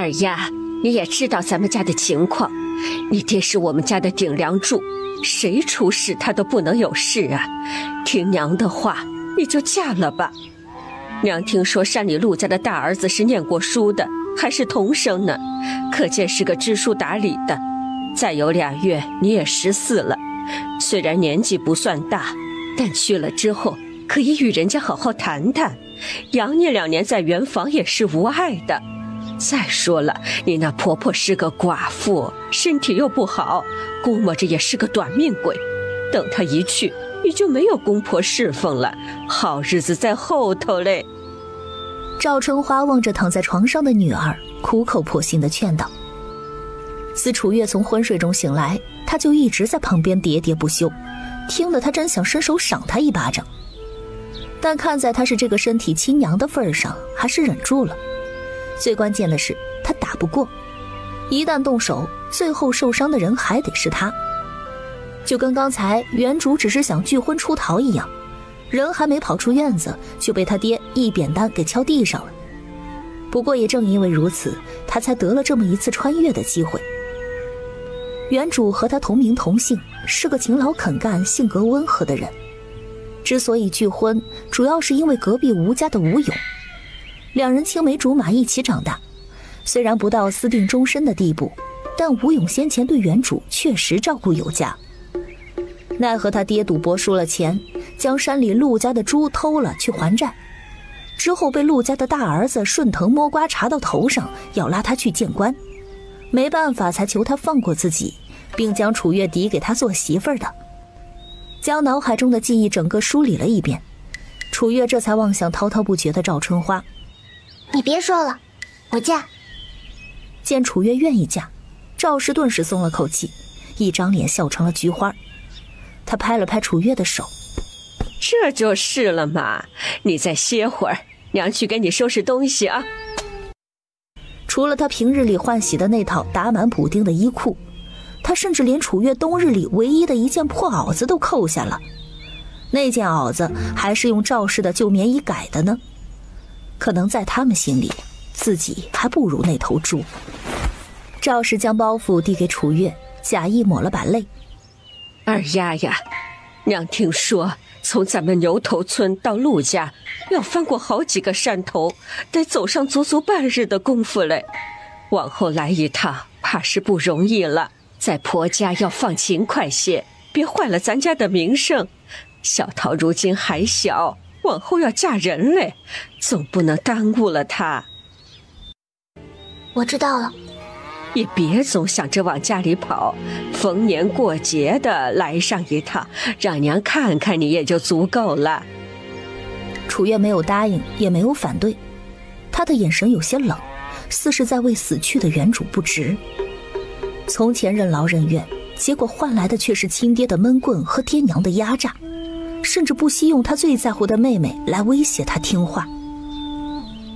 二丫，你也知道咱们家的情况，你爹是我们家的顶梁柱，谁出事他都不能有事啊。听娘的话，你就嫁了吧。娘听说山里陆家的大儿子是念过书的，还是童生呢，可见是个知书达理的。再有2月你也14了，虽然年纪不算大，但去了之后可以与人家好好谈谈，养你2年在园房也是无碍的。再说了，你那婆婆是个寡妇，身体又不好，估摸着也是个短命鬼，等她一去，你就没有公婆侍奉了，好日子在后头嘞。赵春花望着躺在床上的女儿，苦口婆心地劝道。自楚月从昏睡中醒来，她就一直在旁边喋喋不休，听得她真想伸手赏她一巴掌，但看在她是这个身体亲娘的份上，还是忍住了。最关键的是，她打不过，一旦动手，最后受伤的人还得是她。就跟刚才原主只是想拒婚出逃一样，人还没跑出院子，就被他爹一扁担给敲地上了。不过也正因为如此，他才得了这么一次穿越的机会。原主和他同名同姓，是个勤劳肯干、性格温和的人。之所以拒婚，主要是因为隔壁吴家的吴勇，两人青梅竹马一起长大，虽然不到私定终身的地步，但吴勇先前对原主确实照顾有加。奈何他爹赌博输了钱，将山里陆家的猪偷了去还债，之后被陆家的大儿子顺藤摸瓜查到头上，要拉他去见官，没办法才求他放过自己，并将楚月抵给他做媳妇儿的。将脑海中的记忆整个梳理了一遍，楚月这才望向滔滔不绝的赵春花。你别说了，我嫁。见楚月愿意嫁，赵氏顿时松了口气，一张脸笑成了菊花。他拍了拍楚月的手，这就是了嘛，你再歇会儿，娘去给你收拾东西啊。除了他平日里换洗的那套打满补丁的衣裤，他甚至连楚月冬日里唯一的一件破袄子都扣下了。那件袄子还是用赵氏的旧棉衣改的呢，可能在他们心里，自己还不如那头猪。赵氏将包袱递给楚月，假意抹了把泪。二丫呀，娘听说从咱们牛头村到陆家要翻过好几个山头，得走上足足半日的功夫嘞。往后来一趟怕是不容易了，在婆家要放勤快些，别坏了咱家的名声。小桃如今还小，往后要嫁人嘞，总不能耽误了她。我知道了。也别总想着往家里跑，逢年过节的来上一趟，让娘看看你也就足够了。楚月没有答应，也没有反对，他的眼神有些冷，似是在为死去的原主不值。从前任劳任怨，结果换来的却是亲爹的闷棍和爹娘的压榨，甚至不惜用他最在乎的妹妹来威胁他听话。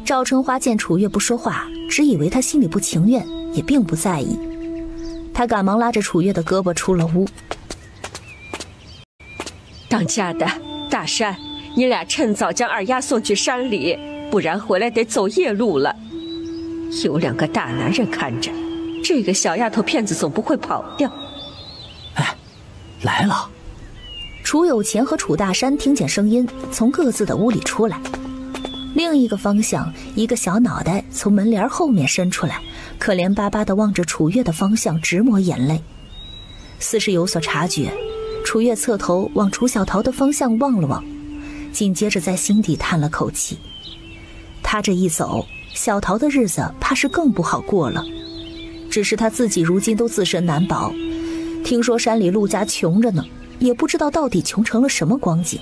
赵春花见楚月不说话，只以为他心里不情愿，也并不在意。他赶忙拉着楚月的胳膊出了屋。当家的，大山，你俩趁早将二丫送去山里，不然回来得走夜路了。有2个大男人看着，这个小丫头片子总不会跑掉。哎，来了。楚有钱和楚大山听见声音，从各自的屋里出来。另一个方向，一个小脑袋从门帘后面伸出来，可怜巴巴地望着楚月的方向，直抹眼泪。似是有所察觉，楚月侧头往楚小桃的方向望了望，紧接着在心底叹了口气。他这一走，小桃的日子怕是更不好过了。只是他自己如今都自身难保，听说山里陆家穷着呢，也不知道到底穷成了什么光景。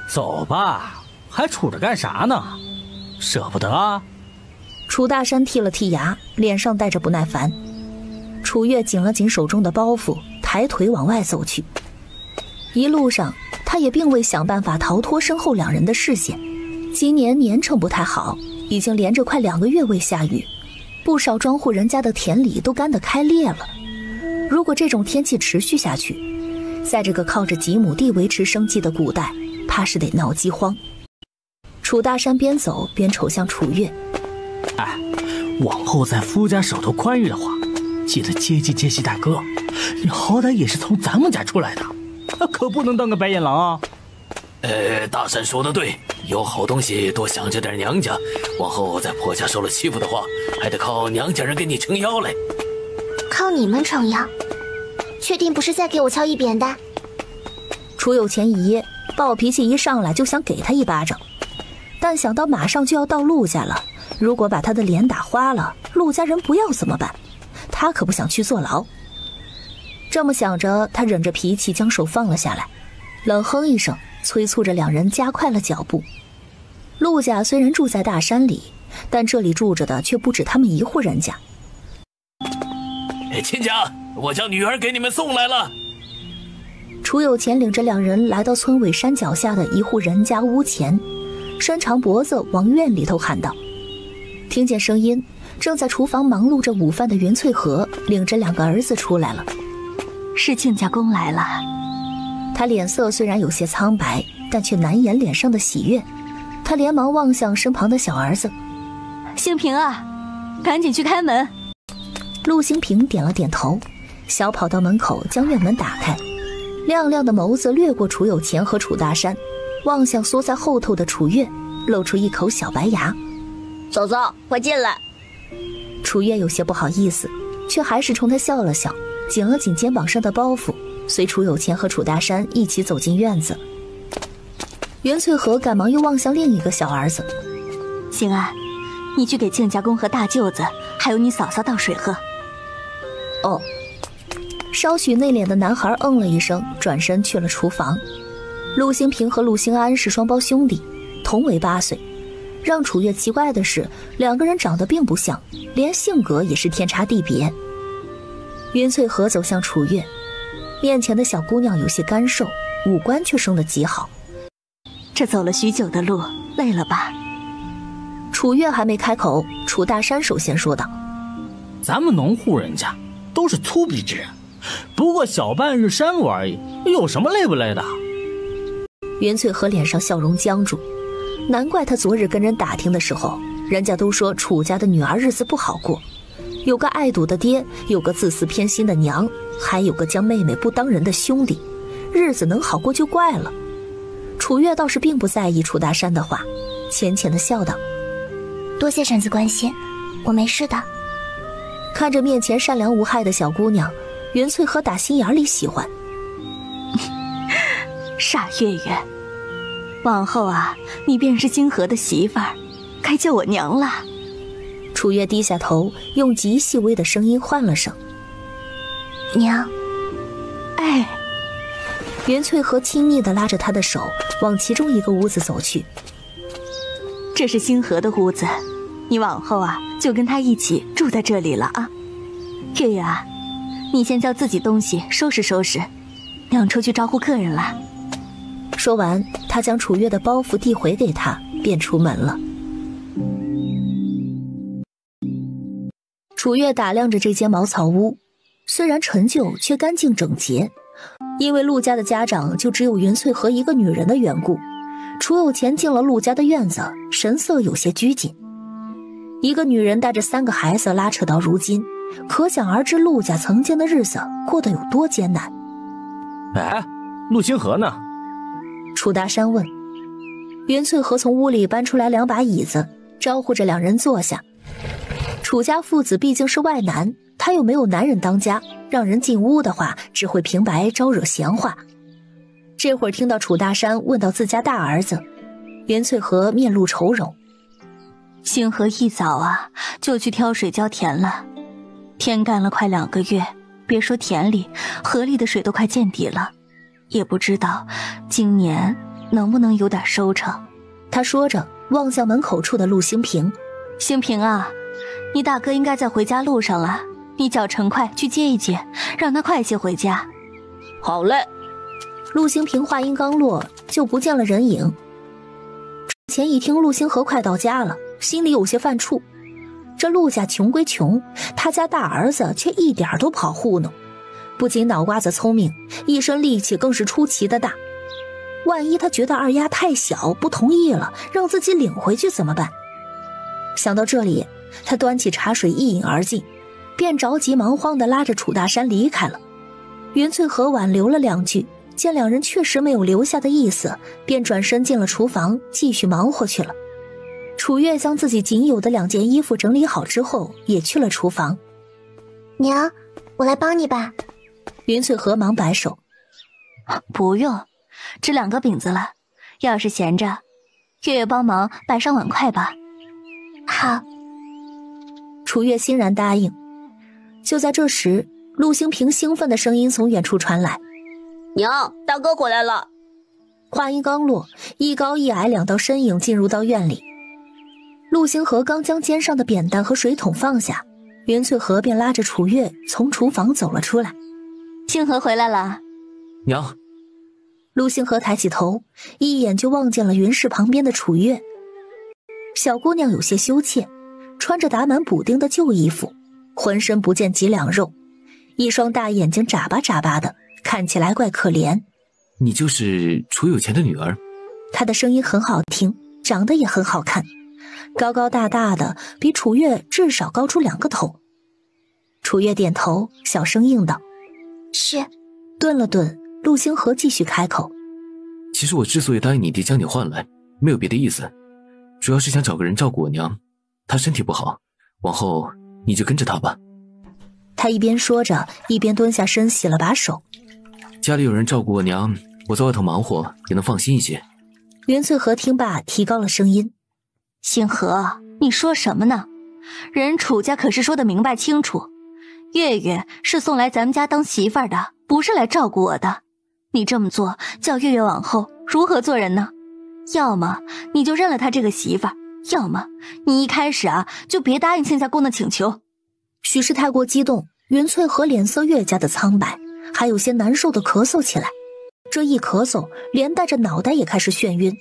走吧，还杵着干啥呢？舍不得啊？楚大山剔了剔牙，脸上带着不耐烦。楚月紧了紧手中的包袱，抬腿往外走去。一路上他也并未想办法逃脱身后2人的视线。今年年成不太好，已经连着快2个月未下雨，不少庄户人家的田里都干得开裂了。如果这种天气持续下去，在这个靠着几亩地维持生计的古代，怕是得闹饥荒。楚大山边走边瞅向楚月。哎，往后在夫家手头宽裕的话，记得接济接济大哥。你好歹也是从咱们家出来的，可不能当个白眼狼啊！大山说的对，有好东西多想着点娘家，往后在婆家受了欺负的话，还得靠娘家人给你撑腰嘞。靠你们撑腰？确定不是在给我敲一扁担？楚有钱一噎，暴脾气一上来就想给他一巴掌，但想到马上就要到陆家了，如果把他的脸打花了，陆家人不要怎么办？他可不想去坐牢。这么想着，他忍着脾气将手放了下来，冷哼一声，催促着两人加快了脚步。陆家虽然住在大山里，但这里住着的却不止他们一户人家。亲家，我将女儿给你们送来了。楚有钱领着两人来到村尾山脚下的一户人家屋前，伸长脖子往院里头喊道。听见声音，正在厨房忙碌着午饭的袁翠和领着两个儿子出来了。是亲家公来了。他脸色虽然有些苍白，但却难掩脸上的喜悦。他连忙望向身旁的小儿子，兴平啊，赶紧去开门。陆兴平点了点头，小跑到门口将院门打开，亮亮的眸子掠过楚有钱和楚大山，望向缩在后头的楚月，露出一口小白牙。走走，快进来。楚月有些不好意思，却还是冲他笑了笑，紧了紧肩膀上的包袱，随楚有钱和楚大山一起走进院子。袁翠和赶忙又望向另一个小儿子，兴安，你去给亲家公和大舅子还有你嫂嫂倒水喝。哦。稍许内敛的男孩嗯了一声，转身去了厨房。陆兴平和陆兴安是双胞兄弟，同为8岁。让楚月奇怪的是，两个人长得并不像，连性格也是天差地别。袁翠和走向楚月，面前的小姑娘有些干瘦，五官却生得极好。这走了许久的路，累了吧？楚月还没开口，楚大山首先说道：咱们农户人家都是粗鄙之人，不过小半日山路而已，有什么累不累的？袁翠和脸上笑容僵住，难怪他昨日跟人打听的时候，人家都说楚家的女儿日子不好过，有个爱赌的爹，有个自私偏心的娘，还有个将妹妹不当人的兄弟，日子能好过就怪了。楚月倒是并不在意楚大山的话，浅浅的笑道：多谢婶子关心，我没事的。看着面前善良无害的小姑娘，袁翠和打心眼里喜欢。傻月月，往后啊，你便是星河的媳妇儿，该叫我娘了。楚月低下头，用极细微的声音唤了声娘。哎。袁翠和亲昵地拉着她的手往其中一个屋子走去。这是星河的屋子，你往后啊就跟他一起住在这里了啊。月月啊，你先叫自己东西收拾收拾，娘出去招呼客人了。说完，他将楚月的包袱递回给他，便出门了。楚月打量着这间茅草屋，虽然陈旧，却干净整洁。因为陆家的家长就只有袁翠和一个女人的缘故，楚有钱进了陆家的院子，神色有些拘谨。一个女人带着3个孩子拉扯到如今，可想而知陆家曾经的日子过得有多艰难。哎，陆星河呢？楚大山问。袁翠和从屋里搬出来2把椅子，招呼着两人坐下。楚家父子毕竟是外男，他又没有男人当家，让人进屋的话只会平白招惹闲话。这会儿听到楚大山问到自家大儿子，袁翠和面露愁容。星河一早啊就去挑水浇田了，天干了快2个月，别说田里，河里的水都快见底了，也不知道今年能不能有点收成。他说着望向门口处的陆兴平。兴平啊，你大哥应该在回家路上了，你叫陈快去接一接，让他快些回家。好嘞。陆兴平话音刚落，就不见了人影。前一听陆星河快到家了，心里有些犯怵。这陆家穷归穷，他家大儿子却一点都不好糊弄，不仅脑瓜子聪明，一身力气更是出奇的大。万一他觉得二丫太小不同意了，让自己领回去怎么办？想到这里，他端起茶水一饮而尽，便着急忙慌地拉着楚大山离开了。云翠和挽留了2句，见两人确实没有留下的意思，便转身进了厨房继续忙活去了。楚月将自己仅有的2件衣服整理好之后，也去了厨房。娘，我来帮你吧。云翠和忙摆手，不用，只2个饼子了，要是闲着，月月帮忙摆上碗筷吧。好。楚月欣然答应。就在这时，陆星平兴奋的声音从远处传来：娘，大哥回来了。话音刚落，一高一矮2道身影进入到院里。陆星河刚将肩上的扁担和水桶放下，云翠和便拉着楚月从厨房走了出来。星河回来了。娘。陆星河抬起头，一眼就望见了云氏旁边的楚月。小姑娘有些羞怯，穿着打满补丁的旧衣服，浑身不见几两肉，一双大眼睛眨巴眨巴的，看起来怪可怜。你就是楚有钱的女儿？她的声音很好听，长得也很好看，高高大大的，比楚月至少高出2个头。楚月点头，小声应道：是。顿了顿，陆星河继续开口：其实我之所以答应你爹将你换来，没有别的意思，主要是想找个人照顾我娘，她身体不好，往后你就跟着她吧。他一边说着，一边蹲下身洗了把手。家里有人照顾我娘，我在外头忙活也能放心一些。云翠和听罢提高了声音：星河，你说什么呢？人楚家可是说得明白清楚，月月是送来咱们家当媳妇儿的，不是来照顾我的。你这么做，叫月月往后如何做人呢？要么你就认了她这个媳妇儿，要么你一开始就别答应亲家公的请求。许是太过激动，云翠和脸色越加的苍白，还有些难受的咳嗽起来。这一咳嗽，连带着脑袋也开始眩晕。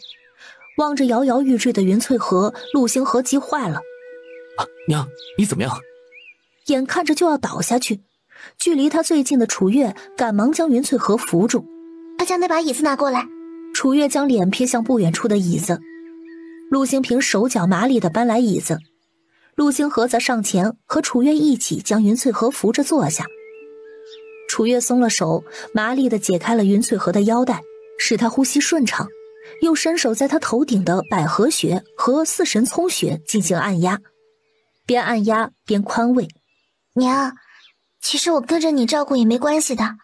望着摇摇欲坠的云翠和，陆星河急坏了：娘，你怎么样？眼看着就要倒下去，距离他最近的楚月赶忙将云翠和扶住。快将那把椅子拿过来。楚月将脸瞥向不远处的椅子，陆星平手脚麻利地搬来椅子，陆星河则上前和楚月一起将云翠和扶着坐下。楚月松了手，麻利地解开了云翠和的腰带，使她呼吸顺畅，又伸手在她头顶的百合穴和四神聪穴进行按压，边按压边宽慰：娘，其实我跟着你照顾也没关系的，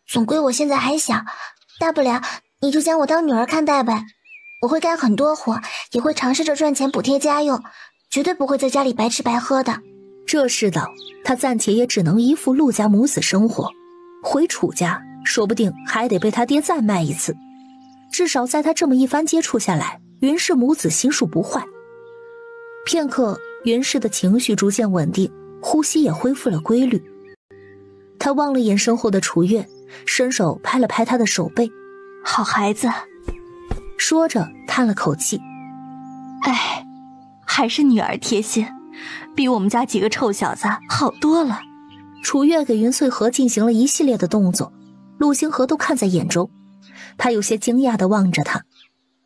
总归我现在还小，大不了你就将我当女儿看待呗。我会干很多活，也会尝试着赚钱补贴家用，绝对不会在家里白吃白喝的。这世道，他暂且也只能依附陆家母子生活，回楚家说不定还得被他爹再卖一次。至少在他这么一番接触下来，云氏母子心术不坏。片刻，云氏的情绪逐渐稳定，呼吸也恢复了规律。他望了眼身后的楚月，伸手拍了拍他的手背：好孩子。说着叹了口气：哎，还是女儿贴心，比我们家几个臭小子好多了。楚月给云翠和进行了一系列的动作，陆星河都看在眼中。他有些惊讶地望着他：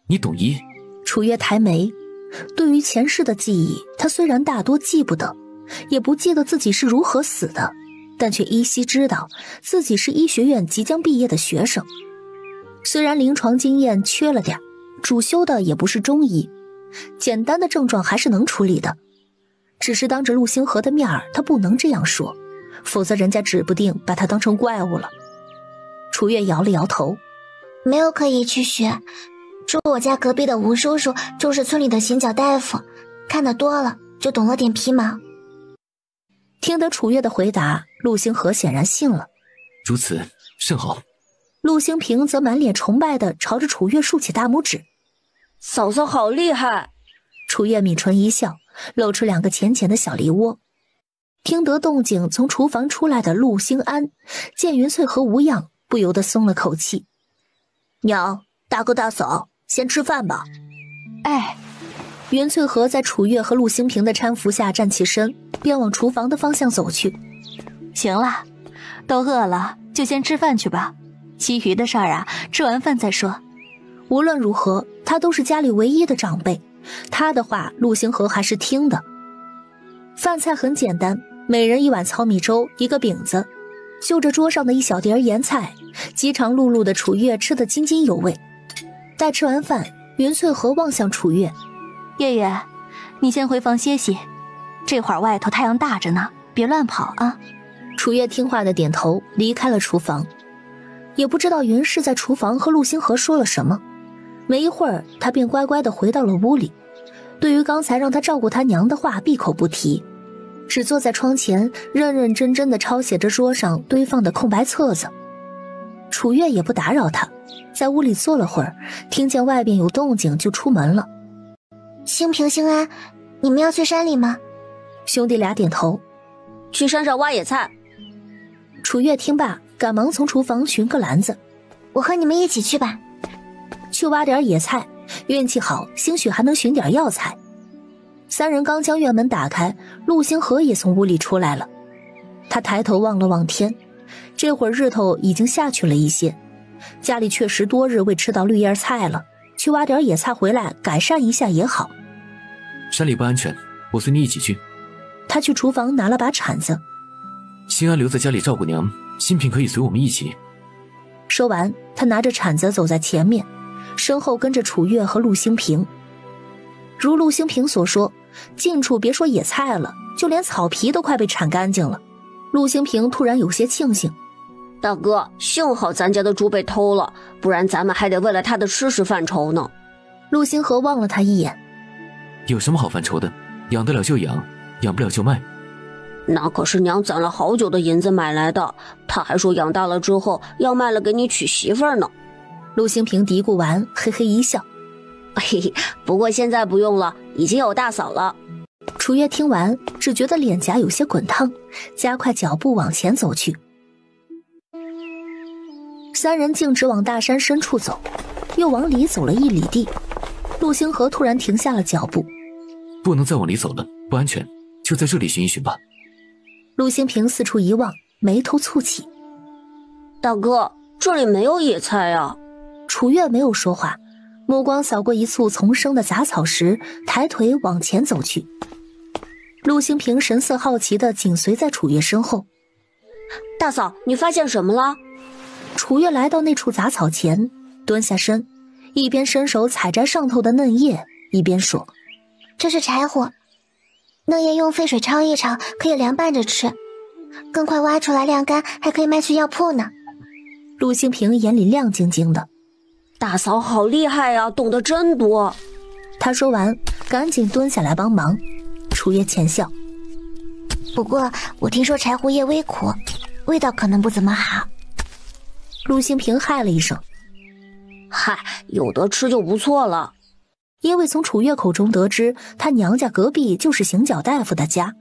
你懂医？楚月抬眉，对于前世的记忆，他虽然大多记不得，也不记得自己是如何死的，但却依稀知道自己是医学院即将毕业的学生。虽然临床经验缺了点，主修的也不是中医，简单的症状还是能处理的。只是当着陆星河的面他不能这样说，否则人家指不定把他当成怪物了。楚月摇了摇头：没有可以去学，住我家隔壁的吴叔叔就是村里的行脚大夫，看得多了就懂了点皮毛。听得楚月的回答，陆星河显然信了。如此甚好。陆星平则满脸崇拜地朝着楚月竖起大拇指：嫂嫂好厉害。楚月抿唇一笑，露出2个浅浅的小梨窝。听得动静从厨房出来的陆星安见云翠和无恙，不由得松了口气：娘，大哥大嫂先吃饭吧。哎。云翠和在楚月和陆星平的搀扶下站起身，便往厨房的方向走去。行了，都饿了就先吃饭去吧，其余的事儿吃完饭再说。无论如何，他都是家里唯一的长辈，他的话陆星河还是听的。饭菜很简单，每人一碗糙米粥，一个饼子，就着桌上的一小碟盐菜，饥肠辘辘的楚月吃得津津有味。待吃完饭，云翠荷望向楚月：“月月，你先回房歇息，这会儿外头太阳大着呢，别乱跑啊。”楚月听话的点头，离开了厨房。也不知道云氏在厨房和陆星河说了什么，没一会儿，他便乖乖地回到了屋里。对于刚才让他照顾他娘的话，闭口不提，只坐在窗前，认认真真地抄写着桌上堆放的空白册子。楚月也不打扰他，在屋里坐了会儿，听见外边有动静，就出门了。兴平、兴安，你们要去山里吗？兄弟俩点头。去山上挖野菜。楚月听罢，赶忙从厨房寻个篮子。我和你们一起去吧。去挖点野菜，运气好，兴许还能寻点药材。三人刚将院门打开，陆星河也从屋里出来了。他抬头望了望天，这会儿日头已经下去了一些，家里确实多日未吃到绿叶菜了，去挖点野菜回来改善一下也好。山里不安全，我随你一起去。他去厨房拿了把铲子。兴安留在家里照顾娘，新平可以随我们一起。说完，他拿着铲子走在前面，身后跟着楚月和陆兴平。如陆兴平所说，近处别说野菜了，就连草皮都快被铲干净了。陆兴平突然有些庆幸：大哥，幸好咱家的猪被偷了，不然咱们还得为了他的吃食犯愁呢。陆星河望了他一眼：有什么好犯愁的？养得了就养，养不了就卖。那可是娘攒了好久的银子买来的，他还说养大了之后要卖了给你娶媳妇儿呢。陆兴平嘀咕完，嘿嘿一笑：嘿嘿，不过现在不用了，已经有大嫂了。楚月听完，只觉得脸颊有些滚烫，加快脚步往前走去。三人径直往大山深处走，又往里走了1里地。陆星河突然停下了脚步：不能再往里走了，不安全，就在这里寻一寻吧。陆兴平四处一望，眉头蹙起：大哥，这里没有野菜啊。楚月没有说话，目光扫过一簇丛生的杂草时，抬腿往前走去。陆兴平神色好奇地紧随在楚月身后：大嫂，你发现什么了？楚月来到那处杂草前，蹲下身，一边伸手采摘上头的嫩叶，一边说：这是柴火，嫩叶用沸水焯一焯，可以凉拌着吃，更快挖出来晾干，还可以卖去药铺呢。陆兴平眼里亮晶晶的：大嫂好厉害呀，懂得真多。他说完，赶紧蹲下来帮忙。楚月浅笑：不过我听说柴胡叶微苦，味道可能不怎么好。陆兴平嗨了一声：嗨，有得吃就不错了。因为从楚月口中得知他娘家隔壁就是行脚大夫的家，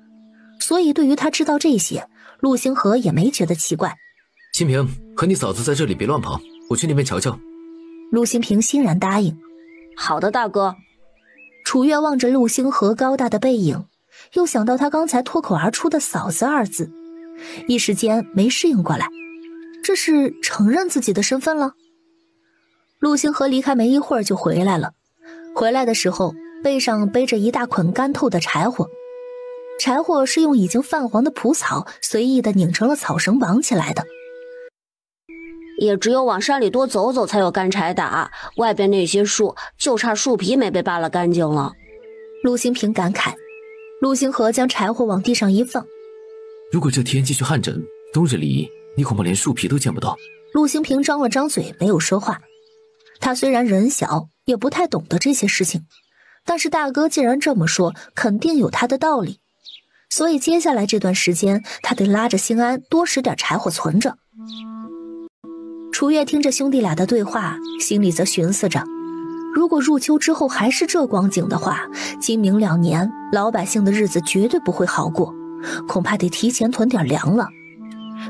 所以对于他知道这些，陆星河也没觉得奇怪。新平，和你嫂子在这里别乱跑，我去那边瞧瞧。陆兴平欣然答应：好的，大哥。楚月望着陆星河高大的背影，又想到他刚才脱口而出的嫂子二字，一时间没适应过来，这是承认自己的身份了？陆星河离开没一会儿就回来了，回来的时候背上背着一大捆干透的柴火，柴火是用已经泛黄的蒲草随意的拧成了草绳绑起来的。也只有往山里多走走才有干柴打，外边那些树就差树皮没被扒拉干净了。陆兴平感慨。陆星河将柴火往地上一放：如果这天继续旱疹，冬日里你恐怕连树皮都见不到。陆兴平张了张嘴没有说话。他虽然人小，也不太懂得这些事情，但是大哥既然这么说，肯定有他的道理，所以接下来这段时间他得拉着兴安多拾点柴火存着。楚月听着兄弟俩的对话，心里则寻思着，如果入秋之后还是这光景的话，今明2年老百姓的日子绝对不会好过，恐怕得提前囤点粮了。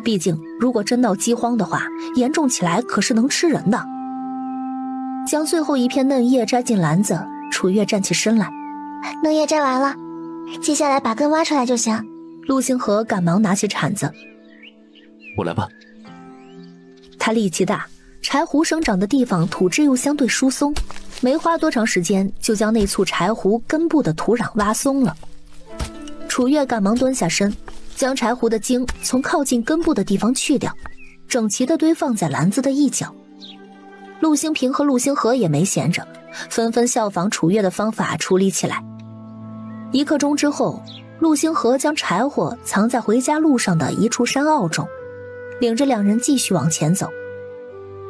毕竟如果真闹饥荒的话，严重起来可是能吃人的。将最后一片嫩叶摘进篮子，楚月站起身来：嫩叶摘完了，接下来把根挖出来就行。陆星河赶忙拿起铲子：我来吧。他力气大，柴胡生长的地方土质又相对疏松，没花多长时间就将那簇柴胡根部的土壤挖松了。楚月赶忙蹲下身，将柴胡的茎从靠近根部的地方去掉，整齐地堆放在篮子的一角。陆星平和陆星河也没闲着，纷纷效仿楚月的方法处理起来。1刻钟之后，陆星河将柴火藏在回家路上的一处山坳中，领着2人继续往前走。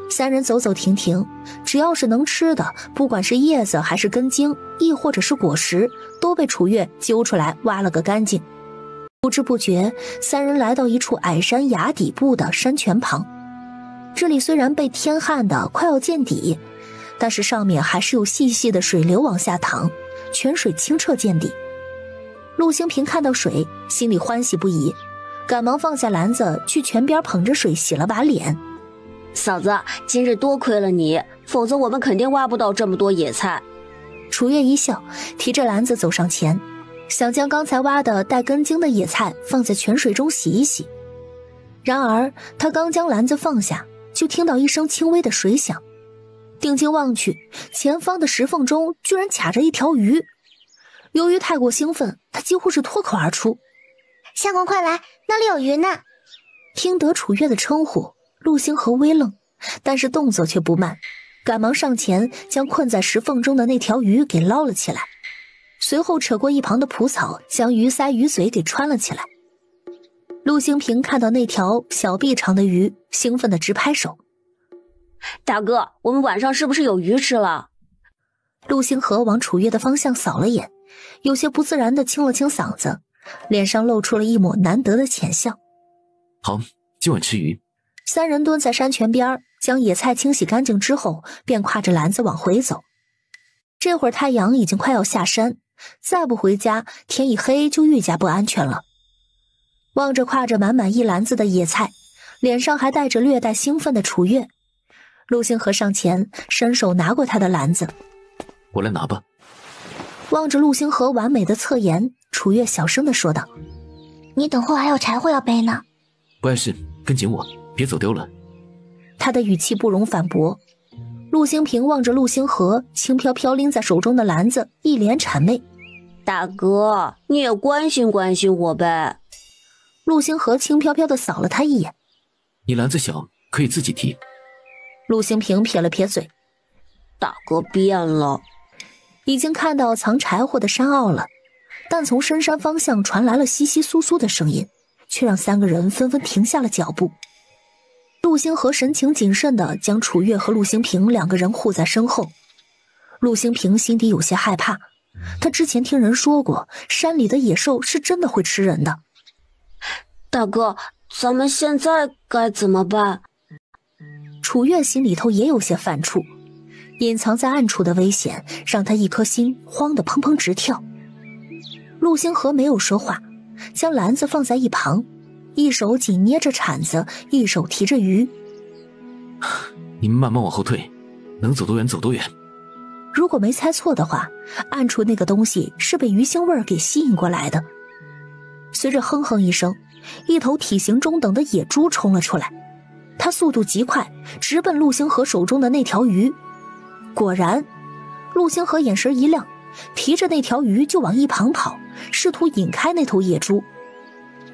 3人走走停停，只要是能吃的，不管是叶子还是根茎，亦或者是果实，都被楚月揪出来挖了个干净。不知不觉，3人来到一处矮山崖底部的山泉旁。这里虽然被天旱的快要见底，但是上面还是有细细的水流往下淌，泉水清澈见底。陆星平看到水，心里欢喜不已，赶忙放下篮子，去泉边捧着水洗了把脸。嫂子，今日多亏了你，否则我们肯定挖不到这么多野菜。楚月一笑，提着篮子走上前，想将刚才挖的带根茎的野菜放在泉水中洗一洗。然而他刚将篮子放下，就听到一声轻微的水响，定睛望去，前方的石缝中居然卡着一条鱼。由于太过兴奋，他几乎是脱口而出：相公快来，那里有鱼呢。听得楚月的称呼，陆星河微愣，但是动作却不慢，赶忙上前将困在石缝中的那条鱼给捞了起来，随后扯过一旁的蒲草，将鱼鳃鱼嘴给穿了起来。陆星平看到那条小臂长的鱼，兴奋地直拍手：大哥，我们晚上是不是有鱼吃了？陆星河往楚月的方向扫了眼，有些不自然地清了清嗓子，脸上露出了一抹难得的浅笑。好，今晚吃鱼。3人蹲在山泉边，将野菜清洗干净之后，便挎着篮子往回走。这会儿太阳已经快要下山，再不回家，天一黑就愈加不安全了。望着挎着满满一篮子的野菜，脸上还带着略带兴奋的楚月，陆星河上前伸手拿过他的篮子：我来拿吧。望着陆星河完美的侧颜，楚月小声地说道：你等会还有柴火要背呢。不碍事，跟紧我，别走丢了。他的语气不容反驳。陆星平望着陆星河轻飘飘拎在手中的篮子，一脸谄媚：大哥，你也关心关心我呗。陆星河轻飘飘地扫了他一眼：你篮子小，可以自己提。陆星平撇了撇嘴：大哥变了。已经看到藏柴火的山坳了，但从深山方向传来了窸窸窣窣的声音，却让3个人纷纷停下了脚步。陆星河神情谨慎地将楚月和陆星平2个人护在身后。陆星平心底有些害怕，他之前听人说过，山里的野兽是真的会吃人的。大哥，咱们现在该怎么办？楚月心里头也有些犯怵，隐藏在暗处的危险让他一颗心慌得砰砰直跳。陆星河没有说话，将篮子放在一旁，一手紧捏着铲子，一手提着鱼。你们慢慢往后退，能走多远走多远。如果没猜错的话，暗处那个东西是被鱼腥味儿给吸引过来的。随着哼哼一声，一头体型中等的野猪冲了出来，它速度极快，直奔陆星河手中的那条鱼。果然，陆星河眼神一亮，提着那条鱼就往一旁跑，试图引开那头野猪。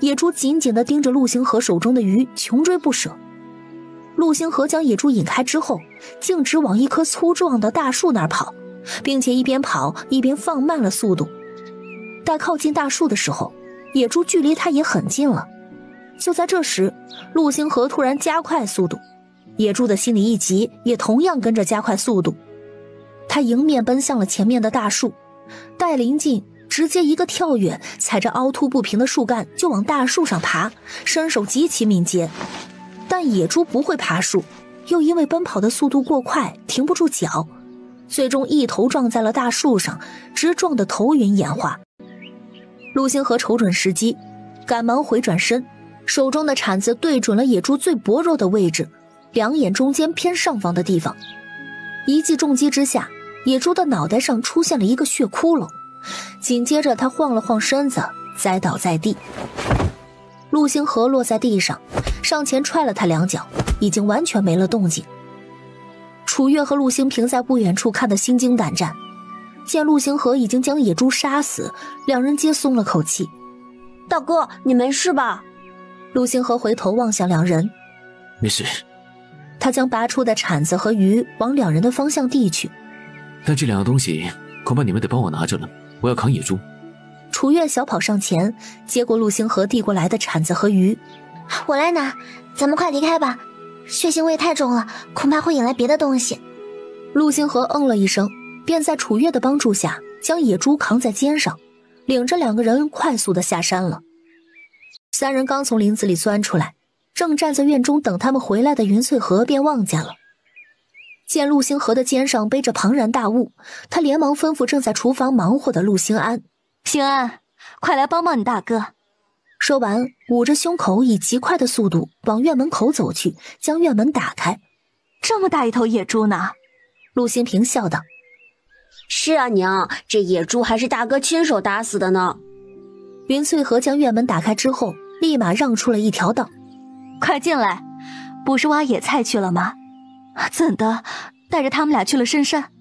野猪紧紧地盯着陆星河手中的鱼，穷追不舍。陆星河将野猪引开之后，径直往一棵粗壮的大树那儿跑，并且一边跑一边放慢了速度。待靠近大树的时候，野猪距离他也很近了。就在这时，陆星河突然加快速度，野猪的心里一急，也同样跟着加快速度。他迎面奔向了前面的大树，待临近，直接一个跳跃，踩着凹凸不平的树干就往大树上爬，身手极其敏捷。但野猪不会爬树，又因为奔跑的速度过快，停不住脚，最终一头撞在了大树上，直撞得头晕眼花。陆星河瞅准时机，赶忙回转身，手中的铲子对准了野猪最薄弱的位置，两眼中间偏上方的地方。一记重击之下，野猪的脑袋上出现了一个血窟窿，紧接着他晃了晃身子，栽倒在地。陆星河落在地上，上前踹了他2脚，已经完全没了动静。楚月和陆星平在不远处看得心惊胆战，见陆星河已经将野猪杀死，两人皆松了口气。大哥，你没事吧？陆星河回头望向两人，没事。他将拔出的铲子和鱼往两人的方向递去。但这两样东西恐怕你们得帮我拿着了，我要扛野猪。楚月小跑上前，接过陆星河递过来的铲子和鱼。我来拿，咱们快离开吧，血腥味太重了，恐怕会引来别的东西。陆星河嗯了一声，便在楚月的帮助下将野猪扛在肩上，领着两个人快速地下山了。三人刚从林子里钻出来，正站在院中等他们回来的云翠荷便望见了。见陆星河的肩上背着庞然大物，他连忙吩咐正在厨房忙活的陆星安：“星安，快来帮帮你大哥。”说完，捂着胸口，以极快的速度往院门口走去，将院门打开。这么大一头野猪呢？陆新平笑道：“是啊，娘，这野猪还是大哥亲手打死的呢。”云翠荷将院门打开之后，立马让出了一条道：“快进来，不是挖野菜去了吗？怎的带着他们俩去了深山？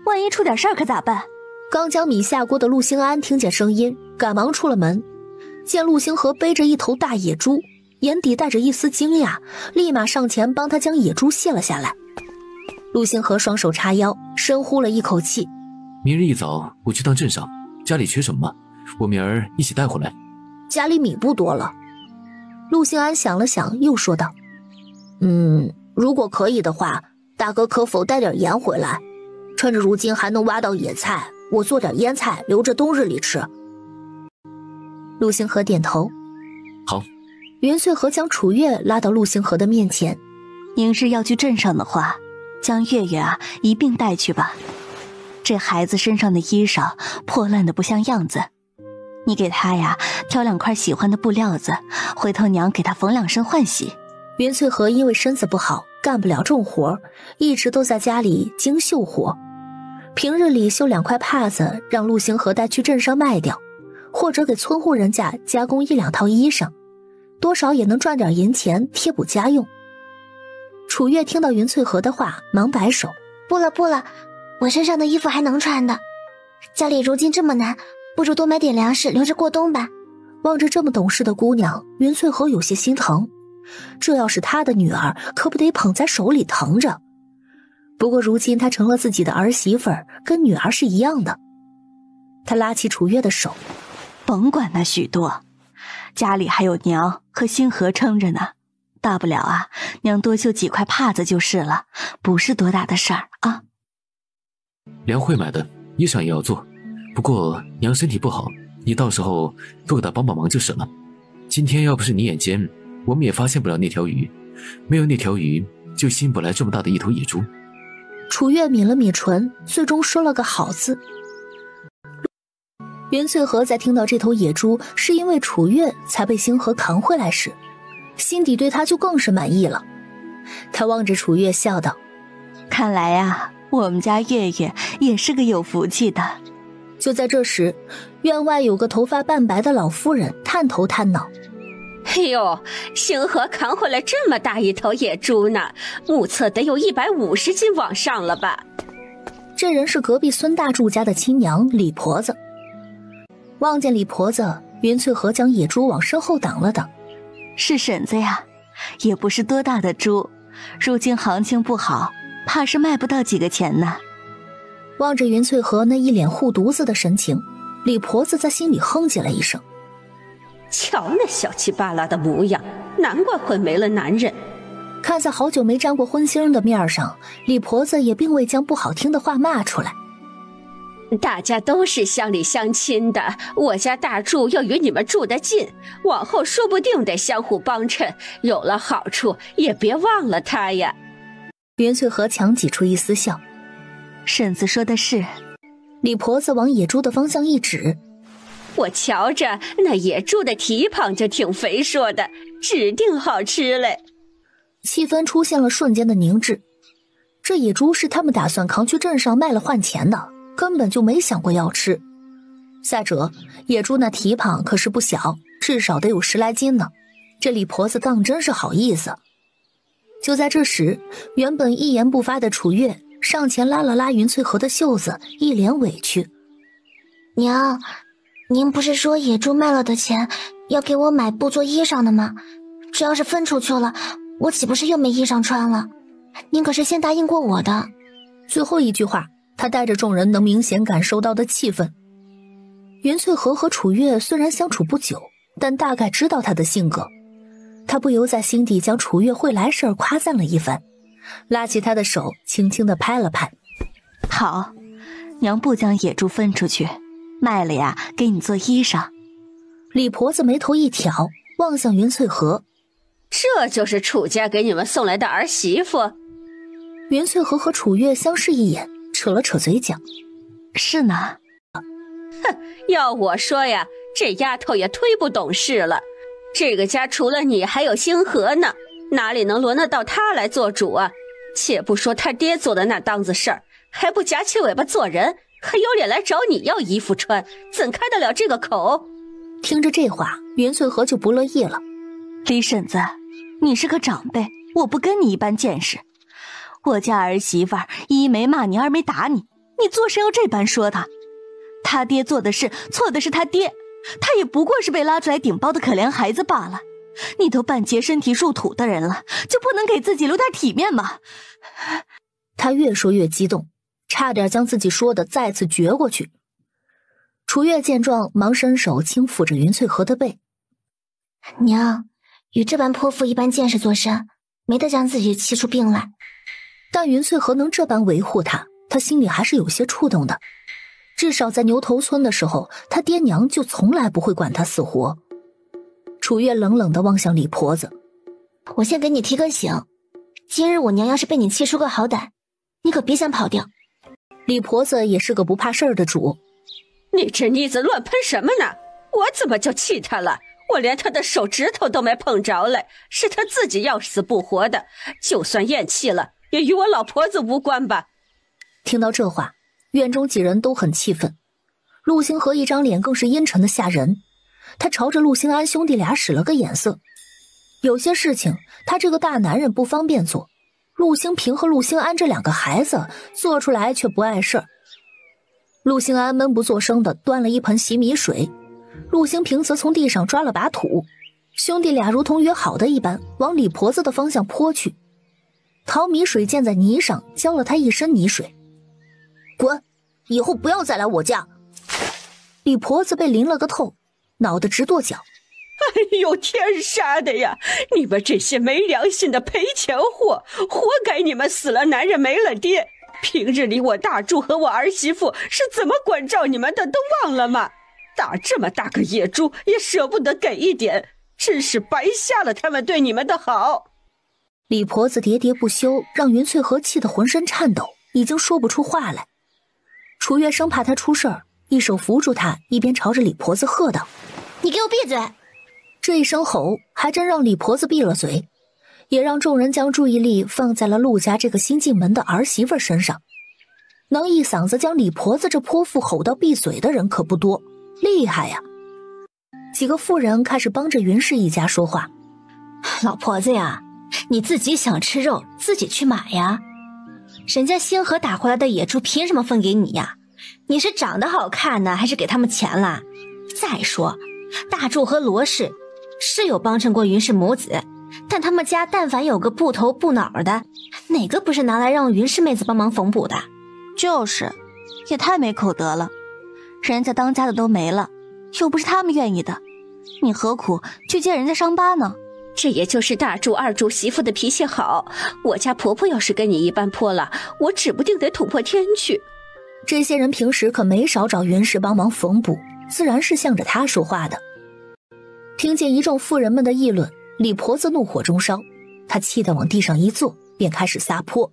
万一出点事儿可咋办？”刚将米下锅的陆星安听见声音，赶忙出了门，见陆星河背着一头大野猪，眼底带着一丝惊讶，立马上前帮他将野猪卸了下来。陆星河双手叉腰，深呼了一口气：“明日一早我去趟镇上，家里缺什么吗？我明儿一起带回来。”家里米不多了。陆星安想了想，又说道：“如果可以的话，大哥可否带点盐回来？趁着如今还能挖到野菜，我做点腌菜留着冬日里吃。”陆星河点头：“好。”云翠荷将楚月拉到陆星河的面前：“明日要去镇上的话，将月月一并带去吧。这孩子身上的衣裳破烂的不像样子，你给他挑两块喜欢的布料子，回头娘给他缝两身换洗。”云翠荷因为身子不好，干不了重活，一直都在家里精绣活。平日里绣两块帕子，让陆星河带去镇上卖掉，或者给村户人家加工一两套衣裳，多少也能赚点银钱贴补家用。楚月听到云翠荷的话，忙摆手：“不了，我身上的衣服还能穿的，家里如今这么难，不如多买点粮食留着过冬吧。”望着这么懂事的姑娘，云翠荷有些心疼，这要是她的女儿，可不得捧在手里疼着。不过如今她成了自己的儿媳妇儿，跟女儿是一样的。她拉起楚月的手：“甭管那许多，家里还有娘和星河撑着呢，大不了娘多绣几块帕子就是了，不是多大的事儿啊。”粮会买的，衣裳也要做，不过娘身体不好，你到时候多给她帮帮忙就是了。今天要不是你眼尖，我们也发现不了那条鱼，没有那条鱼，就吸不来这么大的一头野猪。楚月抿了抿唇，最终说了个好字。云翠荷在听到这头野猪是因为楚月才被星河扛回来时，心底对他就更是满意了。他望着楚月笑道：“看来我们家月月也是个有福气的。”就在这时，院外有个头发半白的老妇人探头探脑：“哎呦，星河扛回来这么大一头野猪呢，目测得有150斤往上了吧？”这人是隔壁孙大柱家的亲娘李婆子。望见李婆子，云翠荷将野猪往身后挡了挡：“是婶子呀，也不是多大的猪，如今行情不好，怕是卖不到几个钱呢。”望着云翠荷那一脸护犊子的神情，李婆子在心里哼唧了一声：“瞧那小气巴拉的模样，难怪会没了男人。”看在好久没沾过荤腥的面上，李婆子也并未将不好听的话骂出来：“大家都是乡里乡亲的，我家大柱又与你们住得近，往后说不定得相互帮衬，有了好处也别忘了他呀。”云翠荷强挤出一丝笑：“婶子说的是。”李婆子往野猪的方向一指：“我瞧着那野猪的蹄膀就挺肥硕的，指定好吃嘞。”气氛出现了瞬间的凝滞。这野猪是他们打算扛去镇上卖了换钱的，根本就没想过要吃。再者，野猪那蹄膀可是不小，至少得有10来斤呢。这李婆子当真是好意思。就在这时，原本一言不发的楚月上前拉了拉云翠荷的袖子，一脸委屈：“娘，您不是说野猪卖了的钱要给我买布做衣裳的吗？这要是分出去了，我岂不是又没衣裳穿了？您可是先答应过我的。最后一句话，他带着众人能明显感受到的气氛。云翠和和楚月虽然相处不久，但大概知道他的性格，他不由在心底将楚月会来事儿夸赞了一番，拉起他的手轻轻地拍了拍。好，娘不将野猪分出去，卖了呀给你做衣裳。李婆子眉头一挑，望向云翠和。这就是楚家给你们送来的儿媳妇？云翠和和楚月相视一眼，扯了扯嘴角。是呢。哼，要我说呀，这丫头也忒不懂事了。这个家除了你还有星河呢，哪里能轮得到她来做主啊？且不说他爹做的那档子事儿，还不夹起尾巴做人，还有脸来找你要衣服穿，怎开得了这个口？听着这话，云翠和就不乐意了。李婶子，你是个长辈，我不跟你一般见识。我家儿媳妇儿一没骂你，二没打你，你做事要这般说他。他爹做的事，错的是他爹，他也不过是被拉出来顶包的可怜孩子罢了。你都半截身体入土的人了，就不能给自己留点体面吗？他越说越激动，差点将自己说的再次撅过去。楚月见状，忙伸手轻抚着云翠和的背。娘，与这般泼妇一般见识做甚，没得将自己气出病来。但云翠和能这般维护他，他心里还是有些触动的。至少在牛头村的时候，他爹娘就从来不会管他死活。楚月冷冷地望向李婆子。我先给你提个醒，今日我娘要是被你气出个好歹，你可别想跑掉。李婆子也是个不怕事儿的主。你这妮子乱喷什么呢？我怎么就气他了？我连他的手指头都没碰着嘞，是他自己要死不活的，就算咽气了，也与我老婆子无关吧。听到这话，院中几人都很气愤，陆星河一张脸更是阴沉的吓人。他朝着陆星安兄弟俩使了个眼色。有些事情他这个大男人不方便做，陆星平和陆星安这两个孩子做出来却不碍事儿。陆星安闷不作声地端了一盆洗米水，陆星平则从地上抓了把土，兄弟俩如同约好的一般往李婆子的方向泼去。淘米水溅在泥上，浇了他一身泥水。滚，以后不要再来我家。李婆子被淋了个透，恼得直跺脚。哎呦，天杀的呀！你们这些没良心的赔钱货，活该你们死了男人没了爹。平日里我大柱和我儿媳妇是怎么管照你们的，都忘了吗？打这么大个野猪也舍不得给一点，真是白瞎了他们对你们的好。李婆子喋喋不休，让云翠和气得浑身颤抖，已经说不出话来。楚月生怕他出事儿，一手扶住他，一边朝着李婆子喝道：你给我闭嘴！这一声吼还真让李婆子闭了嘴，也让众人将注意力放在了陆家这个新进门的儿媳妇身上。能一嗓子将李婆子这泼妇吼到闭嘴的人可不多，厉害呀！几个妇人开始帮着云氏一家说话。老婆子呀，你自己想吃肉自己去买呀，人家星河打回来的野猪凭什么分给你呀？你是长得好看呢，还是给他们钱了？再说大柱和罗氏是有帮衬过云氏母子，但他们家但凡有个不头不脑的，哪个不是拿来让云氏妹子帮忙缝补的？就是，也太没口德了。人家当家的都没了，又不是他们愿意的，你何苦去揭人家伤疤呢？这也就是大柱二柱媳妇的脾气好，我家婆婆要是跟你一般泼了，我指不定得捅破天去。这些人平时可没少找云氏帮忙缝补，自然是向着他说话的。听见一众妇人们的议论，李婆子怒火中烧，她气得往地上一坐，便开始撒泼。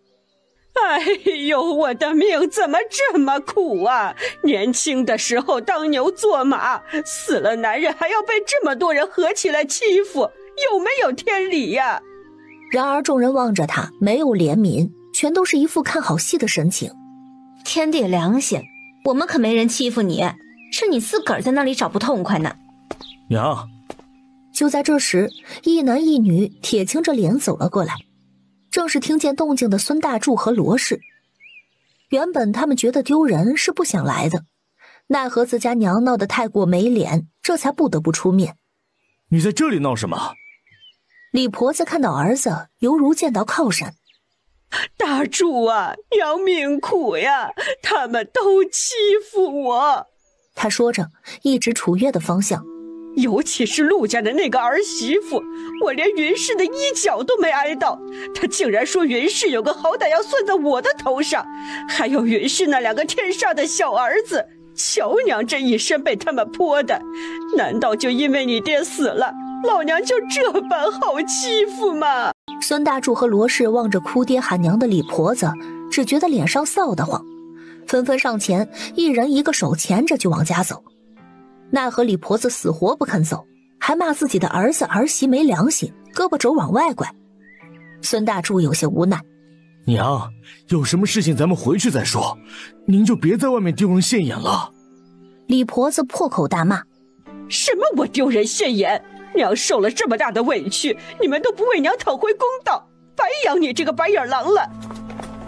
哎呦，我的命怎么这么苦啊！年轻的时候当牛做马，死了男人还要被这么多人合起来欺负，有没有天理呀？然而众人望着他，没有怜悯，全都是一副看好戏的神情。天地良心，我们可没人欺负你，是你自个儿在那里找不痛快呢。娘。就在这时，一男一女铁青着脸走了过来，正是听见动静的孙大柱和罗氏。原本他们觉得丢人，是不想来的，奈何自家娘闹得太过没脸，这才不得不出面。你在这里闹什么？李婆子看到儿子犹如见到靠山。大柱啊，娘命苦呀，他们都欺负我。他说着一指楚月的方向，尤其是陆家的那个儿媳妇，我连云氏的衣角都没挨到，他竟然说云氏有个好歹要算在我的头上，还有云氏那2个天煞的小儿子，乔娘这一身被他们泼的，难道就因为你爹死了，老娘就这般好欺负吗？孙大柱和罗氏望着哭爹喊娘的李婆子，只觉得脸上臊得慌，纷纷上前，一人一个手牵着就往家走。奈何李婆子死活不肯走，还骂自己的儿子儿媳没良心，胳膊肘往外拐。孙大柱有些无奈，娘，有什么事情咱们回去再说，您就别在外面丢人现眼了。李婆子破口大骂，什么我丢人现眼？娘受了这么大的委屈，你们都不为娘讨回公道，白养你这个白眼狼了。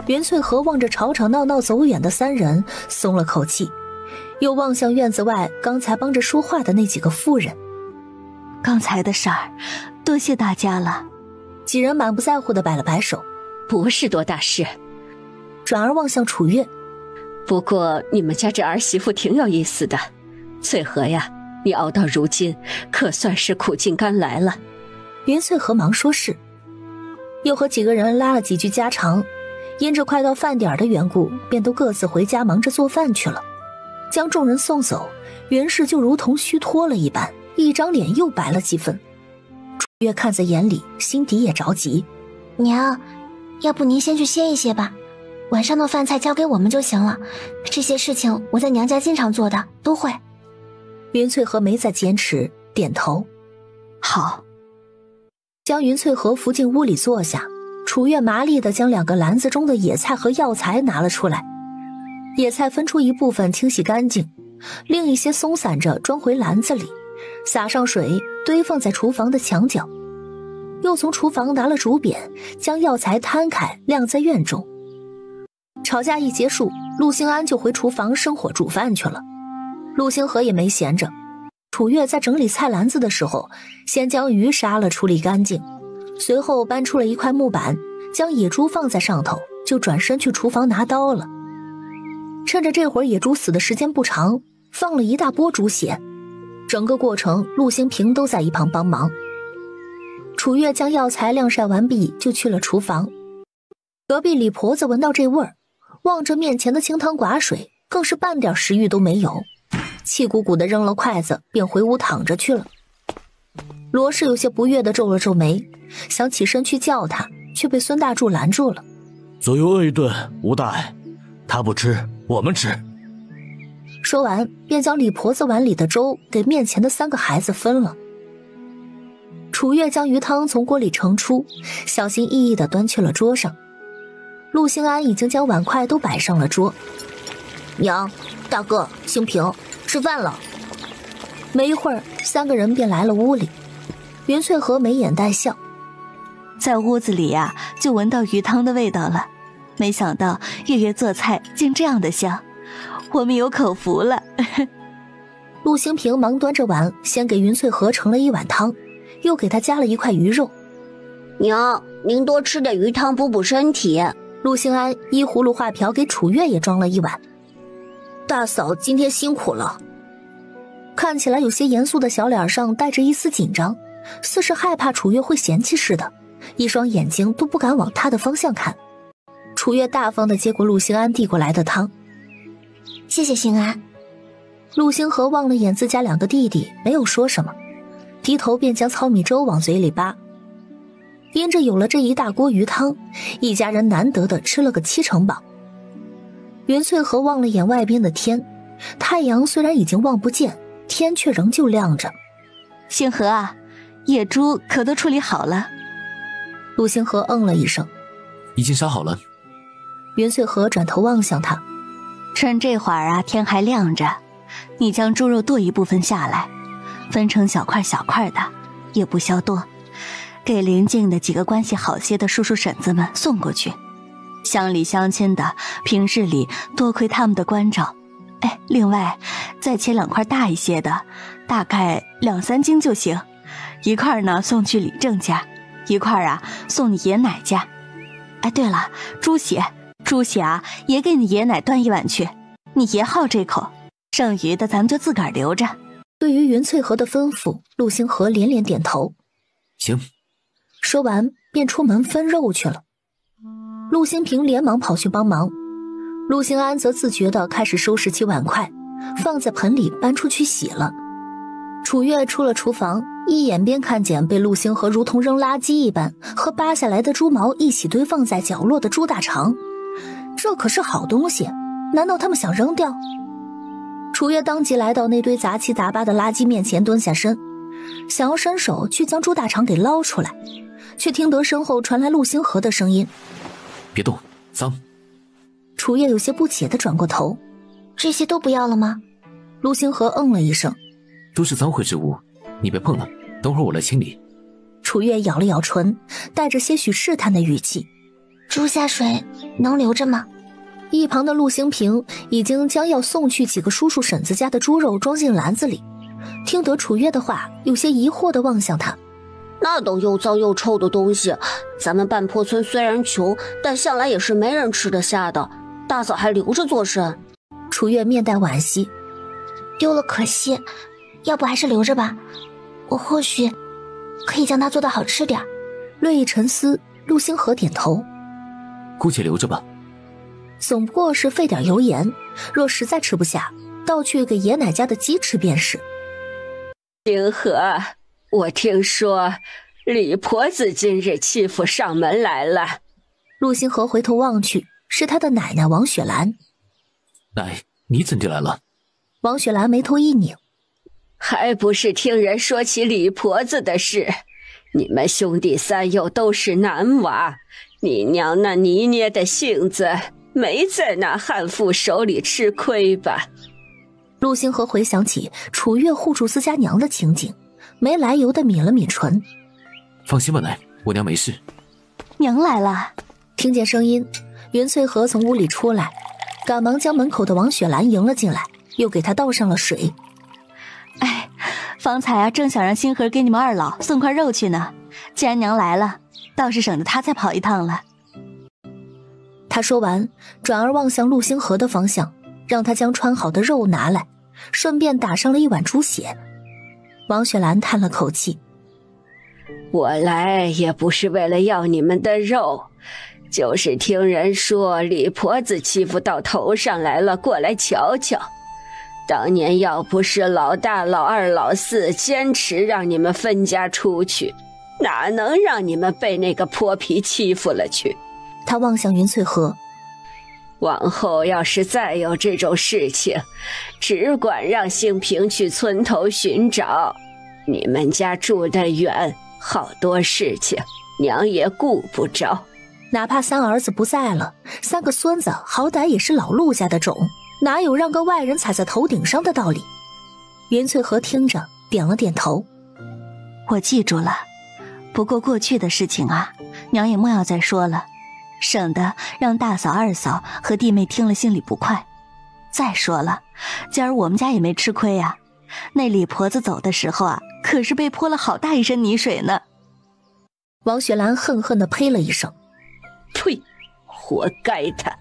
袁翠和望着吵吵闹闹走远的3人，松了口气，又望向院子外刚才帮着说话的那几个妇人。刚才的事儿，多谢大家了。几人满不在乎地摆了摆手，不是多大事。转而望向楚月，不过你们家这儿媳妇挺有意思的，翠禾呀，你熬到如今，可算是苦尽甘来了。袁翠和忙说是，又和几个人拉了几句家常，因着快到饭点的缘故，便都各自回家忙着做饭去了。将众人送走，袁氏就如同虚脱了一般，一张脸又白了几分。楚月看在眼里，心底也着急。娘，要不您先去歇一歇吧，晚上的饭菜交给我们就行了，这些事情我在娘家经常做的，都会。云翠和没再坚持，点头。好。将云翠和扶进屋里坐下，楚月麻利地将2个篮子中的野菜和药材拿了出来。野菜分出一部分清洗干净，另一些松散着装回篮子里，撒上水，堆放在厨房的墙角。又从厨房拿了竹匾，将药材摊开晾在院中。吵架一结束，陆兴安就回厨房生火煮饭去了。陆星河也没闲着，楚月在整理菜篮子的时候，先将鱼杀了处理干净，随后搬出了一块木板，将野猪放在上头，就转身去厨房拿刀了。趁着这会儿野猪死的时间不长，放了一大波猪血，整个过程陆兴平都在一旁帮忙。楚月将药材晾晒完毕，就去了厨房。隔壁李婆子闻到这味儿，望着面前的清汤寡水，更是半点食欲都没有，气鼓鼓地扔了筷子，便回屋躺着去了。罗氏有些不悦地皱了皱眉，想起身去叫他，却被孙大柱拦住了。左右饿一顿无大碍，他不吃我们吃。说完便将李婆子碗里的粥给面前的3个孩子分了。楚月将鱼汤从锅里盛出，小心翼翼地端去了桌上。陆兴安已经将碗筷都摆上了桌。娘，大哥，兴平，吃饭了。没一会儿，3个人便来了屋里。云翠和眉眼带笑，在屋子里呀，就闻到鱼汤的味道了。没想到月月做菜竟这样的香，我们有口福了。陆兴平忙端着碗，先给云翠和盛了一碗汤，又给他加了一块鱼肉。娘，您多吃点鱼汤补补身体。陆兴安依葫芦画瓢给楚月也装了一碗。大嫂今天辛苦了。看起来有些严肃的小脸上带着一丝紧张，似是害怕楚月会嫌弃似的，一双眼睛都不敢往他的方向看。楚月大方地接过陆兴安递过来的汤。谢谢兴安。陆星河望了眼自家2个弟弟，没有说什么，低头便将糙米粥往嘴里扒。因着有了这一大锅鱼汤，一家人难得的吃了个7成饱。袁翠和望了眼外边的天，太阳虽然已经望不见，天却仍旧亮着。星河啊，野猪可都处理好了。陆星河嗯了一声，已经杀好了。袁翠和转头望向他，趁这会儿啊，天还亮着，你将猪肉剁一部分下来，分成小块小块的，也不消多，给邻近的几个关系好些的叔叔婶子们送过去。乡里乡亲的，平日里多亏他们的关照。哎，另外再切2块大一些的，大概2、3斤就行，一块呢送去李正家，一块啊送你爷奶家。哎，对了，猪血啊，也给你爷奶端一碗去，你爷好这口，剩余的咱们就自个儿留着。对于云翠和的吩咐，陆星河连连点头。行。说完便出门分肉去了。陆星平连忙跑去帮忙，陆星安则自觉地开始收拾起碗筷，放在盆里搬出去洗了。楚月出了厨房，一眼便看见被陆星河如同扔垃圾一般和扒下来的猪毛一起堆放在角落的猪大肠。这可是好东西，难道他们想扔掉？楚月当即来到那堆杂七杂八的垃圾面前，蹲下身，想要伸手去将猪大肠给捞出来，却听得身后传来陆星河的声音：别动，脏。楚月有些不解地转过头：这些都不要了吗？陆星河嗯了一声：都是脏秽之物，你别碰了，等会儿我来清理。楚月咬了咬唇，带着些许试探的语气：猪下水能留着吗？一旁的陆星平已经将要送去几个叔叔婶子家的猪肉装进篮子里，听得楚月的话，有些疑惑地望向他：那都又脏又臭的东西，咱们半坡村虽然穷，但向来也是没人吃得下的，大嫂还留着做甚？楚月面带惋惜：丢了可惜，要不还是留着吧，我或许可以将它做得好吃点。略一沉思，陆星河点头：姑且留着吧。总不过是费点油盐，若实在吃不下，倒去给爷奶家的鸡吃便是。星河，我听说李婆子今日欺负上门来了。陆星河回头望去，是他的奶奶王雪兰。奶，你怎地来了？王雪兰眉头一拧：还不是听人说起李婆子的事。你们兄弟三又都是男娃，你娘那泥捏的性子没在那悍妇手里吃亏吧？陆星河回想起楚月护住自家娘的情景，没来由地抿了抿唇。放心吧奶，我娘没事。娘来了。听见声音，云翠和从屋里出来，赶忙将门口的王雪兰迎了进来，又给她倒上了水。哎，方才啊正想让星河给你们二老送块肉去呢，既然娘来了，倒是省得他再跑一趟了。他说完，转而望向陆星河的方向，让他将穿好的肉拿来，顺便打上了一碗猪血。王雪兰叹了口气：我来也不是为了要你们的肉，就是听人说李婆子欺负到头上来了，过来瞧瞧。当年要不是老大老二老四坚持让你们分家出去，哪能让你们被那个泼皮欺负了去？他望向云翠河：往后要是再有这种事情，只管让兴平去村头寻找。你们家住得远，好多事情娘也顾不着。哪怕三儿子不在了，3个孙子好歹也是老陆家的种，哪有让个外人踩在头顶上的道理？云翠河听着点了点头：我记住了，不过过去的事情啊，娘也莫要再说了，省得让大嫂二嫂和弟妹听了心里不快。再说了，今儿我们家也没吃亏啊，那李婆子走的时候啊，可是被泼了好大一身泥水呢。王雪兰恨恨地呸了一声：呸，活该他。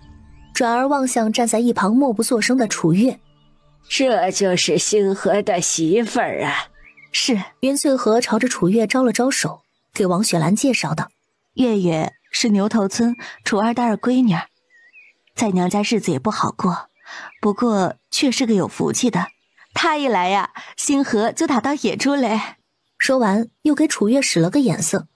转而望向站在一旁默不作声的楚月：这就是星河的媳妇儿啊。是。云翠河朝着楚月招了招手，给王雪兰介绍道：月月是牛头村楚二的二闺女，在娘家日子也不好过，不过却是个有福气的。她一来呀，星河就打到野猪来。说完又给楚月使了个眼色。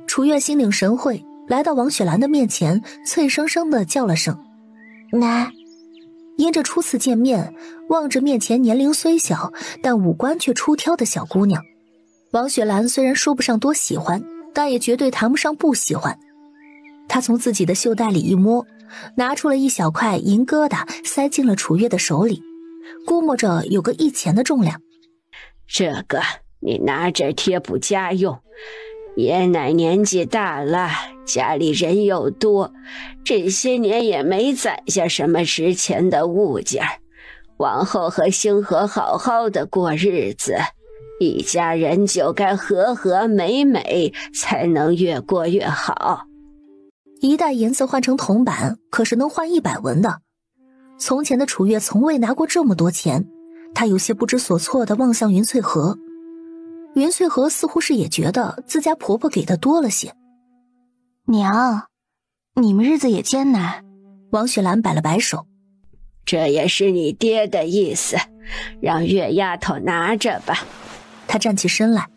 楚月心领神会，来到王雪兰的面前，脆生生地叫了声奶。因着初次见面，望着面前年龄虽小但五官却出挑的小姑娘，王雪兰虽然说不上多喜欢，但也绝对谈不上不喜欢。她从自己的袖袋里一摸，拿出了一小块银疙瘩，塞进了楚月的手里，估摸着有个1钱的重量。这个你拿着贴补家用，爷奶年纪大了，家里人又多，这些年也没攒下什么值钱的物件，往后和星河好好的过日子，一家人就该和和美美，才能越过越好。1袋银子换成铜板，可是能换100文的。从前的楚月从未拿过这么多钱，她有些不知所措地望向云翠荷。云翠荷似乎是也觉得自家婆婆给的多了些。娘，你们日子也艰难。王雪兰摆了摆手，这也是你爹的意思，让月丫头拿着吧。她站起身来，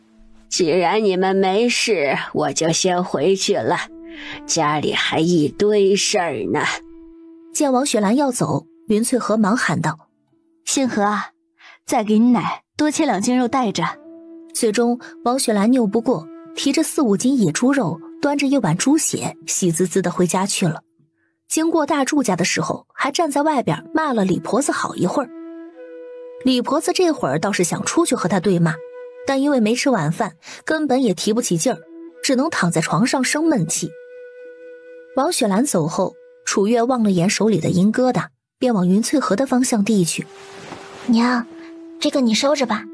既然你们没事，我就先回去了，家里还一堆事儿呢。见王雪兰要走，云翠荷忙喊道：杏荷啊，再给你奶多切2斤肉带着。最终王雪兰拗不过，提着4、5斤野猪肉，端着1碗猪血，喜滋滋地回家去了。经过大柱家的时候，还站在外边骂了李婆子好一会儿。李婆子这会儿倒是想出去和他对骂，但因为没吃晚饭，根本也提不起劲儿，只能躺在床上生闷气。王雪兰走后，楚月望了眼手里的银疙瘩，便往云翠荷的方向递去。娘，这个你收着吧。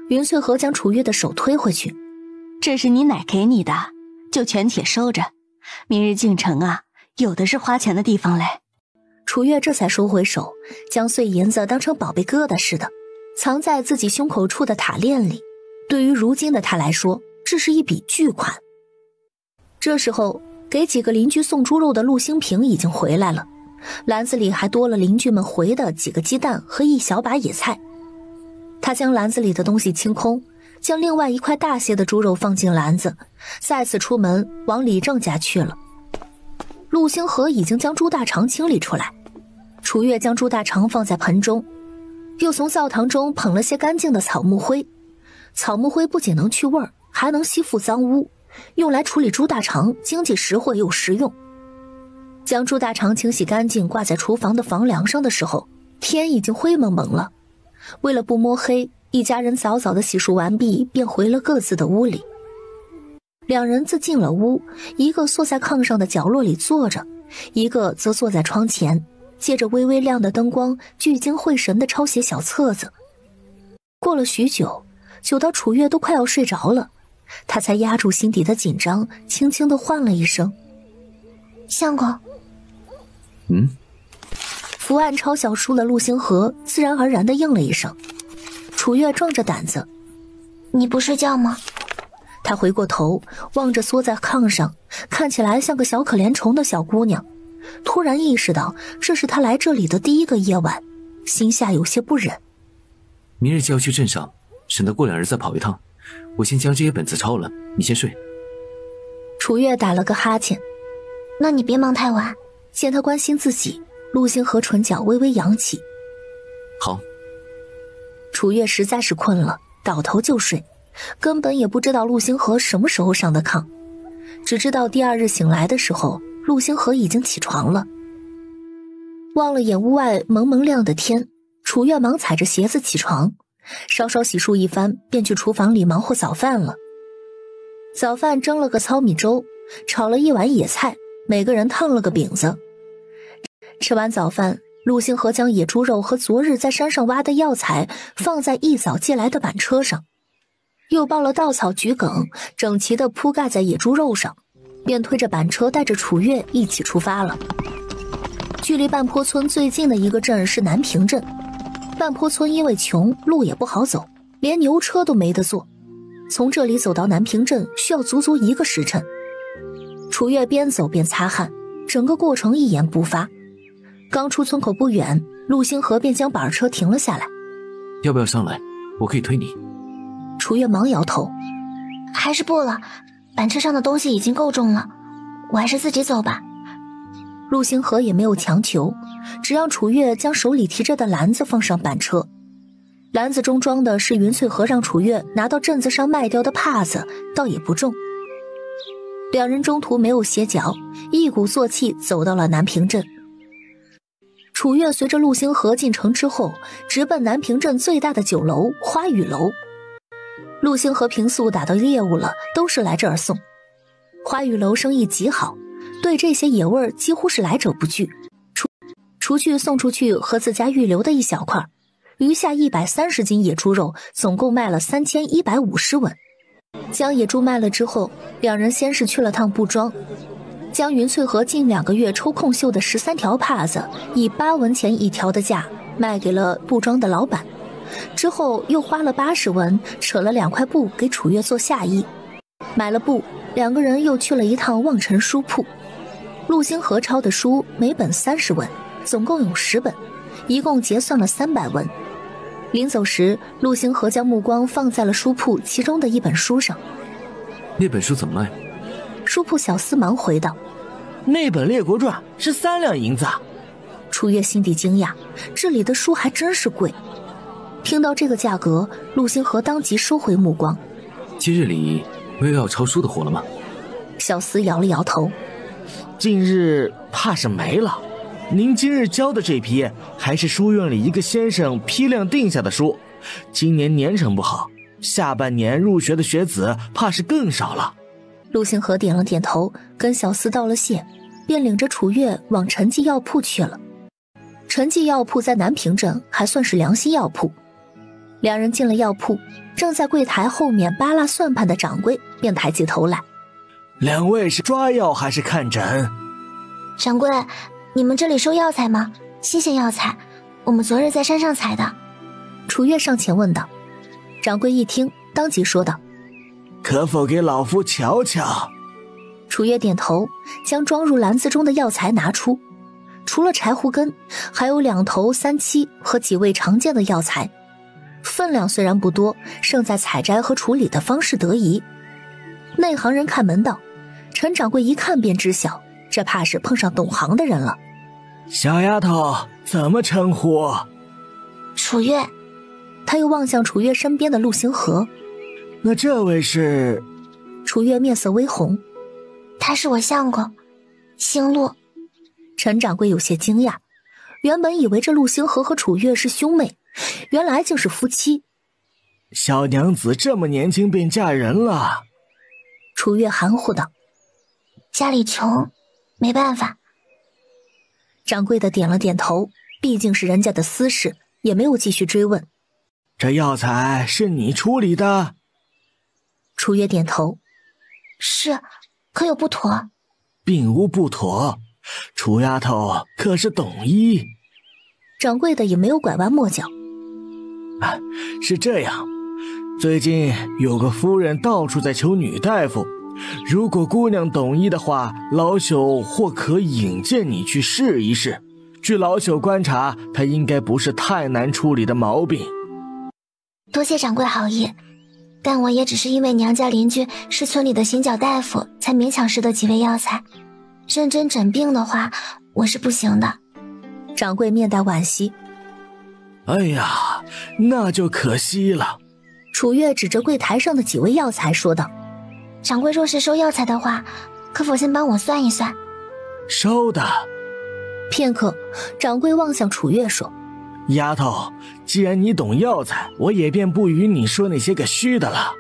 云翠荷将楚月的手推回去。这是你奶给你的，就全且收着，明日进城啊，有的是花钱的地方嘞。楚月这才收回手，将碎银子当成宝贝疙瘩似的，藏在自己胸口处的塔链里。对于如今的他来说，这是一笔巨款。这时候，给几个邻居送猪肉的陆兴平已经回来了，篮子里还多了邻居们回的几个鸡蛋和一小把野菜。他将篮子里的东西清空，将另外1块大些的猪肉放进篮子，再次出门往李正家去了。陆星河已经将猪大肠清理出来，楚月将猪大肠放在盆中，又从灶堂中捧了些干净的草木灰。草木灰不仅能去味儿，还能吸附脏污，用来处理猪大肠经济实惠又实用。将猪大肠清洗干净挂在厨房的房梁上的时候，天已经灰蒙蒙了。为了不摸黑，一家人早早的洗漱完毕，便回了各自的屋里。2人自进了屋，一个坐在炕上的角落里坐着，一个则坐在窗前，借着微微亮的灯光，聚精会神地抄写小册子。过了许久，久到楚月都快要睡着了，他才压住心底的紧张，轻轻地唤了一声：“相公。”伏案抄小书的陆星河自然而然地应了一声。楚月壮着胆子：“你不睡觉吗？”他回过头，望着缩在炕上看起来像个小可怜虫的小姑娘，突然意识到这是他来这里的第1个夜晚，心下有些不忍。明日就要去镇上，省得过2日再跑一趟。我先将这些本子抄了，你先睡。楚月打了个哈欠。那你别忙太晚。见他关心自己，陆星河唇角微微扬起。好。楚月实在是困了，倒头就睡，根本也不知道陆星河什么时候上的炕，只知道第2日醒来的时候，陆星河已经起床了。望了眼屋外蒙蒙亮的天，楚月忙踩着鞋子起床，稍稍洗漱一番，便去厨房里忙活早饭了。早饭蒸了个糙米粥，炒了1碗野菜，每个人烫了个饼子。吃完早饭，陆星河将野猪肉和昨日在山上挖的药材放在一早借来的板车上，又抱了稻草桔梗，整齐地铺盖在野猪肉上，便推着板车带着楚月一起出发了。距离半坡村最近的一个镇是南平镇，半坡村因为穷，路也不好走，连牛车都没得坐，从这里走到南平镇需要足足1个时辰。楚月边走边擦汗，整个过程一言不发。刚出村口不远，陆星河便将板车停了下来。要不要上来？我可以推你。楚月忙摇头，还是不了，板车上的东西已经够重了，我还是自己走吧。陆星河也没有强求，只让楚月将手里提着的篮子放上板车。篮子中装的是云翠河让楚月拿到镇子上卖掉的帕子，倒也不重。2人中途没有歇脚，一鼓作气走到了南平镇。楚月随着陆星河进城之后，直奔南平镇最大的酒楼花雨楼。陆星河平素打到业务了，都是来这儿送。花雨楼生意极好，对这些野味几乎是来者不拒，除去送出去和自家预留的一小块，余下130斤野猪肉总共卖了3150文。将野猪卖了之后，两人先是去了趟布庄，将云翠河近2个月抽空绣的13条帕子以8文钱一条的价卖给了布庄的老板，之后又花了80文扯了2块布给楚月做下衣。买了布，两个人又去了一趟望尘书铺。陆星河抄的书每本30文，总共有10本，一共结算了300文。临走时，陆星河将目光放在了书铺其中的一本书上。那本书怎么卖？书铺小厮忙回道：那本列国传是3两银子啊。楚月心底惊讶，这里的书还真是贵。听到这个价格，陆星河当即收回目光。今日里没有要抄书的活了吗？小厮摇了摇头：近日怕是没了。您今日教的这批还是书院里一个先生批量定下的书，今年年成不好，下半年入学的学子怕是更少了。陆星河点了点头，跟小厮道了谢，便领着楚月往陈记药铺去了。陈记药铺在南平镇还算是良心药铺。两人进了药铺，正在柜台后面扒拉算盘的掌柜便抬起头来：两位是抓药还是看诊？掌柜，你们这里收药材吗？新鲜药材，我们昨日在山上采的。楚月上前问道。掌柜一听，当即说道：可否给老夫瞧瞧？楚月点头，将装入篮子中的药材拿出，除了柴胡根，还有2头3七和几味常见的药材。分量虽然不多，胜在采摘和处理的方式得宜。内行人看门道，陈掌柜一看便知晓，这怕是碰上懂行的人了。小丫头怎么称呼？楚月。他又望向楚月身边的陆星河。那这位是？楚月面色微红。他是我相公，星陆。陈掌柜有些惊讶，原本以为这陆星河和楚月是兄妹，原来竟是夫妻。小娘子这么年轻便嫁人了。楚月含糊道：家里穷，没办法。掌柜的点了点头，毕竟是人家的私事，也没有继续追问。这药材是你处理的？楚月点头：是，可有不妥？并无不妥，楚丫头可是懂医。掌柜的也没有拐弯抹角。是这样，最近有个夫人到处在求女大夫，如果姑娘懂医的话，老朽或可引荐你去试一试。据老朽观察，她应该不是太难处理的毛病。多谢掌柜好意，但我也只是因为娘家邻居是村里的行脚大夫，才勉强识得几味药材。认真诊病的话，我是不行的。掌柜面带惋惜：哎呀，那就可惜了。楚月指着柜台上的几味药材说道：掌柜若是收药材的话，可否先帮我算一算？收的。片刻，掌柜望向楚月说：丫头，既然你懂药材，我也便不与你说那些个虚的了。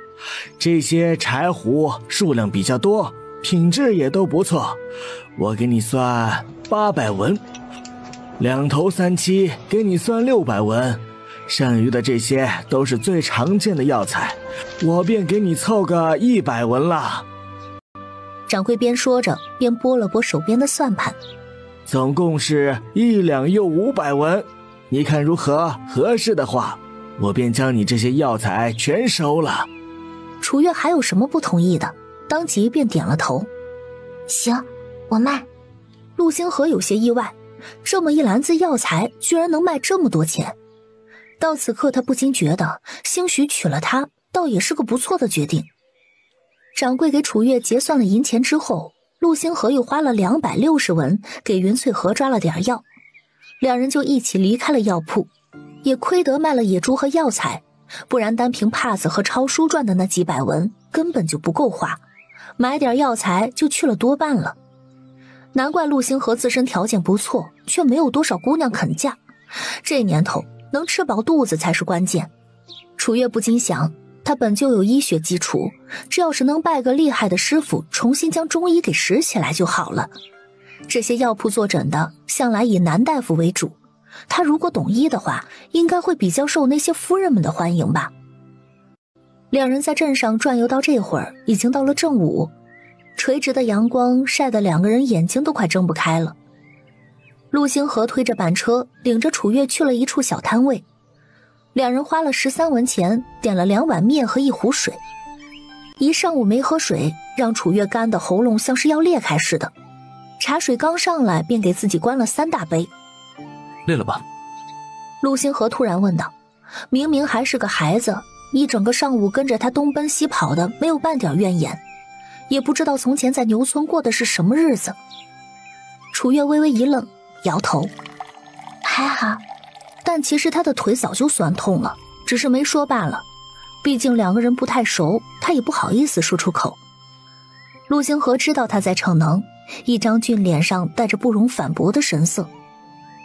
这些柴胡数量比较多，品质也都不错，我给你算800文，2头3七给你算600文，剩余的这些都是最常见的药材，我便给你凑个100文了。掌柜边说着边拨了拨手边的算盘，总共是1两又500文，你看如何？合适的话，我便将你这些药材全收了。楚月还有什么不同意的，当即便点了头。行，我卖。陆星河有些意外，这么一篮子药材居然能卖这么多钱。到此刻他不禁觉得，兴许娶了她倒也是个不错的决定。掌柜给楚月结算了银钱之后，陆星河又花了260文给云翠河抓了点药，两人就一起离开了药铺。也亏得卖了野猪和药材，不然单凭帕子和抄书赚的那几百文根本就不够花，买点药材就去了多半了。难怪陆星河自身条件不错，却没有多少姑娘肯嫁。这年头能吃饱肚子才是关键。楚月不禁想，他本就有医学基础，只要是能拜个厉害的师傅，重新将中医给拾起来就好了。这些药铺坐诊的向来以男大夫为主，他如果懂医的话，应该会比较受那些夫人们的欢迎吧。两人在镇上转悠到这会儿，已经到了正午，垂直的阳光晒得两个人眼睛都快睁不开了。陆星河推着板车，领着楚月去了一处小摊位，两人花了13文钱，点了2碗面和1壶水。一上午没喝水，让楚月干的喉咙像是要裂开似的。茶水刚上来，便给自己关了3大杯。累了吧？陆星河突然问道。明明还是个孩子，一整个上午跟着他东奔西跑的，没有半点怨言，也不知道从前在牛村过的是什么日子。楚月微微一愣，摇头。还好。但其实他的腿早就酸痛了，只是没说罢了。毕竟两个人不太熟，他也不好意思说出口。陆星河知道他在逞能，一张俊脸上带着不容反驳的神色。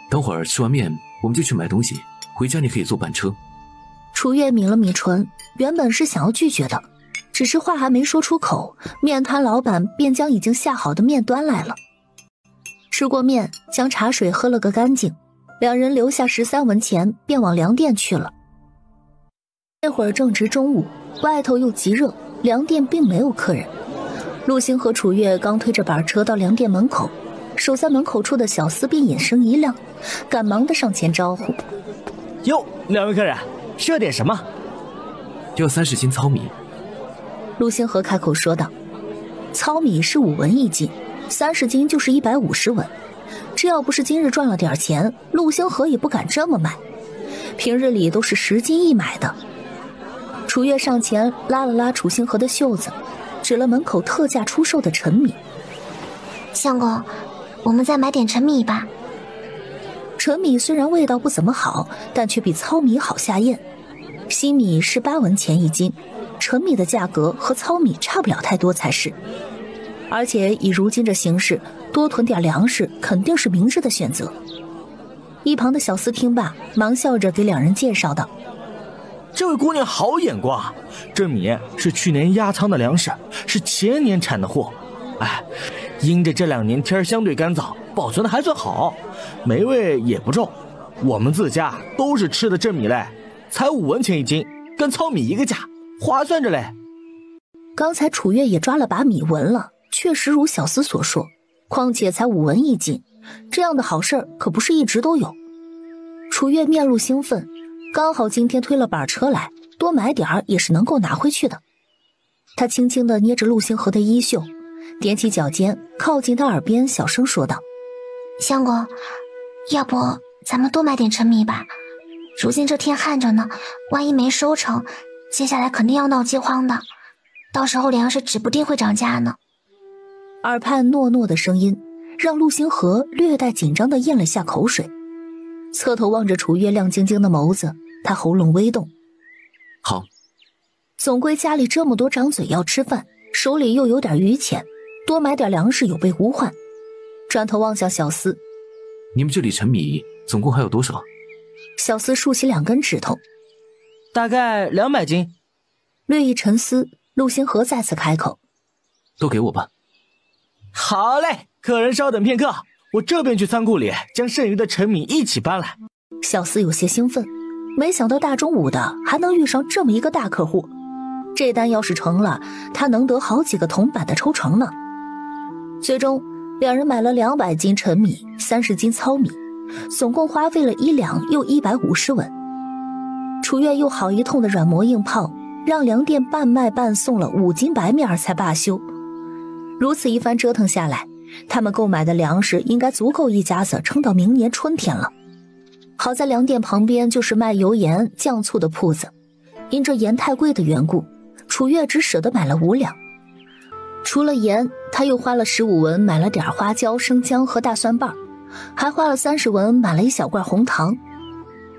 等会儿吃完面我们就去买东西，回家你可以坐板车。楚月抿了抿唇，原本是想要拒绝的，只是话还没说出口，面摊老板便将已经下好的面端来了。吃过面，将茶水喝了个干净，两人留下13文钱便往粮店去了。这会儿正值中午，外头又极热，粮店并没有客人。陆星和楚月刚推着板车到粮店门口，守在门口处的小厮便眼神一亮，赶忙的上前招呼：哟，两位客人，需要点什么？要30斤糙米。陆星河开口说道。糙米是5文1斤，30斤就是150文。这要不是今日赚了点钱，陆星河也不敢这么买，平日里都是10斤1买的。楚月上前拉了拉楚星河的袖子，指了门口特价出售的陈米。相公，我们再买点陈米吧。陈米虽然味道不怎么好，但却比糙米好下咽。新米是8文钱1斤，陈米的价格和糙米差不了太多才是。而且以如今这形势，多囤点粮食肯定是明智的选择。一旁的小厮听罢，忙笑着给两人介绍道：这位姑娘好眼光，这米是去年压仓的粮食，是前年产的货。哎，因着这2年天相对干燥，保存的还算好，霉味也不重。我们自家都是吃的这米嘞，才5文钱1斤，跟糙米一个价，划算着嘞。刚才楚月也抓了把米闻了，确实如小厮所说，况且才5文1斤，这样的好事可不是一直都有。楚月面露兴奋，刚好今天推了板车来，多买点儿也是能够拿回去的。他轻轻地捏着陆星河的衣袖，踮起脚尖靠近他耳边小声说道：相公，要不咱们多买点陈米吧，如今这天旱着呢，万一没收成，接下来肯定要闹饥荒的，到时候粮食指不定会涨价呢。耳畔糯糯的声音让陆星河略带紧张地咽了下口水，侧头望着楚月亮晶晶的眸子，他喉咙微动。好，总归家里这么多张嘴要吃饭，手里又有点余钱，多买点粮食有备无患。转头望向小厮：你们这里陈米总共还有多少？小厮竖起2根指头：大概200斤。略一沉思，陆星河再次开口：都给我吧。好嘞，客人稍等片刻，我这边去仓库里将剩余的陈米一起搬来。小厮有些兴奋，没想到大中午的还能遇上这么一个大客户，这单要是成了，他能得好几个铜板的抽成呢。最终两人买了200斤陈米，30斤糙米，总共花费了1两又150文。楚月又好一通的软磨硬泡，让粮店半卖半送了5斤白面才罢休。如此一番折腾下来，他们购买的粮食应该足够一家子撑到明年春天了。好在粮店旁边就是卖油盐酱醋的铺子，因这盐太贵的缘故，楚月只舍得买了5两。除了盐，他又花了15文买了点花椒、生姜和大蒜瓣，还花了30文买了1小罐红糖。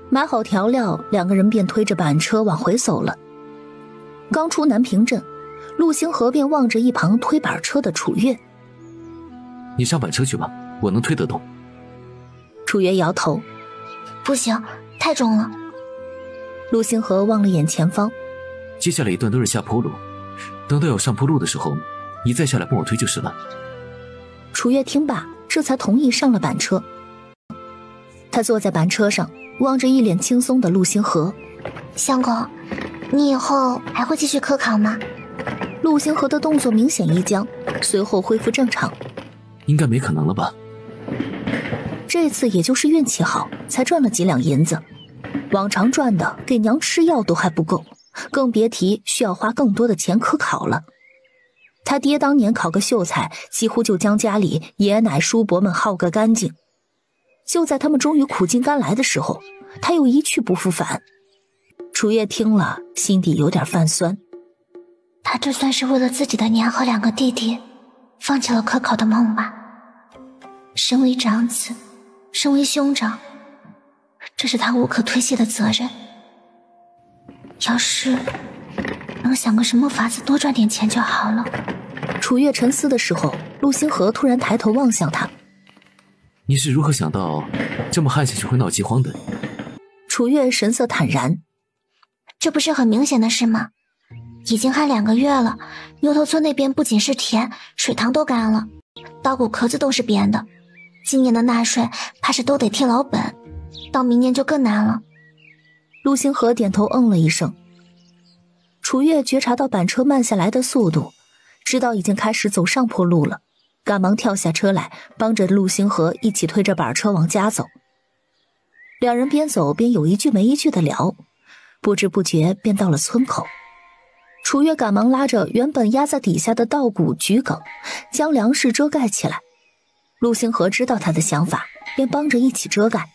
买好调料，两个人便推着板车往回走了。刚出南平镇，陆星河便望着一旁推板车的楚月：你上板车去吧，我能推得动。楚月摇头：不行，太重了。陆星河望了眼前方：接下来一段都是下坡路，等到要上坡路的时候，你再下来帮我推就是了。楚月听罢，这才同意上了板车。他坐在板车上，望着一脸轻松的陆星河。相公，你以后还会继续科考吗？陆星河的动作明显一僵，随后恢复正常。应该没可能了吧？这次也就是运气好，才赚了几两银子。往常赚的给娘吃药都还不够，更别提需要花更多的钱科考了。他爹当年考个秀才，几乎就将家里爷奶叔伯们耗个干净。就在他们终于苦尽甘来的时候，他又一去不复返。楚月听了，心底有点泛酸。他这算是为了自己的娘和2个弟弟，放弃了科考的梦吧。身为长子，身为兄长，这是他无可推卸的责任。要是能想个什么法子多赚点钱就好了。楚月沉思的时候，陆星河突然抬头望向他。你是如何想到这么旱下去会闹饥荒的？楚月神色坦然。这不是很明显的事吗？已经旱2个月了，牛头村那边不仅是田，水塘都干了，稻谷壳子都是扁的。今年的纳税怕是都得贴老本，到明年就更难了。陆星河点头嗯了一声。楚月觉察到板车慢下来的速度，知道已经开始走上坡路了，赶忙跳下车来，帮着陆星河一起推着板车往家走。两人边走边有一句没一句的聊，不知不觉便到了村口。楚月赶忙拉着原本压在底下的稻谷桔梗，将粮食遮盖起来。陆星河知道他的想法，便帮着一起遮盖。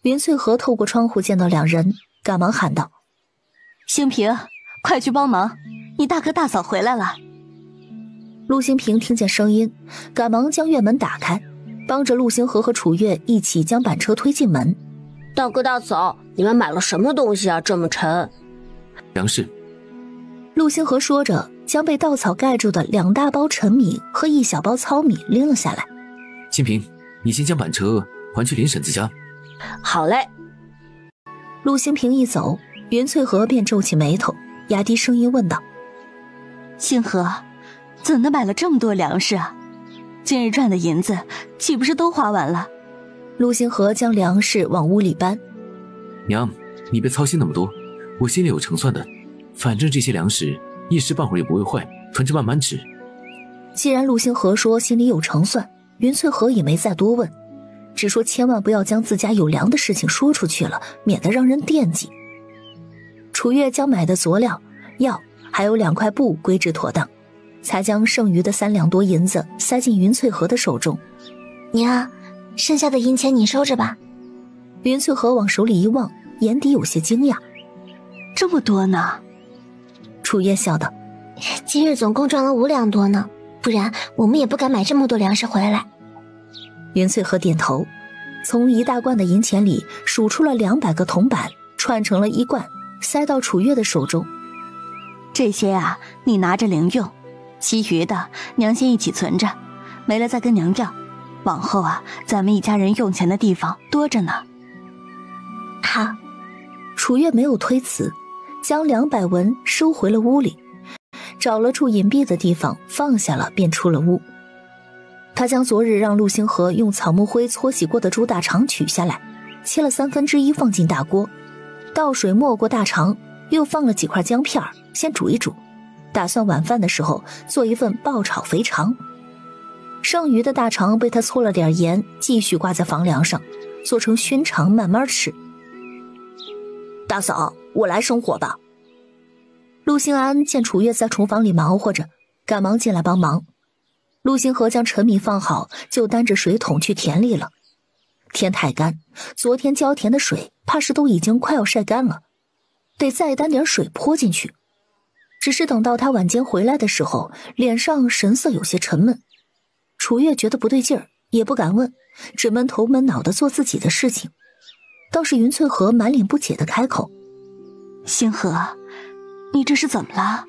云翠荷透过窗户见到两人，赶忙喊道：星平，快去帮忙，你大哥大嫂回来了。陆星平听见声音，赶忙将院门打开，帮着陆星河和楚月一起将板车推进门。大哥大嫂，你们买了什么东西啊，这么沉？粮食。陆星河说着，将被稻草盖住的2大包陈米和1小包糙米拎了下来。清平，你先将板车还去林婶子家。好嘞。陆星平一走，云翠荷便皱起眉头，压低声音问道：星河，怎的买了这么多粮食啊？今日赚的银子岂不是都花完了？陆星河将粮食往屋里搬。娘，你别操心那么多，我心里有成算的，反正这些粮食一时半会儿也不会坏，存着慢慢吃。既然陆星河说心里有成算，云翠荷也没再多问，只说千万不要将自家有粮的事情说出去了，免得让人惦记。楚月将买的佐料、药还有2块布归置妥当，才将剩余的3两多银子塞进云翠荷的手中。娘，剩下的银钱你收着吧。云翠荷往手里一望，眼底有些惊讶。这么多呢？楚月笑道：今日总共赚了5两多呢，不然我们也不敢买这么多粮食回来。云翠荷点头，从一大罐的银钱里数出了200个铜板，串成了1罐，塞到楚月的手中。这些啊，你拿着零用，其余的娘先一起存着，没了再跟娘要。往后啊，咱们一家人用钱的地方多着呢。好。楚月没有推辞，将200文收回了屋里，找了处隐蔽的地方放下了，便出了屋。他将昨日让陆星河用草木灰搓洗过的猪大肠取下来，切了1/3放进大锅，倒水没过大肠，又放了几块姜片，先煮一煮，打算晚饭的时候做一份爆炒肥肠。剩余的大肠被他搓了点盐，继续挂在房梁上，做成熏肠慢慢吃。大嫂，我来生火吧。陆星安见楚月在厨房里忙活着，赶忙进来帮忙。陆星河将陈米放好，就担着水桶去田里了。天太干，昨天浇田的水怕是都已经快要晒干了，得再担点水泼进去。只是等到他晚间回来的时候，脸上神色有些沉闷。楚月觉得不对劲儿，也不敢问，只闷头闷脑地做自己的事情。倒是云翠荷满脸不解地开口：星河，你这是怎么了？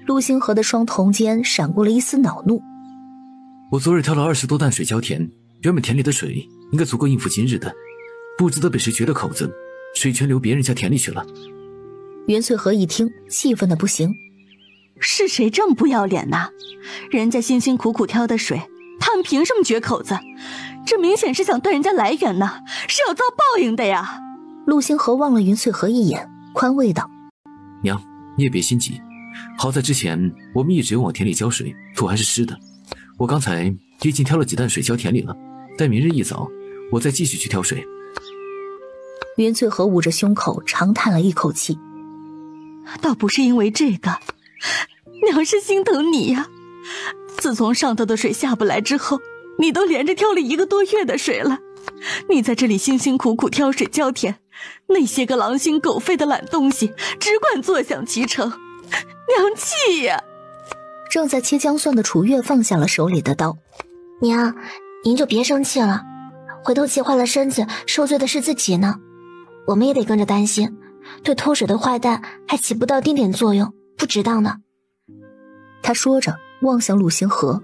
陆星河的双瞳间闪过了一丝恼怒。我昨日挑了20多担水浇田，原本田里的水应该足够应付今日的，不知道被谁掘了口子，水全流别人家田里去了。云翠荷一听，气愤的不行。是谁这么不要脸呢？人家辛辛苦苦挑的水，他们凭什么掘口子？这明显是想断人家来源呢，是要遭报应的呀。陆星河望了云翠荷一眼，宽慰道：娘，你也别心急，好在之前我们一直往田里浇水，土还是湿的。我刚才已经挑了几担水浇田里了，待明日一早我再继续去挑水。云翠荷捂着胸口长叹了一口气，倒不是因为这个，娘是心疼你呀。自从上头的水下不来之后，你都连着挑了1个多月的水了。你在这里辛辛苦苦挑水浇田，那些个狼心狗肺的懒东西只管坐享其成，娘气呀。正在切姜蒜的楚月放下了手里的刀。娘，您就别生气了，回头气坏了身子，受罪的是自己呢。我们也得跟着担心，对偷水的坏蛋还起不到丁点作用，不值当呢。他说着望向陆星河。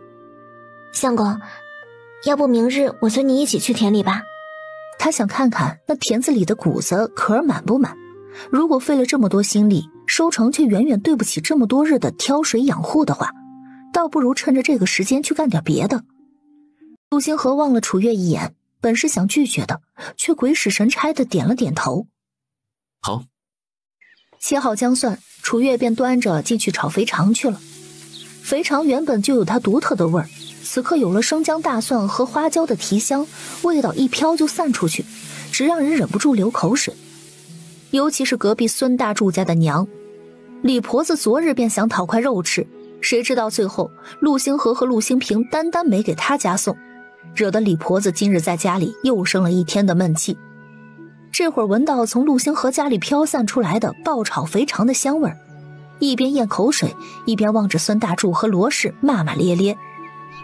相公，要不明日我随你一起去田里吧。他想看看那田子里的谷子壳满不满，如果费了这么多心力，收成却远远对不起这么多日的挑水养护的话，倒不如趁着这个时间去干点别的。陆星河望了楚月一眼，本是想拒绝的，却鬼使神差的点了点头。好。切好姜蒜，楚月便端着进去炒肥肠去了。肥肠原本就有它独特的味儿，此刻有了生姜、大蒜和花椒的提香，味道一飘就散出去，只让人忍不住流口水。尤其是隔壁孙大柱家的娘，李婆子昨日便想讨块肉吃，谁知道最后陆星河和陆星平单单没给他家送，惹得李婆子今日在家里又生了一天的闷气。这会儿闻到从陆星河家里飘散出来的爆炒肥肠的香味儿，一边咽口水，一边望着孙大柱和罗氏骂骂咧咧。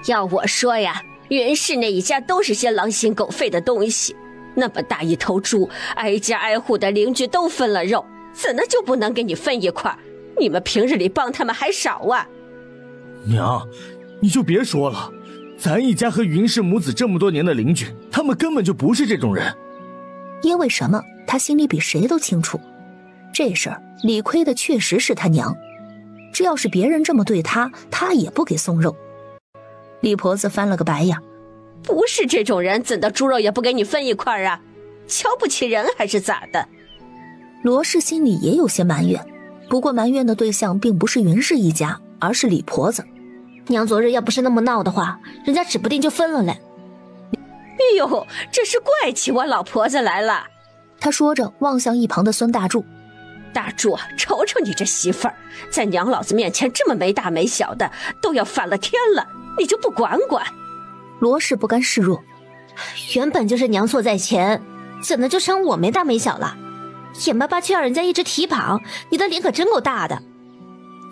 要我说呀，云氏那一家都是些狼心狗肺的东西，那么大一头猪，挨家挨户的邻居都分了肉，怎的就不能给你分一块？你们平日里帮他们还少啊。娘，你就别说了，咱一家和云氏母子这么多年的邻居，他们根本就不是这种人。因为什么，他心里比谁都清楚。这事儿理亏的确实是他娘，这要是别人这么对他，他也不给送肉。李婆子翻了个白眼，不是这种人，怎的猪肉也不给你分一块啊？瞧不起人还是咋的？罗氏心里也有些埋怨，不过埋怨的对象并不是云氏一家，而是李婆子。娘昨日要不是那么闹的话，人家指不定就分了嘞。哎呦，这是怪起我老婆子来了。他说着望向一旁的孙大柱。大柱，瞅瞅你这媳妇儿，在娘老子面前这么没大没小的，都要反了天了，你就不管管？罗氏不甘示弱，原本就是娘错在前，怎的就成我没大没小了？眼巴巴却让人家一直提膀，你的脸可真够大的。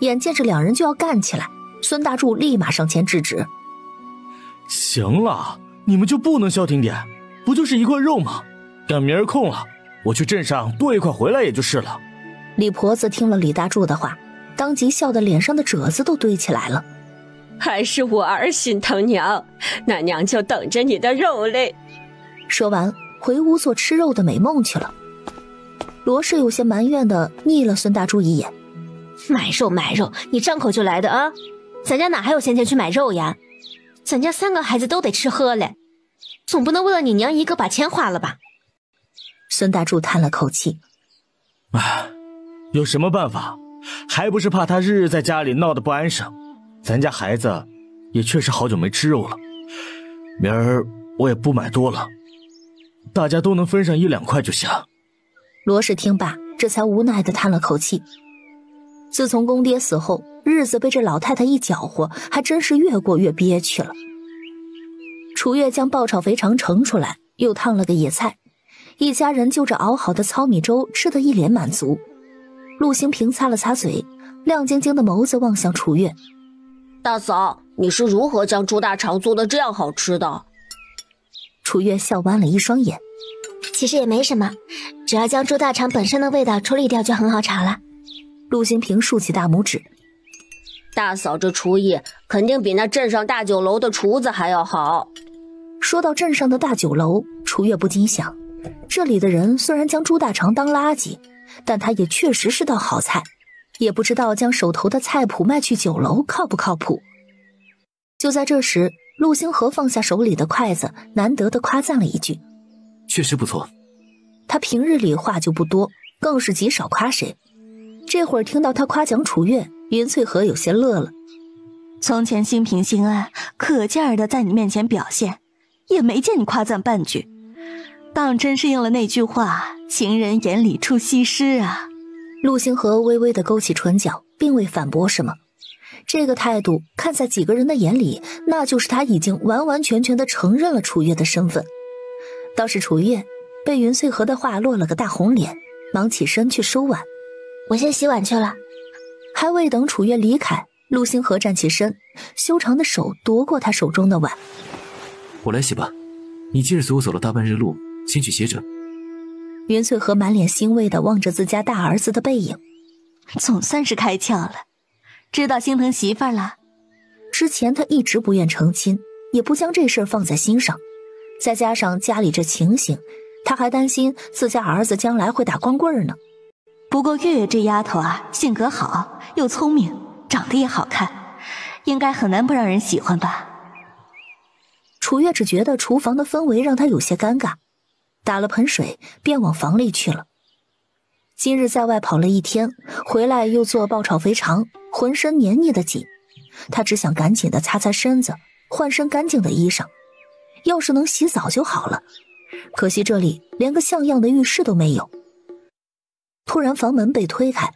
眼见着两人就要干起来，孙大柱立马上前制止。行了，你们就不能消停点？不就是一块肉吗？等明儿空了，我去镇上剁一块回来也就是了。李婆子听了李大柱的话，当即笑得脸上的褶子都堆起来了。还是我儿心疼娘，那娘就等着你的肉嘞。说完，回屋做吃肉的美梦去了。罗氏有些埋怨地睨了孙大柱一眼：“买肉买肉，你张口就来的啊！咱家哪还有闲钱去买肉呀？咱家3个孩子都得吃喝嘞，总不能为了你娘一个把钱花了吧？”孙大柱叹了口气：“唉，有什么办法？还不是怕他日日在家里闹得不安生。咱家孩子也确实好久没吃肉了，明儿我也不买多了，大家都能分上1、2块就行。”罗氏听罢，这才无奈地叹了口气。自从公爹死后，日子被这老太太一搅和，还真是越过越憋屈了。楚月将爆炒肥肠盛出来，又烫了个野菜，一家人就着熬好的糙米粥吃得一脸满足。陆星平擦了擦嘴，亮晶晶的眸子望向楚月：“大嫂，你是如何将猪大肠做得这样好吃的？”楚月笑弯了一双眼：“其实也没什么，只要将猪大肠本身的味道处理掉就很好炒了。”陆星平竖起大拇指：“大嫂这厨艺肯定比那镇上大酒楼的厨子还要好。”说到镇上的大酒楼，楚月不禁想，这里的人虽然将猪大肠当垃圾，但它也确实是道好菜，也不知道将手头的菜谱卖去酒楼靠不靠谱。就在这时，陆星河放下手里的筷子，难得的夸赞了一句：“确实不错。”他平日里话就不多，更是极少夸谁。这会儿听到他夸奖楚月，云翠荷有些乐了。从前心平心安，可劲儿的在你面前表现，也没见你夸赞半句，当真是应了那句话：“情人眼里出西施啊。”陆星河微微的勾起唇角，并未反驳什么。这个态度看在几个人的眼里，那就是他已经完完全全的承认了楚月的身份。倒是楚月被云翠荷的话落了个大红脸，忙起身去收碗。我先洗碗去了。还未等楚月离开，陆星河站起身，修长的手夺过他手中的碗。我来洗吧，你今日随我走了大半日路，先去歇着。云翠荷满脸欣慰地望着自家大儿子的背影，总算是开窍了，知道心疼媳妇儿了。之前他一直不愿成亲，也不将这事儿放在心上，再加上家里这情形，他还担心自家儿子将来会打光棍呢。不过月月这丫头啊，性格好，又聪明，长得也好看，应该很难不让人喜欢吧。楚月只觉得厨房的氛围让他有些尴尬，打了盆水便往房里去了。今日在外跑了一天，回来又做爆炒肥肠，浑身黏腻的紧，他只想赶紧的擦擦身子，换身干净的衣裳，要是能洗澡就好了。可惜这里连个像样的浴室都没有。突然房门被推开，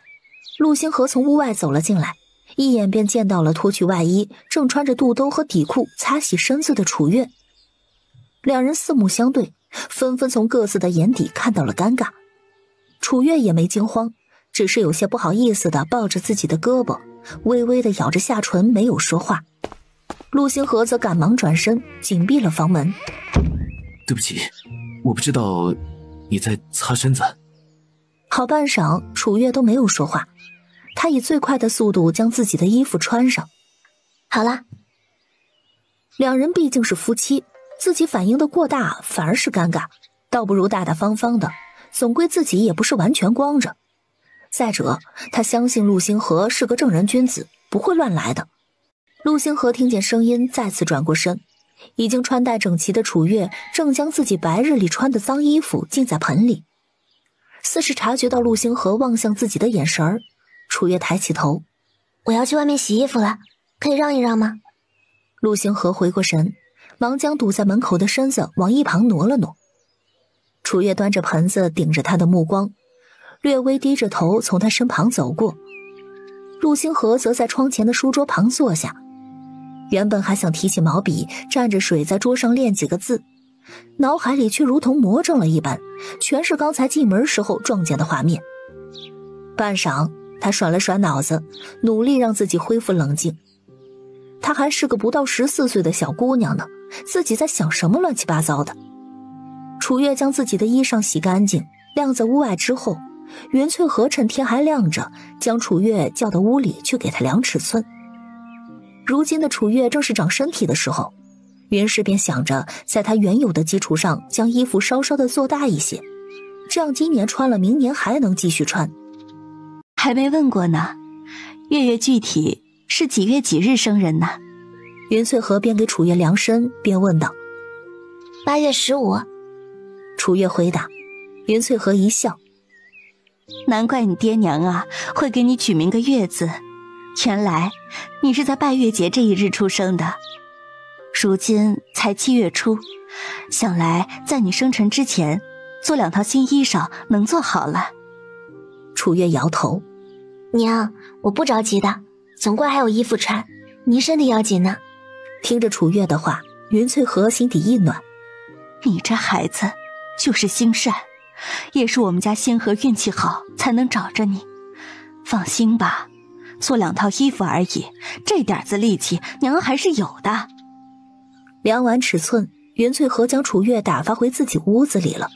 陆星河从屋外走了进来，一眼便见到了脱去外衣，正穿着肚兜和底裤擦洗身子的楚月。两人四目相对，纷纷从各自的眼底看到了尴尬。楚月也没惊慌，只是有些不好意思地抱着自己的胳膊，微微地咬着下唇，没有说话。陆星河则赶忙转身紧闭了房门。对不起，我不知道你在擦身子。好半晌，楚月都没有说话，他以最快的速度将自己的衣服穿上。好了。两人毕竟是夫妻，自己反应的过大反而是尴尬，倒不如大大方方的，总归自己也不是完全光着。再者，他相信陆星河是个正人君子，不会乱来的。陆星河听见声音，再次转过身，已经穿戴整齐的楚月正将自己白日里穿的脏衣服浸在盆里。似是察觉到陆星河望向自己的眼神儿，楚月抬起头：“我要去外面洗衣服了，可以让一让吗？”陆星河回过神，忙将堵在门口的身子往一旁挪了挪。楚月端着盆子顶着他的目光，略微低着头从他身旁走过。陆星河则在窗前的书桌旁坐下，原本还想提起毛笔蘸着水在桌上练几个字，脑海里却如同魔怔了一般，全是刚才进门时候撞见的画面。半晌，他甩了甩脑子，努力让自己恢复冷静。她还是个不到14岁的小姑娘呢，自己在想什么乱七八糟的。楚月将自己的衣裳洗干净，晾在屋外之后，云翠荷趁天还亮着，将楚月叫到屋里去给她量尺寸。如今的楚月正是长身体的时候，云氏便想着在她原有的基础上将衣服稍稍的做大一些，这样今年穿了，明年还能继续穿。还没问过呢，月月具体是几月几日生人呢？云翠荷边给楚月量身边问道。8月15。楚月回答。云翠荷一笑，难怪你爹娘啊会给你取名个月字，原来你是在拜月节这一日出生的。如今才7月初，想来在你生辰之前做2套新衣裳能做好了。楚月摇头，娘，我不着急的，总归还有衣服穿，您身体要紧呢。听着楚月的话，云翠荷心底一暖。你这孩子就是心善，也是我们家仙和运气好才能找着你。放心吧，做2套衣服而已，这点子力气娘还是有的。量完尺寸，云翠荷将楚月打发回自己屋子里了。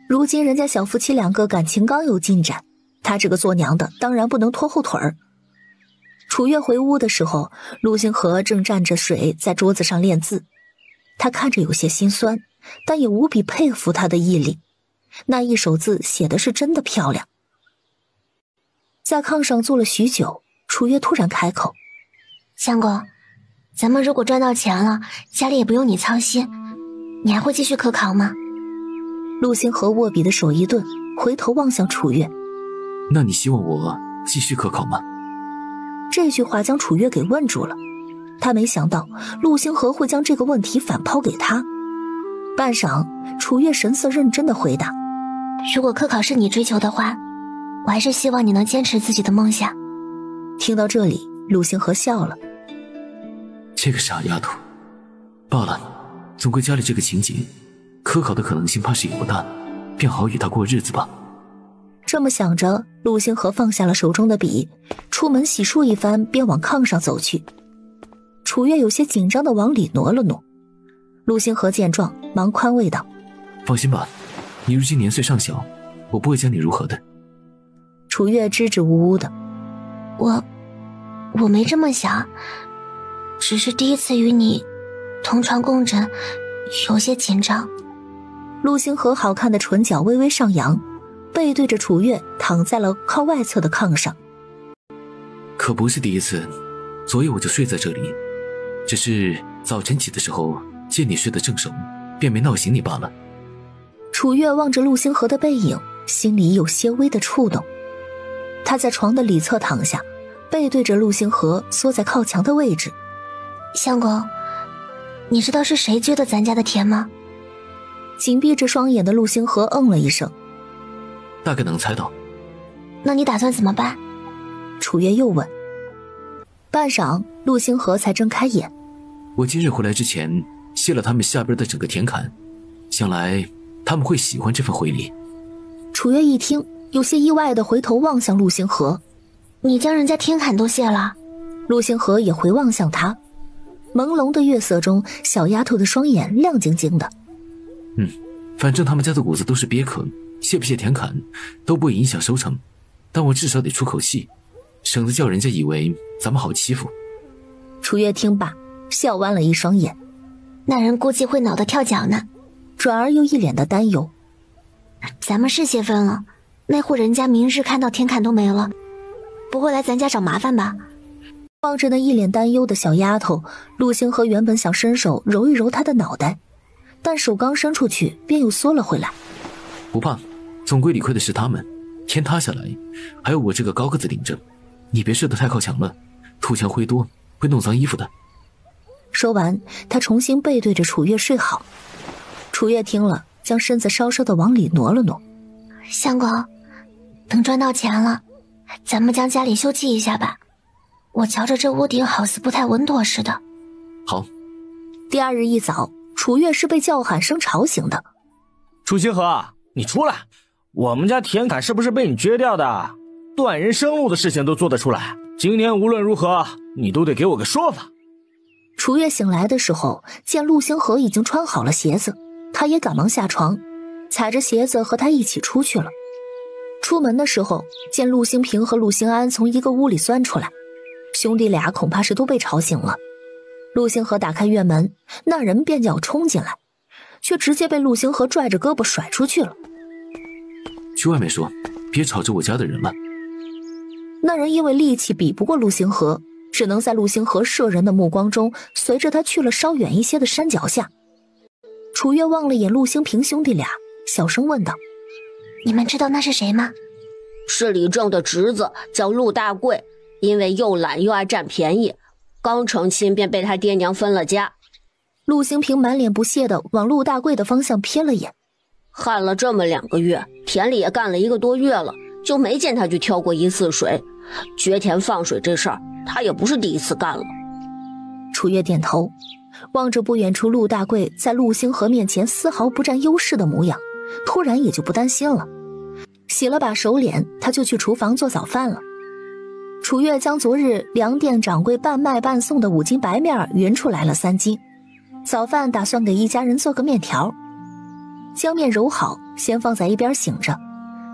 如今人家小夫妻2个感情刚有进展，她这个做娘的当然不能拖后腿儿。楚月回屋的时候，陆星河正蘸着水在桌子上练字，他看着有些心酸，但也无比佩服他的毅力。那一手字写的是真的漂亮。在炕上坐了许久，楚月突然开口：“相公，咱们如果赚到钱了，家里也不用你操心，你还会继续科考吗？陆星河握笔的手一顿，回头望向楚月。那你希望我继续科考吗？这句话将楚月给问住了，他没想到陆星河会将这个问题反抛给他。半晌，楚月神色认真的回答：如果科考是你追求的话，我还是希望你能坚持自己的梦想。听到这里，陆星河笑了。这个傻丫头，罢了，总归家里这个情景，科考的可能性怕是也不大，便好与她过日子吧。这么想着，陆星河放下了手中的笔，出门洗漱一番，便往炕上走去。楚月有些紧张地往里挪了挪。陆星河见状，忙宽慰道：放心吧，你如今年岁尚小，我不会将你如何的。楚月支支吾吾的：我没这么想，只是第一次与你同床共枕，有些紧张。陆星河好看的唇角微微上扬，背对着楚月躺在了靠外侧的炕上。可不是第一次，昨夜我就睡在这里，只是早晨起的时候见你睡得正熟，便没闹醒你罢了。楚月望着陆星河的背影，心里有些微的触动。他在床的里侧躺下，背对着陆星河，缩在靠墙的位置。相公，你知道是谁撅的咱家的田吗？紧闭着双眼的陆星河嗯了一声。大概能猜到。那你打算怎么办？楚月又问。半晌，陆星河才睁开眼。我今日回来之前谢了他们下边的整个田坎，想来他们会喜欢这份回礼。楚月一听，有些意外地回头望向陆星河。你将人家田坎都谢了？陆星河也回望向他，朦胧的月色中，小丫头的双眼亮晶晶的。反正他们家的谷子都是鳖壳，谢不谢田坎都不会影响收成，但我至少得出口气，省得叫人家以为咱们好欺负。楚月听罢，笑弯了一双眼。那人估计会恼得跳脚呢。转而又一脸的担忧。咱们是泄愤了，那户人家明日看到田坎都没了，不会来咱家找麻烦吧？望着那一脸担忧的小丫头，陆星河原本想伸手揉一揉她的脑袋，但手刚伸出去便又缩了回来。不怕，总归理亏的是他们，天塌下来还有我这个高个子顶着，你别睡得太靠墙了，土墙灰多，会弄脏衣服的。说完，他重新背对着楚月睡好。楚月听了，将身子稍稍的往里挪了挪。相公，等赚到钱了，咱们将家里修葺一下吧。我瞧着这屋顶好似不太稳妥似的。好。第二日一早，楚月是被叫喊声吵醒的。楚星河，你出来！我们家田坎是不是被你撅掉的？断人生路的事情都做得出来，今天无论如何，你都得给我个说法。楚月醒来的时候，见陆星河已经穿好了鞋子，他也赶忙下床，踩着鞋子和他一起出去了。出门的时候，见陆星平和陆星安从一个屋里钻出来，兄弟俩恐怕是都被吵醒了。陆星河打开院门，那人便要冲进来，却直接被陆星河拽着胳膊甩出去了。去外面说，别吵着我家的人了。那人因为力气比不过陆星河，只能在陆星河摄人的目光中随着他去了稍远一些的山脚下。楚月望了眼陆星平兄弟俩，小声问道：你们知道那是谁吗？是李正的侄子，叫陆大贵，因为又懒又爱占便宜，刚成亲便被他爹娘分了家。陆星平满脸不屑地往陆大贵的方向瞥了眼。旱了这么2个月，田里也干了1个多月了，就没见他去挑过一次水。掘田放水这事儿，他也不是第一次干了。楚月点头，望着不远处陆大贵在陆星河面前丝毫不占优势的模样，突然也就不担心了。洗了把手脸，他就去厨房做早饭了。楚月将昨日粮店掌柜半卖半送的5斤白面匀出来了3斤，早饭打算给一家人做个面条。将面揉好，先放在一边醒着，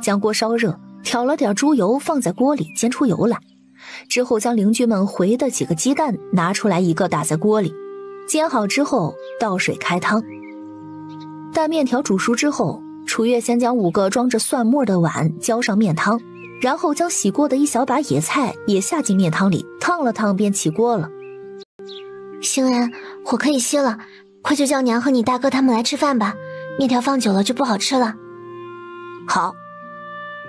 将锅烧热，挑了点猪油放在锅里煎出油来，之后将邻居们回的几个鸡蛋拿出来1个打在锅里，煎好之后倒水开汤。待面条煮熟之后，楚月先将5个装着蒜末的碗浇上面汤，然后将洗过的一小把野菜也下进面汤里，烫了烫便起锅了。星安，火可以熄了，快去叫娘和你大哥他们来吃饭吧，面条放久了就不好吃了。好。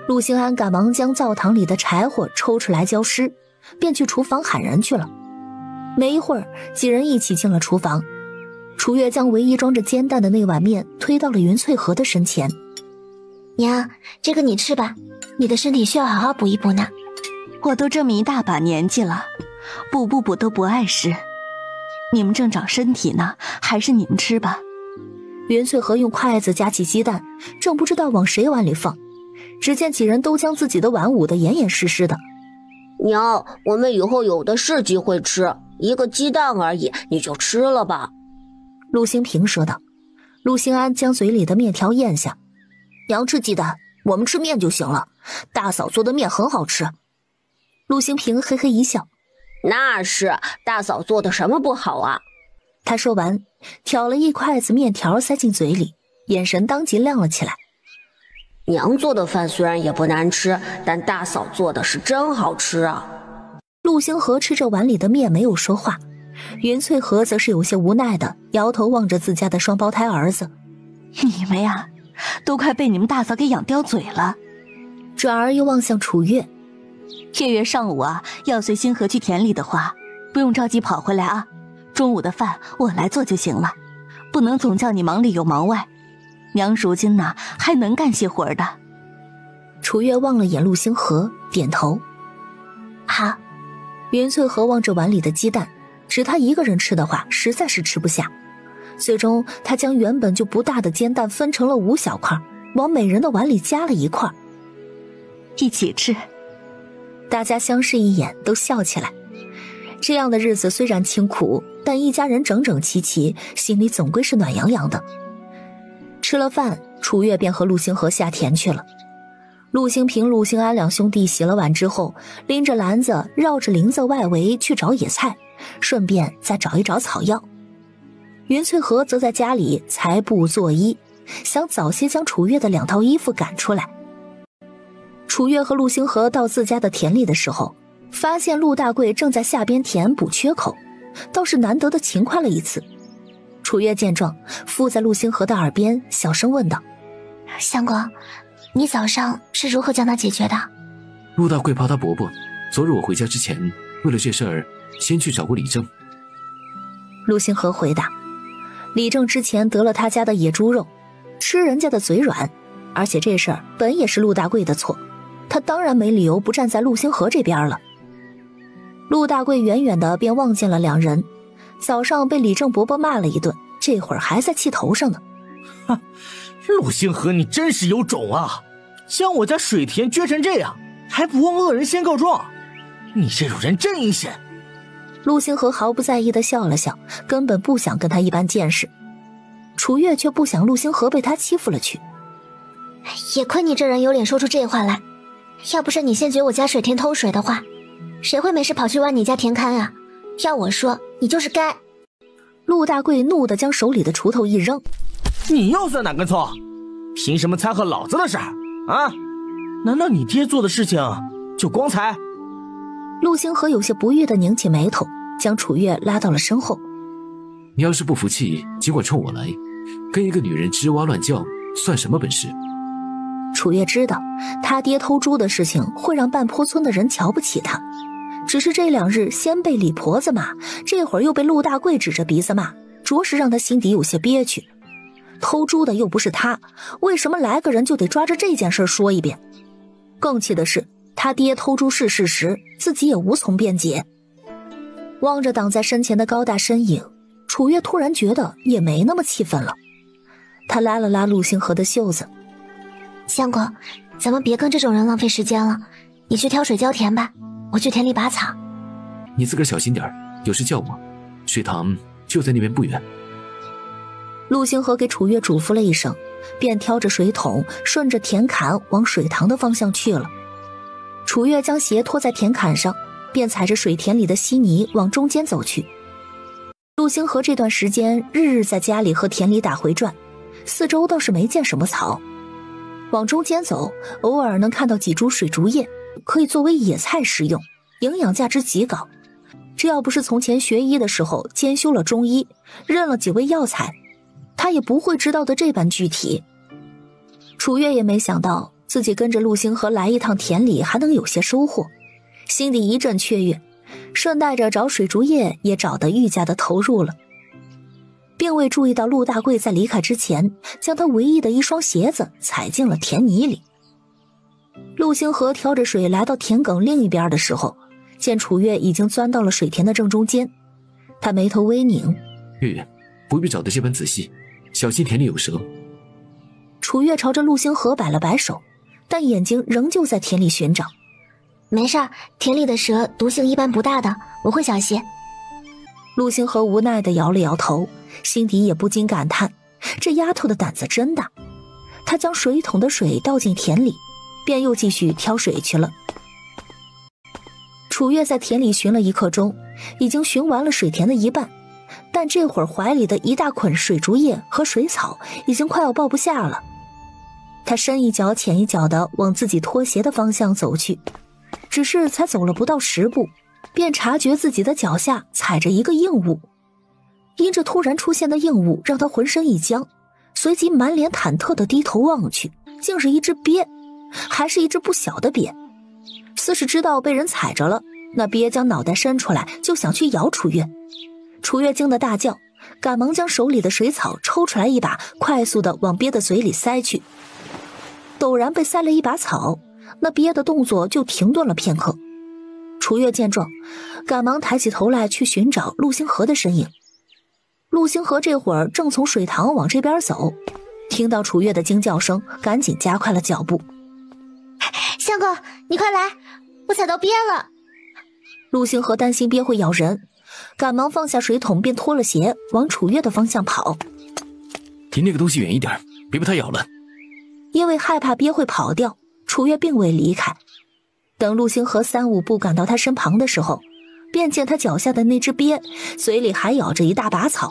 陆星安赶忙将灶堂里的柴火抽出来浇湿，便去厨房喊人去了。没一会儿，几人一起进了厨房。楚月将唯一装着煎蛋的那碗面推到了云翠荷的身前。娘，这个你吃吧，你的身体需要好好补一补呢。我都这么一大把年纪了，补不补都不碍事。你们正长身体呢，还是你们吃吧。云翠荷用筷子夹起鸡蛋，正不知道往谁碗里放，只见几人都将自己的碗捂得严严实实的。娘，我们以后有的是机会吃，一个鸡蛋而已，你就吃了吧。陆兴平说道。陆兴安将嘴里的面条咽下。娘吃鸡蛋，我们吃面就行了，大嫂做的面很好吃。陆兴平嘿嘿一笑。那是，大嫂做的什么不好啊？他说完，挑了一筷子面条塞进嘴里，眼神当即亮了起来。娘做的饭虽然也不难吃，但大嫂做的是真好吃啊。陆星河吃着碗里的面没有说话，云翠荷则是有些无奈的摇头望着自家的双胞胎儿子。你们呀，都快被你们大嫂给养刁嘴了。转而又望向楚月。月月上午啊，要随星河去田里的话，不用着急跑回来啊。中午的饭我来做就行了，不能总叫你忙里有忙外。娘如今呢，还能干些活的。楚月望了眼陆星河，点头。好。云翠荷望着碗里的鸡蛋，只他一个人吃的话，实在是吃不下。最终，他将原本就不大的煎蛋分成了5小块，往每人的碗里夹了一块。一起吃。大家相视一眼，都笑起来。这样的日子虽然清苦，但一家人整整齐齐，心里总归是暖洋洋的。吃了饭，楚月便和陆星河下田去了。陆兴平、陆兴安两兄弟洗了碗之后，拎着篮子绕着林子外围去找野菜，顺便再找一找草药。云翠荷则在家里裁布做衣，想早些将楚月的2套衣服赶出来。楚月和陆星河到自家的田里的时候，发现陆大贵正在下边田补缺口，倒是难得的勤快了一次。楚月见状，附在陆星河的耳边小声问道：相公，你早上是如何将他解决的？陆大贵怕他伯伯，昨日我回家之前，为了这事儿先去找过李正。陆星河回答：李正之前得了他家的野猪肉，吃人家的嘴软，而且这事儿本也是陆大贵的错，他当然没理由不站在陆星河这边了。陆大贵远远的便望见了2人，早上被李正伯伯骂了一顿，这会儿还在气头上呢。哈，陆星河你真是有种啊，将我家水田撅成这样，还不忘恶人先告状，你这种人真阴险。陆星河毫不在意的笑了笑，根本不想跟他一般见识。楚月却不想陆星河被他欺负了去。也亏你这人有脸说出这话来，要不是你先觉我家水田偷水的话，谁会没事跑去挖你家田勘啊？要我说，你就是该。陆大贵怒地将手里的锄头一扔：你又算哪根葱？凭什么掺和老子的事儿啊？难道你爹做的事情就光彩？陆星河有些不悦地拧起眉头，将楚月拉到了身后。你要是不服气，尽管冲我来，跟一个女人吱哇乱叫，算什么本事？楚月知道他爹偷猪的事情会让半坡村的人瞧不起他，只是这2日先被李婆子骂，这会儿又被陆大贵指着鼻子骂，着实让他心底有些憋屈。偷猪的又不是他，为什么来个人就得抓着这件事说一遍？更气的是他爹偷猪是事实，自己也无从辩解。望着挡在身前的高大身影，楚月突然觉得也没那么气愤了。他拉了拉陆星河的袖子：相公，咱们别跟这种人浪费时间了，你去挑水浇田吧，我去田里拔草。你自个儿小心点，有事叫我，水塘就在那边不远。陆星河给楚月嘱咐了一声，便挑着水桶顺着田坎往水塘的方向去了。楚月将鞋拖在田坎上，便踩着水田里的稀泥往中间走去。陆星河这段时间日日在家里和田里打回转，四周倒是没见什么草。往中间走，偶尔能看到几株水竹叶，可以作为野菜食用，营养价值极高。这要不是从前学医的时候兼修了中医，认了几味药材，他也不会知道的这般具体。楚月也没想到自己跟着陆星河来一趟田里还能有些收获，心底一阵雀跃，顺带着找水竹叶也找得愈加的投入了，并未注意到陆大贵在离开之前将他唯一的一双鞋子踩进了田泥里。陆星河挑着水来到田埂另一边的时候，见楚月已经钻到了水田的正中间，他眉头微拧：月月，不必找得这般仔细，小心田里有蛇。楚月朝着陆星河摆了摆手，但眼睛仍旧在田里寻找。没事，田里的蛇毒性一般不大的，我会小心。陆星河无奈地摇了摇头，心底也不禁感叹，这丫头的胆子真大。他将水桶的水倒进田里，便又继续挑水去了。楚月在田里寻了一刻钟，已经寻完了水田的一半，但这会儿怀里的一大捆水竹叶和水草已经快要抱不下了。他深一脚浅一脚地往自己拖鞋的方向走去，只是才走了不到10步，便察觉自己的脚下踩着一个硬物。因这突然出现的硬物让他浑身一僵，随即满脸忐忑地低头望去，竟是一只鳖，还是一只不小的鳖。似是知道被人踩着了，那鳖将脑袋伸出来就想去咬楚月。楚月惊得大叫，赶忙将手里的水草抽出来一把，快速地往鳖的嘴里塞去。陡然被塞了一把草，那鳖的动作就停顿了片刻。楚月见状，赶忙抬起头来去寻找陆星河的身影。陆星河这会儿正从水塘往这边走，听到楚月的惊叫声，赶紧加快了脚步。相公，你快来，我踩到鳖了。陆星河担心鳖会咬人，赶忙放下水桶，便脱了鞋往楚月的方向跑。离那个东西远一点，别被它咬了。因为害怕鳖会跑掉，楚月并未离开。等陆星河3、5步赶到他身旁的时候，便见他脚下的那只鳖嘴里还咬着一大把草，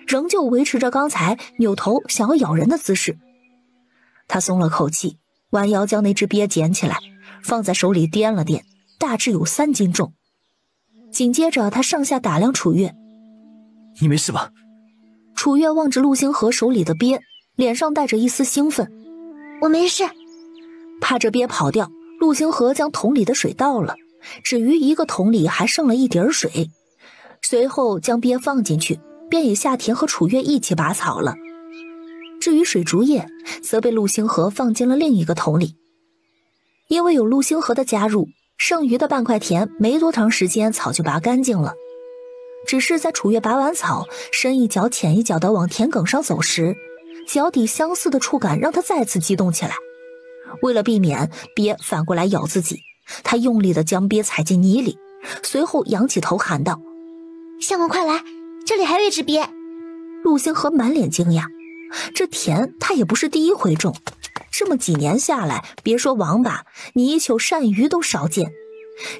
仍旧维持着刚才扭头想要咬人的姿势。他松了口气，弯腰将那只鳖捡起来，放在手里掂了掂，大致有3斤重。紧接着他上下打量楚月。你没事吧？楚月望着陆星河手里的鳖，脸上带着一丝兴奋。我没事。怕这鳖跑掉，陆星河将桶里的水倒了，至于一个桶里还剩了一碟水，随后将鳖放进去，便与夏田和楚月一起拔草了。至于水竹叶，则被陆星河放进了另一个桶里。因为有陆星河的加入，剩余的半块田没多长时间草就拔干净了。只是在楚月拔完草，深一脚浅一脚地往田埂上走时，脚底相似的触感让他再次激动起来。为了避免鳖反过来咬自己，他用力地将鳖踩进泥里，随后仰起头喊道：相公快来，这里还有一只鳖。陆星河满脸惊讶，这田他也不是第一回种，这么几年下来，别说王八、泥鳅、鳝鱼都少见，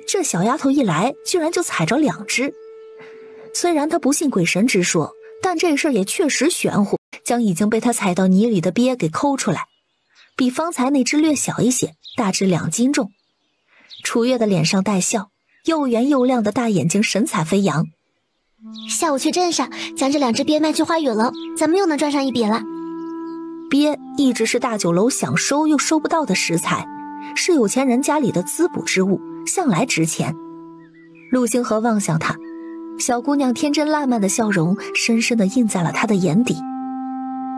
这小丫头一来居然就踩着2只。虽然他不信鬼神之说，但这事儿也确实玄乎，将已经被他踩到泥里的鳖给抠出来，比方才那只略小一些，大致2斤重。楚月的脸上带笑，又圆又亮的大眼睛神采飞扬。下午去镇上将这2只鳖卖去花雨楼，咱们又能赚上一笔了。鳖一直是大酒楼想收又收不到的食材，是有钱人家里的滋补之物，向来值钱。陆星河望向他，小姑娘天真烂漫的笑容深深地印在了他的眼底。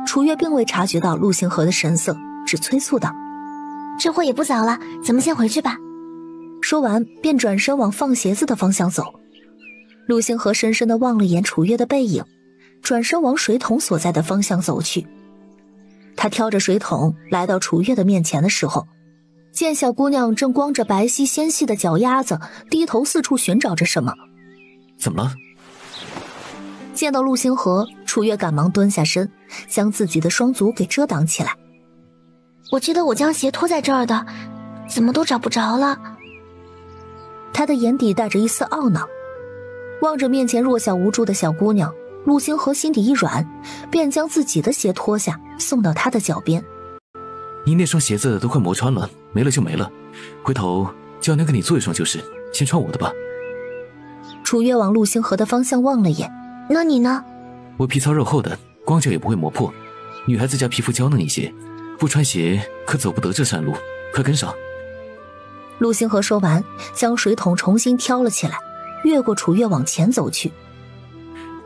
楚月并未察觉到陆星河的神色，只催促道：这会也不早了，咱们先回去吧。说完便转身往放鞋子的方向走。陆星河深深地望了眼楚月的背影，转身往水桶所在的方向走去。他挑着水桶来到楚月的面前的时候，见小姑娘正光着白皙纤细的脚丫子，低头四处寻找着什么。怎么了？见到陆星河，楚月赶忙蹲下身，将自己的双足给遮挡起来。我记得我将鞋脱在这儿的，怎么都找不着了。他的眼底带着一丝懊恼，望着面前弱小无助的小姑娘，陆星河心底一软，便将自己的鞋脱下，送到她的脚边。你那双鞋子都快磨穿了，没了就没了，回头叫娘给你做一双就是，先穿我的吧。楚月往陆星河的方向望了眼。那你呢？我皮糙肉厚的，光脚也不会磨破。女孩子家皮肤娇嫩一些，不穿鞋可走不得这山路，快跟上。陆星河说完，将水桶重新挑了起来，越过楚月往前走去。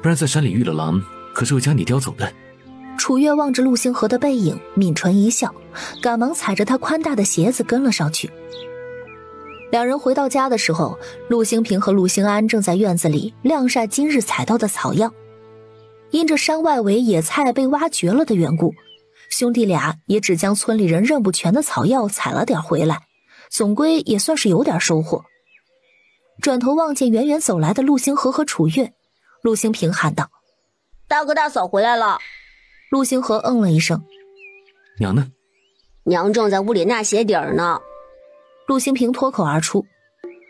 不然在山里遇了狼，可是会将你叼走的。楚月望着陆星河的背影，抿唇一笑，赶忙踩着他宽大的鞋子跟了上去。两人回到家的时候，陆星平和陆星安正在院子里晾晒今日采到的草药。因着山外围野菜被挖绝了的缘故，兄弟俩也只将村里人认不全的草药采了点回来，总归也算是有点收获。转头望见远远走来的陆星河和楚月，陆星平喊道：大哥大嫂回来了。陆星河嗯了一声。娘呢？娘正在屋里纳鞋底儿呢。陆星平脱口而出。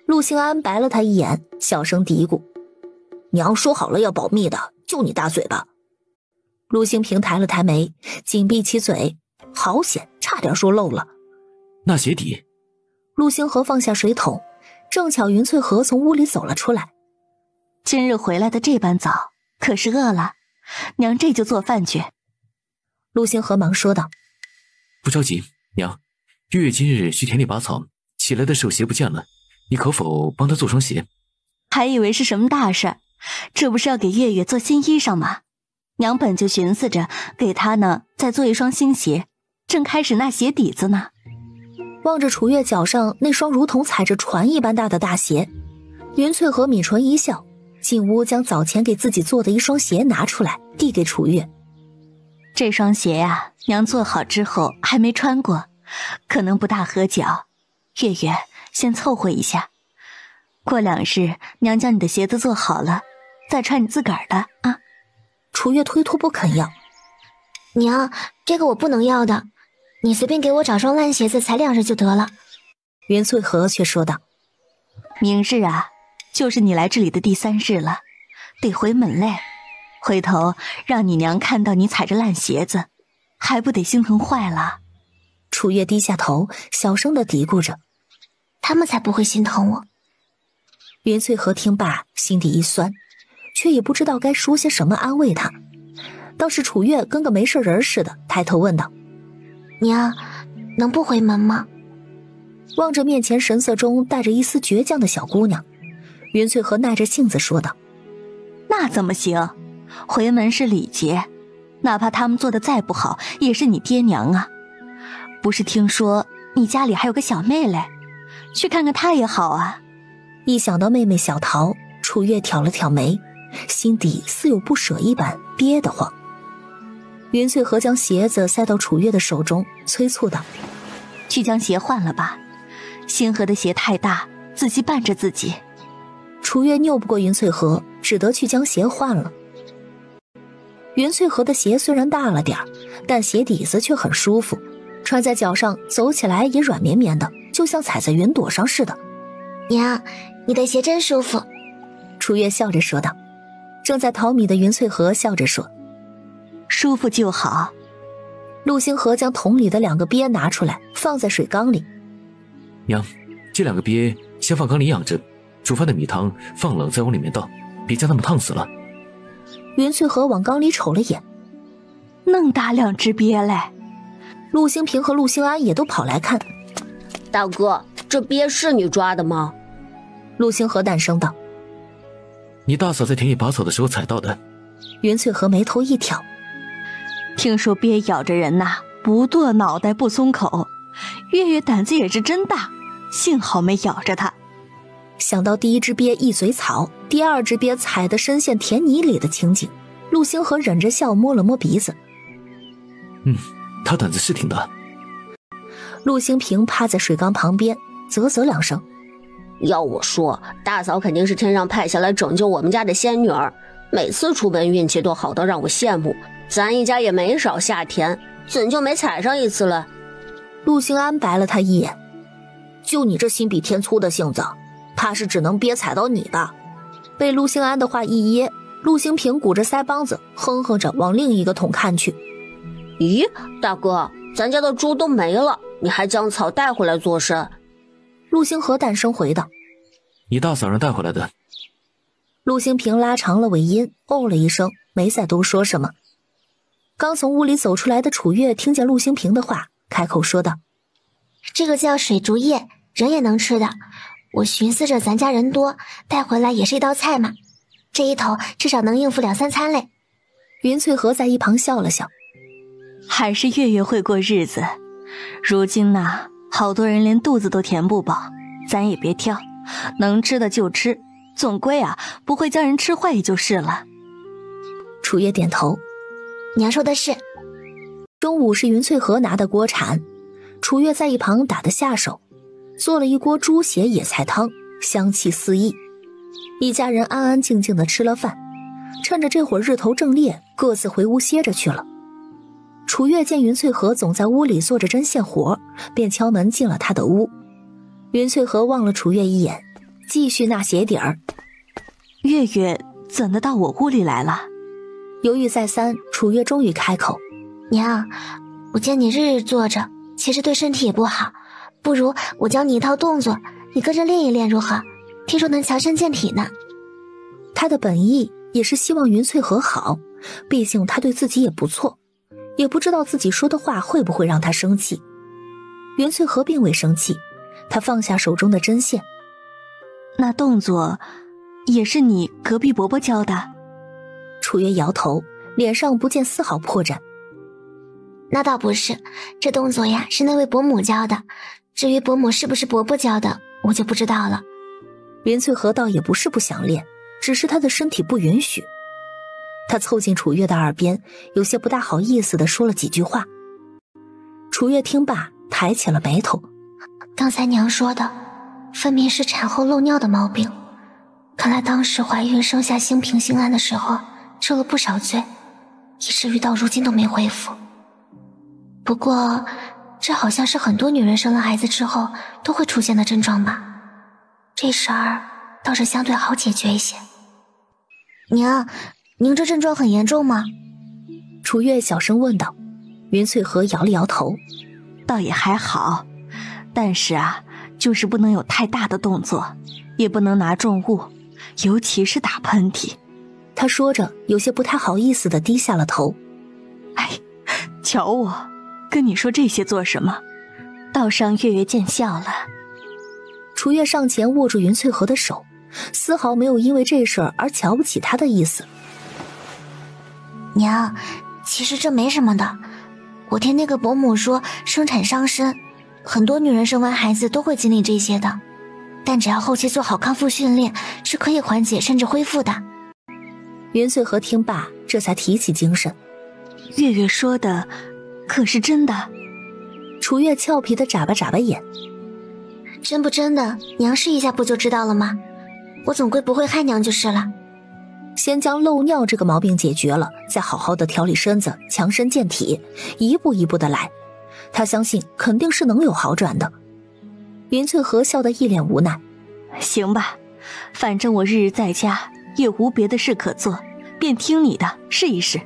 陆星安白了他一眼，小声嘀咕：娘说好了要保密的，就你大嘴巴。陆星平抬了抬眉，紧闭起嘴，好险，差点说漏了。纳鞋底。陆星河放下水桶，正巧云翠荷从屋里走了出来。今日回来的这般早，可是饿了？娘这就做饭去。陆星河忙说道：不着急，娘，月月今日去田里拔草，起来的时候鞋不见了，你可否帮她做双鞋？还以为是什么大事，这不是要给月月做新衣裳吗？娘本就寻思着给她呢再做一双新鞋，正开始纳鞋底子呢。望着楚月脚上那双如同踩着船一般大的大鞋，云翠荷抿唇一笑，进屋将早前给自己做的一双鞋拿出来递给楚月。这双鞋呀，娘做好之后还没穿过，可能不大合脚，月月先凑合一下，过2日娘将你的鞋子做好了再穿你自个儿的啊。楚月推脱不肯要。娘，这个我不能要的，你随便给我找双烂鞋子，才2日就得了。云翠荷却说道：明日啊，就是你来这里的第3日了，得回门嘞。回头让你娘看到你踩着烂鞋子，还不得心疼坏了。楚月低下头，小声地嘀咕着：他们才不会心疼我。云翠荷听罢，心底一酸，却也不知道该说些什么安慰他。倒是楚月跟个没事人似的，抬头问道：娘，能不回门吗？望着面前神色中带着一丝倔强的小姑娘，云翠荷耐着性子说道：那怎么行？回门是礼节，哪怕他们做的再不好，也是你爹娘啊。不是听说你家里还有个小妹嘞，去看看她也好啊。一想到妹妹小桃，楚月挑了挑眉，心底似有不舍一般，憋得慌。云翠荷将鞋子塞到楚月的手中，催促道：去将鞋换了吧，星河的鞋太大，仔细伴着自己。楚月拗不过云翠荷，只得去将鞋换了。云翠荷的鞋虽然大了点，但鞋底子却很舒服，穿在脚上走起来也软绵绵的，就像踩在云朵上似的。娘，你的鞋真舒服。楚月笑着说道。正在淘米的云翠荷笑着说：舒服就好。陆星河将桶里的2个鳖拿出来，放在水缸里。娘，这2个鳖先放缸里养着，煮饭的米汤放冷再往里面倒，别将它们烫死了。云翠荷往缸里瞅了眼，弄大2只鳖嘞。陆星平和陆星安也都跑来看。大哥，这鳖是你抓的吗？陆星河淡声道：你大嫂在田里拔草的时候踩到的。云翠荷眉头一挑：听说鳖咬着人呐，不剁脑袋不松口，月月胆子也是真大，幸好没咬着他。想到第1只鳖一嘴草，第2只鳖踩得深陷田泥里的情景，陆星河忍着笑摸了摸鼻子。他胆子是挺大。陆星平趴在水缸旁边啧啧2声。要我说，大嫂肯定是天上派下来拯救我们家的仙女儿，每次出门运气都好到让我羡慕。咱一家也没少下田，怎就没踩上一次了？陆星安白了他一眼：就你这心比天粗的性子，怕是只能鳖踩到你吧。被陆星安的话一噎，陆星平鼓着腮帮子哼哼着往另一个桶看去。咦，大哥，咱家的猪都没了，你还将草带回来做甚？陆星河淡声回道：你大嫂让带回来的。陆兴平拉长了尾音，哦了一声，没再多说什么。刚从屋里走出来的楚月听见陆兴平的话，开口说道：这个叫水竹叶，人也能吃的。我寻思着咱家人多，带回来也是一道菜嘛。这一头至少能应付2、3餐嘞。云翠禾在一旁笑了笑：还是月月会过日子。如今呢，好多人连肚子都填不饱，咱也别挑，能吃的就吃，总归不会将人吃坏也就是了。楚月点头：娘说的是。中午是云翠禾拿的锅铲，楚月在一旁打得下手，做了一锅猪血野菜汤，香气四溢。一家人安安静静地吃了饭，趁着这会儿日头正烈，各自回屋歇着去了。楚月见云翠禾总在屋里做着针线活，便敲门进了他的屋。云翠禾望了楚月一眼，继续纳鞋底儿。月月怎的到我屋里来了？犹豫再三，楚月终于开口：娘，我见你日日坐着，其实对身体也不好，不如我教你一套动作，你跟着练一练如何？听说能强身健体呢。他的本意也是希望云翠禾好，毕竟他对自己也不错，也不知道自己说的话会不会让他生气。云翠禾并未生气，他放下手中的针线：那动作也是你隔壁伯伯教的？楚月摇头，脸上不见丝毫破绽。那倒不是，这动作呀是那位伯母教的，至于伯母是不是伯伯教的，我就不知道了。云翠禾倒也不是不想练，只是他的身体不允许。他凑近楚月的耳边，有些不大好意思地说了几句话。楚月听罢，抬起了眉头：刚才娘说的分明是产后漏尿的毛病，看来当时怀孕生下兴平兴安的时候受了不少罪，以至于到如今都没恢复。不过这好像是很多女人生了孩子之后都会出现的症状吧，这事儿倒是相对好解决一些。娘，您这症状很严重吗？楚月小声问道。云翠禾摇了摇头：倒也还好，但是就是不能有太大的动作，也不能拿重物，尤其是打喷嚏。他说着有些不太好意思地低下了头。哎，瞧我跟你说这些做什么？倒让月月见笑了。楚月上前握住云翠禾的手，丝毫没有因为这事儿而瞧不起他的意思。娘，其实这没什么的，我听那个伯母说生产伤身，很多女人生完孩子都会经历这些的，但只要后期做好康复训练，是可以缓解甚至恢复的。云翠禾听罢，这才提起精神：月月说的可是真的？楚月俏皮地眨巴眨巴眼：真不真的，娘试一下不就知道了吗？我总归不会害娘就是了。先将漏尿这个毛病解决了，再好好的调理身子，强身健体，一步一步的来，他相信肯定是能有好转的。云翠禾笑得一脸无奈：行吧，反正我日日在家也无别的事可做，便听你的，试一试。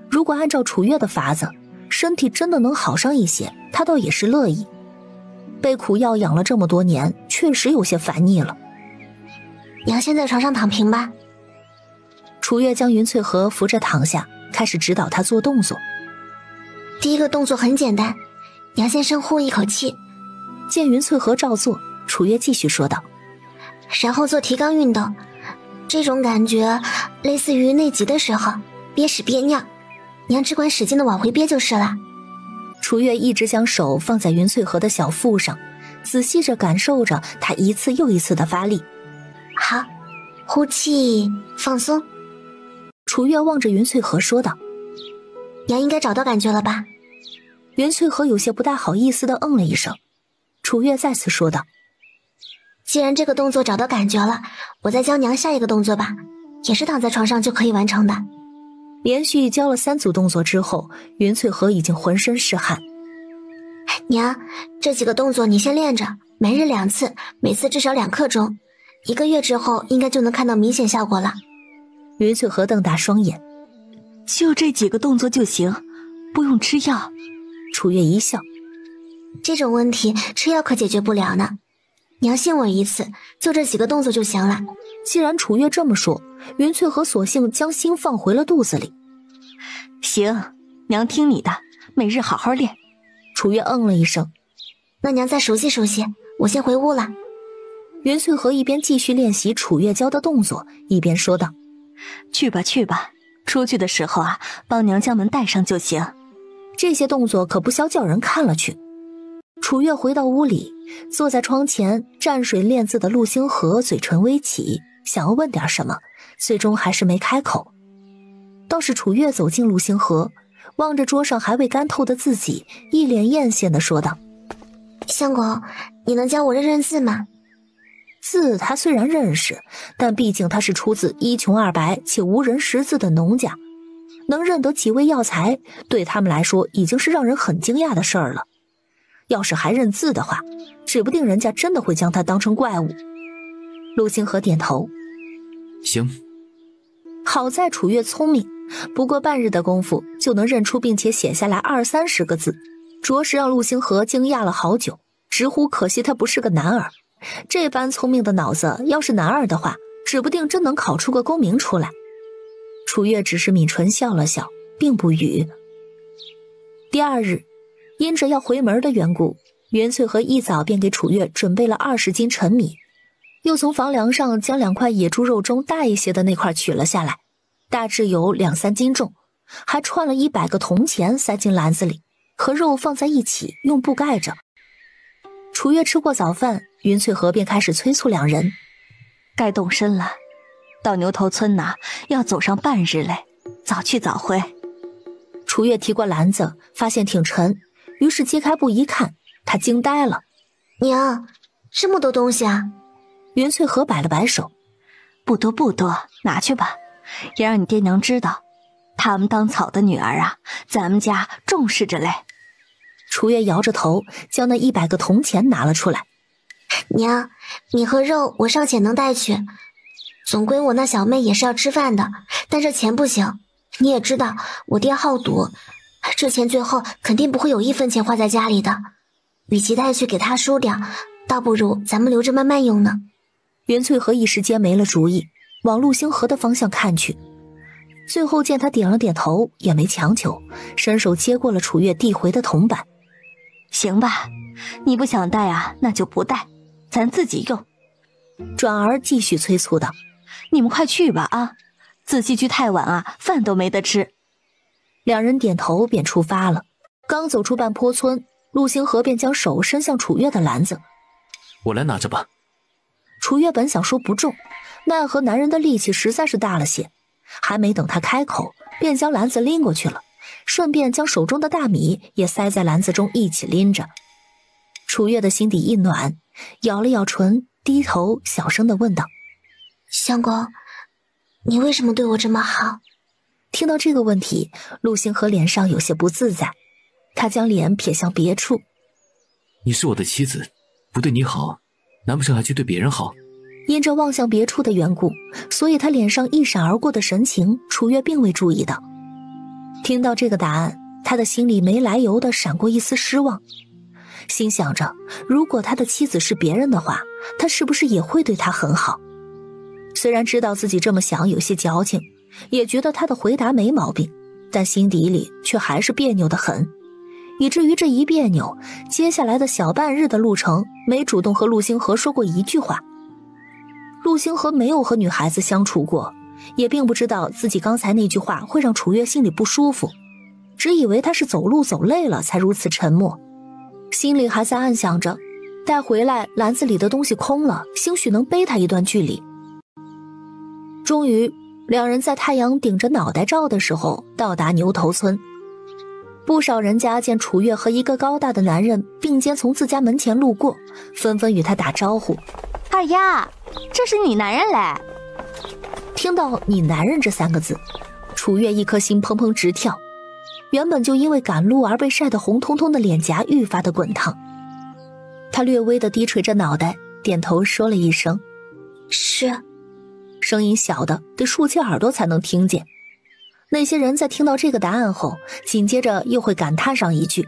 如果按照楚月的法子，身体真的能好上一些，他倒也是乐意。被苦药养了这么多年，确实有些烦腻了。娘先在床上躺平吧。楚月将云翠禾扶着躺下，开始指导他做动作。第一个动作很简单，娘先深呼一口气。见云翠禾照做，楚月继续说道：然后做提肛运动，这种感觉类似于内急的时候憋屎憋尿，娘只管使劲的往回憋就是了。楚月一直将手放在云翠禾的小腹上，仔细着感受着他一次又一次的发力。好，呼气放松。楚月望着云翠禾说道：娘应该找到感觉了吧？云翠禾有些不大好意思的嗯了一声。楚月再次说道：既然这个动作找到感觉了，我再教娘下一个动作吧，也是躺在床上就可以完成的。连续教了3组动作之后，云翠禾已经浑身是汗。娘，这几个动作你先练着，每日2次，每次至少2刻钟，1个月之后应该就能看到明显效果了。云翠禾瞪大双眼：就这几个动作就行，不用吃药？楚月一笑：这种问题吃药可解决不了呢。你要信我一次，就这几个动作就行了。既然楚月这么说，云翠和索性将心放回了肚子里。行，娘听你的，每日好好练。楚月嗯了一声。那娘再熟悉熟悉，我先回屋了。云翠和一边继续练习楚月教的动作，一边说道：去吧去吧，出去的时候啊，帮娘将门带上就行。这些动作可不消叫人看了去。楚月回到屋里，坐在窗前蘸水练字的陆星河嘴唇微起，想要问点什么，最终还是没开口。倒是楚月走进陆星河，望着桌上还未干透的自己，一脸艳羡地说道：相公，你能教我认字吗？字他虽然认识，但毕竟他是出自一穷二白且无人识字的农家，能认得几味药材，对他们来说已经是让人很惊讶的事儿了。要是还认字的话，指不定人家真的会将他当成怪物。陆星河点头，行。好在楚月聪明，不过半日的功夫就能认出并且写下来20-30个字，着实让陆星河惊讶了好久，直呼可惜他不是个男儿。这般聪明的脑子，要是男儿的话，指不定真能考出个功名出来。楚月只是抿唇笑了笑，并不语。第二日，因着要回门的缘故，元翠和一早便给楚月准备了20斤陈米，又从房梁上将2块野猪肉中大一些的那块取了下来，大致有2-3斤重，还串了100个铜钱塞进篮子里，和肉放在一起用布盖着。楚月吃过早饭，云翠河便开始催促两人：该动身了，到牛头村哪要走上半日嘞，早去早回。楚月提过篮子，发现挺沉，于是揭开布一看，他惊呆了：娘，这么多东西啊！云翠河摆了摆手：不多不多，拿去吧，也让你爹娘知道，他们当草的女儿啊，咱们家重视着嘞。楚月摇着头，将那100个铜钱拿了出来。娘，米和肉我尚且能带去，总归我那小妹也是要吃饭的，但这钱不行。你也知道我爹好赌，这钱最后肯定不会有1分钱花在家里的，与其带去给他输掉，倒不如咱们留着慢慢用呢。袁翠和一时间没了主意，往陆星河的方向看去，最后见他点了点头，也没强求，伸手接过了楚月递回的铜板。行吧，你不想带啊，那就不带，咱自己用。转而继续催促道：你们快去吧啊，仔细去太晚啊，饭都没得吃。两人点头便出发了。刚走出半坡村，陆星河便将手伸向楚月的篮子。我来拿着吧。楚月本想说不重，奈何男人的力气实在是大了些，还没等他开口，便将篮子拎过去了，顺便将手中的大米也塞在篮子中一起拎着。楚月的心底一暖，咬了咬唇，低头小声地问道：相公，你为什么对我这么好？听到这个问题，陆星河脸上有些不自在，他将脸撇向别处。你是我的妻子，不对你好，难不成还去对别人好？因着望向别处的缘故，所以他脸上一闪而过的神情，楚月并未注意到。听到这个答案，他的心里没来由地闪过一丝失望，心想着如果他的妻子是别人的话，他是不是也会对他很好？虽然知道自己这么想有些矫情，也觉得他的回答没毛病，但心底里却还是别扭得很，以至于这一别扭，接下来的小半日的路程没主动和陆星河说过一句话。陆星河没有和女孩子相处过，也并不知道自己刚才那句话会让楚月心里不舒服，只以为他是走路走累了才如此沉默，心里还在暗想着带回来篮子里的东西空了，兴许能背他一段距离。终于两人在太阳顶着脑袋照的时候到达牛头村。不少人家见楚月和一个高大的男人并肩从自家门前路过，纷纷与他打招呼：二丫，这是你男人嘞。听到你男人这3个字，楚月一颗心砰砰直跳，原本就因为赶路而被晒得红彤彤的脸颊愈发的滚烫。他略微的低垂着脑袋，点头说了一声是，声音小的得竖起耳朵才能听见。那些人在听到这个答案后，紧接着又会感叹上一句：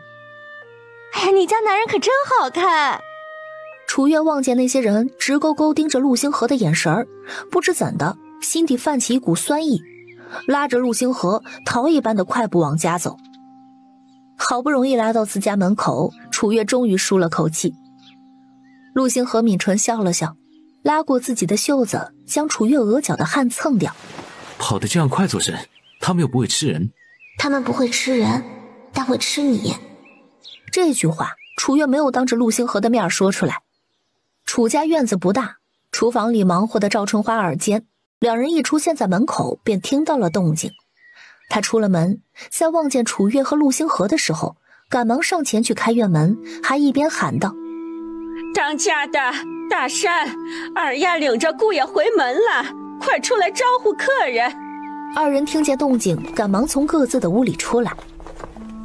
哎呀，你家男人可真好看。楚月望见那些人直勾勾盯着陆星河的眼神儿，不知怎的，心底泛起一股酸意，拉着陆星河逃一般的快步往家走。好不容易来到自家门口，楚月终于舒了口气。陆星河抿唇笑了笑，拉过自己的袖子，将楚月额角的汗蹭掉。跑得这样快做甚？他们又不会吃人。他们不会吃人，但会吃你。这句话楚月没有当着陆星河的面说出来。楚家院子不大，厨房里忙活的赵春花耳尖，两人一出现在门口便听到了动静。他出了门，在望见楚月和陆星河的时候，赶忙上前去开院门，还一边喊道：当家的大山，二丫领着姑爷回门了，快出来招呼客人。二人听见动静，赶忙从各自的屋里出来。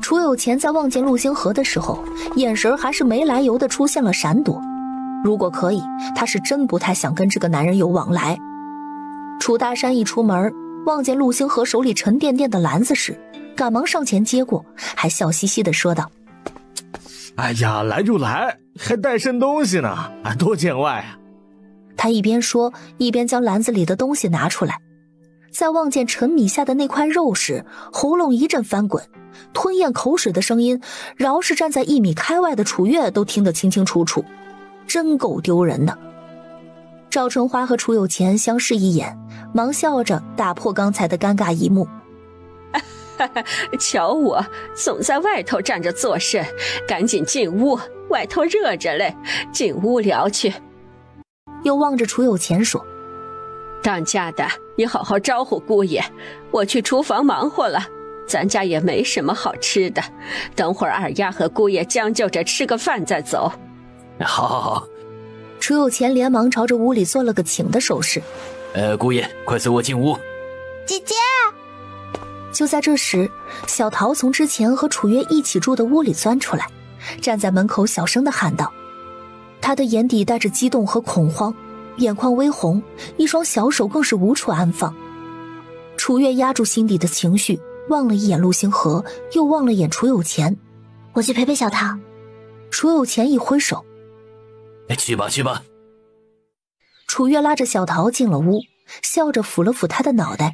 楚有钱在望见陆星河的时候，眼神还是没来由的出现了闪躲。如果可以，他是真不太想跟这个男人有往来。楚大山一出门，望见陆星河手里沉甸甸的篮子时，赶忙上前接过，还笑嘻嘻地说道：哎呀，来就来，还带甚东西呢，多见外啊。他一边说，一边将篮子里的东西拿出来。在望见陈米下的那块肉时，喉咙一阵翻滚，吞咽口水的声音，饶是站在1米开外的楚月都听得清清楚楚，真够丢人的。赵春花和楚有钱相视一眼，忙笑着打破刚才的尴尬一幕。瞧我总在外头站着做甚，赶紧进屋，外头热着嘞，进屋聊去。又望着楚有钱说：当家的，你好好招呼姑爷，我去厨房忙活了，咱家也没什么好吃的，等会儿二丫和姑爷将就着吃个饭再走。好好好。楚有钱连忙朝着屋里做了个请的手势。姑爷，快随我进屋。姐姐。就在这时，小桃从之前和楚月一起住的屋里钻出来，站在门口小声地喊道。她的眼底带着激动和恐慌，眼眶微红，一双小手更是无处安放。楚月压住心底的情绪，望了一眼陆星河，又望了眼楚有钱。我去陪陪小桃。楚有钱一挥手：去吧去吧。楚月拉着小桃进了屋，笑着抚了抚她的脑袋。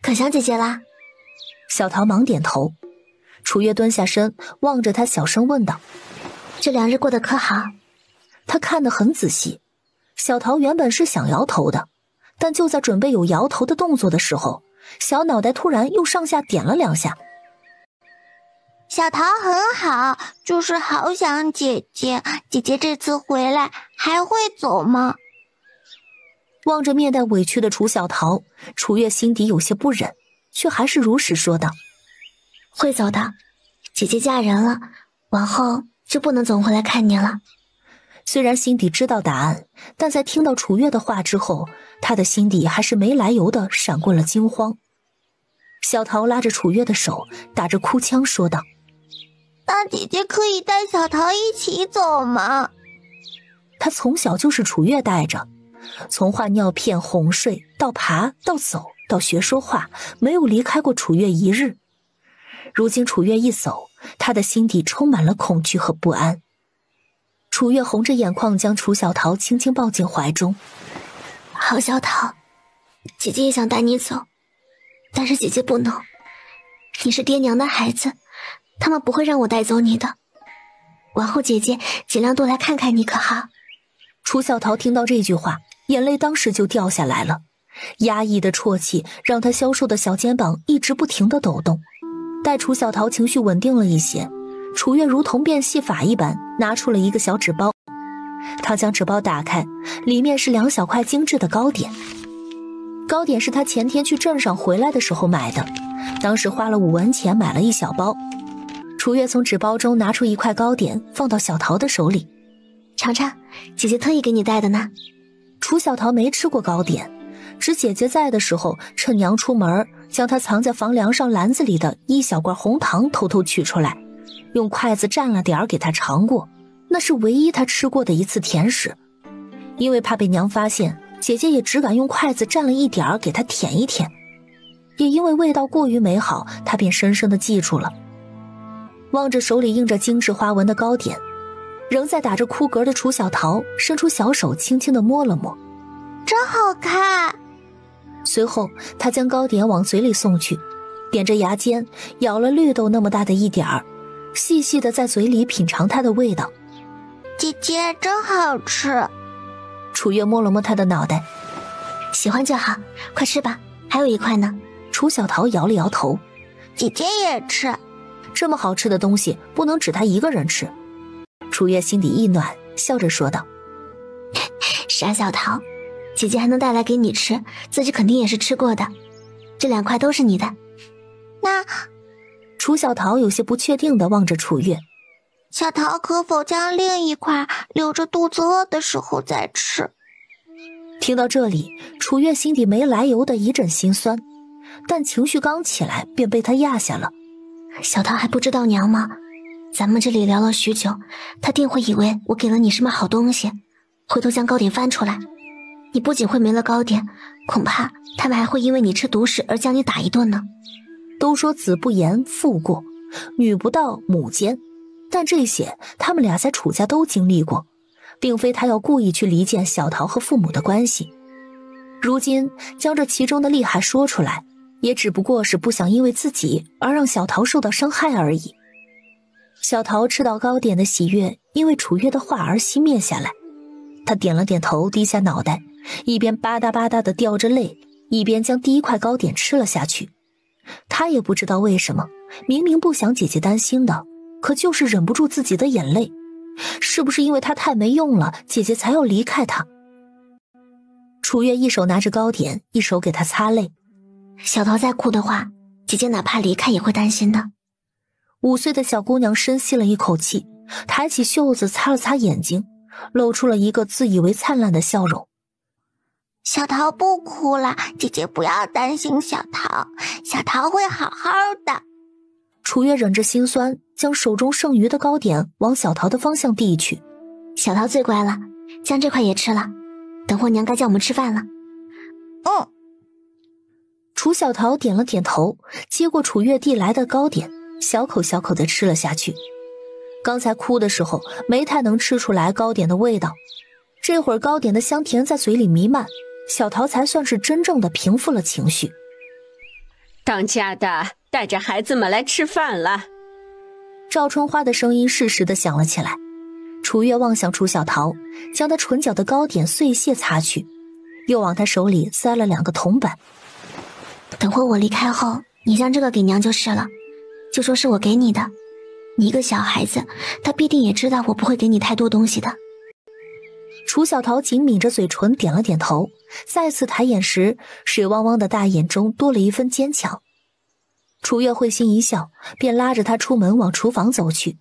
可想姐姐啦？小桃忙点头。楚月蹲下身，望着她小声问道：这2日过得可好？她看得很仔细。小桃原本是想摇头的，但就在准备有摇头的动作的时候，小脑袋突然又上下点了2下。小桃很好，就是好想姐姐。姐姐这次回来还会走吗？望着面带委屈的楚小桃，楚月心底有些不忍，却还是如实说道：会走的，姐姐嫁人了，往后就不能总回来看你了。虽然心底知道答案，但在听到楚月的话之后，他的心底还是没来由的闪过了惊慌。小桃拉着楚月的手，打着哭腔说道：大姐姐可以带小桃一起走吗？她从小就是楚月带着，从换尿片、哄睡到爬到走到学说话，没有离开过楚月一日。如今楚月一走，她的心底充满了恐惧和不安。楚月红着眼眶将楚小桃轻轻抱进怀中。好小桃，姐姐也想带你走，但是姐姐不能。你是爹娘的孩子，他们不会让我带走你的。往后姐姐尽量多来看看你可好？楚小桃听到这句话，眼泪当时就掉下来了，压抑的啜泣让她消瘦的小肩膀一直不停地抖动。待楚小桃情绪稳定了一些，楚月如同变戏法一般拿出了一个小纸包。他将纸包打开，里面是2小块精致的糕点。糕点是他前天去镇上回来的时候买的，当时花了5文钱买了1小包。楚月从纸包中拿出1块糕点，放到小桃的手里。尝尝，姐姐特意给你带的呢。楚小桃没吃过糕点，只姐姐在的时候，趁娘出门，将她藏在房梁上篮子里的1小罐红糖偷偷取出来，用筷子蘸了点儿给她尝过，那是唯一她吃过的一次甜食。因为怕被娘发现，姐姐也只敢用筷子蘸了一点儿给她舔一舔。也因为味道过于美好，她便深深地记住了。望着手里印着精致花纹的糕点，仍在打着哭嗝的楚小桃伸出小手轻轻地摸了摸，真好看。随后她将糕点往嘴里送去，踮着牙尖咬了绿豆那么大的一点儿，细细地在嘴里品尝它的味道。姐姐真好吃。楚月摸了摸她的脑袋，喜欢就好，快吃吧，还有一块呢。楚小桃摇了摇头，姐姐也吃。这么好吃的东西不能只她一个人吃。楚月心底一暖，笑着说道：傻小桃，姐姐还能带来给你吃，自己肯定也是吃过的。这2块都是你的。那……楚小桃有些不确定地望着楚月，小桃可否将另一块留着肚子饿的时候再吃？听到这里，楚月心底没来由的一阵心酸，但情绪刚起来便被他压下了。小桃还不知道娘吗？咱们这里聊了许久，她定会以为我给了你什么好东西，回头将糕点翻出来，你不仅会没了糕点，恐怕他们还会因为你吃独食而将你打一顿呢。都说子不言父过，女不到母奸，但这些他们俩在楚家都经历过，并非他要故意去离间小桃和父母的关系。如今将这其中的厉害说出来，也只不过是不想因为自己而让小桃受到伤害而已。小桃吃到糕点的喜悦因为楚月的话而熄灭下来，她点了点头，低下脑袋，一边吧嗒吧嗒地掉着泪，一边将第一块糕点吃了下去。她也不知道为什么，明明不想姐姐担心的，可就是忍不住自己的眼泪。是不是因为她太没用了，姐姐才要离开她？楚月一手拿着糕点，一手给她擦泪。小桃再哭的话，姐姐哪怕离开也会担心的。5岁的小姑娘深吸了一口气，抬起袖子擦了擦眼睛，露出了一个自以为灿烂的笑容。小桃不哭了，姐姐不要担心小桃，小桃会好好的。楚月忍着心酸，将手中剩余的糕点往小桃的方向递去。小桃最乖了，将这块也吃了，等会娘该叫我们吃饭了。楚小桃点了点头，接过楚月递来的糕点，小口小口地吃了下去。刚才哭的时候没太能吃出来糕点的味道，这会儿糕点的香甜在嘴里弥漫，小桃才算是真正的平复了情绪。当家的带着孩子们来吃饭了。赵春花的声音适时地响了起来。楚月望向楚小桃，将她唇角的糕点碎屑擦去，又往她手里塞了2个铜板。等会我离开后，你将这个给娘就是了，就说是我给你的。你一个小孩子，她必定也知道我不会给你太多东西的。楚小桃紧抿着嘴唇，点了点头，再次抬眼时，水汪汪的大眼中多了一分坚强。楚月会心一笑，便拉着她出门往厨房走去。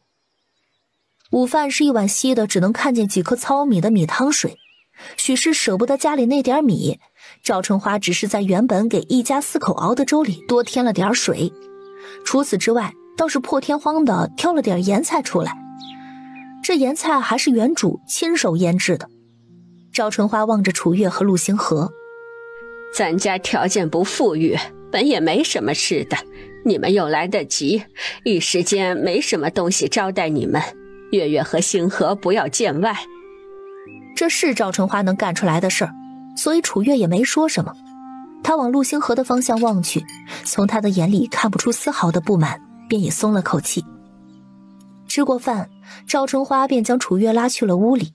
午饭是一碗稀的只能看见几颗糙米的米汤水，许是舍不得家里那点米，赵春花只是在原本给一家4口熬的粥里多添了点水，除此之外倒是破天荒的挑了点盐菜出来。这盐菜还是原主亲手腌制的。赵春花望着楚月和陆星河，咱家条件不富裕，本也没什么吃的，你们又来得及，一时间没什么东西招待你们，月月和星河不要见外。这是赵春花能干出来的事儿，所以楚月也没说什么。他往陆星河的方向望去，从他的眼里看不出丝毫的不满，便也松了口气。吃过饭，赵春花便将楚月拉去了屋里。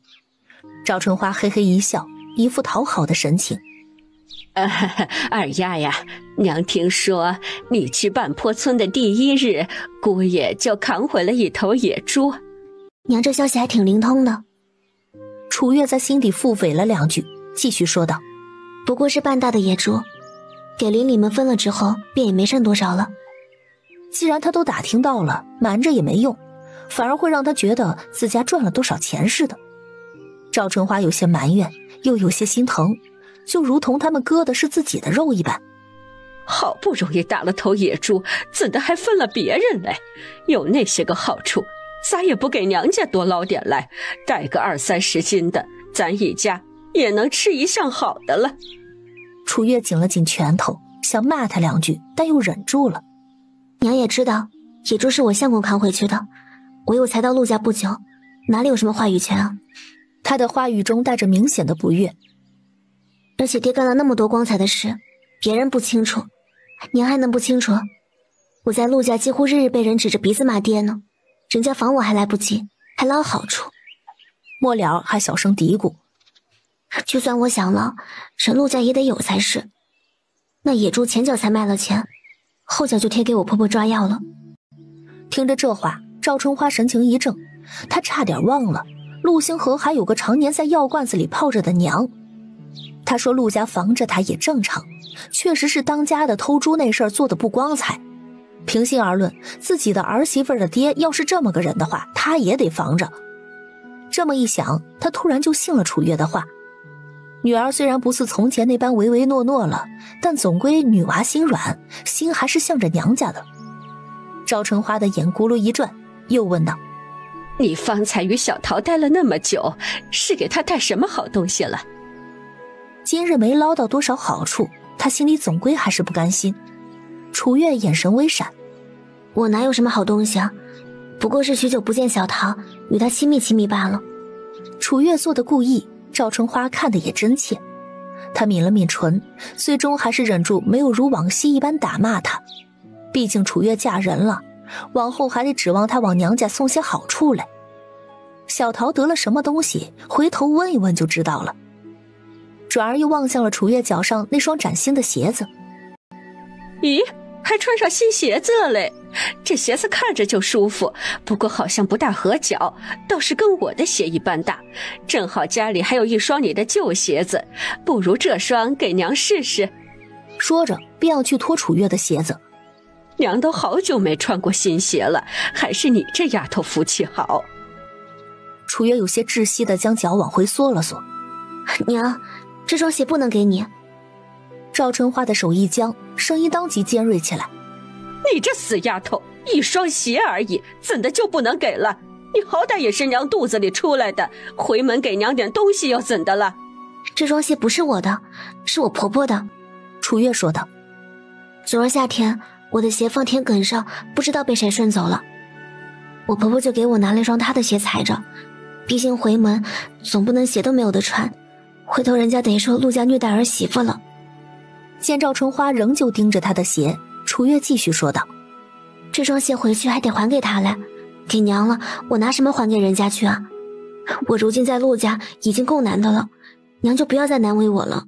赵春花嘿嘿一笑，一副讨好的神情。二丫呀，娘听说你去半坡村的第1日，姑爷就扛回了一头野猪。娘这消息还挺灵通的。楚月在心底腹诽了2句，继续说道：不过是半大的野猪，给邻里们分了之后，便也没剩多少了。既然他都打听到了，瞒着也没用，反而会让他觉得自家赚了多少钱似的。赵春花有些埋怨，又有些心疼，就如同他们割的是自己的肉一般。好不容易打了头野猪，怎的还分了别人来？有那些个好处，咋也不给娘家多捞点来，带个20-30斤的，咱一家也能吃一项好的了。楚月紧了紧拳头，想骂他2句，但又忍住了。娘也知道，野猪是我相公扛回去的，我又才到陆家不久，哪里有什么话语权啊？他的话语中带着明显的不悦。而且爹干了那么多光彩的事，别人不清楚，您还能不清楚？我在陆家几乎日日被人指着鼻子骂爹呢，人家防我还来不及，还捞好处。末了还小声嘀咕：就算我想了，人陆家也得有才是。那野猪前脚才卖了钱，后脚就贴给我婆婆抓药了。听着这话，赵春花神情一怔，她差点忘了陆星河还有个常年在药罐子里泡着的娘。她说陆家防着她也正常，确实是当家的偷猪那事儿做得不光彩。平心而论，自己的儿媳妇的爹要是这么个人的话，她也得防着。这么一想，她突然就信了楚月的话。女儿虽然不似从前那般唯唯诺诺了，但总归女娃心软，心还是向着娘家的。赵春花的眼咕噜一转，又问道：你方才与小桃待了那么久，是给她带什么好东西了？今日没捞到多少好处，她心里总归还是不甘心。楚月眼神微闪：我哪有什么好东西啊，不过是许久不见小桃，与她亲密亲密罢了。楚月做的故意，赵春花看得也真切。她抿了抿唇，最终还是忍住没有如往昔一般打骂她。毕竟楚月嫁人了，往后还得指望她往娘家送些好处来。小桃得了什么东西，回头问一问就知道了。转而又望向了楚月脚上那双崭新的鞋子。咦，还穿上新鞋子了嘞！这鞋子看着就舒服，不过好像不大合脚，倒是跟我的鞋一般大。正好家里还有一双你的旧鞋子，不如这双给娘试试。说着便要去脱楚月的鞋子。娘都好久没穿过新鞋了，还是你这丫头福气好。楚月有些窒息地将脚往回缩了缩。娘，这双鞋不能给你。赵春花的手一僵，声音当即尖锐起来：你这死丫头，一双鞋而已，怎的就不能给了？你好歹也是娘肚子里出来的，回门给娘点东西又怎的了？这双鞋不是我的，是我婆婆的。楚月说道：昨儿夏天我的鞋放田埂上，不知道被谁顺走了，我婆婆就给我拿了一双她的鞋踩着，毕竟回门总不能鞋都没有的穿，回头人家得说陆家虐待儿媳妇了。见赵春花仍旧盯着她的鞋，楚月继续说道：这双鞋回去还得还给她嘞，给娘了，我拿什么还给人家去啊？我如今在陆家已经够难的了，娘就不要再难为我了。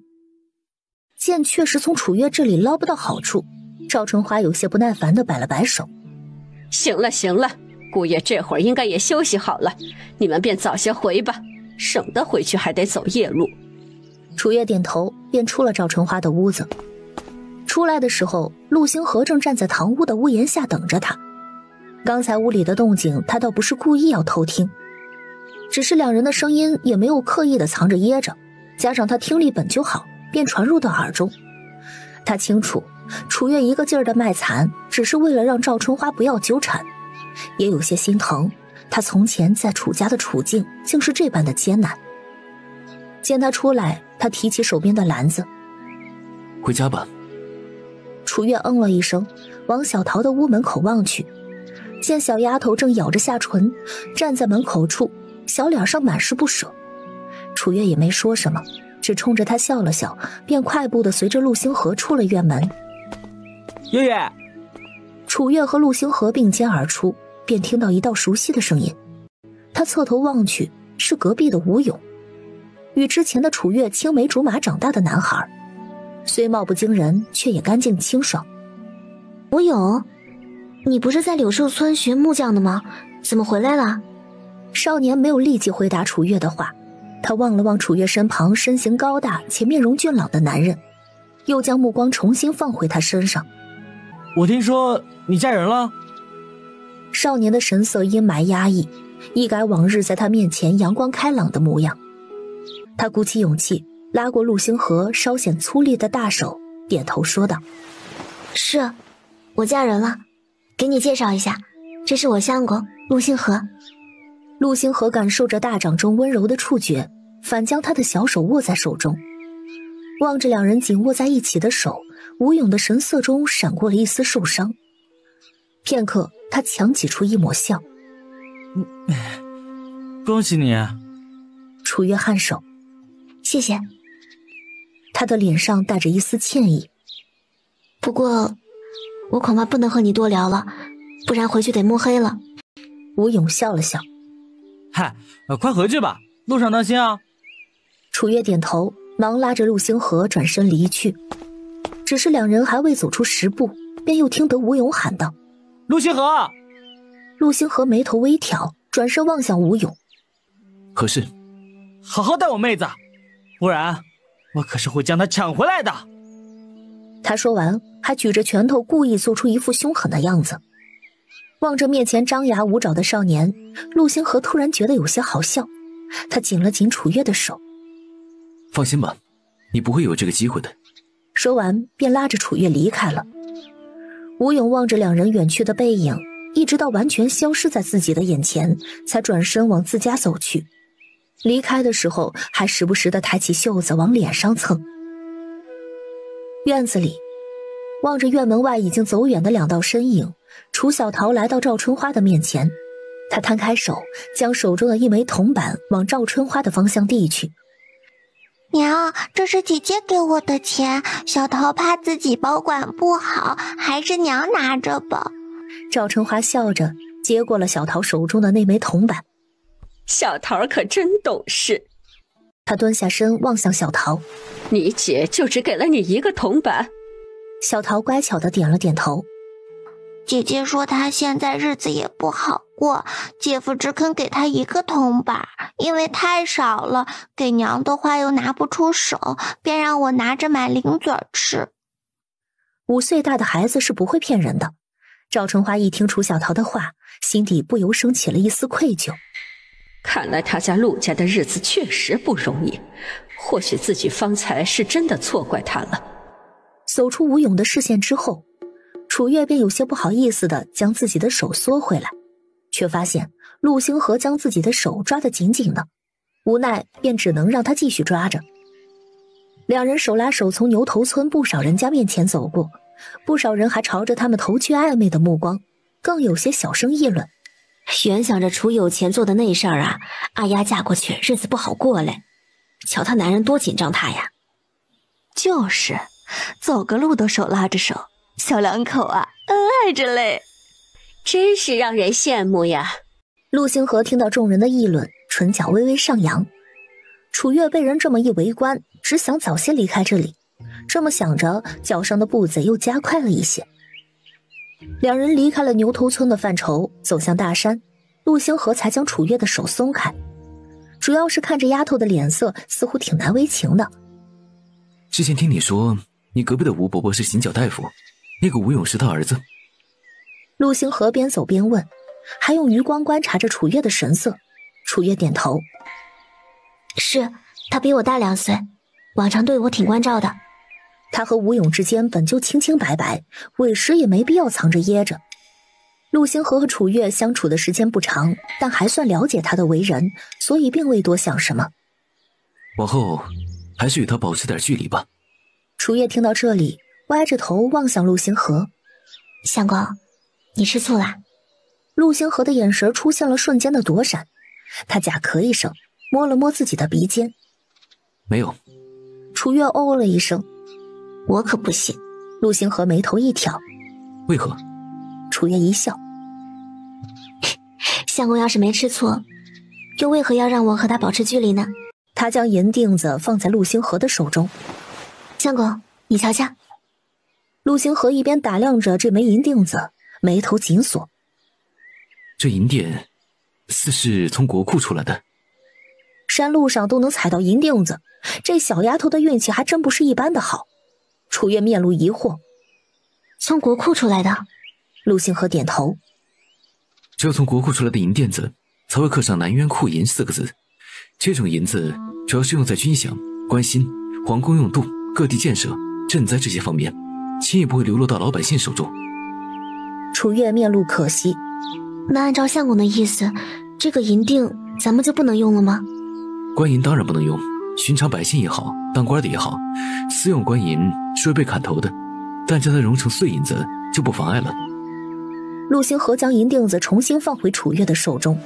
见确实从楚月这里捞不到好处，赵春花有些不耐烦地摆了摆手：行了行了，姑爷这会儿应该也休息好了，你们便早些回吧，省得回去还得走夜路。楚月点头，便出了赵春花的屋子。出来的时候，陆星河正站在堂屋的屋檐下等着他。刚才屋里的动静他倒不是故意要偷听，只是两人的声音也没有刻意的藏着掖着，加上他听力本就好，便传入到耳中。他清楚楚月一个劲儿的卖惨，只是为了让赵春花不要纠缠，也有些心疼他从前在楚家的处境竟是这般的艰难。见他出来，他提起手边的篮子：回家吧。楚月嗯了一声，往小桃的屋门口望去，见小丫头正咬着下唇，站在门口处，小脸上满是不舍。楚月也没说什么，只冲着他笑了笑，便快步地随着陆星河出了院门。月月！楚月和陆星河并肩而出，便听到一道熟悉的声音。他侧头望去，是隔壁的吴勇，与之前的楚月青梅竹马长大的男孩，虽貌不惊人，却也干净清爽。吴勇，你不是在柳树村学木匠的吗？怎么回来了？少年没有立即回答楚月的话，他望了望楚月身旁身形高大且面容俊朗的男人，又将目光重新放回他身上。我听说你嫁人了？少年的神色阴霾压抑，一改往日在他面前阳光开朗的模样。他鼓起勇气，拉过陆星河稍显粗粝的大手，点头说道：是，我嫁人了，给你介绍一下，这是我相公陆星河。陆星河感受着大掌中温柔的触觉，反将他的小手握在手中，望着两人紧握在一起的手，吴勇的神色中闪过了一丝受伤。片刻，他强挤出一抹笑：恭喜你。楚月颔首，谢谢。他的脸上带着一丝歉意。不过，我恐怕不能和你多聊了，不然回去得摸黑了。吴勇笑了笑。嗨，快回去吧，路上当心啊。楚月点头，忙拉着陆星河转身离去。只是两人还未走出10步，便又听得吴勇喊道：“陆星河！”陆星河眉头微挑，转身望向吴勇：“何事？”“好好待我妹子，不然我可是会将她抢回来的。”他说完，还举着拳头，故意做出一副凶狠的样子。望着面前张牙舞爪的少年，陆星河突然觉得有些好笑。他紧了紧楚月的手：“放心吧，你不会有这个机会的。”说完便拉着楚月离开了。吴勇望着两人远去的背影，一直到完全消失在自己的眼前，才转身往自家走去。离开的时候还时不时地抬起袖子往脸上蹭。院子里，望着院门外已经走远的2道身影，楚小桃来到赵春花的面前。她摊开手，将手中的一枚铜板往赵春花的方向递去。娘，这是姐姐给我的钱，小桃怕自己保管不好，还是娘拿着吧。赵春花笑着接过了小桃手中的那枚铜板。小桃可真懂事。她蹲下身望向小桃：“你姐就只给了你1个铜板？”小桃乖巧地点了点头。姐姐说她现在日子也不好过，姐夫只肯给她1个铜板，因为太少了，给娘的话又拿不出手，便让我拿着买零嘴吃。5岁大的孩子是不会骗人的。赵春花一听楚小桃的话，心底不由升起了一丝愧疚。看来他家陆家的日子确实不容易，或许自己方才是真的错怪他了。走出吴勇的视线之后，楚月便有些不好意思地将自己的手缩回来，却发现陆星河将自己的手抓得紧紧的，无奈便只能让他继续抓着。两人手拉手从牛头村不少人家面前走过，不少人还朝着他们投去暧昧的目光，更有些小声议论：“原想着楚有钱做的那事儿啊，阿丫嫁过去日子不好过嘞，瞧她男人多紧张她呀。”就是，走个路都手拉着手，小两口啊，恩爱着嘞，真是让人羡慕呀。陆星河听到众人的议论，唇角微微上扬。楚月被人这么一围观，只想早些离开这里。这么想着，脚上的步子又加快了一些。两人离开了牛头村的范畴，走向大山，陆星河才将楚月的手松开。主要是看着丫头的脸色，似乎挺难为情的。之前听你说，你隔壁的吴伯伯是行脚大夫，那个吴勇是他儿子。陆星河边走边问，还用余光观察着楚月的神色。楚月点头：“是，他比我大2岁，往常对我挺关照的。”他和吴勇之间本就清清白白，委实也没必要藏着掖着。陆星河和楚月相处的时间不长，但还算了解他的为人，所以并未多想什么。往后还是与他保持点距离吧。楚月听到这里，歪着头望向陆星河：“相公，你吃醋啦？”陆星河的眼神出现了瞬间的躲闪，他假咳一声，摸了摸自己的鼻尖：“没有。”楚月哦了一声：“我可不信。”陆星河眉头一挑：“为何？”楚月一笑：“相公要是没吃醋，又为何要让我和他保持距离呢？”他将银锭子放在陆星河的手中：“相公，你瞧瞧。”陆星河一边打量着这枚银锭子，眉头紧锁：“这银锭似是从国库出来的。”山路上都能踩到银锭子，这小丫头的运气还真不是一般的好。楚月面露疑惑：“从国库出来的？”陆星河点头：“只有从国库出来的银锭子，才会刻上南渊库银4个字。这种银子主要是用在军饷、关心、皇宫用度、各地建设、赈灾这些方面，轻易不会流落到老百姓手中。”楚月面露可惜：“那按照相公的意思，这个银锭咱们就不能用了吗？”官银当然不能用，寻常百姓也好，当官的也好，私用官银是会被砍头的，但将它熔成碎银子就不妨碍了。陆星河将银锭子重新放回楚月的手中：“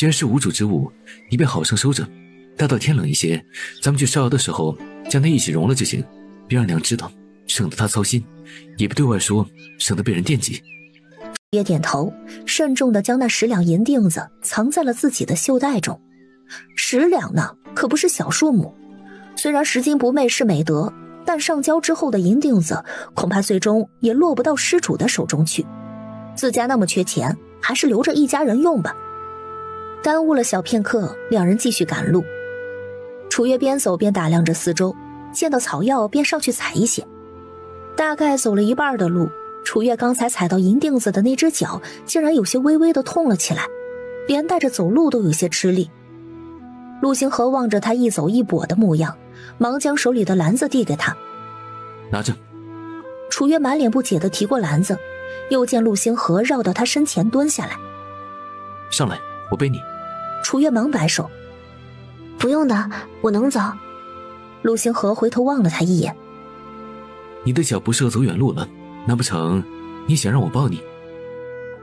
既然是无主之物，你便好生收着，待到天冷一些，咱们去烧窑的时候将它一起融了就行，别让娘知道，省得她操心，也别对外说，省得被人惦记。也点头，慎重地将那10两银锭子藏在了自己的袖带中。10两呢，可不是小数目。虽然拾金不昧是美德，但上交之后的银锭子恐怕最终也落不到失主的手中去。自家那么缺钱，还是留着一家人用吧。耽误了小片刻，两人继续赶路。楚月边走边打量着四周，见到草药便上去采一些。大概走了一半的路，楚月刚才踩到银锭子的那只脚竟然有些微微的痛了起来，连带着走路都有些吃力。陆星河望着他一走一跛的模样，忙将手里的篮子递给他，拿着。楚月满脸不解地提过篮子，又见陆星河绕到他身前蹲下来，上来，我背你。楚月忙摆手，不用的，我能走。陆星河回头望了他一眼，你的脚不适合走远路了，难不成你想让我抱你？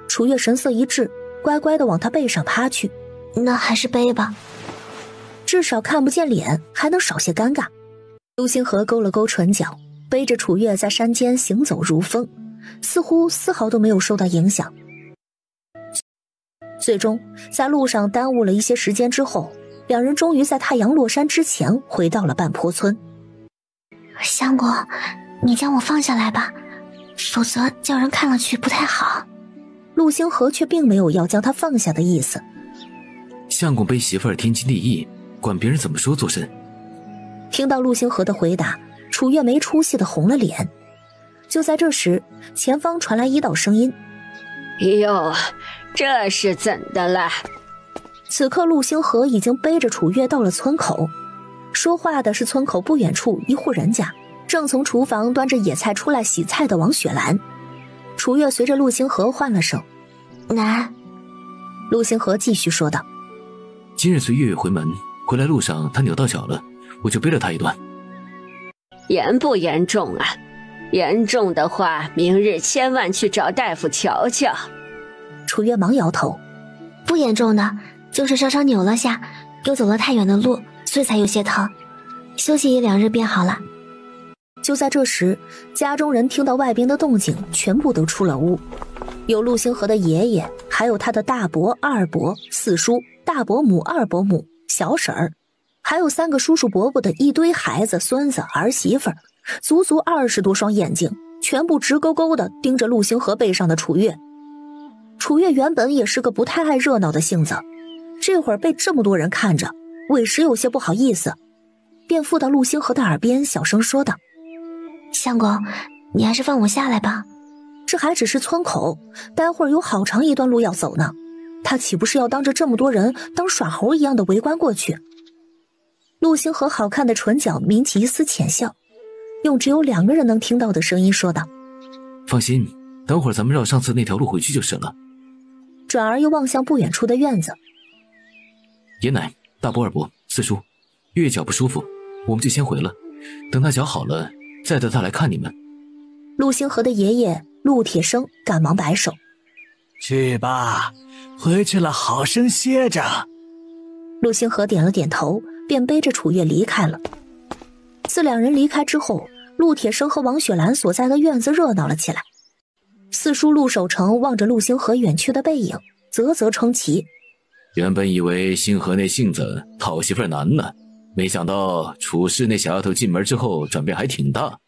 楚月神色一滞，乖乖地往他背上趴去。那还是背吧，至少看不见脸，还能少些尴尬。陆星河勾了勾唇角，背着楚月在山间行走如风，似乎丝毫都没有受到影响。最终在路上耽误了一些时间之后，两人终于在太阳落山之前回到了半坡村。相公，你将我放下来吧，否则叫人看了去不太好。陆星河却并没有要将他放下的意思。相公背媳妇儿天经地义，管别人怎么说做甚？听到陆星河的回答，楚月没出息的红了脸。就在这时，前方传来一道声音：哟，这是怎的了？此刻陆星河已经背着楚月到了村口，说话的是村口不远处一户人家，正从厨房端着野菜出来洗菜的王雪兰。楚月随着陆星河唤了声奶。陆星河继续说道：今日随月月回门，回来路上她扭到脚了，我就背了她一段。严不严重啊？严重的话，明日千万去找大夫瞧瞧。楚月忙摇头：不严重的，就是稍稍扭了下，又走了太远的路，所以才有些疼，休息1、2日便好了。就在这时，家中人听到外边的动静，全部都出了屋。有陆星河的爷爷，还有他的大伯、二伯、四叔、大伯母、二伯母、小婶儿，还有3个叔叔伯伯的一堆孩子、孙子、儿媳妇儿，足足20多双眼睛，全部直勾勾地盯着陆星河背上的楚月。楚月原本也是个不太爱热闹的性子，这会儿被这么多人看着，委实有些不好意思，便附到陆星河的耳边小声说道：相公，你还是放我下来吧。这还只是村口，待会儿有好长一段路要走呢，他岂不是要当着这么多人当耍猴一样的围观过去？陆星河好看的唇角抿起一丝浅笑，用只有2个人能听到的声音说道：放心，等会儿咱们绕上次那条路回去就是了。转而又望向不远处的院子：爷奶、大伯、二伯、四叔，月月脚不舒服，我们就先回了，等他脚好了再带他来看你们。陆星河的爷爷陆铁生赶忙摆手：去吧，回去了好生歇着。陆星河点了点头，便背着楚月离开了。自2人离开之后，陆铁生和王雪兰所在的院子热闹了起来。四叔陆守成望着陆星河远去的背影，啧啧称奇：原本以为星河那性子讨媳妇儿难呢，没想到楚氏那小丫头进门之后转变还挺大。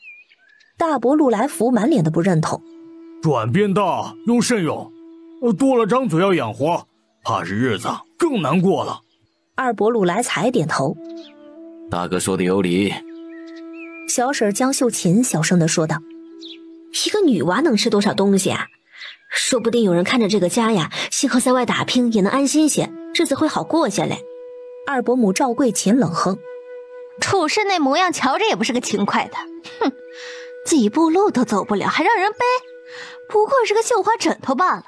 大伯陆来福满脸的不认同：转变大又甚用？多了张嘴要养活，怕是日子更难过了。二伯陆来才点头：大哥说的有理。小婶江秀琴小声地说道：一个女娃能吃多少东西啊？说不定有人看着这个家呀，星河在外打拼也能安心些，日子会好过下来。二伯母赵桂琴冷哼：楚氏那模样瞧着也不是个勤快的，哼，几步路都走不了还让人背，不过是个绣花枕头罢了，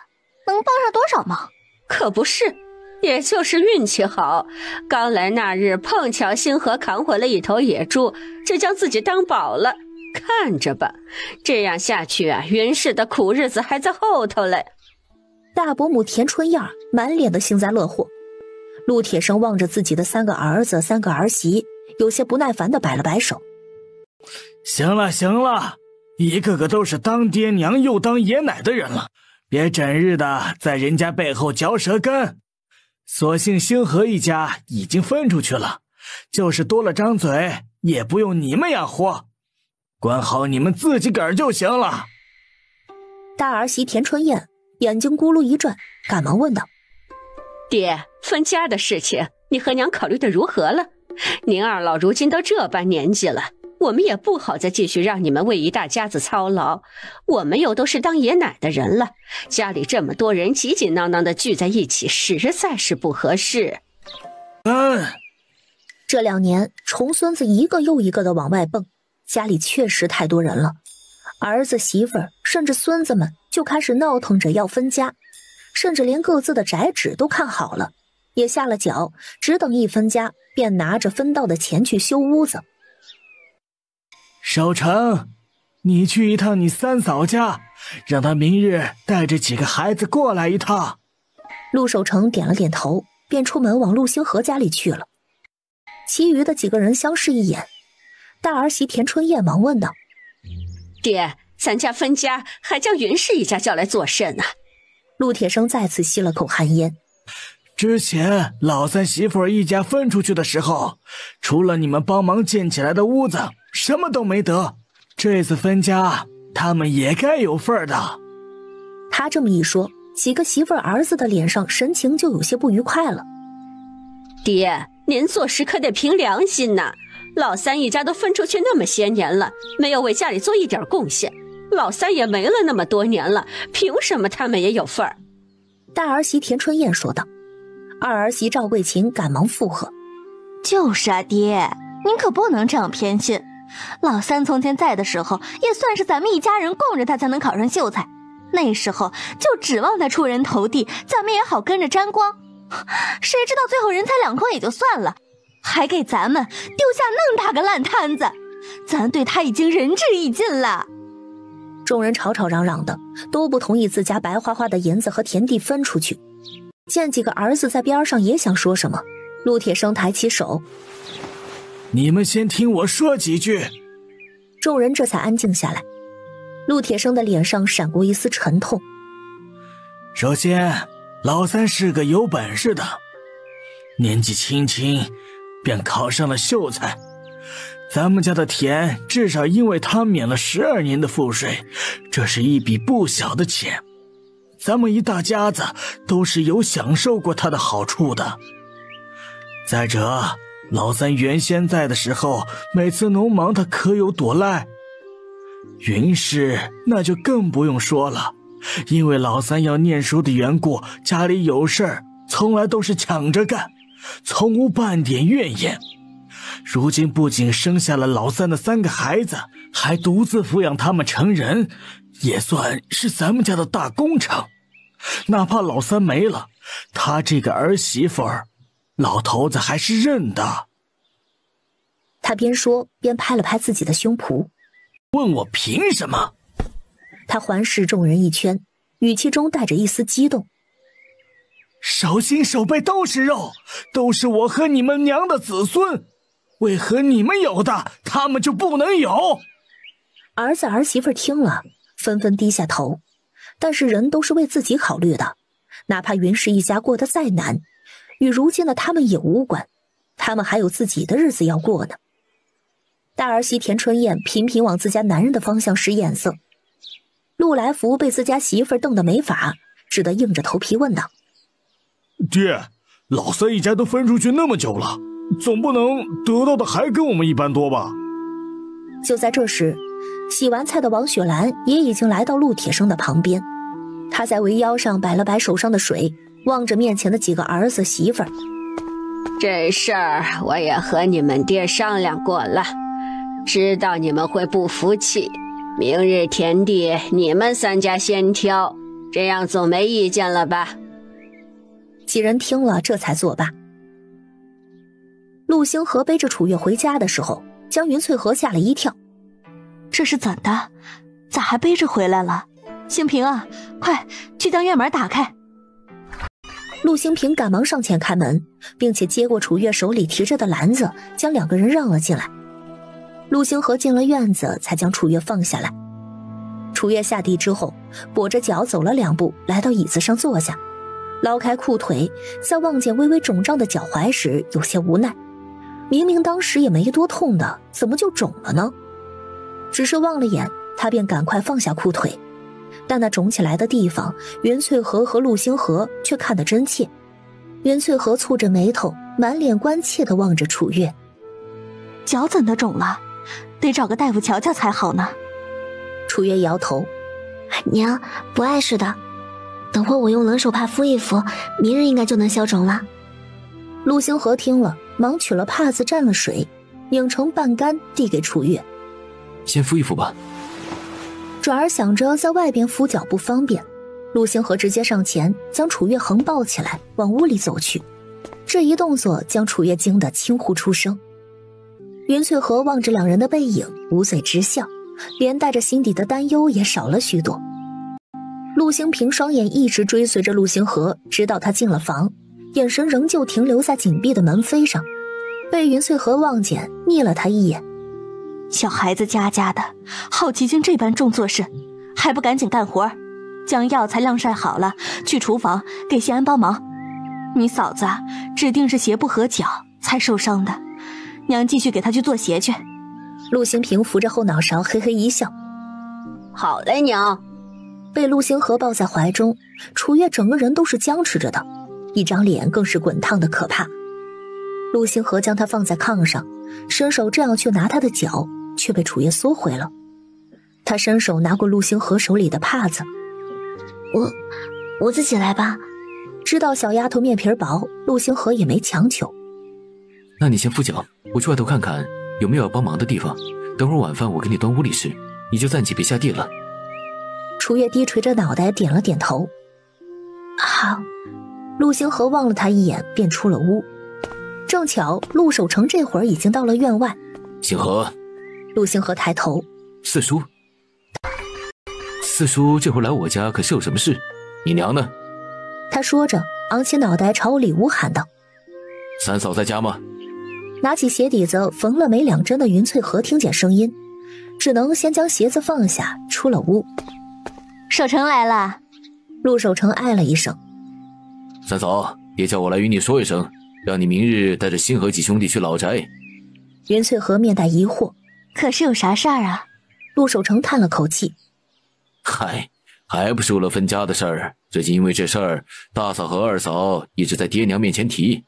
能帮上多少忙？可不是，也就是运气好，刚来那日碰巧星河扛回了一头野猪，就将自己当宝了。看着吧，这样下去啊，云氏的苦日子还在后头嘞。大伯母田春燕满脸的幸灾乐祸：陆铁生望着自己的3个儿子3个儿媳，有些不耐烦地摆了摆手。行了行了，一个个都是当爹娘又当爷奶的人了，别整日的在人家背后嚼舌根。所幸星河一家已经分出去了，就是多了张嘴也不用你们养活，管好你们自己个儿就行了。大儿媳田春燕眼睛咕噜一转，赶忙问道：爹，分家的事情你和娘考虑的如何了？您二老如今都这般年纪了，我们也不好再继续让你们为一大家子操劳，我们又都是当爷奶的人了，家里这么多人紧紧囊囊的聚在一起，实在是不合适。这2年重孙子一个又一个的往外蹦，家里确实太多人了，儿子媳妇儿甚至孙子们就开始闹腾着要分家，甚至连各自的宅址都看好了，也下了脚，只等一分家便拿着分到的钱去修屋子。守城，你去一趟你三嫂家，让她明日带着几个孩子过来一趟。陆守成点了点头，便出门往陆星河家里去了。其余的几个人相视一眼，大儿媳田春燕忙问道：爹，咱家分家还将云氏一家叫来做甚啊？陆铁生再次吸了口寒烟。之前老三媳妇一家分出去的时候，除了你们帮忙建起来的屋子，什么都没得。这次分家，他们也该有份的。他这么一说，几个媳妇儿子的脸上神情就有些不愉快了。爹，您做事可得凭良心呐！老三一家都分出去那么些年了，没有为家里做一点贡献，老三也没了那么多年了，凭什么他们也有份儿？大儿媳田春燕说道。二儿媳赵桂琴赶忙附和：就是啊，爹，您可不能这样偏心。老三从前在的时候，也算是咱们一家人供着他才能考上秀才，那时候就指望他出人头地，咱们也好跟着沾光。谁知道最后人财两空也就算了，还给咱们丢下那么大个烂摊子，咱对他已经仁至义尽了。众人吵吵嚷嚷的，都不同意自家白花花的银子和田地分出去。见几个儿子在边上也想说什么，陆铁生抬起手：你们先听我说几句。众人这才安静下来。陆铁生的脸上闪过一丝沉痛。首先，老三是个有本事的，年纪轻轻便考上了秀才，咱们家的田至少因为他免了12年的赋税，这是一笔不小的钱，咱们一大家子都是有享受过他的好处的。再者，老三原先在的时候，每次农忙他可有躲赖。云氏那就更不用说了，因为老三要念书的缘故，家里有事儿从来都是抢着干，从无半点怨言。如今不仅生下了老三的3个孩子，还独自抚养他们成人，也算是咱们家的大工程。哪怕老三没了，他这个儿媳妇儿，老头子还是认的。他边说边拍了拍自己的胸脯。问我凭什么？他环视众人一圈，语气中带着一丝激动。手心手背都是肉，都是我和你们娘的子孙，为何你们有的，他们就不能有？儿子儿媳妇听了，纷纷低下头。但是人都是为自己考虑的，哪怕云氏一家过得再难，与如今的他们也无关，他们还有自己的日子要过呢。大儿媳田春燕频频往自家男人的方向使眼色，陆来福被自家媳妇瞪得没法，只得硬着头皮问道：爹，老三一家都分出去那么久了，总不能得到的还跟我们一般多吧？就在这时，洗完菜的王雪兰也已经来到陆铁生的旁边，她在围腰上摆了摆手上的水，望着面前的几个儿子媳妇儿：这事儿我也和你们爹商量过了，知道你们会不服气，明日田地你们3家先挑，这样总没意见了吧？几人听了这才作罢。陆星河背着楚月回家的时候，将云翠禾吓了一跳。这是怎的？咋还背着回来了？兴平啊，快去将院门打开。陆星平赶忙上前开门，并且接过楚月手里提着的篮子，将两个人让了进来。陆星河进了院子，才将楚月放下来。楚月下地之后，跛着脚走了2步，来到椅子上坐下，捞开裤腿，在望见微微肿胀的脚踝时，有些无奈。明明当时也没多痛的，怎么就肿了呢？只是望了眼，他便赶快放下裤腿。但那肿起来的地方，袁翠和和陆星河却看得真切。袁翠和蹙着眉头，满脸关切地望着楚月。脚怎的肿了？得找个大夫瞧瞧才好呢。楚月摇头，娘，不碍事的，等会我用冷手帕敷一敷，明日应该就能消肿了。陆星河听了，忙取了帕子蘸了水，拧成半干递给楚月。先敷一敷吧。转而想着在外边敷脚不方便，陆星河直接上前将楚月横抱起来往屋里走去。这一动作将楚月惊得轻呼出声。袁翠和望着两人的背影，捂嘴直笑，连带着心底的担忧也少了许多。陆星平双眼一直追随着陆星河，直到他进了房，眼神仍旧停留在紧闭的门扉上。被袁翠和望见，睨了他一眼。小孩子家家的，好奇竟这般重做事，还不赶紧干活，将药材晾晒好了，去厨房给谢安帮忙。你嫂子指定是鞋不合脚才受伤的，娘继续给她去做鞋去。陆星平扶着后脑勺嘿嘿一笑。好嘞，娘。被陆星河抱在怀中，楚月整个人都是僵持着的，一张脸更是滚烫的可怕。陆星河将他放在炕上，伸手正要去拿他的脚，却被楚月缩回了。他伸手拿过陆星河手里的帕子。我自己来吧。知道小丫头面皮薄，陆星河也没强求。那你先敷脚，我去外头看看有没有要帮忙的地方，等会儿晚饭我给你端屋里吃，你就暂且别下地了。楚月低垂着脑袋点了点头。好。陆星河望了他一眼，便出了屋。正巧陆守成这会儿已经到了院外。星河。陆星河抬头。四叔。四叔这会儿来我家可是有什么事？你娘呢？他说着昂起脑袋朝里屋喊道。三嫂在家吗？拿起鞋底子缝了没2针的云翠和听见声音，只能先将鞋子放下，出了屋。守成来了。陆守成哎了一声。三嫂，爹叫我来与你说一声，让你明日带着星河几兄弟去老宅。云翠和面带疑惑。可是有啥事儿啊？陆守成叹了口气。嗨，还不是为了分家的事儿。最近因为这事儿，大嫂和二嫂一直在爹娘面前提。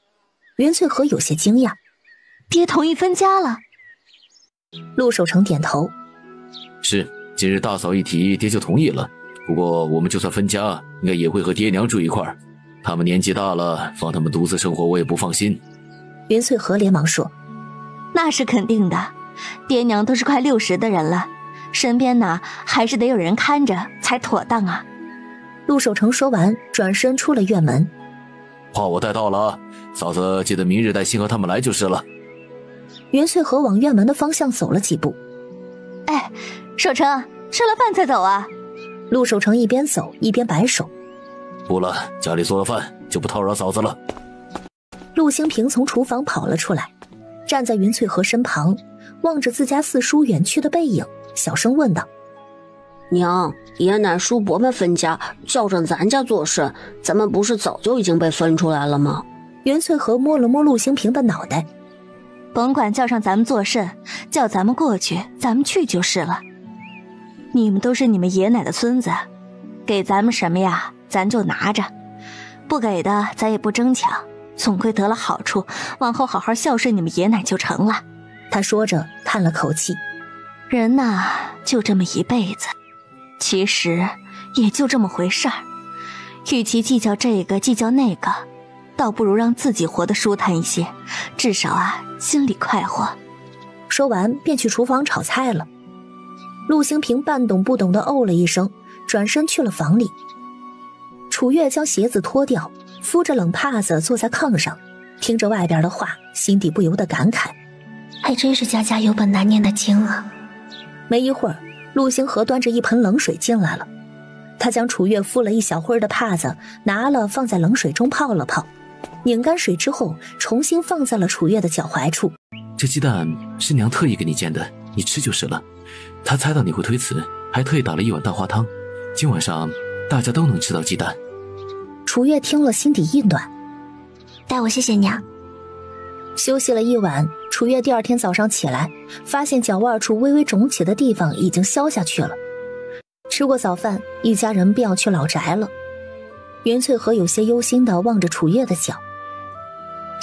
云翠和有些惊讶。爹同意分家了？陆守成点头。是，今日大嫂一提，爹就同意了。不过我们就算分家，应该也会和爹娘住一块儿。他们年纪大了，放他们独自生活我也不放心。云翠和连忙说。那是肯定的，爹娘都是快60的人了，身边呢还是得有人看着才妥当啊。陆守成说完，转身出了院门。话我带到了啊，嫂子记得明日带星河他们来就是了。袁翠和往院门的方向走了几步。哎，守成，吃了饭才走啊？陆守成一边走一边摆手。不了，家里做了饭，就不叨扰嫂子了。陆星平从厨房跑了出来，站在云翠和身旁，望着自家四叔远去的背影，小声问道：娘，爷奶叔伯们分家，叫上咱家做事，咱们不是早就已经被分出来了吗？袁翠和摸了摸陆星平的脑袋。甭管叫上咱们做甚，叫咱们过去，咱们去就是了。你们都是你们爷奶的孙子，给咱们什么呀，咱就拿着，不给的咱也不争抢，总归得了好处，往后好好孝顺你们爷奶就成了。他说着叹了口气。人呐，就这么一辈子，其实也就这么回事儿，与其计较这个计较那个，倒不如让自己活得舒坦一些，至少啊心里快活。说完便去厨房炒菜了。陆星平半懂不懂地哦了一声，转身去了房里。楚月将鞋子脱掉，敷着冷帕子坐在炕上，听着外边的话，心底不由得感慨，还真是家家有本难念的经啊。没一会儿，陆星河端着一盆冷水进来了，他将楚月敷了一小会儿的帕子拿了放在冷水中泡了泡，拧干水之后重新放在了楚月的脚踝处。这鸡蛋是娘特意给你煎的，你吃就是了。她猜到你会推辞，还特意打了一碗蛋花汤，今晚上大家都能吃到鸡蛋。楚月听了心底一暖，代我谢谢娘。休息了一晚，楚月第二天早上起来，发现脚腕处微微肿起的地方已经消下去了。吃过早饭，一家人便要去老宅了。云翠和有些忧心地望着楚月的脚。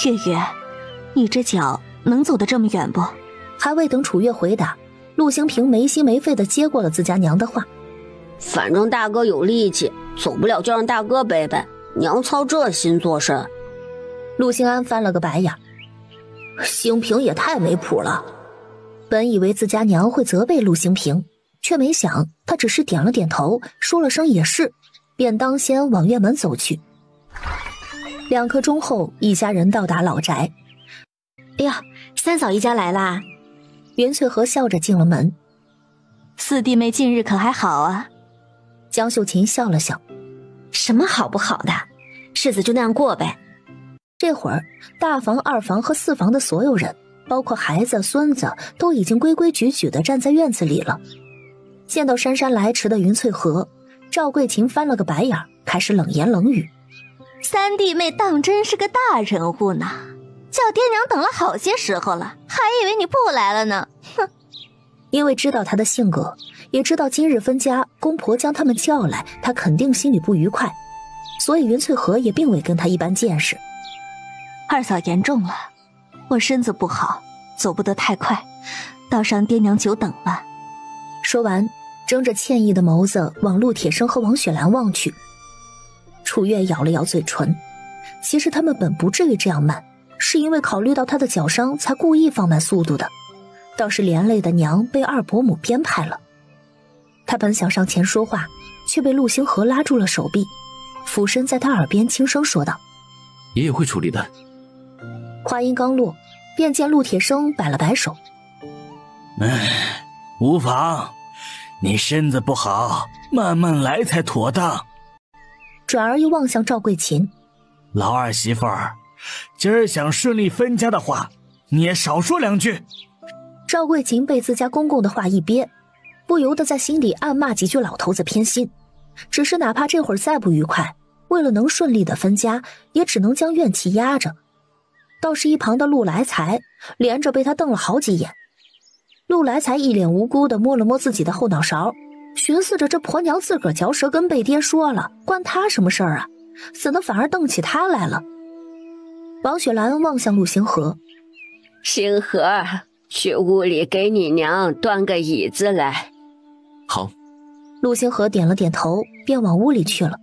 月月，你这脚能走得这么远不？还未等楚月回答，陆兴平没心没肺地接过了自家娘的话。反正大哥有力气，走不了就让大哥背背，娘操这心做甚？陆兴安翻了个白眼，兴平也太没谱了。本以为自家娘会责备陆兴平，却没想他只是点了点头，说了声也是，便当先往院门走去。2刻钟后，一家人到达老宅。哎呀，三嫂一家来啦！袁翠和笑着进了门。四弟妹近日可还好啊？江秀琴笑了笑，什么好不好的，日子就那样过呗。这会儿大房、二房和4房的所有人，包括孩子、孙子，都已经规规矩矩地站在院子里了。见到姗姗来迟的云翠和，赵桂琴翻了个白眼，开始冷言冷语：三弟妹当真是个大人物呢，叫爹娘等了好些时候了，还以为你不来了呢。哼！因为知道他的性格，也知道今日分家，公婆将他们叫来，他肯定心里不愉快，所以云翠和也并未跟他一般见识。二嫂言重了，我身子不好，走不得太快，倒是让爹娘久等了。说完，睁着歉意的眸子往陆铁生和王雪兰望去。楚月咬了咬嘴唇，其实他们本不至于这样慢，是因为考虑到他的脚伤才故意放慢速度的，倒是连累的娘被二伯母编排了。他本想上前说话，却被陆星河拉住了手臂，俯身在他耳边轻声说道：爷爷会处理的。话音刚落，便见陆铁生摆了摆手：无妨，你身子不好，慢慢来才妥当。转而又望向赵桂琴：老二媳妇儿，今儿想顺利分家的话，你也少说2句。赵桂琴被自家公公的话一憋，不由得在心里暗骂几句老头子偏心，只是哪怕这会儿再不愉快，为了能顺利的分家，也只能将怨气压着。倒是一旁的陆来才连着被他瞪了好几眼。陆来才一脸无辜地摸了摸自己的后脑勺，寻思着这婆娘自个儿嚼舌根被爹说了，关他什么事儿啊？怎么反而瞪起他来了？王雪兰望向陆星河：星河，去屋里给你娘端个椅子来。好。陆星河点了点头，便往屋里去了。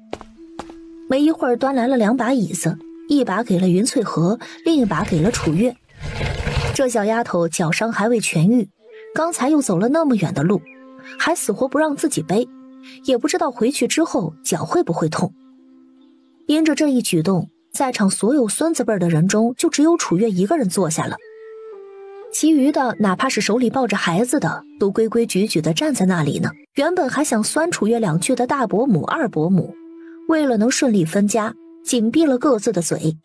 没一会儿，端来了2把椅子，一把给了云翠和，另一把给了楚月。这小丫头脚伤还未痊愈，刚才又走了那么远的路，还死活不让自己背，也不知道回去之后脚会不会痛。因着这一举动，在场所有孙子辈的人中，就只有楚月一个人坐下了。其余的哪怕是手里抱着孩子的，都规规矩矩地站在那里呢。原本还想酸楚月2句的大伯母、二伯母，为了能顺利分家，紧闭了各自的嘴。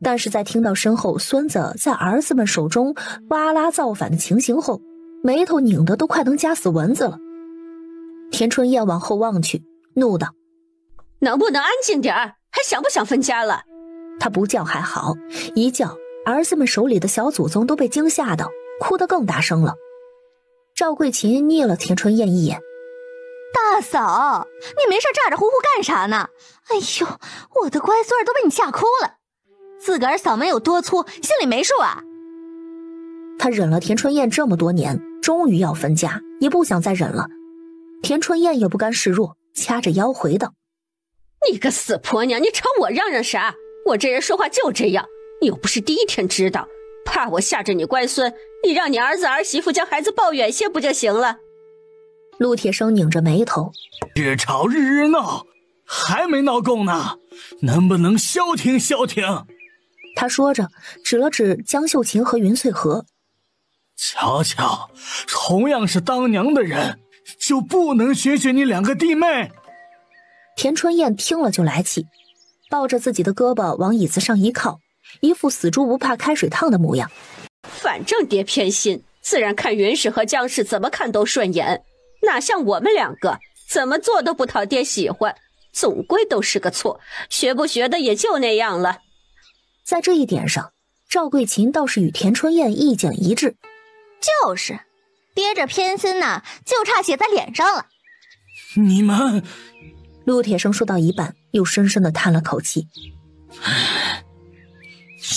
但是在听到身后孙子在儿子们手中哇啦造反的情形后，眉头拧得都快能夹死蚊子了。田春燕往后望去，怒道：能不能安静点儿？还想不想分家了？他不叫还好，一叫儿子们手里的小祖宗都被惊吓到，哭得更大声了。赵桂琴睨了田春燕一眼：大嫂，你没事咋咋呼呼干啥呢？哎呦，我的乖孙儿都被你吓哭了，自个儿嗓门有多粗，心里没数啊？他忍了田春燕这么多年，终于要分家，也不想再忍了。田春燕也不甘示弱，掐着腰回道：你个死婆娘，你朝我嚷嚷啥？我这人说话就这样，你又不是第一天知道，怕我吓着你乖孙，你让你儿子儿媳妇将孩子抱远些不就行了？陆铁生拧着眉头：日吵日日闹，还没闹够呢，能不能消停消停？他说着指了指江秀琴和云翠和：瞧瞧，同样是当娘的人，就不能学学你2个弟妹？田春燕听了就来气，抱着自己的胳膊往椅子上一靠，一副死猪不怕开水烫的模样。反正爹偏心，自然看云氏和江氏怎么看都顺眼，哪像我们两个怎么做都不讨爹喜欢，总归都是个错，学不学的也就那样了。在这一点上，赵桂琴倒是与田春燕意见一致。就是，爹这偏心呐，就差写在脸上了。你们……陆铁生说到一半，又深深地叹了口气。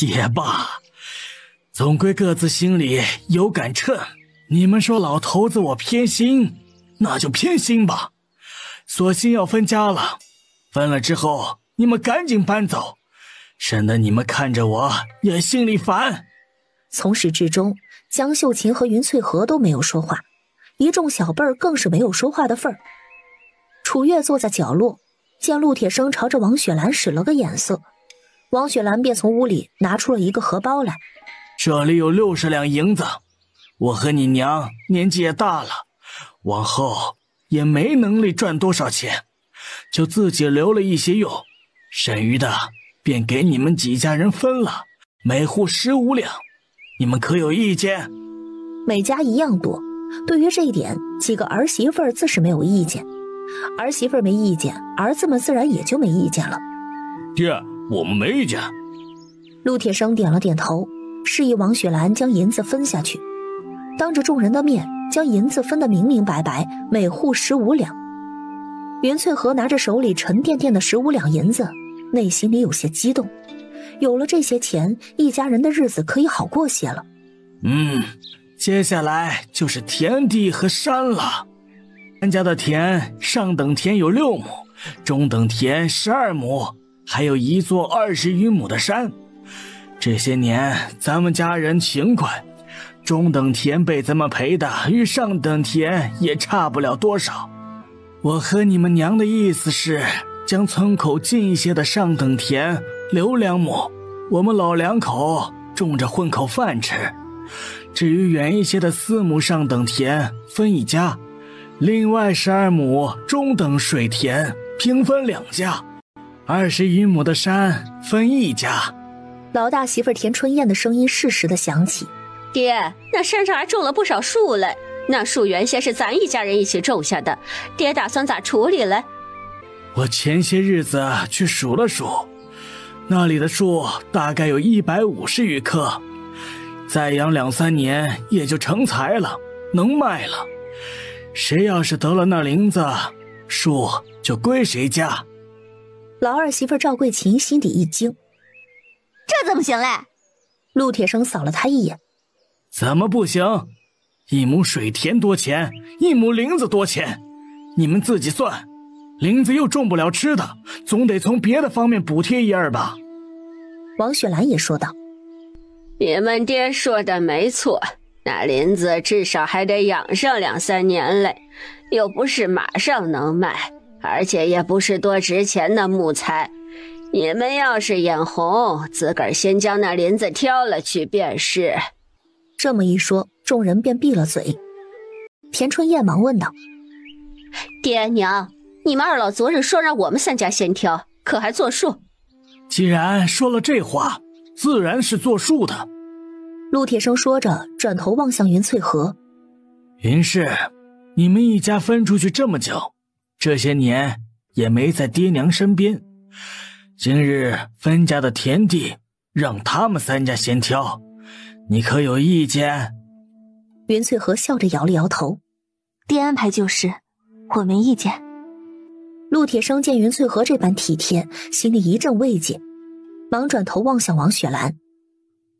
也罢，总归各自心里有杆秤。你们说老头子我偏心，那就偏心吧。索性要分家了，分了之后你们赶紧搬走，省得你们看着我也心里烦。从始至终，江秀琴和云翠荷都没有说话，一众小辈儿更是没有说话的份儿。楚月坐在角落，见陆铁生朝着王雪兰使了个眼色，王雪兰便从屋里拿出了一个荷包来。这里有60两银子，我和你娘年纪也大了，往后也没能力赚多少钱，就自己留了一些用，剩余的便给你们几家人分了，每户15两，你们可有意见？每家一样多，对于这一点，几个儿媳妇儿自是没有意见。儿媳妇儿没意见，儿子们自然也就没意见了。爹，我们没意见。陆铁生点了点头，示意王雪兰将银子分下去，当着众人的面将银子分得明明白白，每户15两。云翠荷拿着手里沉甸甸的15两银子，内心里有些激动，有了这些钱，一家人的日子可以好过些了。接下来就是田地和山了。咱家的田，上等田有6亩，中等田12亩，还有一座20余亩的山。这些年咱们家人勤快，中等田被咱们赔的与上等田也差不了多少。我和你们娘的意思是，将村口近一些的上等田留2亩，我们老两口种着混口饭吃。至于远一些的4亩上等田分一家，另外12亩中等水田平分2家，20余亩的山分1家。老大媳妇田春燕的声音适时的响起：爹，那山上还种了不少树嘞，那树原先是咱一家人一起种下的，爹打算咋处理嘞？我前些日子去数了数，那里的树大概有150余棵，再养2、3年也就成材了，能卖了。谁要是得了那林子，树就归谁家。老二媳妇赵桂琴心底一惊，这怎么行嘞？陆铁生扫了他一眼，怎么不行？1亩水田多钱，1亩林子多钱，你们自己算。林子又种不了吃的，总得从别的方面补贴一二吧。王雪兰也说道：你们爹说的没错，那林子至少还得养上2、3年嘞，又不是马上能卖，而且也不是多值钱的木材。你们要是眼红，自个儿先将那林子挑了去便是。这么一说，众人便闭了嘴。田春燕忙问道：爹娘，你们二老昨日说让我们3家先挑，可还作数？既然说了这话，自然是作数的。陆铁生说着，转头望向云翠荷：云氏，你们一家分出去这么久，这些年也没在爹娘身边，今日分家的田地让他们3家先挑，你可有意见？云翠荷笑着摇了摇头：爹安排就是，我没意见。陆铁生见云翠荷这般体贴，心里一阵慰藉，忙转头望向王雪兰：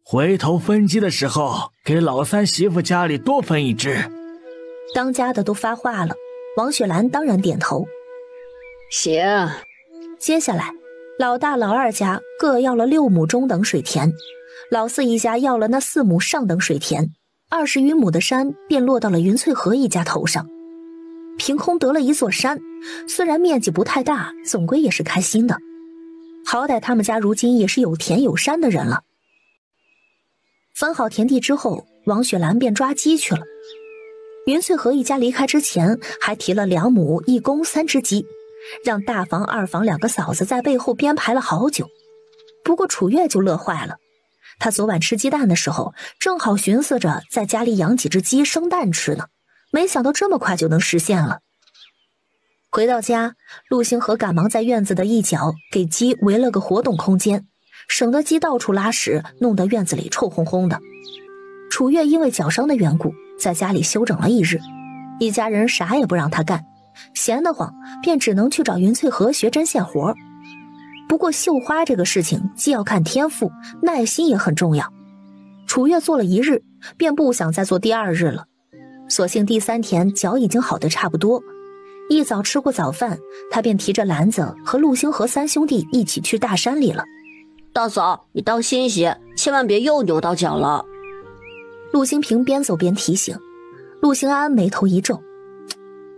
回头分鸡的时候，给老3媳妇家里多分1只。当家的都发话了，王雪兰当然点头：行。接下来老大老二家各要了6亩中等水田，老4一家要了那4亩上等水田，20余亩的山便落到了云翠荷一家头上。凭空得了一座山，虽然面积不太大，总归也是开心的。好歹他们家如今也是有田有山的人了。分好田地之后，王雪兰便抓鸡去了。云翠荷一家离开之前，还提了2亩1公3只鸡，让大房、二房两个嫂子在背后编排了好久。不过楚月就乐坏了，他昨晚吃鸡蛋的时候，正好寻思着在家里养几只鸡生蛋吃呢，没想到这么快就能实现了。回到家，陆星河赶忙在院子的一角给鸡围了个活动空间，省得鸡到处拉屎，弄得院子里臭烘烘的。楚月因为脚伤的缘故，在家里休整了一日，一家人啥也不让他干，闲得慌便只能去找云翠河学针线活。不过绣花这个事情既要看天赋，耐心也很重要。楚月做了一日，便不想再做第二日了，所幸第三天脚已经好得差不多。一早吃过早饭，他便提着篮子和陆星河三兄弟一起去大山里了。大嫂，你当心些，千万别又扭到脚了。陆星平边走边提醒。陆星安眉头一皱，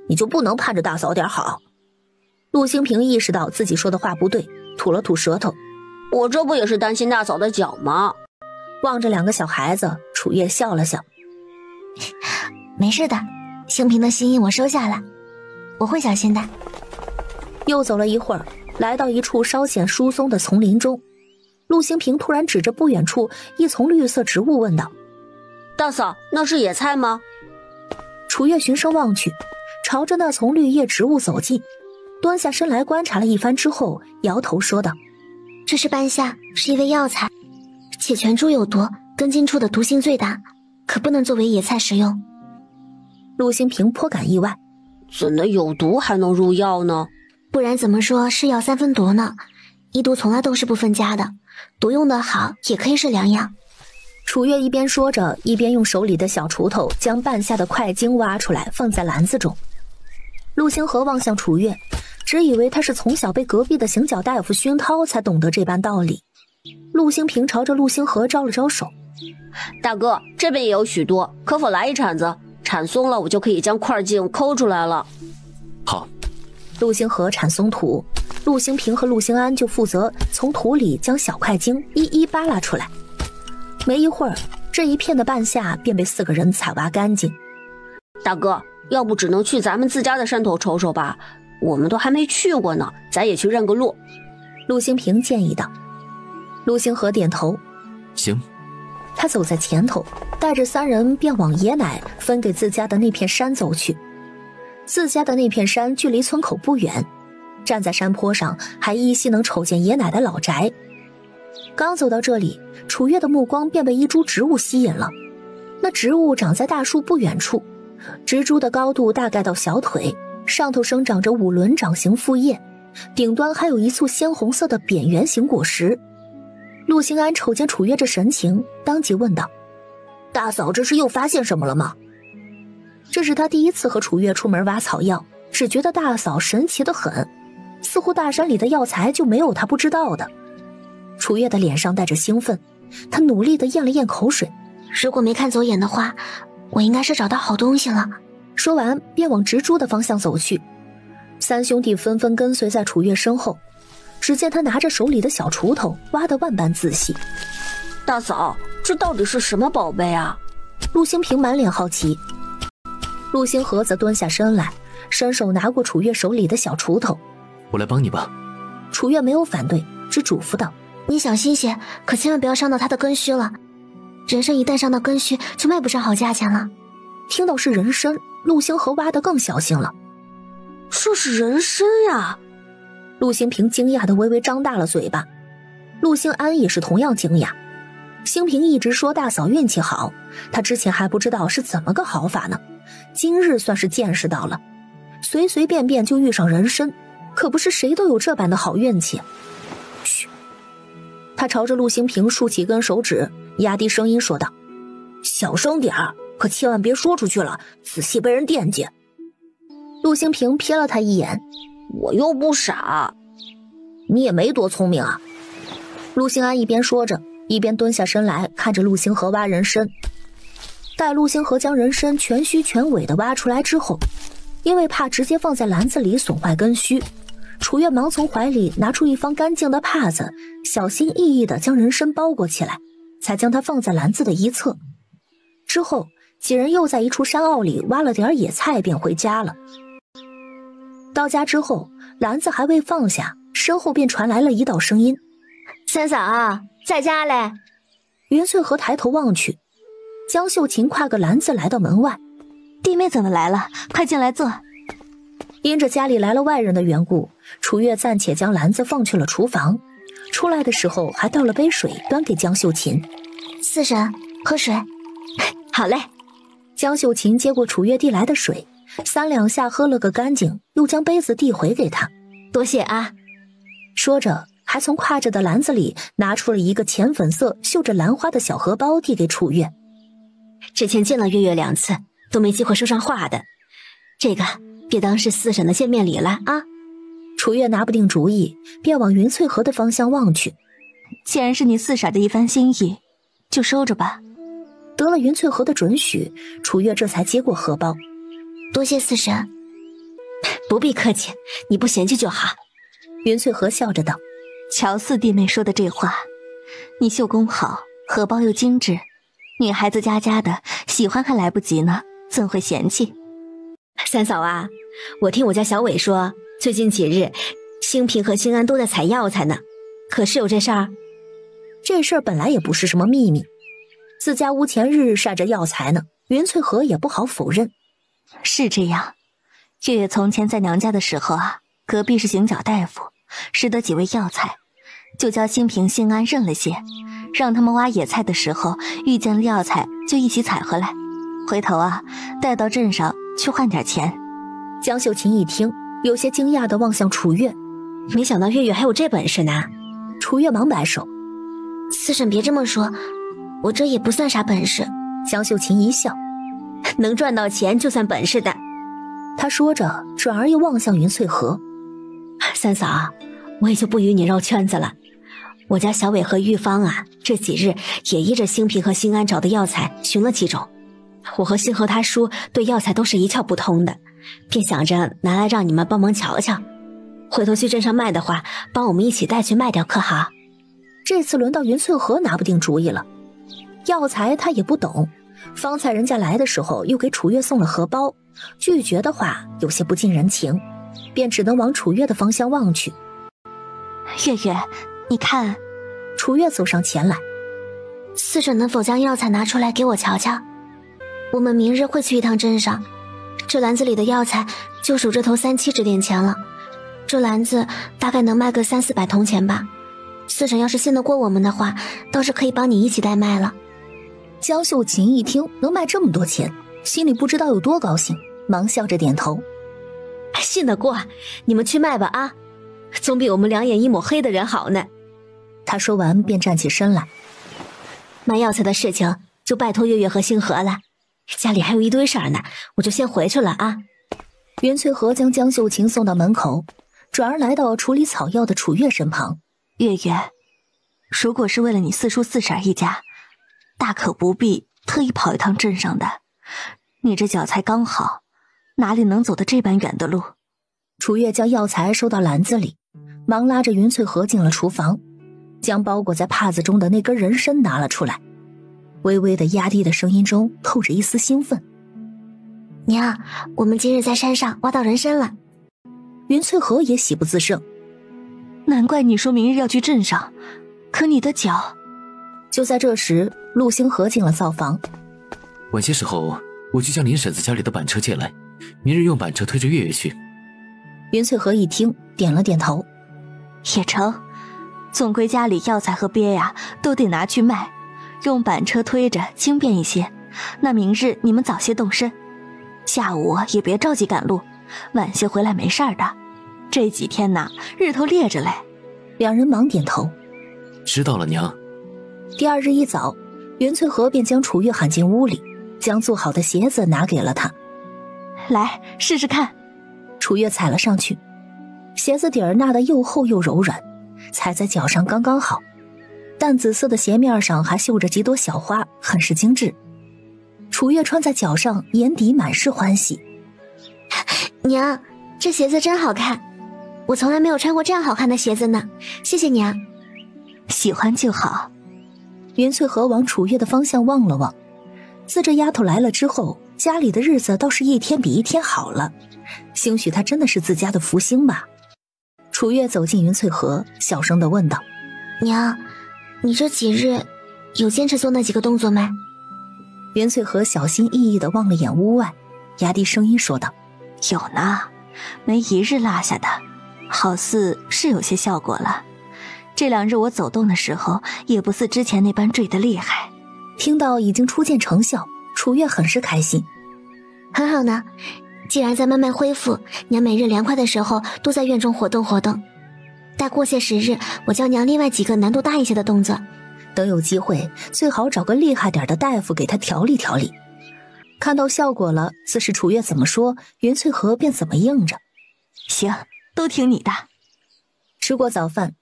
你就不能盼着大嫂点好？陆星平意识到自己说的话不对，吐了吐舌头。我这不也是担心大嫂的脚吗？望着两个小孩子，楚月笑了笑。没事的，星平的心意我收下了，我会小心的。又走了一会儿，来到一处稍显疏松的丛林中，陆星平突然指着不远处一丛绿色植物问道：大嫂，那是野菜吗？楚月循声望去，朝着那丛绿叶植物走近，蹲下身来观察了一番之后，摇头说道：这是半夏，是一味药材，且全株有毒，根茎处的毒性最大，可不能作为野菜食用。陆星平颇感意外，怎的有毒还能入药呢？不然怎么说是药三分毒呢？医毒从来都是不分家的，毒用得好也可以是良药。楚月一边说着，一边用手里的小锄头将半夏的块茎挖出来放在篮子中。陆星河望向楚月，只以为他是从小被隔壁的行脚大夫熏陶才懂得这般道理。陆星平朝着陆星河招了招手：大哥，这边也有许多，可否来一铲子？铲松了，我就可以将块茎抠出来了。好。陆星河铲松土，陆星平和陆星安就负责从土里将小块茎一一扒拉出来。没一会儿，这一片的半夏便被4个人采挖干净。大哥，要不只能去咱们自家的山头瞅瞅吧，我们都还没去过呢，咱也去认个路。陆星平建议道。陆星河点头，行。他走在前头，带着3人便往爷奶分给自家的那片山走去。自家的那片山距离村口不远，站在山坡上还依稀能瞅见爷奶的老宅。刚走到这里，楚月的目光便被一株植物吸引了。那植物长在大树不远处，植株的高度大概到小腿，上头生长着5轮掌形复叶，顶端还有一簇鲜红色的扁圆形果实。陆星安瞅见楚月这神情，当即问道：大嫂这是又发现什么了吗？这是他第一次和楚月出门挖草药，只觉得大嫂神奇得很，似乎大山里的药材就没有他不知道的。楚月的脸上带着兴奋，他努力地咽了咽口水。如果没看走眼的话，我应该是找到好东西了。说完便往植株的方向走去。3兄弟纷纷跟随在楚月身后，只见他拿着手里的小锄头挖得万般仔细。大嫂，这到底是什么宝贝啊？陆星平满脸好奇。陆星河则蹲下身来，伸手拿过楚月手里的小锄头。我来帮你吧。楚月没有反对，只嘱咐道：你小心些，可千万不要伤到他的根须了。人参一旦伤到根须，就卖不上好价钱了。听到是人参，陆星河挖得更小心了。这是人参呀！陆星平惊讶地微微张大了嘴巴，陆星安也是同样惊讶。星平一直说大嫂运气好，他之前还不知道是怎么个好法呢，今日算是见识到了，随随便便就遇上人参，可不是谁都有这般的好运气。嘘，他朝着陆星平竖起一根手指，压低声音说道：小声点儿，可千万别说出去了，仔细被人惦记。陆星平瞥了他一眼：我又不傻。你也没多聪明啊。陆星安一边说着，一边蹲下身来看着陆星河挖人参。待陆星河将人参全须全尾的挖出来之后，因为怕直接放在篮子里损坏根须，楚月忙从怀里拿出一方干净的帕子，小心翼翼地将人参包裹起来，才将它放在篮子的一侧。之后几人又在一处山坳里挖了点野菜便回家了。到家之后，篮子还未放下，身后便传来了一道声音：“三嫂啊，在家嘞。”云翠和抬头望去，江秀琴挎个篮子来到门外：“弟妹怎么来了？快进来坐。”因着家里来了外人的缘故，楚月暂且将篮子放去了厨房，出来的时候还倒了杯水端给江秀琴：“四婶，喝水。”“好嘞。”江秀琴接过楚月递来的水，3两下喝了个干净，又将杯子递回给他：“多谢啊。”说着还从挎着的篮子里拿出了一个浅粉色绣着兰花的小荷包递给楚月：“之前见了月月2次，都没机会说上话的，这个别当是四婶的见面礼了啊。”楚月拿不定主意，便往云翠河的方向望去。既然是你四婶的一番心意，就收着吧。得了云翠河的准许，楚月这才接过荷包：“多谢四婶。”“不必客气，你不嫌弃就好。”云翠河笑着道：“乔四弟妹说的这话，你绣工好，荷包又精致，女孩子家家的，喜欢还来不及呢，怎会嫌弃？”“三嫂啊，我听我家小伟说，最近几日，兴平和兴安都在采药材呢，可是有这事儿？”这事儿本来也不是什么秘密，自家屋前日日晒着药材呢，云翠河也不好否认。“是这样，月月从前在娘家的时候啊，隔壁是行脚大夫，识得几味药材，就叫兴平兴安认了些，让他们挖野菜的时候遇见了药材就一起采回来，回头啊带到镇上去换点钱。”江秀琴一听，有些惊讶地望向楚月：“没想到月月还有这本事呢。”楚月忙摆手：“四婶别这么说，我这也不算啥本事。”江秀琴一笑：“能赚到钱就算本事的。”他说着转而又望向云翠河：“三嫂，我也就不与你绕圈子了。我家小伟和玉芳啊，这几日也依着兴平和兴安找的药材寻了几种，我和星河他叔对药材都是一窍不通的，便想着拿来让你们帮忙瞧瞧，回头去镇上卖的话，帮我们一起带去卖掉可好？”这次轮到云翠河拿不定主意了，药材他也不懂，方才人家来的时候又给楚月送了荷包，拒绝的话有些不近人情，便只能往楚月的方向望去。“月月，你看。”楚月走上前来：“四婶能否将药材拿出来给我瞧瞧？我们明日会去一趟镇上，这篮子里的药材就数这头3-7值点钱了，这篮子大概能卖个300-400铜钱吧。四婶要是信得过我们的话，倒是可以帮你一起代卖了。”江秀琴一听能卖这么多钱，心里不知道有多高兴，忙笑着点头：“信得过，你们去卖吧啊，总比我们两眼一抹黑的人好呢。”他说完便站起身来：“卖药材的事情就拜托月月和星河了，家里还有一堆事儿呢，我就先回去了啊。”云翠河将江秀琴送到门口，转而来到处理草药的楚月身旁：“月月，如果是为了你四叔四婶一家，大可不必特意跑一趟镇上的，你这脚才刚好，哪里能走得这般远的路？”楚月将药材收到篮子里，忙拉着云翠河进了厨房，将包裹在帕子中的那根人参拿了出来，微微的压低的声音中透着一丝兴奋：“娘，我们今日在山上挖到人参了。”云翠河也喜不自胜：“难怪你说明日要去镇上，可你的脚……”就在这时，陆星河进了灶房：“晚些时候我去将林婶子家里的板车借来，明日用板车推着月月去。”云翠河一听点了点头：“也成，总归家里药材和鳖呀都得拿去卖，用板车推着轻便一些。那明日你们早些动身，下午也别着急赶路，晚些回来没事的。这几天呐，日头烈着嘞。”两人忙点头：“知道了，娘。”第二日一早，云翠河便将楚月喊进屋里，将做好的鞋子拿给了他：“来试试看。”楚月踩了上去，鞋子底儿纳得又厚又柔软，踩在脚上刚刚好，淡紫色的鞋面上还绣着几朵小花，很是精致。楚月穿在脚上，眼底满是欢喜：“娘，这鞋子真好看，我从来没有穿过这样好看的鞋子呢，谢谢娘。”“喜欢就好。”云翠河往楚月的方向望了望，自这丫头来了之后，家里的日子倒是一天比一天好了，兴许她真的是自家的福星吧。楚月走进云翠河，小声地问道：“娘，你这几日有坚持做那几个动作吗？”云翠河小心翼翼地望了眼屋外，压低声音说道：“有呢，没一日落下的，好似是有些效果了。这2日我走动的时候，也不似之前那般坠得厉害。”听到已经初见成效，楚月很是开心。很好呢，既然在慢慢恢复，娘每日凉快的时候都在院中活动活动。待过些时日，我教娘另外几个难度大一些的动作。等有机会，最好找个厉害点的大夫给他调理调理。看到效果了，自是楚月怎么说，云翠河便怎么应着。行，都听你的。吃过早饭，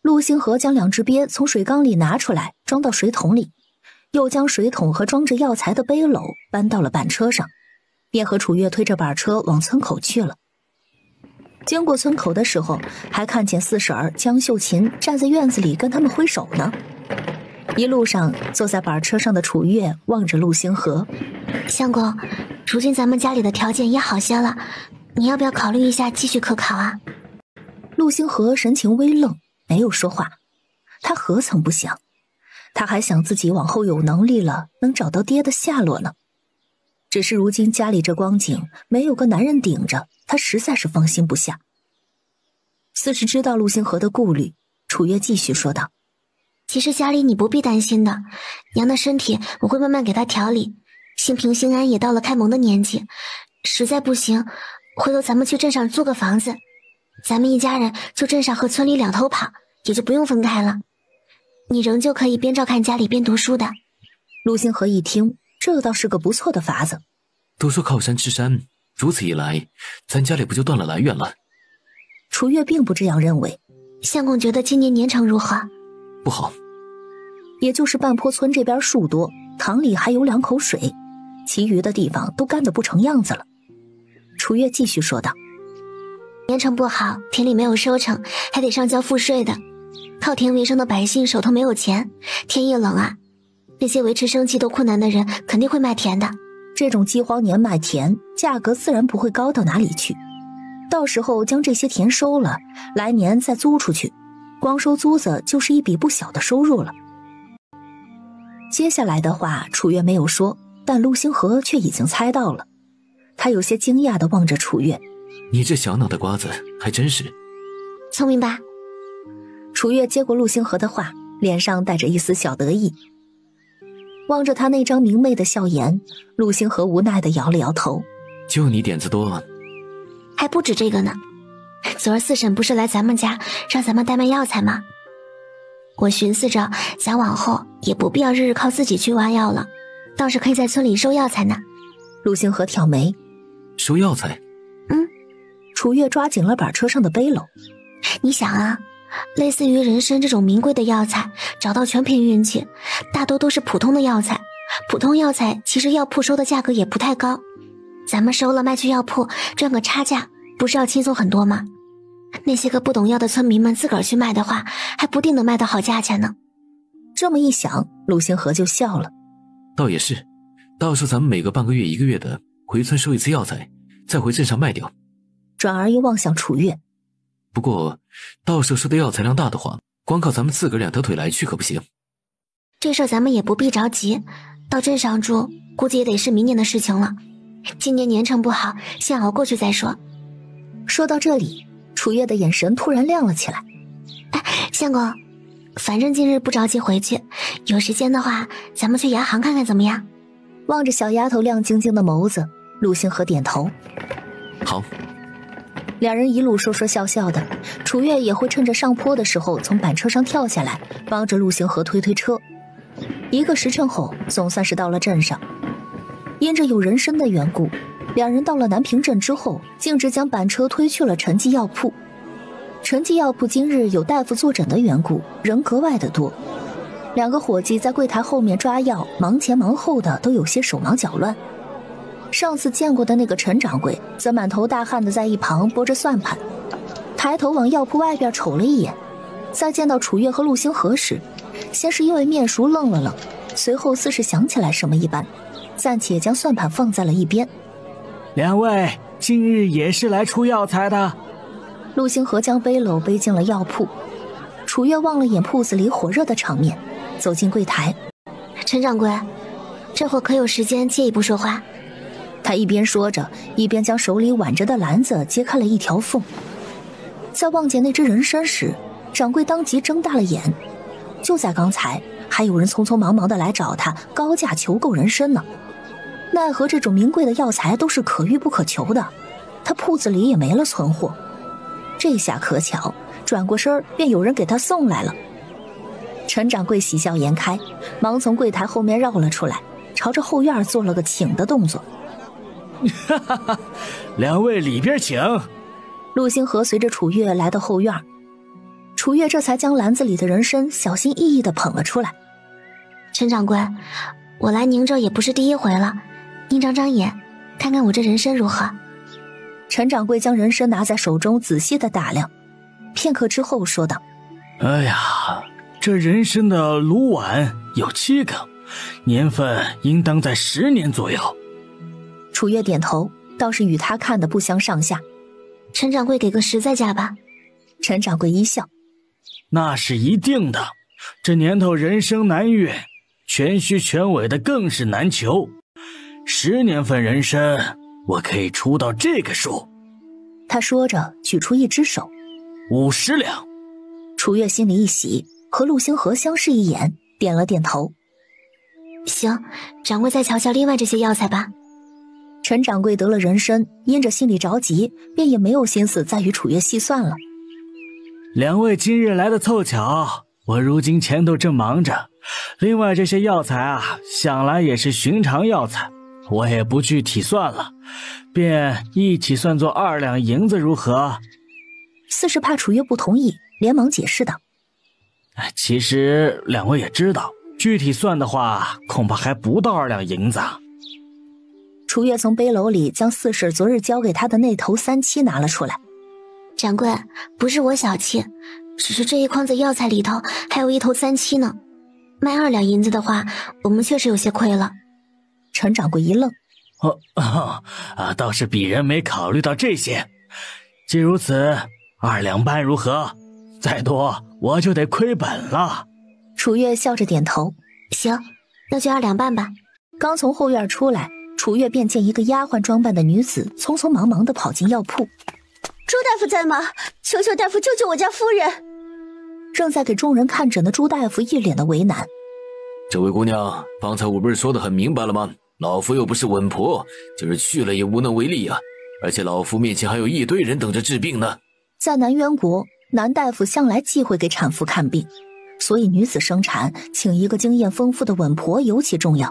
陆星河将2只鳖从水缸里拿出来，装到水桶里，又将水桶和装着药材的背篓搬到了板车上，便和楚月推着板车往村口去了。经过村口的时候，还看见四婶儿江秀琴站在院子里跟他们挥手呢。一路上，坐在板车上的楚月望着陆星河：“相公，如今咱们家里的条件也好些了，你要不要考虑一下继续科考啊？”陆星河神情微愣，没有说话。他何曾不想，他还想自己往后有能力了，能找到爹的下落呢。只是如今家里这光景，没有个男人顶着，他实在是放心不下。似是知道陆星河的顾虑，楚月继续说道：“其实家里你不必担心的，娘的身体我会慢慢给她调理。兴平、兴安也到了开蒙的年纪，实在不行，回头咱们去镇上租个房子，咱们一家人就镇上和村里2头跑，也就不用分开了。你仍旧可以边照看家里边读书的。”陆星河一听，这倒是个不错的法子。都说靠山吃山，如此一来，咱家里不就断了来源了？楚月并不这样认为。相公觉得今年年成如何？不好。也就是半坡村这边树多，塘里还有2口水，其余的地方都干得不成样子了。楚月继续说道：“年成不好，田里没有收成，还得上交赋税的。靠田为生的百姓手头没有钱，天一冷啊，那些维持生计都困难的人肯定会卖田的。这种饥荒年卖田，价格自然不会高到哪里去。到时候将这些田收了，来年再租出去，光收租子就是一笔不小的收入了。”接下来的话楚月没有说，但陆星河却已经猜到了。他有些惊讶地望着楚月：“你这小脑的瓜子还真是聪明吧？”楚月接过陆星河的话，脸上带着一丝小得意。望着他那张明媚的笑颜，陆星河无奈地摇了摇头：“就你点子多。”还不止这个呢，昨儿四婶不是来咱们家让咱们代卖药材吗？我寻思着咱往后也不必要日日靠自己去挖药了，倒是可以在村里收药材呢。陆星河挑眉：“收药材？”楚月抓紧了板车上的背篓：“你想啊，类似于人参这种名贵的药材，找到全凭运气，大多都是普通的药材。普通药材其实药铺收的价格也不太高，咱们收了卖去药铺，赚个差价，不是要轻松很多吗？那些个不懂药的村民们自个儿去卖的话，还不定能卖到好价钱呢。”这么一想，陆星河就笑了：“倒也是，到时候咱们每个半个月、1个月的回村收一次药材，再回镇上卖掉。”转而又望向楚月：“不过到时候收的药材量大的话，光靠咱们自个儿2条腿来去可不行。”这事儿咱们也不必着急，到镇上住估计也得是明年的事情了。今年年成不好，先熬过去再说。说到这里，楚月的眼神突然亮了起来：“相公，反正今日不着急回去，有时间的话咱们去牙行看看怎么样？”望着小丫头亮晶晶的眸子，陆星河点头：“好。”2人一路说说笑笑的，楚月也会趁着上坡的时候从板车上跳下来，帮着陆星河推车。1个时辰后，总算是到了镇上。因着有人参的缘故，2人到了南平镇之后，径直将板车推去了陈记药铺。陈记药铺今日有大夫坐诊的缘故，人格外的多。2个伙计在柜台后面抓药，忙前忙后的，都有些手忙脚乱。上次见过的那个陈掌柜则满头大汗的在一旁拨着算盘，抬头往药铺外边瞅了一眼，再见到楚月和陆星河时，先是因为面熟愣了愣，随后似是想起来什么一般，暂且将算盘放在了一边。2位今日也是来出药材的？陆星河将背篓背进了药铺，楚月望了眼铺子里火热的场面，走进柜台。陈掌柜，这会可有时间借一步说话？他一边说着，一边将手里挽着的篮子揭开了一条缝。在望见那只人参时，掌柜当即睁大了眼。就在刚才，还有人匆匆忙忙的来找他高价求购人参呢。奈何这种名贵的药材都是可遇不可求的，他铺子里也没了存货。这下可巧，转过身便有人给他送来了。陈掌柜喜笑颜开，忙从柜台后面绕了出来，朝着后院做了个请的动作。哈哈哈，两位里边请。陆星河随着楚月来到后院，楚月这才将篮子里的人参小心翼翼地捧了出来。陈掌柜，我来您这也不是第一回了，您长长眼，看看我这人参如何？陈掌柜将人参拿在手中仔细地打量，片刻之后说道：哎呀，这人参的炉碗有7个，年份应当在10年左右。楚月点头，倒是与他看的不相上下。陈掌柜给个实在价吧。陈掌柜一笑：那是一定的，这年头人参难遇，全须全尾的更是难求。10年份人参，我可以出到这个数。他说着举出一只手，50两。楚月心里一喜，和陆星河相视一眼，点了点头。行，掌柜再瞧瞧另外这些药材吧。陈掌柜得了人参，因着心里着急，便也没有心思再与楚月细算了。两位今日来的凑巧，我如今前头正忙着。另外这些药材啊，想来也是寻常药材，我也不具体算了，便一起算作2两银子如何？似是怕楚月不同意，连忙解释道：其实两位也知道，具体算的话，恐怕还不到2两银子。楚月从背篓里将四婶昨日交给他的那头3七拿了出来。掌柜，不是我小气，只是这一筐子药材里头还有1头3七呢，卖2两银子的话，我们确实有些亏了。陈掌柜一愣：倒是鄙人没考虑到这些。既如此，2两半如何？再多我就得亏本了。楚月笑着点头：行，那就2两半吧。刚从后院出来，楚月便见一个丫鬟装扮的女子匆匆忙忙地跑进药铺。朱大夫在吗？求求大夫救救我家夫人！正在给众人看诊的朱大夫一脸的为难。这位姑娘，方才我不是说得很明白了吗？老夫又不是稳婆，就是去了也无能为力啊！而且老夫面前还有一堆人等着治病呢。在南渊国，男大夫向来忌讳给产妇看病，所以女子生产请一个经验丰富的稳婆尤其重要。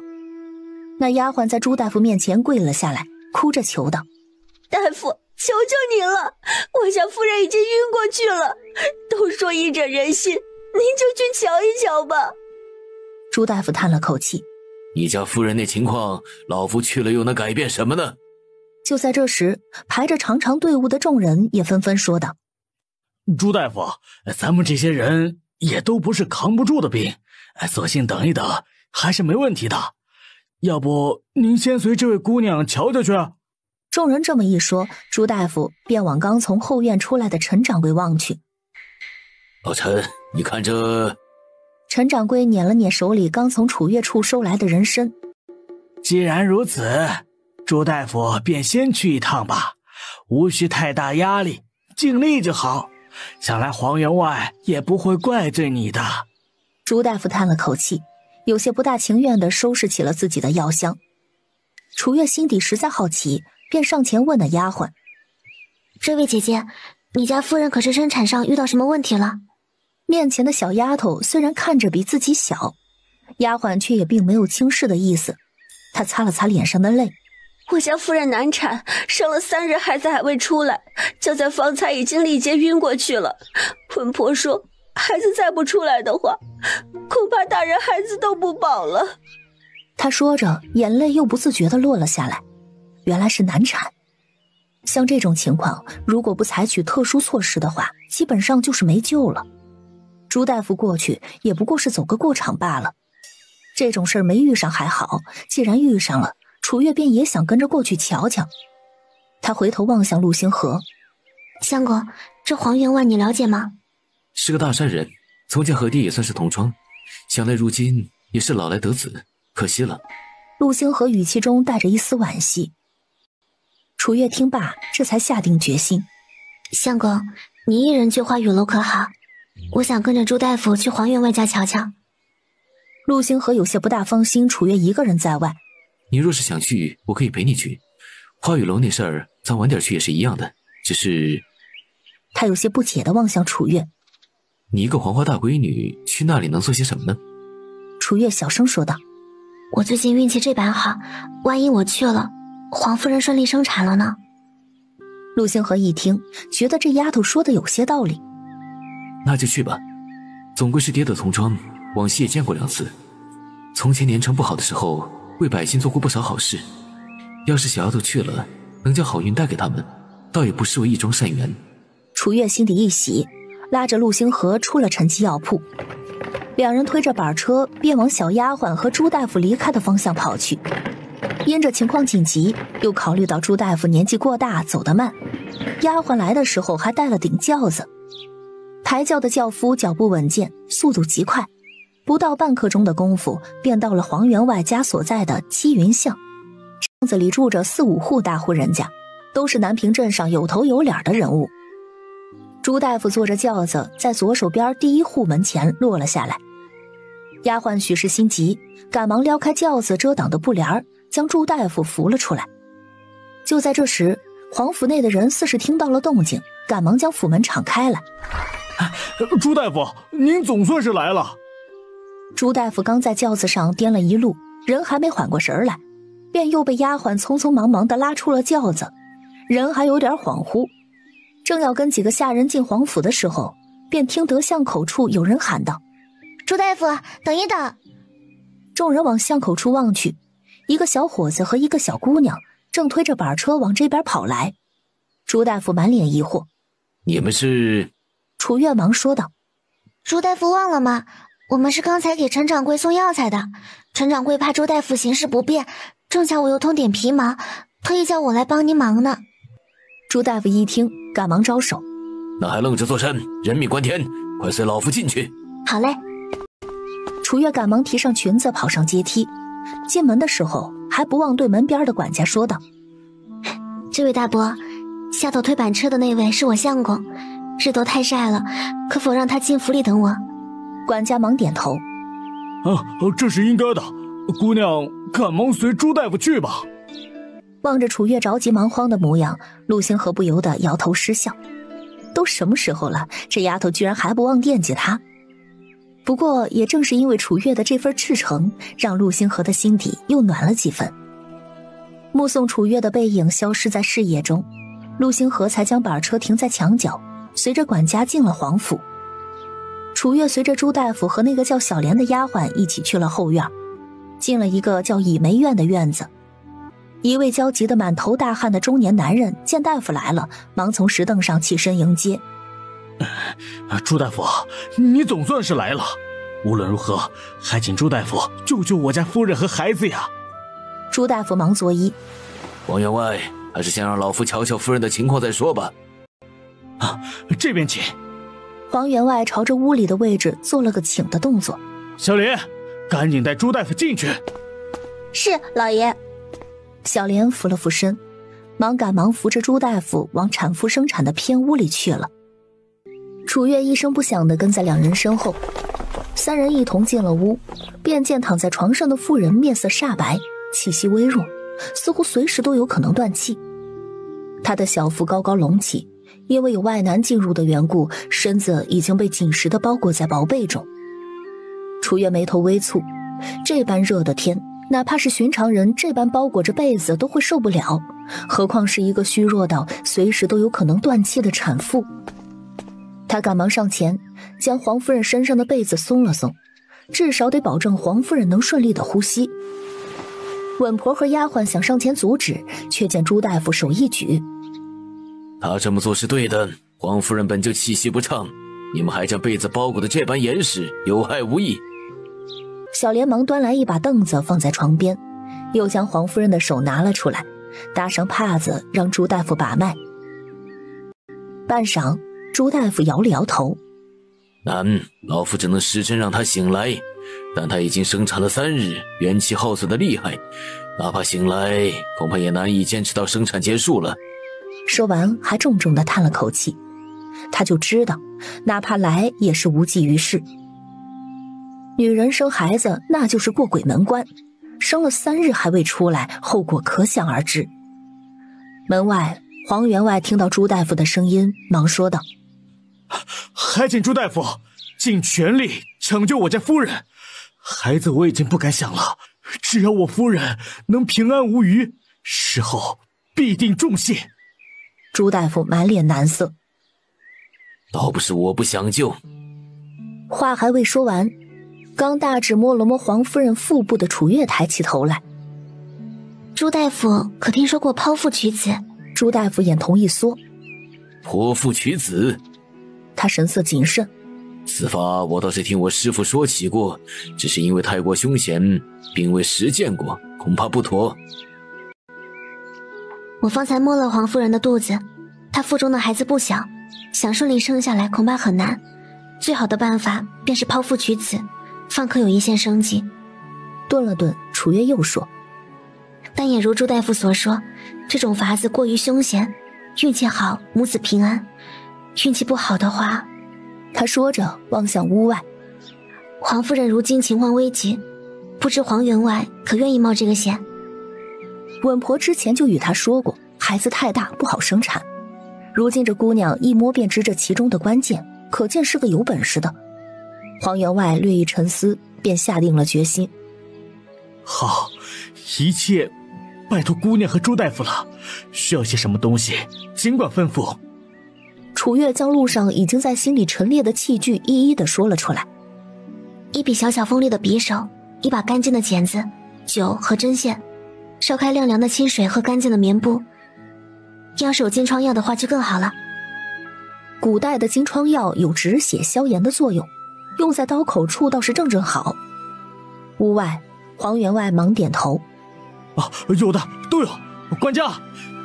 那丫鬟在朱大夫面前跪了下来，哭着求道：大夫，求求您了，我家夫人已经晕过去了，都说医者仁心，您就去瞧一瞧吧。朱大夫叹了口气：你家夫人那情况，老夫去了又能改变什么呢？就在这时，排着长长队伍的众人也纷纷说道：朱大夫，咱们这些人也都不是扛不住的病，索性等一等还是没问题的。要不您先随这位姑娘瞧瞧去。众人这么一说，朱大夫便往刚从后院出来的陈掌柜望去。老陈，你看这……陈掌柜捻了捻手里刚从楚月处收来的人参。既然如此，朱大夫便先去一趟吧，无需太大压力，尽力就好。想来黄员外也不会怪罪你的。朱大夫叹了口气，有些不大情愿地收拾起了自己的药箱。楚月心底实在好奇，便上前问那丫鬟：这位姐姐，你家夫人可是生产上遇到什么问题了？面前的小丫头虽然看着比自己小，丫鬟却也并没有轻视的意思。她擦了擦脸上的泪：我家夫人难产，生了3日孩子还未出来，就在方才已经力竭晕过去了。魂婆说孩子再不出来的话，恐怕大人孩子都不保了。她说着，眼泪又不自觉地落了下来。原来是难产。像这种情况，如果不采取特殊措施的话，基本上就是没救了。朱大夫过去也不过是走个过场罢了。这种事儿没遇上还好，既然遇上了，楚月便也想跟着过去瞧瞧。他回头望向陆星河：相公，这黄员外你了解吗？是个大善人，从前和爹也算是同窗，想来如今也是老来得子，可惜了。陆星河语气中带着一丝惋惜。楚月听罢，这才下定决心。相公，你一人去花雨楼可好？我想跟着朱大夫去黄员外家瞧瞧。陆星河有些不大放心楚月一个人在外。你若是想去，我可以陪你去。花雨楼那事儿，咱晚点去也是一样的，只是……他有些不解地望向楚月。你一个黄花大闺女，去那里能做些什么呢？楚月小声说道。我最近运气这般好，万一我去了，黄夫人顺利生产了呢？陆星河一听，觉得这丫头说的有些道理。那就去吧，总归是爹的同窗，往昔也见过2次。从前年成不好的时候，为百姓做过不少好事。要是小丫头去了，能将好运带给他们，倒也不失为一桩善缘。楚月心底一喜，拉着陆星河出了陈记药铺。2人推着板车，便往小丫鬟和朱大夫离开的方向跑去。因着情况紧急，又考虑到朱大夫年纪过大，走得慢，丫鬟来的时候还带了顶轿子。抬轿的轿夫脚步稳健，速度极快，不到半刻钟的功夫，便到了黄员外家所在的积云巷。巷子里住着4、5户大户人家，都是南平镇上有头有脸的人物。朱大夫坐着轿子，在左手边第1户门前落了下来。丫鬟许是心急，赶忙撩开轿子遮挡的布帘，将朱大夫扶了出来。就在这时，黄府内的人似是听到了动静，赶忙将府门敞开了。朱大夫，您总算是来了。朱大夫刚在轿子上颠了一路，人还没缓过神来，便又被丫鬟匆匆忙忙地拉出了轿子，人还有点恍惚。正要跟几个下人进黄府的时候，便听得巷口处有人喊道：朱大夫，等一等！众人往巷口处望去，一个小伙子和一个小姑娘正推着板车往这边跑来。朱大夫满脸疑惑：你们是？楚月忙说道：朱大夫忘了吗？我们是刚才给陈掌柜送药材的，陈掌柜怕朱大夫行事不便，正巧我又通点皮毛，特意叫我来帮您忙呢。朱大夫一听，赶忙招手：那还愣着做甚？人命关天，快随老夫进去。好嘞。楚月赶忙提上裙子跑上阶梯，进门的时候还不忘对门边的管家说道：这位大伯，下头推板车的那位是我相公，日头太晒了，可否让他进府里等我？管家忙点头：这是应该的，姑娘赶忙随朱大夫去吧。望着楚月着急忙慌的模样，陆星河不由得摇头失笑。都什么时候了，这丫头居然还不忘惦记他。不过也正是因为楚月的这份赤诚，让陆星河的心底又暖了几分。目送楚月的背影消失在视野中，陆星河才将板车停在墙角，随着管家进了黄府。楚月随着朱大夫和那个叫小莲的丫鬟一起去了后院，进了一个叫倚梅院的院子。一位焦急的满头大汗的中年男人见大夫来了，忙从石凳上起身迎接。朱大夫，你总算是来了，无论如何还请朱大夫救救我家夫人和孩子呀。朱大夫忙作揖：王员外，还是先让老夫瞧瞧夫人的情况再说吧。这边请。黄员外朝着屋里的位置做了个请的动作。小莲，赶紧带朱大夫进去。是，老爷。小莲扶了扶身，赶忙扶着朱大夫往产妇生产的偏屋里去了。楚月一声不响地跟在2人身后，3人一同进了屋，便见躺在床上的妇人面色煞白，气息微弱，似乎随时都有可能断气。她的小腹高高隆起，因为有外男进入的缘故，身子已经被紧实地包裹在薄被中。楚月眉头微蹙，这般热的天，哪怕是寻常人这般包裹着被子都会受不了，何况是一个虚弱到随时都有可能断气的产妇。他赶忙上前，将黄夫人身上的被子松了松，至少得保证黄夫人能顺利的呼吸。稳婆和丫鬟想上前阻止，却见朱大夫手一举：他这么做是对的，黄夫人本就气息不畅，你们还将被子包裹得这般严实，有害无益。小莲忙端来一把凳子放在床边，又将黄夫人的手拿了出来，搭上帕子让朱大夫把脉。半晌，朱大夫摇了摇头。难，老夫只能时辰让他醒来，但他已经生产了3日，元气耗损的厉害，哪怕醒来，恐怕也难以坚持到生产结束了。说完还重重地叹了口气，他就知道哪怕来也是无济于事。女人生孩子那就是过鬼门关，生了3日还未出来，后果可想而知。门外黄员外听到朱大夫的声音，忙说道：还请朱大夫尽全力拯救我家夫人。孩子我已经不敢想了，只要我夫人能平安无虞，事后必定重谢。朱大夫满脸难色。倒不是我不想救。话还未说完，刚大指摸了摸黄夫人腹部的楚月抬起头来。朱大夫可听说过剖腹取子？朱大夫眼瞳一缩。剖腹取子？他神色谨慎。此法我倒是听我师父说起过，只是因为太过凶险，并未实践过，恐怕不妥。我方才摸了黄夫人的肚子，她腹中的孩子不小，想顺利生下来恐怕很难。最好的办法便是剖腹取子，方可有一线生机。顿了顿，楚月又说：但也如朱大夫所说，这种法子过于凶险，运气好母子平安，运气不好的话……他说着望向屋外。黄夫人如今情况危急，不知黄员外可愿意冒这个险？稳婆之前就与他说过，孩子太大不好生产，如今这姑娘一摸便知这其中的关键，可见是个有本事的。黄员外略一沉思，便下定了决心。好，一切拜托姑娘和朱大夫了，需要些什么东西尽管吩咐。楚月将路上已经在心里陈列的器具一一的说了出来。一笔小巧锋利的匕首，一把干净的剪子，酒和针线，烧开晾凉的清水和干净的棉布。要是有金疮药的话就更好了。古代的金疮药有止血消炎的作用，用在刀口处倒是正好。屋外黄员外忙点头。有的都有。管家，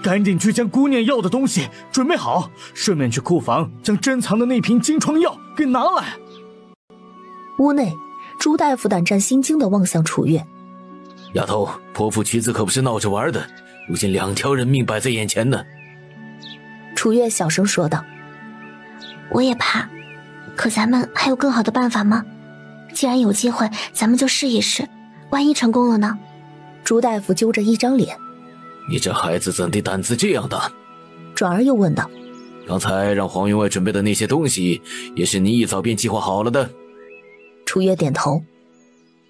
赶紧去将姑娘要的东西准备好，顺便去库房将珍藏的那瓶金疮药给拿来。屋内朱大夫胆战心惊地望向楚月。丫头，剖腹取子可不是闹着玩的，如今2条人命摆在眼前呢。楚月小声说道。我也怕，可咱们还有更好的办法吗？既然有机会，咱们就试一试，万一成功了呢？朱大夫揪着一张脸。你这孩子怎地胆子这样大？转而又问道。刚才让黄员外准备的那些东西，也是你一早便计划好了的。楚月点头。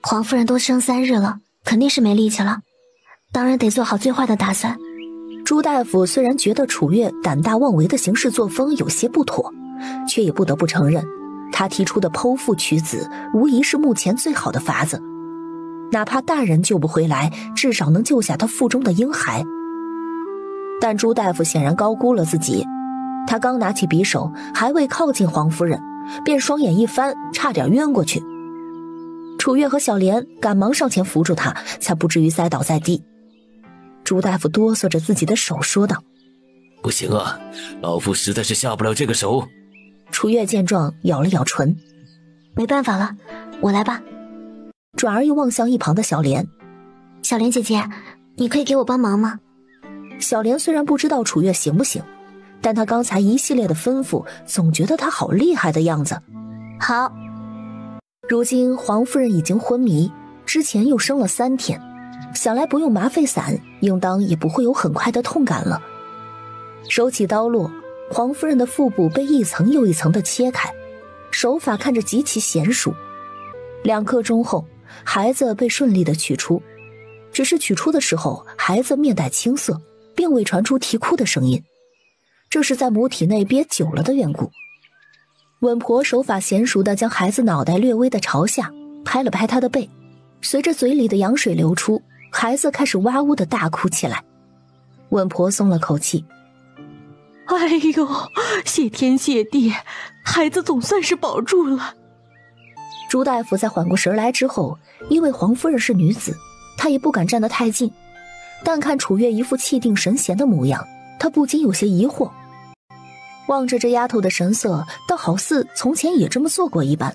黄夫人都生3日了，肯定是没力气了，当然得做好最坏的打算。朱大夫虽然觉得楚月胆大妄为的行事作风有些不妥，却也不得不承认，他提出的剖腹取子无疑是目前最好的法子，哪怕大人救不回来，至少能救下他腹中的婴孩。但朱大夫显然高估了自己，他刚拿起匕首，还未靠近黄夫人，便双眼一翻，差点晕过去。楚月和小莲赶忙上前扶住他，才不至于栽倒在地。朱大夫哆嗦着自己的手说道：不行啊，老夫实在是下不了这个手。楚月见状咬了咬唇，没办法了，我来吧。转而又望向一旁的小莲。小莲姐姐，你可以给我帮忙吗？小莲虽然不知道楚月行不行，但她刚才一系列的吩咐，总觉得她好厉害的样子。好。如今黄夫人已经昏迷，之前又生了3天，想来不用麻沸散，应当也不会有很快的痛感了。手起刀落，黄夫人的腹部被一层又一层的切开，手法看着极其娴熟。2刻钟后，孩子被顺利的取出，只是取出的时候，孩子面带青色，并未传出啼哭的声音，这是在母体内憋久了的缘故。稳婆手法娴熟地将孩子脑袋略微的朝下，拍了拍他的背，随着嘴里的羊水流出，孩子开始哇呜的大哭起来。稳婆松了口气。哎呦，谢天谢地，孩子总算是保住了。朱大夫在缓过神来之后，因为黄夫人是女子，他也不敢站得太近，但看楚月一副气定神闲的模样，他不禁有些疑惑。望着这丫头的神色，倒好似从前也这么做过一般。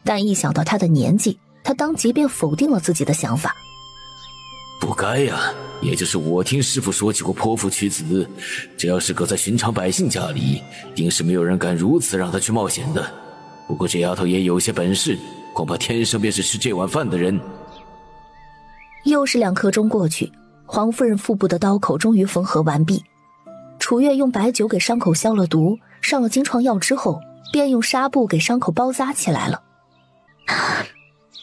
但一想到她的年纪，他当即便否定了自己的想法。不该呀，也就是我听师傅说起过泼妇娶子，这要是搁在寻常百姓家里，定是没有人敢如此让她去冒险的。不过这丫头也有些本事，恐怕天生便是吃这碗饭的人。又是2刻钟过去，黄夫人腹部的刀口终于缝合完毕。楚月用白酒给伤口消了毒，上了金创药之后，便用纱布给伤口包扎起来了。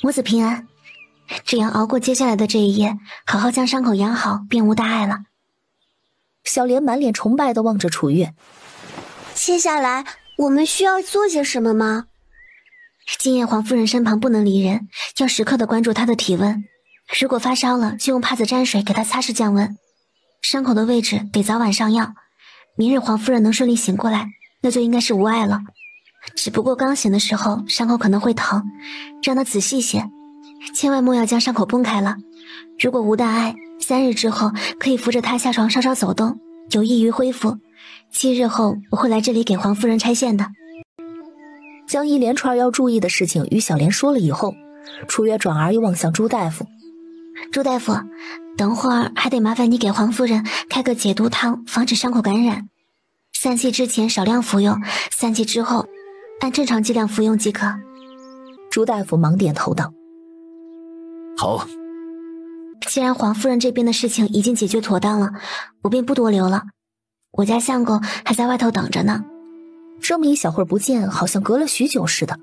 母子平安，只要熬过接下来的这一夜，好好将伤口养好，便无大碍了。小莲满脸崇拜地望着楚月。接下来我们需要做些什么吗？今夜黄夫人身旁不能离人，要时刻地关注她的体温。如果发烧了，就用帕子沾水给她擦拭降温。伤口的位置得早晚上药。明日黄夫人能顺利醒过来，那就应该是无碍了。只不过刚醒的时候伤口可能会疼，让她仔细些，千万莫要将伤口崩开了。如果无大碍，3日之后可以扶着她下床稍稍走动，有益于恢复。7日后我会来这里给黄夫人拆线的。将一连串要注意的事情与小莲说了以后，楚月转而又望向朱大夫。朱大夫，等会儿还得麻烦你给黄夫人开个解毒汤，防止伤口感染。散气之前少量服用，散气之后按正常剂量服用即可。朱大夫忙点头道：好。既然黄夫人这边的事情已经解决妥当了，我便不多留了。我家相公还在外头等着呢。这么一小会儿不见，好像隔了许久似的。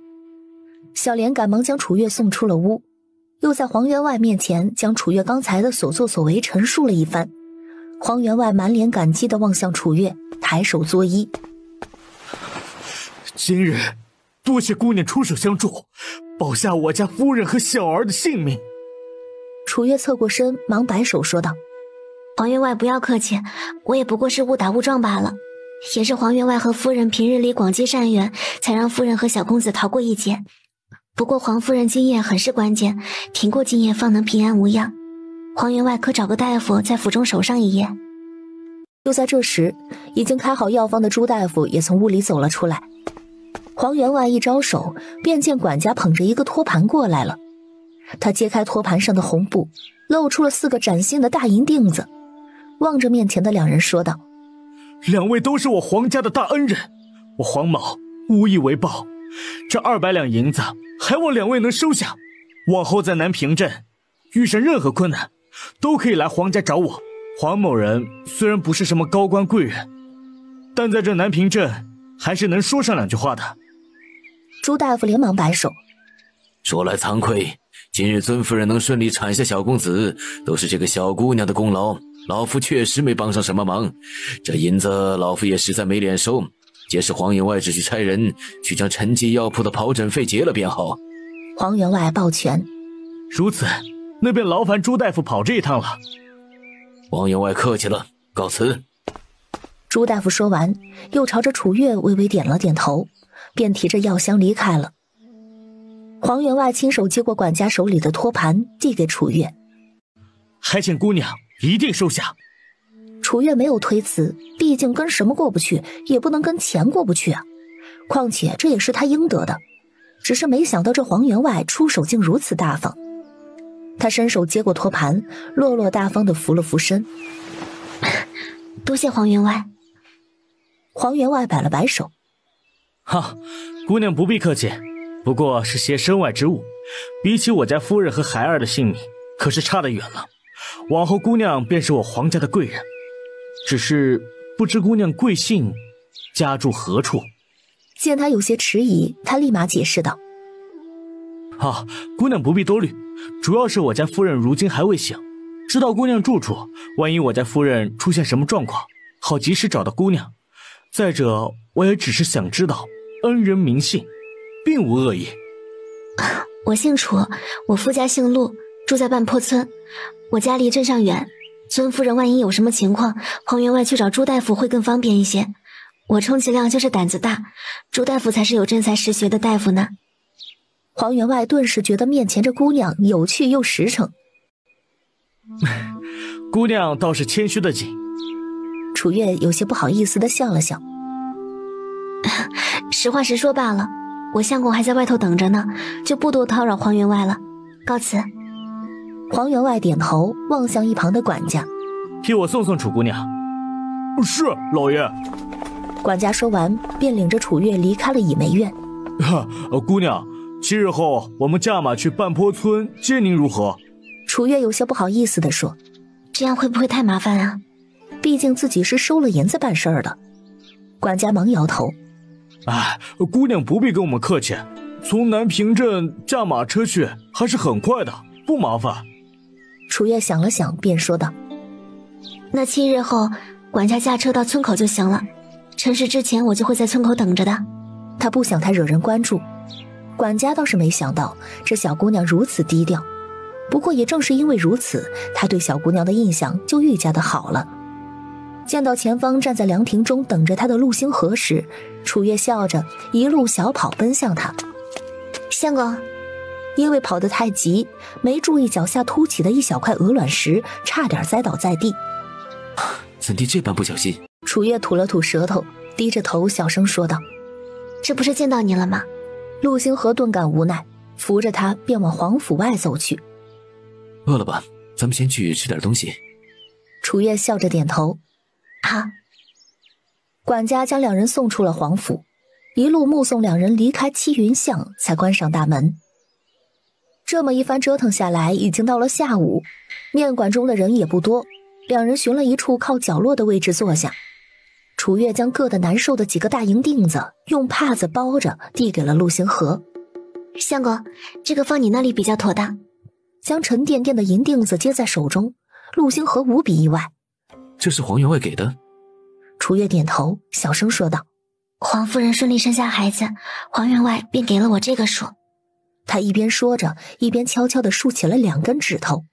小莲赶忙将楚月送出了屋，又在黄员外面前将楚月刚才的所作所为陈述了一番。黄员外满脸感激地望向楚月，抬手作揖：今日多谢姑娘出手相助，保下我家夫人和小儿的性命。楚月侧过身，忙摆手说道：黄员外不要客气，我也不过是误打误撞罢了。也是黄员外和夫人平日里广结善缘，才让夫人和小公子逃过一劫。不过黄夫人今夜很是关键，挺过今夜方能平安无恙。黄员外可找个大夫在府中守上一夜。就在这时，已经开好药方的朱大夫也从屋里走了出来。黄员外一招手，便见管家捧着一个托盘过来了。他揭开托盘上的红布，露出了4个崭新的大银锭子，望着面前的2人说道：两位都是我黄家的大恩人，我黄某无以为报，这200两银子还望两位能收下。往后在南平镇遇上任何困难，都可以来黄家找我。黄某人虽然不是什么高官贵人，但在这南平镇还是能说上2句话的。朱大夫连忙摆手：说来惭愧，今日尊夫人能顺利产下小公子，都是这个小姑娘的功劳，老夫确实没帮上什么忙。这银子老夫也实在没脸收，届时黄员外只需差人去将陈记药铺的跑诊费结了便好。黄员外抱拳：如此，那便劳烦朱大夫跑这一趟了。黄员外客气了，告辞。朱大夫说完，又朝着楚月微微点了点头，便提着药箱离开了。黄员外亲手接过管家手里的托盘，递给楚月：还请姑娘一定收下。楚月没有推辞，毕竟跟什么过不去，也不能跟钱过不去啊。况且这也是他应得的，只是没想到这黄员外出手竟如此大方。他伸手接过托盘，落落大方地扶了扶身：多谢黄员外。黄员外摆了摆手：哈，姑娘不必客气，不过是些身外之物，比起我家夫人和孩儿的性命，可是差得远了。往后姑娘便是我黄家的贵人，只是不知姑娘贵姓，家住何处。见他有些迟疑，他立马解释道：姑娘不必多虑，主要是我家夫人如今还未醒，知道姑娘住处，万一我家夫人出现什么状况，好及时找到姑娘。再者，我也只是想知道恩人名姓，并无恶意。我姓楚，我夫家姓陆，住在半坡村。我家离镇上远，尊夫人万一有什么情况，黄员外去找朱大夫会更方便一些。我充其量就是胆子大，朱大夫才是有真才实学的大夫呢。黄员外顿时觉得面前这姑娘有趣又实诚。姑娘倒是谦虚的紧。楚月有些不好意思地笑了笑。实话实说罢了，我相公还在外头等着呢，就不多叨扰黄员外了，告辞。黄员外点头，望向一旁的管家，替我送送楚姑娘。是，老爷。管家说完，便领着楚月离开了倚梅院。姑娘，7日后我们驾马去半坡村接您如何？楚月有些不好意思地说：“这样会不会太麻烦啊？毕竟自己是收了银子办事儿的。”管家忙摇头：“姑娘不必跟我们客气，从南平镇驾马车去还是很快的，不麻烦。”楚月想了想，便说道：“那7日后，管家驾车到村口就行了。辰时之前，我就会在村口等着的。”他不想太惹人关注。管家倒是没想到这小姑娘如此低调，不过也正是因为如此，他对小姑娘的印象就愈加的好了。见到前方站在凉亭中等着他的陆星河时，楚月笑着一路小跑奔向他。相公，因为跑得太急，没注意脚下凸起的一小块鹅卵石，差点栽倒在地。怎地这般不小心？楚月吐了吐舌头，低着头小声说道：“这不是见到你了吗？”陆星河顿感无奈，扶着他便往皇府外走去。饿了吧？咱们先去吃点东西。楚月笑着点头：“好。”管家将两人送出了皇府，一路目送两人离开七云巷，才关上大门。这么一番折腾下来，已经到了下午，面馆中的人也不多，两人寻了一处靠角落的位置坐下。楚月将硌得难受的几个大银锭子用帕子包着，递给了陆星河。相公，这个放你那里比较妥当。将沉甸甸的银锭子接在手中，陆星河无比意外。这是黄员外给的？楚月点头，小声说道：“黄夫人顺利生下孩子，黄员外便给了我这个数。”他一边说着，一边悄悄地竖起了2根指头。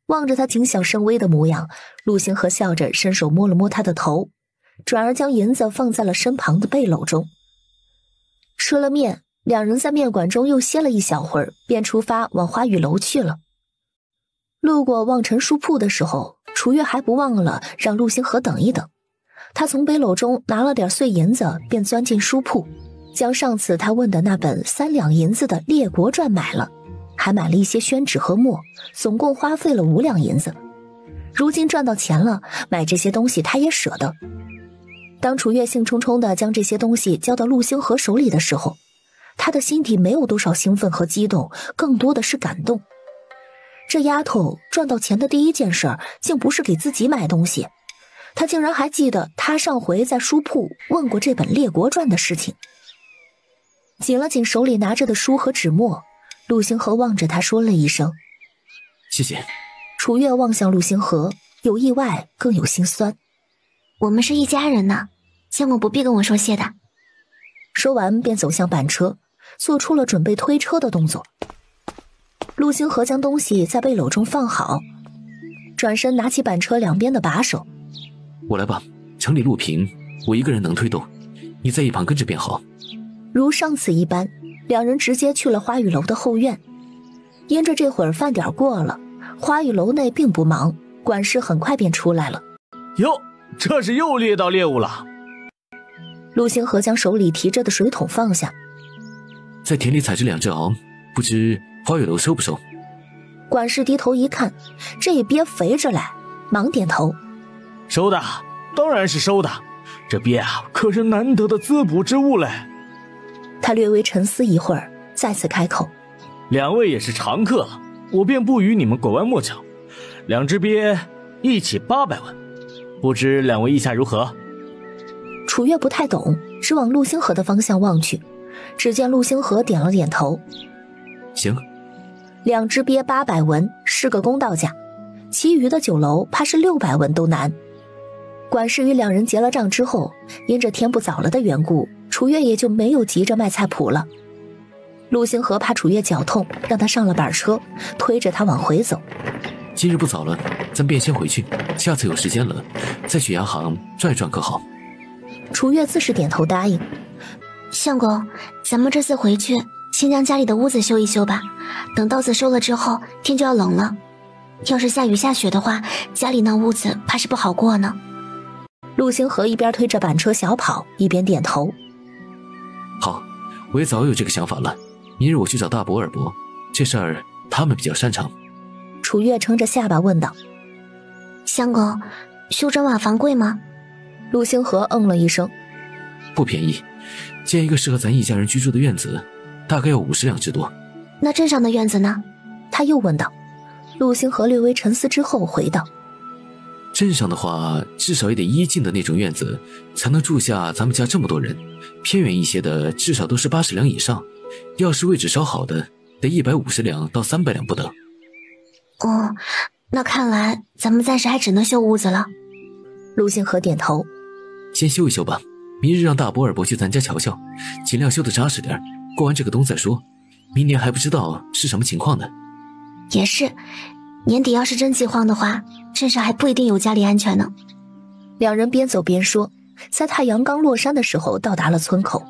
望着他谨小慎微的模样，陆星河笑着伸手摸了摸他的头，转而将银子放在了身旁的背篓中。吃了面，两人在面馆中又歇了一小会儿，便出发往花雨楼去了。路过望尘书铺的时候，楚月还不忘了让陆星河等一等。他从背篓中拿了点碎银子，便钻进书铺，将上次他问的那本3两银子的《列国传》买了，还买了一些宣纸和墨，总共花费了5两银子。如今赚到钱了，买这些东西他也舍得。当楚月兴冲冲地将这些东西交到陆星河手里的时候，他的心底没有多少兴奋和激动，更多的是感动。这丫头赚到钱的第一件事竟不是给自己买东西，她竟然还记得他上回在书铺问过这本《列国传》的事情。紧了紧手里拿着的书和纸墨，陆星河望着他说了一声：“谢谢。”楚月望向陆星河，有意外，更有心酸。我们是一家人呢，相公不必跟我说谢的。说完便走向板车，做出了准备推车的动作。陆星河将东西在背篓中放好，转身拿起板车两边的把手：“我来吧，城里路平，我一个人能推动，你在一旁跟着便好。”如上次一般，两人直接去了花雨楼的后院。因着这会儿饭点过了，花雨楼内并不忙，管事很快便出来了。哟，这是又猎到猎物了。陆星河将手里提着的水桶放下，在田里采着2只鳌，不知花雨楼收不收？管事低头一看，这一鳖肥着来，忙点头：“收的，当然是收的。这鳖可是难得的滋补之物嘞。”他略微沉思一会儿，再次开口：“两位也是常客了，我便不与你们拐弯抹角。2只鳖一起800文，不知两位意下如何？”楚月不太懂，只往陆星河的方向望去，只见陆星河点了点头：“行。”2只鳖800文是个公道价，其余的酒楼怕是600文都难。管事与两人结了账之后，因着天不早了的缘故，楚月也就没有急着卖菜谱了。陆星河怕楚月脚痛，让他上了板车，推着他往回走：“今日不早了，咱便先回去，下次有时间了再去洋行转一转可好？”楚月自是点头答应：“相公，咱们这次回去先将家里的屋子修一修吧，等稻子收了之后，天就要冷了，要是下雨下雪的话，家里那屋子怕是不好过呢。”陆星河一边推着板车小跑，一边点头：“好，我也早有这个想法了。明日我去找大伯二伯，这事儿他们比较擅长。楚月撑着下巴问道：相公，修整瓦房贵吗？陆星河嗯了一声：不便宜，建一个适合咱一家人居住的院子，大概要50两之多。那镇上的院子呢？他又问道。陆星河略微沉思之后回道：镇上的话，至少也得1进的那种院子，才能住下咱们家这么多人。偏远一些的，至少都是80两以上。要是位置稍好的，得150两到300两不等。哦，那看来咱们暂时还只能修屋子了。陆星河点头：先修一修吧，明日让大伯二伯去咱家瞧瞧，尽量修得扎实点，过完这个冬再说。明年还不知道是什么情况呢。也是，年底要是真饥荒的话，镇上还不一定有家里安全呢。两人边走边说，在太阳刚落山的时候到达了村口。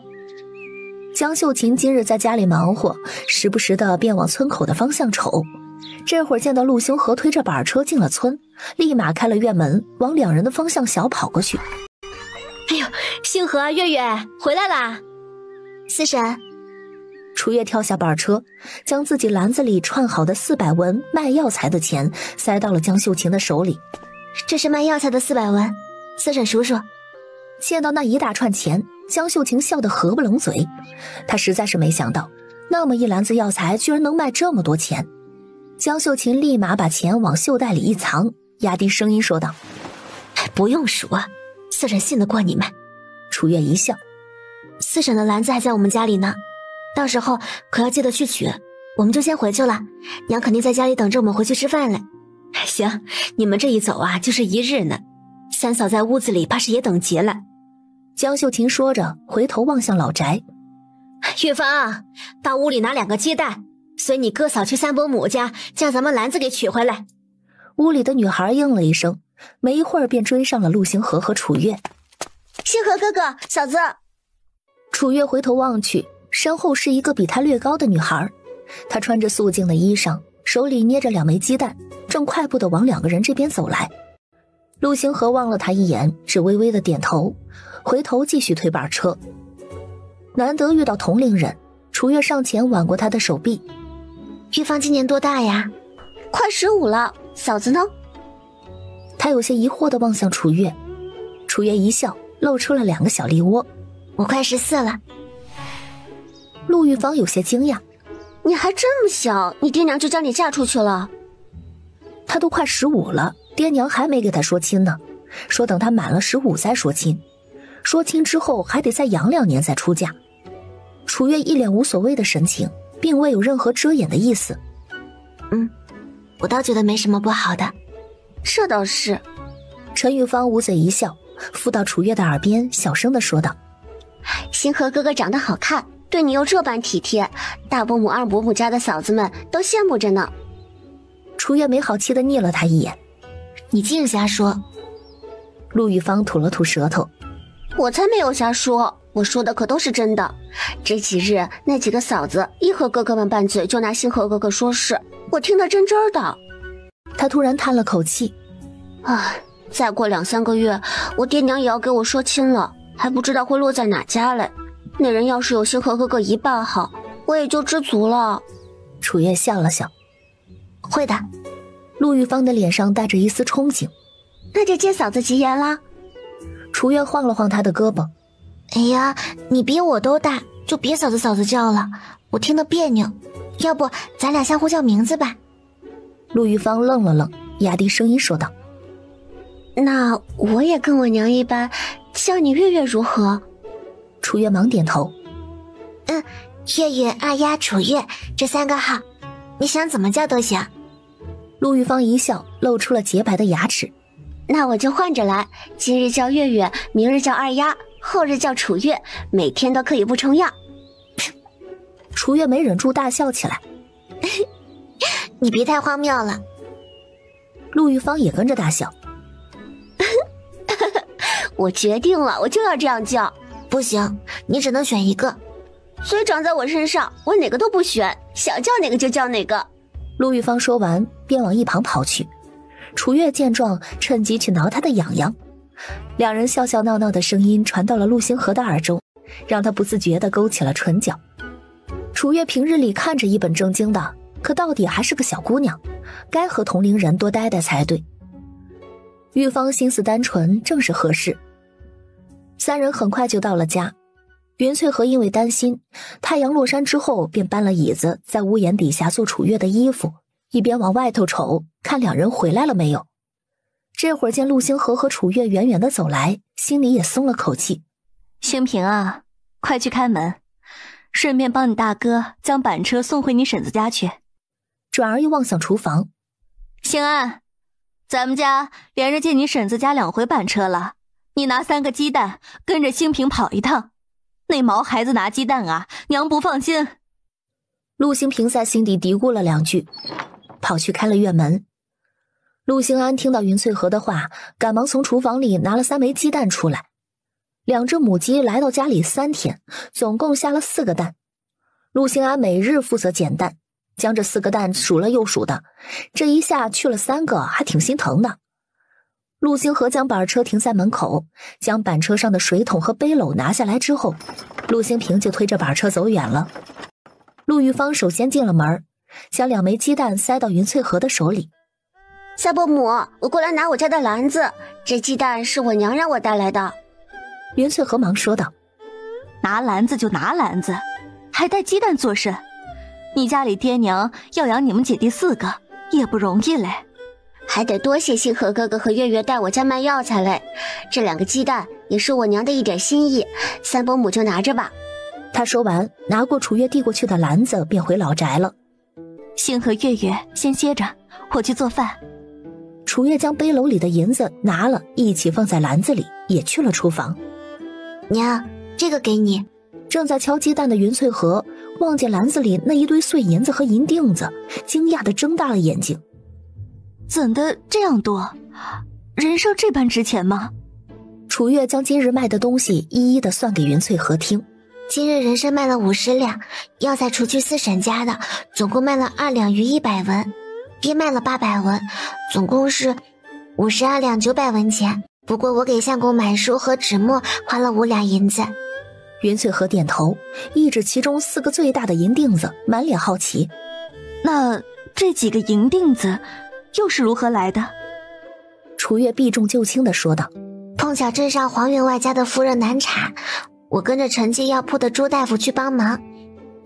江秀琴今日在家里忙活，时不时的便往村口的方向瞅。这会儿见到陆星河推着板车进了村，立马开了院门，往两人的方向小跑过去。哎呦，星河、月月回来啦！四婶。楚月跳下板车，将自己篮子里串好的400文卖药材的钱塞到了江秀琴的手里。这是卖药材的400文，四婶数数。见到那一大串钱，江秀琴笑得合不拢嘴。她实在是没想到，那么一篮子药材居然能卖这么多钱。江秀琴立马把钱往袖袋里一藏，压低声音说道：不用数啊，四婶信得过你们。楚月一笑：四婶的篮子还在我们家里呢，到时候可要记得去取。我们就先回去了，娘肯定在家里等着我们回去吃饭嘞。行，你们这一走啊，就是1日呢。三嫂在屋子里怕是也等急了。江秀琴说着，回头望向老宅。玉芳，到屋里拿2个鸡蛋，随你哥嫂去三伯母家，将咱们篮子给取回来。屋里的女孩应了一声，没一会儿便追上了陆星河和楚月。星河哥哥，嫂子。楚月回头望去，身后是一个比她略高的女孩，她穿着素净的衣裳，手里捏着2枚鸡蛋，正快步地往2个人这边走来。陆星河望了她一眼，只微微的点头，回头继续推板车。难得遇到同龄人，楚月上前挽过他的手臂。玉芳今年多大呀？快15了，嫂子呢？他有些疑惑地望向楚月，楚月一笑，露出了2个小梨窝。我快14了。陆玉芳有些惊讶，你还这么小，你爹娘就将你嫁出去了？他都快15了，爹娘还没给他说亲呢，说等他满了15再说亲，说亲之后还得再养2年再出嫁。楚月一脸无所谓的神情，并未有任何遮掩的意思。我倒觉得没什么不好的。这倒是。陈玉芳捂嘴一笑，附到楚月的耳边小声地说道：星河哥哥长得好看，对你又这般体贴，大伯母二伯母家的嫂子们都羡慕着呢。楚月没好气地睨了他一眼：你净瞎说。陆玉芳吐了吐舌头：我才没有瞎说，我说的可都是真的。这几日那几个嫂子一和哥哥们拌嘴，就拿星河哥哥说事，我听得真真的。他突然叹了口气：唉，再过2、3个月，我爹娘也要给我说亲了，还不知道会落在哪家嘞。那人要是有星河哥哥1半好，我也就知足了。楚月笑了笑：会的。陆玉芳的脸上带着一丝憧憬：那就接嫂子吉言啦。楚月晃了晃他的胳膊：哎呀，你比我都大，就别嫂子嫂子叫了，我听得别扭。要不咱俩相互叫名字吧。陆玉芳愣了愣，压低声音说道：那我也跟我娘一般，叫你月月如何？楚月忙点头：月月、二丫、楚月这3个号，你想怎么叫都行。陆玉芳一笑，露出了洁白的牙齿：那我就换着来，今日叫月月，明日叫二丫，后日叫楚月，每天都可以不重样。楚月没忍住大笑起来：你别太荒谬了。陆玉芳也跟着大笑：我决定了，我就要这样叫。不行，你只能选一个。嘴长在我身上，我哪个都不选，想叫哪个就叫哪个。陆玉芳说完便往一旁跑去，楚月见状趁机去挠他的痒痒，2人笑笑闹闹的声音传到了陆星河的耳中。让他不自觉地勾起了唇角。楚月平日里看着一本正经的，可到底还是个小姑娘，该和同龄人多待待才对。玉芳心思单纯，正是合适。三人很快就到了家。云翠和因为担心太阳落山之后，便搬了椅子在屋檐底下做楚月的衣服，一边往外头瞅，看两人回来了没有。这会儿见陆星河和楚月远远地走来，心里也松了口气。星平啊，快去开门，顺便帮你大哥将板车送回你婶子家去。转而又望向厨房。星安，咱们家连着借你婶子家2回板车了，你拿3个鸡蛋跟着星平跑一趟。那毛孩子拿鸡蛋啊，娘不放心。陆星平在心底嘀咕了2句，跑去开了院门。陆星安听到云翠和的话，赶忙从厨房里拿了3枚鸡蛋出来。2只母鸡来到家里3天，总共下了4个蛋。陆星安每日负责捡蛋，将这4个蛋数了又数的，这一下去了3个，还挺心疼的。陆星河将板车停在门口，将板车上的水桶和背篓拿下来之后，陆星平就推着板车走远了。陆玉芳首先进了门，将2枚鸡蛋塞到云翠和的手里。夏伯母，我过来拿我家的篮子，这鸡蛋是我娘让我带来的。云翠和忙说道。拿篮子就拿篮子，还带鸡蛋做甚？你家里爹娘要养你们姐弟4个，也不容易嘞。还得多谢星河哥哥和月月带我家卖药材嘞，这2个鸡蛋也是我娘的一点心意，三伯母就拿着吧。他说完，拿过楚月递过去的篮子，便回老宅了。星河月月先歇着，我去做饭。楚月将背篓里的银子拿了，一起放在篮子里，也去了厨房。娘，这个给你。正在敲鸡蛋的云翠和望见篮子里那一堆碎银子和银锭子，惊讶地睁大了眼睛。怎的这样多？人生这般值钱吗？楚月将今日卖的东西一一的算给云翠和听。今日人参卖了50两，药材除去四婶家的，总共卖了2两余100文，爹卖了800文，总共是52两900文钱。不过我给相公买书和纸墨花了5两银子。云翠和点头，一指其中4个最大的银锭子，满脸好奇。那这几个银锭子又是如何来的？楚月避重就轻地说道。碰巧镇上黄员外家的夫人难产，我跟着陈记药铺的朱大夫去帮忙，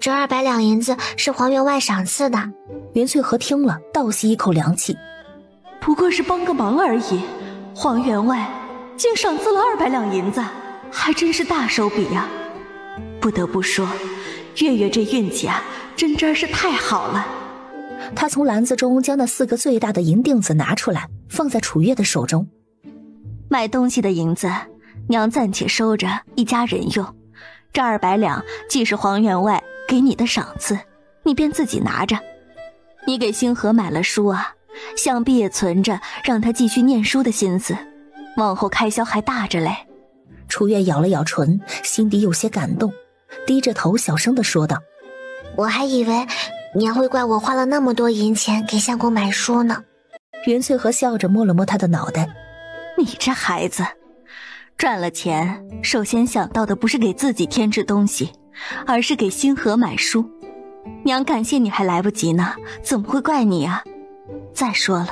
这200两银子是黄员外赏赐的。云翠和听了倒吸一口凉气。不过是帮个忙而已，黄员外竟赏赐了200两银子，还真是大手笔呀。不得不说，月月这运气啊，真是太好了。他从篮子中将那4个最大的银锭子拿出来，放在楚月的手中。买东西的银子，娘暂且收着，一家人用。这200两既是黄员外给你的赏赐，你便自己拿着。你给星河买了书啊，想必也存着让他继续念书的心思，往后开销还大着嘞。楚月咬了咬唇，心底有些感动，低着头小声地说道：我还以为娘会怪我花了那么多银钱给相公买书呢。云翠和笑着摸了摸他的脑袋。你这孩子，赚了钱首先想到的不是给自己添置东西，而是给星河买书。娘感谢你还来不及呢，怎么会怪你啊？再说了，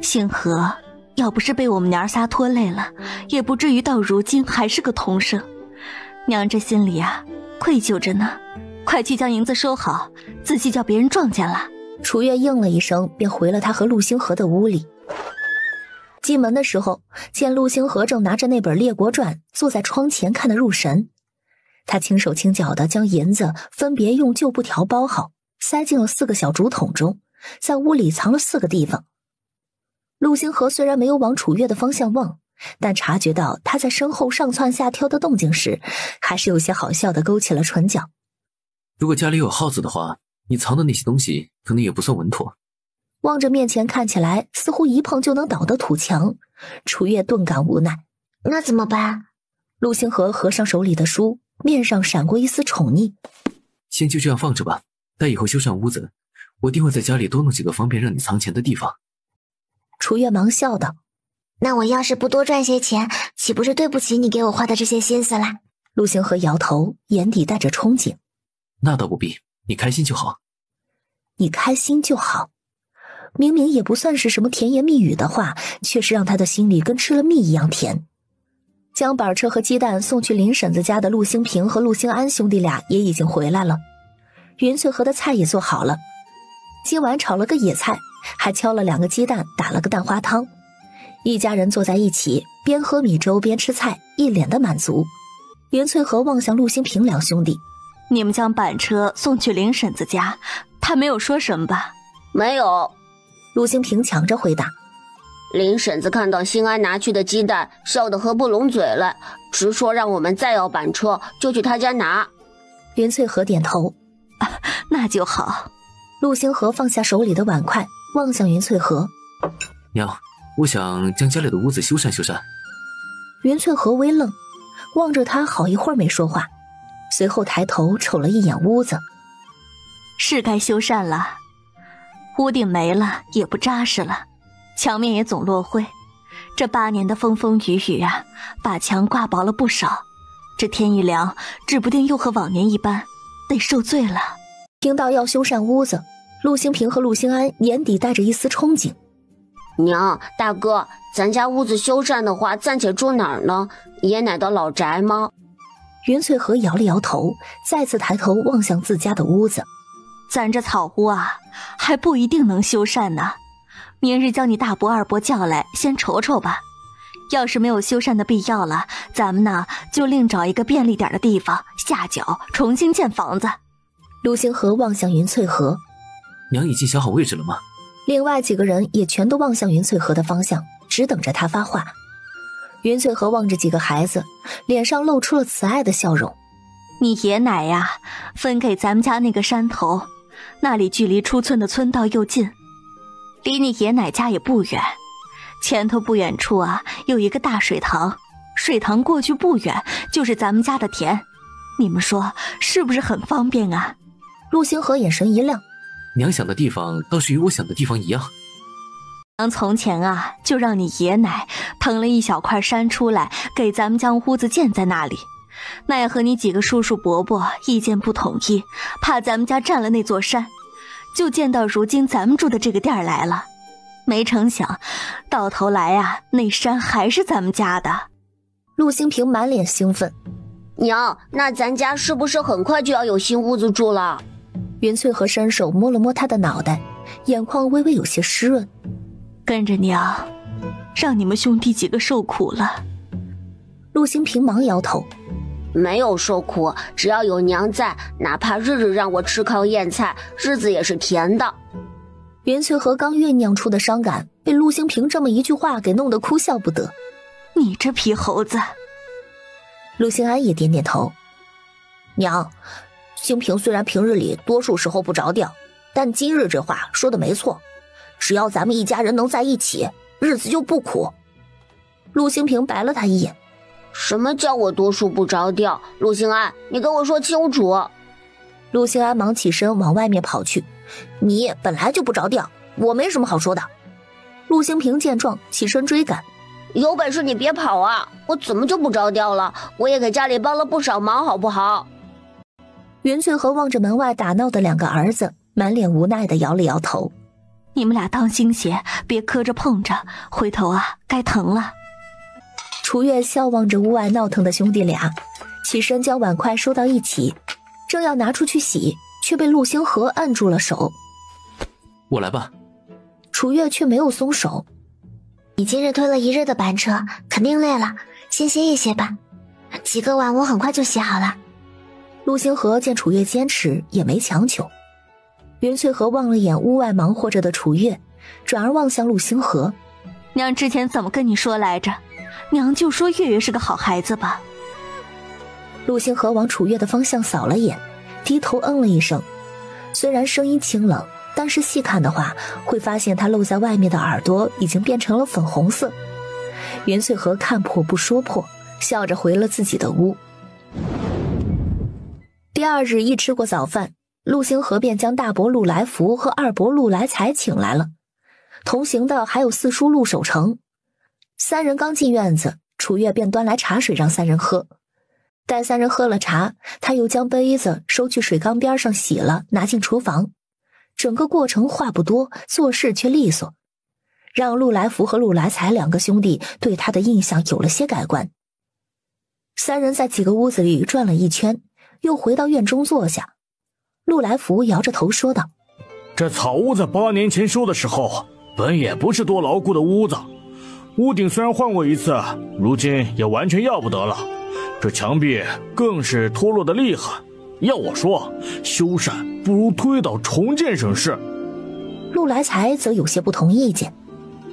星河要不是被我们娘仨拖累了，也不至于到如今还是个童生。娘这心里啊愧疚着呢，快去将银子收好，仔细叫别人撞见了。楚月应了一声，便回了他和陆星河的屋里。进门的时候，见陆星河正拿着那本《列国传》坐在窗前看得入神。他轻手轻脚地将银子分别用旧布条包好，塞进了4个小竹筒中，在屋里藏了4个地方。陆星河虽然没有往楚月的方向望，但察觉到他在身后上蹿下跳的动静时，还是有些好笑地勾起了唇角。如果家里有耗子的话，你藏的那些东西可能也不算稳妥。望着面前看起来似乎一碰就能倒的土墙，楚月顿感无奈。那怎么办？陆星河合上手里的书，面上闪过一丝宠溺。先就这样放着吧，待以后修缮屋子，我定会在家里多弄几个方便让你藏钱的地方。楚月忙笑道：那我要是不多赚些钱，岂不是对不起你给我花的这些心思啦？陆星河摇头，眼底带着憧憬。那倒不必，你开心就好。你开心就好。明明也不算是什么甜言蜜语的话，却是让他的心里跟吃了蜜一样甜。将板车和鸡蛋送去林婶子家的陆星平和陆星安兄弟俩也已经回来了。云翠河的菜也做好了，今晚炒了个野菜，还敲了2个鸡蛋，打了个蛋花汤。一家人坐在一起，边喝米粥边吃菜，一脸的满足。云翠河望向陆星平两兄弟：你们将板车送去林婶子家，他没有说什么吧？没有。陆星平抢着回答。林婶子看到新安拿去的鸡蛋，笑得合不拢嘴了，直说让我们再要板车就去他家拿。云翠河点头。那就好。陆星河放下手里的碗筷，望向云翠河：娘，我想将家里的屋子修缮修缮。云翠河微愣，望着他好一会儿没说话，随后抬头瞅了一眼屋子。是该修缮了，屋顶没了也不扎实了，墙面也总落灰，这8年的风风雨雨啊，把墙刮薄了不少，这天一凉，指不定又和往年一般，得受罪了。听到要修缮屋子，陆星平和陆星安眼底带着一丝憧憬。娘，大哥，咱家屋子修缮的话，暂且住哪儿呢？爷奶的老宅吗？云翠河摇了摇头，再次抬头望向自家的屋子。咱这草屋啊，还不一定能修缮呢。明日叫你大伯二伯叫来，先瞅瞅吧。要是没有修缮的必要了，咱们呢就另找一个便利点的地方下脚重新建房子。陆星河望向云翠河。娘已经想好位置了吗？另外几个人也全都望向云翠河的方向，只等着他发话。云翠河望着几个孩子，脸上露出了慈爱的笑容。你爷奶呀，分给咱们家那个山头，那里距离出村的村道又近，离你爷奶家也不远。前头不远处啊，有一个大水塘，水塘过去不远就是咱们家的田，你们说是不是很方便啊？陆星河眼神一亮，娘想的地方倒是与我想的地方一样。娘从前啊，就让你爷奶腾了一小块山出来，给咱们将屋子建在那里。奈何你几个叔叔伯伯意见不统一，怕咱们家占了那座山，就建到如今咱们住的这个店儿来了。没成想，到头来啊，那山还是咱们家的。陆星平满脸兴奋。娘，那咱家是不是很快就要有新屋子住了？云翠河伸手摸了摸他的脑袋，眼眶微微有些湿润。跟着娘，让你们兄弟几个受苦了。陆星平忙摇头。没有受苦，只要有娘在，哪怕日日让我吃糠咽菜，日子也是甜的。云翠河刚酝酿出的伤感，被陆星平这么一句话给弄得哭笑不得。你这皮猴子！陆星安也点点头。娘，星平虽然平日里多数时候不着调，但今日这话说的没错，只要咱们一家人能在一起，日子就不苦。陆星平白了他一眼。什么叫我多数不着调？陆星安，你跟我说清楚。陆星安忙起身往外面跑去。你本来就不着调，我没什么好说的。陆星平见状起身追赶。有本事你别跑啊！我怎么就不着调了？我也给家里帮了不少忙，好不好？云翠河望着门外打闹的2个儿子，满脸无奈地摇了摇头。你们俩当心些，别磕着碰着，回头啊该疼了。楚月笑望着屋外闹腾的兄弟俩，起身将碗筷收到一起，正要拿出去洗，却被陆星河按住了手。我来吧。楚月却没有松手。你今日推了一日的板车，肯定累了，先歇一歇吧。几个碗我很快就洗好了。陆星河见楚月坚持，也没强求。云翠河望了眼屋外忙活着的楚月，转而望向陆星河。娘之前怎么跟你说来着？娘就说月月是个好孩子吧。陆星河往楚月的方向扫了眼，低头嗯了一声。虽然声音清冷，但是细看的话，会发现他露在外面的耳朵已经变成了粉红色。袁翠和看破不说破，笑着回了自己的屋。第二日一吃过早饭，陆星河便将大伯陆来福和二伯陆来才请来了，同行的还有四叔陆守成。三人刚进院子，楚月便端来茶水让三人喝。待三人喝了茶，他又将杯子收去水缸边上洗了，拿进厨房。整个过程话不多，做事却利索，让陆来福和陆来才两个兄弟对他的印象有了些改观。三人在几个屋子里转了一圈，又回到院中坐下。陆来福摇着头说道：这草屋在8年前修的时候，本也不是多牢固的屋子，屋顶虽然换过一次，如今也完全要不得了。这墙壁更是脱落的厉害，要我说，修缮不如推倒重建省事。陆来才则有些不同意见。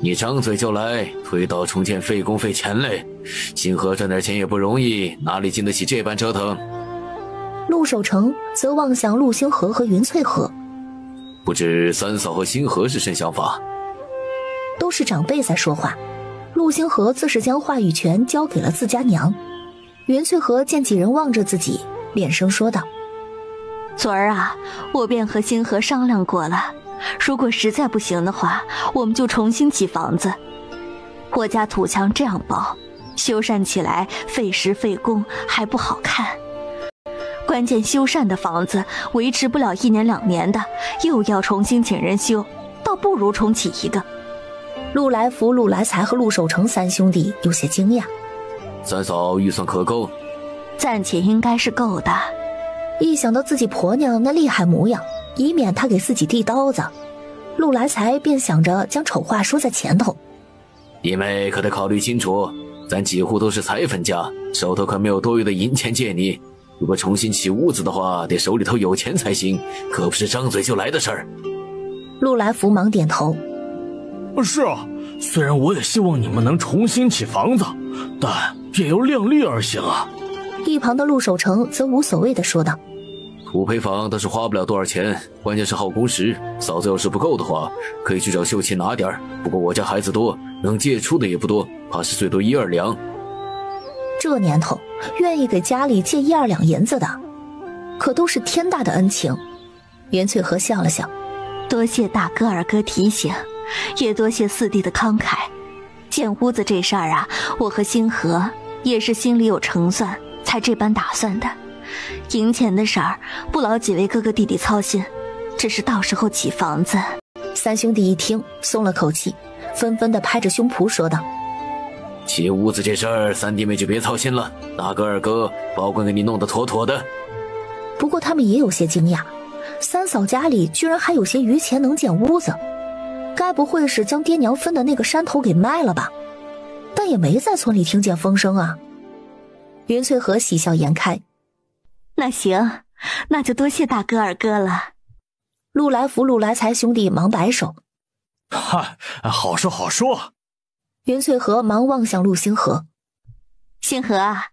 你张嘴就来，推倒重建费工费钱嘞，星河赚点钱也不容易，哪里经得起这般折腾？陆守成则望向陆星河和云翠河，不知三嫂和星河是甚想法？都是长辈在说话，陆星河自是将话语权交给了自家娘。云翠河见几人望着自己，连声说道：昨儿啊，我便和星河商量过了，如果实在不行的话，我们就重新起房子。我家土墙这样薄，修缮起来费时费工，还不好看。关键修缮的房子维持不了1年2年的，又要重新请人修，倒不如重启一个。陆来福、陆来才和陆守成三兄弟有些惊讶。三嫂预算可够？暂且应该是够的。一想到自己婆娘那厉害模样，以免她给自己递刀子，陆来才便想着将丑话说在前头。弟妹可得考虑清楚，咱几户都是财分家，手头可没有多余的银钱借你。如果重新起屋子的话，得手里头有钱才行，可不是张嘴就来的事儿。陆来福忙点头：是啊，虽然我也希望你们能重新起房子，但也要量力而行啊。一旁的陆守成则无所谓地说道：土坯房倒是花不了多少钱，关键是耗工时。嫂子要是不够的话，可以去找秀妻拿点，不过我家孩子多，能借出的也不多，怕是最多1、2两。这年头愿意给家里借1、2两银子的，可都是天大的恩情。袁翠和笑了笑：多谢大哥二哥提醒，也多谢四弟的慷慨。建屋子这事儿啊，我和星河也是心里有成算，才这般打算的。银钱的事儿不劳几位哥哥弟弟操心，只是到时候起房子。三兄弟一听松了口气，纷纷地拍着胸脯说道：起屋子这事儿，三弟妹就别操心了，大哥二哥保管给你弄得妥妥的。不过他们也有些惊讶，三嫂家里居然还有些余钱能建屋子，该不会是将爹娘分的那个山头给卖了吧？但也没在村里听见风声啊。云翠和喜笑颜开：那行，那就多谢大哥二哥了。陆来福、陆来才兄弟忙摆手：嗨，好说好说。云翠和忙望向陆星河：星河啊，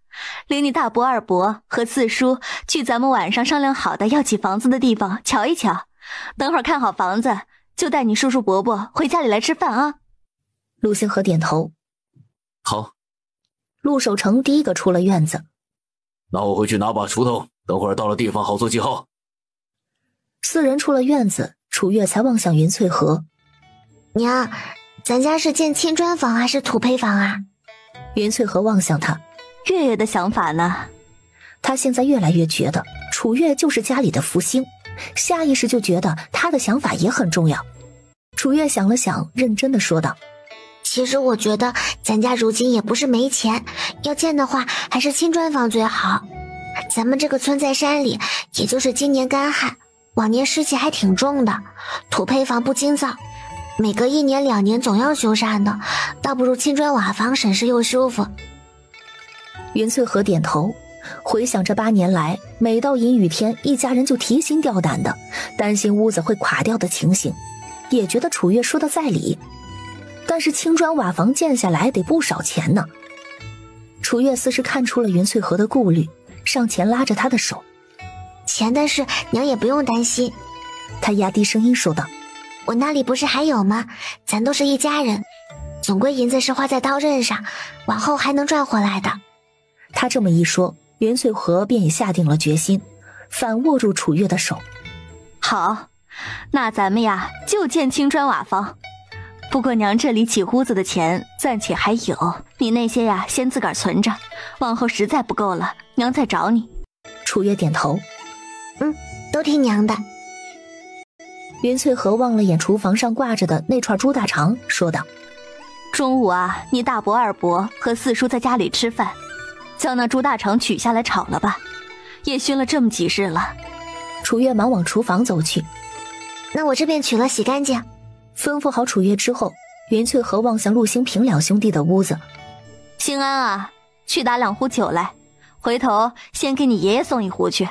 领你大伯二伯和四叔去咱们晚上商量好的要起房子的地方瞧一瞧，等会儿看好房子就带你叔叔伯伯回家里来吃饭啊。陆星河点头：好。陆守成第一个出了院子：那我回去拿把锄头，等会儿到了地方好做记号。四人出了院子，楚月才望向云翠和：娘，咱家是建青砖房还是土坯房啊？云翠和望向他：月月的想法呢？他现在越来越觉得楚月就是家里的福星，下意识就觉得他的想法也很重要。楚月想了想，认真的说道：其实我觉得咱家如今也不是没钱，要建的话还是青砖房最好。咱们这个村在山里，也就是今年干旱，往年湿气还挺重的，土坯房不经燥，每隔1年2年总要修缮的，倒不如青砖瓦房省事又舒服。云翠和点头，回想这8年来，每到阴雨天，一家人就提心吊胆的，担心屋子会垮掉的情形，也觉得楚月说的在理。但是青砖瓦房建下来得不少钱呢。楚月似是看出了云翠和的顾虑，上前拉着他的手：钱的事娘也不用担心。他压低声音说道：我那里不是还有吗？咱都是一家人，总归银子是花在刀刃上，往后还能赚回来的。他这么一说，云翠和便也下定了决心，反握住楚月的手：好，那咱们呀就建青砖瓦房。不过娘这里起屋子的钱暂且还有，你那些呀先自个儿存着，往后实在不够了，娘在找你。楚月点头，都听娘的。云翠荷望了眼厨房上挂着的那串猪大肠，说道：中午啊，你大伯二伯和四叔在家里吃饭，将那猪大肠取下来炒了吧，也熏了这么几日了。楚月忙往厨房走去，那我这边取了，洗干净。吩咐好楚月之后，云翠荷望向陆星平两兄弟的屋子。兴安啊，去打2壶酒来，回头先给你爷爷送1壶去，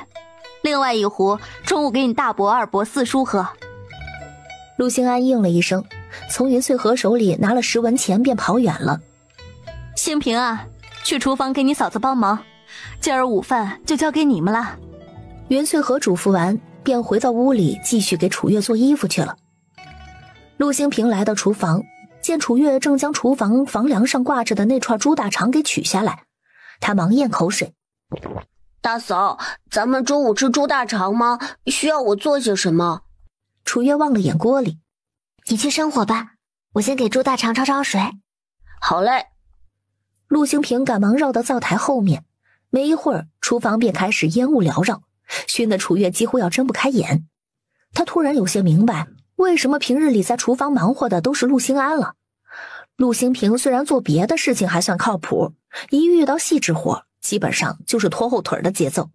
另外1壶中午给你大伯二伯四叔喝。陆兴安应了一声，从云翠荷手里拿了10文钱便跑远了。兴平啊，去厨房给你嫂子帮忙，今儿午饭就交给你们了。云翠荷嘱咐完，便回到屋里继续给楚月做衣服去了。陆兴平来到厨房，见楚月正将厨房房梁上挂着的那串猪大肠给取下来，他忙咽口水。大嫂，咱们中午吃猪大肠吗？需要我做些什么？楚月望了眼锅里，你去生火吧，我先给猪大肠焯水。好嘞。陆兴平赶忙绕到灶台后面，没一会儿厨房便开始烟雾缭绕，熏得楚月几乎要睁不开眼。他突然有些明白为什么平日里在厨房忙活的都是陆兴安了。陆兴平虽然做别的事情还算靠谱，一遇到细致活基本上就是拖后腿的节奏。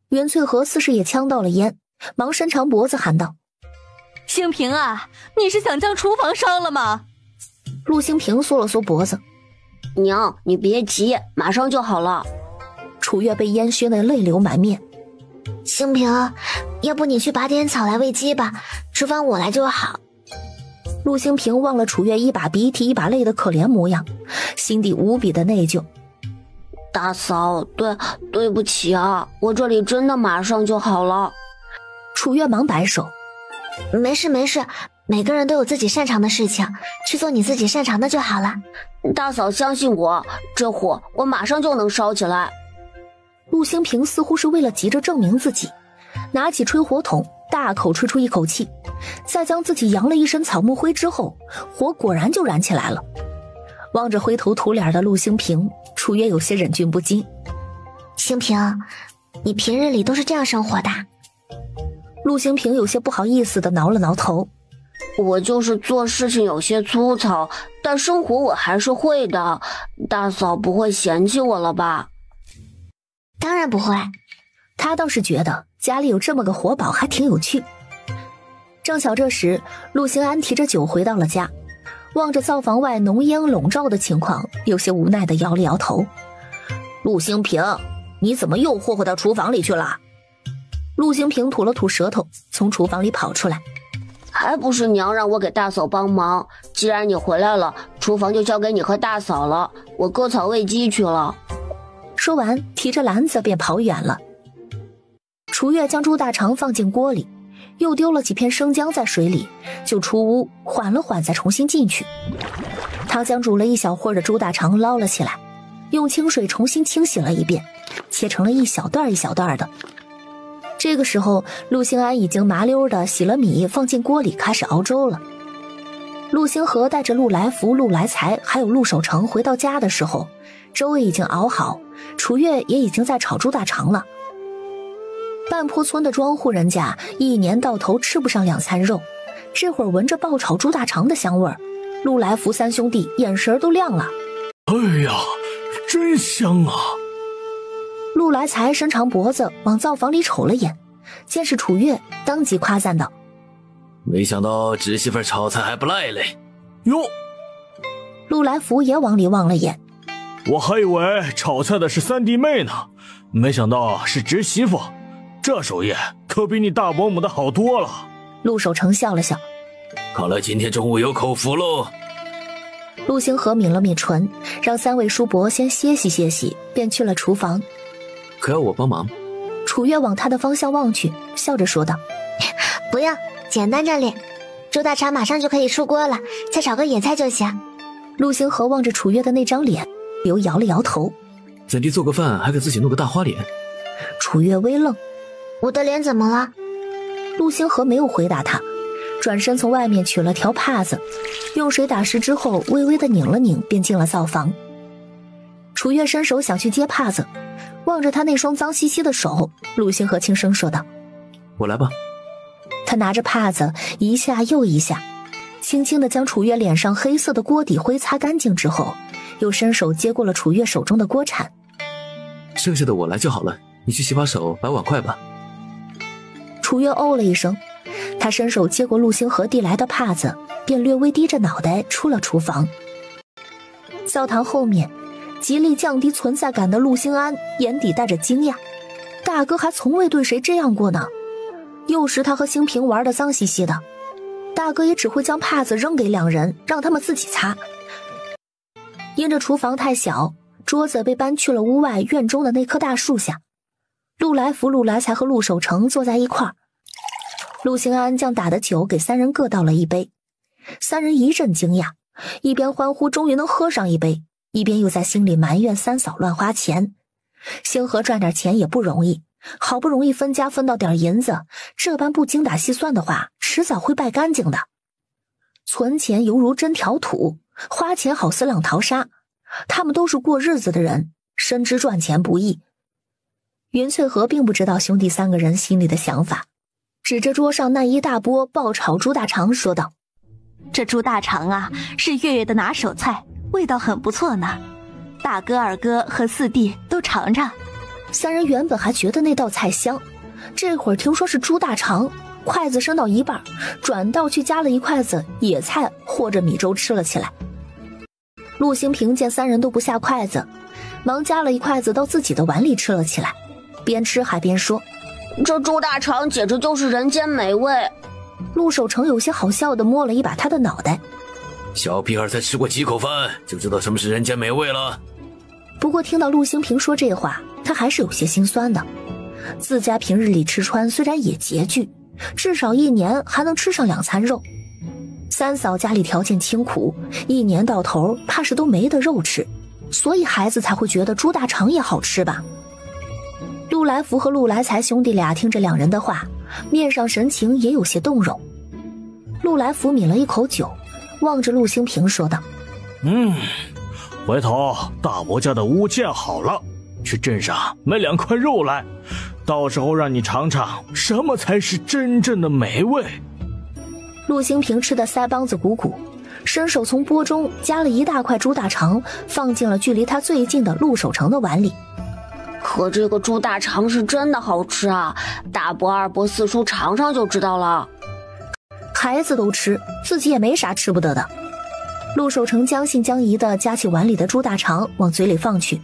袁翠荷似是也呛到了烟，忙伸长脖子喊道：兴平啊，你是想将厨房烧了吗？陆兴平缩了缩脖子，娘，你别急，马上就好了。楚月被烟熏得泪流满面。兴平，要不你去拔点草来喂鸡吧，厨房我来就好。陆兴平望了楚月一把鼻涕一把泪的可怜模样，心底无比的内疚。大嫂，对不起啊，我这里真的马上就好了。楚月忙摆手，没事没事，每个人都有自己擅长的事情，去做你自己擅长的就好了。大嫂相信我，这火我马上就能烧起来。陆兴平似乎是为了急着证明自己，拿起吹火筒大口吹出一口气，再将自己扬了一身草木灰之后，火果然就燃起来了。望着灰头土脸的陆兴平，楚月有些忍俊不禁。兴平，你平日里都是这样生活的？陆兴平有些不好意思地挠了挠头。我就是做事情有些粗糙，但生活我还是会的。大嫂不会嫌弃我了吧？当然不会。他倒是觉得家里有这么个活宝还挺有趣。正巧这时，陆兴安提着酒回到了家，望着灶房外浓烟笼罩的情况，有些无奈地摇了摇头。陆兴平，你怎么又霍霍到厨房里去了？陆兴平吐了吐舌头，从厨房里跑出来。还不是娘让我给大嫂帮忙，既然你回来了，厨房就交给你和大嫂了，我割草喂鸡去了。说完提着篮子便跑远了。楚月将猪大肠放进锅里，又丢了几片生姜在水里，就出屋缓了缓再重新进去。他将煮了一小会儿的猪大肠捞了起来，用清水重新清洗了一遍，切成了一小段一小段的。这个时候陆兴安已经麻溜的洗了米放进锅里开始熬粥了。陆星河带着陆来福、陆来才还有陆守成回到家的时候，粥已经熬好，楚月也已经在炒猪大肠了。半坡村的庄户人家一年到头吃不上2餐肉，这会儿闻着爆炒猪大肠的香味儿，陆来福3兄弟眼神都亮了。哎呀，真香啊！陆来才伸长脖子往灶房里瞅了眼，见是楚月，当即夸赞道：没想到侄媳妇炒菜还不赖嘞。哟，陆来福也往里望了眼，我还以为炒菜的是3弟妹呢，没想到是侄媳妇，这手艺可比你大伯母的好多了。陆守成笑了笑，看来今天中午有口福喽。陆星河抿了抿唇，让3位叔伯先歇息歇息，便去了厨房。可要我帮忙？楚月往他的方向望去，笑着说道：不用，简单着咧，猪大肠马上就可以出锅了，再炒个野菜就行。陆星河望着楚月的那张脸，又摇了摇头。怎地做个饭还给自己弄个大花脸？楚月微愣，我的脸怎么了？陆星河没有回答他，转身从外面取了条帕子，用水打湿之后微微的拧了拧，便进了灶房。楚月伸手想去接帕子，望着他那双脏兮兮的手，陆星河轻声说道：“我来吧。”他拿着帕子一下又一下，轻轻地将楚月脸上黑色的锅底灰擦干净之后，又伸手接过了楚月手中的锅铲。剩下的我来就好了，你去洗把手，摆碗筷吧。楚月哦了一声，他伸手接过陆星河递来的帕子，便略微低着脑袋出了厨房。灶堂后面，极力降低存在感的陆星安眼底带着惊讶，大哥还从未对谁这样过呢。幼时他和兴平玩得脏兮兮的，大哥也只会将帕子扔给两人，让他们自己擦。因着厨房太小，桌子被搬去了屋外院中的那棵大树下。陆来福、陆来才和陆守成坐在一块儿。陆兴安将打的酒给三人各倒了一杯，三人一阵惊讶，一边欢呼终于能喝上一杯，一边又在心里埋怨三嫂乱花钱。星河赚点钱也不容易，好不容易分家分到点银子，这般不精打细算的话，迟早会败干净的。存钱犹如针挑土，花钱好似浪淘沙，他们都是过日子的人，深知赚钱不易。云翠和并不知道兄弟三个人心里的想法，指着桌上那一大锅爆炒猪大肠说道：“这猪大肠啊，是月月的拿手菜，味道很不错呢。大哥、二哥和四弟都尝尝。”三人原本还觉得那道菜香，这会儿听说是猪大肠，筷子伸到一半，转道去夹了一筷子野菜或者米粥吃了起来。陆兴平见三人都不下筷子，忙夹了一筷子到自己的碗里吃了起来，边吃还边说：“这猪大肠简直就是人间美味。”陆守成有些好笑地摸了一把他的脑袋：“小屁孩才吃过几口饭，就知道什么是人间美味了。”不过听到陆兴平说这话，他还是有些心酸的。自家平日里吃穿虽然也拮据，至少一年还能吃上2餐肉。三嫂家里条件清苦，一年到头怕是都没得肉吃，所以孩子才会觉得猪大肠也好吃吧。陆来福和陆来才兄弟俩听着两人的话，面上神情也有些动容。陆来福抿了一口酒，望着陆兴平说道：“回头大伯家的屋建好了，去镇上买2块肉来，到时候让你尝尝什么才是真正的美味。”陆兴平吃得腮帮子鼓鼓，伸手从钵中夹了一大块猪大肠，放进了距离他最近的陆守成的碗里。可这个猪大肠是真的好吃啊，大伯、二伯、四叔尝尝就知道了。孩子都吃，自己也没啥吃不得的。陆守成将信将疑地夹起碗里的猪大肠往嘴里放去，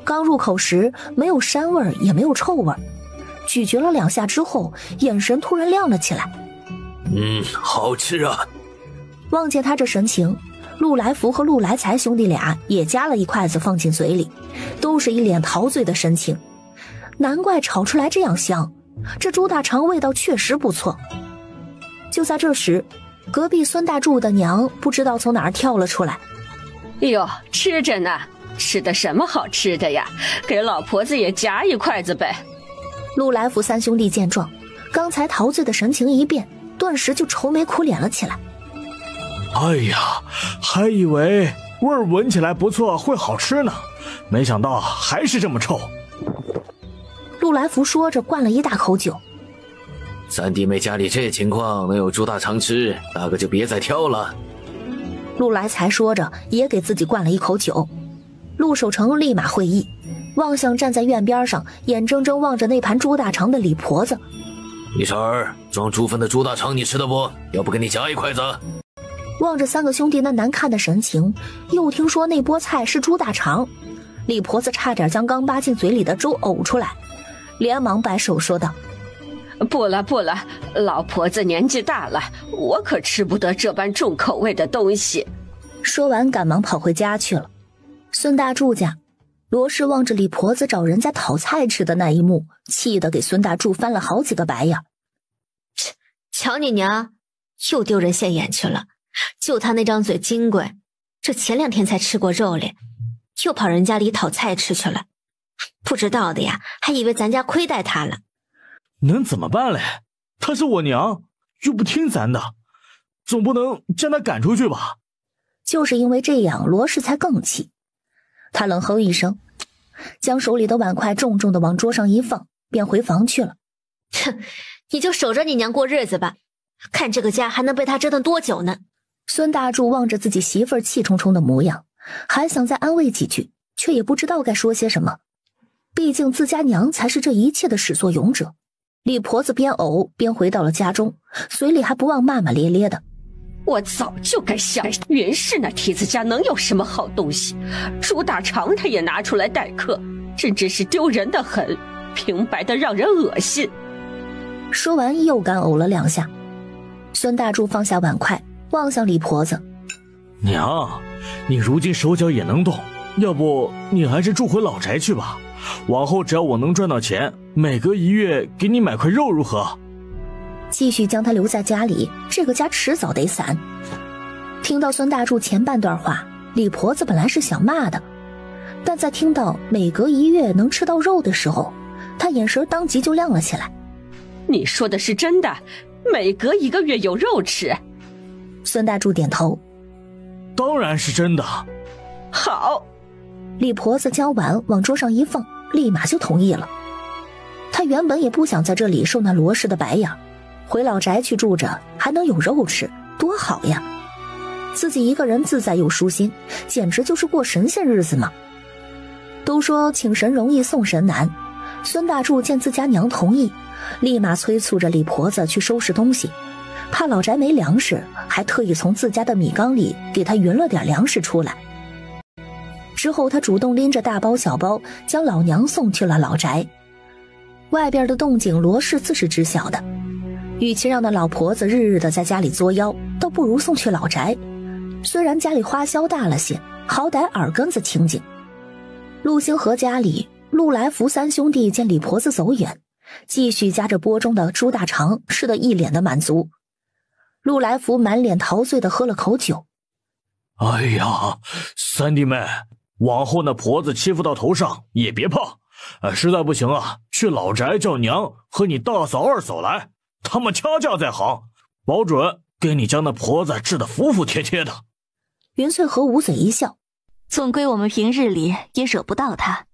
刚入口时没有膻味也没有臭味，咀嚼了2下之后，眼神突然亮了起来。好吃啊！望见他这神情，陆来福和陆来才兄弟俩也夹了一筷子放进嘴里，都是一脸陶醉的神情。难怪炒出来这样香，这猪大肠味道确实不错。就在这时，隔壁孙大柱的娘不知道从哪儿跳了出来。哟，吃着呢，吃的什么好吃的呀？给老婆子也夹一筷子呗。陆来福三兄弟见状，刚才陶醉的神情一变，顿时就愁眉苦脸了起来。哎呀，还以为味儿闻起来不错会好吃呢，没想到还是这么臭。陆来福说着灌了一大口酒。三弟妹家里这情况能有猪大肠吃，大哥就别再挑了。陆来才说着也给自己灌了一口酒。陆守成立马会意，望向站在院边上眼睁睁望着那盘猪大肠的李婆子。李婶儿，装猪粪的猪大肠你吃得不？要不给你夹一筷子。望着三个兄弟那难看的神情，又听说那波菜是猪大肠，李婆子差点将刚扒进嘴里的粥呕出来，连忙摆手说道：“不了，老婆子年纪大了，我可吃不得这般重口味的东西。”说完赶忙跑回家去了。孙大柱家，罗氏望着李婆子找人家讨菜吃的那一幕，气得给孙大柱翻了好几个白眼。瞧你娘，又丢人现眼去了。就他那张嘴金贵，这前2天才吃过肉嘞，又跑人家里讨菜吃去了。不知道的呀，还以为咱家亏待他了。能怎么办嘞？她是我娘，又不听咱的，总不能将她赶出去吧？就是因为这样，罗氏才更气。他冷哼一声，将手里的碗筷重重的往桌上一放，便回房去了。哼，你就守着你娘过日子吧，看这个家还能被她折腾多久呢？孙大柱望着自己媳妇儿气冲冲的模样，还想再安慰几句，却也不知道该说些什么。毕竟自家娘才是这一切的始作俑者。李婆子边呕边回到了家中，嘴里还不忘骂骂咧咧的。我早就该想，云氏那蹄子家能有什么好东西？猪大肠他也拿出来待客，真是丢人的很，平白的让人恶心。说完又干呕了2下。孙大柱放下碗筷，望向李婆子：娘，你如今手脚也能动，要不你还是住回老宅去吧。往后只要我能赚到钱，每隔1月给你买块肉如何？继续将他留在家里，这个家迟早得散。听到孙大柱前半段话，李婆子本来是想骂的，但在听到每隔1月能吃到肉的时候，她眼神当即就亮了起来。你说的是真的？每隔1个月有肉吃？孙大柱点头。当然是真的。好。李婆子将碗往桌上一放，立马就同意了。她原本也不想在这里受那罗氏的白眼，回老宅去住着，还能有肉吃，多好呀！自己一个人自在又舒心，简直就是过神仙日子嘛。都说请神容易送神难，孙大柱见自家娘同意，立马催促着李婆子去收拾东西，怕老宅没粮食，还特意从自家的米缸里给他匀了点粮食出来。之后他主动拎着大包小包将老娘送去了老宅。外边的动静罗氏自是知晓的，与其让那老婆子日日的在家里作妖，倒不如送去老宅。虽然家里花销大了些，好歹耳根子清净。陆星河家里，陆来福3兄弟见李婆子走远，继续夹着钵中的猪大肠，吃得一脸的满足。陆来福满脸陶醉的喝了口酒。哎呀，三弟妹，往后那婆子欺负到头上也别怕，实在不行啊，去老宅叫娘和你大嫂二嫂来，他们掐架在行，保准给你将那婆子治得服服帖帖的。云翠和捂嘴一笑，总归我们平日里也惹不到她，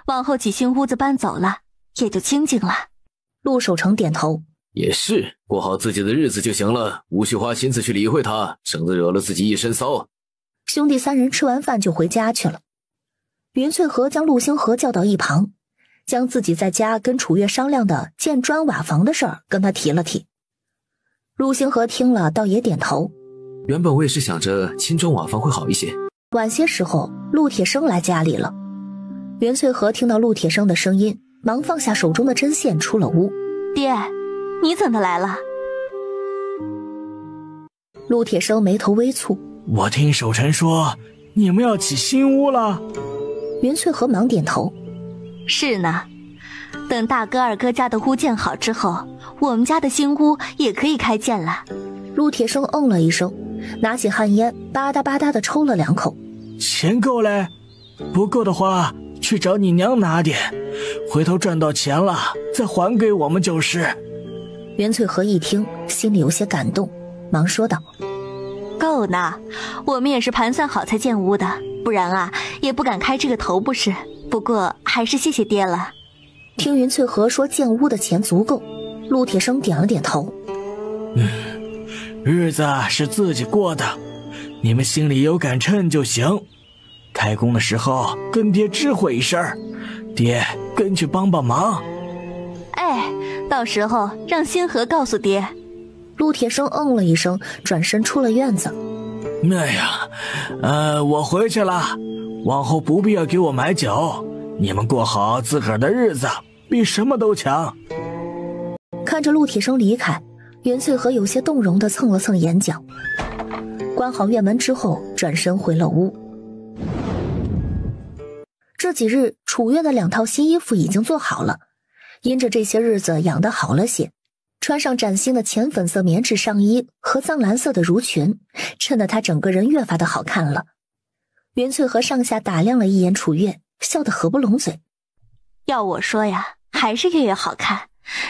往后几新屋子搬走了，也就清静了。陆守成点头，也是，过好自己的日子就行了，无需花心思去理会她，省得惹了自己一身骚。兄弟3人吃完饭就回家去了。云翠和将陆星河叫到一旁，将自己在家跟楚月商量的建砖瓦房的事儿跟他提了提。陆星河听了倒也点头，原本我也是想着青砖瓦房会好一些。晚些时候陆铁生来家里了，云翠和听到陆铁生的声音，忙放下手中的针线出了屋。爹，你怎么来了？陆铁生眉头微蹙，我听守臣说你们要起新屋了。云翠和忙点头，是呢，等大哥二哥家的屋建好之后，我们家的新屋也可以开建了。陆铁生嗯了一声，拿起旱烟吧嗒吧嗒地抽了2口。钱够嘞？不够的话去找你娘拿点，回头赚到钱了再还给我们就是。袁翠和一听心里有些感动，忙说道，够呢，我们也是盘算好才建屋的，不然啊也不敢开这个头不是。不过还是谢谢爹了。听云翠和说建屋的钱足够，陆铁生点了点头。日子是自己过的，你们心里有杆秤就行。开工的时候跟爹知会一声，爹跟去帮帮忙。哎，到时候让星河告诉爹。陆铁生嗯了一声，转身出了院子。哎呀，我回去了，往后不必要给我买酒，你们过好自个儿的日子，比什么都强。看着陆铁生离开，袁翠和有些动容地蹭了蹭眼角。关好院门之后，转身回了屋。这几日楚月的2套新衣服已经做好了，因着这些日子养得好了些，穿上崭新的浅粉色棉质上衣和藏蓝色的襦裙，衬得她整个人越发的好看了。袁翠和上下打量了一眼楚月，笑得合不拢嘴。要我说呀，还是月月好看，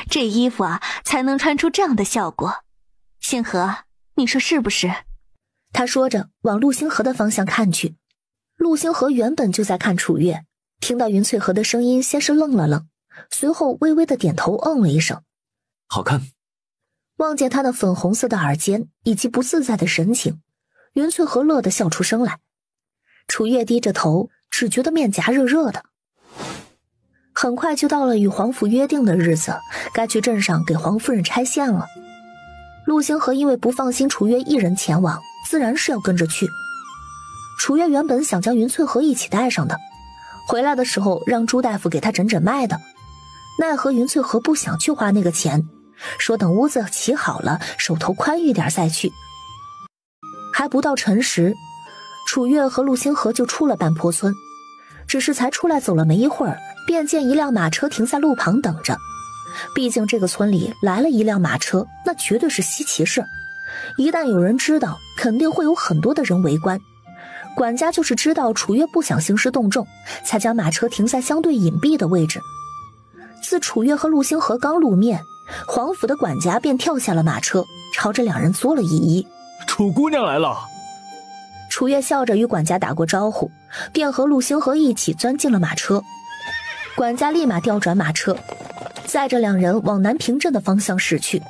这衣服啊才能穿出这样的效果。星河，你说是不是？他说着往陆星河的方向看去。陆星河原本就在看楚月，听到云翠荷的声音，先是愣了愣，随后微微的点头，嗯了一声。好看。望见她那粉红色的耳尖以及不自在的神情，云翠荷乐得笑出声来。楚月低着头，只觉得面颊热热的。很快就到了与皇府约定的日子，该去镇上给皇夫人拆线了。陆星河因为不放心楚月一人前往，自然是要跟着去。楚月原本想将云翠荷一起带上的，回来的时候让朱大夫给他诊诊脉的，奈何云翠荷不想去花那个钱，说等屋子起好了，手头宽裕点再去。还不到辰时，楚月和陆星河就出了半坡村，只是才出来走了没一会儿，便见一辆马车停在路旁等着。毕竟这个村里来了一辆马车，那绝对是稀奇事，一旦有人知道，肯定会有很多的人围观。管家就是知道楚月不想兴师动众，才将马车停在相对隐蔽的位置。自楚月和陆星河刚露面，皇府的管家便跳下了马车，朝着两人作了一揖。楚姑娘来了。楚月笑着与管家打过招呼，便和陆星河一起钻进了马车。管家立马调转马车，载着两人往南平镇的方向驶去。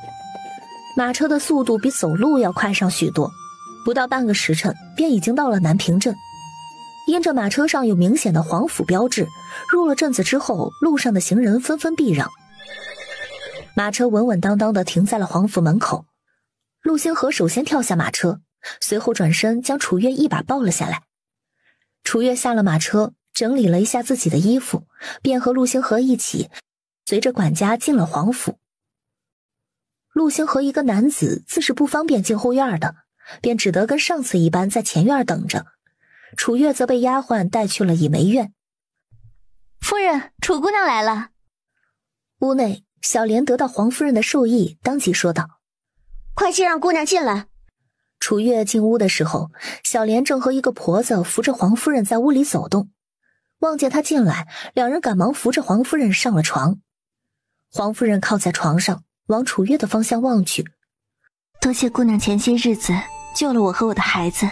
马车的速度比走路要快上许多，不到半个时辰便已经到了南平镇。因着马车上有明显的皇府标志，入了镇子之后，路上的行人纷纷避让。马车稳稳当当地停在了皇府门口。陆星河首先跳下马车，随后转身将楚月一把抱了下来。楚月下了马车，整理了一下自己的衣服，便和陆星河一起随着管家进了皇府。陆星河一个男子自是不方便进后院的，便只得跟上次一般在前院等着。楚月则被丫鬟带去了倚梅院。夫人，楚姑娘来了。屋内，小莲得到皇夫人的授意，当即说道：快去让姑娘进来。楚月进屋的时候，小莲正和一个婆子扶着皇夫人在屋里走动。望见她进来，两人赶忙扶着皇夫人上了床。皇夫人靠在床上，往楚月的方向望去。多谢姑娘前些日子救了我和我的孩子。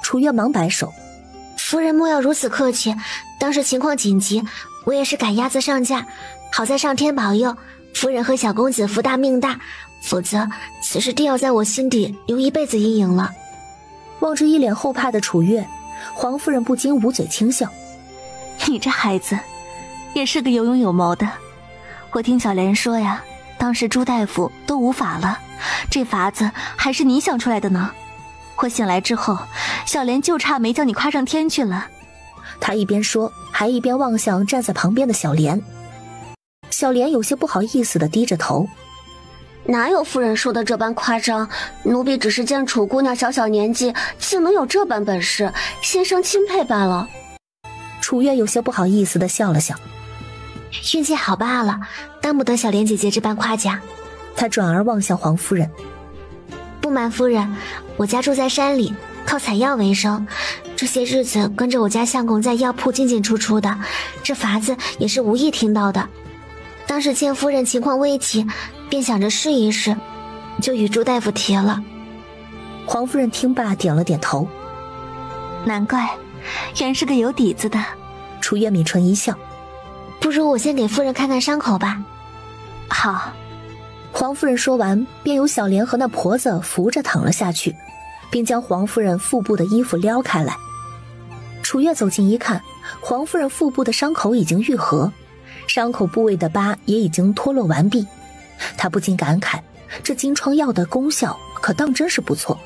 楚月忙摆手：夫人莫要如此客气，当时情况紧急，我也是赶鸭子上架，好在上天保佑，夫人和小公子福大命大，否则此事定要在我心底留一辈子阴影了。望着一脸后怕的楚月，皇夫人不禁捂嘴轻笑：你这孩子也是个有勇有谋的。我听小莲说呀，当时朱大夫都无法了，这法子还是你想出来的呢。我醒来之后，小莲就差没将你夸上天去了。他一边说，还一边望向站在旁边的小莲。小莲有些不好意思地低着头：哪有夫人说的这般夸张？奴婢只是见楚姑娘小小年纪，竟能有这般本事，心生钦佩罢了。楚月有些不好意思地笑了笑：运气好罢了，当不得小莲姐姐这般夸奖。他转而望向皇夫人：不瞒夫人，我家住在山里，靠采药为生，这些日子跟着我家相公在药铺进进出出的，这法子也是无意听到的。当时见夫人情况危急，便想着试一试，就与朱大夫提了。皇夫人听罢点了点头：难怪，原是个有底子的。楚月抿唇一笑：不如我先给夫人看看伤口吧。好。皇夫人说完，便由小莲和那婆子扶着躺了下去，并将皇夫人腹部的衣服撩开来。楚月走近一看，皇夫人腹部的伤口已经愈合，伤口部位的疤也已经脱落完毕。他不禁感慨，这金疮药的功效可当真是不错。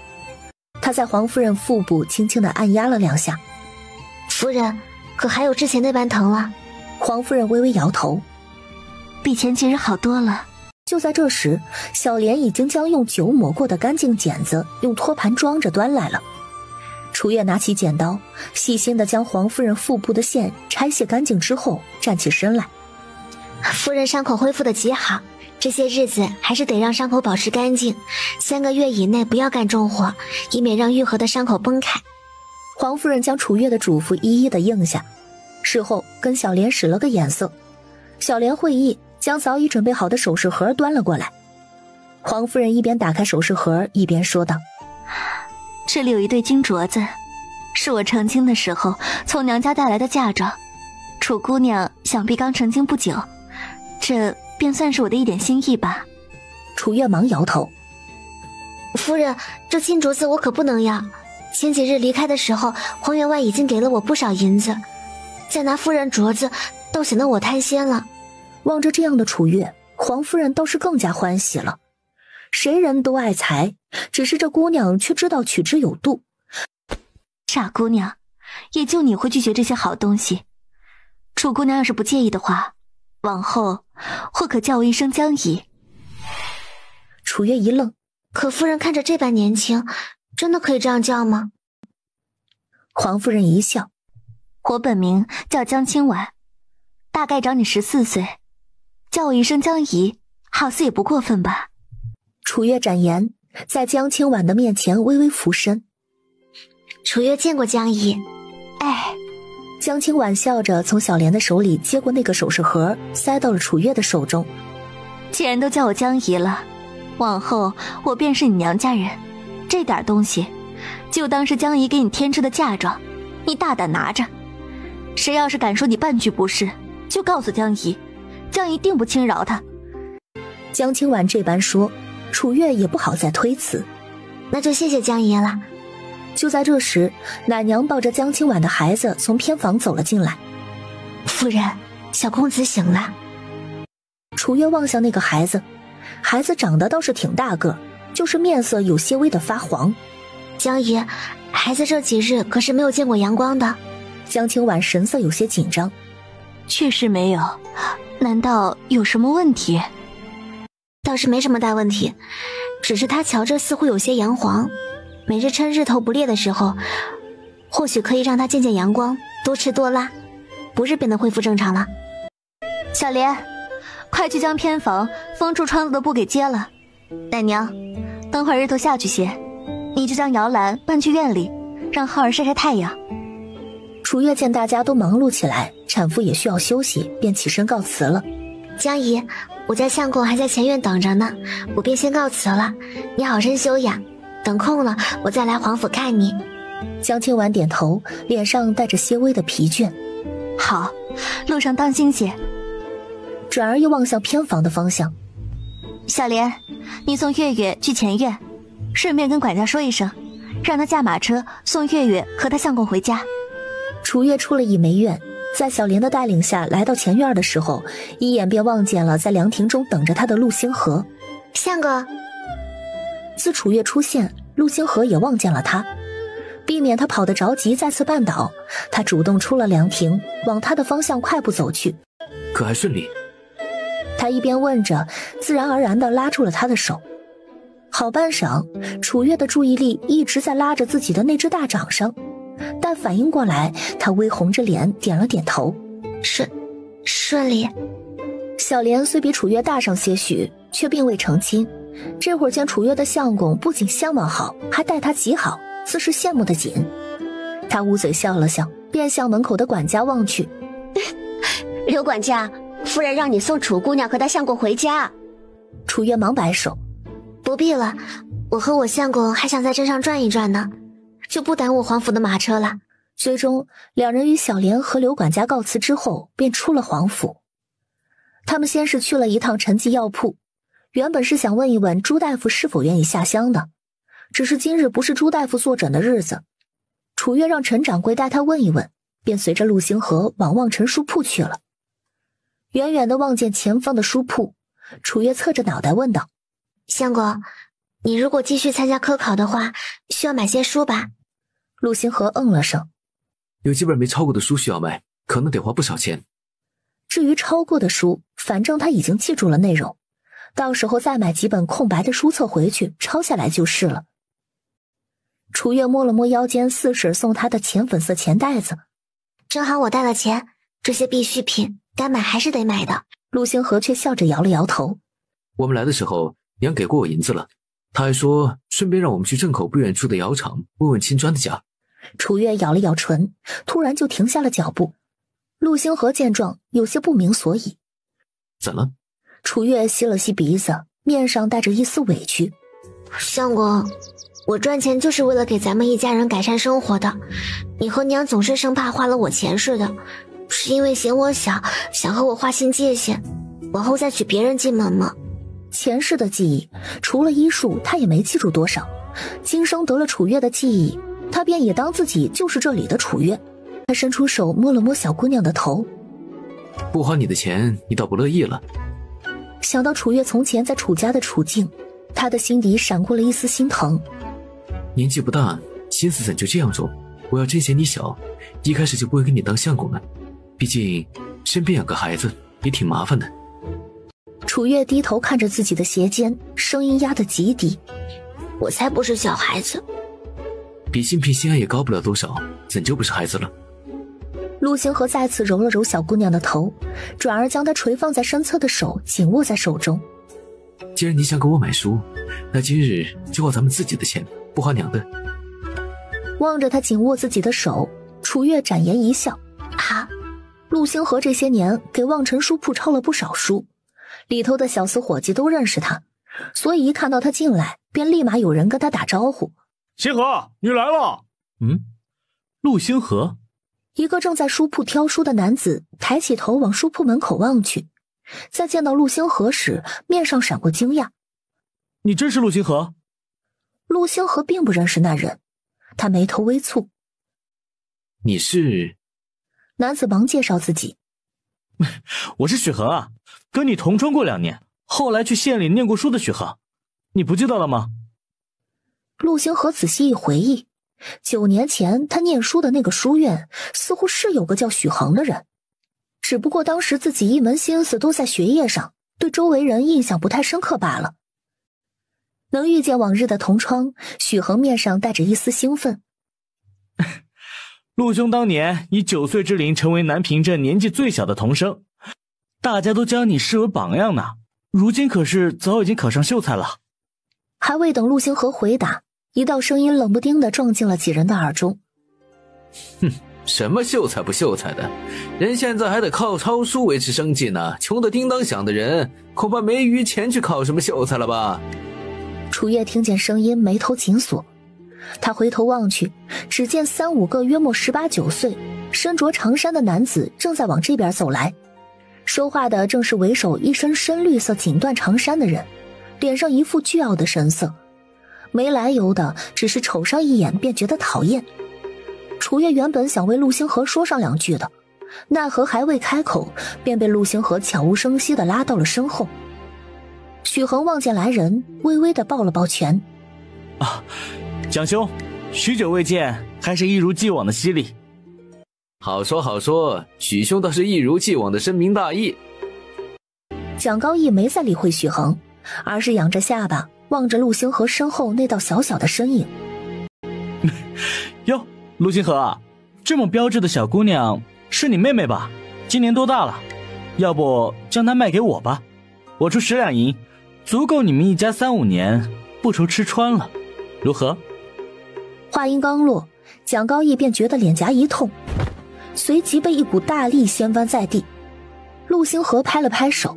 他在皇夫人腹部轻轻地按压了2下。夫人，可还有之前那般疼了？皇夫人微微摇头：比前几日好多了。就在这时，小莲已经将用酒抹过的干净剪子用托盘装着端来了。楚月拿起剪刀，细心地将皇夫人腹部的线拆卸干净之后，站起身来：夫人伤口恢复得极好，这些日子还是得让伤口保持干净，3个月以内不要干重活，以免让愈合的伤口崩开。皇夫人将楚月的嘱咐一一地应下，事后跟小莲使了个眼色。小莲会意，将早已准备好的首饰盒端了过来。皇夫人一边打开首饰盒，一边说道：这里有一对金镯子，是我成亲的时候从娘家带来的嫁妆，楚姑娘想必刚成亲不久，这便算是我的一点心意吧。楚月忙摇头：夫人，这青镯子我可不能要。前几日离开的时候，黄员外已经给了我不少银子，再拿夫人镯子，倒显得我贪心了。望着这样的楚月，黄夫人倒是更加欢喜了。谁人都爱财，只是这姑娘却知道取之有度。傻姑娘，也就你会拒绝这些好东西。楚姑娘要是不介意的话，往后或可叫我一声江姨。楚月一愣，可夫人看着这般年轻，真的可以这样叫吗？黄夫人一笑：我本名叫江清婉，大概长你14岁，叫我一声江姨，好似也不过分吧。楚月展颜，在江清婉的面前微微俯身：楚月见过江姨。哎，江清婉笑着从小莲的手里接过那个首饰盒，塞到了楚月的手中。既然都叫我江姨了，往后我便是你娘家人，这点东西就当是江姨给你添置的嫁妆，你大胆拿着。谁要是敢说你半句不是，就告诉江姨，江姨定不轻饶他。江清婉这般说，楚月也不好再推辞。那就谢谢江姨了。就在这时，奶娘抱着江清婉的孩子从偏房走了进来。夫人，小公子醒了。楚月望向那个孩子，孩子长得倒是挺大个，就是面色有些微的发黄。江姨，孩子这几日可是没有见过阳光的。江清婉神色有些紧张。确实没有，难道有什么问题？倒是没什么大问题，只是他瞧着似乎有些阳黄，每日趁日头不烈的时候，或许可以让他见见阳光，多吃多拉，不是便能恢复正常了。小莲，快去将偏房封住窗子的布给揭了。奶娘，等会儿日头下去些，你就将摇篮搬去院里，让浩儿晒晒太阳。楚月见大家都忙碌起来，产妇也需要休息，便起身告辞了。江姨，我家相公还在前院等着呢，我便先告辞了，你好生休养，等空了我再来皇府看你。江清婉点头，脸上带着些微的疲倦。好，路上当心些。转而又望向偏房的方向。小莲，你送月月去前院，顺便跟管家说一声，让他驾马车送月月和他相公回家。楚月出了倚梅院，在小莲的带领下来到前院的时候，一眼便望见了在凉亭中等着他的陆星河。相公。自楚月出现，陆星河也望见了他，避免他跑得着急再次绊倒，他主动出了凉亭，往他的方向快步走去。可还顺利？他一边问着，自然而然地拉住了他的手。好半晌，楚月的注意力一直在拉着自己的那只大掌上，但反应过来，他微红着脸点了点头。顺利。小莲虽比楚月大上些许，却并未成亲，这会儿见楚月的相公不仅相貌好，还待他极好，自是羡慕的紧。他捂嘴笑了笑，便向门口的管家望去。刘管家，夫人让你送楚姑娘和她相公回家。楚月忙摆手：不必了，我和我相公还想在镇上转一转呢，就不耽误皇府的马车了。最终两人与小莲和刘管家告辞之后，便出了皇府。他们先是去了一趟陈记药铺，原本是想问一问朱大夫是否愿意下乡的，只是今日不是朱大夫坐诊的日子，楚月让陈掌柜带他问一问，便随着陆星河往望尘书铺去了。远远地望见前方的书铺，楚月侧着脑袋问道：相公，你如果继续参加科考的话，需要买些书吧？陆星河嗯了声：有几本没抄过的书需要买，可能得花不少钱。至于抄过的书，反正他已经记住了内容，到时候再买几本空白的书册回去抄下来就是了。楚月摸了摸腰间四婶送他的浅粉色钱袋子，正好我带了钱，这些必需品该买还是得买的。陆星河却笑着摇了摇头：我们来的时候娘给过我银子了，她还说顺便让我们去镇口不远处的窑厂问问青砖的家。楚月咬了咬唇，突然就停下了脚步。陆星河见状有些不明所以。怎了？楚月吸了吸鼻子，面上带着一丝委屈：相公，我赚钱就是为了给咱们一家人改善生活的，你和娘总是生怕花了我钱似的，是因为嫌我小，想和我划清界限，往后再娶别人进门吗？前世的记忆，除了医术，他也没记住多少。今生得了楚月的记忆，他便也当自己就是这里的楚月。他伸出手摸了摸小姑娘的头。不花你的钱，你倒不乐意了？想到楚月从前在楚家的处境，他的心底闪过了一丝心疼。年纪不大，心思怎就这样重？我要真嫌你小，一开始就不会跟你当相公了。毕竟身边养个孩子也挺麻烦的。楚月低头看着自己的鞋尖，声音压得极低。我才不是小孩子。比心平心安也高不了多少，怎就不是孩子了？陆星河再次揉了揉小姑娘的头，转而将她垂放在身侧的手紧握在手中。既然你想给我买书，那今日就花咱们自己的钱，不花娘的。望着他紧握自己的手，楚月展颜一笑。啊，陆星河这些年给望尘书铺抄了不少书，里头的小厮伙计都认识他，所以一看到他进来，便立马有人跟他打招呼。星河，你来了。陆星河。一个正在书铺挑书的男子抬起头往书铺门口望去，在见到陆星河时，面上闪过惊讶。你真是陆星河？陆星河并不认识那人，他眉头微蹙。你是？男子忙介绍自己。我是许恒啊，跟你同窗过2年，后来去县里念过书的许恒，你不记得了吗？陆星河仔细一回忆，9年前他念书的那个书院似乎是有个叫许恒的人，只不过当时自己一门心思都在学业上，对周围人印象不太深刻罢了。能遇见往日的同窗，许恒面上带着一丝兴奋。陆兄当年以9岁之龄成为南平镇年纪最小的童生，大家都将你视为榜样呢。如今可是早已经考上秀才了。还未等陆星河回答，一道声音冷不丁地撞进了几人的耳中。什么秀才不秀才的，人现在还得靠抄书维持生计呢，穷得叮当响的人恐怕没余钱去考什么秀才了吧。楚月听见声音，眉头紧锁。他回头望去，只见3、5个约莫18、19岁身着长衫的男子正在往这边走来。说话的正是为首一身深绿色锦缎长衫的人，脸上一副倨傲的神色，没来由的只是瞅上一眼便觉得讨厌。楚月原本想为陆星河说上2句的，奈何还未开口，便被陆星河悄无声息地拉到了身后。许恒望见来人，微微地抱了抱拳。蒋兄，许久未见，还是一如既往的犀利。好说好说，许兄倒是一如既往的深明大义。蒋高义没再理会许恒，而是仰着下巴望着陆星河身后那道小小的身影。哟，陆星河啊，这么标致的小姑娘是你妹妹吧？今年多大了？要不将她卖给我吧，我出10两银，足够你们一家3、5年不愁吃穿了，如何？话音刚落，蒋高义便觉得脸颊一痛，随即被一股大力掀翻在地。陆星河拍了拍手：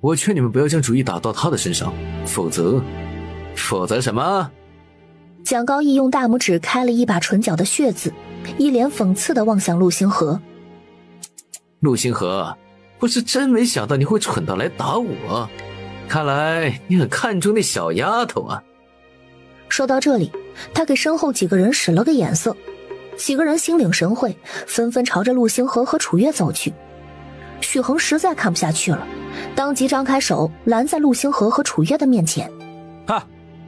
我劝你们不要将主意打到他的身上，否则什么？蒋高义用大拇指开了一把唇角的血渍，一脸讽刺地望向陆星河。陆星河，我是真没想到你会蠢到来打我，看来你很看重那小丫头啊。说到这里，他给身后几个人使了个眼色，几个人心领神会，纷纷朝着陆星河和楚月走去。许恒实在看不下去了，当即张开手拦在陆星河和楚月的面前。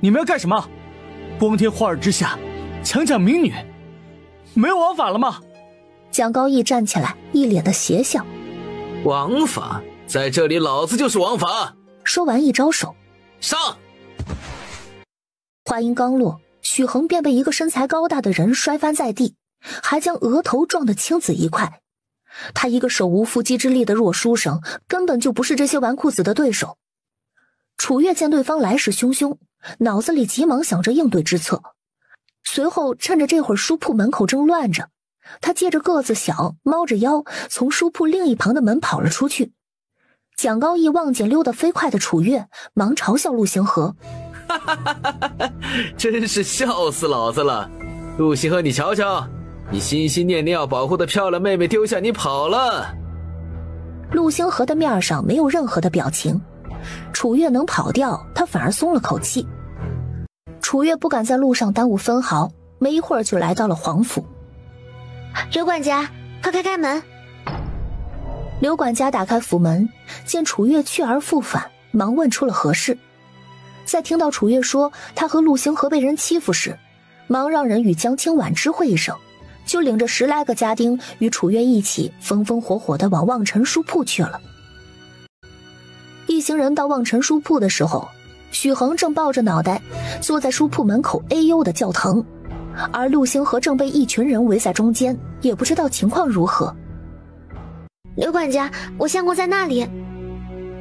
你们要干什么？光天化日之下强抢民女，没有王法了吗？蒋高义站起来，一脸的邪笑。王法？在这里老子就是王法。说完一招手，上。话音刚落，许恒便被一个身材高大的人摔翻在地，还将额头撞得青紫一块。他一个手无缚鸡之力的弱书生，根本就不是这些纨绔子的对手。楚月见对方来势汹汹，脑子里急忙想着应对之策。随后趁着这会儿书铺门口正乱着，他借着个子小，猫着腰，从书铺另一旁的门跑了出去。蒋高义望见溜得飞快的楚月，忙嘲笑陆星河：真是笑死老子了！陆星河，你瞧瞧，你心心念念要保护的漂亮妹妹丢下你跑了。陆星河的面上没有任何的表情，楚月能跑掉，他反而松了口气。楚月不敢在路上耽误分毫，没一会儿就来到了皇府。刘管家，快开门！刘管家打开府门，见楚月去而复返，忙问出了何事。在听到楚月说他和陆星河被人欺负时，忙让人与江清婉知会一声，就领着10来个家丁与楚月一起风风火火地往望尘书铺去了。一行人到望尘书铺的时候，许恒正抱着脑袋坐在书铺门口哎呦的叫疼，而陆星河正被一群人围在中间，也不知道情况如何。刘管家，我相公在那里。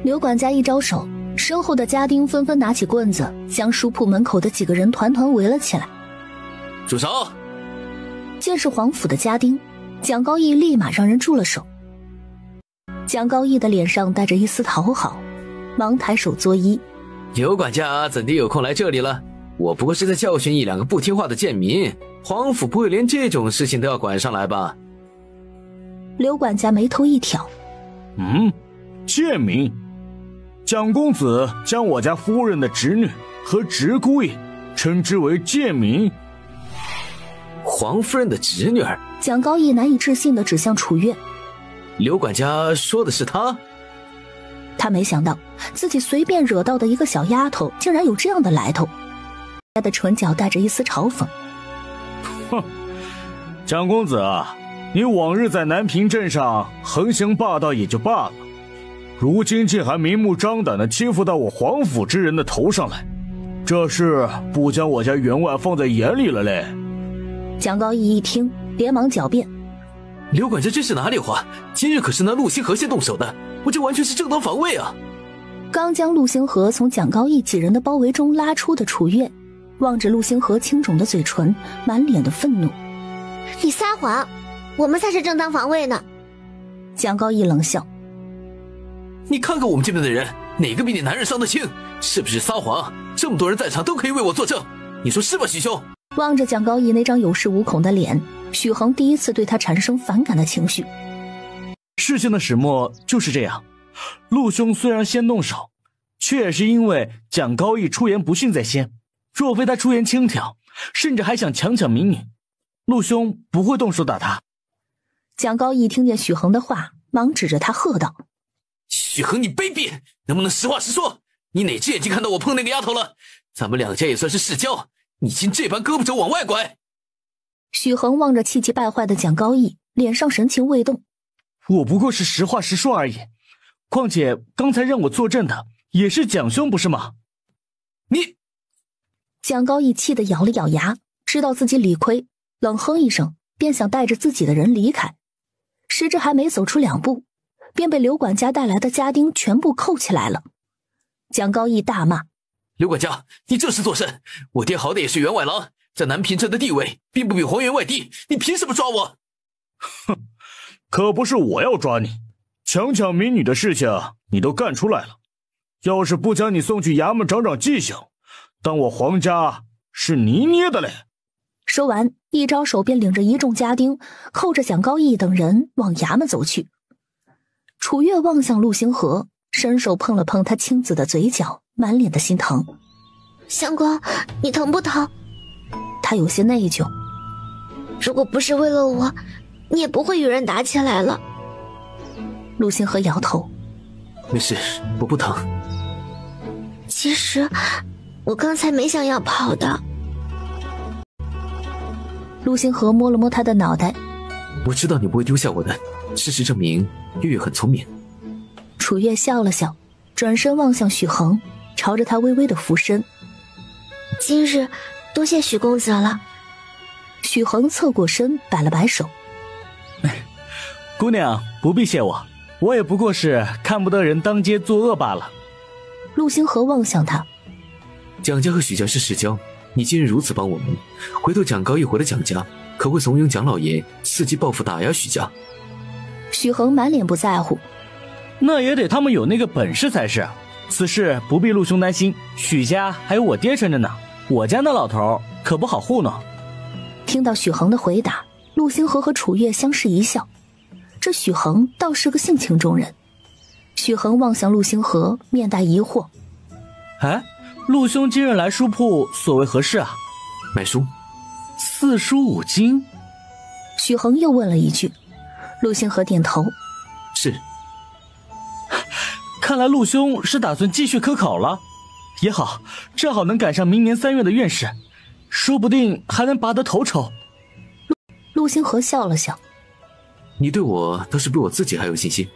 刘管家一招手，身后的家丁纷纷拿起棍子，将书铺门口的几个人团团围了起来。住手！见是皇府的家丁，蒋高义立马让人住了手。蒋高义的脸上带着一丝讨好，忙抬手作揖。刘管家怎地有空来这里了？我不过是在教训1、2个不听话的贱民，皇府不会连这种事情都要管上来吧？刘管家眉头一挑，贱民？蒋公子将我家夫人的侄女和侄姑爷称之为贱民？皇夫人的侄女儿？蒋高义难以置信地指向楚月。刘管家说的是她？他没想到自己随便惹到的一个小丫头竟然有这样的来头，他的唇角带着一丝嘲讽。哼，蒋公子啊，你往日在南平镇上横行霸道也就罢了，如今竟还明目张胆地欺负到我皇府之人的头上来，这是不将我家员外放在眼里了嘞。蒋高义一听，连忙狡辩：刘管家这是哪里话？今日可是那陆星河先动手的，我这完全是正当防卫啊！刚将陆星河从蒋高义几人的包围中拉出的楚月，望着陆星河青肿的嘴唇，满脸的愤怒。你撒谎，我们才是正当防卫呢。蒋高义冷笑：你看看我们这边的人，哪个比你男人伤得轻？是不是撒谎？这么多人在场都可以为我作证，你说是吧，许兄？望着蒋高义那张有恃无恐的脸，许恒第一次对他产生反感的情绪。事情的始末就是这样，陆兄虽然先动手，却也是因为蒋高义出言不逊在先，若非他出言轻佻，甚至还想强抢民女，陆兄不会动手打他。蒋高义听见许恒的话，忙指着他喝道：许恒，你卑鄙，能不能实话实说？你哪只眼睛看到我碰那个丫头了？咱们两家也算是世交，你竟这般胳膊肘往外拐！许恒望着气急败坏的蒋高义，脸上神情未动。我不过是实话实说而已，况且刚才让我作证的也是蒋兄不是吗？你……蒋高义气得咬了咬牙，知道自己理亏，冷哼一声，便想带着自己的人离开。谁知还没走出2步，便被刘管家带来的家丁全部扣起来了。蒋高义大骂：刘管家，你这是作甚？我爹好歹也是员外郎，在南平镇的地位并不比黄员外低，你凭什么抓我？哼，可不是我要抓你，强抢民女的事情你都干出来了，要是不将你送去衙门长长记性，当我黄家是泥捏的嘞！说完，一招手便领着一众家丁扣着蒋高义等人往衙门走去。楚月望向陆星河，伸手碰了碰他青紫的嘴角，满脸的心疼。相公，你疼不疼？他有些内疚。如果不是为了我，你也不会与人打起来了。陆星河摇头：没事，我不疼。其实我刚才没想要跑的。陆星河摸了摸他的脑袋：我知道你不会丢下我的，事实证明月月很聪明。楚月笑了笑，转身望向许恒，朝着他微微的俯身：今日多谢许公子了。许恒侧过身，摆了摆手：姑娘不必谢我，我也不过是看不得人当街作恶罢了。陆星河望向他：蒋家和许家是世交，你今日如此帮我们，回头蒋高义回了蒋家，可会怂恿蒋老爷伺机报复打压许家？许恒满脸不在乎：那也得他们有那个本事才是，此事不必陆兄担心，许家还有我爹撑着呢，我家那老头可不好糊弄。听到许恒的回答，陆星河和楚月相视一笑，这许恒倒是个性情中人。许恒望向陆星河，面带疑惑：“哎，陆兄今日来书铺，所谓何事啊？”“买书。4书5经。”许恒又问了一句。陆星河点头：“是。”看来陆兄是打算继续科考了。也好，正好能赶上明年3月的院试，说不定还能拔得头筹。陆星河笑了笑：“你对我倒是比我自己还有信心。”“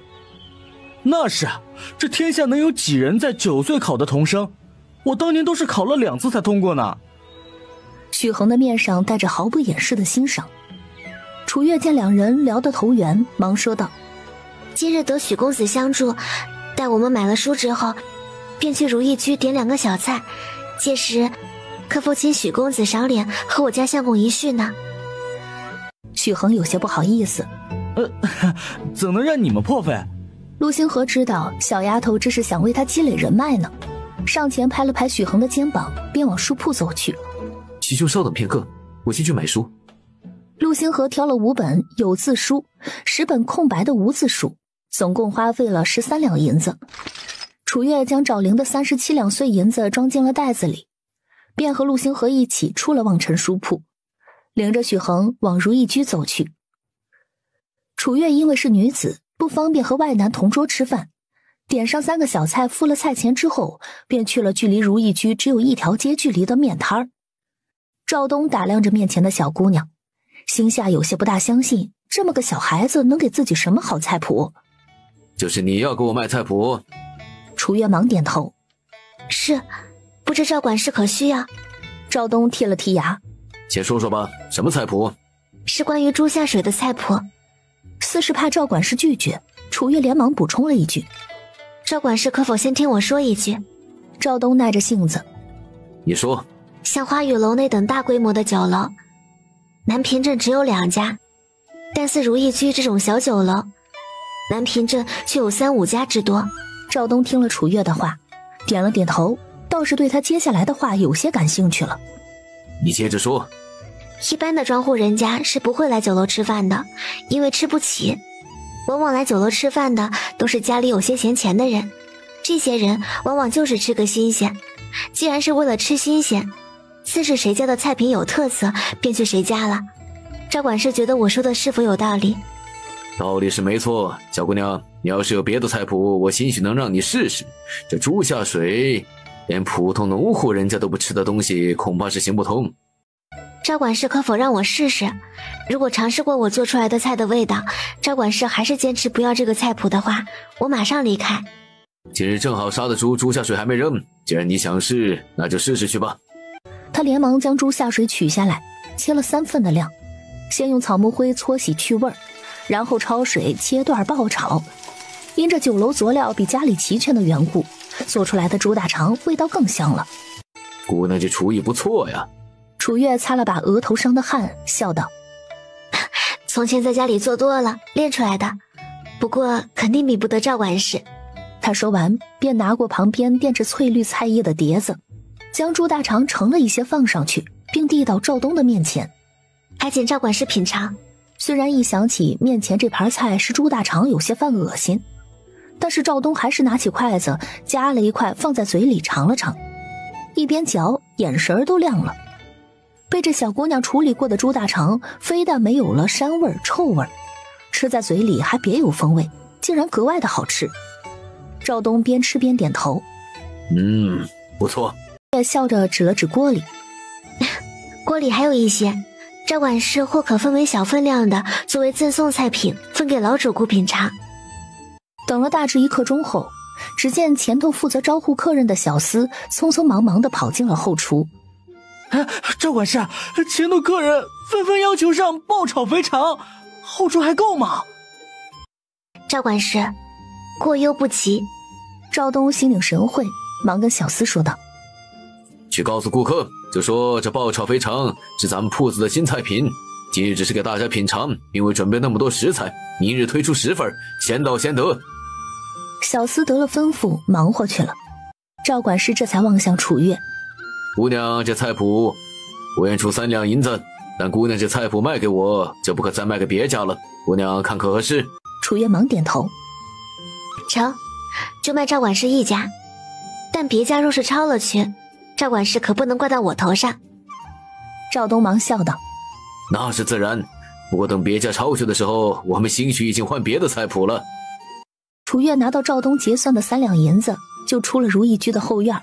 那是啊，这天下能有几人在9岁考的童生？我当年都是考了2次才通过呢。”许恒的面上带着毫不掩饰的欣赏。楚月见两人聊得投缘，忙说道：“今日得许公子相助，待我们买了书之后，便去如意居点2个小菜，届时可否请许公子赏脸和我家相公一叙呢？”许恒有些不好意思：“怎能让你们破费？”陆星河知道小丫头这是想为他积累人脉呢，上前拍了拍许恒的肩膀，便往书铺走去。“许兄稍等片刻，我先去买书。”陆星河挑了5本有字书，10本空白的无字书，总共花费了13两银子。楚月将找零的37两碎银子装进了袋子里，便和陆星河一起出了望尘书铺，领着许恒往如意居走去。楚月因为是女子，不方便和外男同桌吃饭，点上3个小菜，付了菜钱之后，便去了距离如意居只有1条街距离的面摊儿。赵东打量着面前的小姑娘，心下有些不大相信，这么个小孩子能给自己什么好菜谱。“就是你要给我卖菜谱？”楚月忙点头：“是，不知赵管事可需呀？”赵东剔了剔牙：“先说说吧，什么菜谱？”“是关于猪下水的菜谱。”似是怕赵管事拒绝，楚月连忙补充了一句：“赵管事可否先听我说一句？”赵东耐着性子：“你说。”“像花雨楼那等大规模的酒楼，南平镇只有2家，但似如意居这种小酒楼，南平镇却有3、5家之多。”赵东听了楚月的话，点了点头，倒是对他接下来的话有些感兴趣了。“你接着说。”“一般的庄户人家是不会来酒楼吃饭的，因为吃不起。往往来酒楼吃饭的都是家里有些闲钱的人，这些人往往就是吃个新鲜。既然是为了吃新鲜，自是谁家的菜品有特色，便去谁家了。赵管事觉得我说的是否有道理？”“道理是没错，小姑娘，你要是有别的菜谱，我兴许能让你试试。这猪下水，连普通农户人家都不吃的东西，恐怕是行不通。”“赵管事可否让我试试？如果尝试过我做出来的菜的味道，赵管事还是坚持不要这个菜谱的话，我马上离开。”“今日正好杀的猪下水还没扔，既然你想试，那就试试去吧。”他连忙将猪下水取下来，切了3份的量，先用草木灰搓洗去味儿，然后焯水切段爆炒。因这酒楼佐料比家里齐全的缘故，做出来的猪大肠味道更香了。“姑娘这厨艺不错呀。”楚月擦了把额头上的汗，笑道：“从前在家里做多了，练出来的，不过肯定比不得赵管事。”他说完，便拿过旁边垫着翠绿菜叶的碟子，将猪大肠盛了一些放上去，并递到赵东的面前：“还请赵管事品尝。”虽然一想起面前这盘菜是猪大肠有些犯恶心，但是赵东还是拿起筷子夹了一块放在嘴里尝了尝，一边嚼眼神都亮了。被这小姑娘处理过的猪大肠非但没有了膻味臭味，吃在嘴里还别有风味，竟然格外的好吃。赵东边吃边点头：“不错。”也笑着指了指锅里：“锅里还有一些，赵管事或可分为小分量的，作为赠送菜品，分给老主顾品尝。”等了大致1刻钟后，只见前头负责招呼客人的小厮匆匆忙忙地跑进了后厨。“赵管事，前头客人纷纷要求上爆炒肥肠，后厨还够吗？”“赵管事，过犹不及。”赵东心领神会，忙跟小厮说道：“去告诉顾客，就说这爆炒肥肠是咱们铺子的新菜品，今日只是给大家品尝，并未准备那么多食材，明日推出10份，先到先得。”小厮得了吩咐，忙活去了。赵管事这才望向楚月：“姑娘，这菜谱我愿出3两银子，但姑娘这菜谱卖给我，就不可再卖给别家了。姑娘看可合适？楚月忙点头。成，就卖赵管事一家，但别家若是抄了去，赵管事可不能怪到我头上。赵东忙笑道：那是自然，不过等别家抄去的时候，我们兴许已经换别的菜谱了。楚月拿到赵东结算的3两银子，就出了如意居的后院。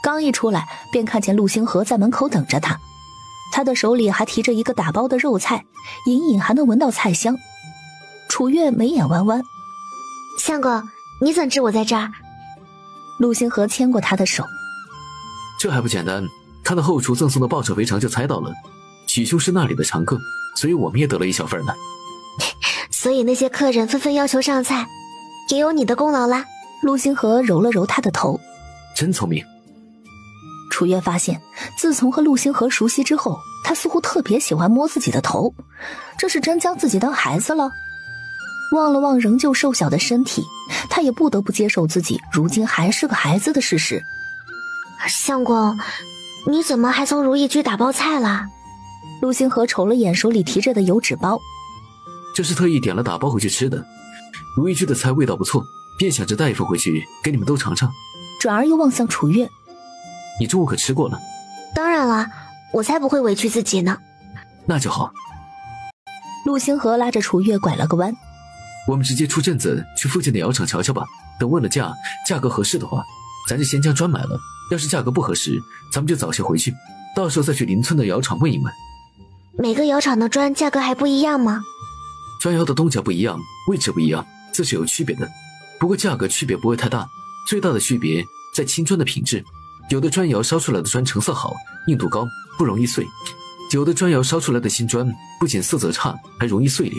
刚一出来，便看见陆星河在门口等着他，他的手里还提着一个打包的肉菜，隐隐还能闻到菜香。楚月眉眼弯弯：相公，你怎知我在这儿？陆星河牵过他的手：这还不简单，看到后厨赠送的爆炒肥肠就猜到了，许兄是那里的常客，所以我们也得了一小份呢。所以那些客人纷纷要求上菜，也有你的功劳啦。陆星河揉了揉他的头：真聪明。楚月发现，自从和陆星河熟悉之后，他似乎特别喜欢摸自己的头，这是真将自己当孩子了。望了望仍旧瘦小的身体，他也不得不接受自己如今还是个孩子的事实。相公，你怎么还从如意居打包菜了？陆星河瞅了眼手里提着的油纸包：这是特意点了打包回去吃的，如意居的菜味道不错，便想着带一份回去给你们都尝尝。转而又望向楚月：你中午可吃过了？当然了，我才不会委屈自己呢。那就好。陆星河拉着楚月拐了个弯：我们直接出镇子去附近的窑厂瞧瞧吧，等问了价格合适的话，咱就先将砖买了，要是价格不合适，咱们就早些回去，到时候再去邻村的窑厂问一问。每个窑厂的砖价格还不一样吗？砖窑的东家不一样，位置不一样，自是有区别的，不过价格区别不会太大，最大的区别在青砖的品质。有的砖窑烧出来的砖成色好，硬度高，不容易碎，有的砖窑烧出来的新砖不仅色泽差，还容易碎裂。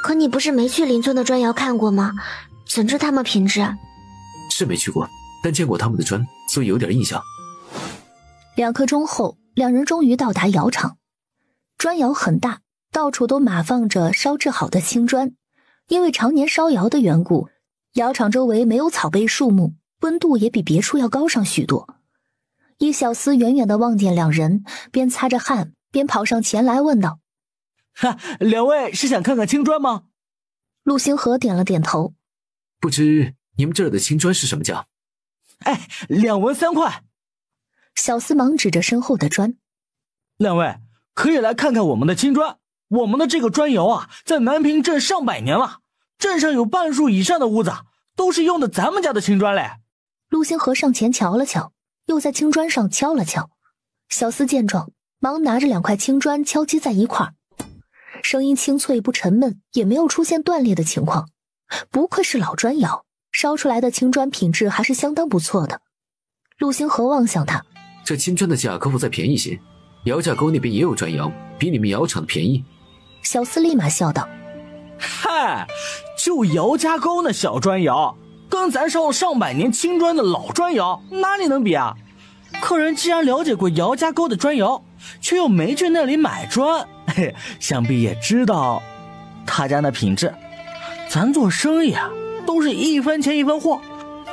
可你不是没去邻村的砖窑看过吗？怎知他们品质？是没去过，但见过他们的砖，所以有点印象。2刻钟后，两人终于到达窑厂。砖窑很大，到处都码放着烧制好的青砖，因为常年烧窑的缘故，窑厂周围没有草背树木，温度也比别处要高上许多。一小厮远远地望见两人，边擦着汗边跑上前来问道：哈，两位是想看看青砖吗？陆星河点了点头。不知你们这儿的青砖是什么价？哎，2文3块。小厮忙指着身后的砖：两位可以来看看我们的青砖，我们的这个砖窑啊，在南平镇上百年了，镇上有半数以上的屋子都是用的咱们家的青砖嘞。陆星河上前瞧了瞧，又在青砖上敲了敲。小厮见状，忙拿着2块青砖敲击在一块儿，声音清脆不沉闷，也没有出现断裂的情况。不愧是老砖窑，烧出来的青砖品质还是相当不错的。陆星河望向他：这青砖的价可否再便宜些？姚家沟那边也有砖窑，比你们窑厂的便宜。小厮立马笑道：嗨，就姚家沟那小砖窑，跟咱烧了上百年青砖的老砖窑哪里能比啊？客人既然了解过姚家沟的砖窑，却又没去那里买砖，嘿，想必也知道他家那品质。咱做生意啊，都是1分钱1分货，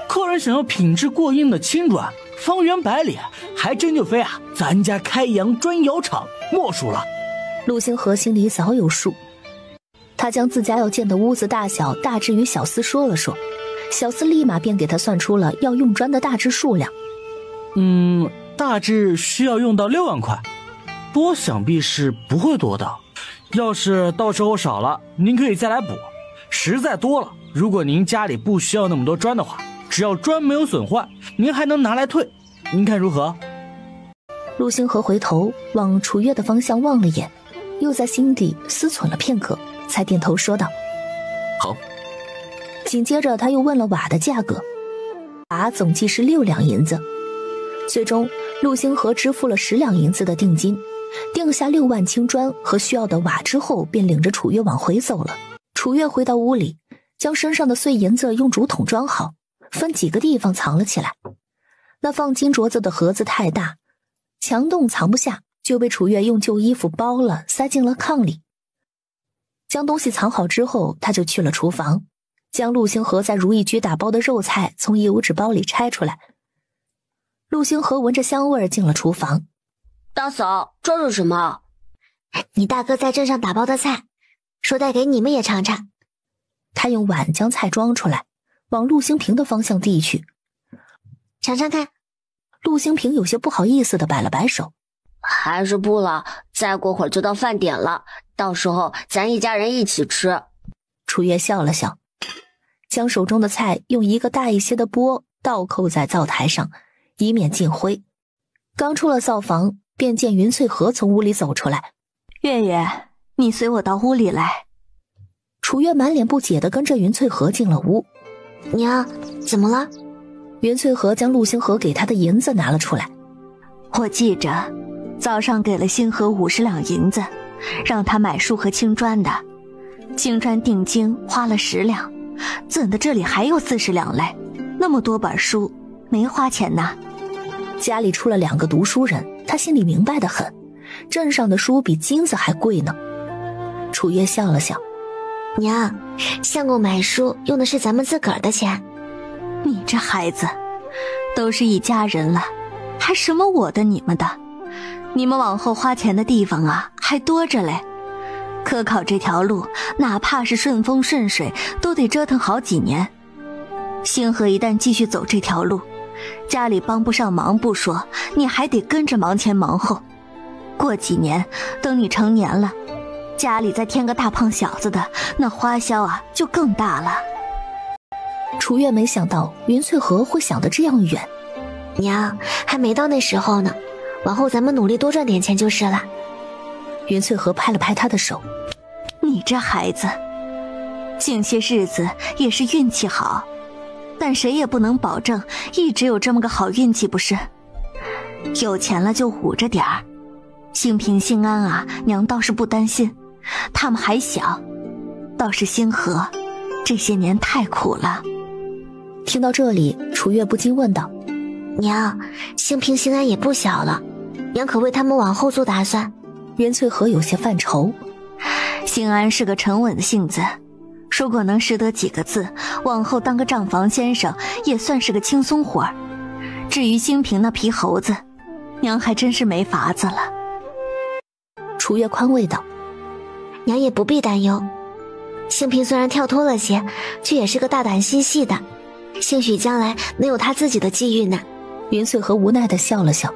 客人想要品质过硬的青砖，方圆百里还真就非咱家开阳砖窑厂莫属了。陆星河心里早有数，他将自家要建的屋子大小大致与小厮说了说，小厮立马便给他算出了要用砖的大致数量。大致需要用到6万块，多想必是不会多的。要是到时候少了，您可以再来补。实在多了，如果您家里不需要那么多砖的话，只要砖没有损坏，您还能拿来退。您看如何？陆星河回头往楚月的方向望了眼，又在心底思忖了片刻，才点头说道：好。紧接着他又问了瓦的价格，瓦总计是6两银子。最终陆星河支付了10两银子的定金，定下6万青砖和需要的瓦之后，便领着楚月往回走了。楚月回到屋里，将身上的碎银子用竹筒装好，分几个地方藏了起来。那放金镯子的盒子太大，墙洞藏不下，就被楚月用旧衣服包了，塞进了炕里。将东西藏好之后，他就去了厨房，将陆星河在如意居打包的肉菜从油纸包里拆出来。陆星河闻着香味进了厨房。大嫂，这是什么？你大哥在镇上打包的菜，说带给你们也尝尝。他用碗将菜装出来，往陆星平的方向递去。尝尝看。陆星平有些不好意思地摆了摆手。还是不了，再过会儿就到饭点了，到时候咱一家人一起吃。楚月笑了笑，将手中的菜用一个大一些的钵倒扣在灶台上，以免进灰。刚出了灶房，便见云翠荷从屋里走出来。月月，你随我到屋里来。楚月满脸不解地跟着云翠荷进了屋。娘，怎么了？云翠荷将陆星河给她的银子拿了出来。我记着早上给了星河50两银子，让他买书和青砖的。青砖定金花了10两，怎的这里还有40两嘞？那么多本书，没花钱呐。家里出了2个读书人，他心里明白得很，镇上的书比金子还贵呢。楚月笑了笑。娘，相公买书用的是咱们自个儿的钱。你这孩子，都是一家人了，还什么我的你们的？你们往后花钱的地方啊，还多着嘞。科考这条路，哪怕是顺风顺水，都得折腾好几年。星河一旦继续走这条路，家里帮不上忙不说，你还得跟着忙前忙后。过几年，等你成年了，家里再添个大胖小子的，那花销啊就更大了。楚月没想到云翠荷会想得这样远。娘，还没到那时候呢，往后咱们努力多赚点钱就是了。云翠荷拍了拍他的手。你这孩子，近些日子也是运气好，但谁也不能保证一直有这么个好运气，不是？有钱了就捂着点儿。心平心安啊，娘倒是不担心，他们还小，倒是星河这些年太苦了。听到这里，楚月不禁问道：娘，心平心安也不小了，娘可为他们往后做打算？云翠荷有些犯愁。兴安是个沉稳的性子，如果能识得几个字，往后当个账房先生也算是个轻松活儿。至于兴平那皮猴子，娘还真是没法子了。楚月宽慰道：娘也不必担忧，兴平虽然跳脱了些，却也是个大胆心细的，兴许将来能有他自己的机遇呢。云翠荷无奈地笑了笑。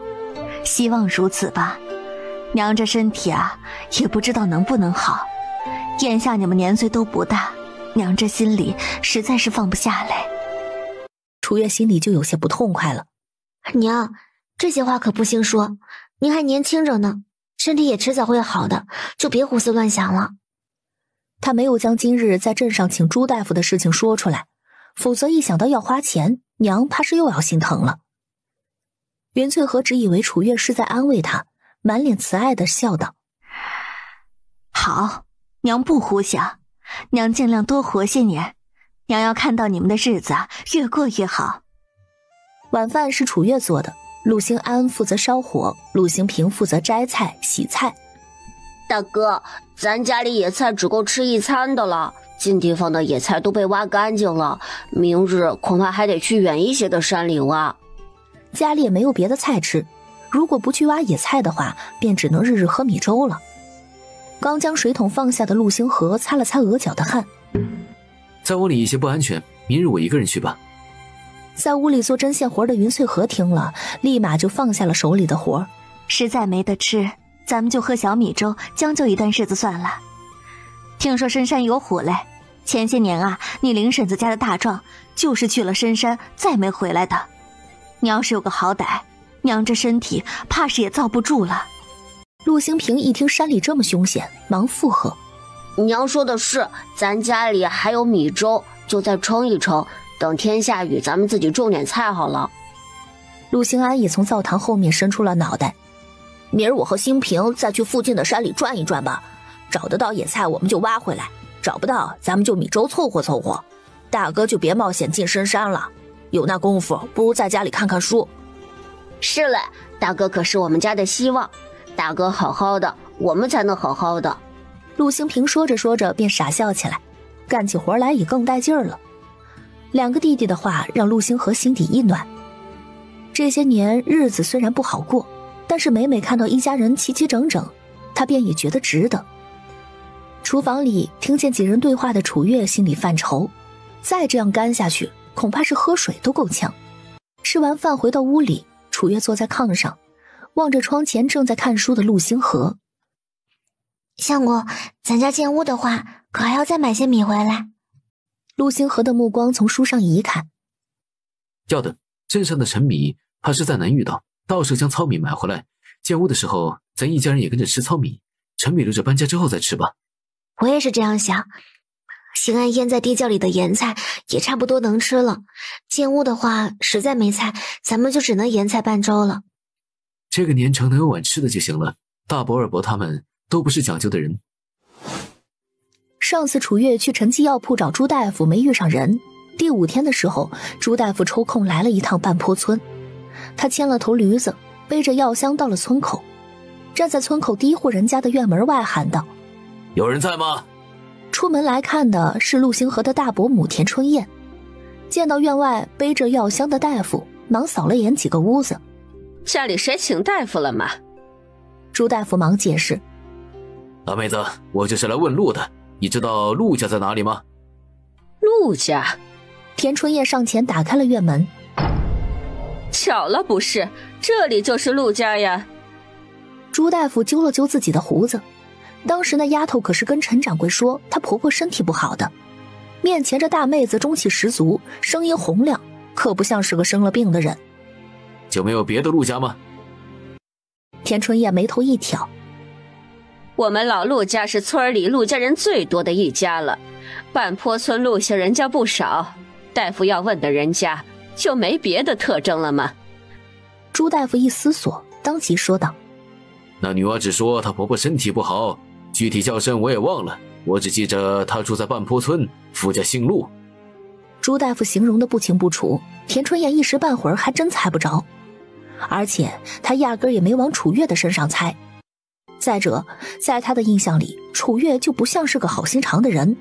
希望如此吧，娘这身体啊，也不知道能不能好。眼下你们年岁都不大，娘这心里实在是放不下来。楚月心里就有些不痛快了。娘，这些话可不兴说，您还年轻着呢，身体也迟早会好的，就别胡思乱想了。他没有将今日在镇上请朱大夫的事情说出来，否则一想到要花钱，娘怕是又要心疼了。云翠荷只以为楚月是在安慰他，满脸慈爱地笑道：好，娘不胡想，娘尽量多活些年，娘要看到你们的日子越过越好。晚饭是楚月做的，陆兴安负责烧火，陆兴平负责摘菜洗菜。大哥，咱家里野菜只够吃一餐的了，近地方的野菜都被挖干净了，明日恐怕还得去远一些的山里挖。家里也没有别的菜吃，如果不去挖野菜的话，便只能日日喝米粥了。刚将水桶放下的陆星河擦了擦额角的汗。在屋里一些不安全，明日我一个人去吧。在屋里做针线活的云翠荷听了，立马就放下了手里的活。实在没得吃，咱们就喝小米粥，将就一段日子算了。听说深山有虎嘞，前些年啊，你林婶子家的大壮就是去了深山，再没回来的。你要是有个好歹，娘这身体怕是也遭不住了。陆兴平一听山里这么凶险，忙附和：娘说的是，咱家里还有米粥，就再称一称，等天下雨咱们自己种点菜好了。陆兴安也从灶堂后面伸出了脑袋：明儿我和兴平再去附近的山里转一转吧，找得到野菜我们就挖回来，找不到咱们就米粥凑合凑合。大哥就别冒险进深山了，有那功夫不如在家里看看书。是嘞，大哥可是我们家的希望，大哥好好的，我们才能好好的。陆兴平说着说着便傻笑起来，干起活来也更带劲儿了。两个弟弟的话让陆兴河心底一暖。这些年日子虽然不好过，但是每每看到一家人齐齐整整，他便也觉得值得。厨房里听见几人对话的楚月心里犯愁，再这样干下去，恐怕是喝水都够呛。吃完饭回到屋里，楚月坐在炕上，望着窗前正在看书的陆星河。相公，咱家建屋的话，可还要再买些米回来。陆星河的目光从书上移开。要的，镇上的陈米怕是再难遇到，到时候将糙米买回来，建屋的时候咱一家人也跟着吃糙米，陈米留着搬家之后再吃吧。我也是这样想，邢安腌在地窖里的盐菜也差不多能吃了，建屋的话实在没菜，咱们就只能盐菜拌粥了。这个年成能有碗吃的就行了，大伯二伯他们都不是讲究的人。上次楚月去陈记药铺找朱大夫没遇上人，第5天的时候，朱大夫抽空来了一趟半坡村，他牵了头驴子，背着药箱到了村口，站在村口第一户人家的院门外喊道：有人在吗？出门来看的是陆星河的大伯母田春燕，见到院外背着药箱的大夫，忙扫了眼几个屋子。家里谁请大夫了吗？朱大夫忙解释：大妹子，我就是来问路的，你知道陆家在哪里吗？陆家？田春燕上前打开了院门。巧了不是，这里就是陆家呀。朱大夫揪了揪自己的胡子，当时那丫头可是跟陈掌柜说她婆婆身体不好的，面前这大妹子中气十足，声音洪亮，可不像是个生了病的人。就没有别的陆家吗？田春燕眉头一挑：我们老陆家是村里陆家人最多的一家了，半坡村陆姓人家不少，大夫要问的人家就没别的特征了吗？朱大夫一思索，当即说道：那女娃只说她婆婆身体不好，具体叫声我也忘了，我只记着她住在半坡村，夫家姓陆。朱大夫形容的不清不楚，田春燕一时半会儿还真猜不着，而且他压根也没往楚月的身上猜。再者，在他的印象里，楚月就不像是个好心肠的人。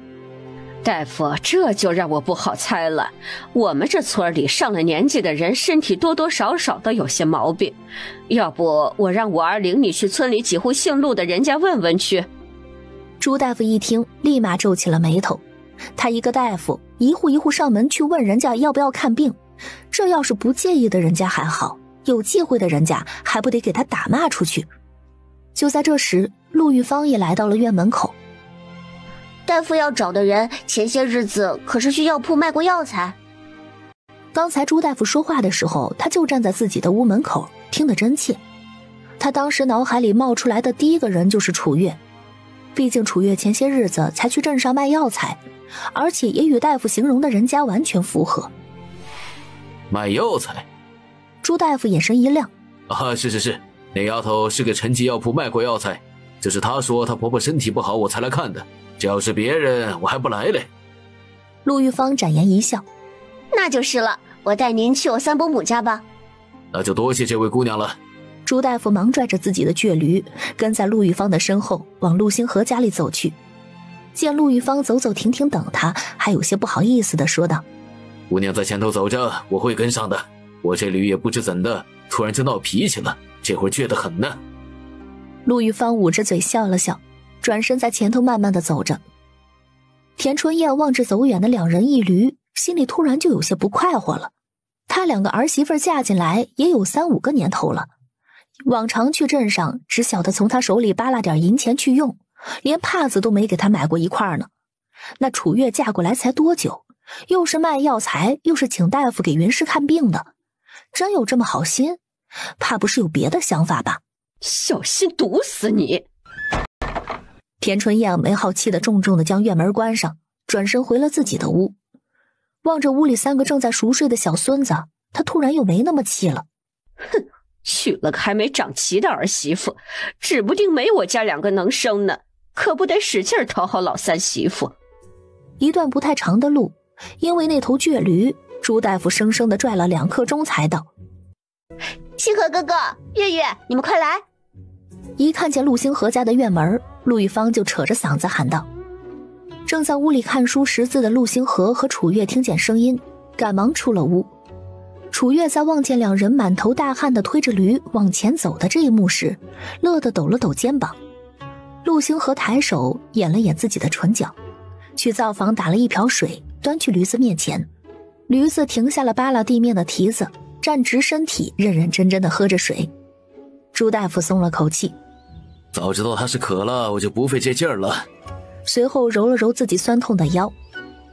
大夫，这就让我不好猜了。我们这村里上了年纪的人，身体多多少少都有些毛病。要不我让我儿领你去村里几户姓陆的人家问问去。朱大夫一听，立马皱起了眉头。他一个大夫，一户一户上门去问人家要不要看病，这要是不介意的人家还好，有忌讳的人家还不得给他打骂出去。就在这时，陆玉芳也来到了院门口。大夫要找的人前些日子可是去药铺卖过药材。刚才朱大夫说话的时候，他就站在自己的屋门口，听得真切。他当时脑海里冒出来的第一个人就是楚月，毕竟楚月前些日子才去镇上卖药材，而且也与大夫形容的人家完全符合。卖药材？朱大夫眼神一亮：啊，是，那丫头是给陈记药铺卖过药材，就是她说她婆婆身体不好我才来看的，这要是别人我还不来嘞。陆玉芳展颜一笑：那就是了，我带您去我三伯母家吧。那就多谢这位姑娘了。朱大夫忙拽着自己的倔驴，跟在陆玉芳的身后往陆星河家里走去。见陆玉芳走走停停等他，还有些不好意思地说道：姑娘在前头走着，我会跟上的。我这驴也不知怎的，突然就闹脾气了，这会儿倔得很呢。陆玉芳捂着嘴笑了笑，转身在前头慢慢地走着。田春燕望着走远的2人1驴，心里突然就有些不快活了。她2个儿媳妇嫁进来也有3、5个年头了，往常去镇上只晓得从她手里扒拉点银钱去用，连帕子都没给她买过一块呢。那楚月嫁过来才多久，又是卖药材，又是请大夫给云氏看病的，真有这么好心？怕不是有别的想法吧？小心毒死你！田春燕没好气地重重地将院门关上，转身回了自己的屋。望着屋里3个正在熟睡的小孙子，她突然又没那么气了。哼，娶了个还没长齐的儿媳妇，指不定没我家2个能生呢，可不得使劲讨好老三媳妇。一段不太长的路，因为那头倔驴，朱大夫生生地拽了2刻钟才到。星河哥哥，月月，你们快来！一看见陆星河家的院门，陆玉芳就扯着嗓子喊道。正在屋里看书识字的陆星河和楚月听见声音，赶忙出了屋。楚月在望见2人满头大汗地推着驴往前走的这一幕时，乐得抖了抖肩膀。陆星河抬手掩了掩自己的唇角，去灶房打了一瓢水，端去驴子面前。驴子停下了扒拉地面的蹄子，站直身体，认认真真的喝着水。朱大夫松了口气，早知道他是渴了，我就不费这劲儿了。随后揉了揉自己酸痛的腰。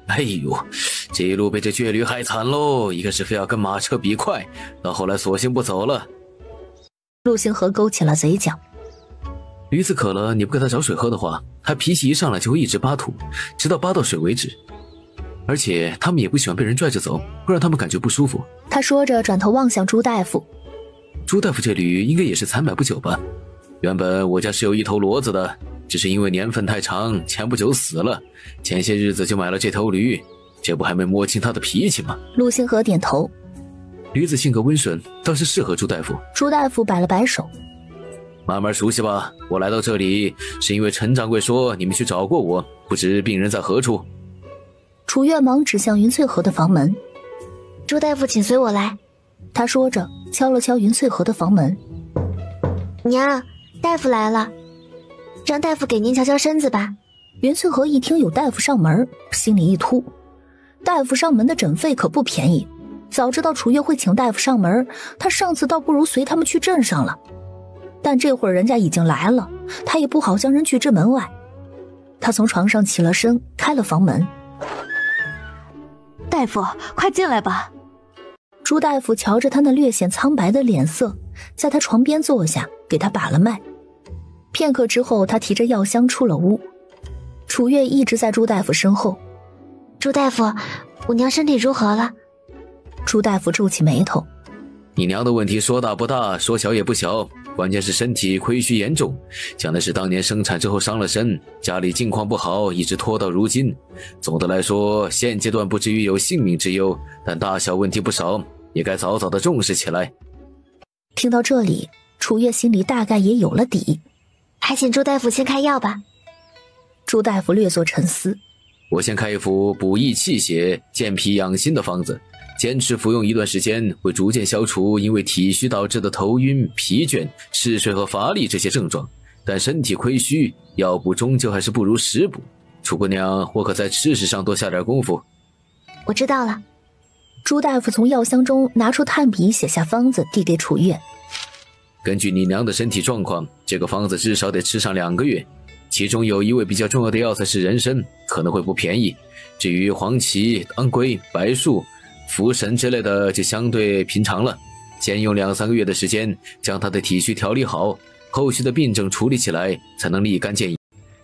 哎呦，这一路被这倔驴害惨喽！一个是非要跟马车比快，到后来索性不走了。陆星河勾起了嘴角。驴子渴了，你不给他找水喝的话，他脾气一上来就会一直扒土，直到扒到水为止。而且他们也不喜欢被人拽着走，会让他们感觉不舒服。他说着转头望向朱大夫。朱大夫这驴应该也是才买不久吧？原本我家是有一头骡子的，只是因为年份太长，前不久死了，前些日子就买了这头驴，这不还没摸清他的脾气吗？陆星河点头。驴子性格温顺，倒是适合朱大夫。朱大夫摆了摆手，慢慢熟悉吧。我来到这里是因为陈掌柜说你们去找过我，不知病人在何处。楚月忙指向云翠河的房门。朱大夫请随我来。他说着敲了敲云翠河的房门。娘，大夫来了，让大夫给您瞧瞧身子吧。云翠河一听有大夫上门，心里一突。大夫上门的诊费可不便宜，早知道楚月会请大夫上门，他上次倒不如随他们去镇上了。但这会儿人家已经来了，他也不好将人拒之门外。他从床上起了身，开了房门。大夫，快进来吧。朱大夫瞧着他那略显苍白的脸色，在他床边坐下，给他把了脉。片刻之后，他提着药箱出了屋。楚月一直在朱大夫身后。朱大夫，我娘身体如何了？朱大夫皱起眉头。你娘的问题说大不大，说小也不小，关键是身体亏虚严重，讲的是当年生产之后伤了身，家里境况不好，一直拖到如今。总的来说，现阶段不至于有性命之忧，但大小问题不少，也该早早的重视起来。听到这里，楚月心里大概也有了底。还请朱大夫先开药吧。朱大夫略作沉思。我先开一副补益气血、健脾养心的方子，坚持服用一段时间，会逐渐消除因为体虚导致的头晕、疲倦、嗜睡和乏力这些症状。但身体亏虚，药补终究还是不如食补。楚姑娘，我可在吃食上多下点功夫。我知道了。朱大夫从药箱中拿出炭笔，写下方子，递给楚月。根据你娘的身体状况，这个方子至少得吃上2个月。其中有一味比较重要的药材是人参，可能会不便宜。至于黄芪、当归、白术、茯神之类的就相对平常了。先用2-3个月的时间将他的体虚调理好，后续的病症处理起来才能立竿见影。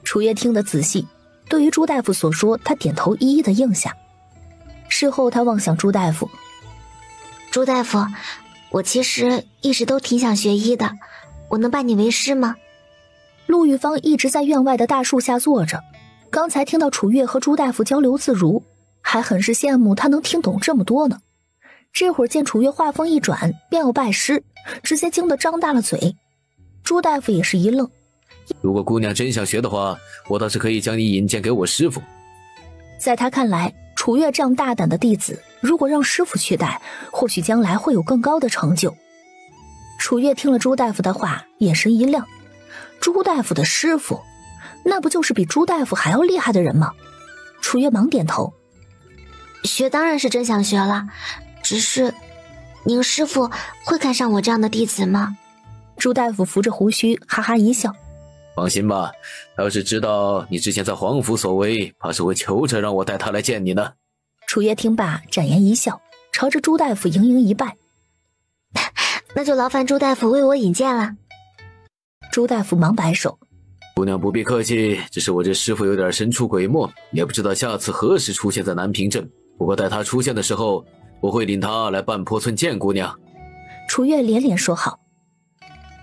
楚月听得仔细，对于朱大夫所说，他点头一一的应下。事后他望向朱大夫。朱大夫，我其实一直都挺想学医的，我能拜你为师吗？陆玉芳一直在院外的大树下坐着，刚才听到楚月和朱大夫交流自如，还很是羡慕他能听懂这么多呢。这会儿见楚月话锋一转，便要拜师，直接惊得张大了嘴。朱大夫也是一愣。如果姑娘真想学的话，我倒是可以将你引荐给我师傅。在他看来，楚月这样大胆的弟子，如果让师傅去带，或许将来会有更高的成就。楚月听了朱大夫的话，眼神一亮。朱大夫的师傅，那不就是比朱大夫还要厉害的人吗？楚月忙点头。学当然是真想学了，只是您师傅会看上我这样的弟子吗？朱大夫扶着胡须哈哈一笑。放心吧，他要是知道你之前在皇府所为，怕是会求着让我带他来见你呢。楚月听罢展颜一笑，朝着朱大夫盈盈一拜。那就劳烦朱大夫为我引荐了。朱大夫忙摆手。姑娘不必客气，只是我这师傅有点神出鬼没，也不知道下次何时出现在南平镇。不过待他出现的时候，我会领他来半坡村见姑娘。楚月连连说好。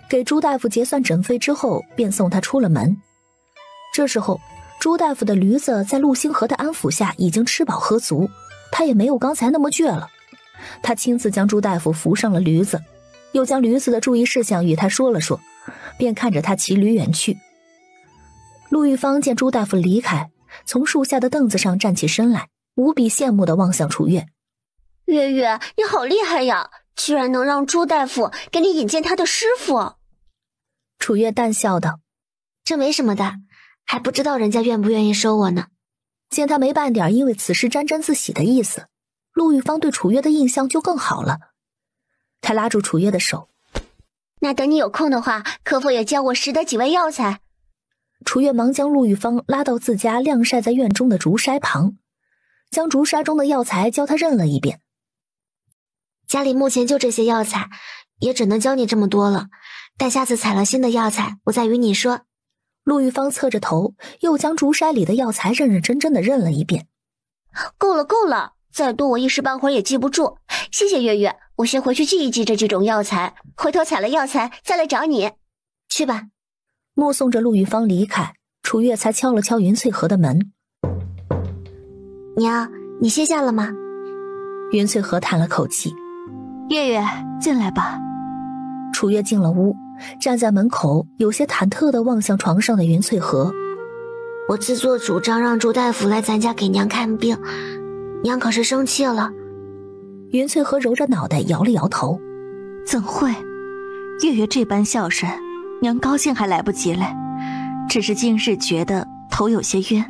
给朱大夫结算诊费之后，便送他出了门。这时候，朱大夫的驴子在陆星河的安抚下已经吃饱喝足，他也没有刚才那么倔了。他亲自将朱大夫扶上了驴子，又将驴子的注意事项与他说了说，便看着他骑驴远去。陆玉芳见朱大夫离开，从树下的凳子上站起身来，无比羡慕地望向楚月。月月，你好厉害呀，居然能让朱大夫给你引荐他的师傅。楚月淡笑道：这没什么的，还不知道人家愿不愿意收我呢。见他没半点因为此事沾沾自喜的意思，陆玉芳对楚月的印象就更好了。他拉住楚月的手，那等你有空的话，可否也教我识得几味药材？楚月忙将陆玉芳拉到自家晾晒在院中的竹筛旁，将竹筛中的药材教他认了一遍。家里目前就这些药材，也只能教你这么多了。待下次采了新的药材，我再与你说。陆玉芳侧着头，又将竹筛里的药材认认真真的认了一遍。够了够了，再多我一时半会儿也记不住。谢谢月月，我先回去记一记这几种药材，回头采了药材再来找你。去吧。目送着陆玉芳离开，楚月才敲了敲云翠河的门。娘，你歇下了吗？云翠河叹了口气。月月，进来吧。楚月进了屋，站在门口，有些忐忑地望向床上的云翠河。我自作主张让朱大夫来咱家给娘看病，娘可是生气了。云翠河揉着脑袋摇了摇头。怎会？月月这般孝顺，娘高兴还来不及嘞。只是今日觉得头有些晕，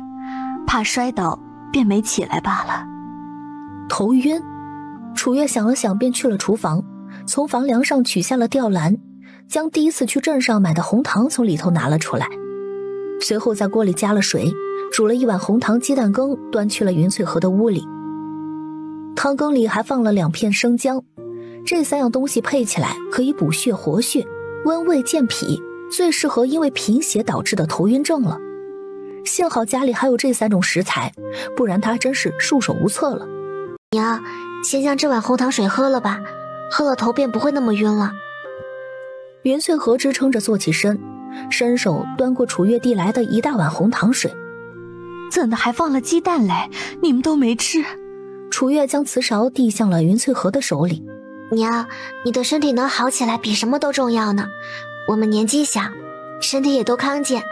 怕摔倒便没起来罢了。头晕？楚月想了想，便去了厨房，从房梁上取下了吊篮，将第一次去镇上买的红糖从里头拿了出来，随后在锅里加了水，煮了一碗红糖鸡蛋羹，端去了云翠河的屋里。汤羹里还放了2片生姜，这3样东西配起来可以补血活血、温胃健脾，最适合因为贫血导致的头晕症了。幸好家里还有这3种食材，不然他真是束手无策了。娘，先将这碗红糖水喝了吧，喝了头便不会那么晕了。云翠河支撑着坐起身，伸手端过楚月递来的一大碗红糖水。怎的还放了鸡蛋嘞？你们都没吃。楚月将瓷勺递向了云翠河的手里。娘，你的身体能好起来比什么都重要呢。我们年纪小，身体也都康健，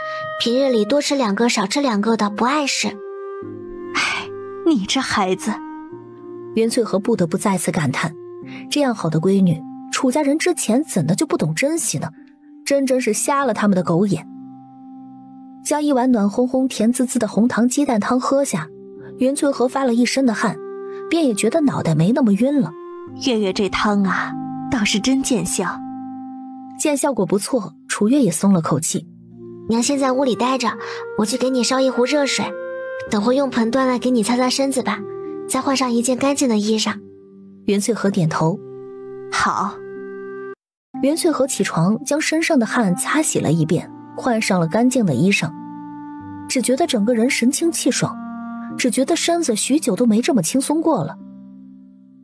平日里多吃2个少吃2个的不碍事。唉，你这孩子。云翠河不得不再次感叹，这样好的闺女，楚家人之前怎的就不懂珍惜呢？真是瞎了他们的狗眼。将一碗暖烘烘甜滋滋的红糖鸡蛋汤喝下，云翠河发了一身的汗，便也觉得脑袋没那么晕了。月月这汤啊，倒是真见效。见效果不错，楚月也松了口气。娘先在屋里待着，我去给你烧一壶热水，等会用盆端来给你擦擦身子吧，再换上一件干净的衣裳。云翠河点头。好。云翠河起床，将身上的汗擦洗了一遍，换上了干净的衣裳，只觉得整个人神清气爽，只觉得身子许久都没这么轻松过了。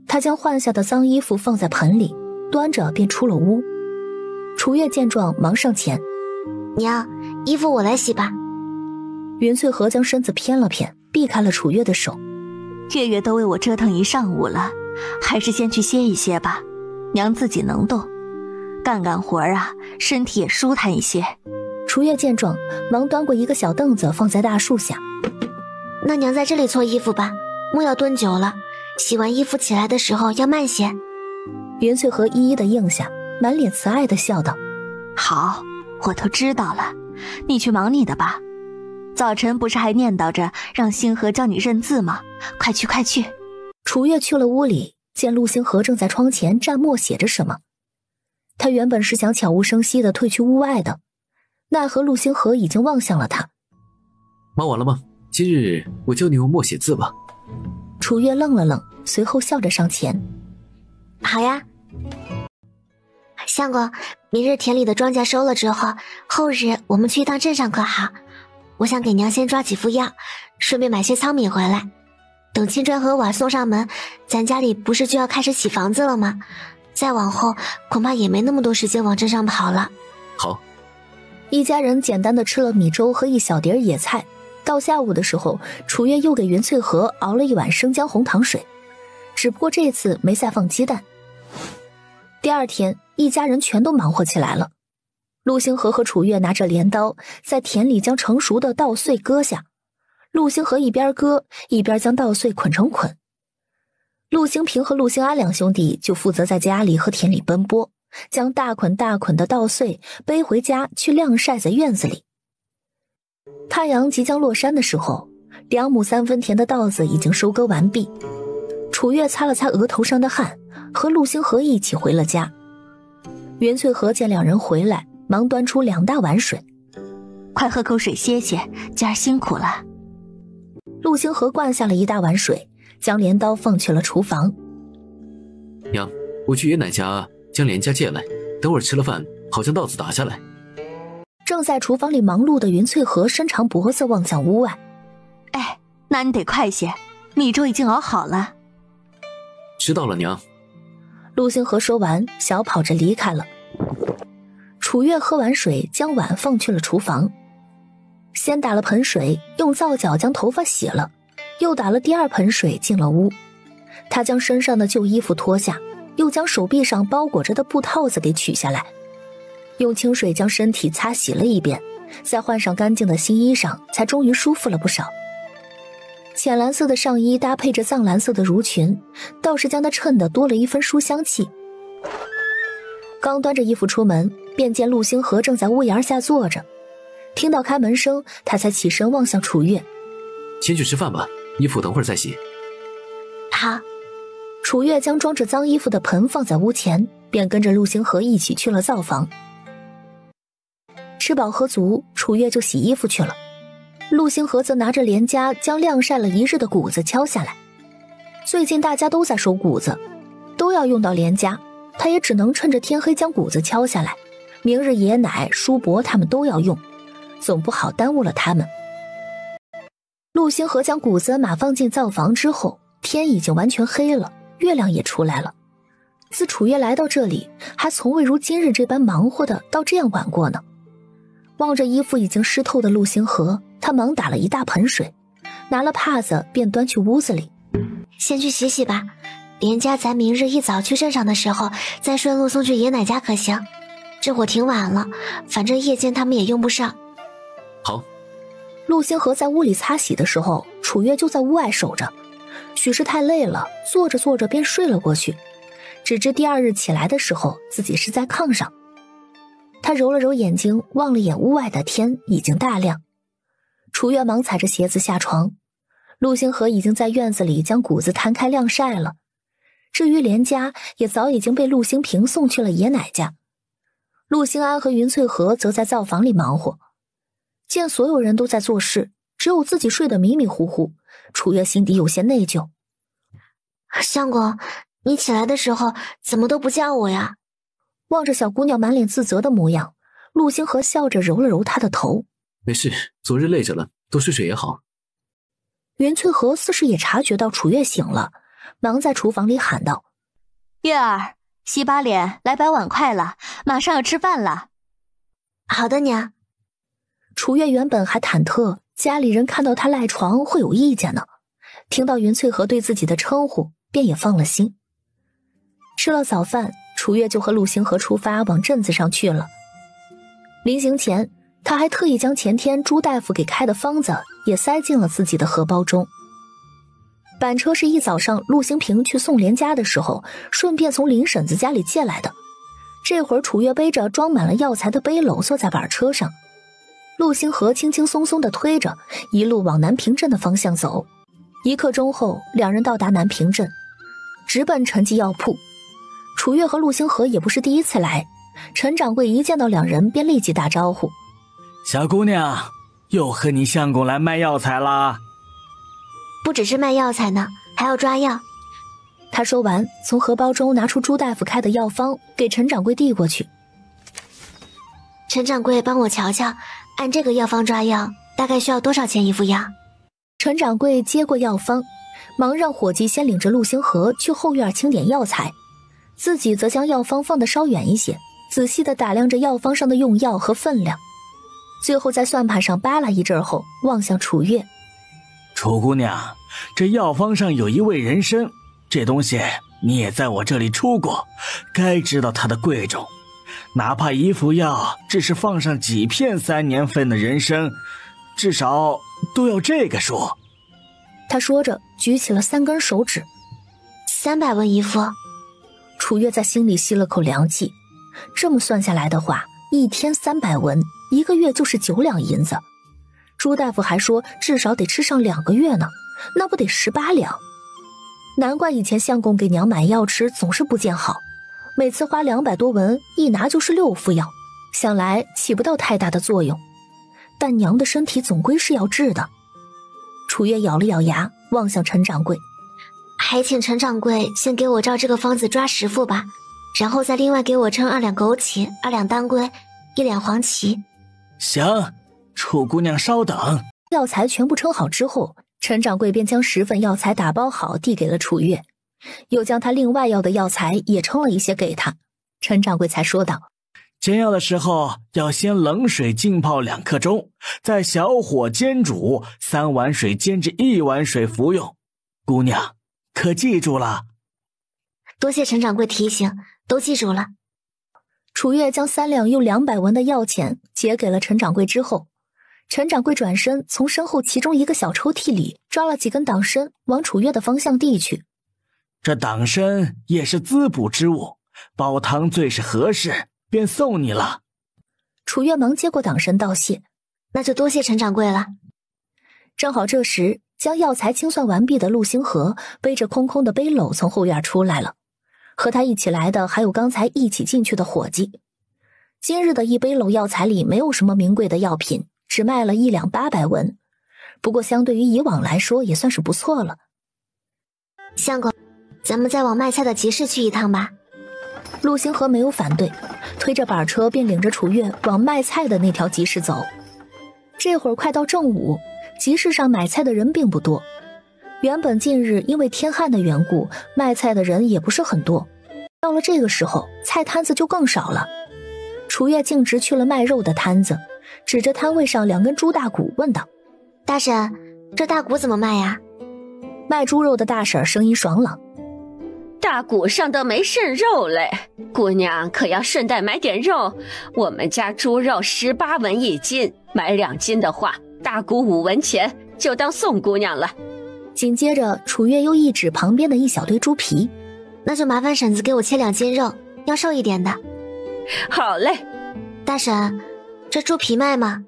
他将换下的脏衣服放在盆里，端着便出了屋。楚月见状忙上前。娘，衣服我来洗吧。云翠河将身子偏了偏，避开了楚月的手。月月都为我折腾一上午了，还是先去歇一歇吧，娘自己能动，干干活啊，身体也舒坦一些。楚月见状忙端过一个小凳子放在大树下。那娘在这里搓衣服吧，莫要蹲久了，洗完衣服起来的时候要慢些。云翠河一一的应下，满脸慈爱的笑道。好，我都知道了，你去忙你的吧。早晨不是还念叨着让星河教你认字吗？快去快去。楚月去了屋里，见陆星河正在窗前蘸墨写着什么。他原本是想悄无声息地退去屋外的，奈何陆星河已经望向了他。忙完了吗？今日我教你用墨写字吧。楚月愣了愣，随后笑着上前。好呀。相公，明日田里的庄稼收了之后，后日我们去一趟镇上可好？我想给娘先抓几副药，顺便买些糙米回来。等青砖和瓦送上门，咱家里不是就要开始起房子了吗？再往后恐怕也没那么多时间往镇上跑了。好。一家人简单的吃了米粥和一小碟野菜。到下午的时候，楚月又给云翠河熬了一碗生姜红糖水，只不过这次没再放鸡蛋。第二天，一家人全都忙活起来了。陆星河和楚月拿着镰刀，在田里将成熟的稻穗割下。陆星河一边割，一边将稻穗捆成捆。陆星平和陆星安两兄弟就负责在家里和田里奔波，将大捆大捆的稻穗背回家去晾晒在院子里。太阳即将落山的时候，2亩3分田的稻子已经收割完毕。楚月擦了擦额头上的汗，和陆星河一起回了家。云翠和见两人回来，忙端出2大碗水。快喝口水歇歇，今儿辛苦了。陆星河灌下了1大碗水，将镰刀放去了厨房。娘，我去爷奶家将镰家借来，等会儿吃了饭，好将稻子打下来。正在厨房里忙碌的云翠和伸长脖子望向屋外。哎，那你得快些，米粥已经熬好了。知道了，娘。陆星河说完，小跑着离开了。楚月喝完水，将碗放去了厨房，先打了盆水，用皂角将头发洗了，又打了第2盆水进了屋。他将身上的旧衣服脱下，又将手臂上包裹着的布套子给取下来，用清水将身体擦洗了一遍，再换上干净的新衣裳，才终于舒服了不少。浅蓝色的上衣搭配着藏蓝色的襦裙，倒是将它衬得多了一分书香气。刚端着衣服出门，便见陆星河正在屋檐下坐着，听到开门声，他才起身望向楚月。先去吃饭吧，衣服等会儿再洗。好。楚月将装着脏衣服的盆放在屋前，便跟着陆星河一起去了灶房。吃饱喝足，楚月就洗衣服去了。陆星河则拿着镰夹将晾晒了1日的谷子敲下来。最近大家都在收谷子，都要用到镰夹，他也只能趁着天黑将谷子敲下来，明日爷奶、叔伯他们都要用，总不好耽误了他们。陆星河将谷子码放进灶房之后，天已经完全黑了，月亮也出来了。自楚月来到这里，还从未如今日这般忙活的到这样晚过呢。望着衣服已经湿透的陆星河，他忙打了1大盆水，拿了帕子便端去屋子里。先去洗洗吧，连家咱明日一早去镇上的时候，再顺路送去爷奶家可行？这会挺晚了，反正夜间他们也用不上。好。陆星河在屋里擦洗的时候，楚月就在屋外守着。许是太累了，坐着坐着便睡了过去，只知第2日起来的时候，自己是在炕上。他揉了揉眼睛，望了眼屋外的天，已经大亮。楚月忙踩着鞋子下床，陆星河已经在院子里将谷子摊开晾晒了。至于连家，也早已经被陆星平送去了爷奶家。陆星安和云翠和则在灶房里忙活。见所有人都在做事，只有自己睡得迷迷糊糊，楚月心底有些内疚。相公，你起来的时候怎么都不叫我呀？望着小姑娘满脸自责的模样，陆星河笑着揉了揉她的头。没事，昨日累着了，多睡睡也好。云翠和似是也察觉到楚月醒了，忙在厨房里喊道：月儿，洗把脸，来摆碗筷了，马上要吃饭了。好的，娘。楚月原本还忐忑家里人看到她赖床会有意见呢，听到云翠和对自己的称呼，便也放了心。吃了早饭，楚月就和陆星河出发往镇子上去了。临行前，他还特意将前天朱大夫给开的方子也塞进了自己的荷包中。板车是一早上陆星平去送连家的时候，顺便从林婶子家里借来的。这会儿楚月背着装满了药材的背篓坐在板车上，陆星河轻轻松松地推着，一路往南平镇的方向走。1刻钟后，两人到达南平镇，直奔陈记药铺。楚月和陆星河也不是第一次来，陈掌柜一见到两人便立即打招呼：小姑娘，又和你相公来卖药材啦？不只是卖药材呢，还要抓药。他说完，从荷包中拿出朱大夫开的药方，给陈掌柜递过去。陈掌柜帮我瞧瞧，按这个药方抓药，大概需要多少钱一副药？陈掌柜接过药方，忙让伙计先领着陆星河去后院清点药材，自己则将药方放得稍远一些，仔细地打量着药方上的用药和分量，最后在算盘上扒拉一阵后，望向楚月：楚姑娘，这药方上有一味人参，这东西你也在我这里出过，该知道它的贵重。哪怕一副药只是放上几片3年份的人参，至少都要这个数。他说着举起了3根手指。300文一副。楚月在心里吸了口凉气，这么算下来的话，1天300文，1个月就是9两银子。朱大夫还说至少得吃上2个月呢，那不得18两？难怪以前相公给娘买药吃总是不见好，每次花200多文，一拿就是6副药，想来起不到太大的作用。但娘的身体总归是要治的。楚月咬了咬牙，望向陈掌柜，还请陈掌柜先给我照这个方子抓10副吧，然后再另外给我称2两枸杞、2两当归、1两黄芪。行，楚姑娘稍等。药材全部称好之后，陈掌柜便将10份药材打包好递给了楚月，又将他另外要的药材也称了一些给他。陈掌柜才说道：煎药的时候要先冷水浸泡2刻钟，再小火煎煮，3碗水煎至1碗水服用。姑娘可记住了？多谢陈掌柜提醒，都记住了。楚月将3两又200文的药钱结给了陈掌柜之后，陈掌柜转身从身后其中一个小抽屉里抓了几根党参，往楚月的方向递去。这党参也是滋补之物，煲汤最是合适，便送你了。楚月忙接过党参道谢，那就多谢陈掌柜了。正好这时，将药材清算完毕的陆星河背着空空的背篓从后院出来了，和他一起来的还有刚才一起进去的伙计。今日的一背篓药材里没有什么名贵的药品，只卖了1两800文，不过相对于以往来说也算是不错了。相公，咱们再往卖菜的集市去一趟吧。陆星河没有反对，推着板车便领着楚月往卖菜的那条集市走。这会儿快到正午，集市上买菜的人并不多。原本近日因为天旱的缘故，卖菜的人也不是很多，到了这个时候，菜摊子就更少了。楚月径直去了卖肉的摊子，指着摊位上2根猪大骨问道：大婶，这大骨怎么卖呀？卖猪肉的大婶声音爽朗：大骨上都没剩肉嘞，姑娘可要顺带买点肉，我们家猪肉18文1斤，买2斤的话，大骨5文钱，就当送姑娘了。紧接着，楚月又一指旁边的一小堆猪皮：那就麻烦婶子给我切2斤肉，要瘦一点的。好嘞。大婶，这猪皮卖吗？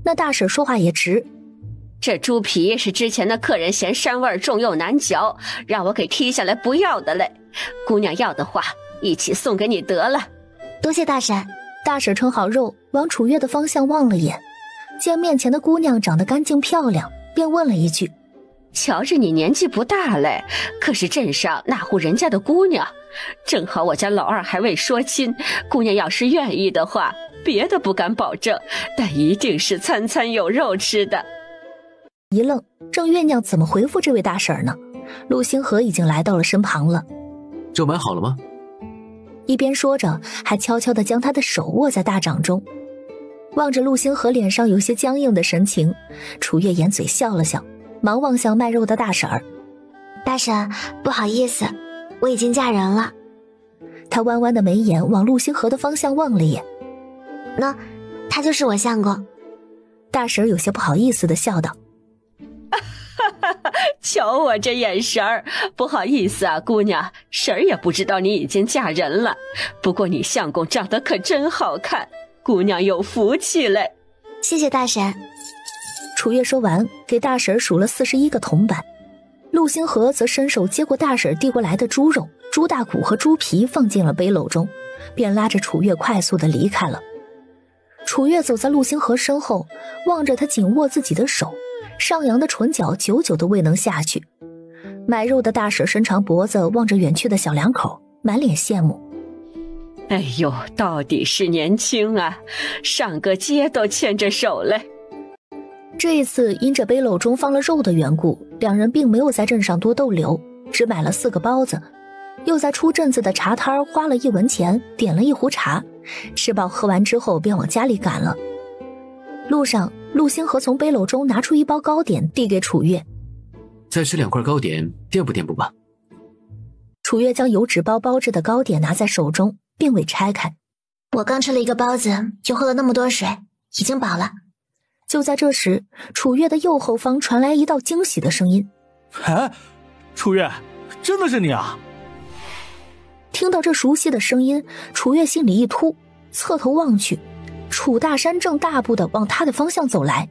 那大婶说话也直，这猪皮是之前的客人嫌膻味重又难嚼，让我给剔下来不要的嘞。姑娘要的话，一起送给你得了。多谢大婶。大婶称好肉，往楚月的方向望了眼，见面前的姑娘长得干净漂亮，便问了一句：瞧着你年纪不大嘞，可是镇上那户人家的姑娘，正好我家老二还未说亲，姑娘要是愿意的话，别的不敢保证，但一定是餐餐有肉吃的。一愣，正酝酿怎么回复这位大婶呢，陆星河已经来到了身旁了。肉买好了吗？一边说着，还悄悄地将他的手握在大掌中。望着陆星河脸上有些僵硬的神情，楚月掩嘴笑了笑，忙望向卖肉的大婶儿：大婶，不好意思，我已经嫁人了。他弯弯的眉眼往陆星河的方向望了眼：那他就是我相公。大婶有些不好意思地笑道：瞧我这眼神儿，不好意思啊，姑娘，婶儿也不知道你已经嫁人了。不过你相公长得可真好看，姑娘有福气嘞。谢谢大婶。楚月说完，给大婶数了41个铜板。陆星河则伸手接过大婶递过来的猪肉、猪大骨和猪皮，放进了背篓中，便拉着楚月快速地离开了。楚月走在陆星河身后，望着他紧握自己的手，上扬的唇角久久都未能下去。买肉的大婶伸长脖子望着远去的小两口，满脸羡慕：哎呦，到底是年轻啊，上个街都牵着手嘞。这一次因着背篓中放了肉的缘故，两人并没有在镇上多逗留，只买了4个包子，又在出镇子的茶摊花了1文钱点了1壶茶，吃饱喝完之后便往家里赶了。路上，陆星河从背篓中拿出1包糕点递给楚月：再吃2块糕点，垫补垫补吧。楚月将油纸包包着的糕点拿在手中，并未拆开。我刚吃了1个包子，就喝了那么多水，已经饱了。就在这时，楚月的右后方传来一道惊喜的声音：哎，楚月，真的是你啊！听到这熟悉的声音，楚月心里一突，侧头望去，楚大山正大步地往他的方向走来，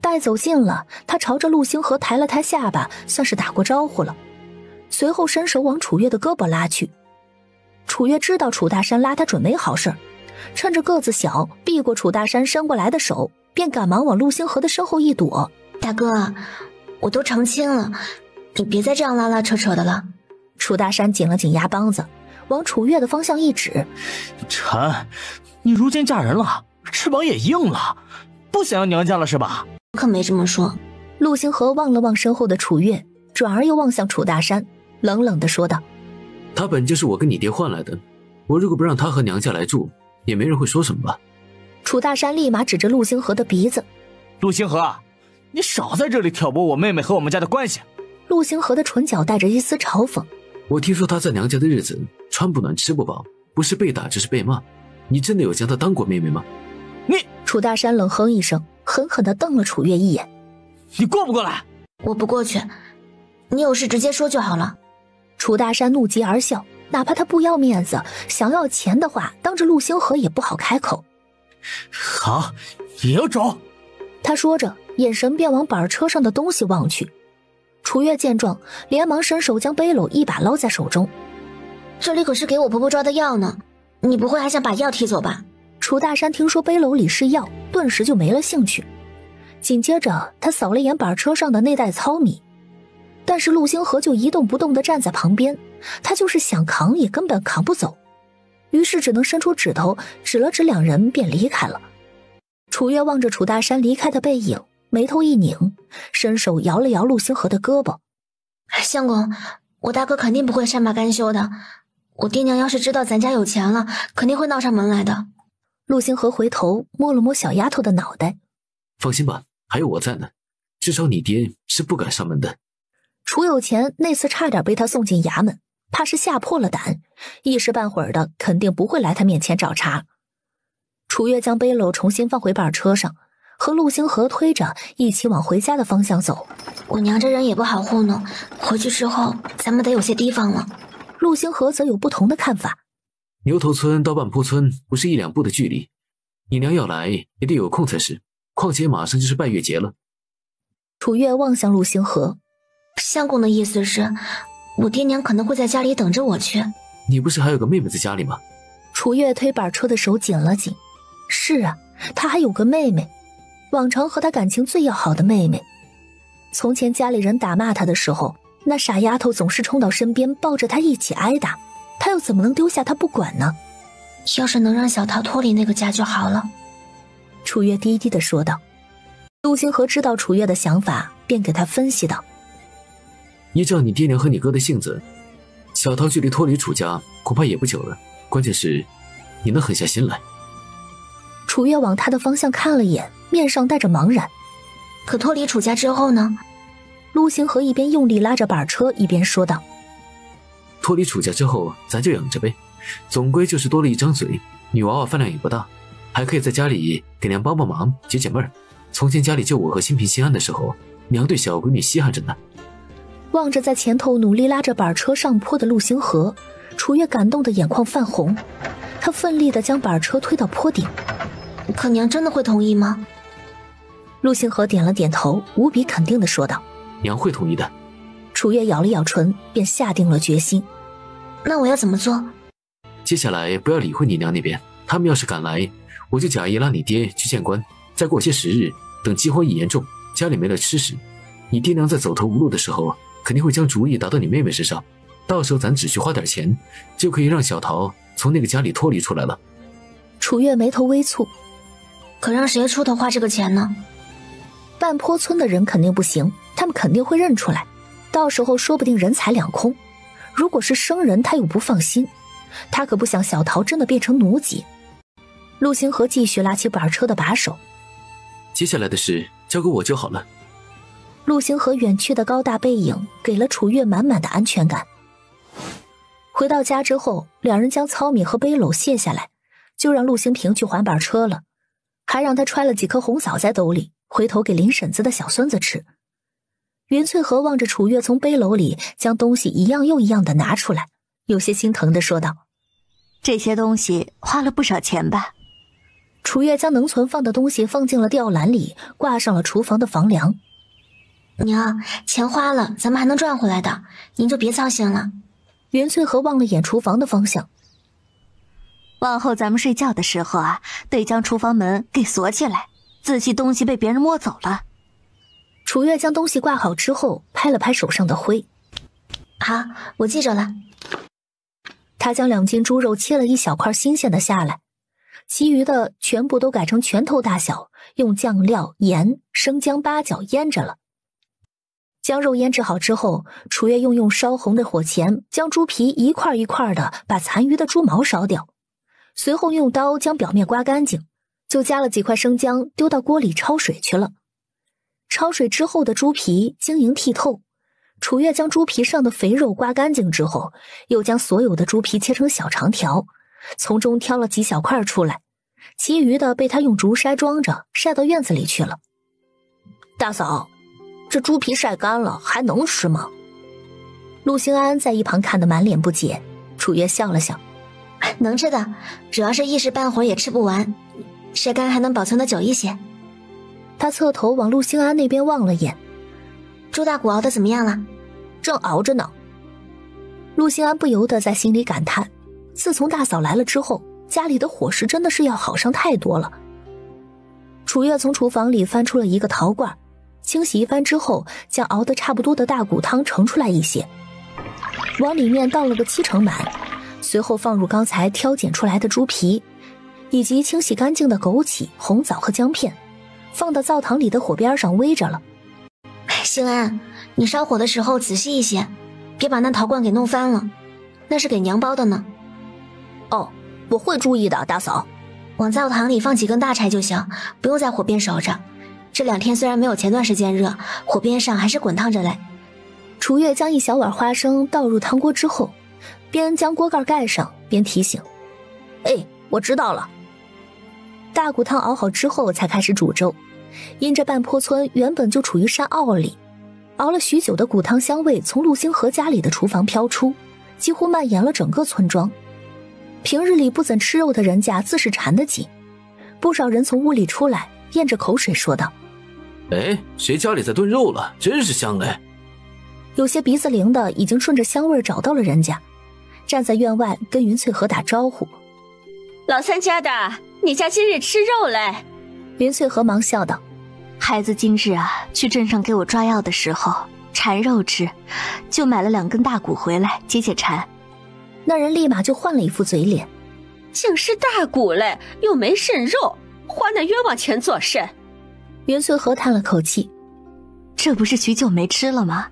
待走近了，他朝着陆星河抬了抬下巴，算是打过招呼了，随后伸手往楚月的胳膊拉去。楚月知道楚大山拉他准没好事，趁着个子小，避过楚大山伸过来的手，便赶忙往陆星河的身后一躲。大哥，我都成亲了，你别再这样拉拉扯扯的了。楚大山紧了紧牙帮子，往楚月的方向一指：臣，你如今嫁人了，翅膀也硬了，不想要娘家了是吧？可没这么说。陆星河望了望身后的楚月，转而又望向楚大山，冷冷地说道：他本就是我跟你爹换来的，我如果不让他和娘家来住，也没人会说什么吧。楚大山立马指着陆星河的鼻子：陆星河，你少在这里挑拨我妹妹和我们家的关系。陆星河的唇角带着一丝嘲讽：我听说他在娘家的日子穿不暖吃不饱，不是被打就是被骂，你真的有将她当过妹妹吗？你……楚大山冷哼一声，狠狠地瞪了楚月一眼：你过不过来？我不过去，你有事直接说就好了。楚大山怒极而笑，哪怕他不要面子，想要钱的话，当着陆星河也不好开口。好，也要走。他说着，眼神便往板车上的东西望去。楚月见状，连忙伸手将背篓一把捞在手中。这里可是给我婆婆抓的药呢，你不会还想把药提走吧？楚大山听说背篓里是药，顿时就没了兴趣。紧接着他扫了眼板车上的那袋糙米，但是陆星河就一动不动地站在旁边，他就是想扛也根本扛不走，于是只能伸出指头指了指两人便离开了。楚月望着楚大山离开的背影，眉头一拧，伸手摇了摇陆星河的胳膊：相公，我大哥肯定不会善罢甘休的，我爹娘要是知道咱家有钱了，肯定会闹上门来的。陆星河回头摸了摸小丫头的脑袋：放心吧，还有我在呢，至少你爹是不敢上门的。楚有钱那次差点被他送进衙门，怕是吓破了胆，一时半会儿的肯定不会来他面前找茬。楚月将背篓重新放回板车上，和陆星河推着一起往回家的方向走。我娘这人也不好糊弄，回去之后咱们得有些提防了。陆星河则有不同的看法：牛头村到半坡村不是1-2步的距离，你娘要来也得有空才是，况且马上就是拜月节了。楚月望向陆星河：相公的意思是，我爹娘可能会在家里等着我去。你不是还有个妹妹在家里吗？楚月推板车的手紧了紧。是啊，他还有个妹妹，往常和他感情最要好的妹妹。从前家里人打骂他的时候，那傻丫头总是冲到身边抱着他一起挨打，他又怎么能丢下他不管呢？要是能让小桃脱离那个家就好了。楚月低低地说道。陆星河知道楚月的想法，便给他分析道：依照你爹娘和你哥的性子，小桃距离脱离楚家恐怕也不久了，关键是你能狠下心来。楚月往他的方向看了眼，面上带着茫然。可脱离楚家之后呢？陆星河一边用力拉着板车，一边说道：脱离楚家之后咱就养着呗，总归就是多了一张嘴，女娃娃饭量也不大，还可以在家里给娘帮帮忙解解闷儿。从前家里就我和心平心安的时候，娘对小闺女稀罕着呢。望着在前头努力拉着板车上坡的陆星河，楚月感动的眼眶泛红，他奋力地将板车推到坡顶。可娘真的会同意吗？陆星河点了点头，无比肯定地说道：娘会同意的。楚月咬了咬唇，便下定了决心。那我要怎么做？接下来不要理会你娘那边，他们要是敢来，我就假意拉你爹去见官，再过些时日，等饥荒一严重，家里没了吃食，你爹娘在走投无路的时候，肯定会将主意打到你妹妹身上，到时候咱只需花点钱，就可以让小桃从那个家里脱离出来了。楚月眉头微蹙，可让谁出头花这个钱呢？半坡村的人肯定不行，他们肯定会认出来，到时候说不定人财两空。如果是生人，他又不放心，他可不想小桃真的变成奴籍。陆星河继续拉起板车的把手，接下来的事交给我就好了。陆星河远去的高大背影给了楚月满满的安全感。回到家之后，两人将糙米和背篓卸下来，就让陆星平去还板车了，还让他揣了几颗红枣在兜里，回头给林婶子的小孙子吃。云翠荷望着楚月从背篓里将东西一样又一样的拿出来，有些心疼地说道：这些东西花了不少钱吧？楚月将能存放的东西放进了吊篮里，挂上了厨房的房梁。娘，钱花了，咱们还能赚回来的，您就别操心了。袁翠和望了眼厨房的方向。往后咱们睡觉的时候啊，得将厨房门给锁起来，仔细东西被别人摸走了。楚月将东西挂好之后，拍了拍手上的灰。好，我记着了。他将2斤猪肉切了一小块新鲜的下来，其余的全部都改成拳头大小，用酱料、盐、生姜、八角腌着了。将肉腌制好之后，楚月用烧红的火钳将猪皮一块一块的把残余的猪毛烧掉，随后用刀将表面刮干净，就加了几块生姜丢到锅里焯水去了。焯水之后的猪皮晶莹剔透，楚月将猪皮上的肥肉刮干净之后，又将所有的猪皮切成小长条，从中挑了几小块出来，其余的被他用竹筛装着晒到院子里去了。大嫂，这猪皮晒干了还能吃吗？陆兴安在一旁看得满脸不解，楚月笑了笑，能吃的，主要是一时半会儿也吃不完，晒干还能保存得久一些。他侧头往陆兴安那边望了眼，猪大骨熬得怎么样了？正熬着呢。陆兴安不由得在心里感叹，自从大嫂来了之后，家里的伙食真的是要好上太多了。楚月从厨房里翻出了一个陶罐，清洗一番之后，将熬得差不多的大骨汤盛出来一些，往里面倒了个7成满，随后放入刚才挑拣出来的猪皮，以及清洗干净的枸杞、红枣和姜片，放到灶堂里的火边上煨着了。兴安，你烧火的时候仔细一些，别把那陶罐给弄翻了，那是给娘包的呢。哦，我会注意的，大嫂。往灶堂里放几根大柴就行，不用在火边守着。这2天虽然没有前段时间热，火边上还是滚烫着嘞。楚月将一小碗花生倒入汤锅之后，边将锅盖盖上边提醒：“哎，我知道了。”大骨汤熬好之后才开始煮粥。因这半坡村原本就处于山坳里，熬了许久的骨汤香味从陆星河家里的厨房飘出，几乎蔓延了整个村庄。平日里不怎吃肉的人家自是馋得紧，不少人从屋里出来，咽着口水说道：“哎，谁家里在炖肉了？真是香嘞！”有些鼻子灵的已经顺着香味找到了人家，站在院外跟云翠河打招呼：“老三家的，你家今日吃肉嘞？”云翠河忙笑道：“孩子今日啊，去镇上给我抓药的时候馋肉吃，就买了2根大骨回来解解馋。”那人立马就换了一副嘴脸：“竟是大骨嘞，又没肾肉，花那冤枉钱做甚？”云翠河叹了口气：“这不是许久没吃了吗？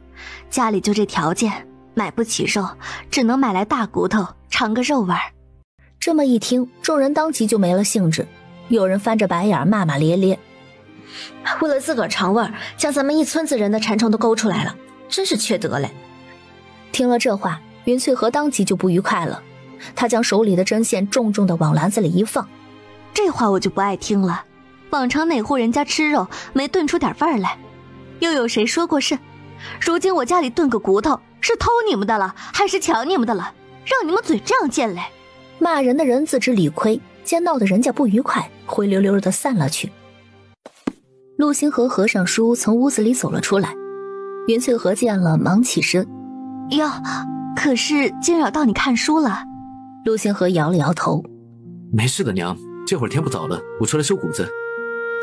家里就这条件，买不起肉，只能买来大骨头尝个肉味儿。”这么一听，众人当即就没了兴致，有人翻着白眼骂骂咧咧：“为了自个儿尝味儿，将咱们一村子人的馋虫都勾出来了，真是缺德嘞！”听了这话，云翠河当即就不愉快了，他将手里的针线重重地往篮子里一放：“这话我就不爱听了。往常哪户人家吃肉没炖出点味儿来？又有谁说过是？如今我家里炖个骨头，是偷你们的了，还是抢你们的了？让你们嘴这样贱嘞！”骂人的人自知理亏，见闹得人家不愉快，灰溜溜地散了去。陆星河合上书从屋子里走了出来，云翠河见了忙起身：“哟，可是惊扰到你看书了？”陆星河摇了摇头：“没事的娘，这会儿天不早了，我出来收谷子。”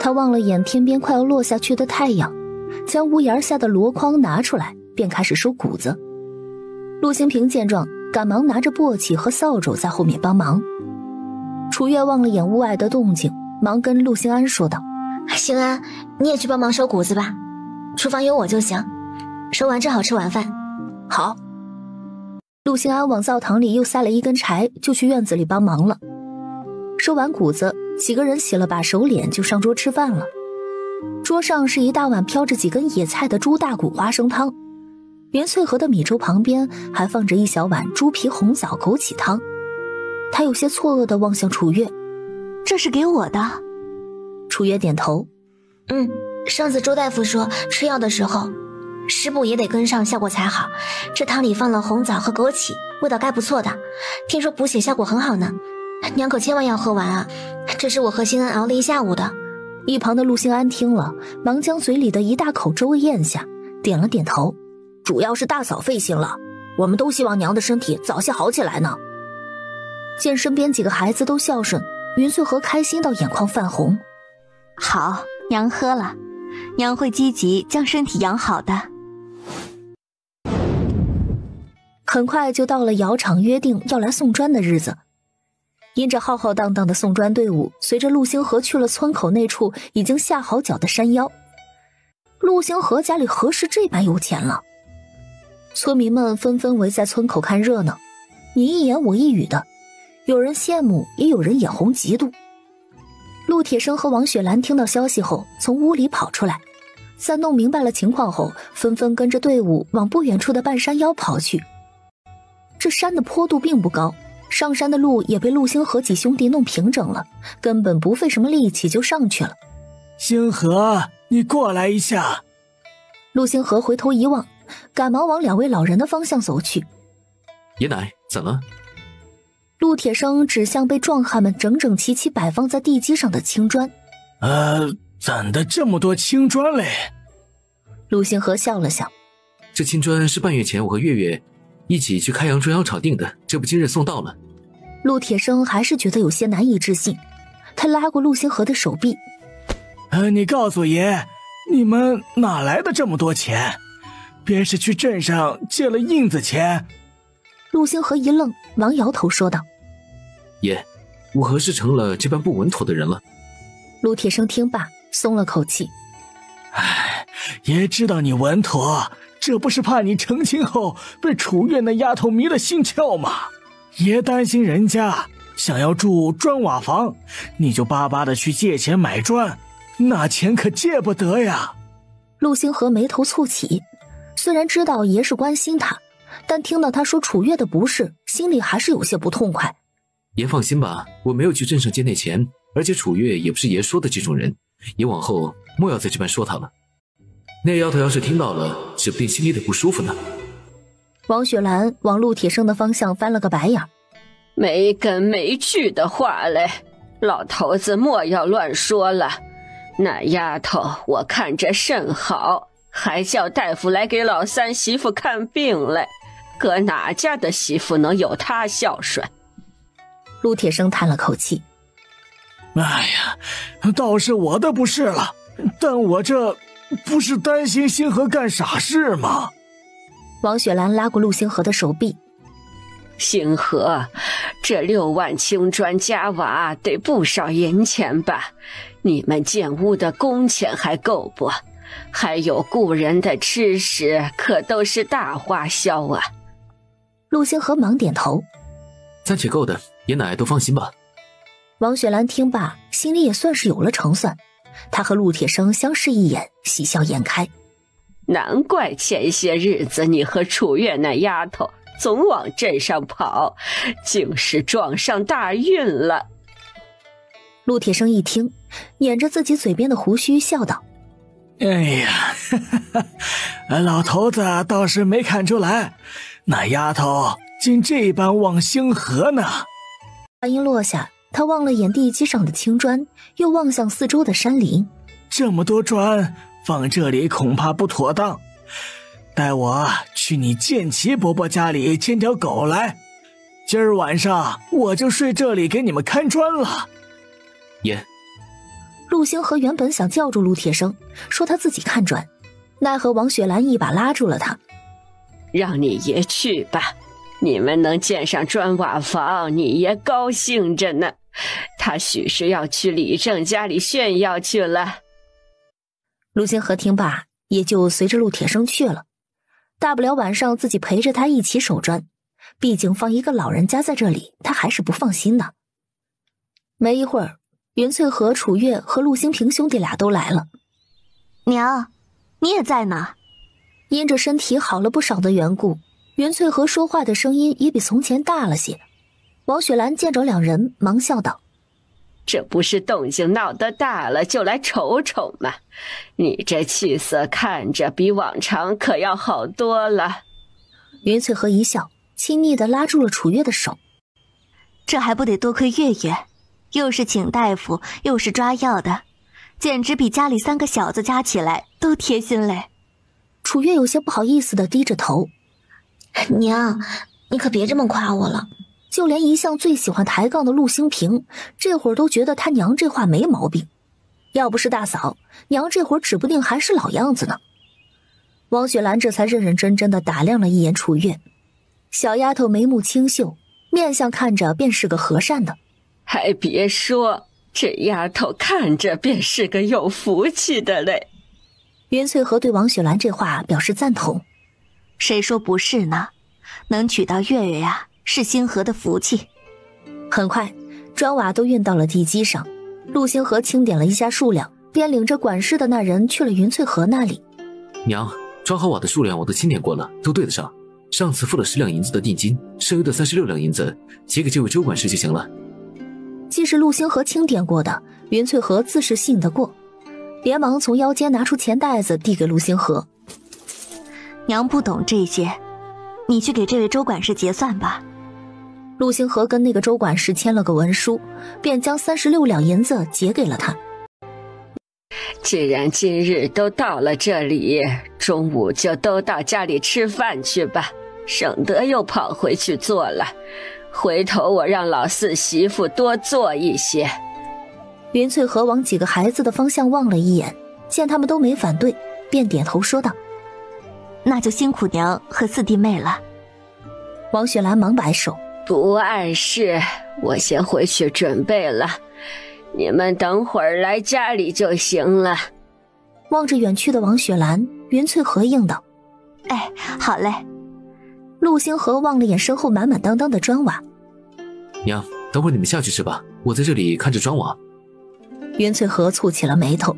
他望了眼天边快要落下去的太阳，将屋檐下的箩筐拿出来，便开始收谷子。陆兴平见状，赶忙拿着簸箕和扫帚在后面帮忙。楚月望了眼屋外的动静，忙跟陆兴安说道：“兴安，你也去帮忙收谷子吧，厨房有我就行，收完正好吃晚饭。”“好。”陆兴安往灶堂里又塞了1根柴，就去院子里帮忙了。收完谷子，几个人洗了把手脸就上桌吃饭了。桌上是一大碗飘着几根野菜的猪大骨花生汤，云翠河的米粥旁边还放着一小碗猪皮红枣枸杞汤。他有些错愕地望向楚月：“这是给我的？”楚月点头：“上次周大夫说吃药的时候食补也得跟上效果才好，这汤里放了红枣和枸杞，味道该不错的，听说补血效果很好呢。”娘可千万要喝完啊，这是我和心安熬了一下午的。一旁的陆心安听了，忙将嘴里的一大口粥咽下，点了点头。主要是大嫂费心了，我们都希望娘的身体早些好起来呢。见身边几个孩子都孝顺，云翠和开心到眼眶泛红。好，娘喝了，娘会积极将身体养好的。很快就到了窑厂约定要来送砖的日子，因着浩浩荡荡的送砖队伍，随着陆星河去了村口那处已经下好脚的山腰。陆星河家里何时这般有钱了？村民们纷纷围在村口看热闹，你一言我一语的，有人羡慕，也有人眼红嫉妒。陆铁生和王雪兰听到消息后，从屋里跑出来，在弄明白了情况后，纷纷跟着队伍往不远处的半山腰跑去。这山的坡度并不高，上山的路也被陆星河几兄弟弄平整了，根本不费什么力气就上去了。星河，你过来一下。陆星河回头一望，赶忙往两位老人的方向走去。爷奶，怎了？陆铁生指向被壮汉们整整齐齐摆放在地基上的青砖。怎的这么多青砖嘞？陆星河笑了笑。这青砖是半月前我和月月一起去开阳砖窑厂订的，这不今日送到了。陆铁生还是觉得有些难以置信，他拉过陆星河的手臂。你告诉爷，你们哪来的这么多钱？别是去镇上借了印子钱？陆星河一愣，忙摇头说道：爷，我何时成了这般不稳妥的人了？陆铁生听罢松了口气。爷知道你稳妥，这不是怕你成亲后被楚月那丫头迷了心窍吗？爷担心人家想要住砖瓦房，你就巴巴的去借钱买砖，那钱可借不得呀。陆星河眉头蹙起，虽然知道爷是关心他，但听到他说楚月的不是，心里还是有些不痛快。爷放心吧，我没有去镇上借那钱，而且楚月也不是爷说的这种人，爷往后莫要再这般说他了。那丫头要是听到了，指不定心里得不舒服呢。王雪兰往陆铁生的方向翻了个白眼。没根没据的话嘞，老头子莫要乱说了。那丫头我看着甚好，还叫大夫来给老三媳妇看病嘞，搁哪家的媳妇能有她孝顺？陆铁生叹了口气。哎呀，倒是我的不是了，但我这不是担心星河干傻事吗？王雪兰拉过陆星河的手臂。星河，这6万青砖加瓦得不少银钱吧？你们建屋的工钱还够不？还有雇人的吃食，可都是大花销啊。陆星河忙点头。暂且够的，爷奶都放心吧。王雪兰听罢，心里也算是有了成算。他和陆铁生相视一眼，喜笑颜开。难怪前些日子你和楚月那丫头总往镇上跑，竟是撞上大运了。陆铁生一听，捻着自己嘴边的胡须笑道：哎呀，老头子倒是没看出来，那丫头竟这般望星河呢。话音落下，他望了眼地基上的青砖，又望向四周的山林。这么多砖放这里恐怕不妥当，带我去你剑奇伯伯家里牵条狗来，今儿晚上我就睡这里给你们看砖了。爷，陆星河原本想叫住陆铁生，说他自己看砖，奈何王雪兰一把拉住了他。让你爷去吧，你们能建上砖瓦房，你爷高兴着呢。他许是要去李正家里炫耀去了。陆星河听罢，也就随着陆铁生去了。大不了晚上自己陪着他一起守砖，毕竟放一个老人家在这里，他还是不放心的。没一会儿，云翠和楚月和陆星平兄弟俩都来了。娘，你也在呢。因着身体好了不少的缘故，云翠和说话的声音也比从前大了些。王雪兰见着两人，忙笑道：这不是动静闹得大了就来瞅瞅吗？你这气色看着比往常可要好多了。云翠和一笑，亲昵地拉住了楚月的手。这还不得多亏月月，又是请大夫，又是抓药的，简直比家里3个小子加起来都贴心嘞。楚月有些不好意思地低着头。娘，你可别这么夸我了。就连一向最喜欢抬杠的陆兴平，这会儿都觉得他娘这话没毛病。要不是大嫂，娘这会儿指不定还是老样子呢。王雪兰这才认认真真地打量了一眼楚月，小丫头眉目清秀，面相看着便是个和善的。还别说，这丫头看着便是个有福气的嘞。云翠和对王雪兰这话表示赞同。谁说不是呢？能娶到月月呀，是星河的福气。很快，砖瓦都运到了地基上，陆星河清点了一下数量，便领着管事的那人去了云翠河那里。娘，砖和瓦的数量我都清点过了，都对得上。上次付了10两银子的定金，剩余的36两银子结给这位周管事就行了。既是陆星河清点过的，云翠河自是信得过，连忙从腰间拿出钱袋子递给陆星河。娘不懂这些，你去给这位周管事结算吧。陆星河跟那个周管事签了个文书，便将36两银子结给了他。既然今日都到了这里，中午就都到家里吃饭去吧，省得又跑回去做了。回头我让老四媳妇多做一些。云翠河往几个孩子的方向望了一眼，见他们都没反对，便点头说道：那就辛苦娘和4弟妹了。王雪兰忙摆手：不碍事，我先回去准备了，你们等会儿来家里就行了。望着远去的王雪兰，云翠河应道：哎，好嘞。陆星河望了眼身后满满当当的砖瓦。娘，等会儿你们下去吃吧，我在这里看着砖瓦。云翠河蹙起了眉头：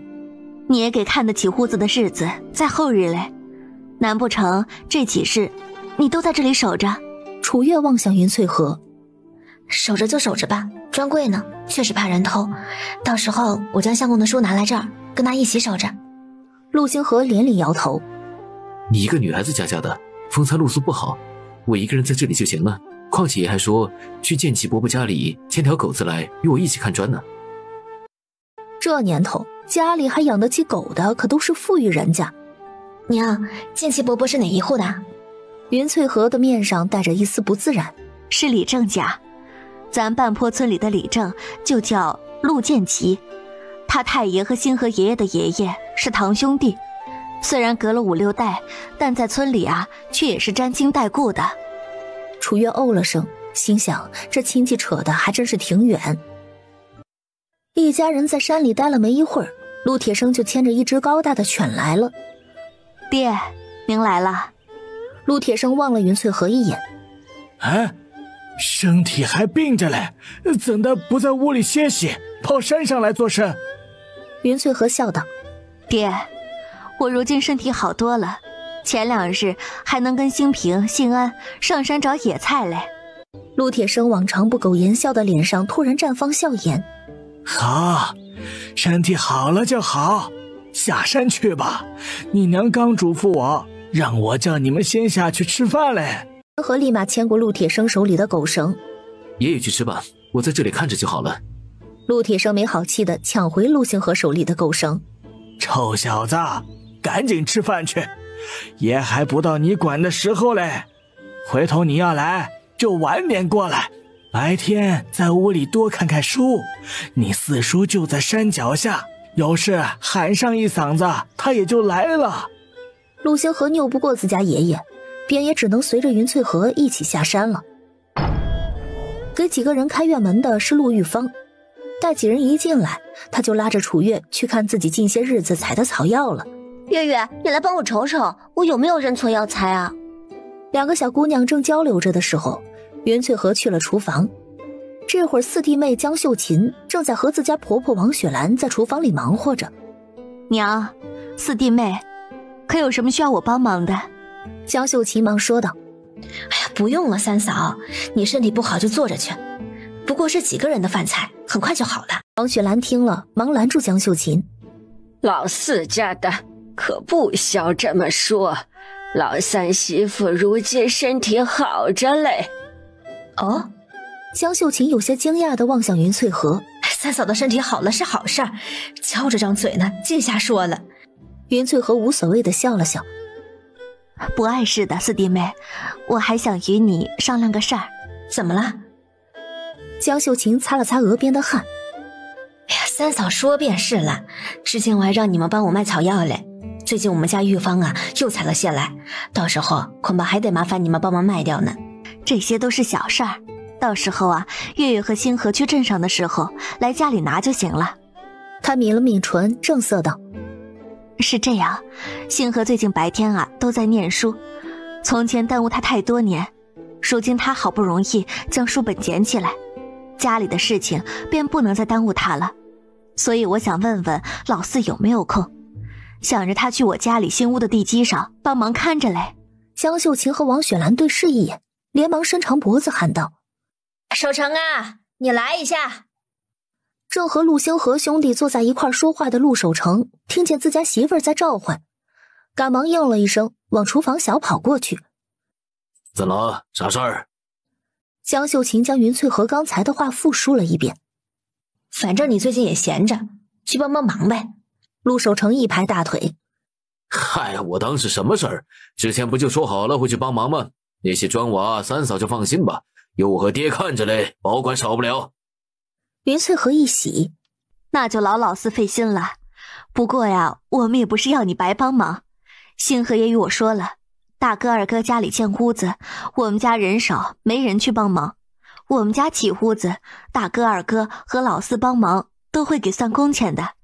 你也给看得起户子的日子在后日嘞，难不成这几日你都在这里守着？楚月望向云翠河：守着就守着吧，专柜呢，确实怕人偷，到时候我将相公的书拿来这儿，跟他一起守着。陆星河连连摇头：你一个女孩子家家的，风餐露宿不好，我一个人在这里就行了，况且爷还说去建奇伯伯家里牵条狗子来与我一起看砖呢。这年头家里还养得起狗的可都是富裕人家。娘，建奇伯伯是哪一户的？云翠河的面上带着一丝不自然：是李正家，咱半坡村里的李正就叫陆建奇，他太爷和星河爷爷的爷爷是堂兄弟，虽然隔了5、6代，但在村里啊，却也是沾亲带故的。楚月哦了声，心想这亲戚扯的还真是挺远。一家人在山里待了没一会儿，陆铁生就牵着一只高大的犬来了。爹，您来了。陆铁生望了云翠河一眼：啊，身体还病着嘞，怎的不在屋里歇息，跑山上来做甚？云翠河笑道：爹，我如今身体好多了，前2日还能跟兴平、兴安上山找野菜嘞。陆铁生往常不苟言笑的脸上突然绽放笑颜：好，身体好了就好，下山去吧。你娘刚嘱咐我，让我叫你们先下去吃饭嘞。和立马牵过陆铁生手里的狗绳：爷爷去吃吧，我在这里看着就好了。陆铁生没好气的抢回陆星河手里的狗绳：臭小子，赶紧吃饭去，爷还不到你管的时候嘞。回头你要来就晚点过来，白天在屋里多看看书，你四叔就在山脚下，有事喊上一嗓子他也就来了。陆星河拗不过自家爷爷，便也只能随着云翠河一起下山了。给几个人开院门的是陆玉芳，待几人一进来，他就拉着楚月去看自己近些日子采的草药了。月月，你来帮我瞅瞅，我有没有认错药材啊？2个小姑娘正交流着的时候，云翠河去了厨房。这会儿4弟妹江秀琴正在和自家婆婆王雪兰在厨房里忙活着。娘，4弟妹可有什么需要我帮忙的？江秀琴忙说道：哎呀，不用了，三嫂，你身体不好就坐着去，不过是几个人的饭菜，很快就好了。王雪兰听了忙拦住江秀琴：老四家的可不消这么说，老三媳妇如今身体好着嘞。哦，江秀琴有些惊讶地望向云翠禾。三嫂的身体好了是好事儿，瞧这张嘴呢，净瞎说了。云翠禾无所谓地笑了笑。不碍事的，四弟妹，我还想与你商量个事儿。怎么了？江秀琴擦了擦额边的汗。哎呀，三嫂说便是了，之前我还让你们帮我卖草药嘞。最近我们家玉芳啊又采了些来，到时候恐怕还得麻烦你们帮忙卖掉呢。这些都是小事儿，到时候啊，月月和星河去镇上的时候来家里拿就行了。他抿了抿唇，正色道：是这样，星河最近白天啊都在念书，从前耽误他太多年，如今他好不容易将书本捡起来，家里的事情便不能再耽误他了，所以我想问问老四有没有空，想着他去我家里新屋的地基上帮忙看着嘞。江秀琴和王雪兰对视一眼，连忙伸长脖子喊道：守城啊，你来一下。正和陆星河兄弟坐在一块说话的陆守成听见自家媳妇儿在召唤，赶忙应了一声，往厨房小跑过去。怎了？啥事儿？江秀琴将云翠禾刚才的话复述了一遍。反正你最近也闲着，去帮帮忙呗。陆守成一拍大腿：嗨，我当是什么事儿？之前不就说好了会去帮忙吗？那些砖瓦三嫂就放心吧，有我和爹看着嘞，保管少不了。云翠禾一喜：那就老四费心了。不过呀，我们也不是要你白帮忙，星河也与我说了，大哥二哥家里建屋子，我们家人少，没人去帮忙。我们家起屋子，大哥二哥和老四帮忙都会给算工钱的。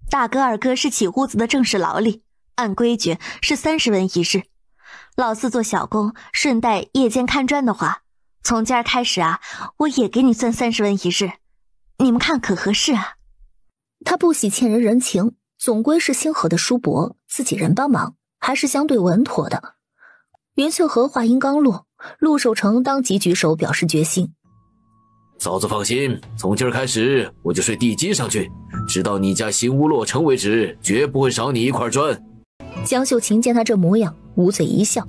大哥二哥是起屋子的正式劳力，按规矩是30文一日。老四做小工，顺带夜间看砖的话，从今儿开始啊，我也给你算30文一日。你们看可合适啊？他不喜欠人人情，总归是星河的叔伯，自己人帮忙还是相对稳妥的。云翠禾话音刚落，陆守成当即举手表示决心：嫂子放心，从今儿开始我就睡地基上去，直到你家新屋落成为止，绝不会少你一块砖。江秀琴见他这模样，捂嘴一笑：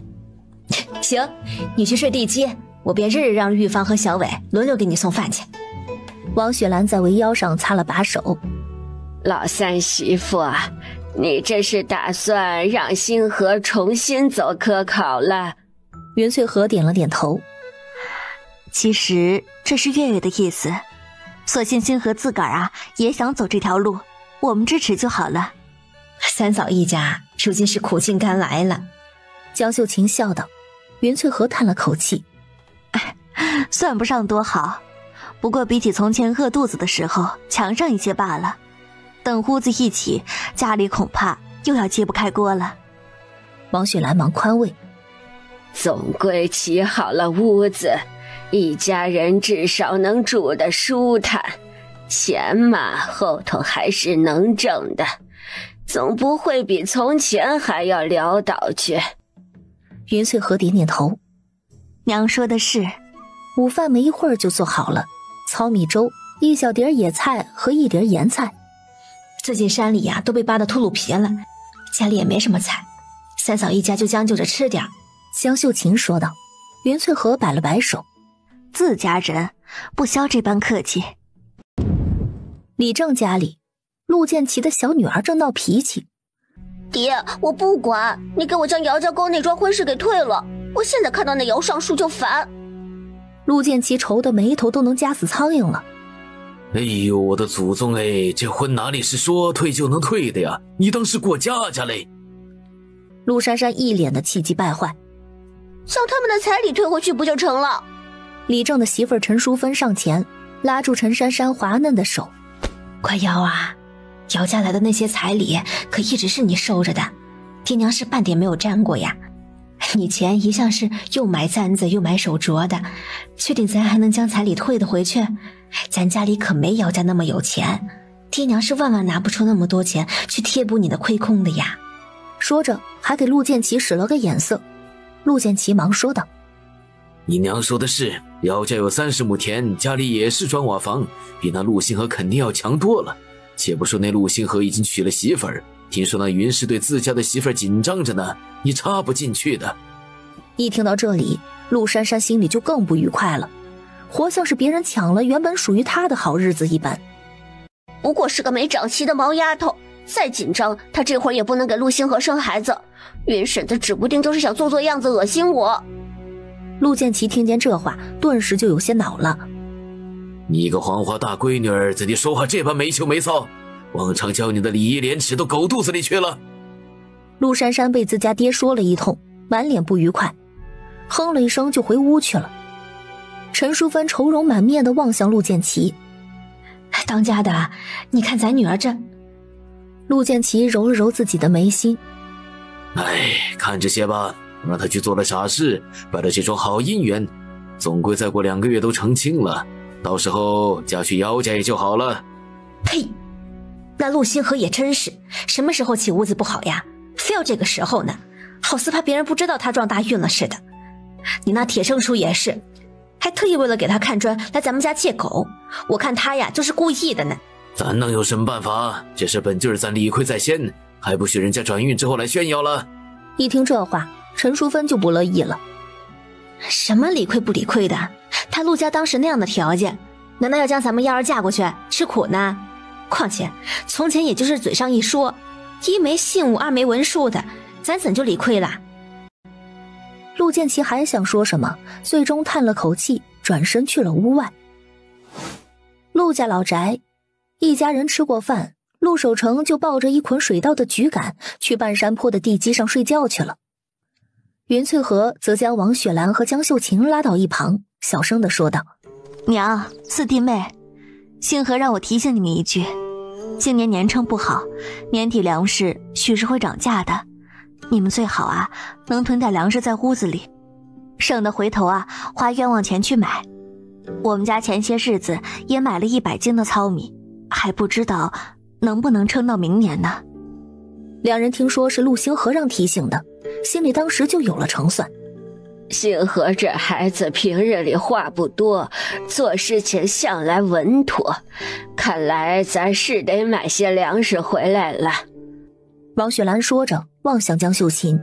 行，你去睡地基，我便日日让玉芳和小伟轮流给你送饭去。王雪兰在围腰上擦了把手：老三媳妇啊，你这是打算让星河重新走科考了？云翠禾点了点头：其实这是月月的意思，所幸星河自个儿啊也想走这条路，我们支持就好了。三嫂一家如今是苦尽甘来了。江秀琴笑道。云翠禾叹了口气：算不上多好，不过比起从前饿肚子的时候强上一些罢了。等屋子一起，家里恐怕又要揭不开锅了。王雪兰忙宽慰：总归起好了屋子，一家人至少能住得舒坦，钱嘛后头还是能挣的，总不会比从前还要潦倒去。云翠禾点点头：娘说的是。午饭没一会儿就做好了，糙米粥、一小碟野菜和一碟盐菜。最近山里呀都被扒得秃噜皮了，家里也没什么菜，三嫂一家就将就着吃点。江秀琴说道。云翠禾摆了摆手：自家人不消这般客气。李正家里，陆建奇的小女儿正闹脾气：爹，我不管，你给我将姚家沟那桩婚事给退了，我现在看到那姚尚书就烦。陆建奇愁得眉头都能夹死苍蝇了。哎呦，我的祖宗哎，这婚哪里是说退就能退的呀？你当是过家家嘞？陆珊珊一脸的气急败坏：将他们的彩礼退回去不就成了？李正的媳妇儿陈淑芬上前拉住陈珊珊滑嫩的手：快瑶啊，姚家来的那些彩礼可一直是你收着的，爹娘是半点没有沾过呀。你前一向是又买簪子又买手镯的，确定咱还能将彩礼退得回去？咱家里可没姚家那么有钱，爹娘是万万拿不出那么多钱去贴补你的亏空的呀。说着还给陆建奇使了个眼色。陆建奇忙说道：你娘说的是，姚家有30亩田，家里也是砖瓦房，比那陆星河肯定要强多了。且不说那陆星河已经娶了媳妇儿，听说那云氏对自家的媳妇儿紧张着呢，你插不进去的。一听到这里，陆珊珊心里就更不愉快了，活像是别人抢了原本属于他的好日子一般。不过是个没长齐的毛丫头，再紧张，她这会儿也不能给陆星河生孩子。云婶子指不定就是想做样子恶心我。陆建奇听见这话，顿时就有些恼了。你个黄花大闺女儿，怎地说话这般没羞没臊？往常教你的礼义廉耻都狗肚子里去了。陆珊珊被自家爹说了一通，满脸不愉快，哼了一声就回屋去了。陈淑芬愁容满面地望向陆建奇。当家的，你看咱女儿这……陆建奇揉了揉自己的眉心。看这些吧，让她去做了傻事，败了这桩好姻缘，总归再过2个月都成亲了，到时候嫁去姚家也就好了。呸！那陆星河也真是，什么时候起屋子不好呀？非要这个时候呢，好似怕别人不知道他撞大运了似的。你那铁生叔也是，还特意为了给他看砖来咱们家借狗，我看他呀就是故意的呢。咱能有什么办法？这事本就是咱理亏在先，还不许人家转运之后来炫耀了。一听这话，陈淑芬就不乐意了。什么理亏不理亏的？他陆家当时那样的条件，难道要将咱们幺儿嫁过去吃苦呢？况且从前也就是嘴上一说，一没信物，二没文书的，咱怎就理亏了？陆建奇还想说什么，最终叹了口气，转身去了屋外。陆家老宅，一家人吃过饭，陆守成就抱着一捆水稻的秸秆去半山坡的地基上睡觉去了。云翠荷则将王雪兰和江秀琴拉到一旁，小声地说道：娘，四弟妹，星河让我提醒你们一句，今年年称不好，年底粮食许是会涨价的，你们最好啊能囤点粮食在屋子里，省得回头啊花冤枉钱去买。我们家前些日子也买了100斤的糙米，还不知道能不能撑到明年呢。两人听说是陆星河让提醒的，心里当时就有了成算。星河这孩子平日里话不多，做事情向来稳妥，看来咱是得买些粮食回来了。王雪兰说着望向江秀琴：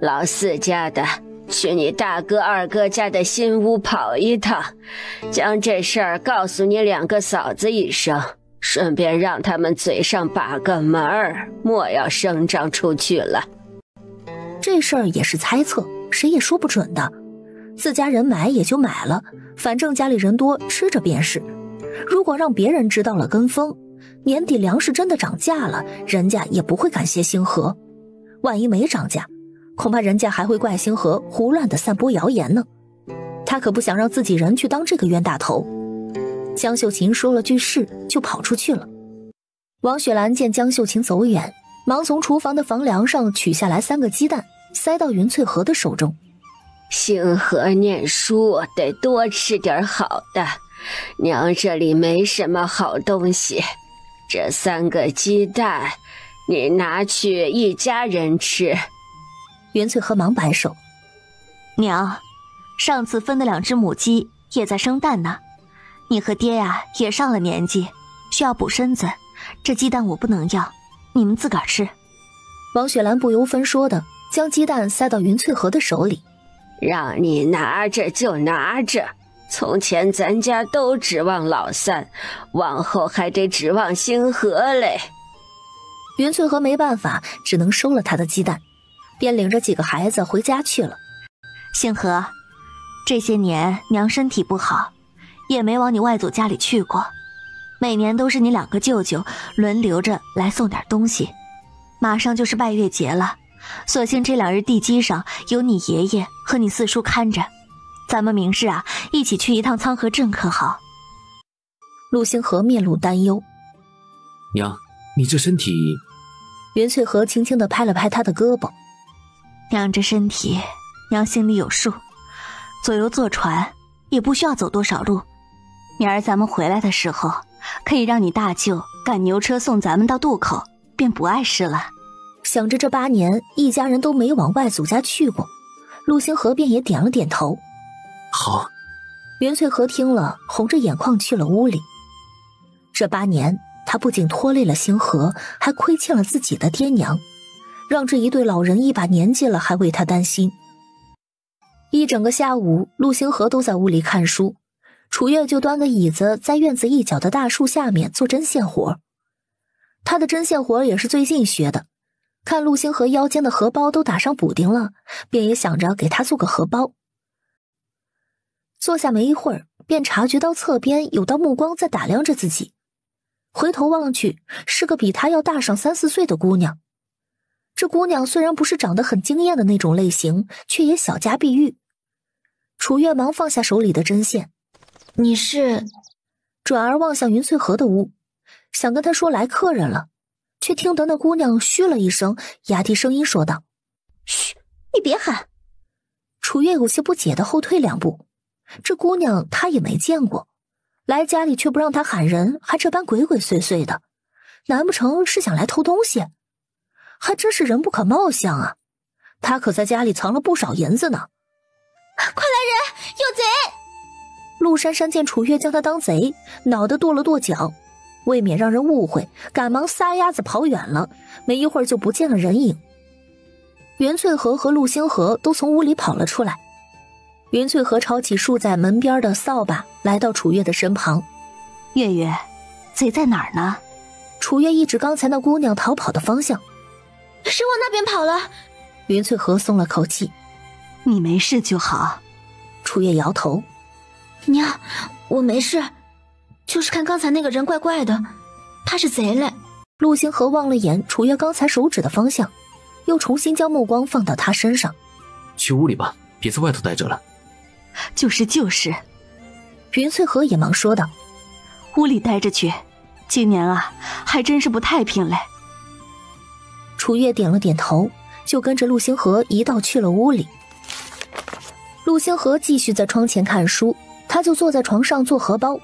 老四家的，去你大哥二哥家的新屋跑一趟，将这事儿告诉你2个嫂子一声，顺便让他们嘴上把个门儿，莫要声张出去了。这事儿也是猜测，谁也说不准的。自家人买也就买了，反正家里人多，吃着便是。如果让别人知道了跟风，年底粮食真的涨价了，人家也不会感谢星河。万一没涨价，恐怕人家还会怪星河胡乱的散播谣言呢。他可不想让自己人去当这个冤大头。江秀琴说了句是，就跑出去了。王雪兰见江秀琴走远，忙从厨房的房梁上取下来3个鸡蛋，塞到云翠荷的手中。星河念书得多吃点好的，娘这里没什么好东西，这3个鸡蛋你拿去一家人吃。云翠荷忙摆手：娘，上次分的2只母鸡也在生蛋呢，你和爹呀也上了年纪，需要补身子，这鸡蛋我不能要，你们自个儿吃。王雪兰不由分说的将鸡蛋塞到云翠荷的手里：让你拿着就拿着，从前咱家都指望老三，往后还得指望星河嘞。云翠荷没办法，只能收了他的鸡蛋，便领着几个孩子回家去了。星河，这些年娘身体不好，也没往你外祖家里去过，每年都是你2个舅舅轮流着来送点东西。马上就是拜月节了，所幸这2日地基上有你爷爷和你四叔看着，咱们明日啊一起去一趟苍河镇可好？陆星河面露担忧：娘，你这身体……云翠荷轻轻地拍了拍他的胳膊：娘这身体，娘心里有数，左右坐船也不需要走多少路，明儿咱们回来的时候，可以让你大舅赶牛车送咱们到渡口，便不碍事了。想着这8年一家人都没往外祖家去过，陆星河便也点了点头：好。云翠荷听了，红着眼眶去了屋里。这8年他不仅拖累了星河，还亏欠了自己的爹娘，让这一对老人一把年纪了还为他担心。一整个下午，陆星河都在屋里看书，楚月就端个椅子在院子一角的大树下面做针线活。他的针线活也是最近学的，看陆星河腰间的荷包都打上补丁了，便也想着给他做个荷包。坐下没一会儿，便察觉到侧边有道目光在打量着自己，回头望去，是个比他要大上3、4岁的姑娘。这姑娘虽然不是长得很惊艳的那种类型，却也小家碧玉。楚月忙放下手里的针线，你是？转而望向云翠河的屋，想跟他说来客人了，却听得那姑娘嘘了一声，压低声音说道：嘘，你别喊。楚月有些不解地后退2步，这姑娘他也没见过，来家里却不让他喊人，还这般鬼鬼祟祟的，难不成是想来偷东西？还真是人不可貌相啊，他可在家里藏了不少银子呢。快来人，有贼！陆珊珊见楚月将他当贼，脑袋跺了跺脚，未免让人误会，赶忙撒丫子跑远了，没一会儿就不见了人影。袁翠和和陆星河都从屋里跑了出来。袁翠和抄起竖在门边的扫把，来到楚月的身旁。月月，贼在哪儿呢？楚月一指刚才那姑娘逃跑的方向。是往那边跑了。袁翠和松了口气。你没事就好。楚月摇头。娘，我没事，就是看刚才那个人怪怪的，怕是贼嘞。陆星河望了眼楚月刚才手指的方向，又重新将目光放到他身上。去屋里吧，别在外头待着了。就是。云翠和也忙说道。屋里待着去，今年啊，还真是不太平嘞。楚月点了点头，就跟着陆星河一道去了屋里。陆星河继续在窗前看书，他就坐在床上做荷包。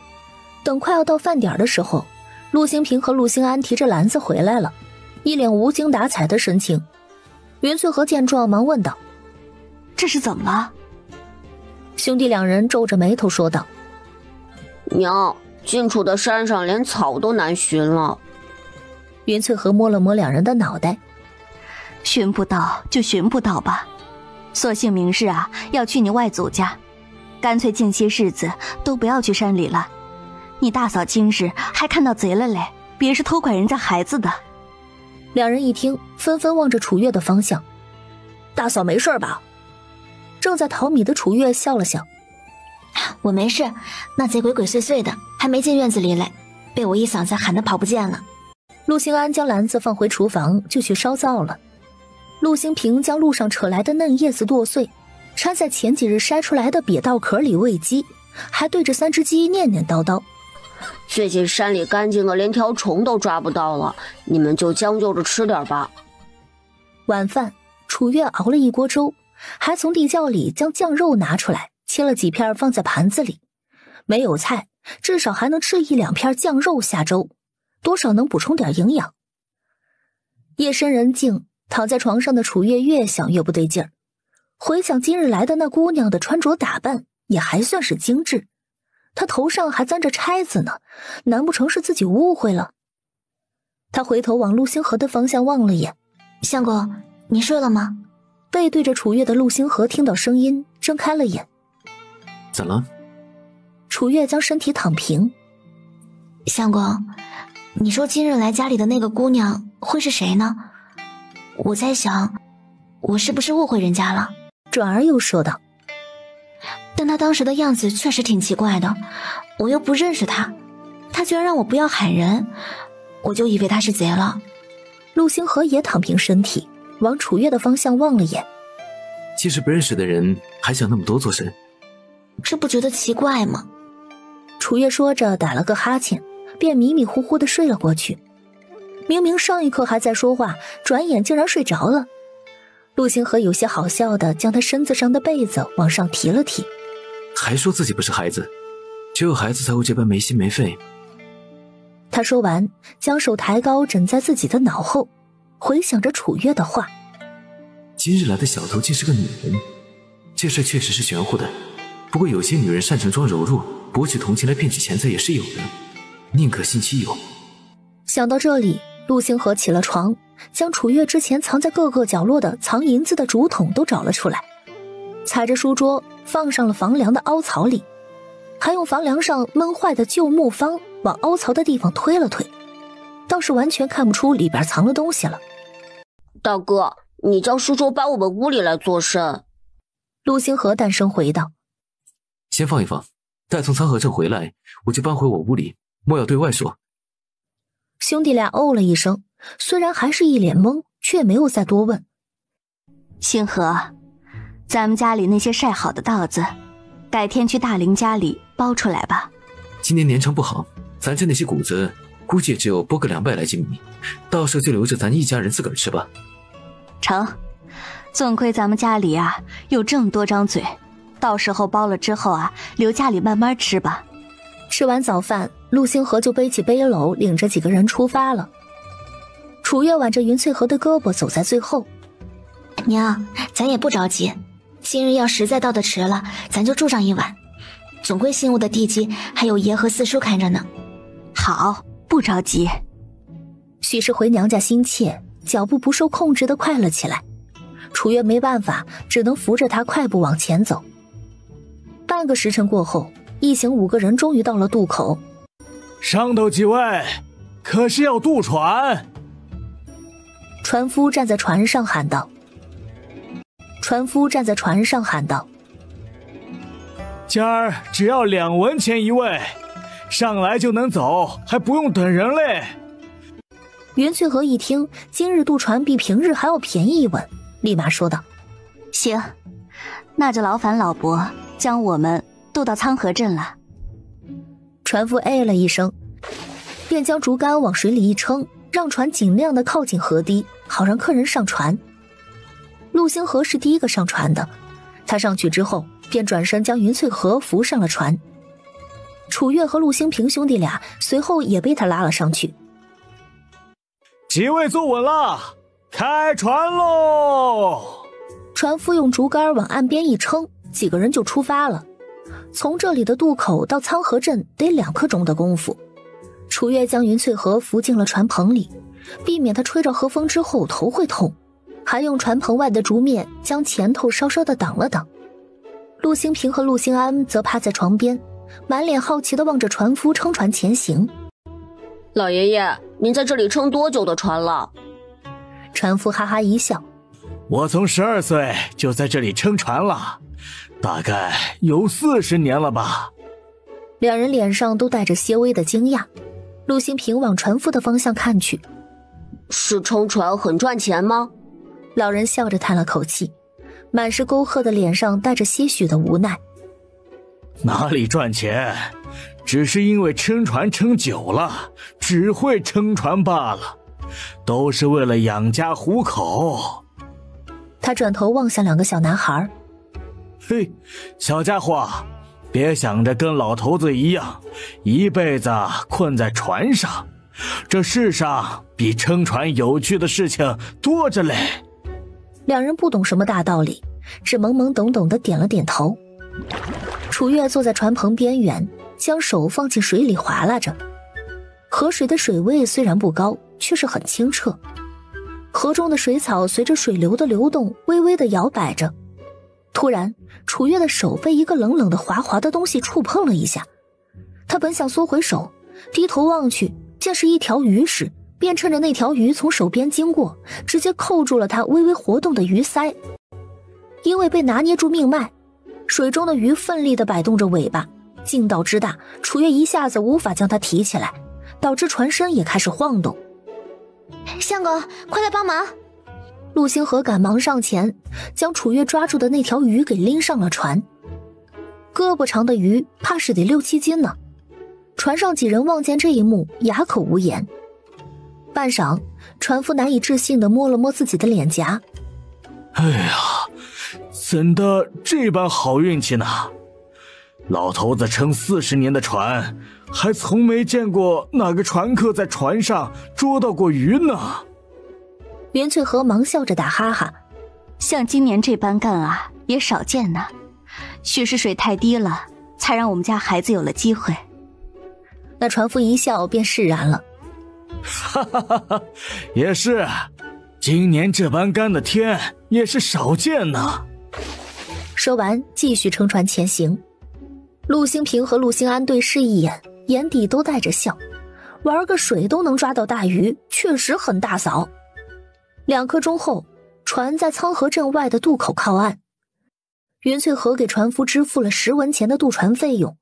等快要到饭点的时候，陆星平和陆星安提着篮子回来了，一脸无精打采的神情。袁翠和见状忙问道：这是怎么了？兄弟两人皱着眉头说道：娘，近处的山上连草都难寻了。袁翠和摸了摸两人的脑袋。寻不到就寻不到吧，索性明日啊要去你外祖家，干脆近些日子都不要去山里了。你大嫂今日还看到贼了嘞，别是偷拐人家孩子的。两人一听，纷纷望着楚月的方向。大嫂没事吧？正在淘米的楚月笑了笑。我没事，那贼鬼鬼祟祟的，还没进院子里来，被我一嗓子喊得跑不见了。陆兴安将篮子放回厨房，就去烧灶了。陆兴平将路上扯来的嫩叶子剁碎，掺在前几日筛出来的瘪稻壳里喂鸡，还对着3只鸡念念叨叨。最近山里干净的连条虫都抓不到了，你们就将就着吃点吧。晚饭，楚月熬了一锅粥，还从地窖里将酱肉拿出来，切了几片放在盘子里。没有菜，至少还能吃1、2片酱肉下粥，多少能补充点营养。夜深人静，躺在床上的楚月越想越不对劲儿。回想今日来的那姑娘的穿着打扮，也还算是精致。她头上还簪着钗子呢，难不成是自己误会了？他回头往陆星河的方向望了眼。相公，你睡了吗？背对着楚月的陆星河听到声音，睁开了眼。怎了？楚月将身体躺平。相公，你说今日来家里的那个姑娘会是谁呢？我在想，我是不是误会人家了？转而又说道。但她当时的样子确实挺奇怪的，我又不认识她，她居然让我不要喊人，我就以为她是贼了。陆星河也躺平身体，往楚月的方向望了眼。既是不认识的人，还想那么多做甚？这不觉得奇怪吗？楚月说着打了个哈欠，便迷迷糊糊地睡了过去。明明上一刻还在说话，转眼竟然睡着了。陆星河有些好笑地将他身子上的被子往上提了提。还说自己不是孩子，只有孩子才会这般没心没肺。他说完，将手抬高枕在自己的脑后，回想着楚月的话。今日来的小偷竟是个女人，这事确实是玄乎的。不过有些女人擅长装柔弱，博取同情来骗取钱财也是有的，宁可信其有。想到这里，陆星河起了床，将楚月之前藏在各个角落的藏银子的竹筒都找了出来，踩着书桌放上了房梁的凹槽里。还用房梁上闷坏的旧木方往凹槽的地方推了推，倒是完全看不出里边藏了东西了。大哥，你叫叔叔搬我们屋里来做甚？陆星河淡声回道：先放一放，待从苍河镇回来，我就搬回我屋里，莫要对外说。兄弟俩哦了一声，虽然还是一脸懵，却没有再多问。星河，咱们家里那些晒好的稻子，改天去大林家里包出来吧。今年年成不好，咱这那些谷子估计也只有拨个200来斤米，到时候就留着咱一家人自个儿吃吧。成，总亏咱们家里啊有这么多张嘴，到时候包了之后啊，留家里慢慢吃吧。吃完早饭，陆星河就背起背篓，领着几个人出发了。楚月挽着云翠河的胳膊走在最后。娘，咱也不着急，今日要实在到得迟了，咱就住上一晚。总归新屋的地基还有爷和四叔看着呢。好，不着急。许是回娘家心切，脚步不受控制地快了起来。楚月没办法，只能扶着他快步往前走。半个时辰过后，一行5个人终于到了渡口。上头几位，可是要渡船？船夫站在船上喊道。今儿只要2文钱一位，上来就能走，还不用等人嘞。袁翠河一听今日渡船比平日还要便宜1文，立马说道：行，那就劳烦老伯将我们渡到苍河镇了。船夫哎了一声，便将竹竿往水里一撑，让船尽量的靠近河堤，好让客人上船。陆星河是第一个上船的，他上去之后便转身将云翠河扶上了船。楚月和陆星平兄弟俩随后也被他拉了上去。几位坐稳了，开船喽！船夫用竹竿往岸边一撑，几个人就出发了。从这里的渡口到苍河镇得2刻钟的功夫。楚月将云翠河扶进了船棚里，避免他吹着河风之后头会痛，还用船棚外的竹篾将前头稍稍的挡了挡。陆星平和陆星安则趴在床边，满脸好奇地望着船夫撑船前行。老爷爷，您在这里撑多久的船了？船夫哈哈一笑：我从12岁就在这里撑船了，大概有40年了吧。2人脸上都带着些微的惊讶。陆星平往船夫的方向看去：是撑船很赚钱吗？老人笑着叹了口气，满是沟壑的脸上带着些许的无奈。哪里赚钱，只是因为撑船撑久了，只会撑船罢了，都是为了养家糊口。他转头望向2个小男孩：嘿，小家伙，别想着跟老头子一样一辈子困在船上，这世上比撑船有趣的事情多着嘞。2人不懂什么大道理，只懵懵懂懂地点了点头。楚月坐在船棚边缘，将手放进水里划拉着。河水的水位虽然不高，却是很清澈。河中的水草随着水流的流动微微地摇摆着。突然，楚月的手被一个冷冷的滑滑的东西触碰了一下。他本想缩回手，低头望去，见是一条鱼时，便趁着那条鱼从手边经过，直接扣住了他微微活动的鱼鳃。因为被拿捏住命脉，水中的鱼奋力地摆动着尾巴，劲道之大，楚月一下子无法将它提起来，导致船身也开始晃动。相公，快来帮忙！陆星河赶忙上前，将楚月抓住的那条鱼给拎上了船。胳膊长的鱼怕是得6、7斤呢。船上几人望见这一幕，哑口无言。半晌，船夫难以置信地摸了摸自己的脸颊：哎呀，怎的这般好运气呢？老头子撑40年的船，还从没见过哪个船客在船上捉到过鱼呢。袁翠和忙笑着打哈哈：像今年这般干啊，也少见呢。许是水太低了，才让我们家孩子有了机会。那船夫一笑便释然了：哈哈哈哈，也是，今年这般干的天也是少见呢。说完继续撑船前行。陆兴平和陆兴安对视一眼，眼底都带着笑。玩个水都能抓到大鱼，确实很大嫂。2刻钟后，船在沧河镇外的渡口靠岸。云翠河给船夫支付了10文钱的渡船费用，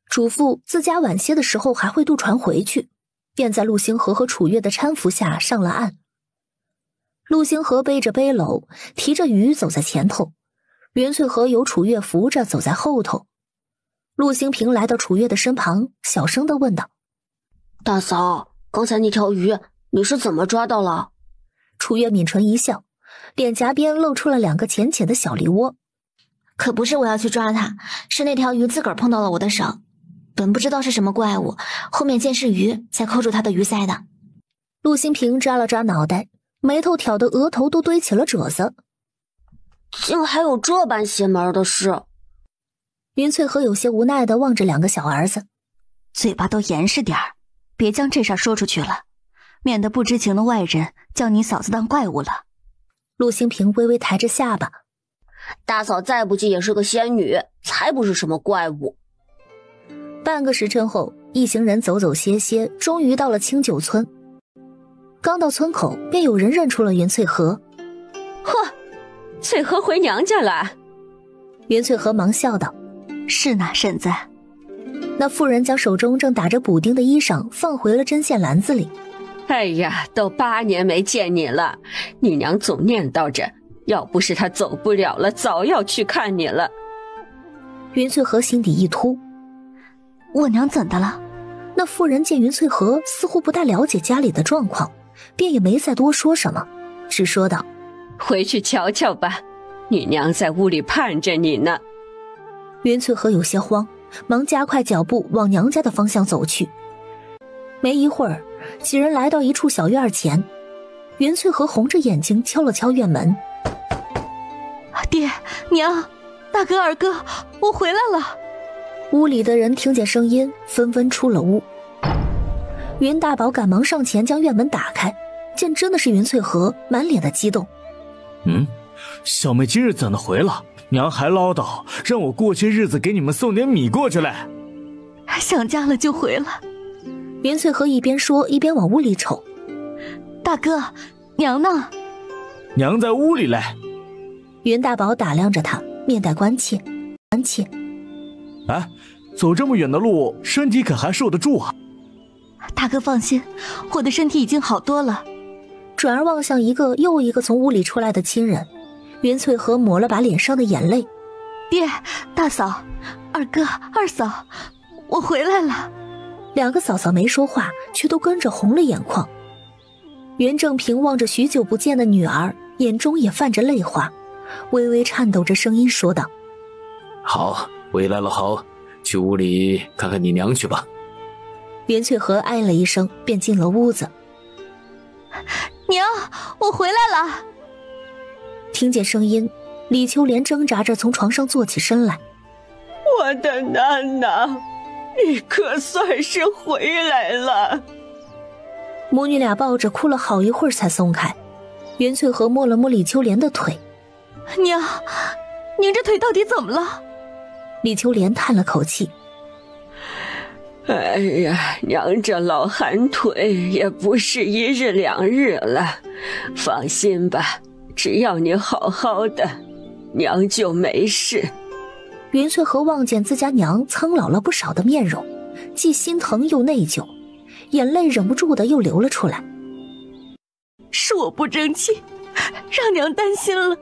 嘱咐自家晚些的时候还会渡船回去，便在陆星河和楚月的搀扶下上了岸。陆星河背着背篓，提着鱼走在前头，云翠河由楚月扶着走在后头。陆兴平来到楚月的身旁，小声地问道：大嫂，刚才那条鱼你是怎么抓到了？楚月抿唇一笑，脸颊边露出了2个浅浅的小梨窝。可不是我要去抓它，是那条鱼自个儿碰到了我的手，本不知道是什么怪物，后面见是鱼才扣住它的鱼鳃的。陆兴平抓了抓脑袋，眉头挑得额头都堆起了褶子。竟还有这般邪门的事！云翠河有些无奈地望着2个小儿子，嘴巴都严实点儿，别将这事儿说出去了，免得不知情的外人将你嫂子当怪物了。陆兴平微微抬着下巴，大嫂再不济也是个仙女，才不是什么怪物。半个时辰后，一行人走走歇歇，终于到了清酒村。刚到村口，便有人认出了云翠河。呵，翠河回娘家了。云翠河忙笑道：是呢，婶子。那妇人将手中正打着补丁的衣裳放回了针线篮子里。哎呀，都8年没见你了，你娘总念叨着，要不是她走不了了，早要去看你了。云翠河心底一突，我娘怎的了？那妇人见云翠河似乎不大了解家里的状况，便也没再多说什么，只说道：回去瞧瞧吧，你娘在屋里盼着你呢。云翠河有些慌，忙加快脚步往娘家的方向走去。没一会儿，几人来到一处小院前，云翠河红着眼睛敲了敲院门。爹娘，大哥二哥，我回来了。屋里的人听见声音，纷纷出了屋。云大宝赶忙上前将院门打开，见真的是云翠河，满脸的激动。小妹今日怎的回了？娘还唠叨让我过些日子给你们送点米过去来。想家了就回了。云翠河一边说一边往屋里瞅。大哥，娘呢？娘在屋里嘞。云大宝打量着他，面带关切。哎，走这么远的路，身体可还受得住啊？大哥放心，我的身体已经好多了。转而望向一个又一个从屋里出来的亲人，云翠河抹了把脸上的眼泪。爹，大嫂，二哥，二嫂，我回来了。2个嫂嫂没说话，却都跟着红了眼眶。袁正平望着许久不见的女儿，眼中也泛着泪花，微微颤抖着声音说道：好，回来了好，去屋里看看你娘去吧。袁翠河哎了一声，便进了屋子。娘，我回来了。听见声音，李秋莲挣扎着从床上坐起身来。我的囡囡，你可算是回来了。母女俩抱着哭了好一会儿才松开。袁翠河摸了摸李秋莲的腿。娘这腿到底怎么了？李秋莲叹了口气。哎呀，娘这老寒腿也不是1日2日了，放心吧，只要你好好的，娘就没事。云翠河望见自家娘苍老了不少的面容，既心疼又内疚，眼泪忍不住的又流了出来。是我不争气，让娘担心了。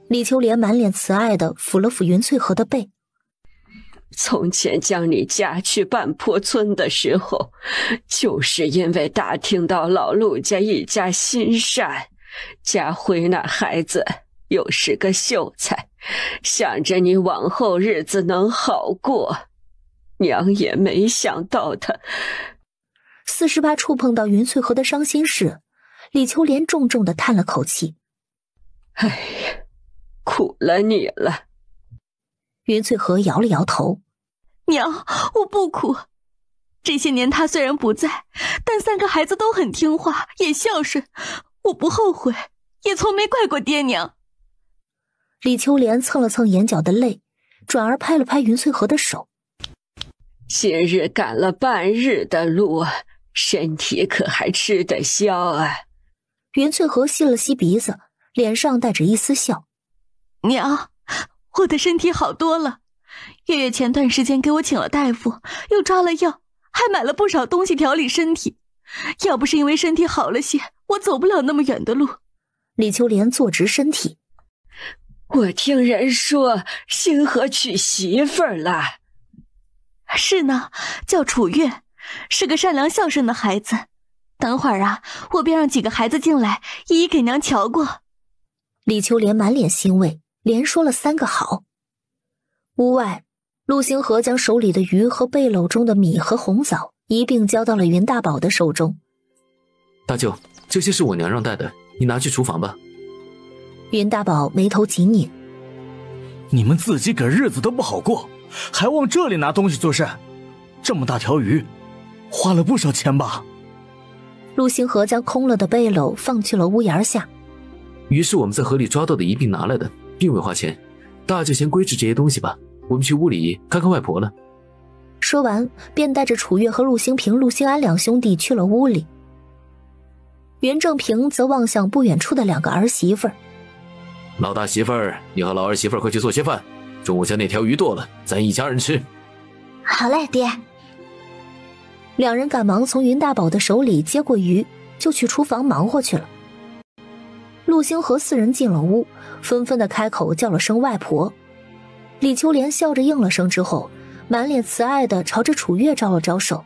李秋莲满脸慈爱的抚了抚云翠河的背。从前将你嫁去半坡村的时候，就是因为打听到老陆家一家心善，家辉那孩子又是个秀才，想着你往后日子能好过，娘也没想到他。48触碰到云翠河的伤心事，李秋莲重重地叹了口气。哎呀，苦了你了。云翠河摇了摇头。娘，我不苦。这些年他虽然不在，但3个孩子都很听话，也孝顺，我不后悔，也从没怪过爹娘。李秋莲蹭了蹭眼角的泪，转而拍了拍云翠河的手。今日赶了半日的路，身体可还吃得消啊？云翠荷吸了吸鼻子，脸上带着一丝笑。娘，我的身体好多了。月月前段时间给我请了大夫，又抓了药，还买了不少东西调理身体。要不是因为身体好了些，我走不了那么远的路。李秋莲坐直身体。我听人说星河娶媳妇儿了。是呢，叫楚月，是个善良孝顺的孩子。等会儿啊，我便让几个孩子进来，一一给娘瞧过。李秋莲满脸欣慰，连说了3个好。屋外，陆星河将手里的鱼和背篓中的米和红枣一并交到了云大宝的手中。大舅，这些是我娘让带的，你拿去厨房吧。云大宝眉头紧拧。你们自己个日子都不好过，还往这里拿东西做甚？这么大条鱼，花了不少钱吧？陆星河将空了的背篓放去了屋檐下。鱼是我们在河里抓到的一并拿来的，并未花钱。大舅先归置这些东西吧，我们去屋里看看外婆了。说完，便带着楚月和陆兴平、陆兴安2兄弟去了屋里。袁正平则望向不远处的2个儿媳妇儿。老大媳妇儿，你和老二媳妇儿快去做些饭，中午将那条鱼剁了，咱一家人吃。好嘞，爹。2人赶忙从云大宝的手里接过鱼，就去厨房忙活去了。陆星河4人进了屋，纷纷的开口叫了声外婆。李秋莲笑着应了声之后，满脸慈爱的朝着楚月招了招手。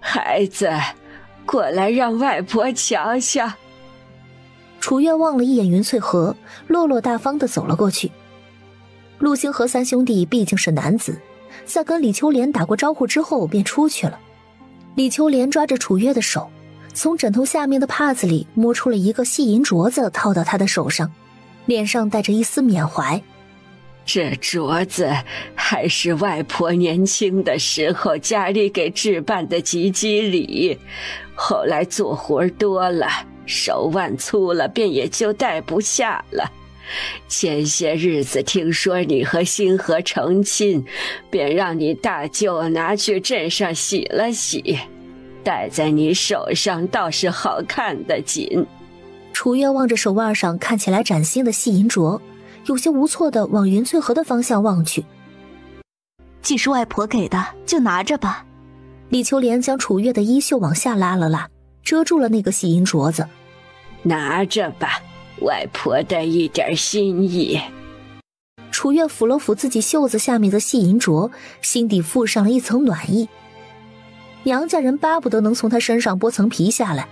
孩子，过来让外婆瞧瞧。楚月望了一眼云翠荷，落落大方的走了过去。陆星河3兄弟毕竟是男子，在跟李秋莲打过招呼之后便出去了。李秋莲抓着楚月的手，从枕头下面的帕子里摸出了一个细银镯子，套到他的手上，脸上带着一丝缅怀。这镯子还是外婆年轻的时候家里给置办的吉吉礼，后来做活多了，手腕粗了，便也就戴不下了。前些日子听说你和星河成亲，便让你大舅拿去镇上洗了洗，戴在你手上倒是好看的紧。楚月望着手腕上看起来崭新的细银镯，有些无措地往云翠河的方向望去。既是外婆给的，就拿着吧。李秋莲将楚月的衣袖往下拉了拉，遮住了那个细银镯子。拿着吧，外婆的一点心意。楚月抚了抚自己袖子下面的细银镯，心底附上了一层暖意。娘家人巴不得能从她身上剥层皮下来，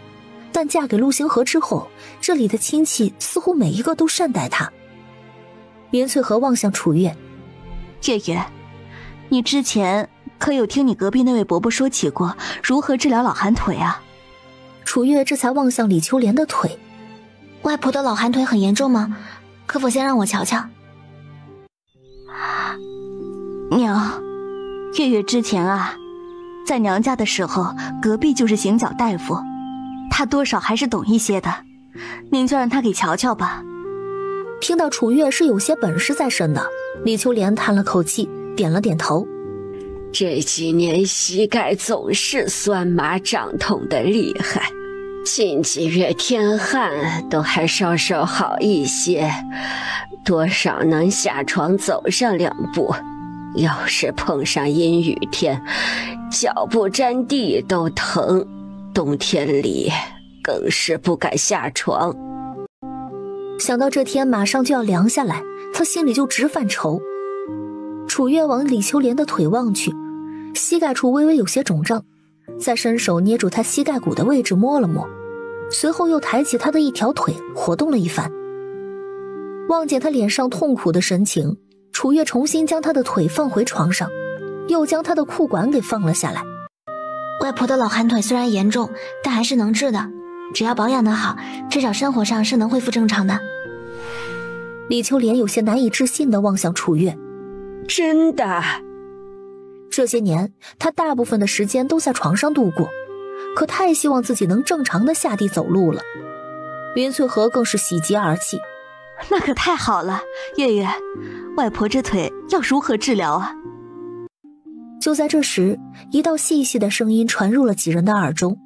但嫁给陆星河之后，这里的亲戚似乎每一个都善待她。云翠荷望向楚月，月月，你之前可有听你隔壁那位伯伯说起过如何治疗老寒腿啊？楚月这才望向李秋莲的腿。外婆的老寒腿很严重吗？可否先让我瞧瞧？娘，月月之前啊，在娘家的时候，隔壁就是行脚大夫，他多少还是懂一些的，您就让他给瞧瞧吧。听到楚月是有些本事在身的，李秋莲叹了口气，点了点头。这几年膝盖总是酸麻胀痛的厉害，近几月天旱都还稍稍好一些，多少能下床走上2步，要是碰上阴雨天，脚不沾地都疼，冬天里更是不敢下床。想到这天马上就要凉下来，他心里就直犯愁。楚月往李秋莲的腿望去，膝盖处微微有些肿胀，再伸手捏住他膝盖骨的位置摸了摸，随后又抬起他的一条腿活动了一番。望见他脸上痛苦的神情，楚月重新将他的腿放回床上，又将他的裤管给放了下来。外婆的老寒腿虽然严重，但还是能治的，只要保养得好，至少生活上是能恢复正常的。李秋莲有些难以置信地望向楚月。真的？这些年他大部分的时间都在床上度过，可太希望自己能正常地下地走路了。云翠荷更是喜极而泣。那可太好了，月月，外婆这腿要如何治疗啊？就在这时，一道细细的声音传入了几人的耳中：“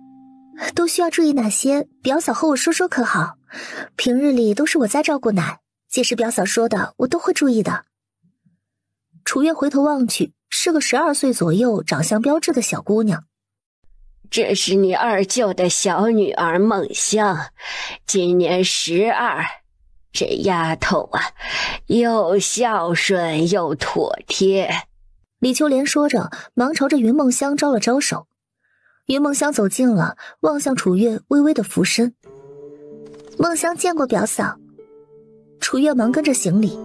都需要注意哪些？表嫂和我说说可好？平日里都是我在照顾奶，届时表嫂说的，我都会注意的。”楚月回头望去，是个12岁左右、长相标致的小姑娘。这是你二舅的小女儿梦香，今年12。这丫头啊，又孝顺又妥帖。李秋莲说着，忙朝着云梦香招了招手。云梦香走近了，望向楚月，微微的俯身。梦香见过表嫂。楚月忙跟着行礼。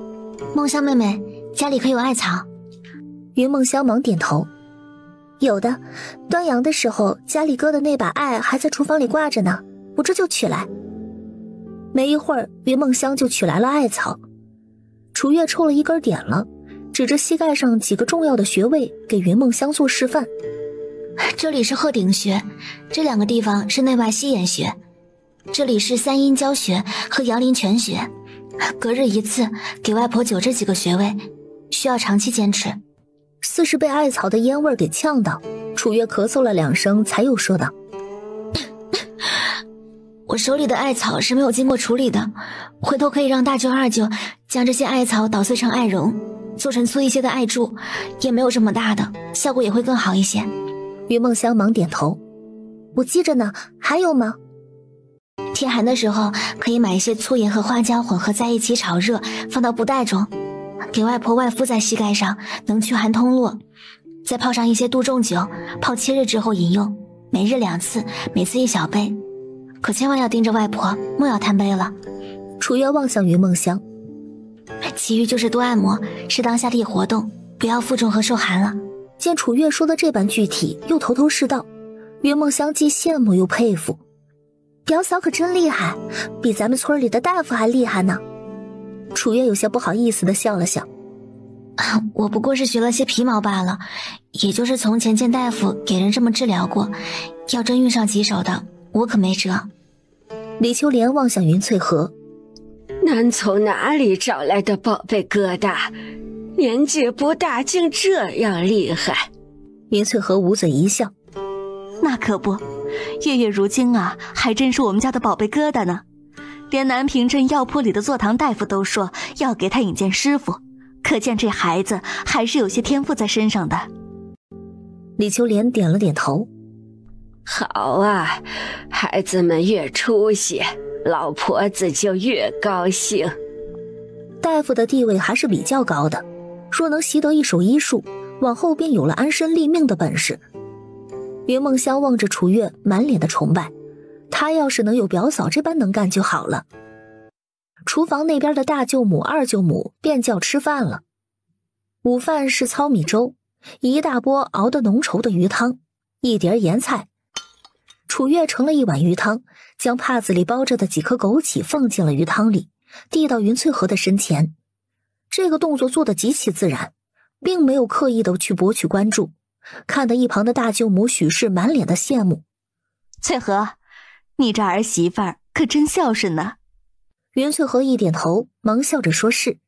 梦香妹妹，家里可有艾草？云梦香忙点头。有的，端阳的时候家里搁的那把艾还在厨房里挂着呢，我这就取来。没一会儿，云梦香就取来了艾草。楚月抽了一根点了，指着膝盖上几个重要的穴位给云梦香做示范。这里是鹤顶穴，这2个地方是内外膝眼穴，这里是三阴交穴和阳陵泉穴，隔日一次给外婆灸这几个穴位，需要长期坚持。似是被艾草的烟味给呛到，楚月咳嗽了2声才又说道：我手里的艾草是没有经过处理的，回头可以让大舅二舅将这些艾草捣碎成艾绒，做成粗一些的艾柱，也没有这么大的，效果也会更好一些。云梦香忙点头，我记着呢，还有吗？天寒的时候可以买一些粗盐和花椒混合在一起炒热，放到布袋中，给外婆外敷在膝盖上，能驱寒通络，再泡上一些杜仲酒，泡7日之后饮用，每日2次，每次1小杯，可千万要盯着外婆，莫要贪杯了。楚月望向云梦香，其余就是多按摩，适当下地活动，不要负重和受寒了。见楚月说的这般具体，又头头是道，云梦香既羡慕又佩服。表嫂可真厉害，比咱们村里的大夫还厉害呢。楚月有些不好意思地笑了笑，我不过是学了些皮毛罢了，也就是从前见大夫给人这么治疗过，要真遇上棘手的，我可没辙。李秋莲望向云翠荷，南从哪里找来的宝贝疙瘩？年纪不大，竟这样厉害。云翠荷捂嘴一笑，那可不，月月如今啊，还真是我们家的宝贝疙瘩呢。连南平镇药铺里的坐堂大夫都说要给他引荐师傅，可见这孩子还是有些天赋在身上的。李秋莲点了点头，好啊，孩子们越出息，老婆子就越高兴。大夫的地位还是比较高的，若能习得一手医术，往后便有了安身立命的本事。云梦香望着楚月，满脸的崇拜，她要是能有表嫂这般能干就好了。厨房那边的大舅母、二舅母便叫吃饭了。午饭是糙米粥，一大锅熬得浓稠的鱼汤，一碟盐菜。楚月盛了一碗鱼汤，将帕子里包着的几颗枸杞放进了鱼汤里，递到云翠荷的身前。这个动作做得极其自然，并没有刻意的去博取关注，看得一旁的大舅母许氏满脸的羡慕。翠荷，你这儿媳妇儿可真孝顺呢。云翠荷一点头，忙笑着说是。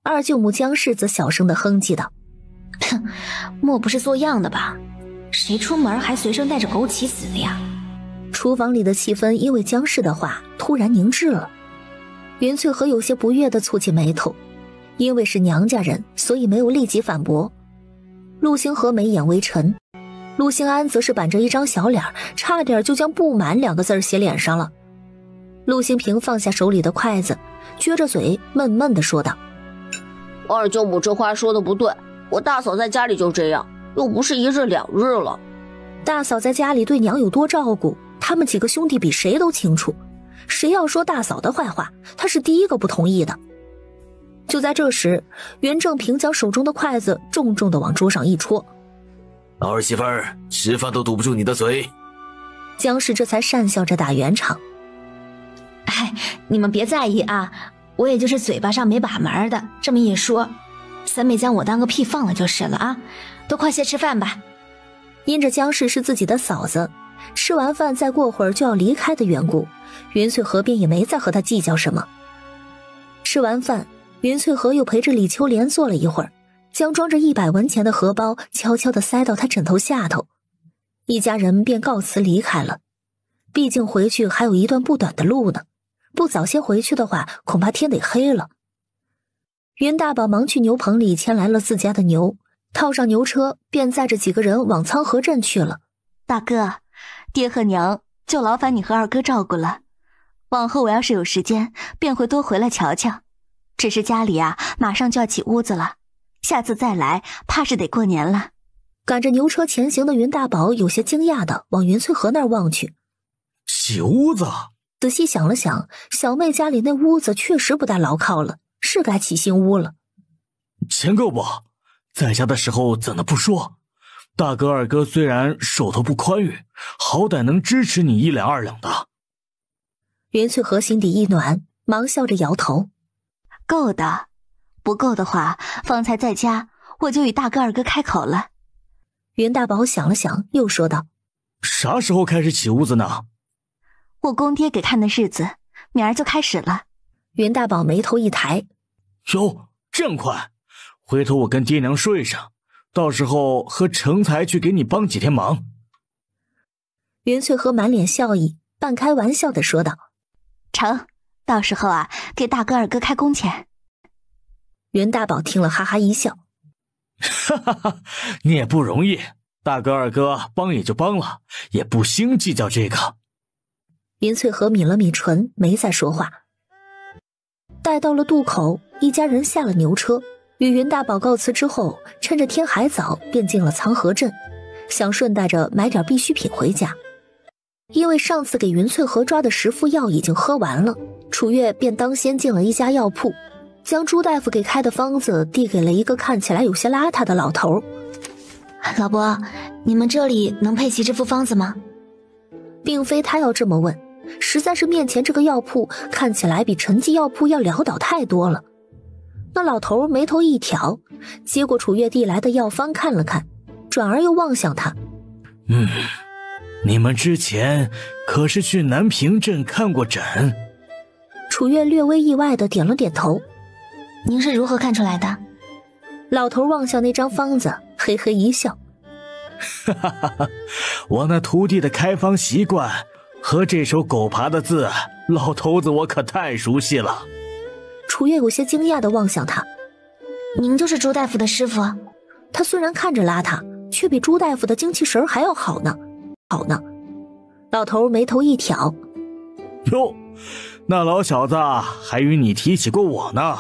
二舅母江氏则小声的哼唧道：哼，莫不是做样的吧？谁出门还随身带着枸杞子的呀？厨房里的气氛因为江氏的话突然凝滞了。云翠荷有些不悦地蹙起眉头，因为是娘家人，所以没有立即反驳。陆星河眉眼微沉，陆星安则是板着一张小脸，差点就将不满2个字写脸上了。陆星平放下手里的筷子，撅着嘴闷闷地说道：二舅母这话说的不对，我大嫂在家里就这样，又不是1日2日了。大嫂在家里对娘有多照顾，他们几个兄弟比谁都清楚，谁要说大嫂的坏话，他是第一个不同意的。就在这时，袁正平将手中的筷子重重地往桌上一戳：儿媳妇儿，吃饭都堵不住你的嘴。江氏这才讪笑着打圆场：哎，你们别在意啊，我也就是嘴巴上没把门的，这么一说，三妹将我当个屁放了就是了啊，都快些吃饭吧。因着江氏是自己的嫂子，吃完饭再过会儿就要离开的缘故，云翠荷便也没再和他计较什么。吃完饭，云翠荷又陪着李秋莲坐了一会儿，将装着100文钱的荷包悄悄地塞到他枕头下头。一家人便告辞离开了，毕竟回去还有一段不短的路呢，不早些回去的话，恐怕天得黑了。云大宝忙去牛棚里牵来了自家的牛，套上牛车，便载着几个人往苍河镇去了。大哥，爹和娘就劳烦你和二哥照顾了，往后我要是有时间，便会多回来瞧瞧。只是家里啊，马上就要起屋子了，下次再来，怕是得过年了。赶着牛车前行的云大宝有些惊讶地往云翠河那儿望去。起屋子？仔细想了想，小妹家里那屋子确实不大牢靠了，是该起新屋了。钱够不？在家的时候怎能不说？大哥二哥虽然手头不宽裕，好歹能支持你1两2两的。云翠河心底一暖，忙笑着摇头。够的，不够的话，方才在家我就与大哥二哥开口了。云大宝想了想，又说道：啥时候开始起屋子呢？我公爹给看的日子，明儿就开始了。云大宝眉头一抬：哟，这样快？回头我跟爹娘说一声，到时候和成才去给你帮几天忙。云翠河满脸笑意，半开玩笑地说道：成，到时候啊，给大哥二哥开工钱。云大宝听了哈哈一笑：哈哈哈，你也不容易，大哥二哥帮也就帮了，也不兴计较这个。云翠河抿了抿唇，没再说话。待到了渡口，一家人下了牛车，与云大宝告辞之后，趁着天还早，便进了苍河镇，想顺带着买点必需品回家。因为上次给云翠河抓的10副药已经喝完了，楚月便当先进了一家药铺，将朱大夫给开的方子递给了一个看起来有些邋遢的老头。老伯，你们这里能配齐这副方子吗？并非他要这么问，实在是面前这个药铺看起来比陈记药铺要潦倒太多了。那老头眉头一挑，接过楚月递来的药方看了看，转而又望向他。你们之前可是去南平镇看过诊？楚月略微意外地点了点头。您是如何看出来的？老头望向那张方子，嘿嘿一笑。哈哈哈！我那徒弟的开方习惯和这手狗爬的字，老头子我可太熟悉了。楚月有些惊讶地望向他。您就是朱大夫的师傅？他虽然看着邋遢，却比朱大夫的精气神还要好呢。老头眉头一挑。哟，那老小子还与你提起过我呢。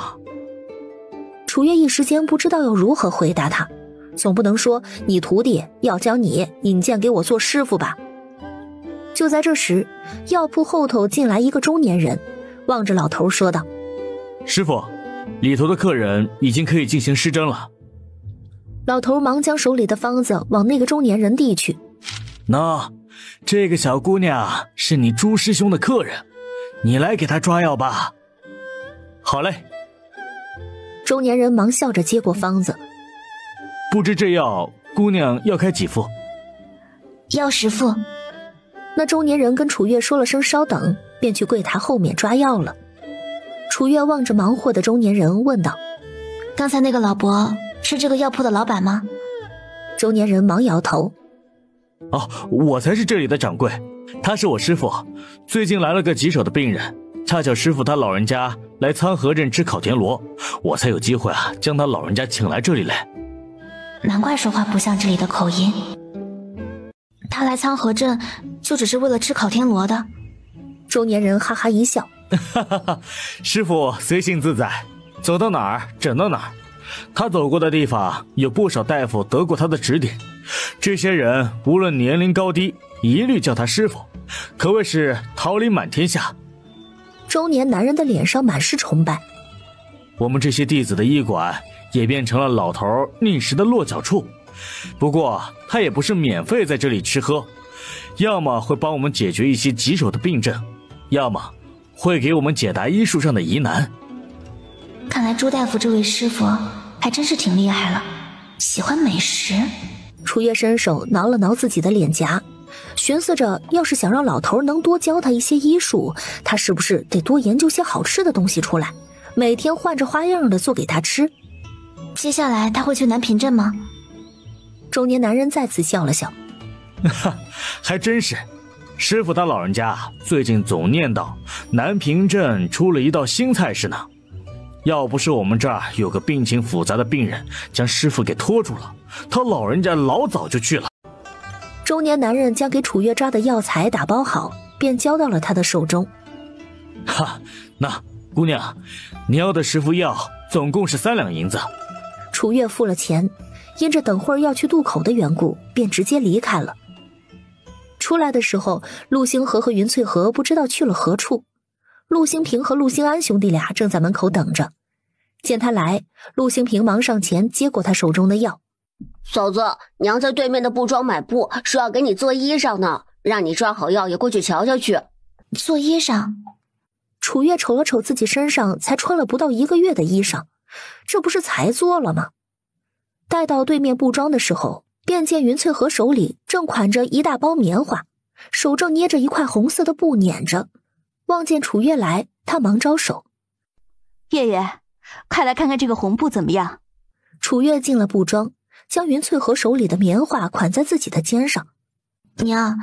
楚月一时间不知道要如何回答他，总不能说你徒弟要将你引荐给我做师傅吧。就在这时，药铺后头进来一个中年人，望着老头说道：师傅，里头的客人已经可以进行施针了。老头忙将手里的方子往那个中年人递去。那这个小姑娘是你朱师兄的客人，你来给她抓药吧。好嘞。中年人忙笑着接过方子。不知这药姑娘要开几副？要10副。那中年人跟楚月说了声稍等，便去柜台后面抓药了。楚月望着忙活的中年人问道：刚才那个老伯是这个药铺的老板吗？中年人忙摇头。哦，我才是这里的掌柜，他是我师傅。最近来了个棘手的病人，恰巧师傅他老人家来苍河镇吃烤田螺，我才有机会将他老人家请来这里来。难怪说话不像这里的口音。他来苍河镇就只是为了吃烤田螺的。中年人哈哈一笑。哈哈哈，师傅随性自在，走到哪儿诊到哪儿。他走过的地方有不少大夫得过他的指点，这些人无论年龄高低，一律叫他师傅，可谓是桃李满天下。中年男人的脸上满是崇拜。我们这些弟子的医馆也变成了老头觅食的落脚处，不过他也不是免费在这里吃喝，要么会帮我们解决一些棘手的病症，要么会给我们解答医术上的疑难。看来朱大夫这位师傅还真是挺厉害了，喜欢美食。楚月伸手挠了挠自己的脸颊，寻思着要是想让老头能多教他一些医术，他是不是得多研究些好吃的东西出来，每天换着花样的做给他吃。接下来他会去南平镇吗？中年男人再次笑了笑。哈，还真是。师傅他老人家最近总念叨南平镇出了一道新菜式呢。要不是我们这儿有个病情复杂的病人将师傅给拖住了，他老人家老早就去了。中年男人将给楚月抓的药材打包好，便交到了他的手中。哈，那姑娘，你要的10副药总共是3两银子。楚月付了钱，因着等会儿要去渡口的缘故，便直接离开了。出来的时候，陆星河和云翠河不知道去了何处。陆星平和陆星安兄弟俩正在门口等着，见他来，陆星平忙上前接过他手中的药。嫂子，娘在对面的布庄买布，说要给你做衣裳呢，让你抓好药也过去瞧瞧去。做衣裳？楚月瞅了瞅自己身上才穿了不到1个月的衣裳，这不是才做了吗？待到对面布庄的时候，便见云翠河手里正捆着一大包棉花，手正捏着一块红色的布捻着。望见楚月来，他忙招手：“月月，快来看看这个红布怎么样？”楚月进了布庄，将云翠河手里的棉花捆在自己的肩上。娘，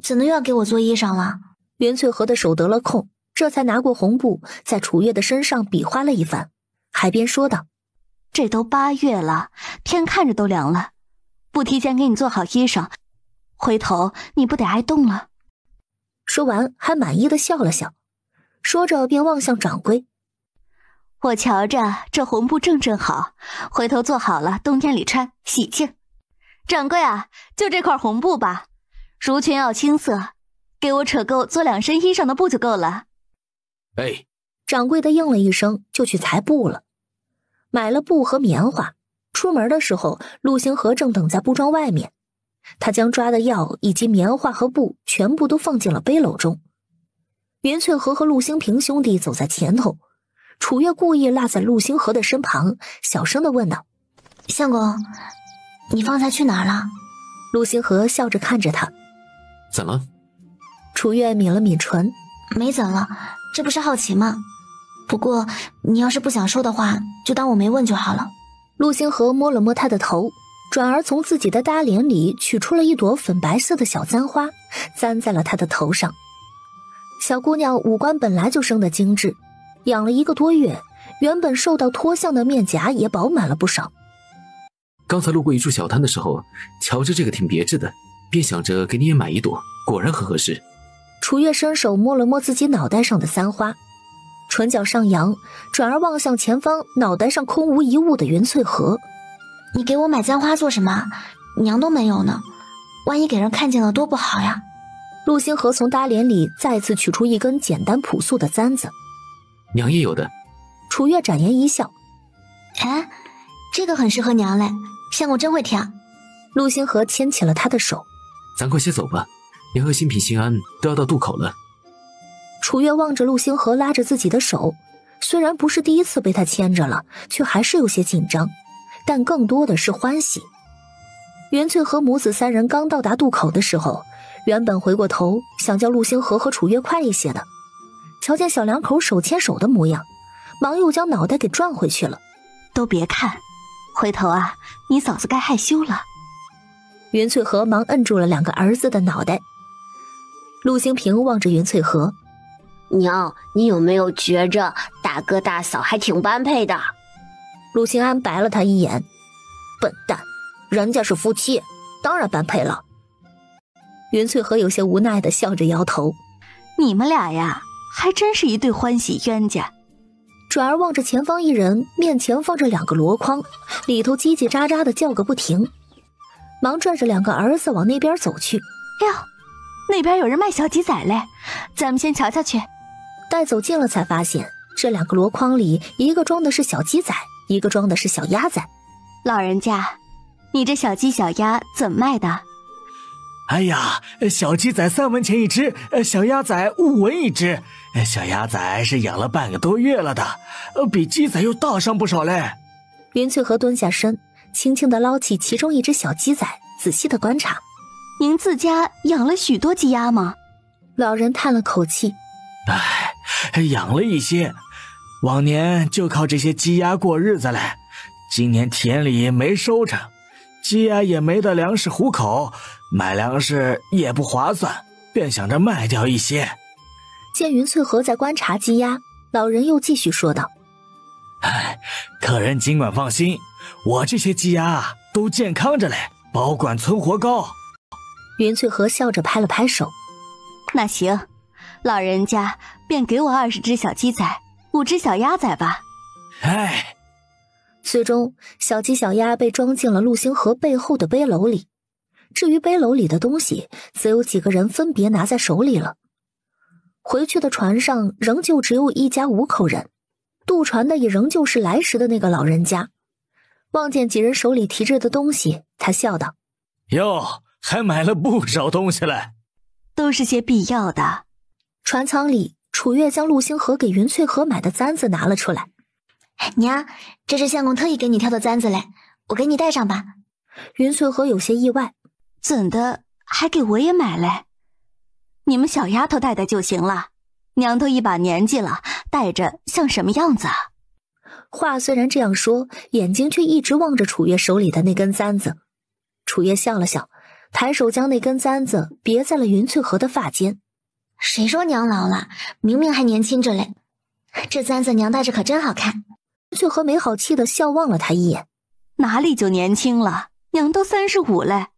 怎么又要给我做衣裳了？云翠河的手得了空，这才拿过红布，在楚月的身上比划了一番，海边说道：“这都8月了，天看着都凉了，不提前给你做好衣裳，回头你不得挨冻了。”说完还满意的笑了笑，说着便望向掌柜：“我瞧着这红布正好，回头做好了冬天里穿喜庆。掌柜啊，就这块红布吧，襦裙要青色，给我扯够做2身衣裳的布就够了。”哎，掌柜的应了一声，就去裁布了。买了布和棉花，出门的时候，陆星河正等在布庄外面。他将抓的药以及棉花和布全部都放进了背篓中。云翠河和陆星平兄弟走在前头，楚月故意落在陆星河的身旁，小声地问道：“相公，你方才去哪儿了？”陆星河笑着看着他：“怎么？”楚月抿了抿唇：“没怎了，这不是好奇吗？不过你要是不想说的话，就当我没问就好了。”陆星河摸了摸他的头，转而从自己的搭帘里取出了一朵粉白色的小簪花，簪在了她的头上。小姑娘五官本来就生得精致，养了1个多月，原本受到脱相的面颊也饱满了不少。刚才路过一处小摊的时候，瞧着这个挺别致的，便想着给你也买一朵，果然很合适。楚月伸手摸了摸自己脑袋上的簪花，唇角上扬，转而望向前方脑袋上空无一物的云翠河：“你给我买簪花做什么？娘都没有呢，万一给人看见了多不好呀。”陆星河从搭帘里再次取出一根简单朴素的簪子：“娘也有的。”楚月展颜一笑：“哎，这个很适合娘嘞，相公真会挑。”陆星河牵起了他的手：“咱快些走吧，娘和新平、新安都要到渡口了。”楚月望着陆星河拉着自己的手，虽然不是第一次被他牵着了，却还是有些紧张，但更多的是欢喜。袁翠和母子3人刚到达渡口的时候，原本回过头想叫陆星河和楚月快一些的，瞧见小两口手牵手的模样，忙又将脑袋给转回去了。都别看，回头啊，你嫂子该害羞了。袁翠和忙摁住了2个儿子的脑袋。陆星平望着袁翠和：“娘，你有没有觉着大哥大嫂还挺般配的？”陆星安白了他一眼：“笨蛋，人家是夫妻，当然般配了。”袁翠和有些无奈地笑着摇头：“你们俩呀，还真是一对欢喜冤家。”转而望着前方一人，面前放着2个箩筐，里头叽叽喳喳地叫个不停，忙拽着2个儿子往那边走去。“哟，那边有人卖小鸡仔嘞，咱们先瞧瞧去。”待走近了才发现，这2个箩筐里，一个装的是小鸡仔，一个装的是小鸭仔。“老人家，你这小鸡小鸭怎么卖的？”“哎呀，小鸡仔3文钱一只，小鸭仔5文一只。小鸭仔是养了半个多月了的，比鸡仔又大上不少嘞。”云翠和蹲下身，轻轻地捞起其中一只小鸡仔，仔细地观察。“您自家养了许多鸡鸭吗？”老人叹了口气：“养了一些，往年就靠这些鸡鸭过日子嘞。今年田里没收成，鸡鸭也没得粮食糊口，买粮食也不划算，便想着卖掉一些。见云翠和在观察鸡鸭，老人又继续说道：客人尽管放心，我这些鸡鸭都健康着嘞，保管存活高。云翠和笑着拍了拍手：那行，老人家便给我20只小鸡仔，5只小鸭仔吧。哎，最终小鸡小鸭被装进了陆星河背后的背篓里，至于背篓里的东西，则有几个人分别拿在手里了。回去的船上仍旧只有一家5口人，渡船的也仍旧是来时的那个老人家。望见几人手里提着的东西，他笑道：哟，还买了不少东西嘞。都是些必要的。船舱里，楚月将陆星河给云翠和买的簪子拿了出来。娘，这是相公特意给你挑的簪子嘞，我给你戴上吧。云翠和有些意外，怎的还给我也买嘞？你们小丫头戴戴就行了，娘都一把年纪了，戴着像什么样子啊？话虽然这样说，眼睛却一直望着楚月手里的那根簪子。楚月笑了笑，抬手将那根簪子别在了云翠和的发间。谁说娘老了，明明还年轻着嘞，这簪子娘戴着可真好看。云翠和没好气的笑望了他一眼：哪里就年轻了，娘都35嘞，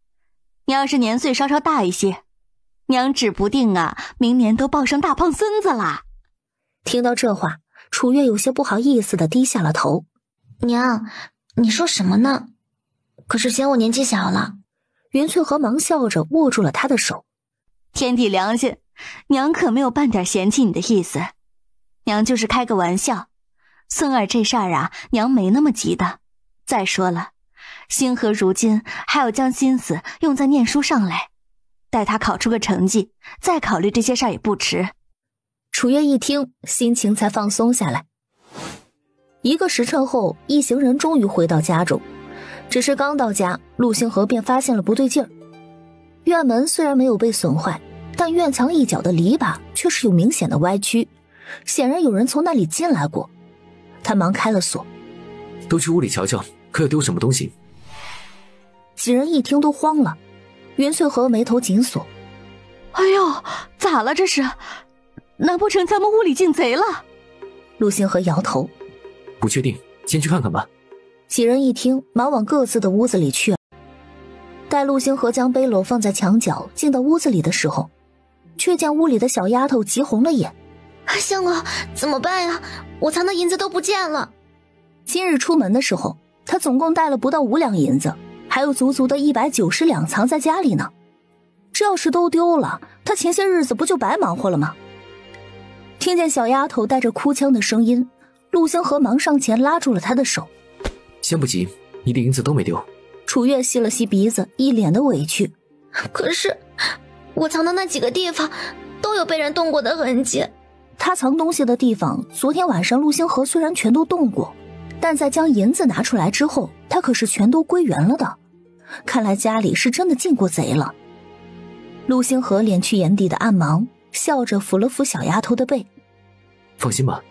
你要是年岁稍稍大一些，娘指不定啊，明年都抱上大胖孙子啦。听到这话，楚月有些不好意思的低下了头。娘，你说什么呢？可是嫌我年纪小了。云翠和忙笑着握住了他的手。天地良心，娘可没有半点嫌弃你的意思，娘就是开个玩笑。孙儿这事儿啊，娘没那么急的。再说了，星河如今还要将心思用在念书上来，待他考出个成绩，再考虑这些事儿也不迟。楚月一听，心情才放松下来。1个时辰后，一行人终于回到家中。只是刚到家，陆星河便发现了不对劲儿。院门虽然没有被损坏，但院墙一角的篱笆却是有明显的歪曲，显然有人从那里进来过。他忙开了锁：都去屋里瞧瞧，可有丢什么东西？几人一听都慌了。云翠和眉头紧锁：哎呦，咋了这是？难不成咱们屋里进贼了？陆星河摇头：不确定，先去看看吧。几人一听，忙往各自的屋子里去了。待陆星河将背篓放在墙角，进到屋子里的时候，却见屋里的小丫头急红了眼：相公，怎么办呀？我藏的银子都不见了。今日出门的时候，他总共带了不到5两银子，还有足足的190两藏在家里呢。这要是都丢了，他前些日子不就白忙活了吗？听见小丫头带着哭腔的声音，陆星河忙上前拉住了她的手：先不急，你的银子都没丢。楚月吸了吸鼻子，一脸的委屈：可是我藏的那几个地方都有被人动过的痕迹。他藏东西的地方，昨天晚上陆星河虽然全都动过，但在将银子拿出来之后，他可是全都归原了的。看来家里是真的进过贼了。陆星河敛去眼底的暗芒，笑着抚了抚小丫头的背：放心吧，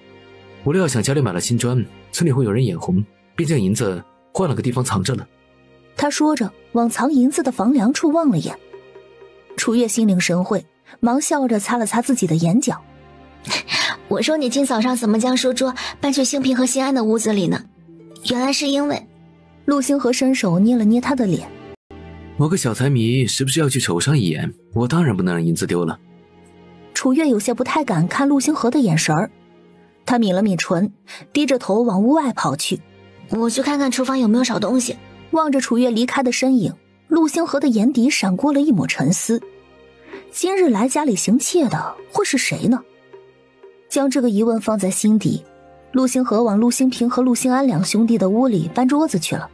我料想家里买了新砖，村里会有人眼红，便将银子换了个地方藏着了。他说着往藏银子的房梁处望了眼。楚月心领神会，忙笑着擦了擦自己的眼角：我说你今早上怎么将书桌搬去兴平和新安的屋子里呢？原来是因为……陆星河伸手捏了捏他的脸：我个小财迷时不时要去瞅上一眼，我当然不能让银子丢了。楚月有些不太敢看陆星河的眼神儿，他抿了抿唇，低着头往屋外跑去：我去看看厨房有没有少东西。望着楚月离开的身影，陆星河的眼底闪过了一抹沉思。今日来家里行窃的会是谁呢？将这个疑问放在心底，陆星河往陆星平和陆星安两兄弟的屋里搬桌子去了。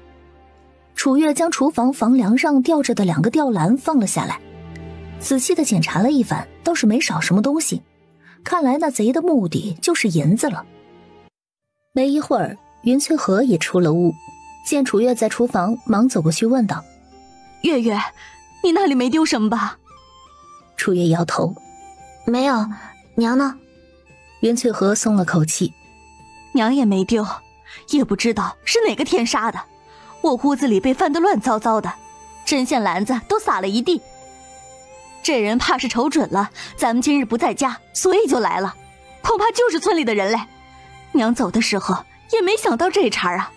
楚月将厨房房梁上吊着的2个吊篮放了下来，仔细的检查了一番，倒是没少什么东西。看来那贼的目的就是银子了。没一会儿，云翠和也出了屋，见楚月在厨房，忙走过去问道：月月，你那里没丢什么吧？楚月摇头：没有。娘呢？云翠和松了口气：娘也没丢，也不知道是哪个天杀的，我屋子里被翻得乱糟糟的，针线篮子都撒了一地。这人怕是瞅准了咱们今日不在家，所以就来了，恐怕就是村里的人嘞。娘走的时候也没想到这茬啊，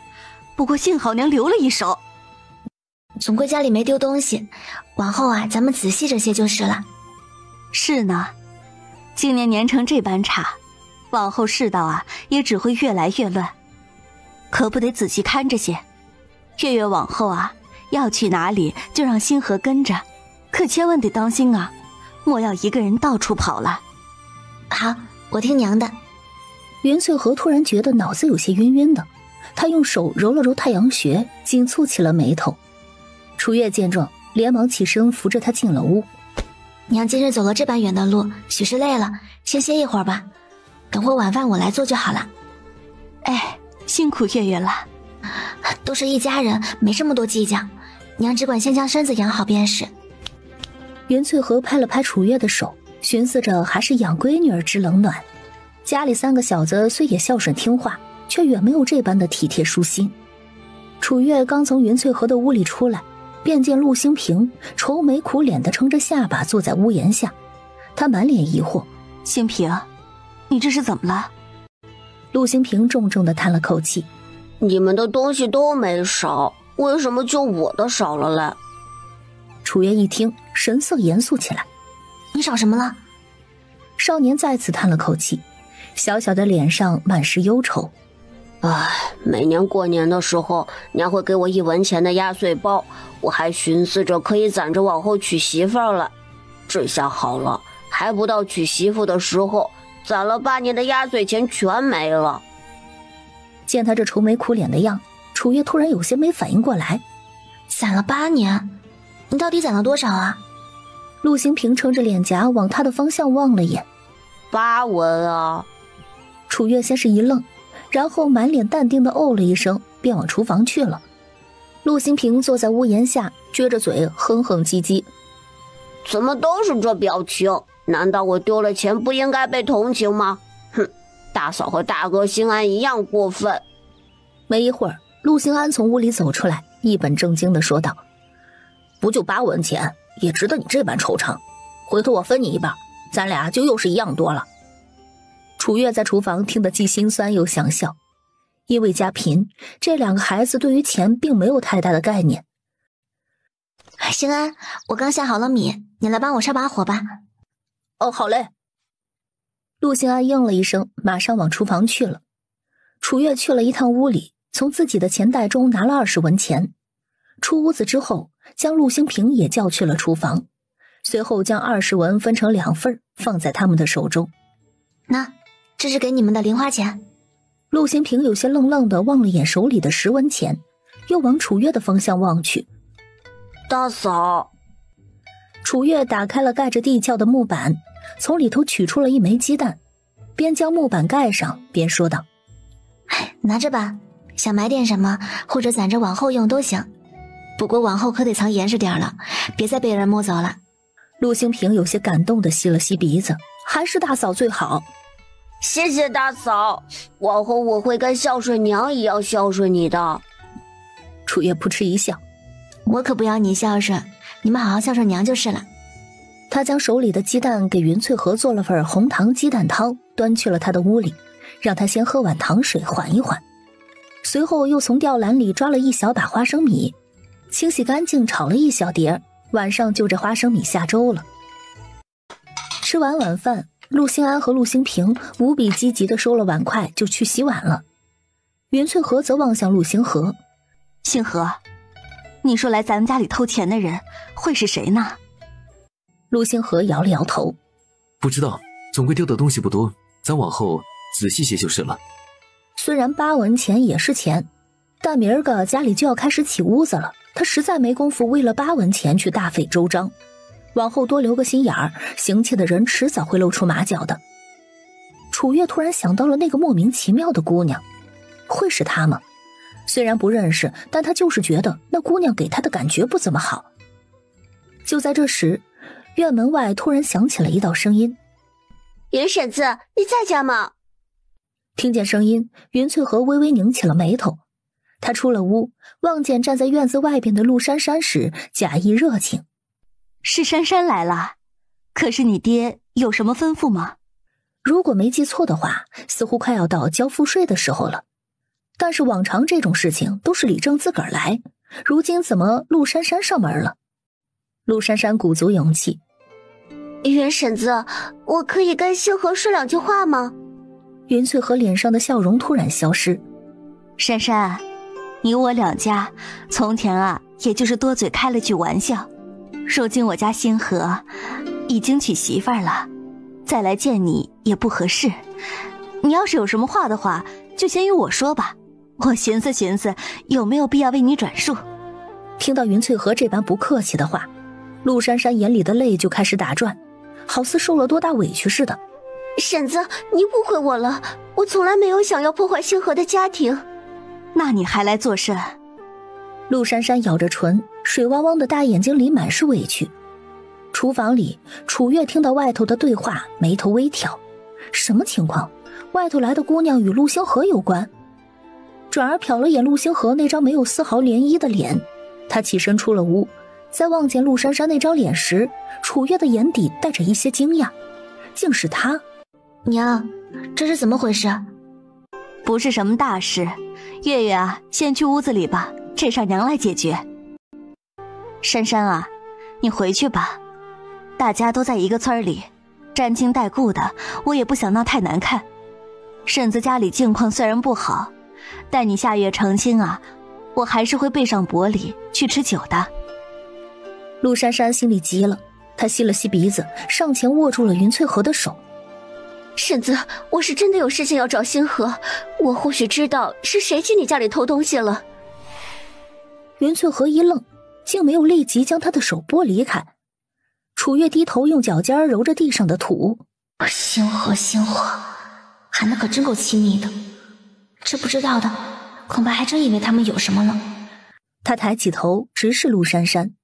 不过幸好娘留了一手。总归家里没丢东西，往后啊，咱们仔细这些就是了。是呢，今年年成这般差，往后世道啊也只会越来越乱，可不得仔细看着些。月月往后啊，要去哪里就让星河跟着，可千万得当心啊，莫要一个人到处跑了。好，我听娘的。云翠荷突然觉得脑子有些晕晕的，她用手揉了揉太阳穴，紧蹙起了眉头。楚月见状，连忙起身扶着她进了屋。娘今日走了这般远的路，许是累了，先歇一会儿吧。等会晚饭我来做就好了。哎，辛苦月月了。都是一家人，没这么多计较。娘只管先将身子养好便是。袁翠荷拍了拍楚月的手，寻思着还是养闺女儿知冷暖。家里3个小子虽也孝顺听话，却远没有这般的体贴舒心。楚月刚从袁翠荷的屋里出来，便见陆星平愁眉苦脸地撑着下巴坐在屋檐下，他满脸疑惑：“星平，你这是怎么了？”陆星平重重地叹了口气：“你们的东西都没少，为什么就我的少了嘞？”楚月一听，神色严肃起来：“你少什么了？”少年再次叹了口气，小小的脸上满是忧愁：“唉，每年过年的时候，娘会给我1文钱的压岁包，我还寻思着可以攒着往后娶媳妇儿了。这下好了，还不到娶媳妇的时候，攒了8年的压岁钱全没了。”见他这愁眉苦脸的样，楚月突然有些没反应过来：“攒了8年，你到底攒了多少啊？”陆星平撑着脸颊往他的方向望了眼：“8文啊。”楚月先是一愣，然后满脸淡定地哦了一声，便往厨房去了。陆星平坐在屋檐下，撅着嘴哼哼唧唧：“怎么都是这表情？难道我丢了钱不应该被同情吗？哼，大嫂和大哥兴安一样过分。”没一会儿，陆兴安从屋里走出来，一本正经地说道：“不就8文钱，也值得你这般惆怅。回头我分你一半，咱俩就又是一样多了。”楚月在厨房听得既心酸又想笑，因为家贫，这2个孩子对于钱并没有太大的概念。“兴安，我刚下好了米，你来帮我烧把火吧。”“哦，好嘞。”陆兴安应了一声，马上往厨房去了。楚月去了一趟屋里，从自己的钱袋中拿了20文钱。出屋子之后，将陆兴平也叫去了厨房，随后将20文分成2份，放在他们的手中。“那，这是给你们的零花钱。”陆兴平有些愣愣地望了眼手里的10文钱，又往楚月的方向望去。“大嫂。”楚月打开了盖着地窖的木板，从里头取出了1枚鸡蛋，边将木板盖上边说道：“拿着吧，想买点什么或者攒着往后用都行，不过往后可得藏严实点了，别再被人摸走了。”陆兴平有些感动地吸了吸鼻子：“还是大嫂最好。”“谢谢大嫂，往后我会跟孝顺娘一样孝顺你的。”楚月扑哧一笑：“我可不要你孝顺，你们好好孝顺娘就是了。”他将手里的鸡蛋给云翠荷做了份红糖鸡蛋汤，端去了他的屋里，让他先喝碗糖水缓一缓。随后又从吊篮里抓了1小把花生米，清洗干净炒了1小碟，晚上就着花生米下粥了。吃完晚饭，陆兴安和陆兴平无比积极地收了碗筷就去洗碗了。云翠荷则望向陆星河：“星河，你说来咱们家里偷钱的人会是谁呢？”陆星河摇了摇头：“不知道，总归丢的东西不多，咱往后仔细些就是了。”虽然8文钱也是钱，但明儿个家里就要开始起屋子了，他实在没工夫为了8文钱去大费周章。往后多留个心眼儿，行窃的人迟早会露出马脚的。楚月突然想到了那个莫名其妙的姑娘，会是她吗？虽然不认识，但他就是觉得那姑娘给他的感觉不怎么好。就在这时，院门外突然响起了一道声音：“云婶子，你在家吗？”听见声音，云翠和微微拧起了眉头。她出了屋，望见站在院子外边的陆珊珊时，假意热情：“是珊珊来了，可是你爹有什么吩咐吗？”如果没记错的话，似乎快要到交赋税的时候了。但是往常这种事情都是李正自个儿来，如今怎么陆珊珊上门了？陆珊珊鼓足勇气：“云婶子，我可以跟星河说2句话吗？”云翠和脸上的笑容突然消失。珊珊，你我两家从前啊，也就是多嘴开了句玩笑，如今我家星河已经娶媳妇儿了，再来见你也不合适。你要是有什么话的话，就先与我说吧，我寻思寻思有没有必要为你转述。听到云翠和这般不客气的话，陆珊珊眼里的泪就开始打转，好似受了多大委屈似的。婶子，你误会我了，我从来没有想要破坏星河的家庭。那你还来作甚？陆珊珊咬着唇，水汪汪的大眼睛里满是委屈。厨房里，楚月听到外头的对话，眉头微挑。什么情况？外头来的姑娘与陆星河有关？转而瞟了眼陆星河那张没有丝毫涟漪的脸，他起身出了屋，在望见陆珊珊那张脸时，楚月的眼底带着一些惊讶，竟是他。娘，这是怎么回事？不是什么大事，月月啊，先去屋子里吧，这事儿娘来解决。珊珊啊，你回去吧，大家都在一个村里，沾亲带故的，我也不想闹太难看。婶子家里境况虽然不好，待你下月成亲啊，我还是会备上薄礼去吃酒的。陆珊珊心里急了，她吸了吸鼻子，上前握住了云翠河的手。婶子，我是真的有事情要找星河，我或许知道是谁去你家里偷东西了。云翠河一愣，竟没有立即将他的手拨离开。楚月低头用脚尖揉着地上的土。星河，喊得可真够亲密的，这不知道的恐怕还真以为他们有什么了。他抬起头直视陆珊珊。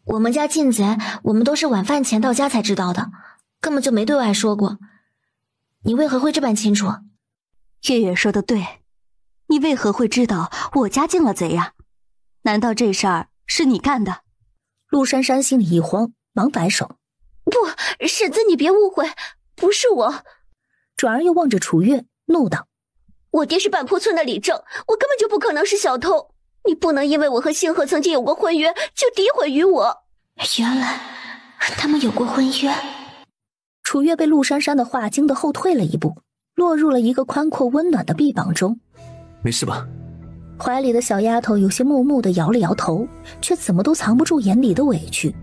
我们家进贼，我们都是晚饭前到家才知道的，根本就没对外说过。你为何会这般清楚？月月说的对，你为何会知道我家进了贼呀？难道这事儿是你干的？陆珊珊心里一慌，忙摆手。不，婶子你别误会，不是我。转而又望着楚月，怒道：我爹是半坡村的李正，我根本就不可能是小偷。你不能因为我和星河曾经有过婚约，就诋毁于我。原来他们有过婚约。楚月被陆珊珊的话惊得后退了一步，落入了一个宽阔温暖的臂膀中。没事吧？怀里的小丫头有些木木地摇了摇头，却怎么都藏不住眼里的委屈。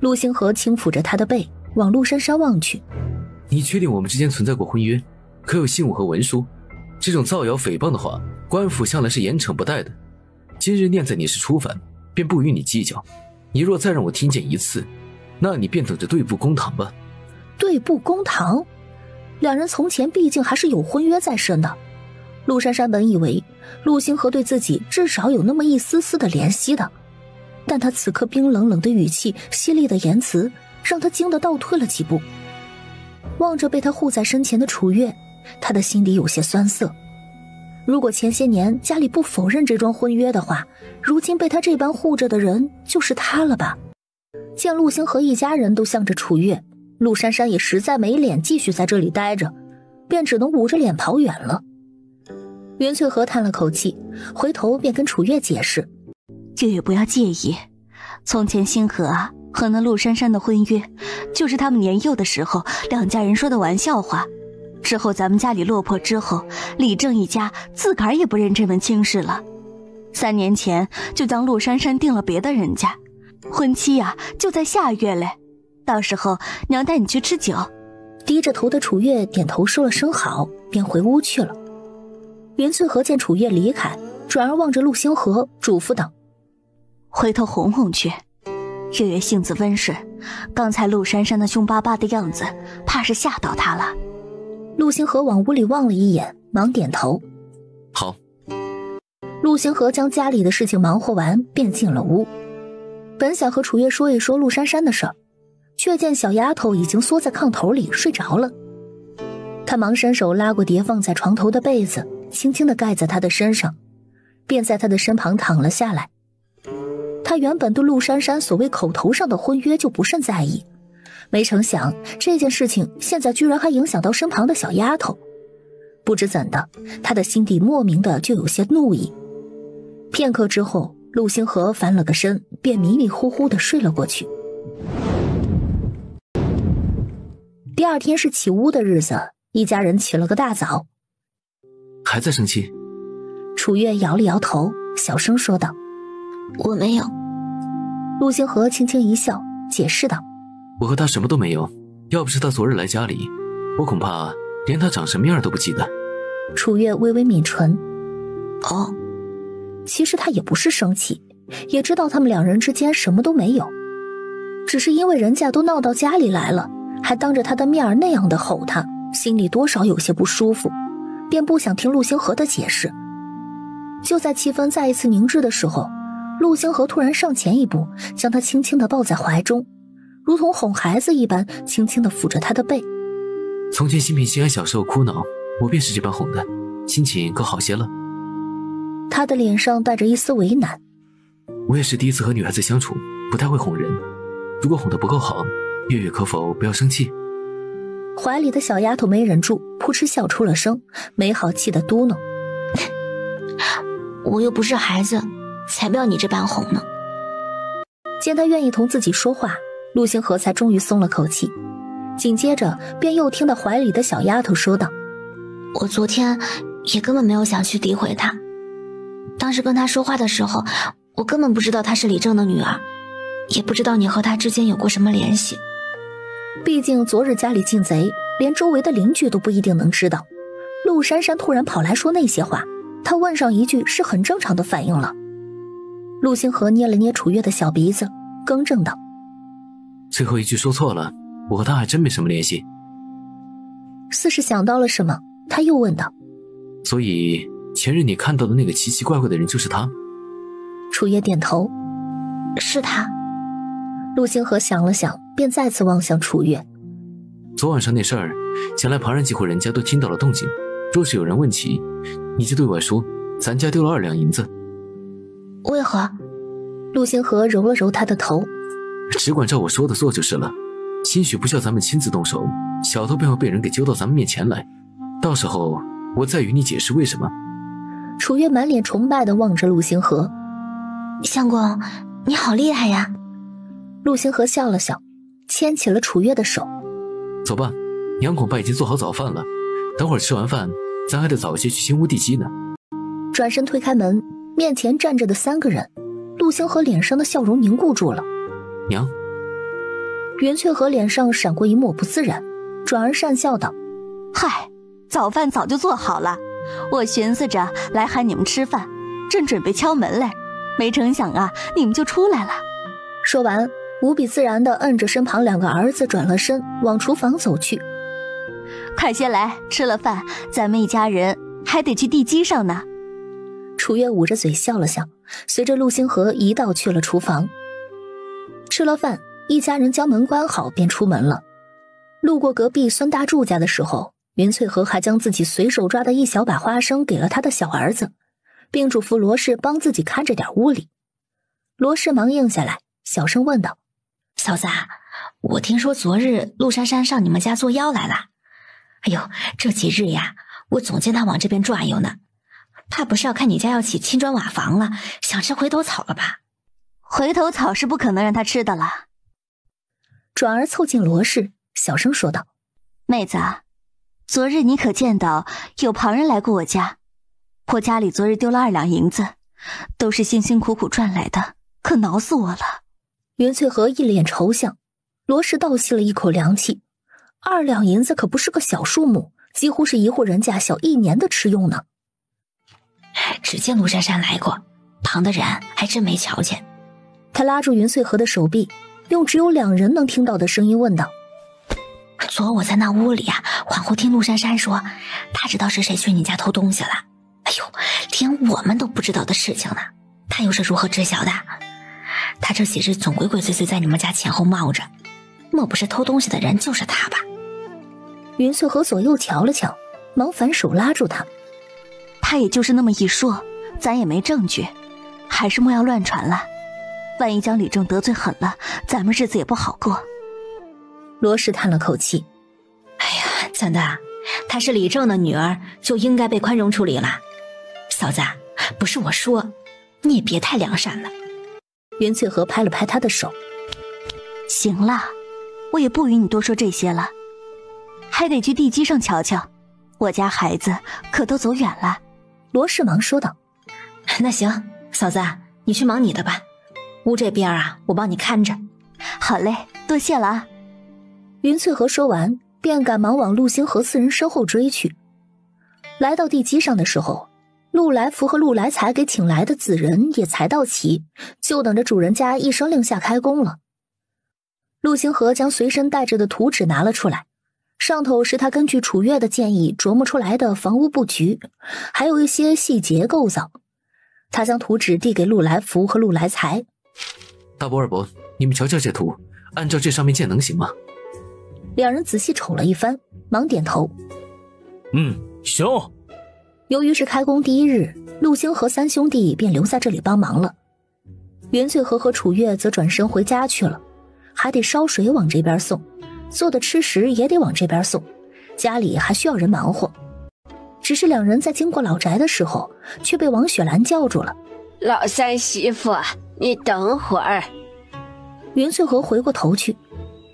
陆星河轻抚着她的背，往陆珊珊望去。你确定我们之间存在过婚约？可有信物和文书？这种造谣诽谤的话，官府向来是严惩不贷的。今日念在你是初犯，便不与你计较。你若再让我听见一次，那你便等着对簿公堂吧。对簿公堂？两人从前毕竟还是有婚约在身的。陆珊珊本以为陆星河对自己至少有那么一丝丝的怜惜的，但他此刻冰冷冷的语气，犀利的言辞，让他惊得倒退了几步。望着被他护在身前的楚月，他的心里有些酸涩。如果前些年家里不否认这桩婚约的话，如今被他这般护着的人就是他了吧？见陆星河一家人都向着楚月，陆珊珊也实在没脸继续在这里待着，便只能捂着脸跑远了。云翠和叹了口气，回头便跟楚月解释：月月不要介意，从前星河啊和那陆珊珊的婚约，就是他们年幼的时候两家人说的玩笑话。之后咱们家里落魄之后，李正一家自个儿也不认这门亲事了。3年前就将陆珊珊定了别的人家，婚期啊就在下月嘞。到时候娘带你去吃酒。低着头的楚月点头说了声好，便回屋去了。云翠和见楚月离开，转而望着陆星河，嘱咐道：回头哄哄去。月月性子温顺，刚才陆珊珊的凶巴巴的样子，怕是吓到她了。陆星河往屋里望了一眼，忙点头。好。陆星河将家里的事情忙活完，便进了屋。本想和楚月说一说陆珊珊的事儿，却见小丫头已经缩在炕头里睡着了。他忙伸手拉过叠放在床头的被子，轻轻地盖在他的身上，便在他的身旁躺了下来。他原本对陆珊珊所谓口头上的婚约就不甚在意，没成想这件事情现在居然还影响到身旁的小丫头。不知怎的，他的心底莫名的就有些怒意。片刻之后，陆星河翻了个身，便迷迷糊糊的睡了过去。第二天是起屋的日子，一家人起了个大早。还在生气？楚月摇了摇头，小声说道：“我没有。”陆星河轻轻一笑，解释道：“我和他什么都没有，要不是他昨日来家里，我恐怕连他长什么样都不记得。”楚月微微抿唇：“哦。”其实他也不是生气，也知道他们两人之间什么都没有，只是因为人家都闹到家里来了，还当着他的面那样的吼他，心里多少有些不舒服，便不想听陆星河的解释。就在气氛再一次凝滞的时候，陆星河突然上前一步，将他轻轻地抱在怀中，如同哄孩子一般，轻轻地抚着他的背。从前心平心安小时候哭闹，我便是这般哄的，心情可好些了。他的脸上带着一丝为难。我也是第一次和女孩子相处，不太会哄人，如果哄得不够好，月月可否不要生气？怀里的小丫头没忍住，扑哧笑出了声，没好气地嘟囔：“我又不是孩子，才不要你这般哄呢。”见他愿意同自己说话，陆星河才终于松了口气，紧接着便又听到怀里的小丫头说道：“我昨天也根本没有想去诋毁他，当时跟他说话的时候，我根本不知道她是李正的女儿，也不知道你和他之间有过什么联系。毕竟昨日家里进贼，连周围的邻居都不一定能知道。陆珊珊突然跑来说那些话，他问上一句是很正常的反应了。”陆星河捏了捏楚月的小鼻子，更正道：“最后一句说错了，我和他还真没什么联系。”似是想到了什么，他又问道：“所以前日你看到的那个奇奇怪怪的人就是他？”楚月点头：“是他。”陆星河想了想，便再次望向楚月：“昨晚上那事儿，想来旁人几户人家都听到了动静，若是有人问起，你就对我说咱家丢了2两银子。”“为何？”陆星河揉了揉他的头：“只管照我说的做就是了，兴许不需要咱们亲自动手，小偷便会被人给揪到咱们面前来，到时候我再与你解释为什么。”楚月满脸崇拜地望着陆星河：“相公，你好厉害呀！”陆星河笑了笑，牵起了楚月的手：“走吧，娘恐怕已经做好早饭了，等会儿吃完饭，咱还得早些去新屋地基呢。”转身推开门，面前站着的3个人，陆星河脸上的笑容凝固住了。“娘。”袁翠和脸上闪过一抹不自然，转而讪笑道：“嗨，早饭早就做好了，我寻思着来喊你们吃饭，正准备敲门嘞，没成想啊，你们就出来了。”说完，无比自然地摁着身旁2个儿子，转了身往厨房走去。“快些来，吃了饭，咱们一家人还得去地基上呢。”楚月捂着嘴笑了笑，随着陆星河一道去了厨房。吃了饭，一家人将门关好，便出门了。路过隔壁孙大柱家的时候，云翠和还将自己随手抓的一小把花生给了他的小儿子，并嘱咐罗氏帮自己看着点屋里。罗氏忙应下来，小声问道：“嫂子，我听说昨日陆珊珊上你们家作妖来了。哎呦，这几日呀，我总见她往这边转悠呢，怕不是要看你家要起青砖瓦房了，想吃回头草了吧？”“回头草是不可能让她吃的了。”转而凑近罗氏，小声说道：“妹子，昨日你可见到有旁人来过我家？我家里昨日丢了2两银子，都是辛辛苦苦赚来的，可恼死我了。”云翠和一脸愁相，罗氏倒吸了一口凉气，2两银子可不是个小数目，几乎是一户人家小1年的吃用呢。只见陆珊珊来过，旁的人还真没瞧见。他拉住云翠和的手臂，用只有2人能听到的声音问道：“昨我在那屋里啊，恍惚听陆珊珊说，她知道是谁去你家偷东西了。哎呦，连我们都不知道的事情呢，她又是如何知晓的？她这几日总鬼鬼祟祟在你们家前后冒着，莫不是偷东西的人就是她吧？”云翠和左右瞧了瞧，忙反手拉住他。他也就是那么一说，咱也没证据，还是莫要乱传了。万一将李正得罪狠了，咱们日子也不好过。罗氏叹了口气：哎呀，咱的，她是李正的女儿，就应该被宽容处理了。嫂子，不是我说，你也别太良善了。云翠和拍了拍他的手：行了，我也不与你多说这些了，还得去地基上瞧瞧，我家孩子可都走远了。罗氏忙说道：那行，嫂子，你去忙你的吧，屋这边啊，我帮你看着。好嘞，多谢了啊。云翠和说完，便赶忙往陆星河四人身后追去。来到地基上的时候，陆来福和陆来才给请来的子人也才到齐，就等着主人家一声令下开工了。陆星河将随身带着的图纸拿了出来，上头是他根据楚月的建议琢磨出来的房屋布局，还有一些细节构造。他将图纸递给陆来福和陆来才：大伯二伯，你们瞧瞧这图，按照这上面建能行吗？两人仔细瞅了一番，忙点头：行。由于是开工第一日，陆星河三兄弟便留在这里帮忙了。袁翠和楚月则转身回家去了，还得烧水往这边送，做的吃食也得往这边送，家里还需要人忙活。只是两人在经过老宅的时候，却被王雪兰叫住了：老三媳妇，你等会儿。袁翠和回过头去：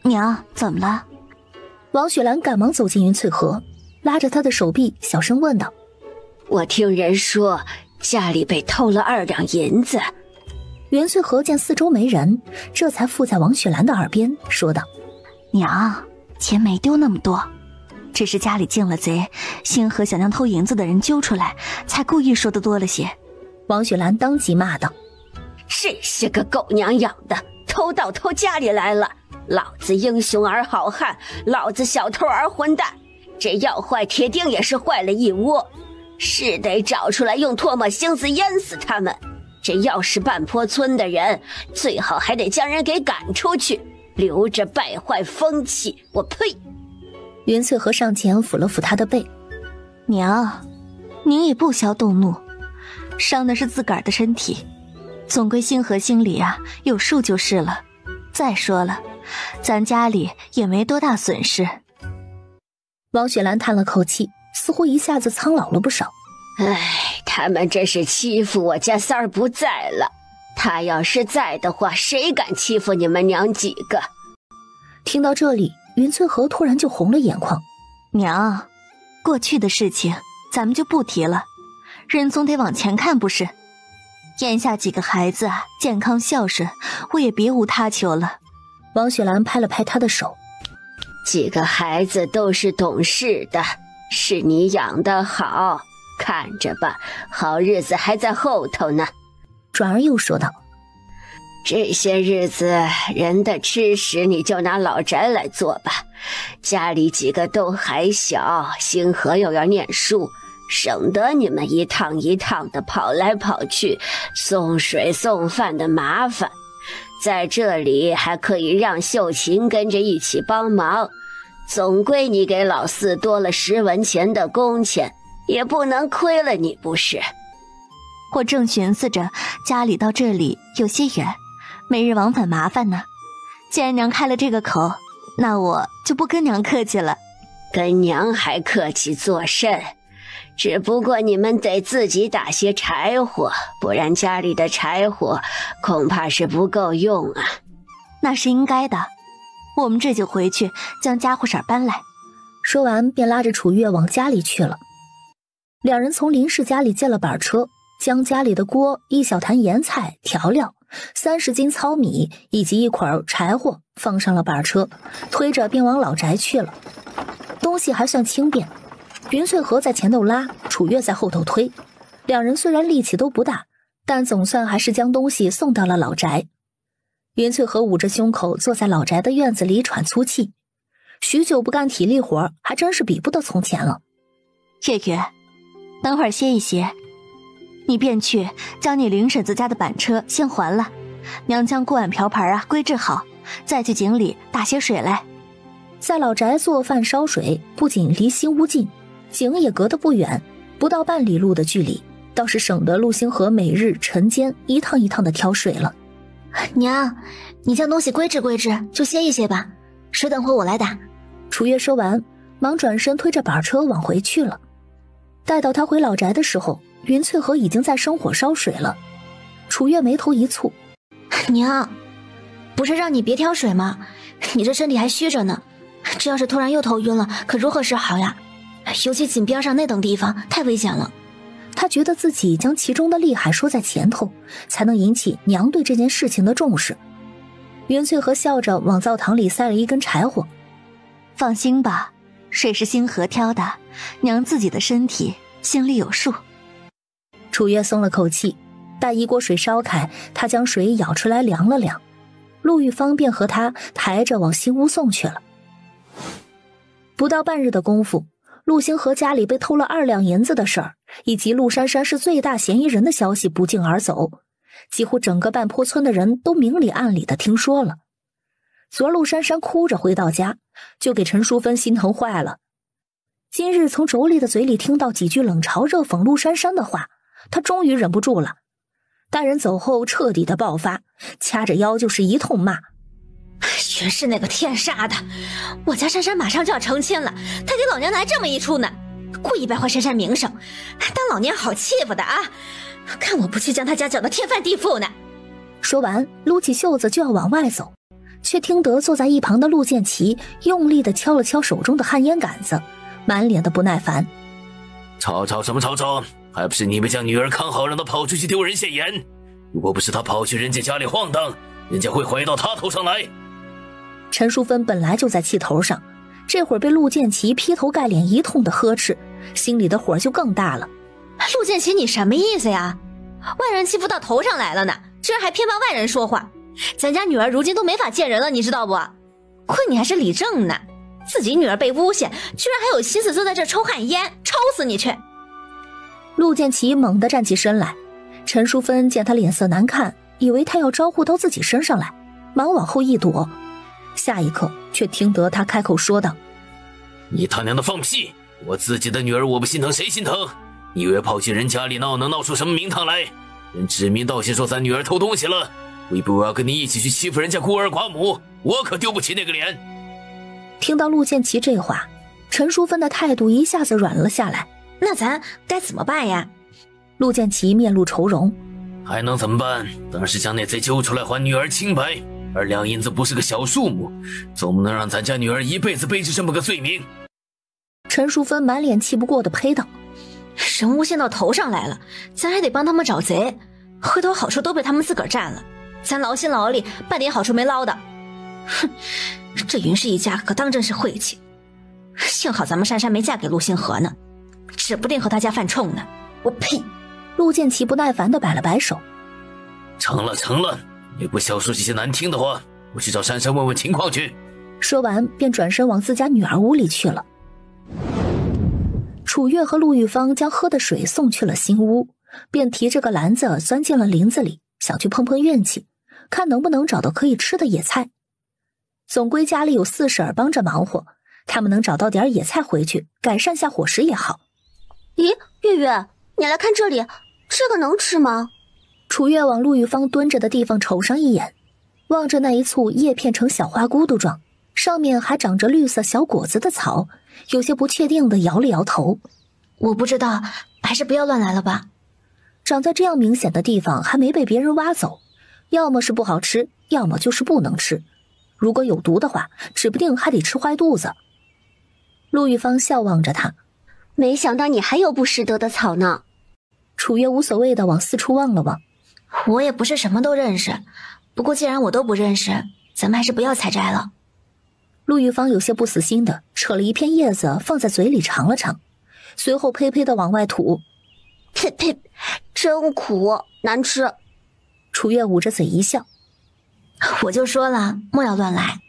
娘，怎么了？王雪兰赶忙走进云翠河，拉着她的手臂小声问道：我听人说家里被偷了2两银子。袁翠和见四周没人，这才附在王雪兰的耳边说道：娘，钱没丢那么多，只是家里进了贼，星河想将偷银子的人揪出来，才故意说的多了些。王雪兰当即骂道：这些个狗娘养的，偷到偷家里来了，老子英雄儿好汉，老子小偷儿混蛋，这要坏铁定也是坏了一窝，是得找出来用唾沫星子淹死他们。这要是半坡村的人，最好还得将人给赶出去，留着败坏风气，我呸！云翠和上前抚了抚他的背：娘，您也不消动怒，伤的是自个儿的身体，总归星河心里啊有数就是了。再说了，咱家里也没多大损失。王雪兰叹了口气，似乎一下子苍老了不少。唉，他们这是欺负我家三儿不在了，他要是在的话，谁敢欺负你们娘几个？听到这里，云翠和突然就红了眼眶。娘，过去的事情咱们就不提了，人总得往前看不是？眼下几个孩子啊，健康孝顺，我也别无他求了。王雪兰拍了拍他的手：几个孩子都是懂事的，是你养得好，看着吧，好日子还在后头呢。转而又说道：这些日子人的吃食你就拿老宅来做吧，家里几个都还小，星河又要念书，省得你们一趟一趟的跑来跑去，送水送饭的麻烦。在这里还可以让秀琴跟着一起帮忙，总归你给老四多了10文钱的工钱，也不能亏了你不是？我正寻思着家里到这里有些远，每日往返麻烦呢。既然娘开了这个口，那我就不跟娘客气了。跟娘还客气作甚？只不过你们得自己打些柴火，不然家里的柴火恐怕是不够用啊。那是应该的，我们这就回去将家伙事儿搬来。说完便拉着楚月往家里去了。两人从林氏家里借了板车，将家里的锅、一小坛盐菜、调料、30斤糙米以及一捆柴火放上了板车，推着便往老宅去了。东西还算轻便，云翠和在前头拉，楚月在后头推。两人虽然力气都不大，但总算还是将东西送到了老宅。云翠和捂着胸口坐在老宅的院子里喘粗气，许久不干体力活，还真是比不得从前了。月月，等会儿歇一歇，你便去将你林婶子家的板车先还了，娘将锅碗瓢盆归置好，再去井里打些水来。在老宅做饭烧水，不仅离新屋近，井也隔得不远，不到半里路的距离，倒是省得陆星河每日晨间一趟一趟的挑水了。娘，你将东西归置归置，就歇一歇吧，水等会我来打。楚月说完，忙转身推着板车往回去了。待到他回老宅的时候，云翠河已经在生火烧水了。楚月眉头一蹙，娘，不是让你别挑水吗？你这身体还虚着呢，这要是突然又头晕了，可如何是好呀？尤其井边上那等地方太危险了。他觉得自己将其中的厉害说在前头，才能引起娘对这件事情的重视。云翠河笑着往灶堂里塞了一根柴火，放心吧，水是星河挑的，娘自己的身体心里有数。楚月松了口气，待一锅水烧开，他将水舀出来量了量，陆玉芳便和他抬着往新屋送去了。不到半日的功夫，陆星河家里被偷了2两银子的事儿，以及陆珊珊是最大嫌疑人的消息不胫而走，几乎整个半坡村的人都明里暗里的听说了。昨儿陆珊珊哭着回到家，就给陈淑芬心疼坏了。今日从妯娌的嘴里听到几句冷嘲热讽陆珊珊的话，她终于忍不住了。大人走后彻底的爆发，掐着腰就是一通骂。全是那个天杀的，我家珊珊马上就要成亲了，他给老娘来这么一出呢，故意败坏珊珊名声，当老娘好欺负的啊！看我不去将他家搅得天翻地覆呢！说完撸起袖子就要往外走，却听得坐在一旁的陆建奇用力地敲了敲手中的旱烟杆子，满脸的不耐烦。吵什么吵，还不是你们将女儿看好，让她跑出去丢人现眼。如果不是她跑去人家家里晃荡，人家会回到她头上来。陈淑芬本来就在气头上，这会儿被陆建奇劈头盖脸一通的呵斥，心里的火就更大了。陆建奇，你什么意思呀？外人欺负到头上来了呢，居然还偏帮外人说话，咱家女儿如今都没法见人了，你知道不？亏你还是李正呢，自己女儿被诬陷，居然还有心思坐在这抽旱烟，抽死你去！陆建奇猛地站起身来，陈淑芬见他脸色难看，以为他要招呼到自己身上来，忙往后一躲，下一刻却听得他开口说道：你他娘的放屁！我自己的女儿我不心疼谁心疼？你以为跑去人家里闹能闹出什么名堂来？人指名道姓说咱女儿偷东西了，会不会我要跟你一起去欺负人家孤儿寡母？我可丢不起那个脸。听到陆建奇这话，陈淑芬的态度一下子软了下来。那咱该怎么办呀？陆建奇面露愁容。还能怎么办？当然是将那贼揪出来还女儿清白。2两银子不是个小数目，总不能让咱家女儿一辈子背着这么个罪名。陈淑芬满脸气不过的呸道：人诬陷到头上来了，咱还得帮他们找贼，回头好处都被他们自个儿占了，咱劳心劳力半点好处没捞的。哼，这云氏一家可当真是晦气，幸好咱们珊珊没嫁给陆星河呢，指不定和他家犯冲呢。我呸！陆建奇不耐烦地摆了摆手。成了，也不消说这些难听的话，我去找珊珊问问情况去。说完便转身往自家女儿屋里去了。楚月和陆玉芳将喝的水送去了新屋，便提着个篮子钻进了林子里，想去碰碰运气，看能不能找到可以吃的野菜。总归家里有四婶帮着忙活，他们能找到点野菜回去，改善下伙食也好。咦，月月，你来看这里，这个能吃吗？楚月往陆玉芳蹲着的地方瞅上一眼，望着那一簇叶片成小花骨朵状，上面还长着绿色小果子的草，有些不确定地摇了摇头。我不知道，还是不要乱来了吧。长在这样明显的地方还没被别人挖走，要么是不好吃，要么就是不能吃。如果有毒的话，指不定还得吃坏肚子。陆玉芳笑望着他，没想到你还有不识得的草呢。楚月无所谓地往四处望了望。我也不是什么都认识，不过既然我都不认识，咱们还是不要采摘了。陆玉芳有些不死心的扯了一片叶子放在嘴里尝了尝，随后呸呸的往外吐。呸呸，真苦，难吃。楚月捂着嘴一笑。我就说了，莫要乱来。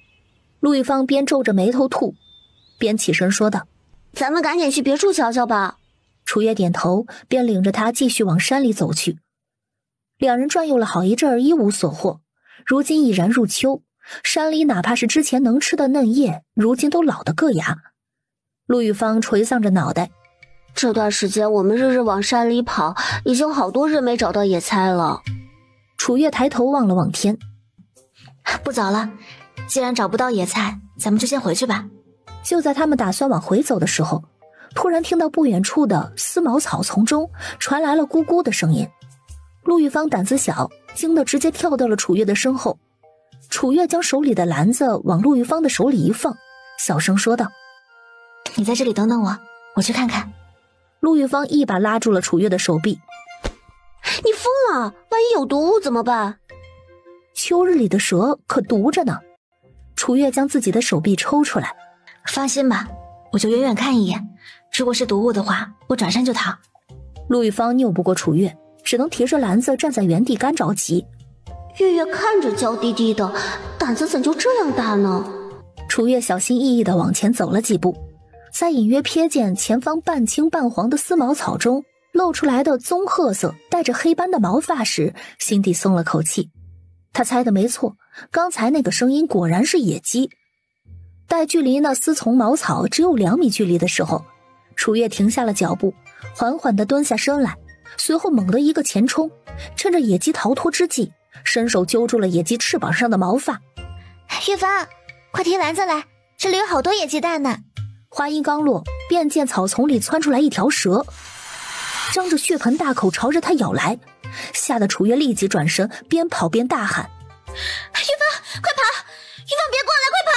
陆玉芳边皱着眉头吐，边起身说道：咱们赶紧去别处瞧瞧吧。楚月点头，便领着他继续往山里走去。两人转悠了好一阵儿，一无所获。如今已然入秋，山里哪怕是之前能吃的嫩叶，如今都老得硌牙。陆玉芳垂丧着脑袋，这段时间我们日日往山里跑，已经好多日没找到野菜了。楚月抬头望了望天，不早了，既然找不到野菜，咱们就先回去吧。就在他们打算往回走的时候，突然听到不远处的丝毛草丛中传来了咕咕的声音。陆玉芳胆子小，惊得直接跳到了楚月的身后。楚月将手里的篮子往陆玉芳的手里一放，小声说道：你在这里等等我，我去看看。陆玉芳一把拉住了楚月的手臂。你疯了，万一有毒物怎么办？秋日里的蛇可毒着呢。楚月将自己的手臂抽出来。放心吧，我就远远看一眼，如果是毒物的话，我转身就逃。陆玉芳拗不过楚月，只能提着篮子站在原地干着急。月月看着娇滴滴的，胆子怎就这样大呢？楚月小心翼翼地往前走了几步，在隐约瞥见前方半青半黄的丝毛草中露出来的棕褐色带着黑斑的毛发时，心底松了口气。他猜的没错，刚才那个声音果然是野鸡。待距离那丝丛毛草只有2米距离的时候，楚月停下了脚步，缓缓地蹲下身来，随后猛地一个前冲，趁着野鸡逃脱之际，伸手揪住了野鸡翅膀上的毛发。玉芳，快提篮子来，这里有好多野鸡蛋呢。话音刚落，便见草丛里窜出来一条蛇，张着血盆大口朝着他咬来，吓得楚月立即转身，边跑边大喊：玉芳，快跑！玉芳别过来，快跑！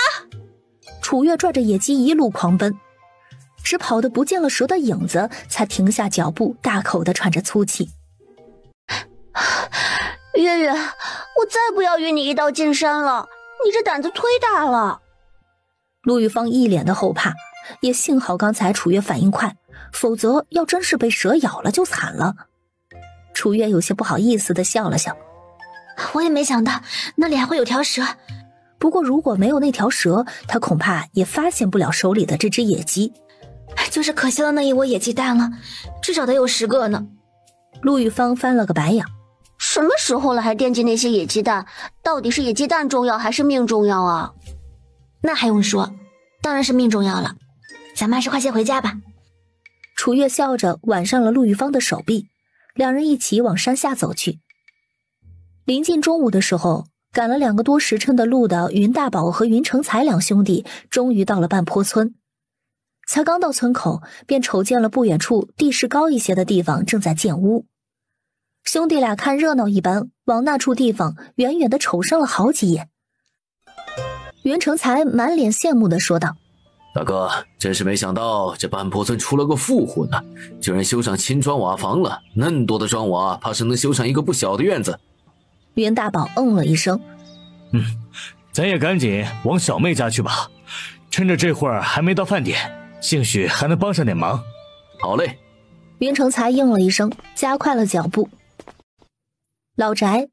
楚月拽着野鸡一路狂奔，只跑得不见了蛇的影子，才停下脚步，大口地喘着粗气。月月，我再不要与你一道进山了，你这胆子忒大了。陆玉芳一脸的后怕，也幸好刚才楚月反应快，否则要真是被蛇咬了就惨了。楚月有些不好意思地笑了笑，我也没想到那里还会有条蛇，不过如果没有那条蛇，他恐怕也发现不了手里的这只野鸡。就是可惜了那一窝野鸡蛋了，至少得有10个呢。陆玉芳翻了个白眼，什么时候了还惦记那些野鸡蛋？到底是野鸡蛋重要还是命重要啊？那还用说，当然是命重要了。咱们还是快些回家吧。楚月笑着挽上了陆玉芳的手臂，两人一起往山下走去。临近中午的时候，赶了2个多时辰的路的云大宝和云成才2兄弟终于到了半坡村。才刚到村口，便瞅见了不远处地势高一些的地方正在建屋。兄弟俩看热闹一般，往那处地方远远地瞅上了好几眼。云成才满脸羡慕地说道：大哥，真是没想到这半坡村出了个富户呢，居然修上青砖瓦房了，嫩多的砖瓦怕是能修上一个不小的院子。云大宝了一声，咱也赶紧往小妹家去吧，趁着这会儿还没到饭点，兴许还能帮上点忙。好嘞。云成才应了一声，加快了脚步。老宅，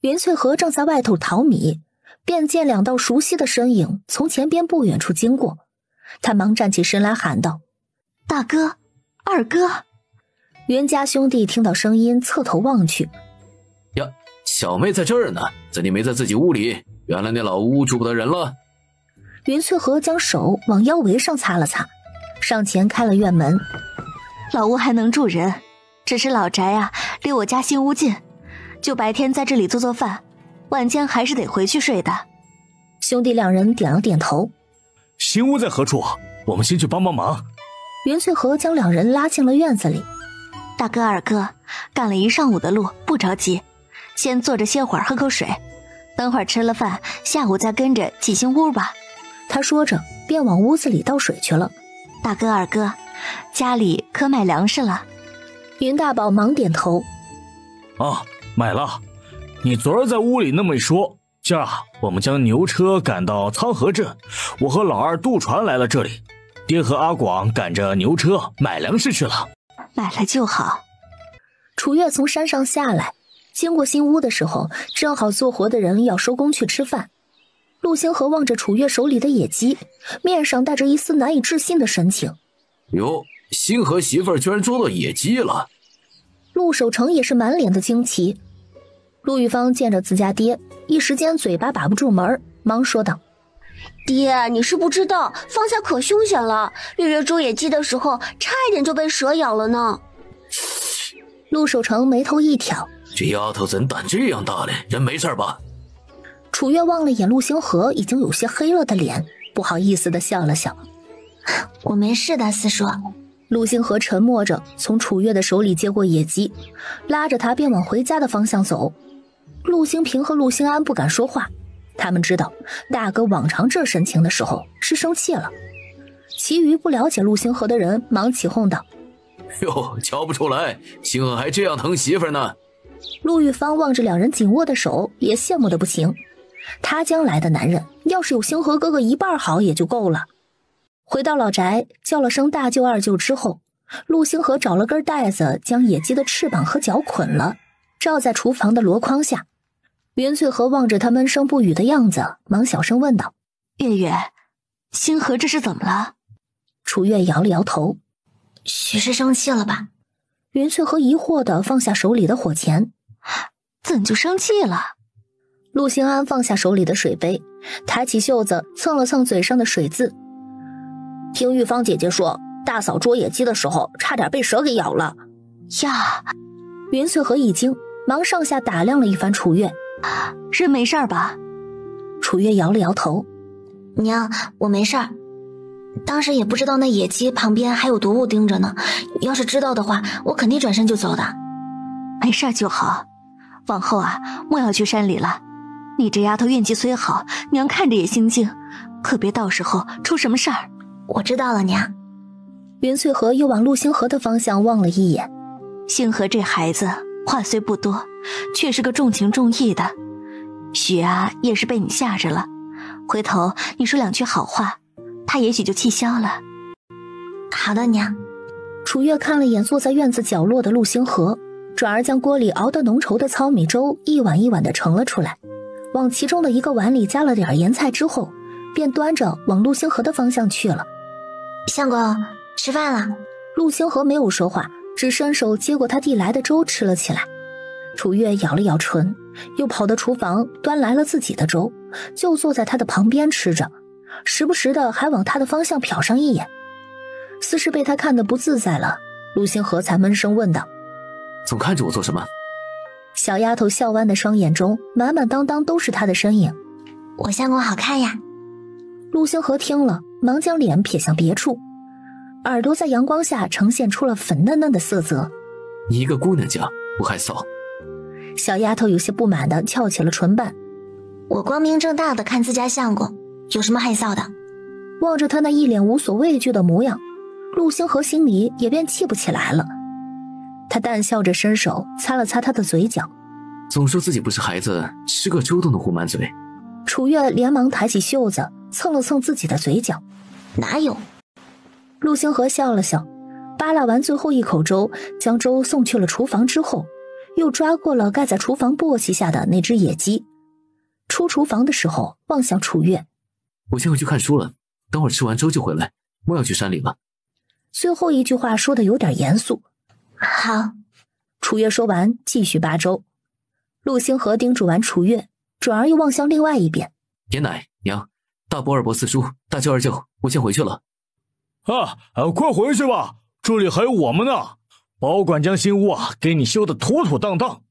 云翠和正在外头淘米，便见2道熟悉的身影从前边不远处经过，他忙站起身来喊道：大哥，二哥。云家兄弟听到声音侧头望去，呀，小妹在这儿呢，怎地没在自己屋里？原来那老屋住不得人了。云翠和将手往腰围上擦了擦，上前开了院门。老屋还能住人，只是老宅啊离我家新屋近，就白天在这里做饭，晚间还是得回去睡的。兄弟2人点了点头。新屋在何处？我们先去帮帮忙。云翠和将2人拉进了院子里。大哥二哥，赶了一上午的路，不着急，先坐着歇会儿，喝口水，等会儿吃了饭，下午再跟着进新屋吧。他说着便往屋子里倒水去了。大哥二哥，家里可买粮食了？云大宝忙点头。买了。你昨儿在屋里那么一说，今儿我们将牛车赶到苍河镇，我和老二渡船来了这里，爹和阿广赶着牛车买粮食去了。买了就好。楚月从山上下来，经过新屋的时候，正好做活的人要收工去吃饭。陆星河望着楚月手里的野鸡，面上带着一丝难以置信的神情。哟，星河媳妇儿居然捉到野鸡了。陆守成也是满脸的惊奇。陆玉芳见着自家爹，一时间嘴巴把不住门，忙说道：爹，你是不知道，方夏可凶险了，月月捉野鸡的时候差一点就被蛇咬了呢。陆守成眉头一挑，这丫头怎胆这样大嘞？人没事吧？楚月望了眼陆星河已经有些黑了的脸，不好意思地笑了笑：我没事的，四叔。陆星河沉默着从楚月的手里接过野鸡，拉着他便往回家的方向走。陆星平和陆星安不敢说话，他们知道大哥往常这神情的时候是生气了。其余不了解陆星河的人忙起哄道：哟，瞧不出来，星河还这样疼媳妇呢。陆玉芳望着两人紧握的手，也羡慕得不行。他将来的男人要是有星河哥哥一半好也就够了。回到老宅，叫了声大舅二舅之后，陆星河找了根带子，将野鸡的翅膀和脚捆了，罩在厨房的箩筐下。袁翠和望着他闷声不语的样子，忙小声问道：月月，星河这是怎么了？楚月摇了摇头：许是生气了吧？袁翠和疑惑地放下手里的火钳：怎就生气了？陆星安放下手里的水杯，抬起袖子蹭了蹭嘴上的水渍：听玉芳姐姐说，大嫂捉野鸡的时候差点被蛇给咬了呀！袁翠和一惊，忙上下打量了一番楚月：人没事吧？楚月摇了摇头：娘，我没事儿。当时也不知道那野鸡旁边还有毒物盯着呢，要是知道的话，我肯定转身就走的。没事就好，往后莫要去山里了。你这丫头运气虽好，娘看着也心静，可别到时候出什么事儿。我知道了，娘。袁翠和又往陆星河的方向望了一眼。星河这孩子话虽不多，却是个重情重义的。许也是被你吓着了，回头你说两句好话，他也许就气消了。好的，娘。楚月看了眼坐在院子角落的陆星河，转而将锅里熬得浓稠的糙米粥一碗一碗的盛了出来，往其中的一个碗里加了点盐菜之后，便端着往陆星河的方向去了。相公，吃饭了。陆星河没有说话，只伸手接过他递来的粥吃了起来。楚月咬了咬唇，又跑到厨房端来了自己的粥，就坐在他的旁边吃着，时不时的还往他的方向瞟上一眼。似是被他看得不自在了，陆星河才闷声问道：总看着我做什么？小丫头笑弯的双眼中满满当当都是他的身影。我相公好看呀。陆星河听了，忙将脸撇向别处，耳朵在阳光下呈现出了粉嫩嫩的色泽。你一个姑娘家不害臊？小丫头有些不满地翘起了唇瓣。我光明正大的看自家相公，有什么害臊的？望着他那一脸无所畏惧的模样，陆星河心里也便气不起来了。他淡笑着伸手擦了擦他的嘴角。总说自己不是孩子，吃个粥都能糊满嘴。楚月连忙抬起袖子蹭了蹭自己的嘴角。哪有？陆星河笑了笑，扒拉完最后一口粥，将粥送去了厨房之后，又抓过了盖在厨房簸箕下的那只野鸡。出厨房的时候望向楚月：我先回去看书了，等会儿吃完粥就回来，我要去山里了。最后一句话说得有点严肃。好。楚月说完继续扒粥。陆星河叮嘱完楚月，转而又望向另外一边：爷奶娘，大伯二伯四叔，大舅二舅，我先回去了。快回去吧，这里还有我们呢，保管将新屋给你修得妥妥当当。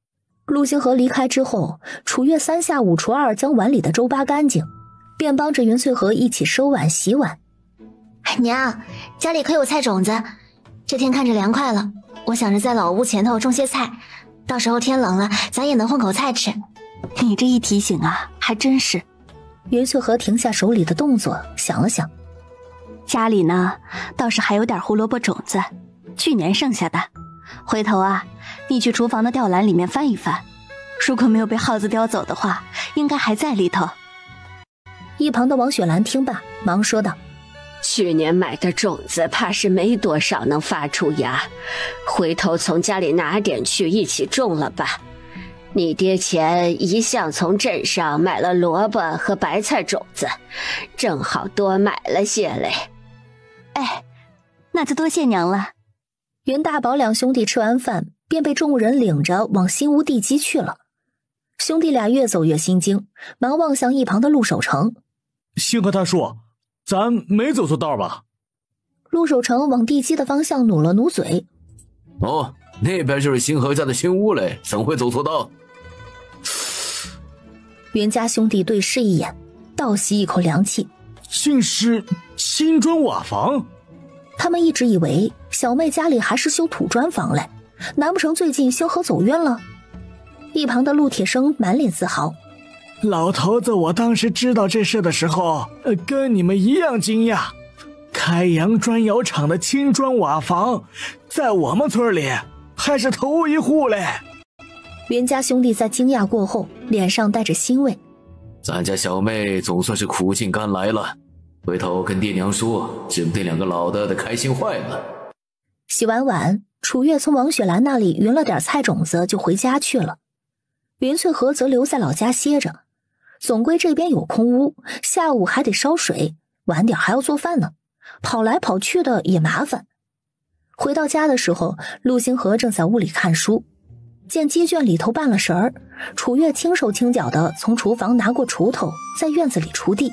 陆星河离开之后，楚月三下五除二将碗里的粥扒干净，便帮着袁翠和一起收碗洗碗。娘，家里可有菜种子，这天看着凉快了，我想着在老屋前头种些菜，到时候天冷了咱也能混口菜吃。你这一提醒还真是。袁翠和停下手里的动作想了想，家里呢倒是还有点胡萝卜种子，去年剩下的，回头你去厨房的吊篮里面翻一翻，如果没有被耗子叼走的话，应该还在里头。一旁的王雪兰听罢忙说道：去年买的种子怕是没多少能发出芽，回头从家里拿点去一起种了吧。你爹前一向从镇上买了萝卜和白菜种子，正好多买了些嘞。那就多谢娘了。袁大宝两兄弟吃完饭便被众人领着往新屋地基去了。兄弟俩越走越心惊，忙望向一旁的陆守成。星河大叔，咱没走错道吧？陆守成往地基的方向努了努嘴。哦，那边就是星河家的新屋嘞，怎会走错道？袁家兄弟对视一眼，倒吸一口凉气。竟是新砖瓦房？他们一直以为小妹家里还是修土砖房嘞，难不成最近星河走冤了？一旁的陆铁生满脸自豪。老头子，我当时知道这事的时候，跟你们一样惊讶。开阳砖窑厂的青砖瓦房，在我们村里还是头一户嘞。袁家兄弟在惊讶过后，脸上带着欣慰。咱家小妹总算是苦尽甘来了，回头跟爹娘说，指不定两个老的开心坏了。洗完碗，楚月从王雪兰那里匀了点菜种子就回家去了，云翠和则留在老家歇着。总归这边有空屋，下午还得烧水，晚点还要做饭呢，跑来跑去的也麻烦。回到家的时候，陆星河正在屋里看书，见鸡圈里头办了神儿，楚月轻手轻脚的从厨房拿过锄头，在院子里锄地。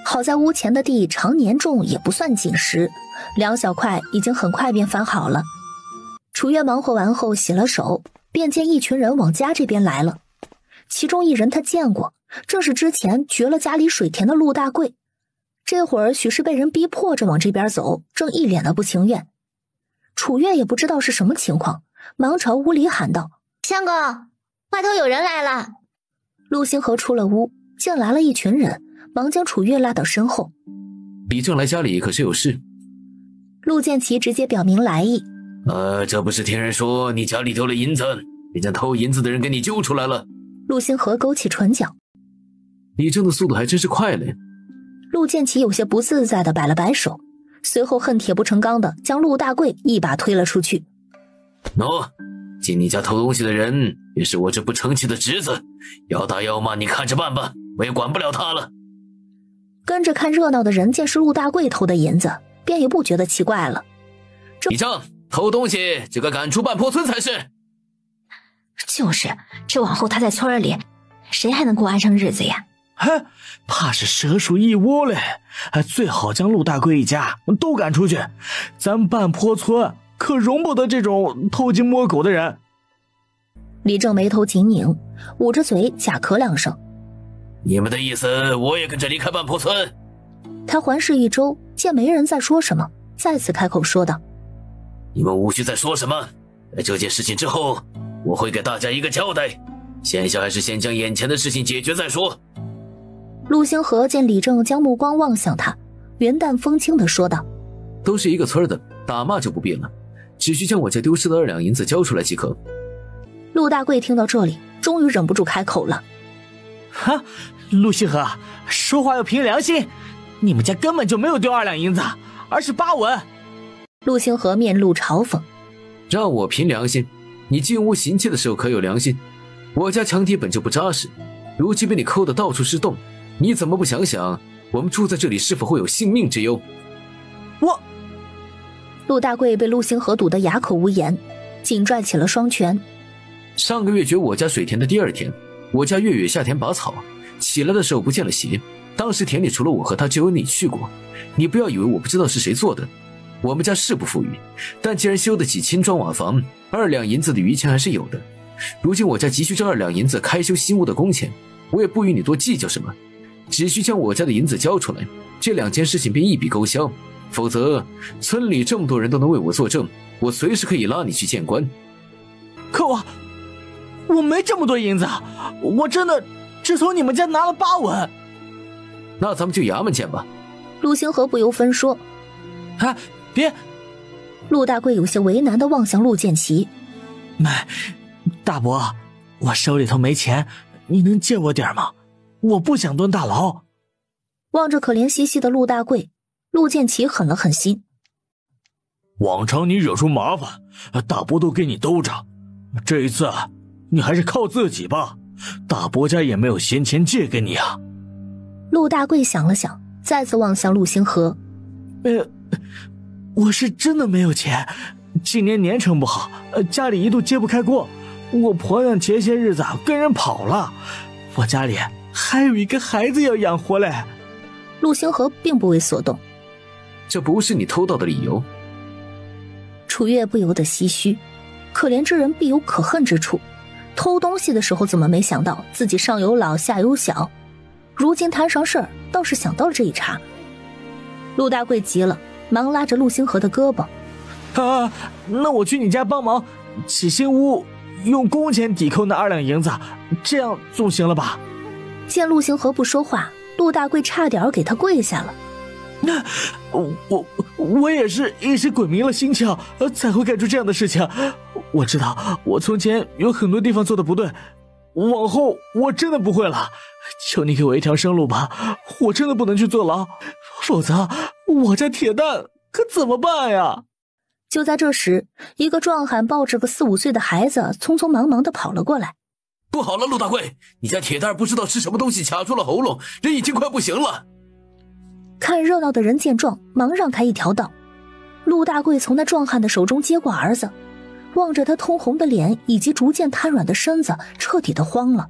好在屋前的地常年种，也不算紧实，2小块已经很快便翻好了。楚月忙活完后洗了手，便见一群人往家这边来了。其中一人他见过，正是之前掘了家里水田的陆大贵。这会儿许是被人逼迫着往这边走，正一脸的不情愿。楚月也不知道是什么情况，忙朝屋里喊道：相公，外头有人来了。陆星河出了屋，见来了一群人，忙将楚月拉到身后。李正来家里可是有事？陆建奇直接表明来意。这不是听人说你家里丢了银子，人家偷银子的人给你揪出来了。陆星河勾起唇角。李正的速度还真是快嘞。陆建奇有些不自在的摆了摆手，随后恨铁不成钢的将陆大贵一把推了出去。进你家偷东西的人也是我这不成器的侄子，要打要骂你看着办吧，我也管不了他了。跟着看热闹的人见是陆大贵偷的银子，便也不觉得奇怪了。李正，偷东西就该赶出半坡村才是。就是，这往后他在村里，谁还能过安生日子呀？怕是蛇鼠一窝嘞，最好将陆大贵一家都赶出去，咱半坡村可容不得这种偷鸡摸狗的人。李正眉头紧拧，捂着嘴假咳2声。你们的意思我也跟着离开半坡村？他环视一周，见没人再说什么，再次开口说道：你们无需再说什么，在这件事情之后，我会给大家一个交代，现下还是先将眼前的事情解决再说。陆星河见李正将目光望向他，云淡风轻地说道：都是一个村的，打骂就不必了，只需将我家丢失的2两银子交出来即可。陆大贵听到这里，终于忍不住开口了：陆星河，说话要凭良心，你们家根本就没有丢2两银子，而是8文。陆星河面露嘲讽：让我凭良心？你进屋行窃的时候可有良心？我家墙体本就不扎实，如今被你抠得到处是洞，你怎么不想想我们住在这里是否会有性命之忧？陆大贵被陆星河堵得哑口无言，紧拽起了双拳。上个月掘我家水田的第2天，我家月月下田拔草，起来的时候不见了鞋，当时田里除了我和他就有你去过，你不要以为我不知道是谁做的。我们家是不富裕，但既然修得起青砖瓦房，2两银子的余钱还是有的。如今我家急需这2两银子开修新屋的工钱，我也不与你多计较什么，只需将我家的银子交出来，这2件事情便一笔勾销。否则村里这么多人都能为我作证，我随时可以拉你去见官。可我没这么多银子，我真的只从你们家拿了8文。那咱们就衙门见吧。陆星河不由分说。别！陆大贵有些为难地望向陆建奇。大伯，我手里头没钱，你能借我点吗？我不想蹲大牢。望着可怜兮兮的陆大贵，陆建奇狠了狠心。往常你惹出麻烦，大伯都给你兜着，这一次你还是靠自己吧，大伯家也没有闲钱借给你啊。陆大贵想了想，再次望向陆星河。我是真的没有钱，今年年成不好，家里一度揭不开锅，我婆娘前些日子跟人跑了，我家里还有一个孩子要养活嘞。陆星河并不为所动。这不是你偷盗的理由。楚月不由得唏嘘，可怜之人必有可恨之处，偷东西的时候怎么没想到自己上有老下有小，如今摊上事儿倒是想到了这一茬。陆大贵急了，忙拉着陆星河的胳膊，那我去你家帮忙起新屋，用工钱抵扣那2两银子，这样总行了吧？见陆星河不说话，陆大贵差点给他跪下了。我也是一时鬼迷了心窍，才会干出这样的事情。我知道我从前有很多地方做的不对，往后我真的不会了。求你给我一条生路吧，我真的不能去坐牢，否则我家铁蛋可怎么办呀？就在这时，一个壮汉抱着个4、5岁的孩子匆匆忙忙地跑了过来。不好了，陆大贵，你家铁蛋不知道吃什么东西卡住了喉咙，人已经快不行了。看热闹的人见状，忙让开一条道。陆大贵从那壮汉的手中接过儿子，望着他通红的脸以及逐渐瘫软的身子，彻底的慌了。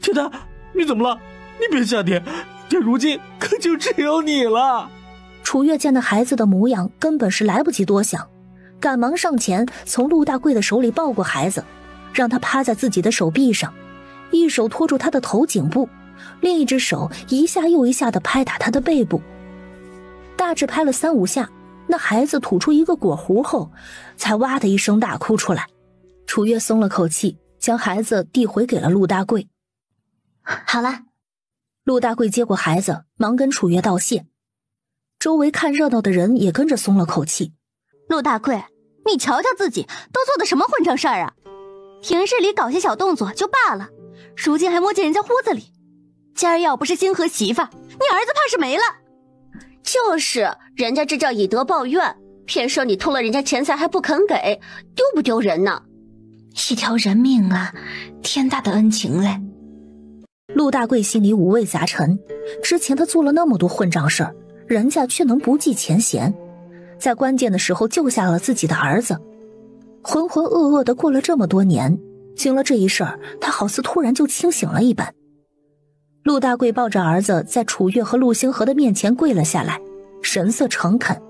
铁蛋，你怎么了？你别吓爹，爹如今可就只有你了。楚月见那孩子的模样，根本是来不及多想，赶忙上前从陆大贵的手里抱过孩子，让他趴在自己的手臂上，一手托住他的头颈部，另一只手一下又一下地拍打他的背部。大致拍了3、5下，那孩子吐出一个果核后，才哇的一声大哭出来。楚月松了口气，将孩子递回给了陆大贵。好了。陆大贵接过孩子，忙跟楚月道谢。周围看热闹的人也跟着松了口气。陆大贵，你瞧瞧自己都做的什么混账事儿啊！平日里搞些小动作就罢了，如今还摸进人家屋子里。今儿要不是星河媳妇，你儿子怕是没了。就是，人家这叫以德报怨，偏说你偷了人家钱财还不肯给，丢不丢人呢？一条人命啊，天大的恩情嘞。陆大贵心里五味杂陈，之前他做了那么多混账事儿，人家却能不计前嫌，在关键的时候救下了自己的儿子。浑浑噩噩的过了这么多年，经了这一事儿，他好似突然就清醒了一般。陆大贵抱着儿子在楚月和陆星河的面前跪了下来，神色诚恳。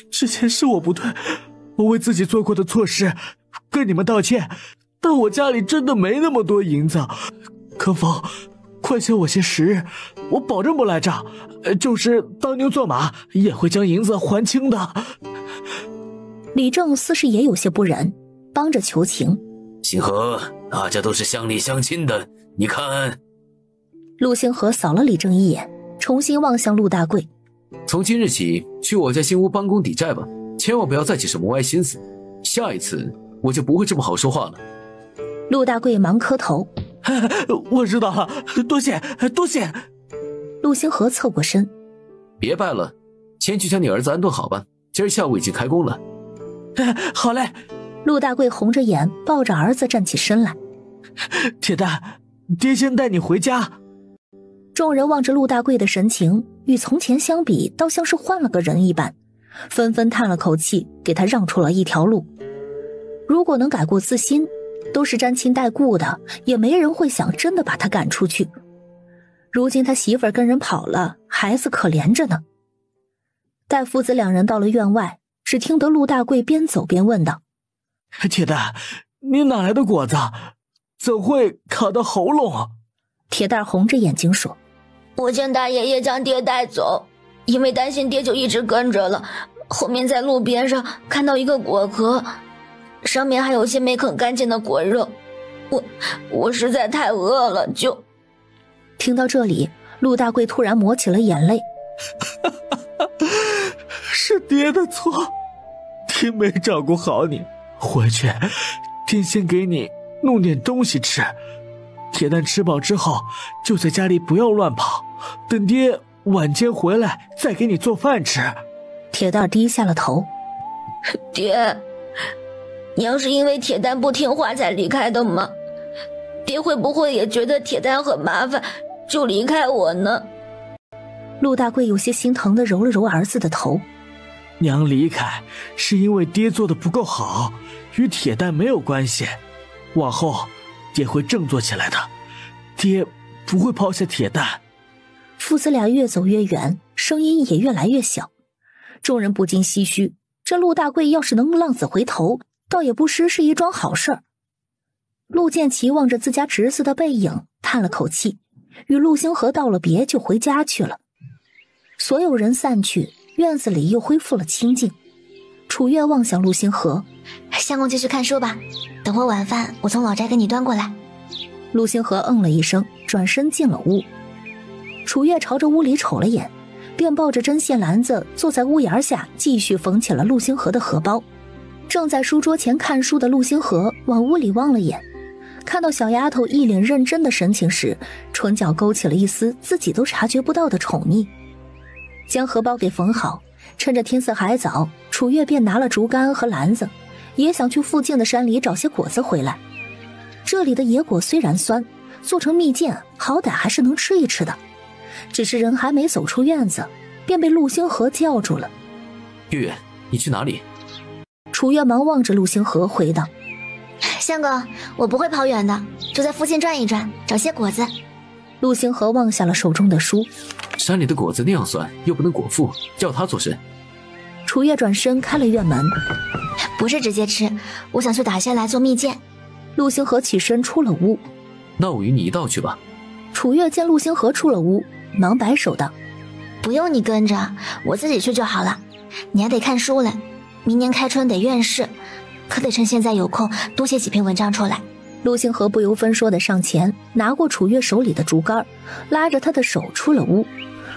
之前是我不对，我为自己做过的错事跟你们道歉，但我家里真的没那么多银子，可否宽限我些时日，我保证不赖账，就是当牛做马也会将银子还清的。李正似是也有些不忍，帮着求情。星河，大家都是乡里乡亲的，你看。陆星河扫了李正一眼，重新望向陆大贵。从今日起，去我家新屋帮工抵债吧，千万不要再起什么歪心思，下一次我就不会这么好说话了。陆大贵忙磕头。我知道了，多谢多谢。陆星河侧过身。别拜了，先去将你儿子安顿好吧，今儿下午已经开工了。好嘞。陆大贵红着眼抱着儿子站起身来。铁蛋，爹先带你回家。众人望着陆大贵的神情，与从前相比倒像是换了个人一般，纷纷叹了口气，给他让出了一条路。如果能改过自新，都是沾亲带故的，也没人会想真的把他赶出去。如今他媳妇儿跟人跑了，孩子可怜着呢。待父子2人到了院外，只听得陆大贵边走边问道：铁蛋，你哪来的果子？怎会卡到喉咙？铁蛋红着眼睛说：我见大爷爷将爹带走，因为担心爹就一直跟着了，后面在路边上看到一个果壳，上面还有些没啃干净的果肉，我实在太饿了，就……听到这里，陆大贵突然抹起了眼泪。是爹的错，爹没照顾好你，回去爹先给你弄点东西吃，铁蛋吃饱之后就在家里不要乱跑，等爹晚间回来再给你做饭吃。铁蛋低下了头。爹，你要是因为铁蛋不听话才离开的吗？爹会不会也觉得铁蛋很麻烦，就离开我呢？陆大贵有些心疼地揉了揉儿子的头。娘离开是因为爹做的不够好，与铁蛋没有关系，往后爹会振作起来的，爹不会抛下铁蛋。父子俩越走越远，声音也越来越小，众人不禁唏嘘，这陆大贵要是能浪子回头，倒也不失是一桩好事儿。陆建奇望着自家侄子的背影，叹了口气，与陆星河道了别，就回家去了。所有人散去，院子里又恢复了清静。楚月望向陆星河，相公继续看书吧，等会晚饭我从老宅给你端过来。陆星河嗯了一声，转身进了屋。楚月朝着屋里瞅了眼，便抱着针线篮子坐在屋檐下，继续缝起了陆星河的荷包。正在书桌前看书的陆星河往屋里望了眼，看到小丫头一脸认真的神情时，唇角勾起了一丝自己都察觉不到的宠溺。将荷包给缝好，趁着天色还早，楚月便拿了竹竿和篮子，也想去附近的山里找些果子回来。这里的野果虽然酸，做成蜜饯好歹还是能吃一吃的。只是人还没走出院子，便被陆星河叫住了。月月，你去哪里？楚月忙望着陆星河回道：相公，我不会跑远的，就在附近转一转，找些果子。陆星河望下了手中的书，山里的果子那样酸，又不能果腹，叫他做甚？楚月转身开了院门。不是直接吃，我想去打下来做蜜饯。陆星河起身出了屋。那我与你一道去吧。楚月见陆星河出了屋，忙摆手道：不用你跟着，我自己去就好了。你还得看书嘞，明年开春得院试，可得趁现在有空多写几篇文章出来。陆星河不由分说的上前，拿过楚月手里的竹竿，拉着他的手出了屋，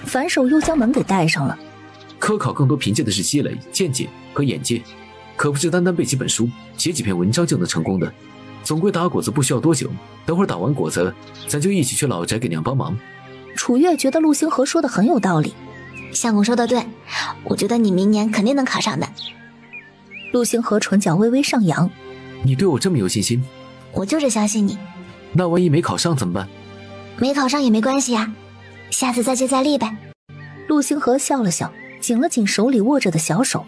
反手又将门给带上了。科考更多凭借的是积累、见解和眼界，可不是单单背几本书、写几篇文章就能成功的。总归打果子不需要多久，等会儿打完果子，咱就一起去老宅给娘帮忙。楚月觉得陆星河说的很有道理。相公说的对，我觉得你明年肯定能考上的。陆星河唇角微微上扬。你对我这么有信心？我就是相信你。那万一没考上怎么办？没考上也没关系呀，下次再接再厉呗。陆星河笑了笑，紧了紧手里握着的小手，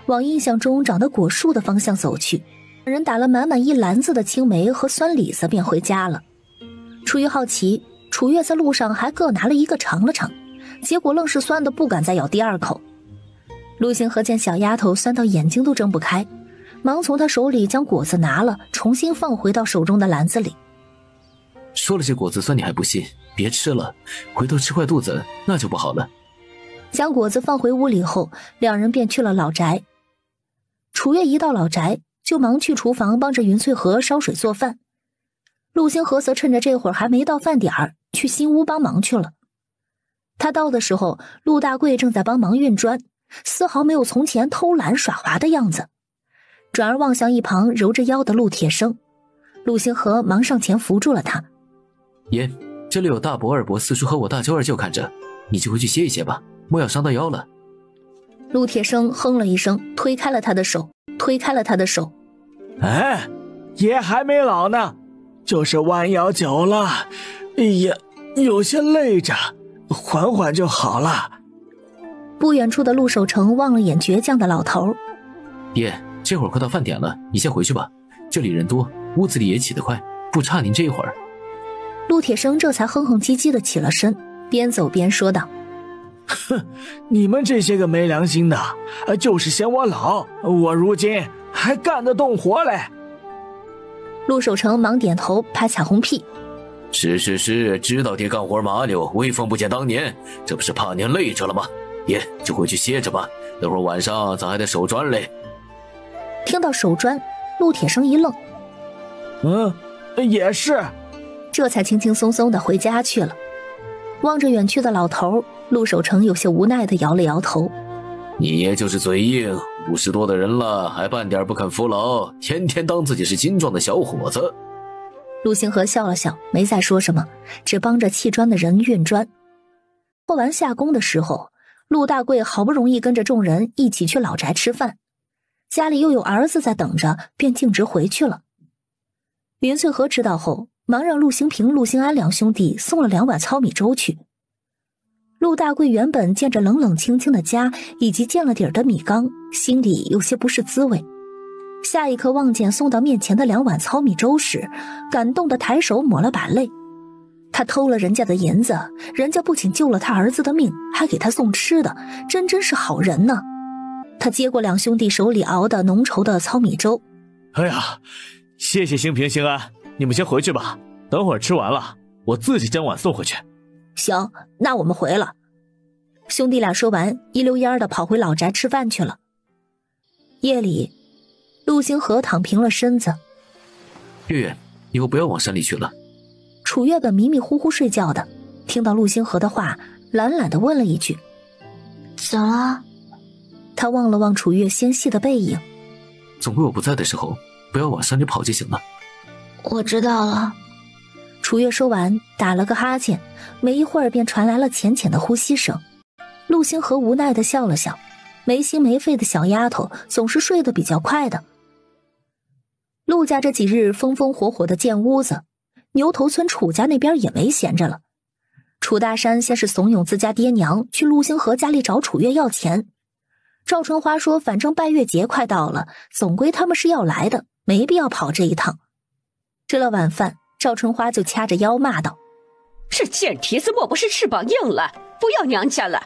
往印象中长的果树的方向走去。人打了满满一篮子的青梅和酸李子便回家了。出于好奇，楚月在路上还各拿了一个尝了尝，结果愣是酸的不敢再咬第二口。陆星河见小丫头酸到眼睛都睁不开，忙从她手里将果子拿了，重新放回到手中的篮子里。说了这果子酸你还不信，别吃了，回头吃坏肚子那就不好了。将果子放回屋里后，两人便去了老宅。楚月一到老宅，就忙去厨房帮着云翠和烧水做饭。陆星河则趁着这会儿还没到饭点儿，去新屋帮忙去了。他到的时候，陆大贵正在帮忙运砖，丝毫没有从前偷懒耍滑的样子，转而望向一旁揉着腰的陆铁生。陆星河忙上前扶住了他。爷，这里有大伯、二伯、四叔和我大舅、二舅看着，你就回去歇一歇吧，莫要伤到腰了。陆铁生哼了一声，推开了他的手。哎，爷还没老呢，就是弯腰久了，也有些累着，缓缓就好了。不远处的陆守成望了眼倔强的老头。爷，这会儿快到饭点了，你先回去吧，这里人多，屋子里也起得快，不差您这一会儿。陆铁生这才哼哼唧唧的起了身，边走边说道：哼，你们这些个没良心的，就是嫌我老，我如今还干得动活嘞。陆守成忙点头拍彩虹屁：是，知道爹干活麻溜，威风不减当年，这不是怕您累着了吗？爷就回去歇着吧，等会儿晚上咱还得守砖嘞。听到守砖，陆铁生一愣，也是，这才轻轻松松的回家去了。望着远去的老头，陆守成有些无奈的摇了摇头。你爷就是嘴硬，50多的人了，还半点不肯服老，天天当自己是精壮的小伙子。陆星河笑了笑，没再说什么，只帮着砌砖的人运砖。做完下工的时候，陆大贵好不容易跟着众人一起去老宅吃饭，家里又有儿子在等着，便径直回去了。云翠和知道后，忙让陆兴平、陆兴安两兄弟送了2碗糙米粥去。陆大贵原本见着冷冷清清的家以及见了底儿的米缸，心里有些不是滋味。下一刻望见送到面前的2碗糙米粥时，感动的抬手抹了把泪。他偷了人家的银子，人家不仅救了他儿子的命，还给他送吃的，真是好人呢。他接过2兄弟手里熬的浓稠的糙米粥。哎呀，谢谢兴平兴安，你们先回去吧，等会儿吃完了，我自己将碗送回去。行，那我们回了。兄弟俩说完，一溜烟的跑回老宅吃饭去了。夜里，陆星河躺平了身子。月月，以后不要往山里去了。楚月本迷迷糊糊睡觉的，听到陆星河的话，懒懒的问了一句：怎么了？他望了望楚月纤细的背影。总归我不在的时候，不要往山里跑就行了。我知道了。楚月说完，打了个哈欠，没一会儿便传来了浅浅的呼吸声。陆星河无奈的笑了笑，没心没肺的小丫头总是睡得比较快的。陆家这几日风风火火的建屋子，牛头村楚家那边也没闲着了。楚大山先是怂恿自家爹娘去陆星河家里找楚月要钱。赵春花说反正拜月节快到了，总归他们是要来的，没必要跑这一趟。吃了晚饭，赵春花就掐着腰骂道：这贱蹄子莫不是翅膀硬了，不要娘家了？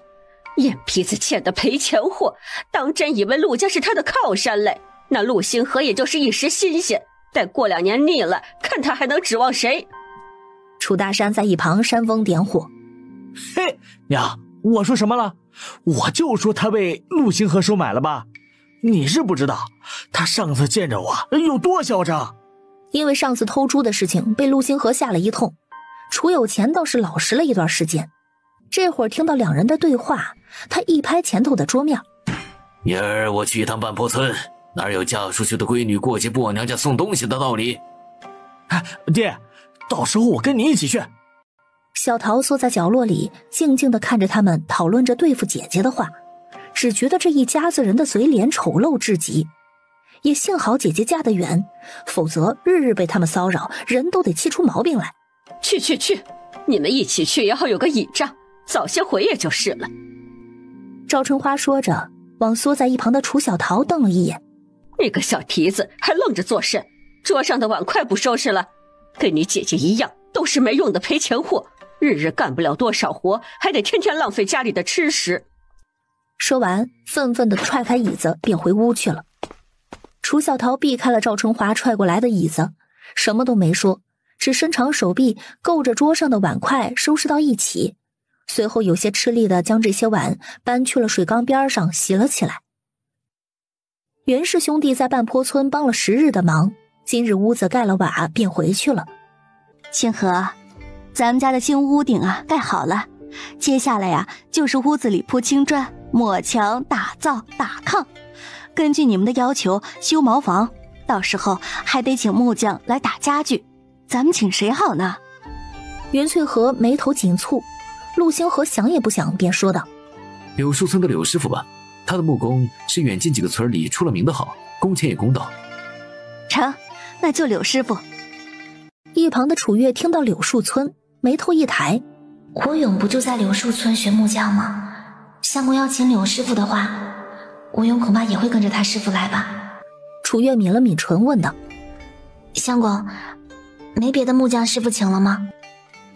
眼皮子欠的赔钱货，当真以为陆家是他的靠山嘞？那陆星河也就是一时新鲜，待过2年腻了，看他还能指望谁？楚大山在一旁煽风点火：嘿，娘，我说什么了？我就说他被陆星河收买了吧？你是不知道，他上次见着我有多嚣张。因为上次偷猪的事情被陆星河吓了一通，楚有钱倒是老实了一段时间。这会儿听到2人的对话，他一拍前头的桌面：明儿我去一趟半坡村，哪有嫁出去的闺女过节不往娘家送东西的道理？哎，爹，到时候我跟你一起去。小桃缩在角落里，静静地看着他们讨论着对付姐姐的话，只觉得这一家子人的嘴脸丑陋至极。也幸好姐姐嫁得远，否则日日被他们骚扰，人都得气出毛病来。去，你们一起去也好有个倚仗，早些回也就是了。赵春花说着，往缩在一旁的楚小桃瞪了一眼：你个小蹄子，还愣着做甚？桌上的碗筷不收拾了？跟你姐姐一样，都是没用的赔钱货，日日干不了多少活，还得天天浪费家里的吃食。说完，愤愤地踹开椅子便回屋去了。楚小桃避开了赵春华踹过来的椅子，什么都没说，只伸长手臂够着桌上的碗筷收拾到一起，随后有些吃力地将这些碗搬去了水缸边上洗了起来。袁氏兄弟在半坡村帮了10日的忙，今日屋子盖了瓦便回去了。星河，咱们家的新屋顶啊盖好了，接下来呀就是屋子里铺青砖、抹墙、打灶、打炕，根据你们的要求修茅房，到时候还得请木匠来打家具，咱们请谁好呢？袁翠和眉头紧蹙，陆星河想也不想便说道：柳树村的柳师傅吧，他的木工是远近几个村里出了名的好，工钱也公道。成，那就柳师傅。一旁的楚月听到柳树村，眉头一抬：国勇不就在柳树村学木匠吗？相公要请柳师傅的话，国勇恐怕也会跟着他师傅来吧。楚月抿了抿唇问道：相公，没别的木匠师傅请了吗？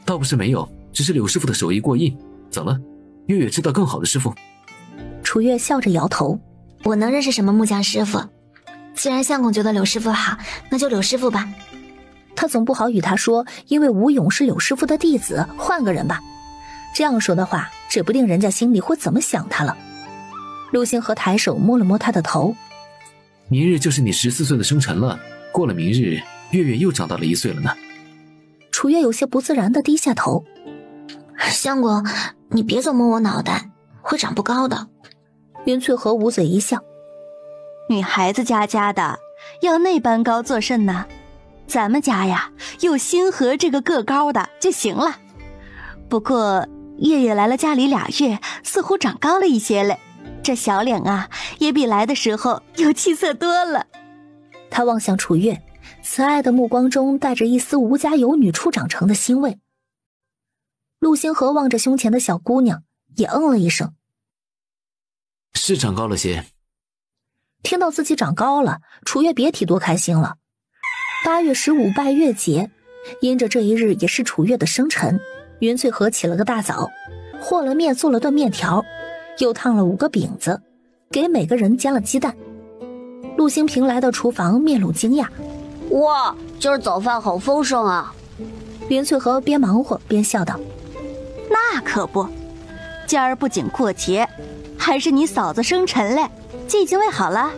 倒不是没有，只是柳师傅的手艺过硬。怎么了？月月知道更好的师傅？楚月笑着摇头：我能认识什么木匠师傅？既然相公觉得柳师傅好，那就柳师傅吧。他总不好与他说因为吴勇是柳师傅的弟子，换个人吧。这样说的话，指不定人家心里会怎么想他了。陆星河抬手摸了摸他的头：明日就是你14岁的生辰了，过了明日，月月又长大了1岁了呢。楚月有些不自然地低下头：相公，你别总摸我脑袋，会长不高的。云翠和捂嘴一笑：女孩子家的，要那般高做甚呢？咱们家呀，有星河这个个高的就行了。不过月月来了家里2月，似乎长高了一些嘞，这小脸啊，也比来的时候有气色多了。他望向楚月，慈爱的目光中带着一丝吴家有女初长成的欣慰。陆星河望着胸前的小姑娘，也嗯了一声：是长高了些。听到自己长高了，楚月别提多开心了。8月15拜月节，因着这一日也是楚月的生辰，云翠和起了个大早，和了面做了顿面条，又烫了5个饼子，给每个人煎了鸡蛋。陆星平来到厨房，面露惊讶：“哇，今儿早饭好丰盛啊！”云翠和边忙活边笑道：“那可不，今儿不仅过节，还是你嫂子生辰嘞，鸡已经煨好了。”“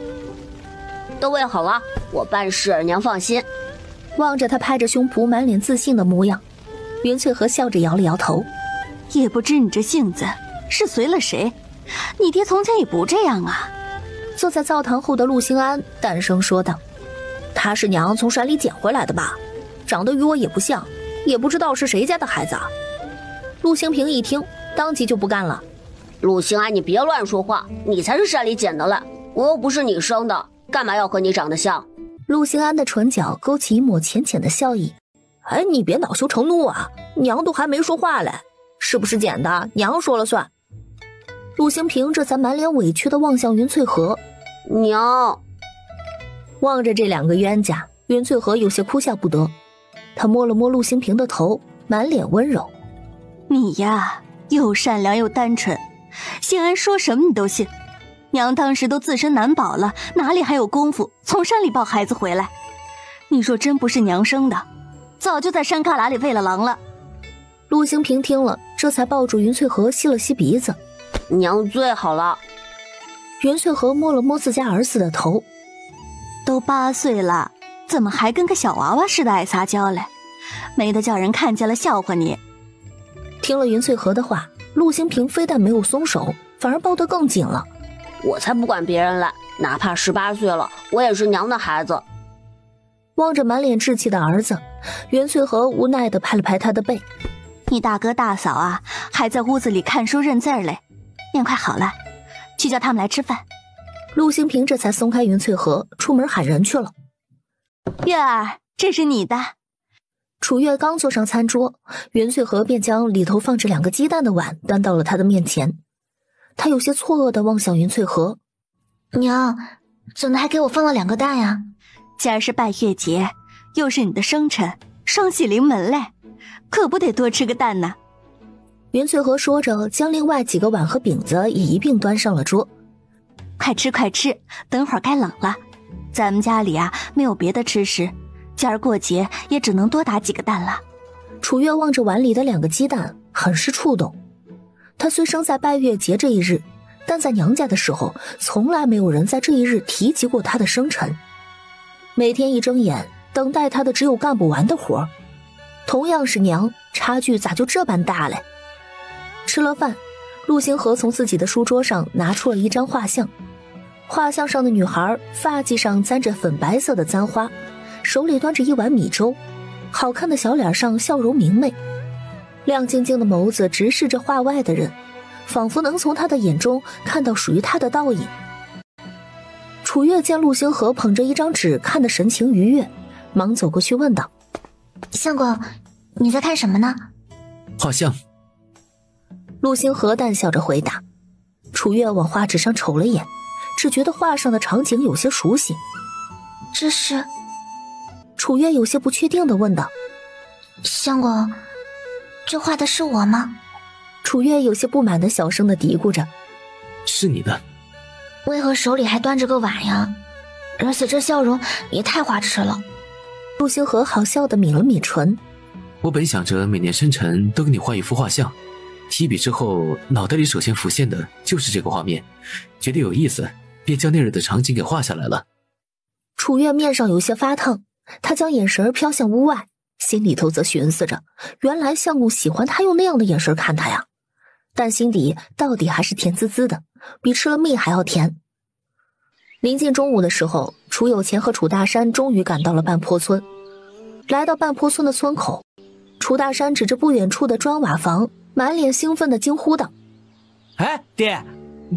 都煨好了，我办事娘放心。”望着他拍着胸脯满脸自信的模样，云翠和笑着摇了摇头：“也不知你这性子是随了谁，你爹从前也不这样啊。”坐在灶堂后的陆星安淡声说道：“他是娘从山里捡回来的吧？长得与我也不像，也不知道是谁家的孩子啊。”陆星平一听，当即就不干了：“陆星安，你别乱说话，你才是山里捡的嘞，我又不是你生的，干嘛要和你长得像？”陆星安的唇角勾起一抹浅浅的笑意：“哎，你别恼羞成怒啊，娘都还没说话嘞，是不是捡的，娘说了算。”陆星平这才满脸委屈地望向云翠和：“娘。”望着这2个冤家，云翠和有些哭笑不得。他摸了摸陆星平的头，满脸温柔：“你呀，又善良又单纯，星安说什么你都信。娘当时都自身难保了，哪里还有功夫从山里抱孩子回来？你说真不是娘生的，早就在山旮旯里喂了狼了。”陆星平听了，这才抱住云翠和吸了吸鼻子：“娘最好了。”云翠和摸了摸自家儿子的头：“都8岁了，怎么还跟个小娃娃似的爱撒娇嘞？没得叫人看见了笑话你。”听了云翠和的话，陆星平非但没有松手，反而抱得更紧了：“我才不管别人嘞，哪怕18岁了，我也是娘的孩子。”望着满脸稚气的儿子，云翠和无奈地拍了拍他的背：“你大哥大嫂啊，还在屋子里看书认字嘞，面快好了，去叫他们来吃饭。”陆星平这才松开云翠和，出门喊人去了：“月儿，这是你的。”楚月刚坐上餐桌，云翠和便将里头放着2个鸡蛋的碗端到了他的面前。他有些错愕地望向云翠和：“娘，怎么还给我放了2个蛋呀？”“今儿是拜月节，又是你的生辰，双喜临门嘞，可不得多吃个蛋呢。”云翠和说着，将另外几个碗和饼子也一并端上了桌。“快吃快吃，等会儿该冷了。咱们家里啊没有别的吃食，今儿过节也只能多打几个蛋了。”楚月望着碗里的2个鸡蛋，很是触动。他虽生在拜月节这一日，但在娘家的时候，从来没有人在这一日提及过他的生辰。每天一睁眼，等待他的只有干不完的活儿。同样是娘，差距咋就这般大嘞？吃了饭，陆星河从自己的书桌上拿出了一张画像。画像上的女孩发髻上簪着粉白色的簪花，手里端着一碗米粥，好看的小脸上笑容明媚，亮晶晶的眸子直视着画外的人，仿佛能从他的眼中看到属于他的倒影。楚月见陆星河捧着一张纸看得神情愉悦，忙走过去问道：“相公，你在看什么呢？”“画像。”陆星河淡笑着回答。楚月往画纸上瞅了眼，只觉得画上的场景有些熟悉。“这是？”楚月有些不确定地问道。“相公，这画的是我吗？”楚月有些不满地小声地嘀咕着：“是你的。”“为何手里还端着个碗呀？而且这笑容也太花痴了。”陆星河好笑地抿了抿唇：“我本想着每年生辰都给你画一幅画像，提笔之后脑袋里首先浮现的就是这个画面，觉得有意思，便将那日的场景给画下来了。”楚月面上有些发烫，他将眼神飘向屋外，心里头则寻思着，原来相公喜欢他用那样的眼神看他呀，但心底到底还是甜滋滋的，比吃了蜜还要甜。临近中午的时候，楚有钱和楚大山终于赶到了半坡村。来到半坡村的村口，楚大山指着不远处的砖瓦房，满脸兴奋地惊呼道：“哎，爹，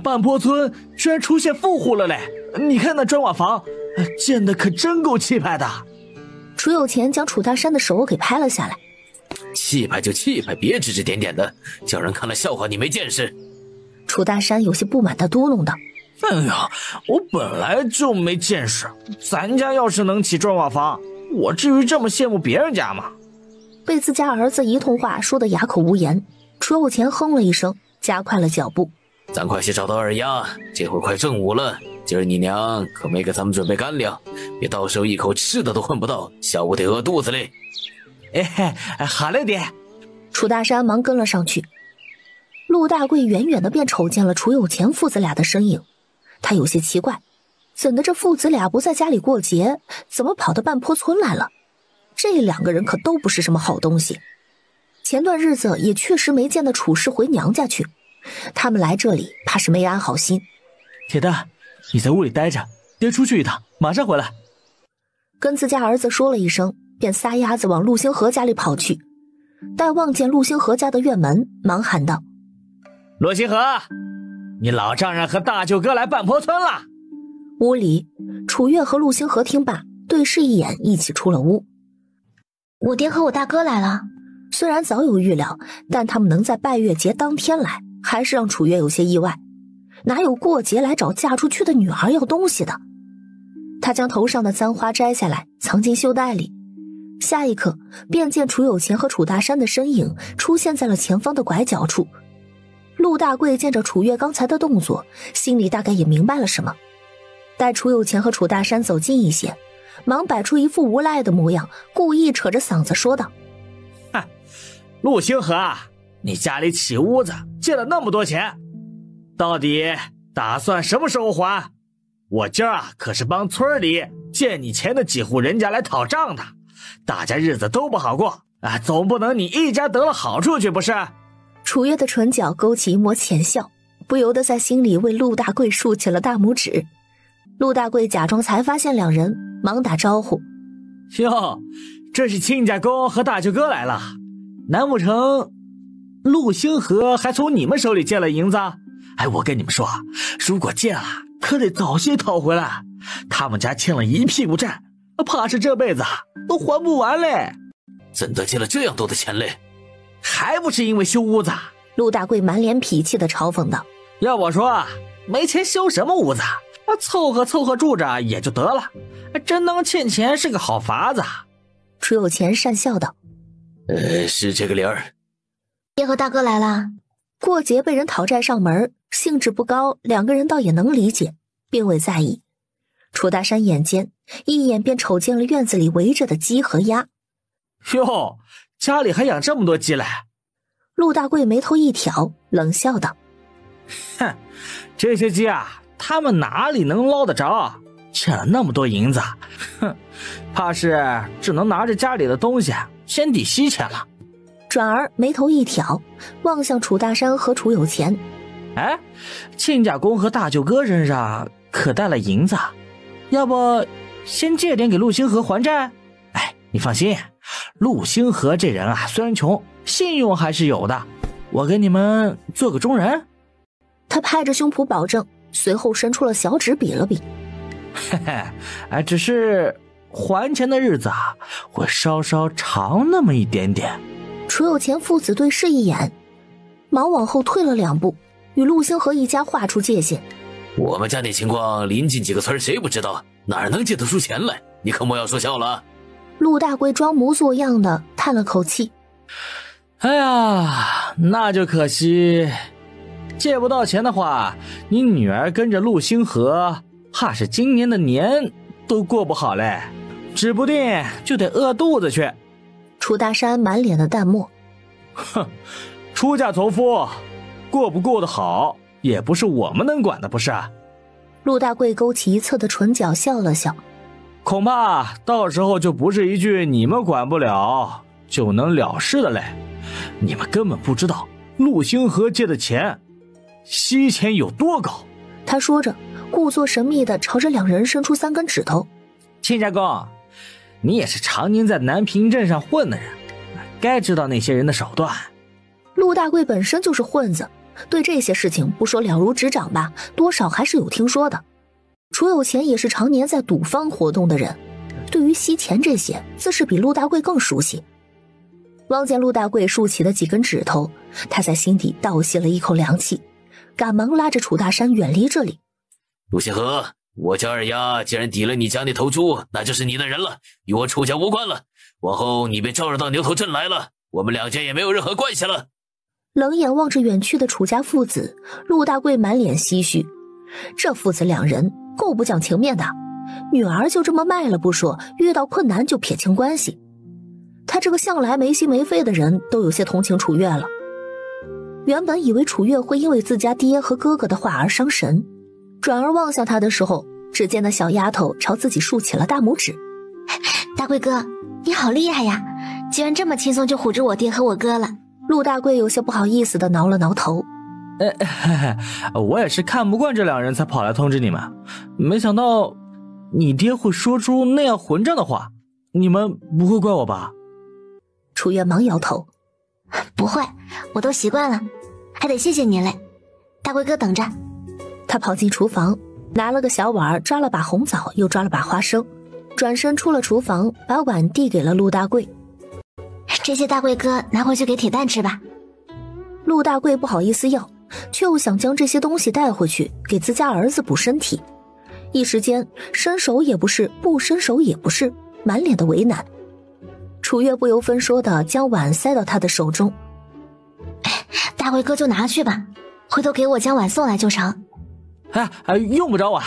半坡村居然出现富户了嘞！你看那砖瓦房，建的可真够气派的。”楚有钱将楚大山的手给拍了下来：“气派就气派，别指指点点的，叫人看了笑话你没见识。”楚大山有些不满地嘟哝道：“哎呀，我本来就没见识，咱家要是能起砖瓦房，我至于这么羡慕别人家吗？被自家儿子一通话说得哑口无言，楚有钱哼了一声，加快了脚步。咱快些找到二丫，这会儿快正午了，今儿你娘可没给咱们准备干粮，别到时候一口吃的都混不到，下午得饿肚子嘞。好嘞爹。楚大山忙跟了上去。陆大贵远远的便瞅见了楚有钱父子俩的身影，他有些奇怪，怎的这父子俩不在家里过节，怎么跑到半坡村来了？这两个人可都不是什么好东西。前段日子也确实没见得楚氏回娘家去，他们来这里怕是没安好心。铁蛋，你在屋里待着，爹出去一趟，马上回来。跟自家儿子说了一声，便撒丫子往陆星河家里跑去。待望见陆星河家的院门，忙喊道：陆星河，你老丈人和大舅哥来半坡村了。屋里，楚月和陆星河听罢，对视一眼，一起出了屋。我爹和我大哥来了。虽然早有预料，但他们能在拜月节当天来，还是让楚月有些意外。哪有过节来找嫁出去的女儿要东西的？他将头上的簪花摘下来，藏进袖袋里。下一刻，便见楚有钱和楚大山的身影出现在了前方的拐角处。陆大贵见着楚月刚才的动作，心里大概也明白了什么。待楚有钱和楚大山走近一些，忙摆出一副无赖的模样，故意扯着嗓子说道：陆星河，你家里起屋子借了那么多钱，到底打算什么时候还？我今儿可是帮村里借你钱的几户人家来讨账的，大家日子都不好过啊，总不能你一家得了好处去不是？楚月的唇角勾起一抹浅笑，不由得在心里为陆大贵竖起了大拇指。陆大贵假装才发现两人，忙打招呼：哟，这是亲家公和大舅哥来了，难不成陆星河还从你们手里借了银子？哎，我跟你们说，如果借了可得早些讨回来，他们家欠了一屁股债，怕是这辈子都还不完嘞。怎的借了这样多的钱嘞？还不是因为修屋子？陆大贵满脸痞气的嘲讽道：要我说，没钱修什么屋子，凑合住着也就得了，真能欠钱是个好法子。楚有钱讪笑道：是这个理儿。爹和大哥来了。过节被人讨债上门，兴致不高，两个人倒也能理解，并未在意。楚大山眼尖，一眼便瞅见了院子里围着的鸡和鸭。哟，家里还养这么多鸡嘞？陆大贵眉头一挑，冷笑道：哼，这些鸡啊，他们哪里能捞得着？欠了那么多银子，哼，怕是只能拿着家里的东西先抵西钱了。转而眉头一挑，望向楚大山和楚有钱。哎，亲家公和大舅哥身上可带了银子，要不先借点给陆星河还债？哎，你放心，陆星河这人啊，虽然穷，信用还是有的，我给你们做个中人。他拍着胸脯保证，随后伸出了小指比了比。嘿嘿，只是还钱的日子啊，会稍稍长那么一点点。楚有钱父子对视一眼，忙往后退了两步，与陆星河一家划出界限。我们家那情况，临近几个村谁不知道，哪能借得出钱来？你可莫要说笑了。陆大贵装模作样的叹了口气：哎呀，那就可惜，借不到钱的话，你女儿跟着陆星河，怕是今年的年都过不好嘞，指不定就得饿肚子去。楚大山满脸的淡漠：哼，出嫁从夫，过不过得好也不是我们能管的，不是？陆大贵勾起一侧的唇角笑了笑：恐怕到时候就不是一句你们管不了就能了事的嘞。你们根本不知道陆星河借的钱息钱有多高。他说着，故作神秘地朝着两人伸出3根指头：亲家公，你也是常年在南平镇上混的人，该知道那些人的手段。陆大贵本身就是混子，对这些事情不说了如指掌吧，多少还是有听说的。楚有钱也是常年在赌坊活动的人，对于息钱这些自是比陆大贵更熟悉。望见陆大贵竖起的几根指头，他在心底倒吸了一口凉气，赶忙拉着楚大山远离这里。陆星河，我家二丫既然抵了你家那头猪，那就是你的人了，与我楚家无关了。往后你被招惹到牛头镇来了，我们两家也没有任何关系了。冷眼望着远去的楚家父子，陆大贵满脸唏嘘。这父子两人够不讲情面的，女儿就这么卖了不说，遇到困难就撇清关系。他这个向来没心没肺的人都有些同情楚月了。原本以为楚月会因为自家爹和哥哥的话而伤神，转而望向他的时候，只见那小丫头朝自己竖起了大拇指。大贵哥，你好厉害呀，居然这么轻松就唬住我爹和我哥了。陆大贵有些不好意思地挠了挠头。我也是看不惯这两人才跑来通知你们，没想到你爹会说出那样混账的话，你们不会怪我吧？楚月忙摇头。不会，我都习惯了，还得谢谢您嘞。大贵哥等着。他跑进厨房，拿了个小碗，抓了把红枣，又抓了把花生，转身出了厨房，把碗递给了陆大贵。这些大贵哥拿回去给铁蛋吃吧。陆大贵不好意思要，却又想将这些东西带回去给自家儿子补身体，一时间伸手也不是，不伸手也不是，满脸的为难。楚月不由分说地将碗塞到他的手中。大贵哥就拿去吧，回头给我将碗送来就成。用不着碗。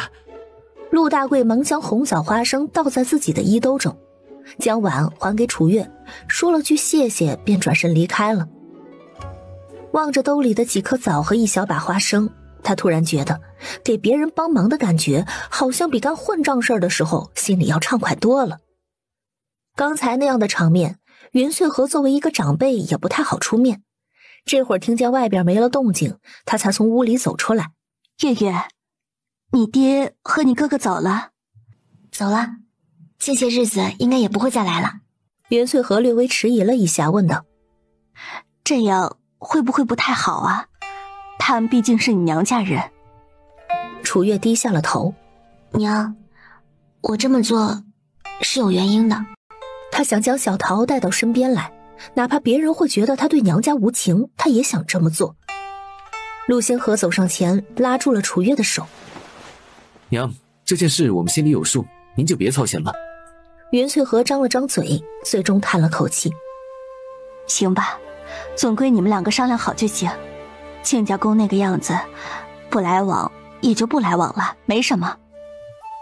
陆大贵忙将红枣花生倒在自己的衣兜中，将碗还给楚月，说了句谢谢，便转身离开了。望着兜里的几颗枣和一小把花生，他突然觉得给别人帮忙的感觉好像比干混账事儿的时候心里要畅快多了。刚才那样的场面，云穗和作为一个长辈也不太好出面。这会儿听见外边没了动静，他才从屋里走出来。月月，你爹和你哥哥走了？走了，近些日子应该也不会再来了。云穗和略微迟疑了一下，问道：这样会不会不太好啊？他们毕竟是你娘家人。楚月低下了头。娘，我这么做是有原因的。他想将小桃带到身边来，哪怕别人会觉得他对娘家无情，他也想这么做。陆星河走上前，拉住了楚月的手。娘，这件事我们心里有数，您就别操心了。云穗和张了张嘴，最终叹了口气。行吧，总归你们两个商量好就行。亲家公那个样子，不来往也就不来往了，没什么。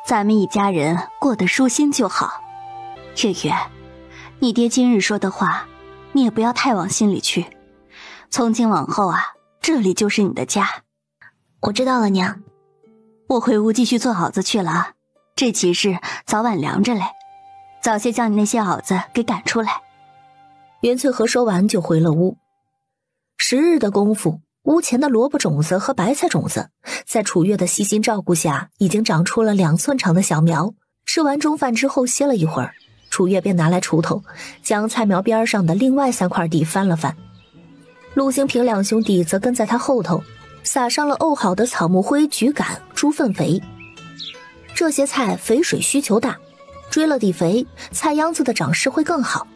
咱们一家人过得舒心就好。月月，你爹今日说的话，你也不要太往心里去。从今往后啊，这里就是你的家。我知道了，娘。我回屋继续做鏊子去了啊，这几日早晚凉着嘞，早些将你那些鏊子给赶出来。袁翠和说完就回了屋。10日的功夫，屋前的萝卜种子和白菜种子，在楚月的细心照顾下，已经长出了2寸长的小苗。吃完中饭之后歇了一会儿，楚月便拿来锄头，将菜苗边上的另外3块地翻了翻。陆兴平2兄弟则跟在他后头，撒上了沤好的草木灰、菊杆、猪粪肥。这些菜肥水需求大，追了地肥，菜秧子的长势会更好。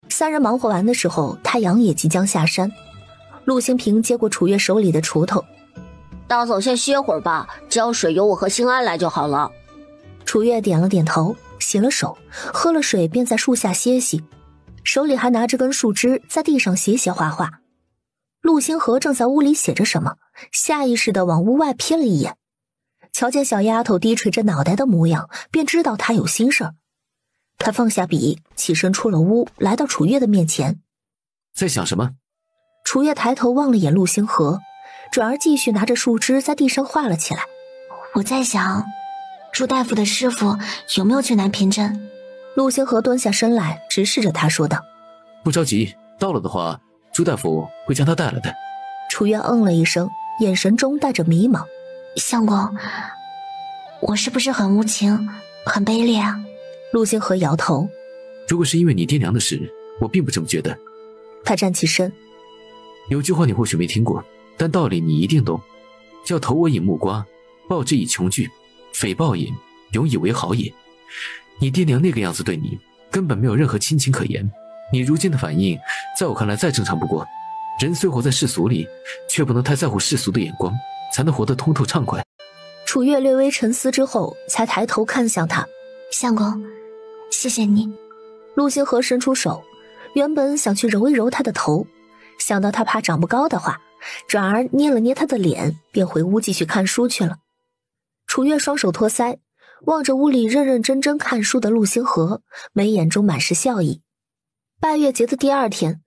3人忙活完的时候，太阳也即将下山。陆兴平接过楚月手里的锄头，大嫂先歇会儿吧，浇水由我和兴安来就好了。楚月点了点头，洗了手，喝了水，便在树下歇息，手里还拿着根树枝在地上写写画画。陆星河正在屋里写着什么，下意识地往屋外瞥了一眼，瞧见小丫头低垂着脑袋的模样，便知道她有心事儿。他放下笔，起身出了屋，来到楚月的面前。在想什么？楚月抬头望了眼陆星河，转而继续拿着树枝在地上画了起来。我在想，朱大夫的师傅有没有去南平镇？陆星河蹲下身来，直视着他说道：不着急，到了的话，朱大夫会将他带来的。楚月嗯了一声，眼神中带着迷茫。相公，我是不是很无情，很卑劣啊？陆星河摇头。如果是因为你爹娘的事，我并不这么觉得。他站起身。有句话你或许没听过，但道理你一定懂，叫投我以木瓜，报之以琼琚，匪报也，永以为好也。你爹娘那个样子对你，根本没有任何亲情可言。你如今的反应，在我看来再正常不过。人虽活在世俗里，却不能太在乎世俗的眼光，才能活得通透畅快。楚月略微沉思之后，才抬头看向他。相公，谢谢你。陆星河伸出手，原本想去揉一揉他的头，想到他怕长不高的话，转而捏了捏他的脸，便回屋继续看书去了。楚月双手托腮，望着屋里认认真真看书的陆星河，眉眼中满是笑意。拜月节的第2天，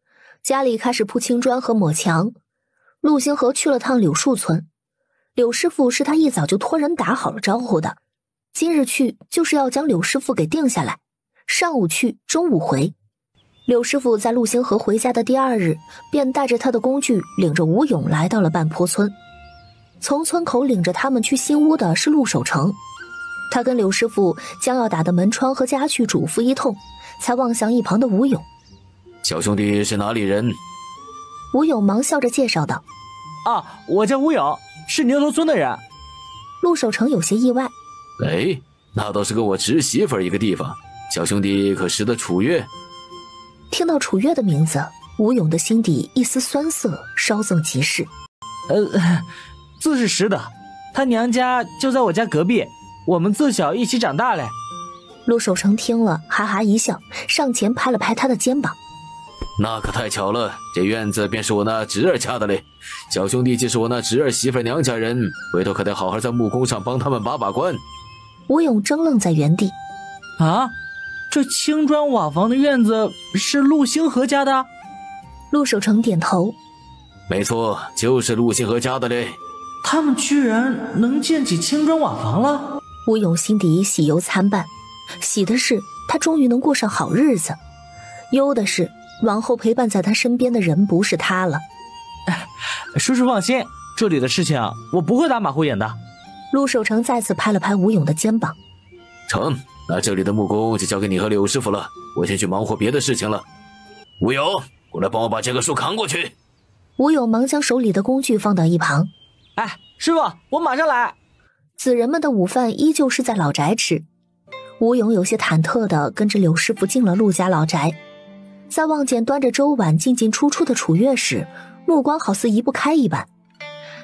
家里开始铺青砖和抹墙。陆星河去了趟柳树村，柳师傅是他一早就托人打好了招呼的，今日去就是要将柳师傅给定下来，上午去，中午回。柳师傅在陆星河回家的第2日，便带着他的工具，领着吴勇来到了半坡村。从村口领着他们去新屋的是陆守成，他跟柳师傅将要打的门窗和家具嘱咐一通，才望向一旁的吴勇。小兄弟是哪里人？吴勇忙笑着介绍道：我叫吴勇，是牛头村的人。陆守成有些意外，哎，那倒是跟我侄媳妇儿一个地方。小兄弟可识得楚月？听到楚月的名字，吴勇的心底一丝酸涩稍纵即逝。自是识的，他娘家就在我家隔壁，我们自小一起长大嘞。陆守成听了哈哈一笑，上前拍了拍他的肩膀。那可太巧了，这院子便是我那侄儿家的嘞。小兄弟既是我那侄儿媳妇娘家人，回头可得好好在木工上帮他们把关。吴勇怔愣在原地。这青砖瓦房的院子是陆星河家的？陆守成点头。没错，就是陆星河家的嘞。他们居然能建起青砖瓦房了？吴勇心底喜忧参半，喜的是他终于能过上好日子，忧的是往后陪伴在他身边的人不是他了。叔叔放心，这里的事情我不会打马虎眼的。陆守成再次拍了拍吴勇的肩膀。成，那这里的木工就交给你和柳师傅了，我先去忙活别的事情了。吴勇，过来帮我把这个树扛过去。吴勇忙将手里的工具放到一旁。师傅，我马上来。子人们的午饭依旧是在老宅吃。吴勇有些忐忑地跟着柳师傅进了陆家老宅，在望见端着粥碗进进出出的楚月时，目光好似移不开一般。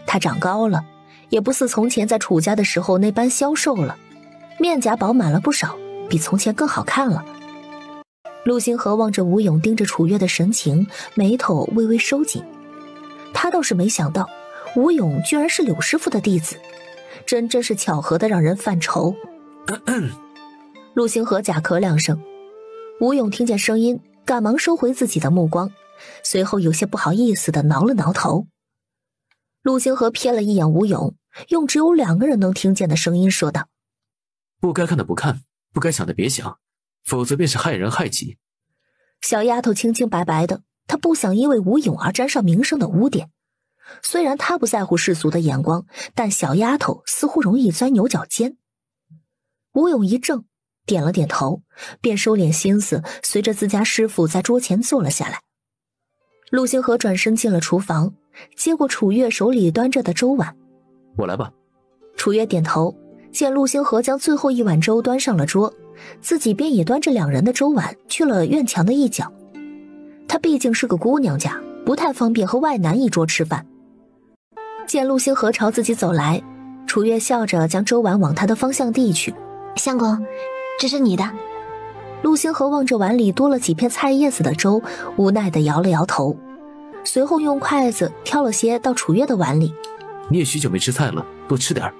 他长高了，也不似从前在楚家的时候那般消瘦了，面颊饱满了不少，比从前更好看了。陆星河望着吴勇盯着楚月的神情，眉头微微收紧。他倒是没想到吴勇居然是柳师傅的弟子，真是巧合的让人犯愁。陆星河假咳2声，吴勇听见声音，赶忙收回自己的目光，随后有些不好意思地挠了挠头。陆星河瞥了一眼吴勇，用只有2个人能听见的声音说道：不该看的不看，不该想的别想，否则便是害人害己。小丫头清清白白的，她不想因为吴勇而沾上名声的污点。虽然她不在乎世俗的眼光，但小丫头似乎容易钻牛角尖。吴勇一怔，点了点头，便收敛心思，随着自家师傅在桌前坐了下来。陆星河转身进了厨房，接过楚月手里端着的粥碗。我来吧。楚月点头，见陆星河将最后一碗粥端上了桌，自己便也端着2人的粥碗去了院墙的一角。她毕竟是个姑娘家，不太方便和外男一桌吃饭。见陆星河朝自己走来，楚月笑着将粥碗往他的方向递去。相公，这是你的。陆星河望着碗里多了几片菜叶子的粥，无奈地摇了摇头，随后用筷子挑了些到楚月的碗里。你也许久没吃菜了，多吃点。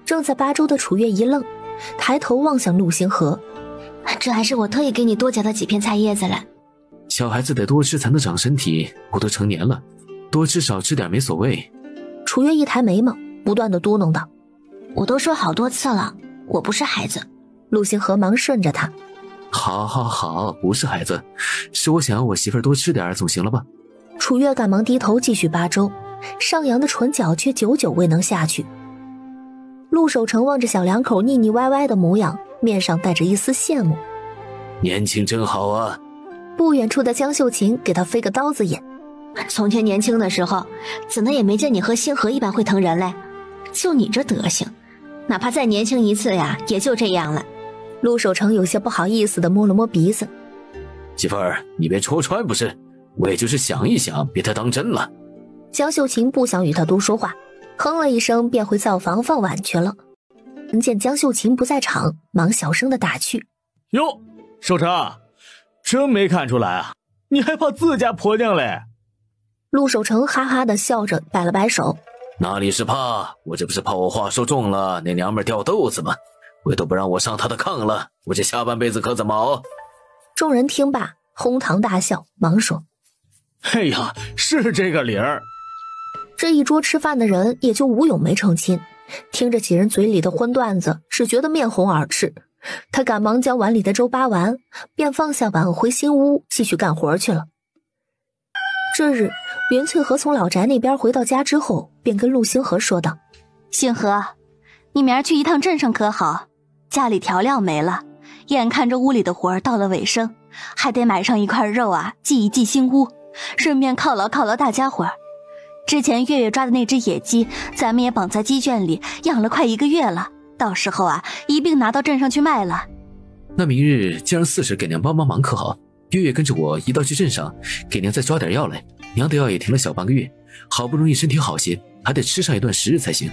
正在扒粥的楚月一愣，抬头望向陆星河。这还是我特意给你多夹的几片菜叶子了。小孩子得多吃才能长身体，我都成年了，多吃少吃点没所谓。楚月一抬眉毛，不断地嘟囔道：我都说好多次了，我不是孩子。陆星河忙顺着他：好，不是孩子，是我想要我媳妇儿多吃点总行了吧？楚月赶忙低头继续扒粥，上扬的唇角却久久未能下去。陆守成望着小两口腻腻歪歪的模样，面上带着一丝羡慕。年轻真好啊。不远处的江秀琴给他飞个刀子眼。从前年轻的时候，怎的也没见你和星河一般会疼人嘞。就你这德行，哪怕再年轻一次呀，也就这样了。陆守成有些不好意思地摸了摸鼻子。媳妇儿，你别戳穿不是，我也就是想一想，别太当真了。江秀琴不想与他多说话，哼了一声便回灶房放碗去了。见江秀琴不在场，忙小声的打趣：“哟，守城，真没看出来啊，你还怕自家婆娘嘞？”陆守成哈哈的笑着摆了摆手：“哪里是怕，我这不是怕我话说重了，那娘们掉豆子吗？回头不让我上她的炕了，我这下半辈子可怎么熬？”众人听罢哄堂大笑，忙说：“哎呀，是这个理儿。”这一桌吃饭的人也就吴勇没成亲，听着几人嘴里的荤段子，只觉得面红耳赤。他赶忙将碗里的粥扒完，便放下碗回新屋继续干活去了。这日，云翠和从老宅那边回到家之后，便跟陆星河说道：“星河，你明儿去一趟镇上可好？家里调料没了，眼看着屋里的活儿到了尾声，还得买上一块肉啊，祭一祭新屋，顺便犒劳犒劳大家伙儿。之前月月抓的那只野鸡，咱们也绑在鸡圈里养了快1个月了，到时候啊，一并拿到镇上去卖了。那明日就让四婶给娘帮忙可好？月月跟着我一道去镇上，给娘再抓点药来。娘的药也停了小半个月，好不容易身体好些，还得吃上一段时日才行。”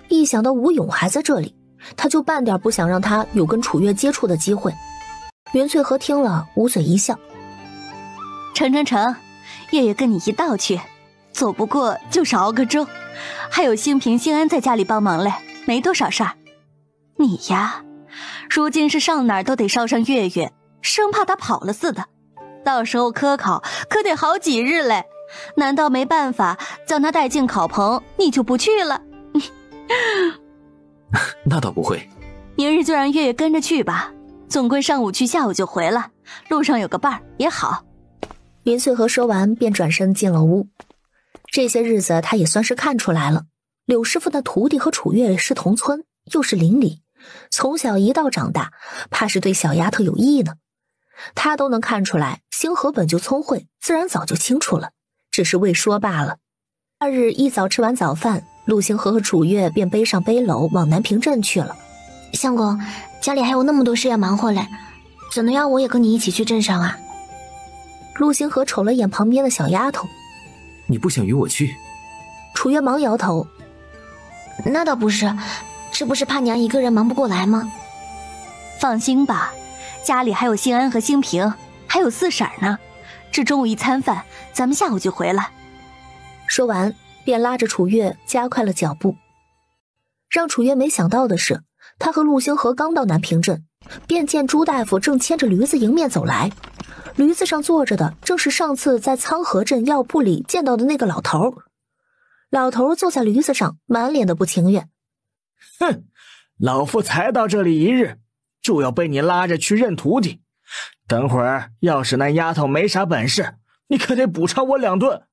一想到吴勇还在这里，他就半点不想让他有跟楚月接触的机会。云翠和听了捂嘴一笑：“成，月月跟你一道去，走不过就是熬个粥，还有兴平、兴安在家里帮忙嘞，没多少事儿。你呀，如今是上哪儿都得捎上月月，生怕他跑了似的，到时候科考可得好几日嘞，难道没办法将他带进考棚，你就不去了？”那倒不会，明日就让月月跟着去吧，总归上午去下午就回了，路上有个伴儿也好。云翠和说完便转身进了屋。这些日子他也算是看出来了，柳师傅的徒弟和楚月是同村，又是邻里，从小一道长大，怕是对小丫头有意呢。他都能看出来，星河本就聪慧，自然早就清楚了，只是未说罢了。2日一早吃完早饭，陆星河和楚月便背上背篓往南平镇去了。相公，家里还有那么多事要忙活嘞，怎能让我也跟你一起去镇上啊？陆星河瞅了眼旁边的小丫头：“你不想与我去？”楚月忙摇头：“那倒不是，这不是怕娘一个人忙不过来吗？”“放心吧，家里还有兴安和兴平，还有四婶呢。这中午一餐饭，咱们下午就回来。”说完便拉着楚月加快了脚步。让楚月没想到的是，他和陆星河刚到南平镇，便见朱大夫正牵着驴子迎面走来。驴子上坐着的正是上次在苍河镇药铺里见到的那个老头。老头坐在驴子上，满脸的不情愿：“哼，老夫才到这里1日，就要被你拉着去认徒弟。等会儿要是那丫头没啥本事，你可得补偿我2顿。”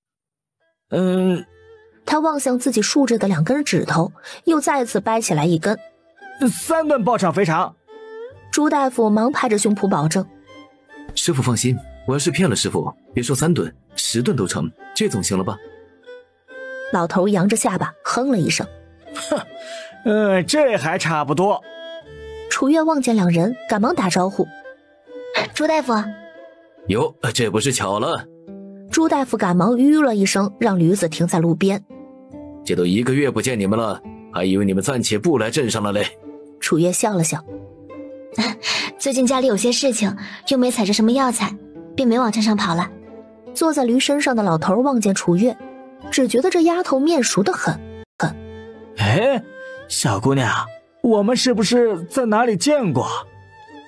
他望向自己竖着的2根指头，又再次掰起来1根。3顿报偿肥肠。朱大夫忙拍着胸脯保证：“师傅放心，我要是骗了师傅，别说3顿，10顿都成，这总行了吧？”老头扬着下巴哼了一声：“哼，这还差不多。”楚月望见2人，赶忙打招呼：“朱大夫。”哟，这不是巧了。朱大夫赶忙吁了一声，让驴子停在路边。“这都1个月不见你们了，还以为你们暂且不来镇上了嘞。”楚月笑了笑：“最近家里有些事情，又没采着什么药材，便没往镇上跑了。”坐在驴身上的老头望见楚月，只觉得这丫头面熟得很。哎，小姑娘，我们是不是在哪里见过？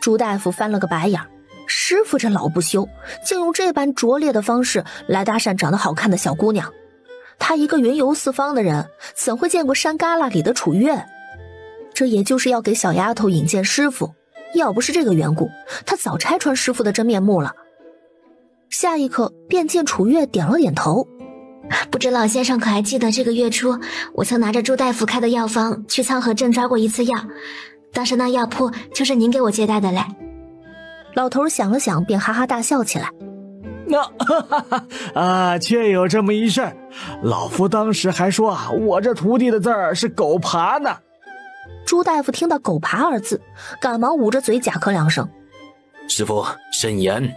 朱大夫翻了个白眼：“师傅这老不休，竟用这般拙劣的方式来搭讪长得好看的小姑娘。他一个云游四方的人，怎会见过山旮旯里的楚月？这也就是要给小丫头引荐师傅，要不是这个缘故，他早拆穿师傅的真面目了。”下一刻便见楚月点了点头：“不知老先生可还记得这个月初，我曾拿着朱大夫开的药方去苍河镇抓过一次药，当时那药铺就是您给我接待的嘞。”老头想了想，便哈哈大笑起来：“确有这么一事儿。老夫当时还说我这徒弟的字儿是狗爬呢。”朱大夫听到狗爬2字，赶忙捂着嘴假咳2声：“师傅慎言。”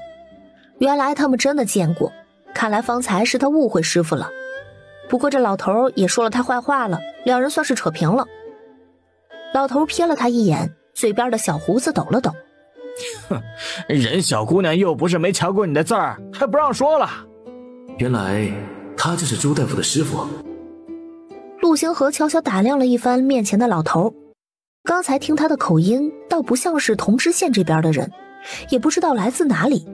原来他们真的见过，看来方才是他误会师傅了。不过这老头也说了他坏话了，2人算是扯平了。老头瞥了他一眼，嘴边的小胡子抖了抖。哼，人小姑娘又不是没瞧过你的字儿，还不让说了。原来他就是朱大夫的师傅。陆星河悄悄打量了一番面前的老头，刚才听他的口音，倒不像是同知县这边的人，也不知道来自哪里。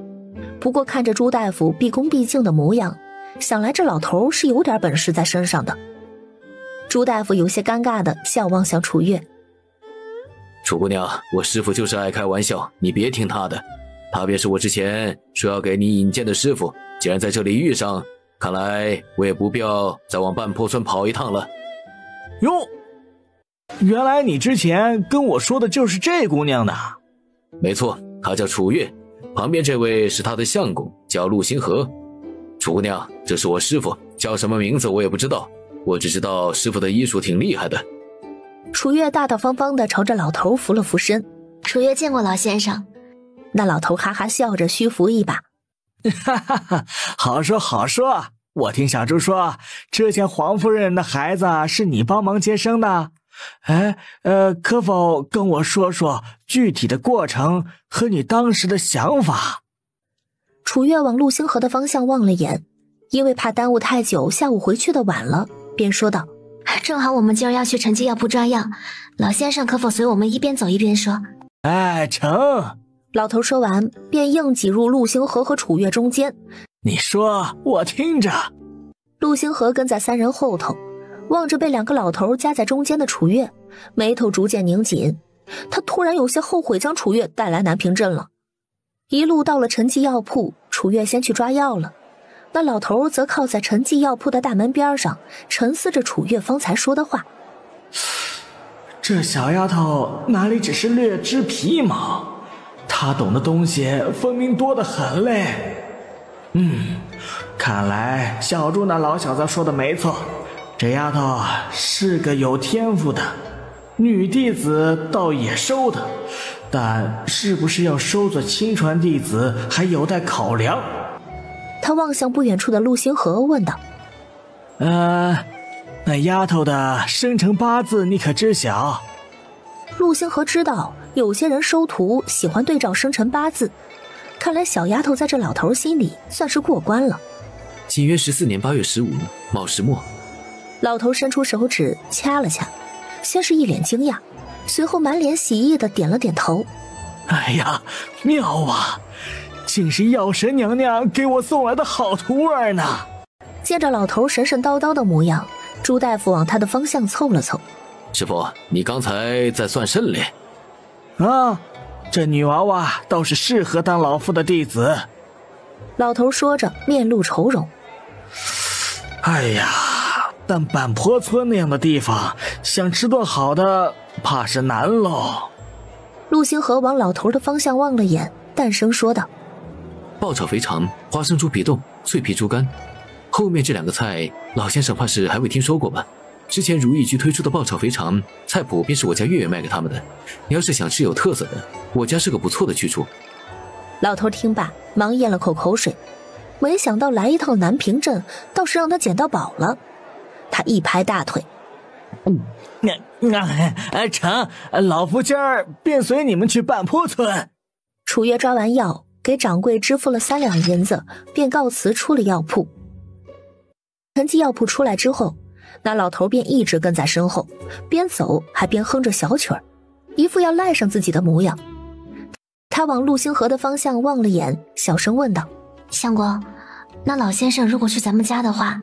不过看着朱大夫毕恭毕敬的模样，想来这老头是有点本事在身上的。朱大夫有些尴尬地笑望向楚月。楚姑娘，我师傅就是爱开玩笑，你别听他的。他便是我之前说要给你引荐的师傅，既然在这里遇上，看来我也不必要再往半坡村跑一趟了。哟，原来你之前跟我说的就是这姑娘呢。没错，她叫楚月，旁边这位是她的相公，叫陆星河。楚姑娘，这是我师傅，叫什么名字我也不知道，我只知道师傅的医术挺厉害的。楚月大大方方地朝着老头扶了扶身。楚月见过老先生。那老头哈哈笑着虚扶一把。哈哈哈，好说好说。我听小猪说，之前黄夫人的孩子是你帮忙接生的。哎，可否跟我说说具体的过程和你当时的想法？楚月往陆星河的方向望了眼，因为怕耽误太久，下午回去的晚了，便说道：正好我们今儿要去陈记药铺抓药，老先生可否随我们一边走一边说？哎，成。老头说完，便硬挤入陆星河和楚月中间。你说，我听着。陆星河跟在三人后头，望着被两个老头夹在中间的楚月，眉头逐渐拧紧。他突然有些后悔将楚月带来南平镇了。一路到了陈记药铺，楚月先去抓药了。那老头则靠在陈记药铺的大门边上，沉思着楚月方才说的话。这小丫头哪里只是略知皮毛，她懂的东西分明多得很嘞。看来小猪那老小子说的没错，这丫头是个有天赋的女弟子，倒也收的，但是不是要收做亲传弟子还有待考量。他望向不远处的陆星河问道：那丫头的生辰八字你可知晓？陆星河知道有些人收徒喜欢对照生辰八字，看来小丫头在这老头心里算是过关了。景约14年8月15日卯时末。老头伸出手指掐了掐，先是一脸惊讶，随后满脸喜意地点了点头。哎呀，妙啊，竟是药神娘娘给我送来的好徒儿呢。见着老头神神叨叨的模样，朱大夫往他的方向凑了凑。师傅，你刚才在算甚嘞？这女娃娃倒是适合当老夫的弟子。老头说着，面露愁容。哎呀，但板坡村那样的地方，想吃顿好的，怕是难喽。陆星河往老头的方向望了眼，淡声说道：爆炒肥肠、花生猪皮冻、脆皮猪肝。后面这两个菜，老先生怕是还未听说过吧？之前如意居推出的爆炒肥肠菜谱便是我家月月卖给他们的，你要是想吃有特色的，我家是个不错的去处。老头听罢，忙咽了口口水，没想到来一趟南平镇，倒是让他捡到宝了。他一拍大腿：成，老夫今儿便随你们去半坡村。楚月抓完药，给掌柜支付了3两银子，便告辞出了药铺。陈记药铺出来之后，那老头便一直跟在身后，边走还边哼着小曲儿，一副要赖上自己的模样。他往陆星河的方向望了眼，小声问道：相公，那老先生如果去咱们家的话，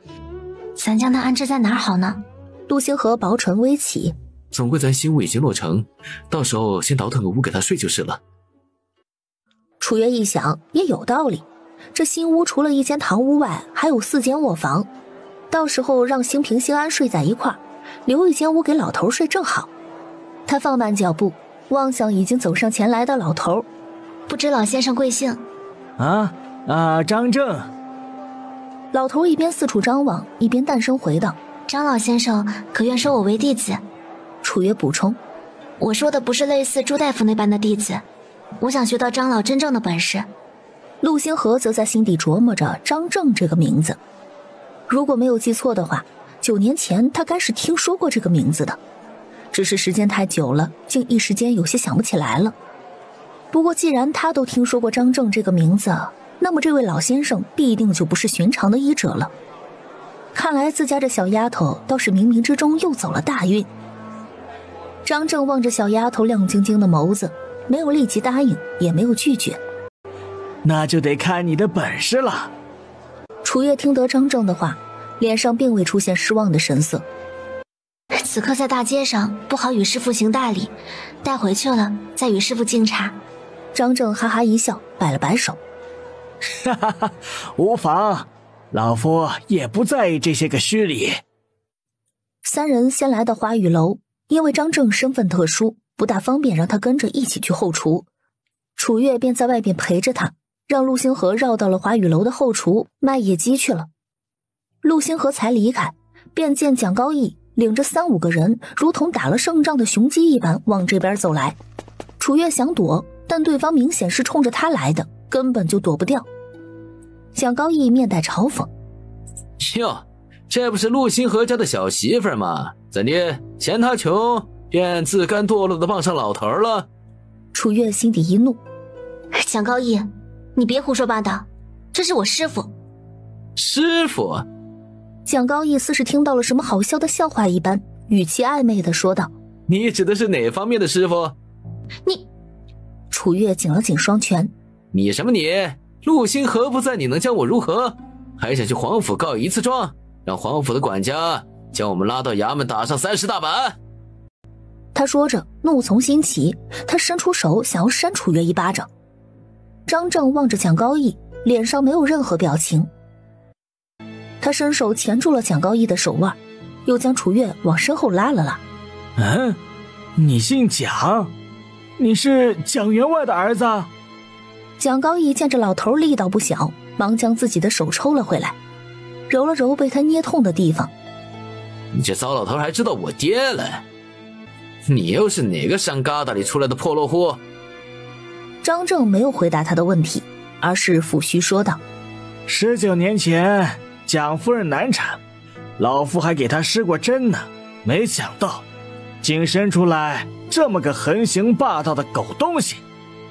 咱将他安置在哪儿好呢？陆星河薄唇微起：总归咱新屋已经落成，到时候先倒腾个屋给他睡就是了。楚月一想也有道理，这新屋除了1间堂屋外，还有4间卧房，到时候让兴平、兴安睡在一块儿，留1间屋给老头睡正好。他放慢脚步，望向已经走上前来的老头：不知老先生贵姓？张正。老头一边四处张望，一边淡声回道：张老先生可愿收我为弟子？楚月补充：我说的不是类似朱大夫那般的弟子，我想学到张老真正的本事。陆星河则在心底琢磨着张正这个名字，如果没有记错的话，9年前他该是听说过这个名字的。只是时间太久了，竟一时间有些想不起来了。不过既然他都听说过张正这个名字，那么这位老先生必定就不是寻常的医者了。看来自家这小丫头倒是冥冥之中又走了大运。张正望着小丫头亮晶晶的眸子，没有立即答应，也没有拒绝。那就得看你的本事了。楚月听得张正的话，脸上并未出现失望的神色。此刻在大街上，不好与师父行大礼，带回去了再与师父敬茶。张正哈哈一笑，摆了摆手。哈哈哈，无妨，老夫也不在意这些个虚礼。三人先来到花雨楼，因为张正身份特殊，不大方便让他跟着一起去后厨。楚月便在外边陪着他，让陆星河绕到了花雨楼的后厨卖野鸡去了。陆星河才离开，便见蒋高义领着3、5个人如同打了胜仗的雄鸡一般往这边走来。楚月想躲，但对方明显是冲着他来的，根本就躲不掉。蒋高义面带嘲讽：哟，这不是陆星河家的小媳妇吗？怎的，嫌他穷便自甘堕落的傍上老头了？楚月心底一怒：蒋高义，你别胡说八道，这是我师父。师父？蒋高义似是听到了什么好笑的笑话一般，语气暧昧地说道：你指的是哪方面的师父？你……楚月紧了紧双拳：你什么你？陆星河不在，你能将我如何？还想去皇府告一次状，让皇府的管家将我们拉到衙门打上30大板？他说着怒从心起，他伸出手想要扇楚月一巴掌。张正望着蒋高义，脸上没有任何表情。他伸手钳住了蒋高义的手腕，又将楚月往身后拉了拉。你姓蒋？你是蒋员外的儿子？蒋高义见这老头力道不小，忙将自己的手抽了回来，揉了揉被他捏痛的地方。你这糟老头还知道我爹了？你又是哪个山疙瘩里出来的破落户？张正没有回答他的问题，而是抚须说道：19年前蒋夫人难产，老夫还给她施过针呢，没想到竟生出来这么个横行霸道的狗东西。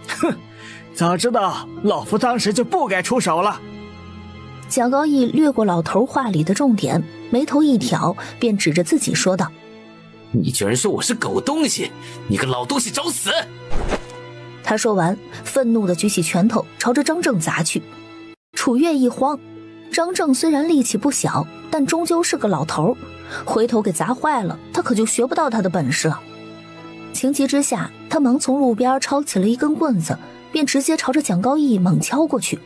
哼，早知道老夫当时就不该出手了。蒋高义略过老头话里的重点，眉头一挑，便指着自己说道：你居然说我是狗东西，你个老东西找死！他说完，愤怒地举起拳头朝着张正砸去。楚月一慌，张正虽然力气不小，但终究是个老头，回头给砸坏了，他可就学不到他的本事了。情急之下，他忙从路边抄起了一根棍子，便直接朝着蒋高义猛敲过去。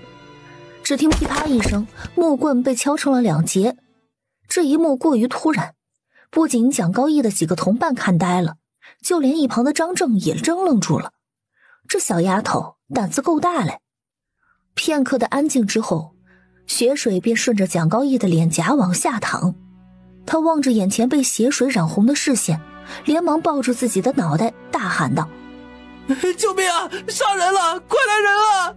只听噼啪一声，木棍被敲成了2截。这一幕过于突然，不仅蒋高义的几个同伴看呆了，就连一旁的张正也怔愣住了。这小丫头胆子够大嘞！片刻的安静之后，血水便顺着蒋高义的脸颊往下淌。他望着眼前被血水染红的视线，连忙抱住自己的脑袋，大喊道：救命啊！杀人了！快来人啊！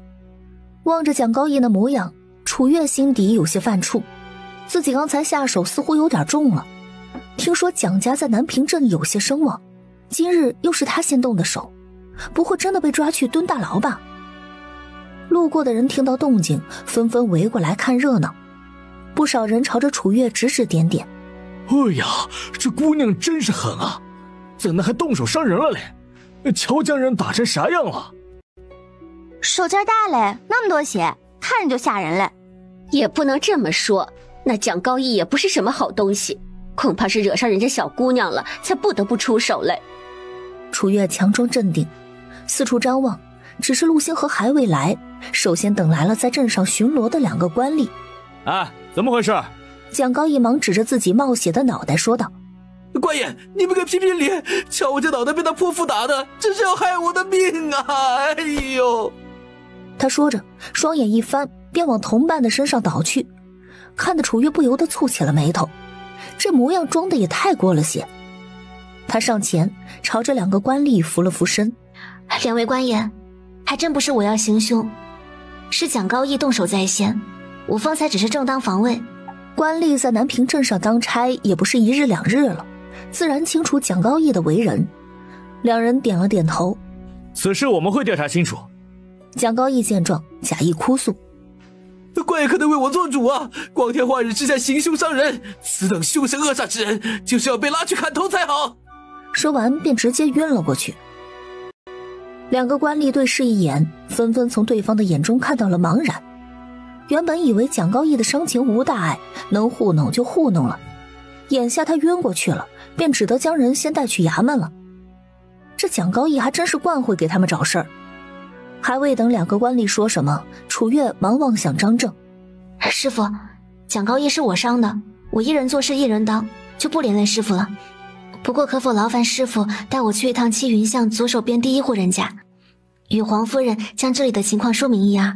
望着蒋高义的模样，楚月心底有些犯怵，自己刚才下手似乎有点重了。听说蒋家在南平镇有些声望，今日又是他先动的手，不会真的被抓去蹲大牢吧？路过的人听到动静，纷纷围过来看热闹，不少人朝着楚月指指点点。哎呀，这姑娘真是狠啊，怎的还动手伤人了嘞？瞧将人打成啥样了？手劲大嘞，那么多血，看着就吓人嘞。也不能这么说，那蒋高义也不是什么好东西，恐怕是惹上人家小姑娘了，才不得不出手嘞。楚月强装镇定，四处张望，只是陆星河还未来，首先等来了在镇上巡逻的2个官吏。怎么回事？蒋高义忙指着自己冒血的脑袋说道：官爷，你们给评评理，瞧我这脑袋被他泼妇打的，这是要害我的命啊！哎呦！他说着，双眼一翻，便往同伴的身上倒去，看得楚月不由得蹙起了眉头，这模样装的也太过了些。他上前朝着2个官吏扶了扶身：两位官爷，还真不是我要行凶，是蒋高义动手在先，我方才只是正当防卫。官吏在南平镇上当差也不是1日2日了，自然清楚蒋高义的为人。两人点了点头，此事我们会调查清楚。蒋高义见状，假意哭诉：官爷可得为我做主啊！光天化日之下行凶伤人，此等凶神恶煞之人，就是要被拉去砍头才好。说完便直接晕了过去。两个官吏对视一眼，纷纷从对方的眼中看到了茫然。原本以为蒋高义的伤情无大碍，能糊弄就糊弄了，眼下他晕过去了，便只得将人先带去衙门了。这蒋高义还真是惯会给他们找事儿。还未等两个官吏说什么，楚月忙望向张正：师傅，蒋高义是我伤的，我一人做事一人当，就不连累师傅了。不过可否劳烦师傅带我去一趟七云巷左手边第一户人家，与黄夫人将这里的情况说明一啊。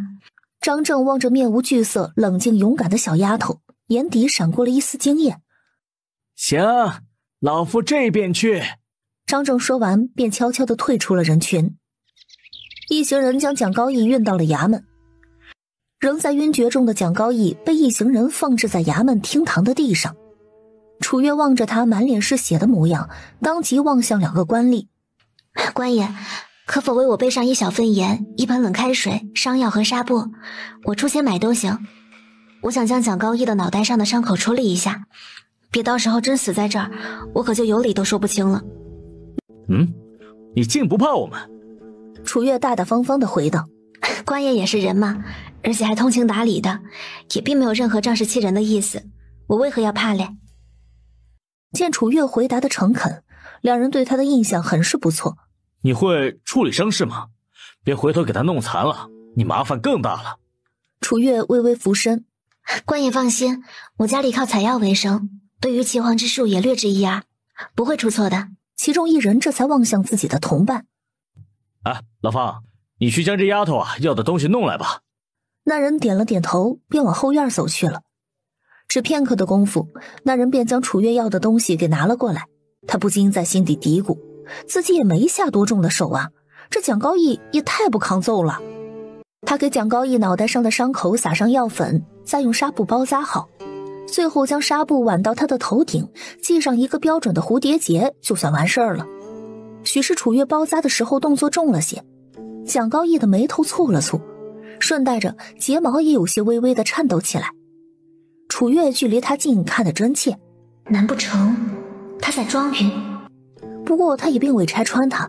张正望着面无惧色、冷静勇敢的小丫头，眼底闪过了一丝惊艳。行，老夫这边去。张正说完，便悄悄地退出了人群。一行人将蒋高义运到了衙门。仍在晕厥中的蒋高义被一行人放置在衙门厅堂的地上。楚月望着他满脸是血的模样，当即望向两个官吏：官爷，可否为我备上一小份盐、一盆冷开水、伤药和纱布？我出钱买都行。我想将蒋高义的脑袋上的伤口处理一下，别到时候真死在这儿，我可就有理都说不清了。你竟不怕我们？楚月大大方方地回道：官爷也是人嘛，而且还通情达理的，也并没有任何仗势欺人的意思，我为何要怕嘞？见楚月回答的诚恳，两人对他的印象很是不错。你会处理伤势吗？别回头给他弄残了，你麻烦更大了。楚月微微俯身：官爷放心，我家里靠采药为生，对于岐黄之术也略知一二，不会出错的。其中一人这才望向自己的同伴：老方，你去将这丫头要的东西弄来吧。那人点了点头，便往后院走去了。只片刻的功夫，那人便将楚月要的东西给拿了过来。他不禁在心底嘀咕，自己也没下多重的手啊，这蒋高义也太不抗揍了。他给蒋高义脑袋上的伤口撒上药粉，再用纱布包扎好，最后将纱布挽到他的头顶，系上一个标准的蝴蝶结，就算完事儿了。许是楚月包扎的时候动作重了些，蒋高义的眉头蹙了蹙，顺带着睫毛也有些微微的颤抖起来。楚月距离他近，看得真切。难不成他在装晕？不过他也并未拆穿他，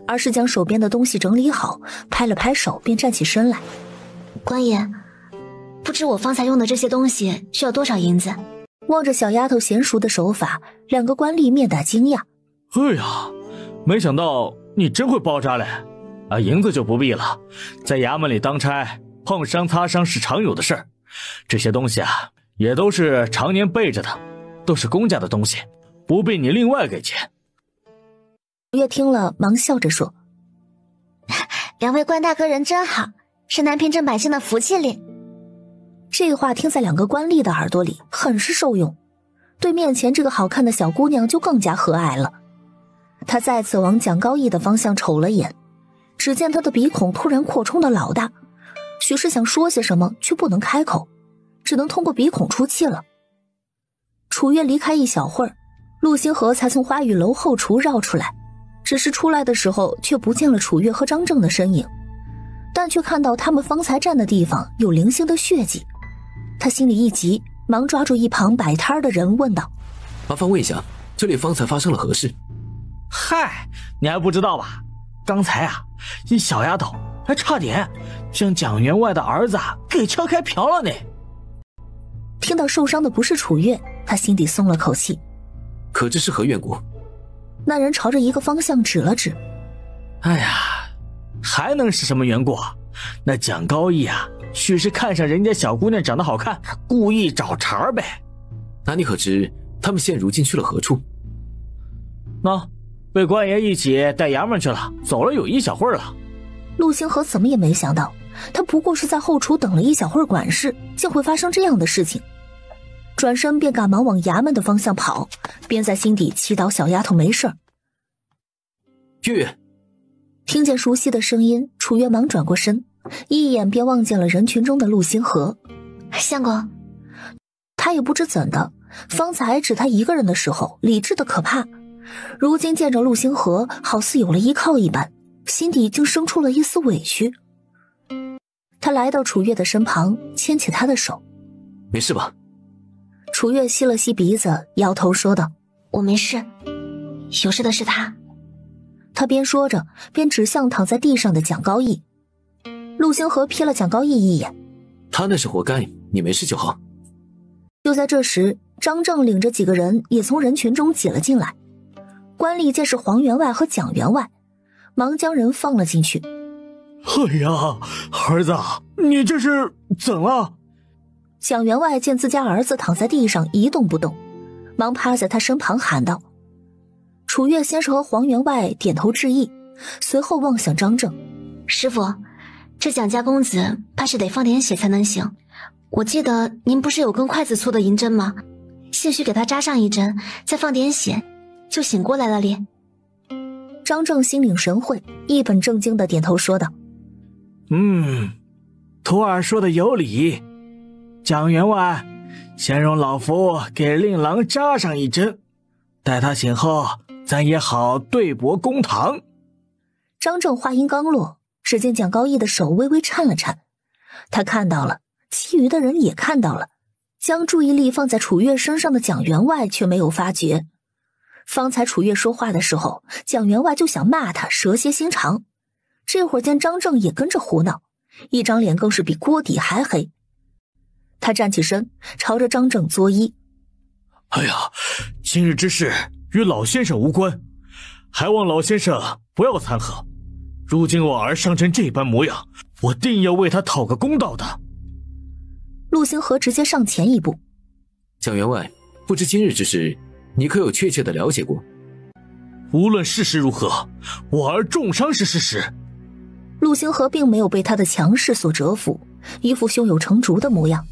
而是将手边的东西整理好，拍了拍手便站起身来。官爷，不知我方才用的这些东西需要多少银子？望着小丫头娴熟的手法，两个官吏面带惊讶。哎呀，没想到你真会包扎嘞！银子就不必了，在衙门里当差，碰伤擦伤是常有的事儿。这些东西也都是常年备着的，都是公家的东西，不必你另外给钱。月听了，忙笑着说：两位官大哥人真好，是南平镇百姓的福气哩。这话听在两个官吏的耳朵里，很是受用，对面前这个好看的小姑娘就更加和蔼了。他再次往蒋高义的方向瞅了眼，只见他的鼻孔突然扩充的老大，许是想说些什么，却不能开口，只能通过鼻孔出气了。楚月离开一小会儿，陆星河才从花雨楼后厨绕出来，只是出来的时候却不见了楚月和张正的身影，但却看到他们方才站的地方有零星的血迹。他心里一急，忙抓住一旁摆摊的人问道：麻烦问一下，这里方才发生了何事？嗨，你还不知道吧？刚才一小丫头还差点将蒋员外的儿子给敲开瓢了呢。听到受伤的不是楚月，他心底松了口气。可知是何缘故？那人朝着一个方向指了指。哎呀，还能是什么缘故？那蒋高义许是看上人家小姑娘长得好看，故意找茬呗。那你可知他们现如今去了何处？被官爷一起带衙门去了，走了有一小会儿了。陆星河怎么也没想到，他不过是在后厨等了一小会儿管事，竟会发生这样的事情。转身便赶忙往衙门的方向跑，边在心底祈祷小丫头没事儿。月月，听见熟悉的声音，楚月忙转过身，一眼便望见了人群中的陆星河。相公，他也不知怎的，方才只他一个人的时候理智的可怕，如今见着陆星河好似有了依靠一般，心底竟生出了一丝委屈。他来到楚月的身旁，牵起他的手。没事吧？楚月吸了吸鼻子，摇头说道：我没事，有事的是他。他边说着边指向躺在地上的蒋高义。陆星河瞥了蒋高义一眼，他那是活该，你没事就好。就在这时，张正领着几个人也从人群中挤了进来。官吏见是黄员外和蒋员外，忙将人放了进去。哎呀，儿子，你这是怎了？蒋员外见自家儿子躺在地上一动不动，忙趴在他身旁喊道。楚月先是和黄员外点头致意，随后望向张正。师傅，这蒋家公子怕是得放点血才能醒，我记得您不是有根筷子粗的银针吗？兴许给他扎上一针，再放点血，就醒过来了咧。张正心领神会，一本正经地点头说道：徒儿说的有理。蒋员外，先容老夫给令郎扎上一针，待他醒后，咱也好对簿公堂。张正话音刚落，只见蒋高义的手微微颤了颤，他看到了，其余的人也看到了，将注意力放在楚月身上的蒋员外却没有发觉。方才楚月说话的时候，蒋员外就想骂他蛇蝎心肠，这会儿见张正也跟着胡闹，一张脸更是比锅底还黑。他站起身，朝着张正作揖：哎呀，今日之事与老先生无关，还望老先生不要掺和。如今我儿伤成这般模样，我定要为他讨个公道的。陆星河直接上前一步：蒋员外，不知今日之事，你可有确切的了解过？无论事实如何，我儿重伤是事实。陆星河并没有被他的强势所折服，一副胸有成竹的模样。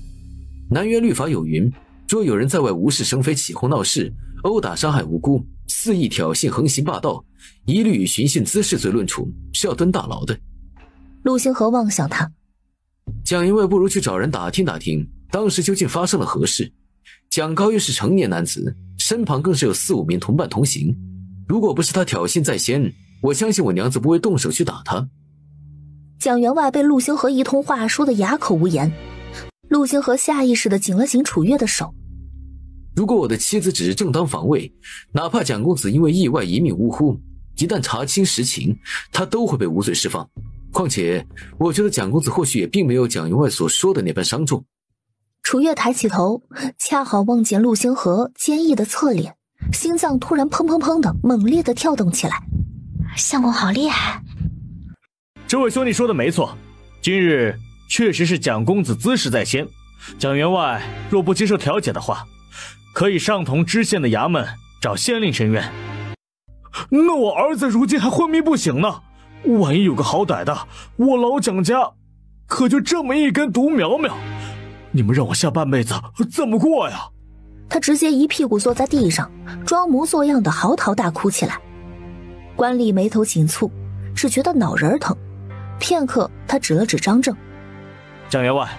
南园律法有云，若有人在外无事生非，起哄闹事，殴打伤害无辜，肆意挑衅横行霸道，一律以寻衅滋事罪论处，是要蹲大牢的。陆星河望向他：蒋员外不如去找人打听打听，当时究竟发生了何事。蒋高义是成年男子，身旁更是有4、5名同伴同行，如果不是他挑衅在先，我相信我娘子不会动手去打他。蒋员外被陆星河一通话说得哑口无言，陆星河下意识地紧了紧楚月的手。如果我的妻子只是正当防卫，哪怕蒋公子因为意外一命呜呼，一旦查清实情，他都会被无罪释放。况且我觉得蒋公子或许也并没有蒋员外所说的那般伤重。楚月抬起头，恰好望见陆星河坚毅的侧脸，心脏突然砰砰砰的猛烈的跳动起来。相公好厉害！这位兄弟说的没错，今日确实是蒋公子姿势在先，蒋员外若不接受调解的话，可以上同知县的衙门找县令申冤。那我儿子如今还昏迷不醒呢，万一有个好歹的，我老蒋家可就这么一根独苗苗，你们让我下半辈子怎么过呀？他直接一屁股坐在地上，装模作样的嚎啕大哭起来。官吏眉头紧蹙，只觉得脑仁疼。片刻，他指了指张正：蒋员外，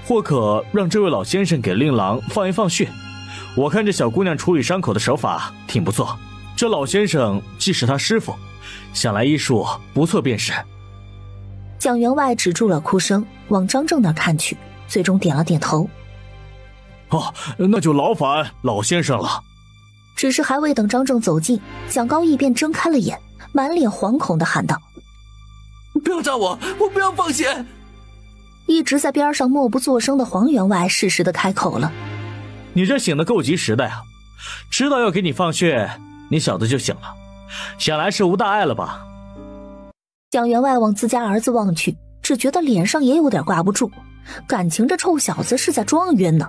或可让这位老先生给令郎放一放血，我看这小姑娘处理伤口的手法挺不错，这老先生既是他师傅，想来医术不错便是。蒋员外止住了哭声，往张正那儿看去，最终点了点头。哦，那就劳烦老先生了。只是还未等张正走近，蒋高义便睁开了眼，满脸惶恐地喊道：不要扎我，我不要放血！一直在边上默不作声的黄员外适时地开口了：你这醒得够及时的呀，知道要给你放血，你小子就醒了，想来是无大碍了吧？蒋员外往自家儿子望去，只觉得脸上也有点挂不住，感情这臭小子是在装晕呢。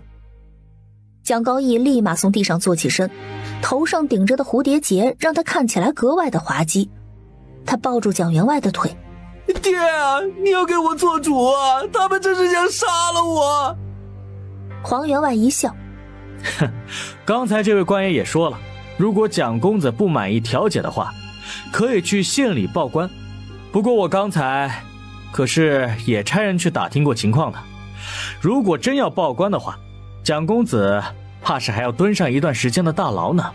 蒋高义立马从地上坐起身，头上顶着的蝴蝶结让他看起来格外的滑稽。他抱住蒋员外的腿：爹啊，你要给我做主啊，他们这是想杀了我。黄员外一笑：哼，刚才这位官爷也说了，如果蒋公子不满意调解的话，可以去县里报官。不过我刚才可是也差人去打听过情况的，如果真要报官的话，蒋公子怕是还要蹲上一段时间的大牢呢。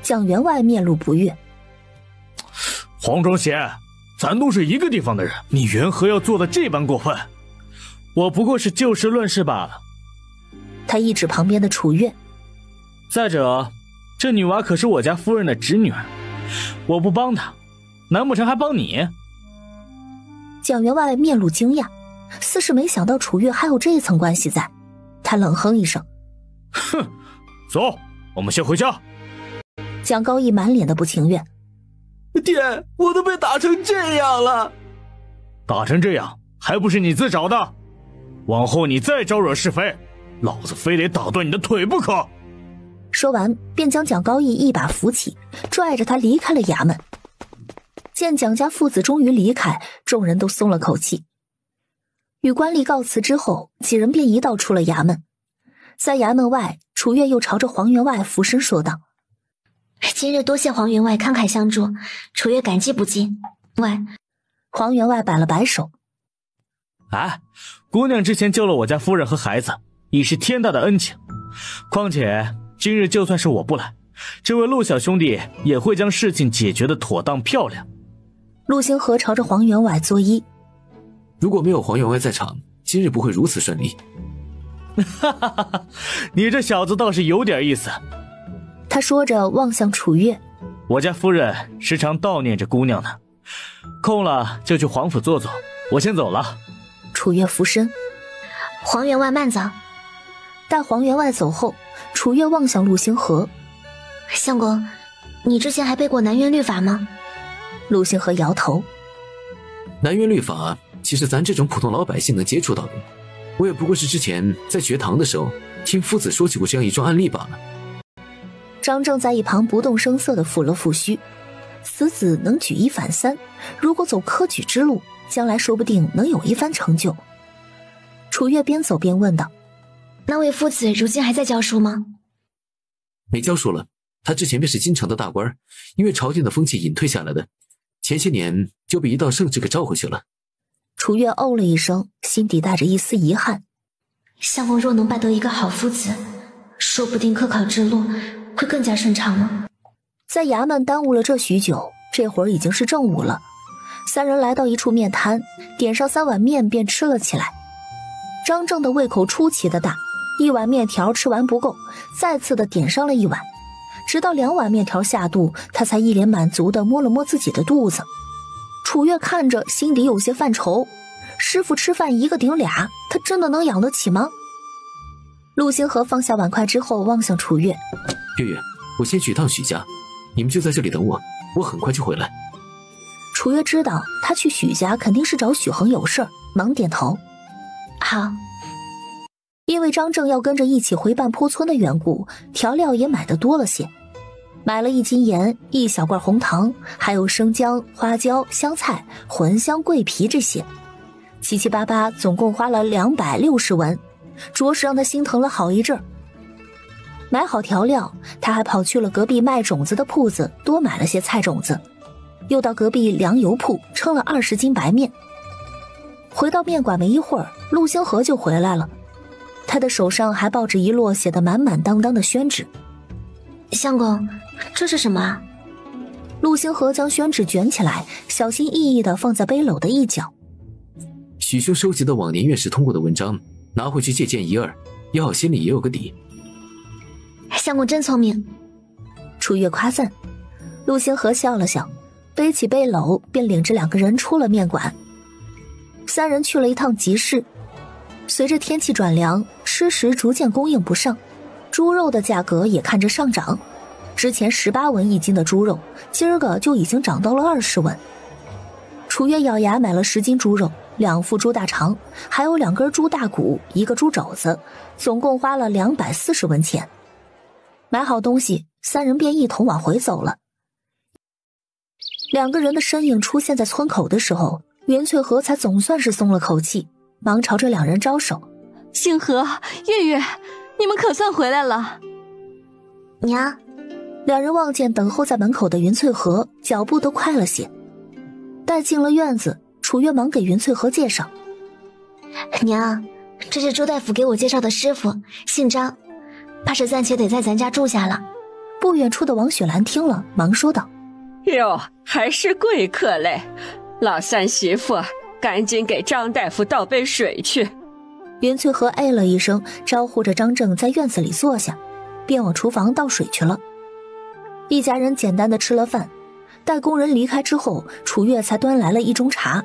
蒋员外面露不悦。黄忠贤，咱都是一个地方的人，你缘何要做的这般过分？我不过是就事论事罢了。他一指旁边的楚月。再者，这女娃可是我家夫人的侄女儿，我不帮她，难不成还帮你？蒋员外面露惊讶，似是没想到楚月还有这一层关系在。他冷哼一声：哼，走，我们先回家。蒋高义满脸的不情愿：爹，我都被打成这样了。打成这样还不是你自找的？往后你再招惹是非，老子非得打断你的腿不可。说完便将蒋高义一把扶起，拽着他离开了衙门。见蒋家父子终于离开，众人都松了口气。与官吏告辞之后，几人便一道出了衙门。在衙门外，楚月又朝着黄员外俯身说道：今日多谢黄员外慷慨相助，楚月感激不尽。喂，黄员外摆了摆手：哎，姑娘之前救了我家夫人和孩子，已是天大的恩情。况且今日就算是我不来，这位陆小兄弟也会将事情解决得妥当漂亮。陆星河朝着黄员外作揖：如果没有黄员外在场，今日不会如此顺利。哈哈哈！你这小子倒是有点意思。他说着望向楚月：我家夫人时常悼念着姑娘呢，空了就去皇府坐坐，我先走了。楚月俯身：黄员外慢走。待黄员外走后，楚月望向陆星河：相公，你之前还背过南渊律法吗？陆星河摇头：南渊律法其实咱这种普通老百姓能接触到的，我也不过是之前在学堂的时候听夫子说起过这样一桩案例罢了。张正在一旁不动声色地抚了抚须，此子能举一反三，如果走科举之路，将来说不定能有一番成就。楚月边走边问道：那位夫子如今还在教书吗？没教书了，他之前便是京城的大官，因为朝廷的风气隐退下来的，前些年就被一道圣旨给召回去了。楚月哦了一声，心底带着一丝遗憾。相公若能拜得一个好夫子，说不定科考之路会更加顺畅呢。在衙门耽误了这许久，这会儿已经是正午了。三人来到一处面摊，点上3碗面便吃了起来。张正的胃口出奇的大，1碗面条吃完不够，再次的点上了1碗，直到2碗面条下肚，他才一脸满足的摸了摸自己的肚子。楚月看着心底有些犯愁，师傅吃饭一个顶2，他真的能养得起吗？陆星河放下碗筷之后望向楚月：月月，我先去一趟许家，你们就在这里等我，我很快就回来。楚月知道他去许家肯定是找许恒有事儿，忙点头：好。因为张正要跟着一起回半坡村的缘故，调料也买得多了些，买了1斤盐、1小罐红糖，还有生姜、花椒、香菜、茴香、桂皮这些，七七八八总共花了260文，着实让他心疼了好一阵儿。买好调料，他还跑去了隔壁卖种子的铺子多买了些菜种子，又到隔壁粮油铺称了20斤白面。回到面馆没一会儿，陆星河就回来了，他的手上还抱着一摞写得满满当当的宣纸。相公，这是什么啊？陆星河将宣纸卷起来，小心翼翼地放在背篓的一角。许兄收集的往年院士通过的文章，拿回去借鉴一二，也好心里也有个底。相公真聪明。楚月夸赞。陆星河笑了笑，背起背篓便领着2个人出了面馆。3人去了一趟集市。随着天气转凉，吃食逐渐供应不上，猪肉的价格也看着上涨。之前18文1斤的猪肉，今儿个就已经涨到了20文。楚月咬牙买了10斤猪肉，2副猪大肠，还有2根猪大骨，1个猪肘子，总共花了240文钱。买好东西，3人便一同往回走了。2个人的身影出现在村口的时候，袁翠和才总算是松了口气，忙朝着2人招手：星河、月月，你们可算回来了。娘。2人望见等候在门口的云翠和，脚步都快了些。待进了院子，楚月忙给云翠和介绍：娘，这是朱大夫给我介绍的师傅，姓张，怕是暂且得在咱家住下了。不远处的王雪兰听了，忙说道：哟，还是贵客嘞！老三媳妇，赶紧给张大夫倒杯水去。云翠和哎了一声，招呼着张正在院子里坐下，便往厨房倒水去了。一家人简单的吃了饭，待工人离开之后，楚月才端来了一盅茶，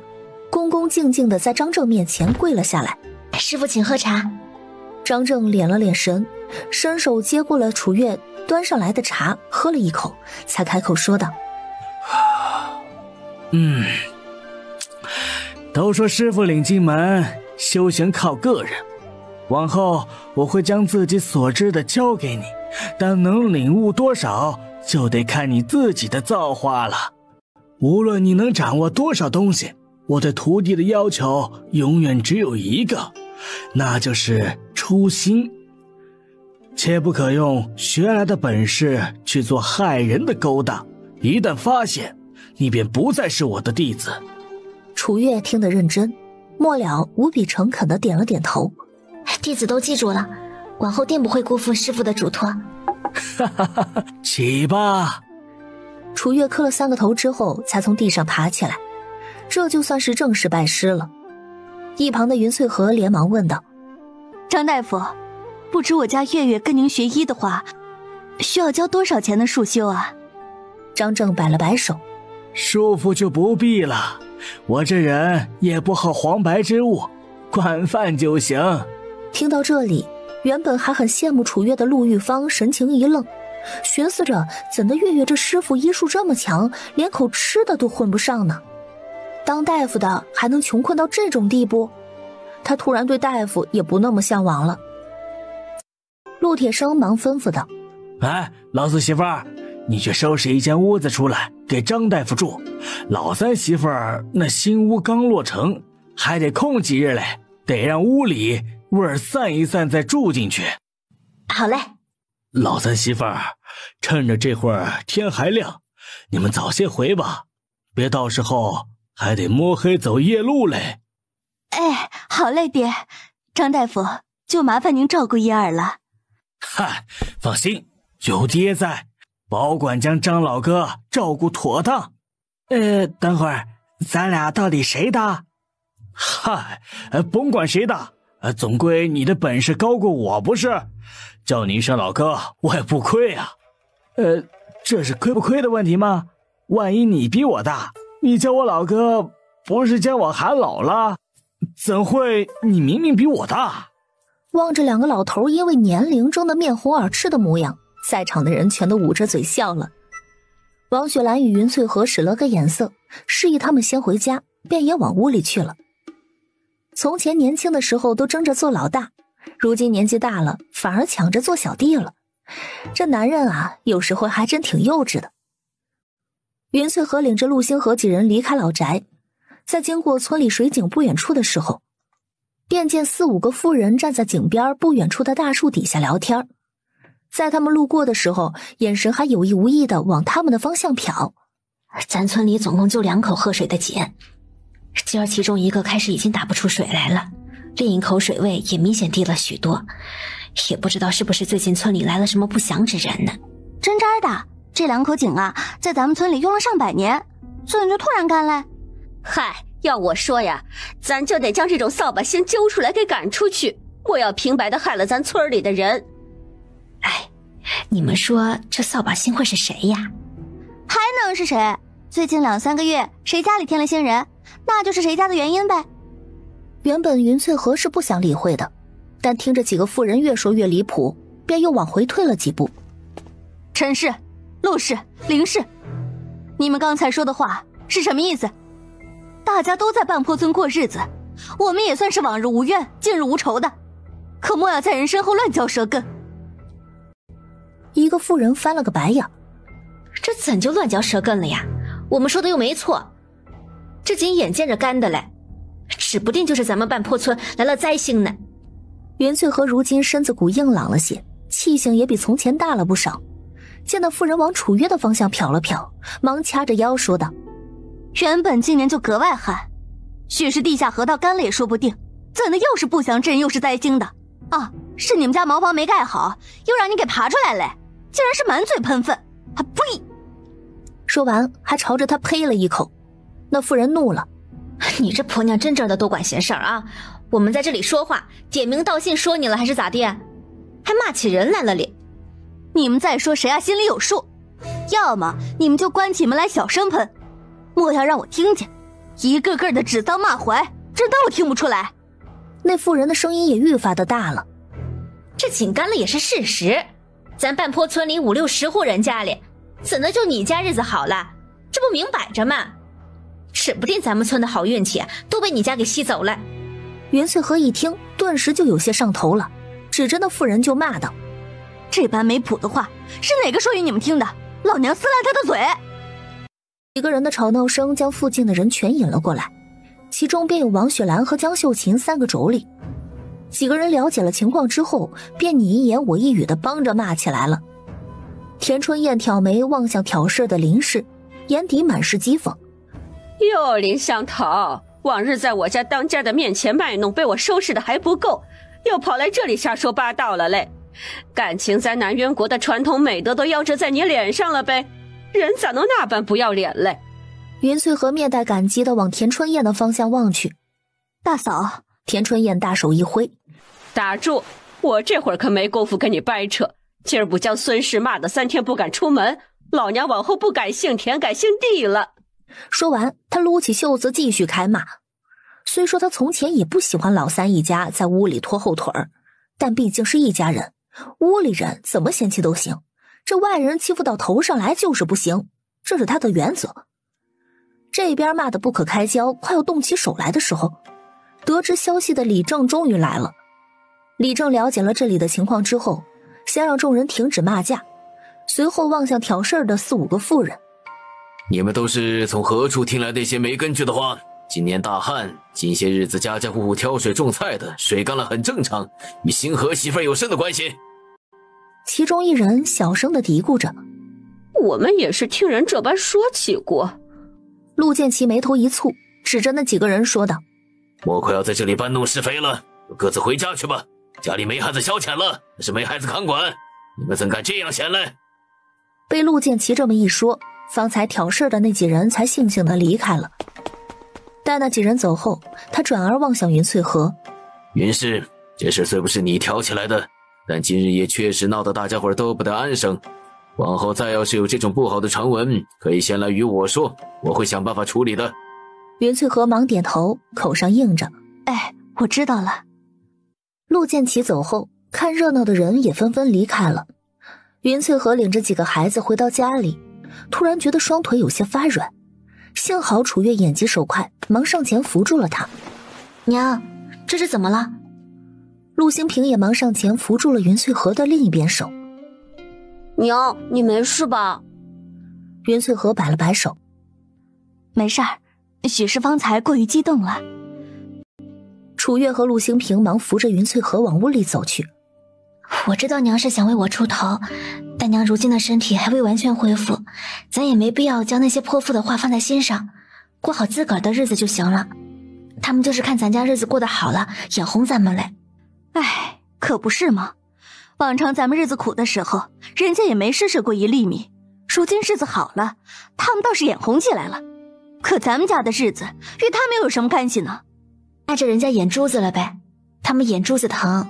恭恭敬敬地在张正面前跪了下来。师傅请喝茶。张正敛了敛神，伸手接过了楚月端上来的茶，喝了一口，才开口说道：都说师傅领进门，修行靠个人。往后我会将自己所知的教给你，但能领悟多少，就得看你自己的造化了。无论你能掌握多少东西，我对徒弟的要求永远只有一个，那就是初心。切不可用学来的本事去做害人的勾当，一旦发现，你便不再是我的弟子。楚月听得认真，末了无比诚恳地点了点头。弟子都记住了，往后定不会辜负师傅的嘱托。起吧。楚月磕了3个头之后，才从地上爬起来，这就算是正式拜师了。一旁的云翠和连忙问道：张大夫，不知我家月月跟您学医的话，需要交多少钱的束修啊？张正摆了摆手：束缚就不必了，我这人也不好黄白之物，管饭就行。听到这里，原本还很羡慕楚月的陆玉芳神情一愣，寻思着怎的月月这师傅医术这么强，连口吃的都混不上呢？当大夫的还能穷困到这种地步？他突然对大夫也不那么向往了。陆铁生忙吩咐道：哎，老四媳妇儿，你去收拾一间屋子出来给张大夫住，老三媳妇儿那新屋刚落成，还得空几日嘞，得让屋里味儿散一散再住进去。好嘞。老三媳妇儿，趁着这会儿天还亮，你们早些回吧，别到时候还得摸黑走夜路嘞。哎，好嘞爹，张大夫就麻烦您照顾一二了。嗨，放心，有爹在，保管将张老哥照顾妥当。等会儿咱俩到底谁大？嗨，甭管谁大，总归你的本事高过我不是？叫你一声老哥，我也不亏啊。这是亏不亏的问题吗？万一你比我大，你叫我老哥，不是将我喊老了？怎会你明明比我大？望着2个老头因为年龄争得面红耳赤的模样，在场的人全都捂着嘴笑了。王雪兰与云翠和使了个眼色，示意他们先回家，便也往屋里去了。从前年轻的时候都争着做老大，如今年纪大了，反而抢着做小弟了。这男人啊，有时候还真挺幼稚的。云翠和领着陆星河几人离开老宅，在经过村里水井不远处的时候，便见4、5个妇人站在井边不远处的大树底下聊天。在他们路过的时候，眼神还有意无意地往他们的方向瞟。咱村里总共就2口喝水的井，今儿其中一个开始已经打不出水来了，另一口水位也明显低了许多，也不知道是不是最近村里来了什么不祥之人呢？真摘的，这2口井啊，在咱们村里用了上百年，怎么就突然干嘞？嗨，要我说呀，咱就得将这种扫把星揪出来给赶出去，不要平白的害了咱村里的人。哎，你们说这扫把星会是谁呀？还能是谁？最近2、3个月，谁家里添了新人，那就是谁家的原因呗。原本云翠和是不想理会的，但听着几个妇人越说越离谱，便又往回退了几步。陈氏、陆氏、林氏，你们刚才说的话是什么意思？大家都在半坡村过日子，我们也算是往日无怨，近日无仇的，可莫要在人身后乱嚼舌根。一个妇人翻了个白眼，这怎就乱嚼舌根了呀？我们说的又没错，这井眼见着干的嘞，指不定就是咱们半坡村来了灾星呢。袁翠和如今身子骨硬朗了些，气性也比从前大了不少。见那妇人往楚月的方向瞟了瞟，忙掐着腰说道：原本今年就格外旱，许是地下河道干了也说不定，怎的又是不祥之人又是灾星的啊？是你们家茅房没盖好，又让你给爬出来嘞，竟然是满嘴喷粪，还呸！说完还朝着他呸了一口。那妇人怒了：你这婆娘真正的多管闲事儿啊！我们在这里说话，点名道姓说你了还是咋地？还骂起人来了咧！你们再说谁啊心里有数，要么你们就关起门来小声喷，莫要让我听见，一个个的指桑骂槐，真当我听不出来？那妇人的声音也愈发的大了。这紧干了也是事实，咱半坡村里5、60户人家里，怎能就你家日子好了？这不明摆着吗？指不定咱们村的好运气都被你家给吸走了。袁翠和一听，顿时就有些上头了，指着那妇人就骂道：这般没谱的话，是哪个说与你们听的？老娘撕烂他的嘴！几个人的吵闹声将附近的人全引了过来，其中便有王雪兰和江秀琴3个妯娌。几个人了解了情况之后，便你一言我一语的帮着骂起来了。田春燕挑眉望向挑事的林氏，眼底满是讥讽：哟，林香桃，往日在我家当家的面前卖弄，被我收拾的还不够，又跑来这里瞎说八道了嘞！感情咱南渊国的传统美德都夭折在你脸上了呗，人咋能那般不要脸嘞？云翠和面带感激的往田春燕的方向望去。大嫂，田春燕大手一挥：打住，我这会儿可没工夫跟你掰扯，今儿不将孙氏骂得3天不敢出门，老娘往后不改姓田改姓地了。说完，他撸起袖子继续开骂。虽说他从前也不喜欢老三一家在屋里拖后腿儿，但毕竟是一家人，屋里人怎么嫌弃都行，这外人欺负到头上来就是不行，这是他的原则。这边骂得不可开交，快要动起手来的时候，得知消息的李正终于来了。李正了解了这里的情况之后，先让众人停止骂架，随后望向挑事的4、5个妇人：你们都是从何处听来那些没根据的话？今年大旱，近些日子家家户户挑水种菜的，水干了很正常，与星河媳妇有甚的关系？其中一人小声地嘀咕着：我们也是听人这般说起过。陆建奇眉头一蹙，指着那几个人说道：莫快要在这里搬弄是非了，各自回家去吧，家里没孩子消遣了，那是没孩子看管，你们怎敢这样闲来？被陆建奇这么一说，方才挑事的那几人才悻悻地离开了。待那几人走后，他转而望向云翠和：云氏，这事虽不是你挑起来的，但今日也确实闹得大家伙都不得安生，往后再要是有这种不好的传闻，可以先来与我说，我会想办法处理的。云翠和忙点头，口上应着：哎，我知道了。陆建奇走后，看热闹的人也纷纷离开了。云翠和领着几个孩子回到家里，突然觉得双腿有些发软，幸好楚月眼疾手快，忙上前扶住了她。娘，这是怎么了？陆兴平也忙上前扶住了云翠和的另一边手。娘，你没事吧？云翠和摆了摆手：没事儿，许是方才过于激动了。楚月和陆兴平忙扶着云翠和往屋里走去。我知道娘是想为我出头，但娘如今的身体还未完全恢复，咱也没必要将那些泼妇的话放在心上，过好自个儿的日子就行了。他们就是看咱家日子过得好了，眼红咱们嘞。哎，可不是吗？往常咱们日子苦的时候，人家也没施舍过1粒米，如今日子好了，他们倒是眼红起来了。可咱们家的日子与他们又有什么干系呢？碍着人家眼珠子了呗，他们眼珠子疼。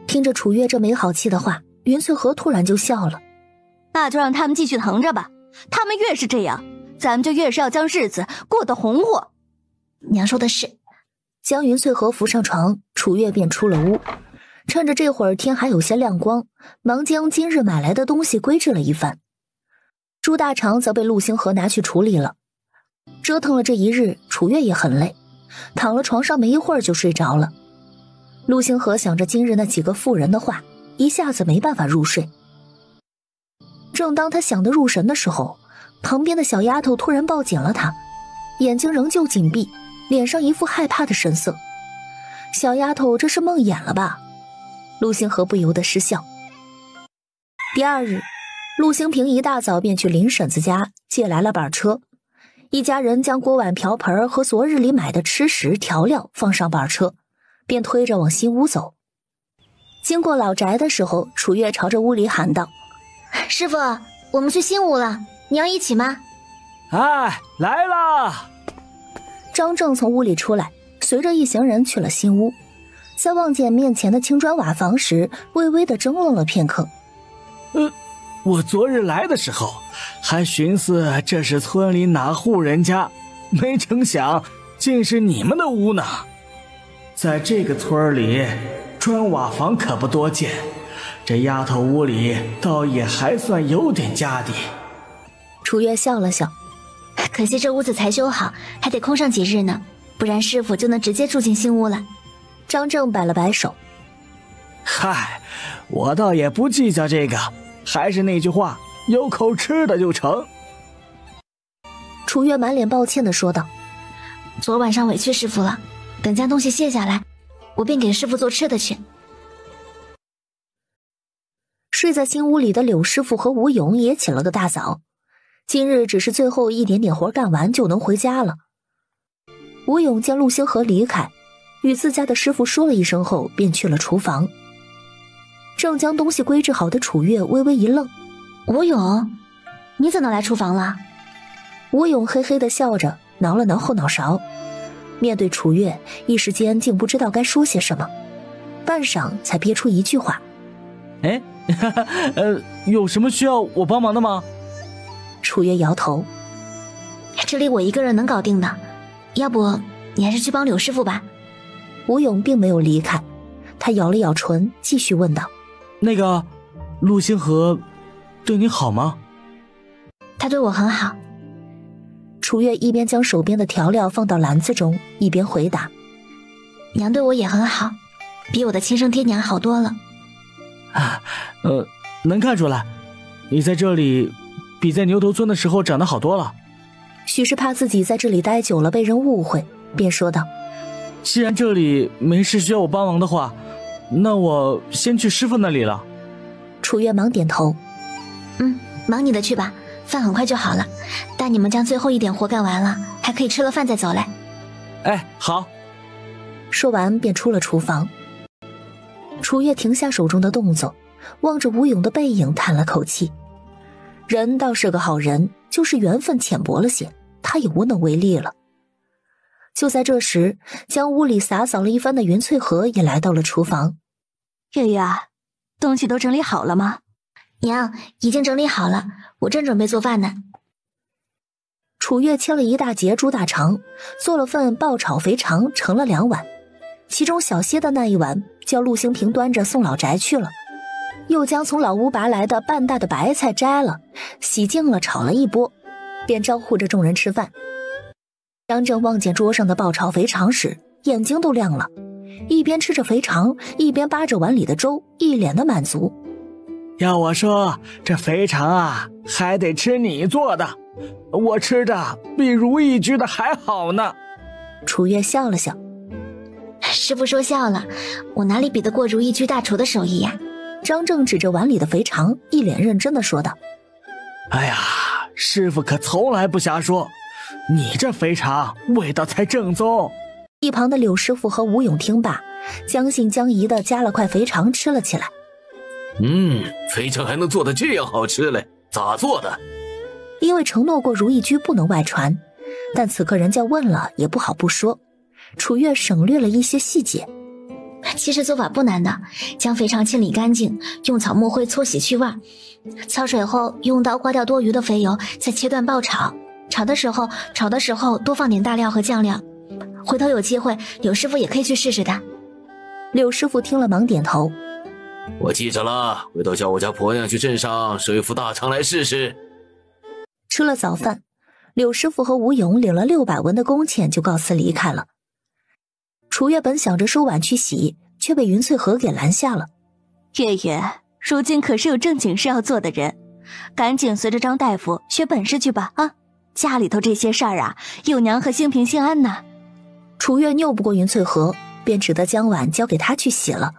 听着楚月这没好气的话，云翠和突然就笑了。那就让他们继续疼着吧，他们越是这样，咱们就越是要将日子过得红火。娘说的是。将云翠和扶上床，楚月便出了屋，趁着这会儿天还有些亮光，忙将今日买来的东西归置了一番。猪大肠则被陆星河拿去处理了。折腾了这一日，楚月也很累，躺了床上没一会儿就睡着了。陆星河想着今日那几个妇人的话，一下子没办法入睡。正当他想得入神的时候，旁边的小丫头突然抱紧了他，眼睛仍旧紧闭，脸上一副害怕的神色。小丫头这是梦魇了吧？陆星河不由得失笑。第二日，陆兴平一大早便去林婶子家借来了板车，一家人将锅碗瓢盆和昨日里买的吃食调料放上板车，便推着往新屋走。经过老宅的时候，楚月朝着屋里喊道：“师傅，我们去新屋了，你要一起吗？”哎，来啦！张正从屋里出来，随着一行人去了新屋。在望见面前的青砖瓦房时，微微的怔愣了片刻。我昨日来的时候，还寻思这是村里哪户人家，没成想竟是你们的屋呢。在这个村里，砖瓦房可不多见，这丫头屋里倒也还算有点家底。楚月笑了笑，可惜这屋子才修好，还得空上几日呢，不然师傅就能直接住进新屋了。张正摆了摆手，嗨，我倒也不计较这个，还是那句话，有口吃的就成。楚月满脸抱歉地说道：“昨晚上委屈师傅了，等将东西卸下来，我便给师傅做吃的去。”睡在新屋里的柳师傅和吴勇也起了个大早，今日只是最后一点点活干完就能回家了。吴勇见陆星河离开，与自家的师傅说了一声后，便去了厨房。正将东西归置好的楚月微微一愣：“吴勇，你怎么来厨房了？”吴勇嘿嘿地笑着，挠了挠后脑勺，面对楚月，一时间竟不知道该说些什么，半晌才憋出一句话：“哎，有什么需要我帮忙的吗？”楚月摇头：“这里我一个人能搞定的，要不你还是去帮柳师傅吧。”吴勇并没有离开，他咬了咬唇，继续问道：“那个，陆星河对你好吗？”“他对我很好。”楚月一边将手边的调料放到篮子中，一边回答：“娘对我也很好，比我的亲生爹娘好多了。”“能看出来，你在这里比在牛头村的时候长得好多了。”许是怕自己在这里待久了被人误会，便说道：“既然这里没事需要我帮忙的话，那我先去师傅那里了。”楚月忙点头：“忙你的去吧，饭很快就好了。待你们将最后一点活干完了，还可以吃了饭再走嘞。”“哎，好。”说完便出了厨房。楚月停下手中的动作，望着吴勇的背影叹了口气。人倒是个好人，就是缘分浅薄了些，他也无能为力了。就在这时，将屋里洒扫了一番的云翠荷也来到了厨房。“月月，东西都整理好了吗？”“娘，已经整理好了，我正准备做饭呢。”楚月切了一大截猪大肠，做了份爆炒肥肠，盛了2碗，其中小些的那一碗叫陆兴平端着送老宅去了，又将从老屋拔来的半大的白菜摘了，洗净了炒了一波，便招呼着众人吃饭。张正望见桌上的爆炒肥肠时，眼睛都亮了，一边吃着肥肠，一边扒着碗里的粥，一脸的满足。“要我说，这肥肠啊，还得吃你做的，我吃的比如意居的还好呢。”楚月笑了笑：“师傅说笑了，我哪里比得过如意居大厨的手艺呀？”张正指着碗里的肥肠，一脸认真地说道：“哎呀，师傅可从来不瞎说，你这肥肠味道才正宗。”一旁的柳师傅和吴勇听罢，将信将疑地夹了块肥肠吃了起来。“肥肠还能做得这样好吃嘞？咋做的？”因为承诺过如意居不能外传，但此刻人家问了也不好不说，楚月省略了一些细节。“其实做法不难的，将肥肠清理干净，用草木灰搓洗去味，焯水后用刀刮掉多余的肥油，再切断爆炒。炒的时候多放点大料和酱料。回头有机会，柳师傅也可以去试试的。”柳师傅听了忙点头：“我记着了，回头叫我家婆娘去镇上收一副大肠来试试。”吃了早饭，柳师傅和吴勇领了600文的工钱就告辞离开了。楚月本想着收碗去洗，却被云翠荷给拦下了。“月月，如今可是有正经事要做的人，赶紧随着张大夫学本事去吧啊！家里头这些事儿啊，有娘和兴平兴安呢。”楚月拗不过云翠荷，便只得将碗交给他去洗了，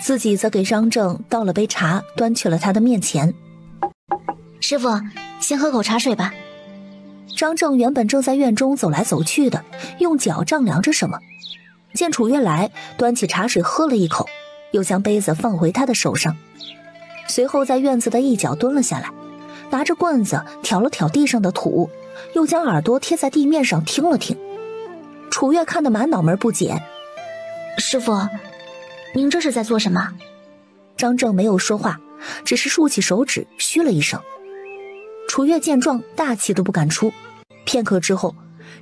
自己则给张正倒了杯茶，端去了他的面前。“师傅，先喝口茶水吧。”张正原本正在院中走来走去的，用脚丈量着什么，见楚月来，端起茶水喝了一口，又将杯子放回他的手上，随后在院子的一角蹲了下来，拿着棍子挑了挑地上的土，又将耳朵贴在地面上听了听。楚月看得满脑门不解：“师傅，您这是在做什么？”张正没有说话，只是竖起手指嘘了一声。楚月见状，大气都不敢出。片刻之后，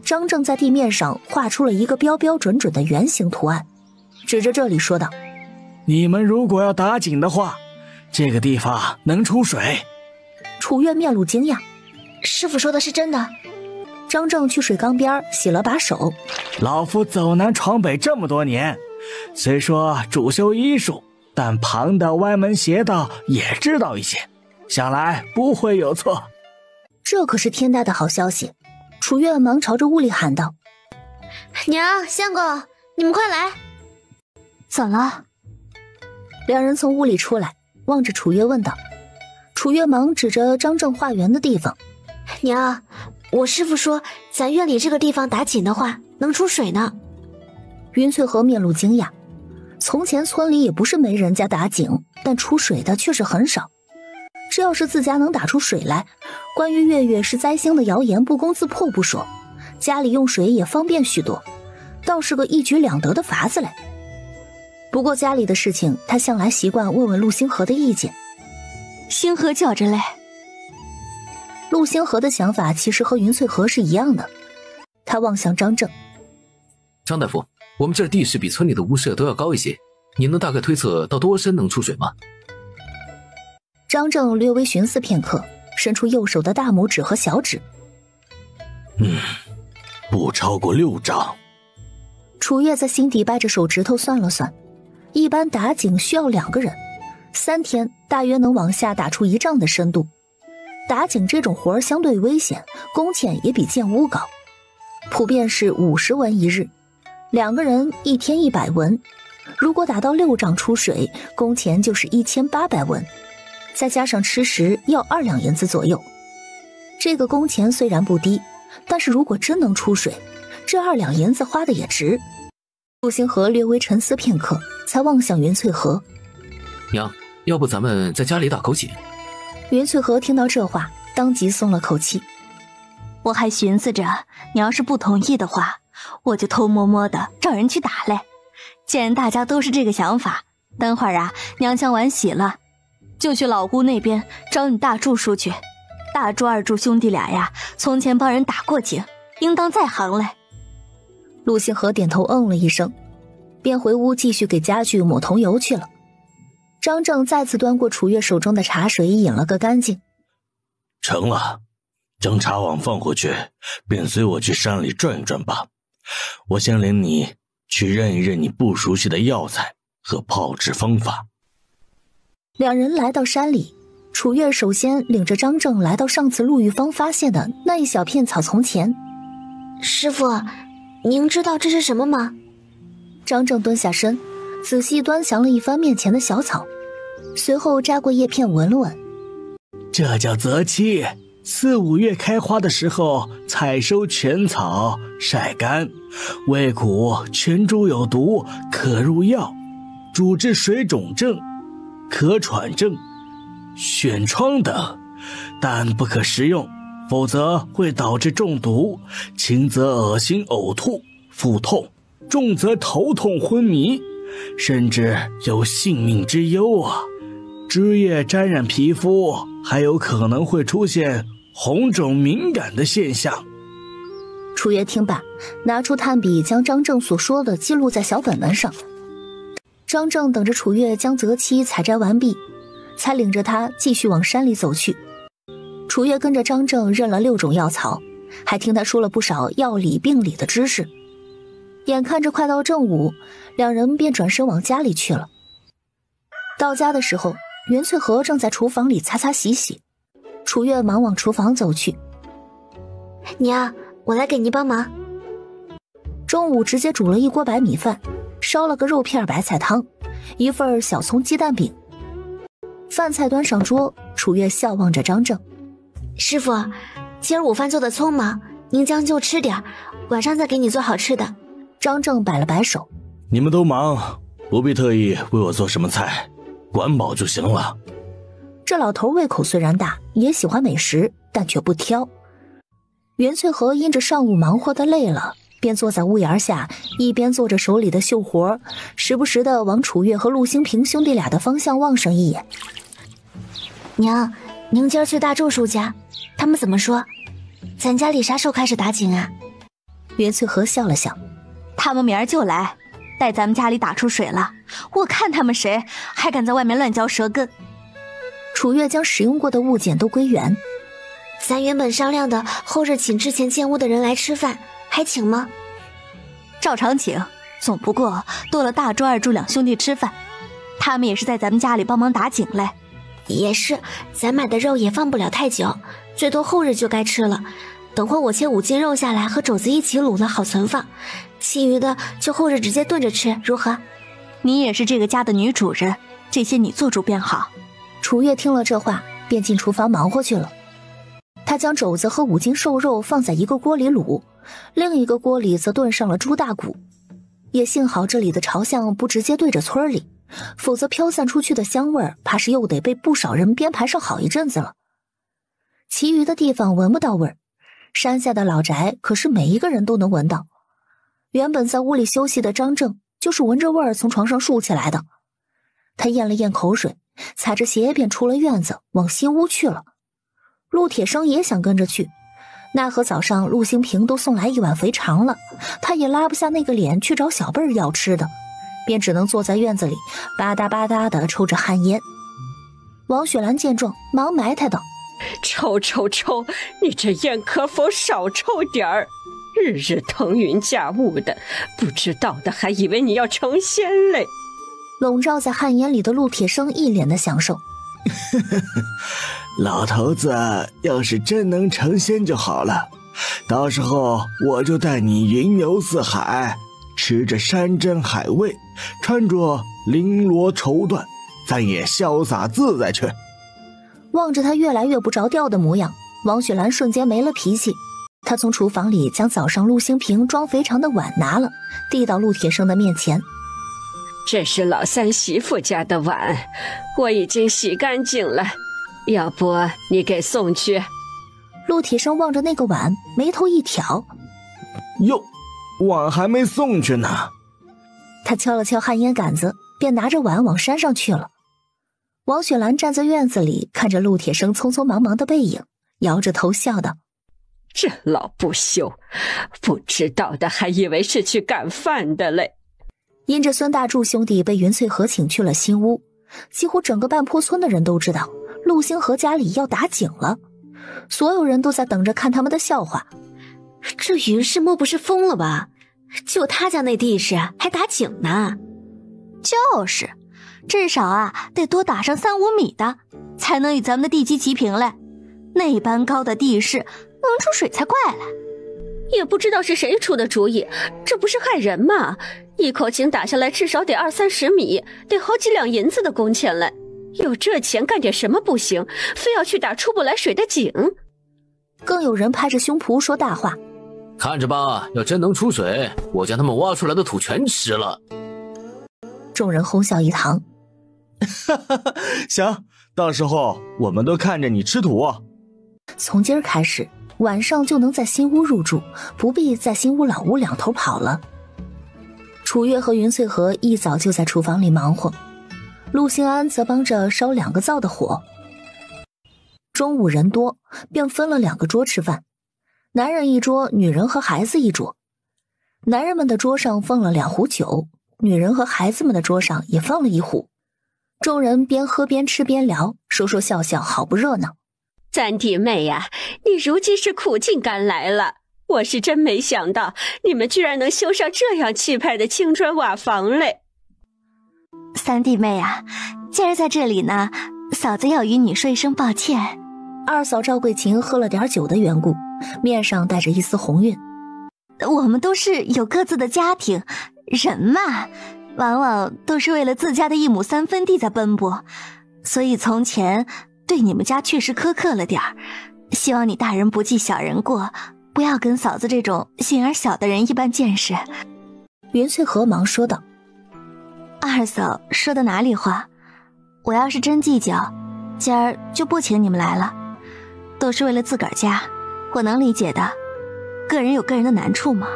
张正在地面上画出了一个标标准准的圆形图案，指着这里说道：“你们如果要打井的话，这个地方能出水。”楚月面露惊讶：“师傅说的是真的？”张正去水缸边洗了把手：“老夫走南闯北这么多年，虽说主修医术，但旁的歪门邪道也知道一些，想来不会有错。”这可是天大的好消息！楚月忙朝着屋里喊道：“娘，相公，你们快来！”怎了？两人从屋里出来，望着楚月问道。楚月忙指着张正化缘的地方：“娘，我师父说咱院里这个地方打井的话能出水呢。”云翠和面露惊讶，从前村里也不是没人家打井，但出水的确实很少。这要是自家能打出水来，关于月月是灾星的谣言不攻自破不说，家里用水也方便许多，倒是个一举两得的法子嘞。不过家里的事情，他向来习惯问问陆星河的意见。星河觉着嘞。陆星河的想法其实和云翠河是一样的。他望向张正：“张大夫，我们这儿地势比村里的屋舍都要高一些，你能大概推测到多深能出水吗？”张正略微寻思片刻，伸出右手的大拇指和小指：“不超过6丈。”楚月在心底掰着手指头算了算，一般打井需要2个人，3天大约能往下打出1丈的深度。打井这种活儿相对危险，工钱也比建屋高，普遍是50文一日，2个人1天100文。如果打到6丈出水，工钱就是1800文，再加上吃食要2两银子左右。这个工钱虽然不低，但是如果真能出水，这2两银子花的也值。陆星河略微沉思片刻，才望向云翠河：“娘，要不咱们在家里打口井？”云翠河听到这话，当即松了口气：“我还寻思着，你要是不同意的话，我就偷摸摸的找人去打嘞。既然大家都是这个想法，等会儿啊，娘将完喜了，就去老姑那边找你大柱叔去。大柱二柱兄弟俩呀，从前帮人打过井，应当在行嘞。”陆星河点头嗯了一声，便回屋继续给家具抹桐油去了。张正再次端过楚月手中的茶水饮了个干净。“成了，将茶碗放回去，便随我去山里转一转吧。我先领你去认一认你不熟悉的药材和炮制方法。”两人来到山里，楚月首先领着张正来到上次陆玉芳发现的那一小片草丛前。“师傅，您知道这是什么吗？”张正蹲下身，仔细端详了一番面前的小草，随后摘过叶片闻了闻。“这叫泽七，4、5月开花的时候采收全草，晒干，味苦，全株有毒，可入药，主治水肿症、咳喘症、癣疮等，但不可食用，否则会导致中毒，轻则恶心呕吐、腹痛，重则头痛昏迷，甚至有性命之忧啊！汁液沾染皮肤，还有可能会出现红肿敏感的现象。”楚月听罢，拿出炭笔将张正所说的记录在小本本上。张正等着楚月将泽七采摘完毕，才领着他继续往山里走去。楚月跟着张正认了6种药草，还听他说了不少药理病理的知识。眼看着快到正午，两人便转身往家里去了。到家的时候，袁翠和正在厨房里擦擦洗洗，楚月忙往厨房走去。“娘，我来给您帮忙。”中午直接煮了一锅白米饭，烧了个肉片白菜汤，1份小葱鸡蛋饼。饭菜端上桌，楚月笑望着张正：“师傅，今儿午饭做的葱忙，您将就吃点，晚上再给你做好吃的。”张正摆了摆手：“你们都忙，不必特意为我做什么菜，管饱就行了。这老头胃口虽然大，也喜欢美食，但却不挑。袁翠和因着上午忙活的累了，便坐在屋檐下，一边做着手里的绣活，时不时的往楚月和陆兴平兄弟俩的方向望上一眼。娘，您今儿去大柱叔家，他们怎么说？咱家里啥时候开始打井啊？袁翠和笑了笑，他们明儿就来，待咱们家里打出水了，我看他们谁还敢在外面乱嚼舌根。楚月将使用过的物件都归原。咱原本商量的后日请之前建屋的人来吃饭，还请吗？照常请，总不过多了大柱二柱两兄弟吃饭，他们也是在咱们家里帮忙打井嘞。也是，咱买的肉也放不了太久，最多后日就该吃了。等会我切5斤肉下来，和肘子一起卤了，好存放。其余的就后日直接炖着吃，如何？你也是这个家的女主人，这些你做主便好。楚月听了这话，便进厨房忙活去了。他将肘子和5斤瘦肉放在一个锅里卤，另一个锅里则炖上了猪大骨。也幸好这里的朝向不直接对着村里，否则飘散出去的香味儿，怕是又得被不少人编排上好一阵子了。其余的地方闻不到味儿，山下的老宅可是每一个人都能闻到。原本在屋里休息的张正，就是闻着味儿从床上竖起来的。他咽了咽口水，踩着鞋便出了院子，往新屋去了。陆铁生也想跟着去，奈何早上陆兴平都送来1碗肥肠了，他也拉不下那个脸去找小辈儿要吃的，便只能坐在院子里吧嗒吧嗒地抽着旱烟。王雪兰见状，忙埋汰道：抽，你这烟可否少抽点儿？日日腾云驾雾的，不知道的还以为你要成仙嘞。笼罩在旱烟里的陆铁生一脸的享受。老头子要是真能成仙就好了，到时候我就带你云游四海，吃着山珍海味，穿着绫罗绸缎，咱也潇洒自在去。望着他越来越不着调的模样，王雪兰瞬间没了脾气。她从厨房里将早上陆兴平装肥肠的碗拿了，递到陆铁生的面前。这是老三媳妇家的碗，我已经洗干净了，要不你给送去？陆铁生望着那个碗，眉头一挑。哟，碗还没送去呢。他敲了敲旱烟杆子，便拿着碗往山上去了。王雪兰站在院子里，看着陆铁生匆匆忙忙的背影，摇着头笑道：这老不休，不知道的还以为是去干饭的嘞。因着孙大柱兄弟被云翠和请去了新屋，几乎整个半坡村的人都知道陆星河家里要打井了，所有人都在等着看他们的笑话。这云氏莫不是疯了吧？就他家那地势还打井呢？就是，至少得多打上3-5米的，才能与咱们的地基齐平嘞。那般高的地势，能出水才怪嘞。也不知道是谁出的主意，这不是害人吗？一口井打下来至少得20-30米，得好几两银子的工钱嘞。有这钱干点什么不行，非要去打出不来水的井？更有人拍着胸脯说大话：看着吧，要真能出水，我将他们挖出来的土全吃了。众人哄笑一堂。行，到时候我们都看着你吃土。从今儿开始，晚上就能在新屋入住，不必在新屋老屋两头跑了。楚月和云翠和一早就在厨房里忙活，陆兴安则帮着烧2个灶的火。中午人多，便分了2个桌吃饭，男人一桌，女人和孩子一桌。男人们的桌上放了2壶酒，女人和孩子们的桌上也放了1壶。众人边喝边吃边聊，说说笑笑，好不热闹。三弟妹呀，你如今是苦尽甘来了，我是真没想到你们居然能修上这样气派的青砖瓦房嘞。三弟妹啊，今儿在这里呢，嫂子要与你说一声抱歉。二嫂赵桂琴喝了点酒的缘故，面上带着一丝红晕。我们都是有各自的家庭，人嘛，往往都是为了自家的1亩3分地在奔波，所以从前对你们家确实苛刻了点儿，希望你大人不计小人过，不要跟嫂子这种心眼小的人一般见识。云翠和忙说道：二嫂说的哪里话？我要是真计较，今儿就不请你们来了。都是为了自个儿家，我能理解的。个人有个人的难处嘛。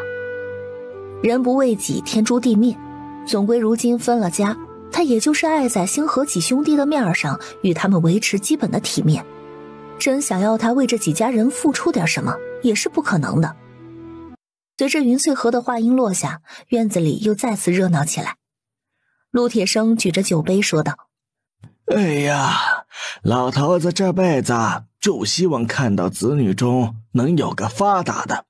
人不为己，天诛地灭。总归如今分了家，他也就是爱在星河几兄弟的面上与他们维持基本的体面。真想要他为这几家人付出点什么，也是不可能的。随着云翠河的话音落下，院子里又再次热闹起来。陆铁生举着酒杯说道：哎呀，老头子这辈子就希望看到子女中能有个发达的。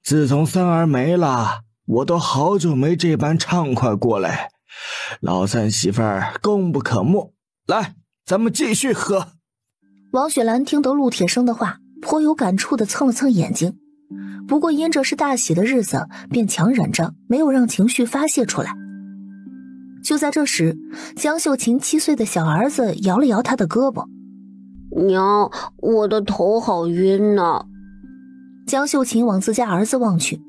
自从三儿没了，我都好久没这般畅快过来。老三媳妇儿功不可没，来，咱们继续喝。王雪兰听得陆铁生的话，颇有感触地蹭了蹭眼睛，不过因这是大喜的日子，便强忍着没有让情绪发泄出来。就在这时，江秀琴7岁的小儿子摇了摇他的胳膊：娘，我的头好晕呐。江秀琴往自家儿子望去，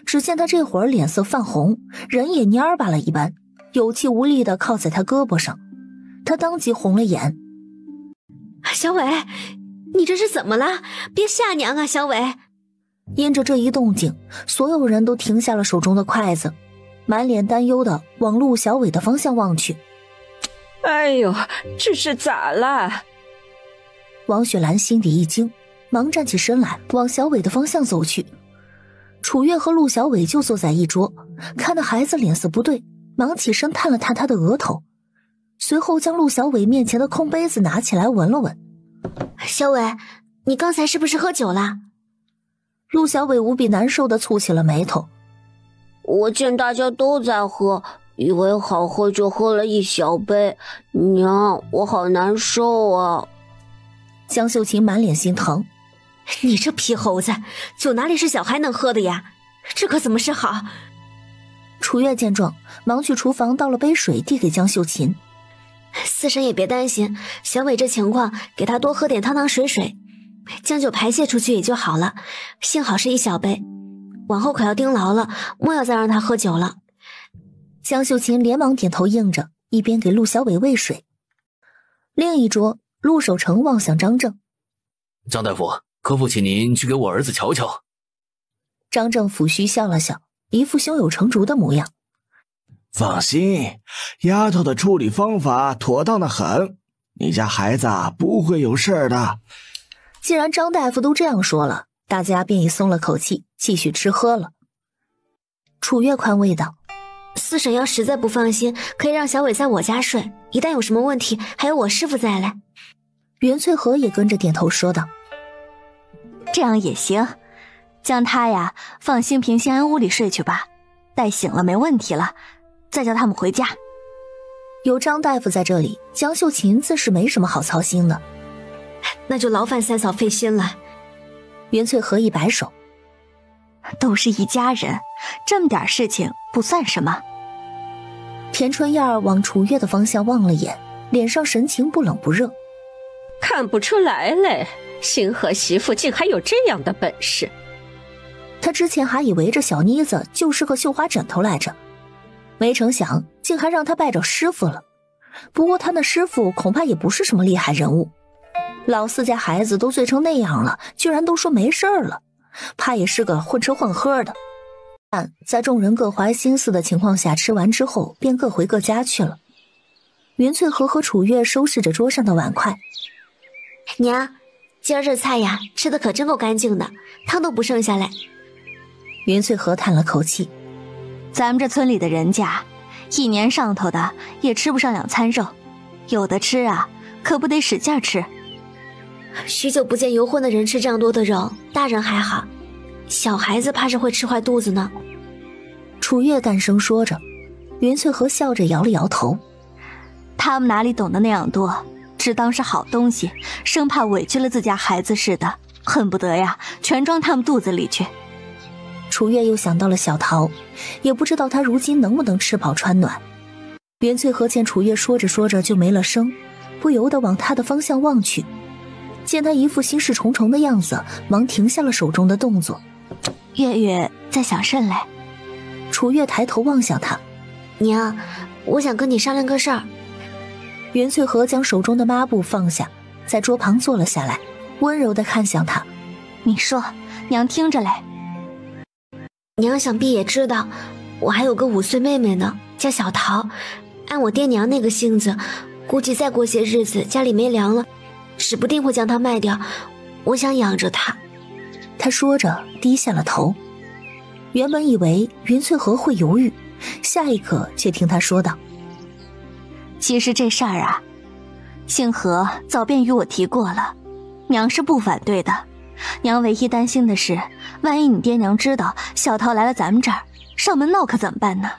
只见他这会儿脸色泛红，人也蔫巴了一般，有气无力地靠在他胳膊上。他当即红了眼：小伟，你这是怎么了？别吓娘啊，小伟！因着这一动静，所有人都停下了手中的筷子，满脸担忧地往陆小伟的方向望去。哎呦，这是咋了？王雪兰心底一惊，忙站起身来往小伟的方向走去。楚月和陆小伟就坐在一桌，看那孩子脸色不对，忙起身探了探他的额头，随后将陆小伟面前的空杯子拿起来闻了闻。小伟，你刚才是不是喝酒了？陆小伟无比难受地蹙起了眉头。我见大家都在喝，以为好喝就喝了一小杯。娘，我好难受啊。江秀琴满脸心疼：你这皮猴子，酒哪里是小孩能喝的呀？这可怎么是好？楚月见状，忙去厨房倒了杯水递给江秀琴。四婶也别担心，小伟这情况，给他多喝点汤汤水水，将酒排泄出去也就好了。幸好是一小杯，往后可要盯牢了，莫要再让他喝酒了。江秀琴连忙点头应着，一边给陆小伟喂水。另一桌，陆守成望向张正：张大夫，可否请您去给我儿子瞧瞧？张正抚须笑了笑，一副胸有成竹的模样。放心，丫头的处理方法妥当的很，你家孩子不会有事的。既然张大夫都这样说了，大家便已松了口气，继续吃喝了。楚月宽慰道：四婶要实在不放心，可以让小伟在我家睡，一旦有什么问题，还有我师傅再来。袁翠和也跟着点头说道：这样也行，将他呀放兴平兴安屋里睡去吧，待醒了没问题了，再叫他们回家。有张大夫在这里，江秀琴自是没什么好操心的。那就劳烦三嫂费心了。袁翠和一摆手：都是一家人，这么点事情不算什么。田春燕儿往楚月的方向望了眼，脸上神情不冷不热。看不出来嘞，星河媳妇竟还有这样的本事。他之前还以为这小妮子就是个绣花枕头来着，没成想竟还让他拜着师傅了。不过他那师傅恐怕也不是什么厉害人物，老四家孩子都醉成那样了，居然都说没事了，怕也是个混吃混喝的。但在众人各怀心思的情况下，吃完之后便各回各家去了。云翠和楚月收拾着桌上的碗筷。娘，今儿这菜呀吃的可真够干净的，汤都不剩下来。云翠和叹了口气：咱们这村里的人家，一年上头的也吃不上2餐肉，有的吃啊可不得使劲吃。许久不见游婚的人吃这样多的肉，大人还好，小孩子怕是会吃坏肚子呢。楚月淡声说着，云翠和笑着摇了摇头：他们哪里懂得那样多，只当是好东西，生怕委屈了自家孩子似的，恨不得呀全装他们肚子里去。楚月又想到了小桃，也不知道他如今能不能吃饱穿暖。云翠和见楚月说着说着就没了声，不由得往他的方向望去，见他一副心事重重的样子，忙停下了手中的动作。月月在想甚嘞？楚月抬头望向他：娘，我想跟你商量个事儿。袁翠和将手中的抹布放下，在桌旁坐了下来，温柔地看向他。你说，娘听着嘞。娘想必也知道，我还有个5岁妹妹呢，叫小桃。按我爹娘那个性子，估计再过些日子家里没粮了，指不定会将她卖掉。我想养着她。他说着低下了头。原本以为云翠和会犹豫，下一刻却听他说道：其实这事儿啊，星河早便与我提过了，娘是不反对的。娘唯一担心的是，万一你爹娘知道小桃来了咱们这儿，上门闹可怎么办呢？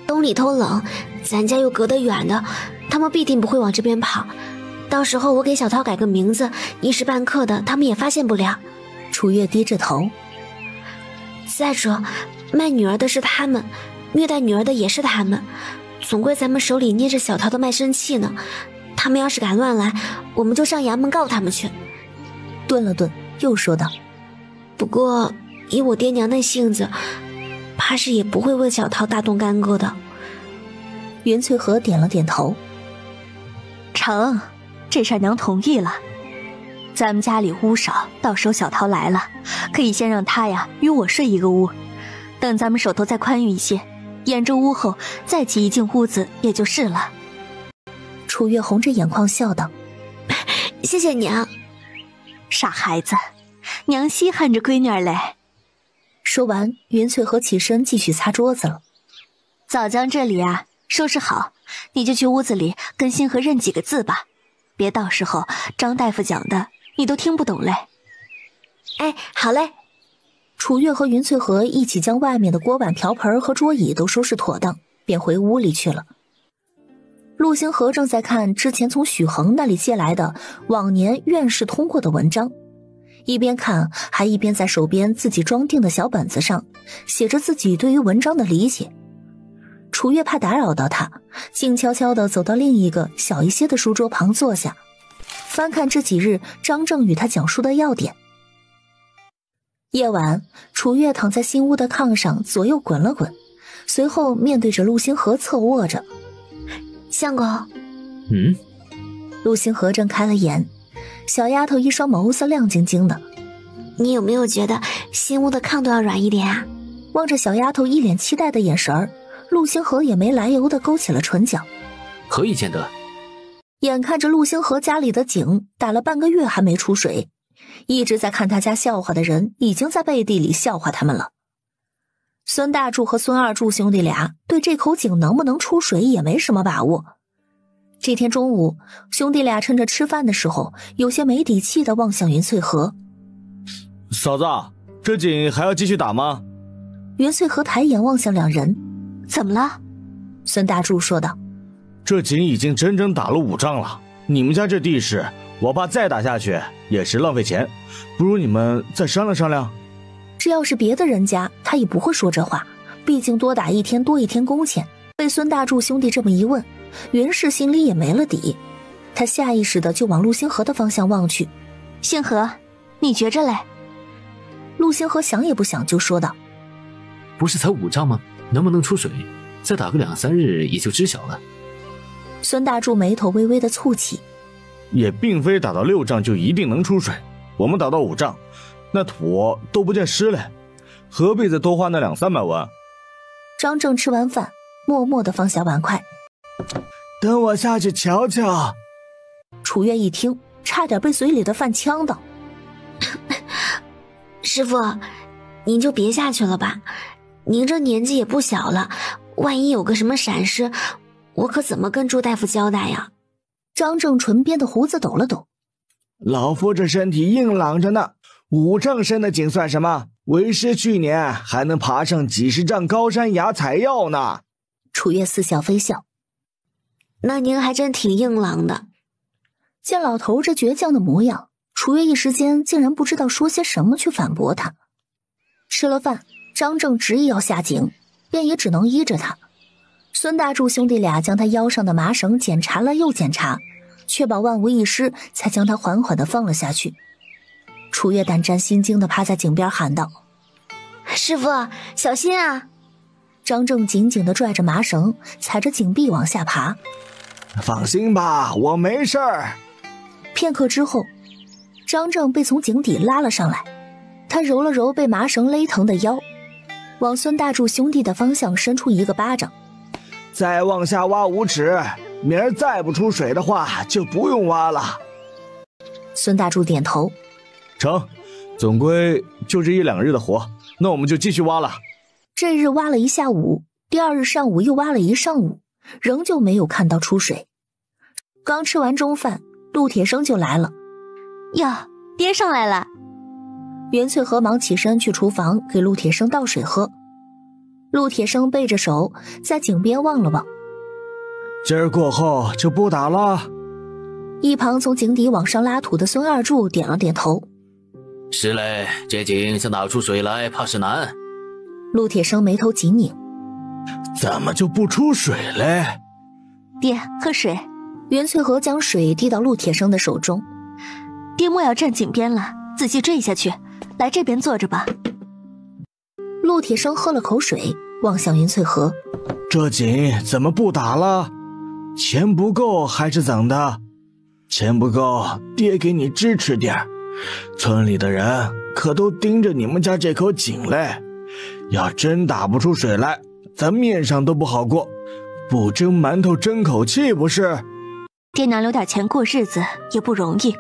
冬里头冷，咱家又隔得远的，他们必定不会往这边跑。到时候我给小桃改个名字，一时半刻的他们也发现不了。楚月低着头。再说，卖女儿的是他们，虐待女儿的也是他们，总归咱们手里捏着小桃的卖身契呢。他们要是敢乱来，我们就上衙门告他们去。顿了顿，又说道：不过以我爹娘那性子，怕是也不会为小桃大动干戈的。袁翠和点了点头。成，这事儿娘同意了。咱们家里屋少，到时候小桃来了，可以先让她呀与我睡一个屋，等咱们手头再宽裕一些，沿着屋后再起一进屋子也就是了。楚月红着眼眶笑道：谢谢娘。傻孩子，娘稀罕着闺女儿嘞。说完，云翠和起身继续擦桌子了。早将这里啊收拾好，你就去屋子里跟星河认几个字吧，别到时候张大夫讲的你都听不懂嘞。哎，好嘞。楚月和云翠和一起将外面的锅碗瓢盆和桌椅都收拾妥当，便回屋里去了。陆星河正在看之前从许恒那里借来的往年院试通过的文章，一边看还一边在手边自己装订的小本子上写着自己对于文章的理解。楚月怕打扰到他，静悄悄地走到另一个小一些的书桌旁坐下，翻看这几日张正与他讲述的要点。夜晚，楚月躺在新屋的炕上左右滚了滚，随后面对着陆星河侧卧着。相公。陆星河正开了眼，小丫头一双眸子亮晶晶的。你有没有觉得新屋的炕都要软一点啊？望着小丫头一脸期待的眼神儿，陆星河也没来由地勾起了唇角。何以见得？眼看着陆星河家里的井打了半个月还没出水，一直在看他家笑话的人已经在背地里笑话他们了。孙大柱和孙二柱兄弟俩对这口井能不能出水也没什么把握。这天中午，兄弟俩趁着吃饭的时候有些没底气地望向云翠河。嫂子，这井还要继续打吗？云翠河抬眼望向两人。怎么了？孙大柱说道：这井已经整整打了5丈了，你们家这地势，我怕再打下去也是浪费钱，不如你们再商量商量。这要是别的人家他也不会说这话，毕竟多打1天多1天工钱。被孙大柱兄弟这么一问，云氏心里也没了底，他下意识的就往陆星河的方向望去。星河，你觉着嘞？陆星河想也不想就说道：不是才5丈吗？能不能出水？再打个2、3日也就知晓了。孙大柱眉头微微的蹙起。也并非打到6丈就一定能出水，我们打到5丈，那土都不见湿嘞，何必再多花那200-300文？张正吃完饭，默默地放下碗筷。等我下去瞧瞧。楚月一听，差点被嘴里的饭呛到。师傅，您就别下去了吧，您这年纪也不小了，万一有个什么闪失，我可怎么跟朱大夫交代呀？张正唇边的胡子抖了抖。老夫这身体硬朗着呢，5丈深的井算什么？为师去年还能爬上几10丈高山崖采药呢。楚月似笑非笑。那您还真挺硬朗的。见老头这倔强的模样，楚月一时间竟然不知道说些什么去反驳他。吃了饭，张正执意要下井，便也只能依着他。孙大柱兄弟俩将他腰上的麻绳检查了又检查，确保万无一失，才将他缓缓地放了下去。楚月胆战心惊地趴在井边喊道：师傅，小心啊！张正紧紧地拽着麻绳，踩着井壁往下爬。放心吧，我没事儿。片刻之后，张正被从井底拉了上来，他揉了揉被麻绳勒疼的腰，往孙大柱兄弟的方向伸出一个巴掌。再往下挖5尺，明儿再不出水的话，就不用挖了。孙大柱点头，成，总归就这1-2日的活，那我们就继续挖了。这日挖了一下午，第2日上午又挖了一上午，仍旧没有看到出水。刚吃完中饭，陆铁生就来了。哟，爹上来了。袁翠和忙起身去厨房给陆铁生倒水喝。陆铁生背着手在井边望了望，今儿过后就不打了。一旁从井底往上拉土的孙二柱点了点头。是嘞，这井想打出水来怕是难。陆铁生眉头紧拧，怎么就不出水嘞？爹，喝水。袁翠和将水递到陆铁生的手中。爹莫要站井边了，仔细坠下去，来这边坐着吧。陆铁生喝了口水，望向云翠河。这井怎么不打了？钱不够还是怎的？钱不够，爹给你支持点。村里的人可都盯着你们家这口井嘞。要真打不出水来，咱面上都不好过，不蒸馒头争口气不是？爹娘留点钱过日子也不容易，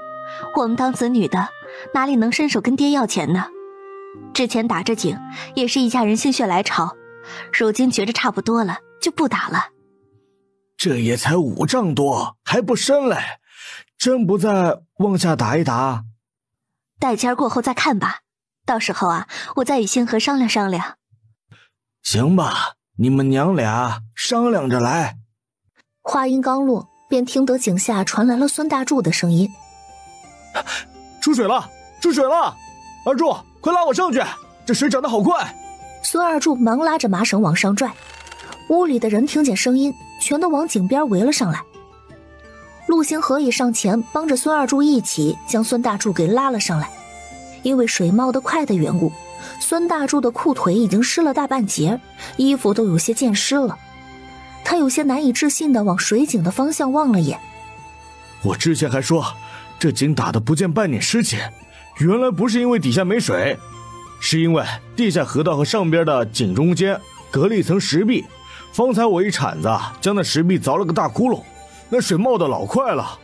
我们当子女的哪里能伸手跟爹要钱呢？之前打着井也是一家人心血来潮，如今觉着差不多了，就不打了。这也才5丈多，还不深嘞，真不再往下打一打？待今儿过后再看吧，到时候啊，我再与星河商量商量。行吧，你们娘俩商量着来。话音刚落，便听得井下传来了孙大柱的声音：出水了，出水了！二柱，快拉我上去，这水涨得好快。孙二柱忙拉着麻绳往上拽，屋里的人听见声音，全都往井边围了上来。陆星河也上前帮着孙二柱一起将孙大柱给拉了上来。因为水冒得快的缘故，孙大柱的裤腿已经湿了大半截，衣服都有些溅湿了。他有些难以置信地往水井的方向望了眼。我之前还说这井打得不见半点湿气，原来不是因为底下没水，是因为地下河道和上边的井中间隔了一层石壁，方才我一铲子将那石壁凿了个大窟窿，那水冒得老快了。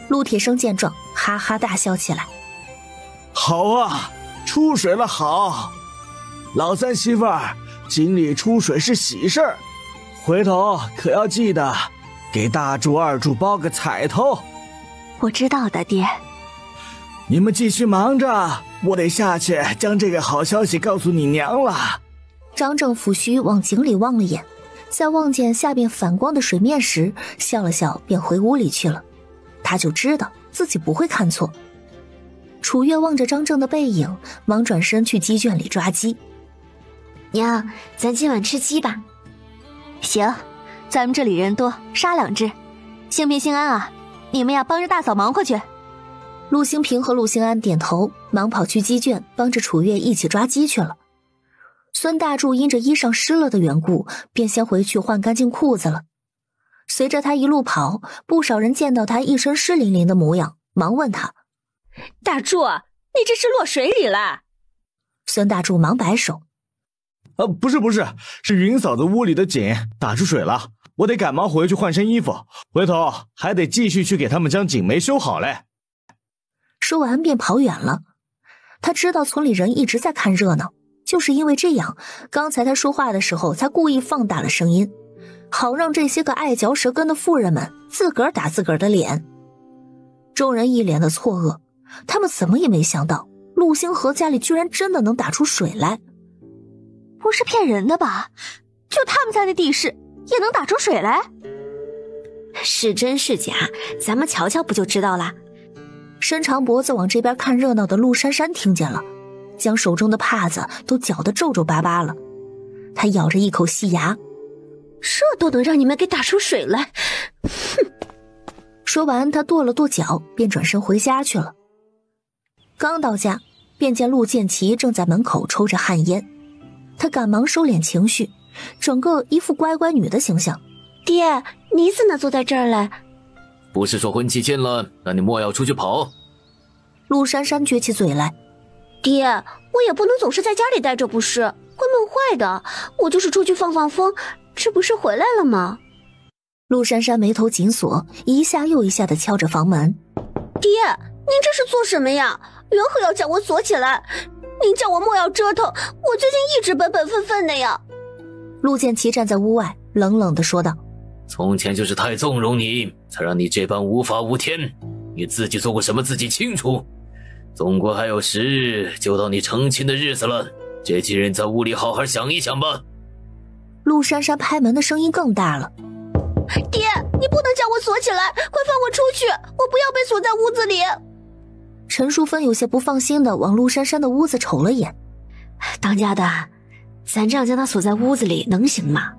陆铁生见状哈哈大笑起来。好啊，出水了好！老三媳妇儿，井里出水是喜事儿，回头可要记得给大柱二柱包个彩头。我知道的，爹。你们继续忙着，我得下去将这个好消息告诉你娘了。张正抚须往井里望了眼，在望见下边反光的水面时，笑了笑便回屋里去了。他就知道自己不会看错。楚月望着张正的背影，忙转身去鸡圈里抓鸡。娘，咱今晚吃鸡吧。行，咱们这里人多，杀2只。兴平、兴安啊，你们呀帮着大嫂忙活去。陆兴平和陆兴安点头，忙跑去鸡圈帮着楚月一起抓鸡去了。孙大柱因着衣裳湿了的缘故，便先回去换干净裤子了。随着他一路跑，不少人见到他一身湿淋淋的模样，忙问他：大柱，你这是落水里了？孙大柱忙摆手：不是，是云嫂子屋里的井打出水了，我得赶忙回去换身衣服，回头还得继续去给他们将井楣修好嘞。说完便跑远了。他知道村里人一直在看热闹，就是因为这样，刚才他说话的时候才故意放大了声音，好让这些个爱嚼舌根的妇人们自个儿打自个儿的脸。众人一脸的错愕，他们怎么也没想到陆星河家里居然真的能打出水来。不是骗人的吧？就他们家那地势也能打出水来？是真是假，咱们瞧瞧不就知道啦。伸长脖子往这边看热闹的陆珊珊听见了，将手中的帕子都搅得皱皱巴巴了。她咬着一口细牙：这都能让你们给打出水来，哼！说完她跺了跺脚，便转身回家去了。刚到家，便见陆建奇正在门口抽着旱烟。他赶忙收敛情绪，整个一副乖乖女的形象。爹，你怎么坐在这儿嘞？不是说婚期近了，让你莫要出去跑。陆珊珊撅起嘴来，爹，我也不能总是在家里待着，不是会闷坏的。我就是出去放放风，这不是回来了吗？陆珊珊眉头紧锁，一下又一下地敲着房门。爹，您这是做什么呀？缘何要将我锁起来？您叫我莫要折腾，我最近一直本本分分的呀。陆建奇站在屋外，冷冷地说道：从前就是太纵容你，才让你这般无法无天。你自己做过什么自己清楚。总归还有10日，就到你成亲的日子了。这几人在屋里好好想一想吧。陆珊珊拍门的声音更大了。爹，你不能将我锁起来，快放我出去，我不要被锁在屋子里。陈淑芬有些不放心地往陆珊珊的屋子瞅了眼。当家的，咱这样将她锁在屋子里能行吗？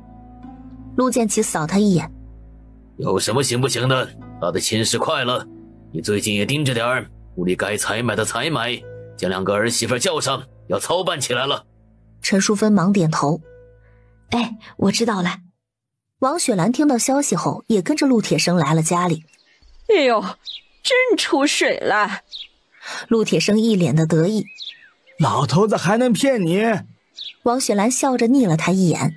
陆建奇扫他一眼。有什么行不行的？他的亲事快了，你最近也盯着点儿，屋里该采买的采买，将2个儿媳妇叫上，要操办起来了。陈淑芬忙点头。哎，我知道了。王雪兰听到消息后，也跟着陆铁生来了家里。哎呦，真出水了！陆铁生一脸的得意。老头子还能骗你？王雪兰笑着睨了他一眼。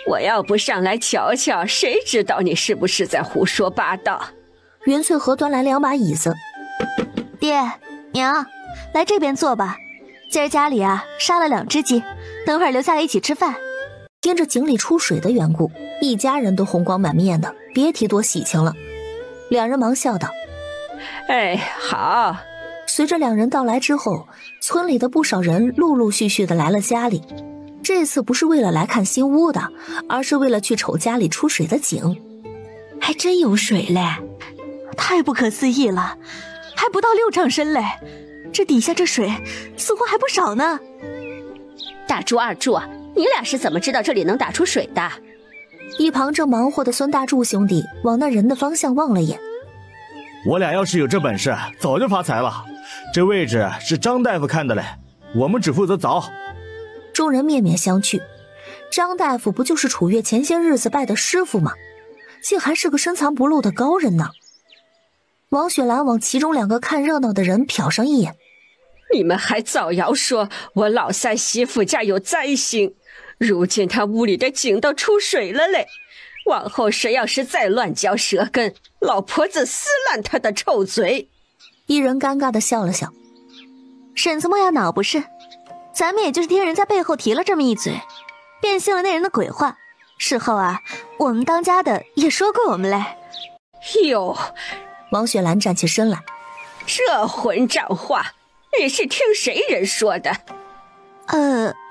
我要不上来瞧瞧，谁知道你是不是在胡说八道？袁翠和端来2把椅子。爹娘，来这边坐吧。今儿家里啊杀了2只鸡，等会儿留下来一起吃饭。因着井里出水的缘故，一家人都红光满面的，别提多喜庆了。2人忙笑道：哎，好。随着2人到来之后，村里的不少人陆陆续续的来了家里。这次不是为了来看新屋的，而是为了去瞅家里出水的井。还真有水嘞，太不可思议了，还不到6丈深嘞，这底下这水似乎还不少呢。大柱二柱，你俩是怎么知道这里能打出水的？一旁正忙活的孙大柱兄弟往那人的方向望了眼。我俩要是有这本事，早就发财了。这位置是张大夫看的嘞，我们只负责凿。众人面面相觑，张大夫不就是楚月前些日子拜的师傅吗？竟还是个深藏不露的高人呢。王雪兰往其中2个看热闹的人瞟上一眼。你们还造谣说我老三媳妇家有灾星，如今他屋里的井都出水了嘞，往后谁要是再乱嚼舌根，老婆子撕烂他的臭嘴。一人尴尬地笑了笑。婶子莫要恼不是，咱们也就是听人家背后提了这么一嘴，便信了那人的鬼话。事后啊，我们当家的也说过我们嘞。哟，王雪兰站起身来。这混账话，你是听谁人说的？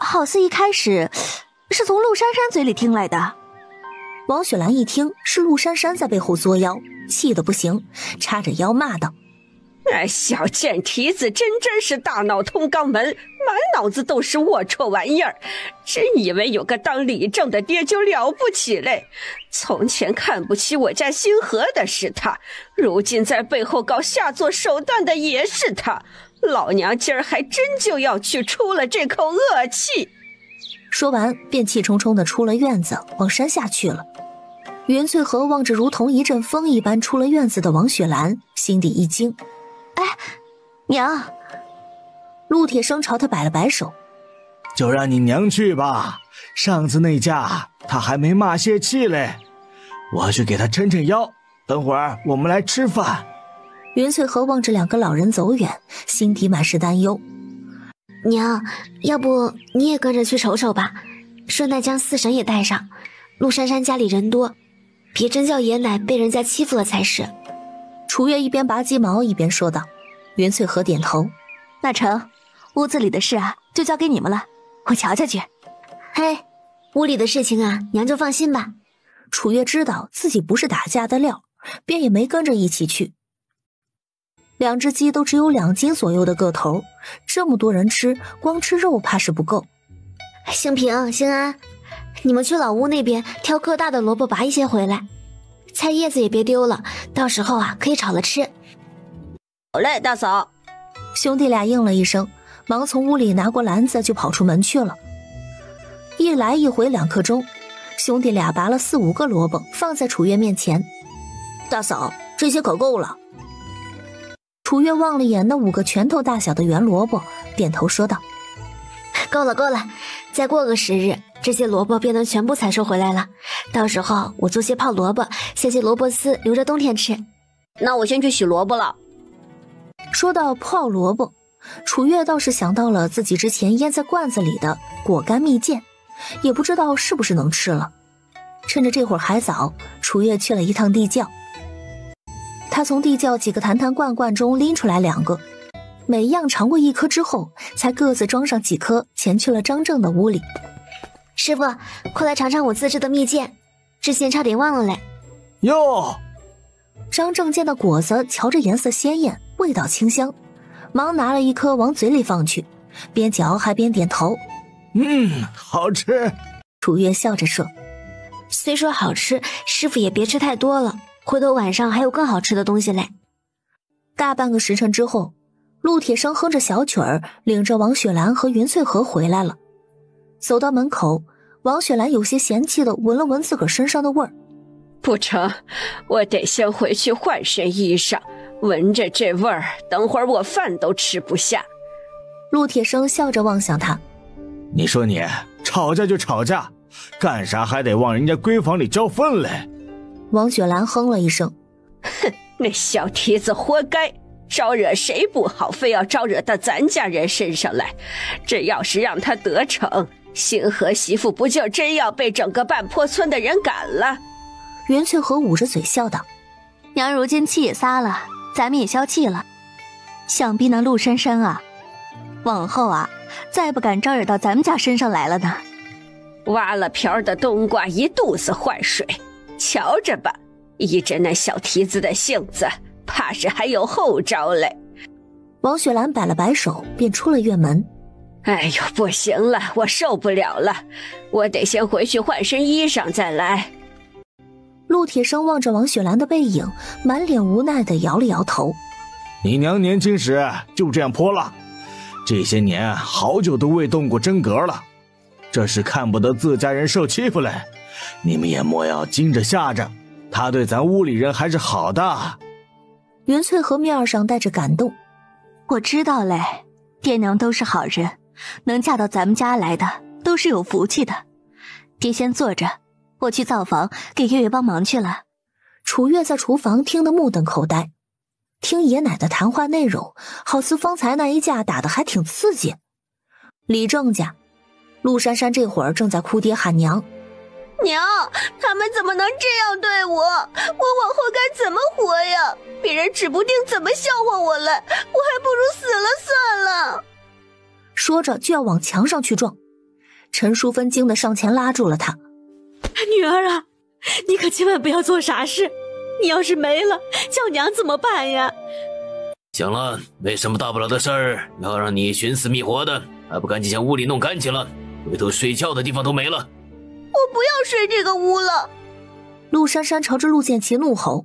好似一开始是从陆珊珊嘴里听来的。王雪兰一听是陆珊珊在背后作妖，气得不行，叉着腰骂道：那小贱蹄子真是大脑通肛门，满脑子都是龌龊玩意儿，真以为有个当理政的爹就了不起嘞。从前看不起我家星河的是他，如今在背后搞下作手段的也是他，老娘今儿还真就要去出了这口恶气。说完便气冲冲地出了院子，往山下去了。袁翠和望着如同一阵风一般出了院子的王雪兰，心底一惊。哎，娘！陆铁生朝他摆了摆手，就让你娘去吧，上次那架他还没骂泄气嘞，我去给他抻抻腰，等会儿我们来吃饭。袁翠和望着2个老人走远，心底满是担忧。娘，要不你也跟着去瞅瞅吧，顺带将4婶也带上。陆珊珊家里人多，别真叫爷奶被人家欺负了才是。楚月一边拔鸡毛一边说道。袁翠和点头。那成，屋子里的事啊就交给你们了，我瞧瞧去。嘿，屋里的事情啊，娘就放心吧。楚月知道自己不是打架的料，便也没跟着一起去。2只鸡都只有2斤左右的个头，这么多人吃，光吃肉怕是不够。兴平、兴安，你们去老屋那边挑个大的萝卜拔一些回来，菜叶子也别丢了，到时候啊可以炒了吃。好嘞，大嫂。兄弟俩应了一声，忙从屋里拿过篮子就跑出门去了。一来一回2刻钟，兄弟俩拔了4、5个萝卜放在楚月面前。大嫂，这些可够了。楚月望了眼那5个拳头大小的圆萝卜，点头说道：够了够了，再过个10日，这些萝卜便能全部采收回来了。到时候我做些泡萝卜，下些萝卜丝留着冬天吃。那我先去洗萝卜了。说到泡萝卜，楚月倒是想到了自己之前腌在罐子里的果干蜜饯，也不知道是不是能吃了。趁着这会儿还早，楚月去了一趟地窖。他从地窖几个坛坛罐罐中拎出来2个，每样尝过1颗之后，才各自装上几颗，前去了张正的屋里。师傅，快来尝尝我自制的蜜饯，之前差点忘了嘞。哟！张正见到果子瞧着颜色鲜艳，味道清香，忙拿了1颗往嘴里放去，边嚼还边点头。好吃。楚月笑着说：虽说好吃，师傅也别吃太多了，回头晚上还有更好吃的东西嘞。大半个时辰之后，陆铁生哼着小曲儿，领着王雪兰和云翠荷回来了。走到门口，王雪兰有些嫌弃地闻了闻自个儿身上的味儿。不成，我得先回去换身衣裳，闻着这味儿，等会儿我饭都吃不下。陆铁生笑着望向他：你说你吵架就吵架，干啥还得往人家闺房里交粪嘞？王雪兰哼了一声：哼，那小蹄子活该，招惹谁不好，非要招惹到咱家人身上来。这要是让他得逞，星河媳妇不就真要被整个半坡村的人赶了？袁翠荷捂着嘴笑道：娘如今气也撒了，咱们也消气了。想必那陆珊珊啊，往后啊，再不敢招惹到咱们家身上来了呢。挖了瓢的冬瓜一肚子坏水，瞧着吧，依着那小蹄子的性子，怕是还有后招嘞。王雪兰摆了摆手，便出了院门。哎呦，不行了，我受不了了，我得先回去换身衣裳再来。陆铁生望着王雪兰的背影，满脸无奈地摇了摇头：你娘年轻时就这样泼了，这些年好久都未动过真格了，这是看不得自家人受欺负嘞。你们也莫要惊着吓着，他对咱屋里人还是好的。云翠荷面上带着感动：我知道嘞，爹娘都是好人，能嫁到咱们家来的都是有福气的。爹先坐着，我去灶房给月月帮忙去了。楚月在厨房听得目瞪口呆，听爷奶的谈话内容，好似方才那一架打得还挺刺激。李正家，陆珊珊这会儿正在哭爹喊娘：娘，他们怎么能这样对我？我往后该怎么活呀？别人指不定怎么笑话我了，我还不如死了算了。说着就要往墙上去撞，陈淑芬惊得上前拉住了他：女儿啊，你可千万不要做傻事，你要是没了，叫娘怎么办呀？行了，没什么大不了的事儿，要让你寻死觅活的，还不赶紧将屋里弄干净了，回头睡觉的地方都没了。我不要睡这个屋了。陆珊珊朝着陆建奇怒吼：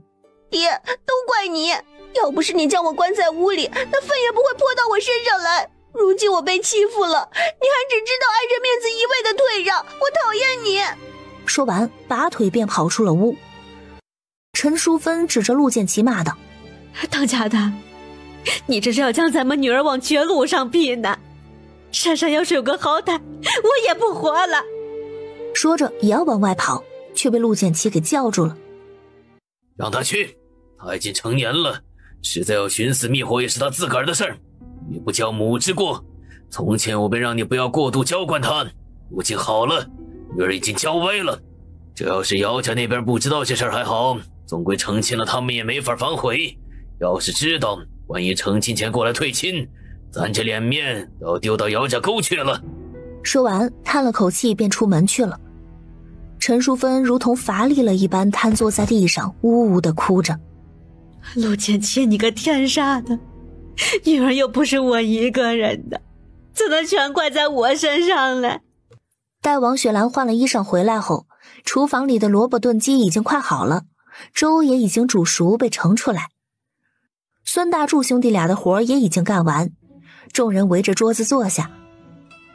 爹，都怪你，要不是你将我关在屋里，那粪也不会泼到我身上来。如今我被欺负了，你还只知道碍着面子一味的退让，我讨厌你。说完拔腿便跑出了屋。陈淑芬指着陆建奇骂道：当家的，你这是要将咱们女儿往绝路上逼呢。珊珊要是有个好歹，我也不活了。说着也要往外跑，却被陆建奇给叫住了：让他去，他已经成年了，实在要寻死觅活也是他自个儿的事儿，女不教母之过。从前我便让你不要过度娇惯他，如今好了，女儿已经教歪了。这要是姚家那边不知道这事儿还好，总归成亲了他们也没法反悔，要是知道，万一成亲前过来退亲，咱这脸面都要丢到姚家沟去了。说完叹了口气便出门去了。陈淑芬如同乏力了一般瘫坐在地上，呜呜地哭着：陆建奇，你个天杀的，女儿又不是我一个人的，怎能全怪在我身上呢？待王雪兰换了衣裳回来后，厨房里的萝卜炖鸡已经快好了，粥也已经煮熟被盛出来。孙大柱兄弟俩的活也已经干完，众人围着桌子坐下。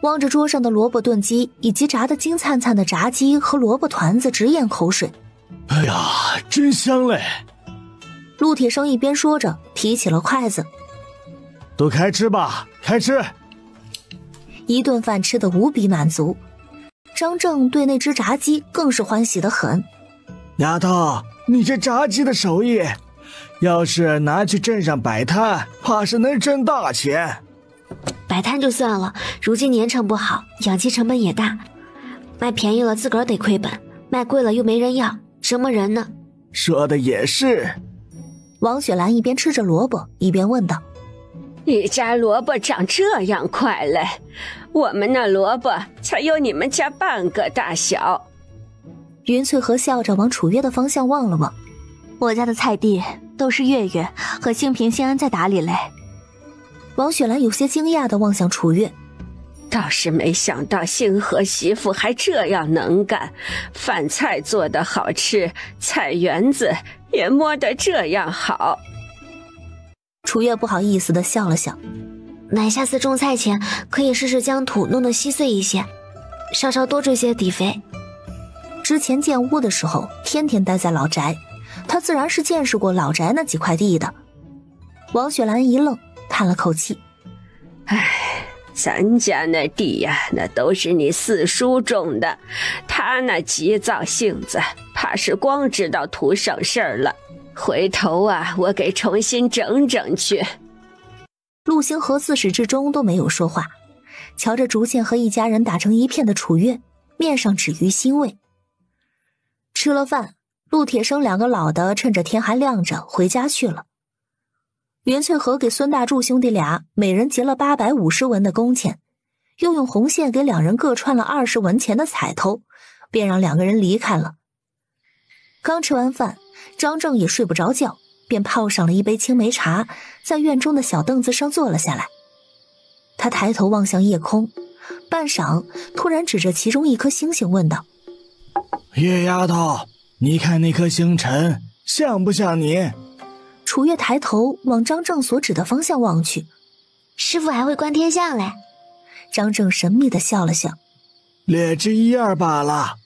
望着桌上的萝卜炖鸡以及炸得金灿灿的炸鸡和萝卜团子，直咽口水。哎呀，真香嘞！陆铁生一边说着，提起了筷子。都开吃吧，开吃！一顿饭吃得无比满足，张正对那只炸鸡更是欢喜得很。丫头，你这炸鸡的手艺，要是拿去镇上摆摊，怕是能挣大钱。摆摊就算了，如今年成不好，养鸡成本也大，卖便宜了自个儿得亏本，卖贵了又没人要，折磨人呢。说的也是。王雪兰一边吃着萝卜一边问道：你家萝卜长这样快嘞？我们那萝卜才有你们家半个大小。云翠和笑着往楚月的方向望了望。我家的菜地都是月月和兴平、兴安在打理嘞。王雪兰有些惊讶地望向楚月，倒是没想到星河媳妇还这样能干，饭菜做得好吃，菜园子也摸得这样好。楚月不好意思地笑了笑，那下次种菜前可以试试将土弄得稀碎一些，稍稍多追些底肥。之前建屋的时候天天待在老宅，他自然是见识过老宅那几块地的。王雪兰一愣，叹了口气：唉，咱家那地呀，那都是你四叔种的，他那急躁性子，怕是光知道图省事儿了。回头啊，我给重新整整去。陆星河自始至终都没有说话，瞧着逐渐和一家人打成一片的楚月，面上只余欣慰。吃了饭，陆铁生两个老的趁着天还亮着回家去了。袁翠和给孙大柱兄弟俩每人结了850文的工钱，又用红线给两人各串了20文钱的彩头，便让两个人离开了。刚吃完饭，张正也睡不着觉，便泡上了一杯青梅茶，在院中的小凳子上坐了下来。他抬头望向夜空，半晌突然指着其中一颗星星问道：月丫头，你看那颗星辰像不像你？楚月抬头往张正所指的方向望去。师傅还会观天象嘞。张正神秘地笑了笑：略知一二罢了。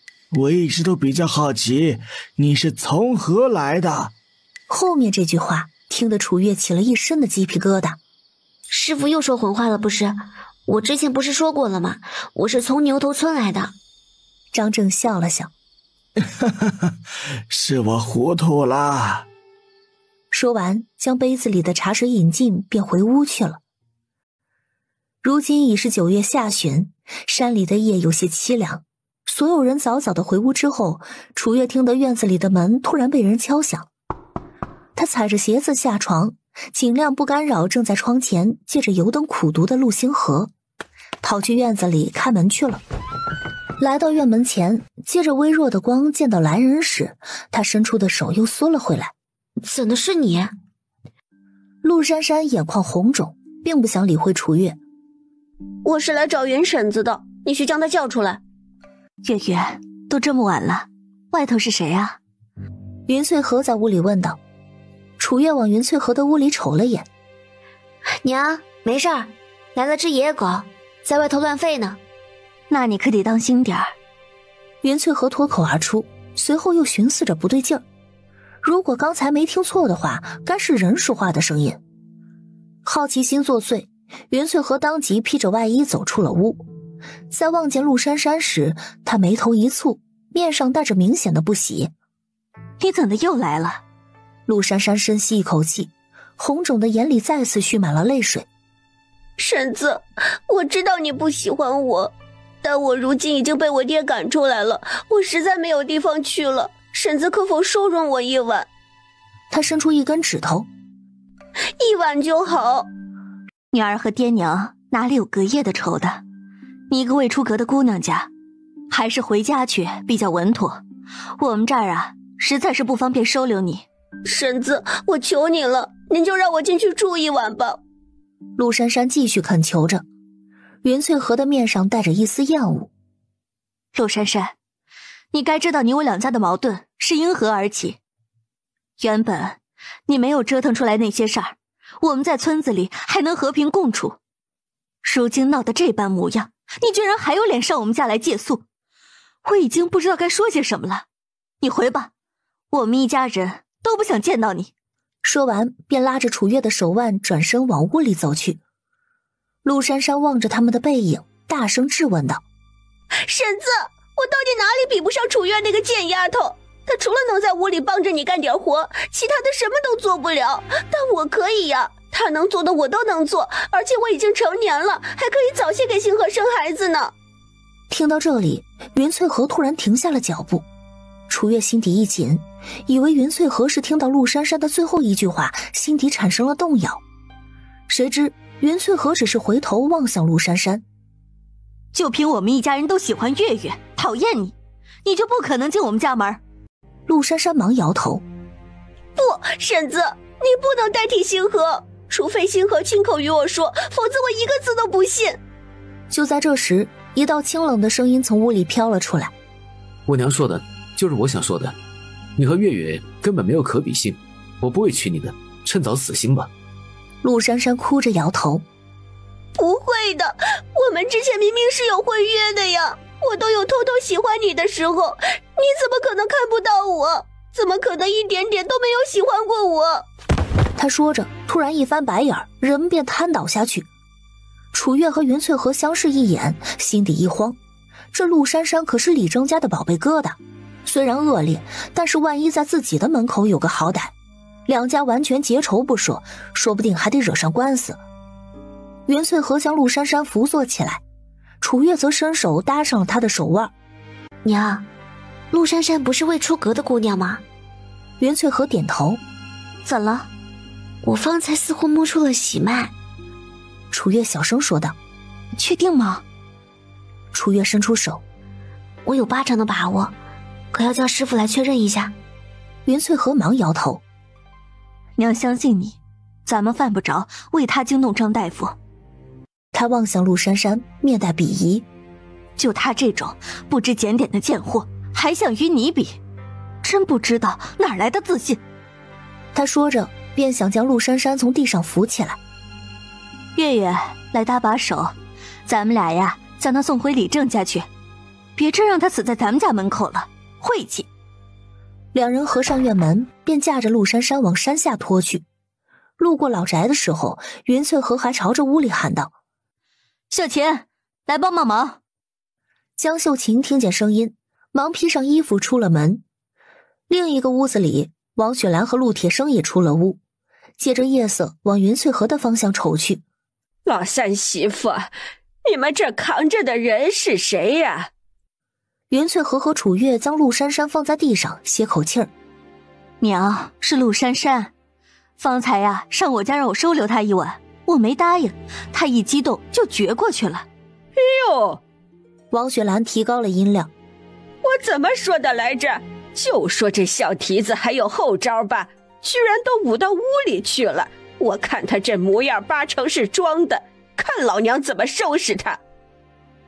我一直都比较好奇，你是从何来的？后面这句话听得楚月起了一身的鸡皮疙瘩。师傅又说混话了不是？我之前不是说过了吗？我是从牛头村来的。张正笑了笑：是我糊涂了。说完将杯子里的茶水饮尽，便回屋去了。如今已是9月下旬，山里的夜有些凄凉，所有人早早的回屋之后，楚月听得院子里的门突然被人敲响。他踩着鞋子下床，尽量不干扰正在窗前借着油灯苦读的陆星河，跑去院子里开门去了。来到院门前，借着微弱的光见到来人时，他伸出的手又缩了回来。怎的是你？陆珊珊眼眶红肿，并不想理会楚月。我是来找云婶子的，你去将她叫出来。月月，都这么晚了，外头是谁啊？云翠和在屋里问道。楚月往云翠和的屋里瞅了眼。娘，没事儿，来了只野狗，在外头乱吠呢。那你可得当心点儿。云翠和脱口而出，随后又寻思着不对劲儿。如果刚才没听错的话，该是人说话的声音。好奇心作祟，云翠和当即披着外衣走出了屋。在望见陆珊珊时，她眉头一蹙，面上带着明显的不喜。你怎的又来了？陆珊珊深吸一口气，红肿的眼里再次蓄满了泪水。婶子，我知道你不喜欢我，但我如今已经被我爹赶出来了，我实在没有地方去了，婶子可否收容我一晚？她伸出一根指头。一晚就好。女儿和爹娘哪里有隔夜的仇的？你一个未出阁的姑娘家，还是回家去比较稳妥。我们这儿啊，实在是不方便收留你。婶子，我求你了，您就让我进去住一晚吧。陆珊珊继续恳求着，云翠和的面上带着一丝厌恶。陆珊珊，你该知道你我两家的矛盾是因何而起。原本你没有折腾出来那些事儿，我们在村子里还能和平共处。如今闹得这般模样，你居然还有脸上我们家来借宿，我已经不知道该说些什么了。你回吧，我们一家人都不想见到你。说完便拉着楚月的手腕转身往屋里走去。陆珊珊望着他们的背影，大声质问道：婶子，我到底哪里比不上楚月那个贱丫头？她除了能在屋里帮着你干点活，其他的什么都做不了，但我可以呀，她能做的我都能做，而且我已经成年了，还可以早些给星河生孩子呢。听到这里，云翠荷突然停下了脚步。楚月心底一紧，以为云翠荷是听到陆珊珊的最后一句话，心底产生了动摇。谁知云翠荷只是回头望向陆珊珊。就凭我们一家人都喜欢月月，讨厌你，你就不可能进我们家门。陆珊珊忙摇头：不，婶子，你不能代替星河，除非星河亲口与我说，否则我一个字都不信。就在这时，一道清冷的声音从屋里飘了出来：我娘说的就是我想说的，你和月月根本没有可比性，我不会娶你的，趁早死心吧。陆珊珊哭着摇头：不会的，我们之前明明是有婚约的呀，我都有偷偷喜欢你的时候，你怎么可能看不到我？怎么可能一点点都没有喜欢过我？他说着突然一翻白眼，人便瘫倒下去。楚月和云翠荷相视一眼，心底一慌，这陆珊珊可是李正家的宝贝疙瘩，虽然恶劣，但是万一在自己的门口有个好歹，两家完全结仇不说，说不定还得惹上官司。云翠荷将陆珊珊扶坐起来，楚月则伸手搭上了她的手腕。娘，陆珊珊不是未出阁的姑娘吗？云翠荷点头。怎了？我方才似乎摸出了喜脉。楚月小声说道。确定吗？楚月伸出手。我有8成的把握，可要叫师傅来确认一下。云翠荷忙摇头。娘相信你，咱们犯不着为他惊动张大夫。他望向陆珊珊，面带鄙夷。就他这种不知检点的贱货，还想与你比，真不知道哪来的自信。他说着便想将陆珊珊从地上扶起来。月月，来搭把手，咱们俩呀将他送回李正家去，别真让他死在咱们家门口了，晦气。两人合上院门，便架着陆珊珊往山下拖去。路过老宅的时候，云翠荷还朝着屋里喊道：秀琴，来帮帮忙。江秀琴听见声音，忙披上衣服出了门。另一个屋子里，王雪兰和陆铁生也出了屋，借着夜色往云翠荷的方向瞅去。老三媳妇，你们这扛着的人是谁呀？云翠荷和楚月将陆珊珊放在地上，歇口气儿。娘，是陆珊珊，方才呀上我家让我收留她一晚，我没答应，她一激动就绝过去了。哎呦！王雪兰提高了音量：我怎么说的来着？就说这小蹄子还有后招吧，居然都捂到屋里去了。我看他这模样8成是装的，看老娘怎么收拾他。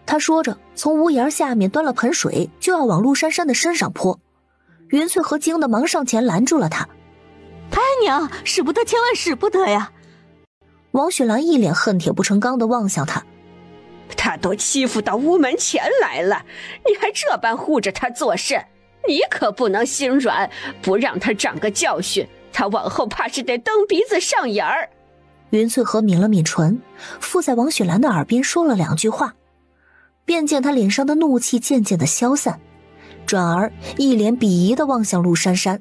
他说着从屋檐下面端了盆水，就要往陆珊珊的身上泼。云翠荷惊得忙上前拦住了他。哎娘，使不得，千万使不得呀。王雪兰一脸恨铁不成钢地望向他。他都欺负到屋门前来了，你还这般护着他作甚？你可不能心软，不让他长个教训，他往后怕是得蹬鼻子上眼儿。云翠荷抿了抿唇，附在王雪兰的耳边说了2句话，便见他脸上的怒气渐渐地消散，转而一脸鄙夷地望向陆珊珊。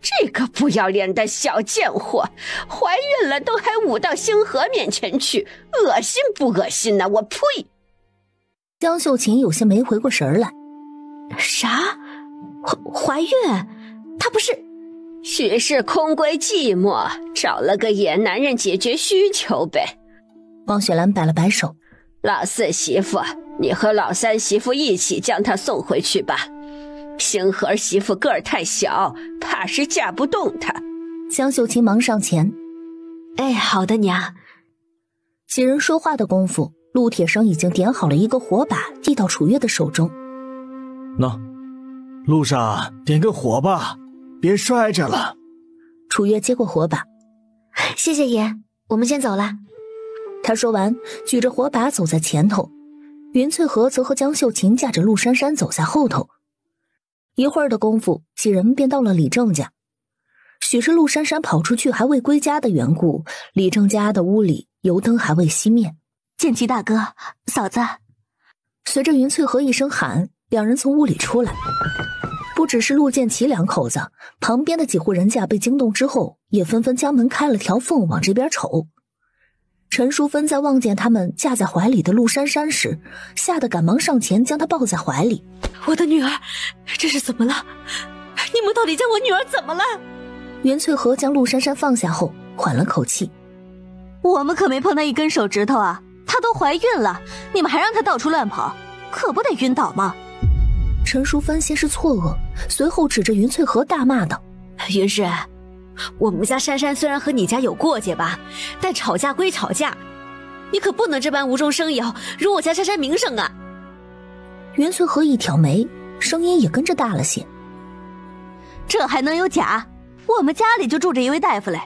这个不要脸的小贱货，怀孕了都还捂到星河面前去，恶心不恶心呢？我呸！江秀琴有些没回过神来。啥？怀孕？她不是？许是空闺寂寞，找了个野男人解决需求呗。王雪兰摆了摆手：老四媳妇，你和老三媳妇一起将她送回去吧。星河媳妇个儿太小，怕是架不动她。江秀琴忙上前：哎，好的娘。几人说话的功夫，陆铁生已经点好了一个火把，递到楚月的手中。喏，路上点个火吧，别摔着了。楚月接过火把。谢谢爷，我们先走了。他说完举着火把走在前头，云翠和则和江秀琴驾着陆珊珊走在后头。一会儿的功夫，几人便到了李正家。许是陆珊珊跑出去还未归家的缘故，李正家的屋里油灯还未熄灭。剑奇大哥，嫂子。随着云翠和一声喊，两人从屋里出来。不只是陆剑奇两口子，旁边的几户人家被惊动之后，也纷纷将门开了条缝往这边瞅。陈淑芬在望见他们架在怀里的陆珊珊时，吓得赶忙上前将她抱在怀里。我的女儿，这是怎么了？你们到底将我女儿怎么了？袁翠和将陆珊珊放下后缓了口气。我们可没碰她一根手指头啊，她都怀孕了，你们还让她到处乱跑，可不得晕倒吗？陈淑芬先是错愕，随后指着云翠和大骂道：云氏，我们家珊珊虽然和你家有过节吧，但吵架归吵架，你可不能这般无中生有，辱我家珊珊名声啊！云翠和一挑眉，声音也跟着大了些。这还能有假？我们家里就住着一位大夫嘞，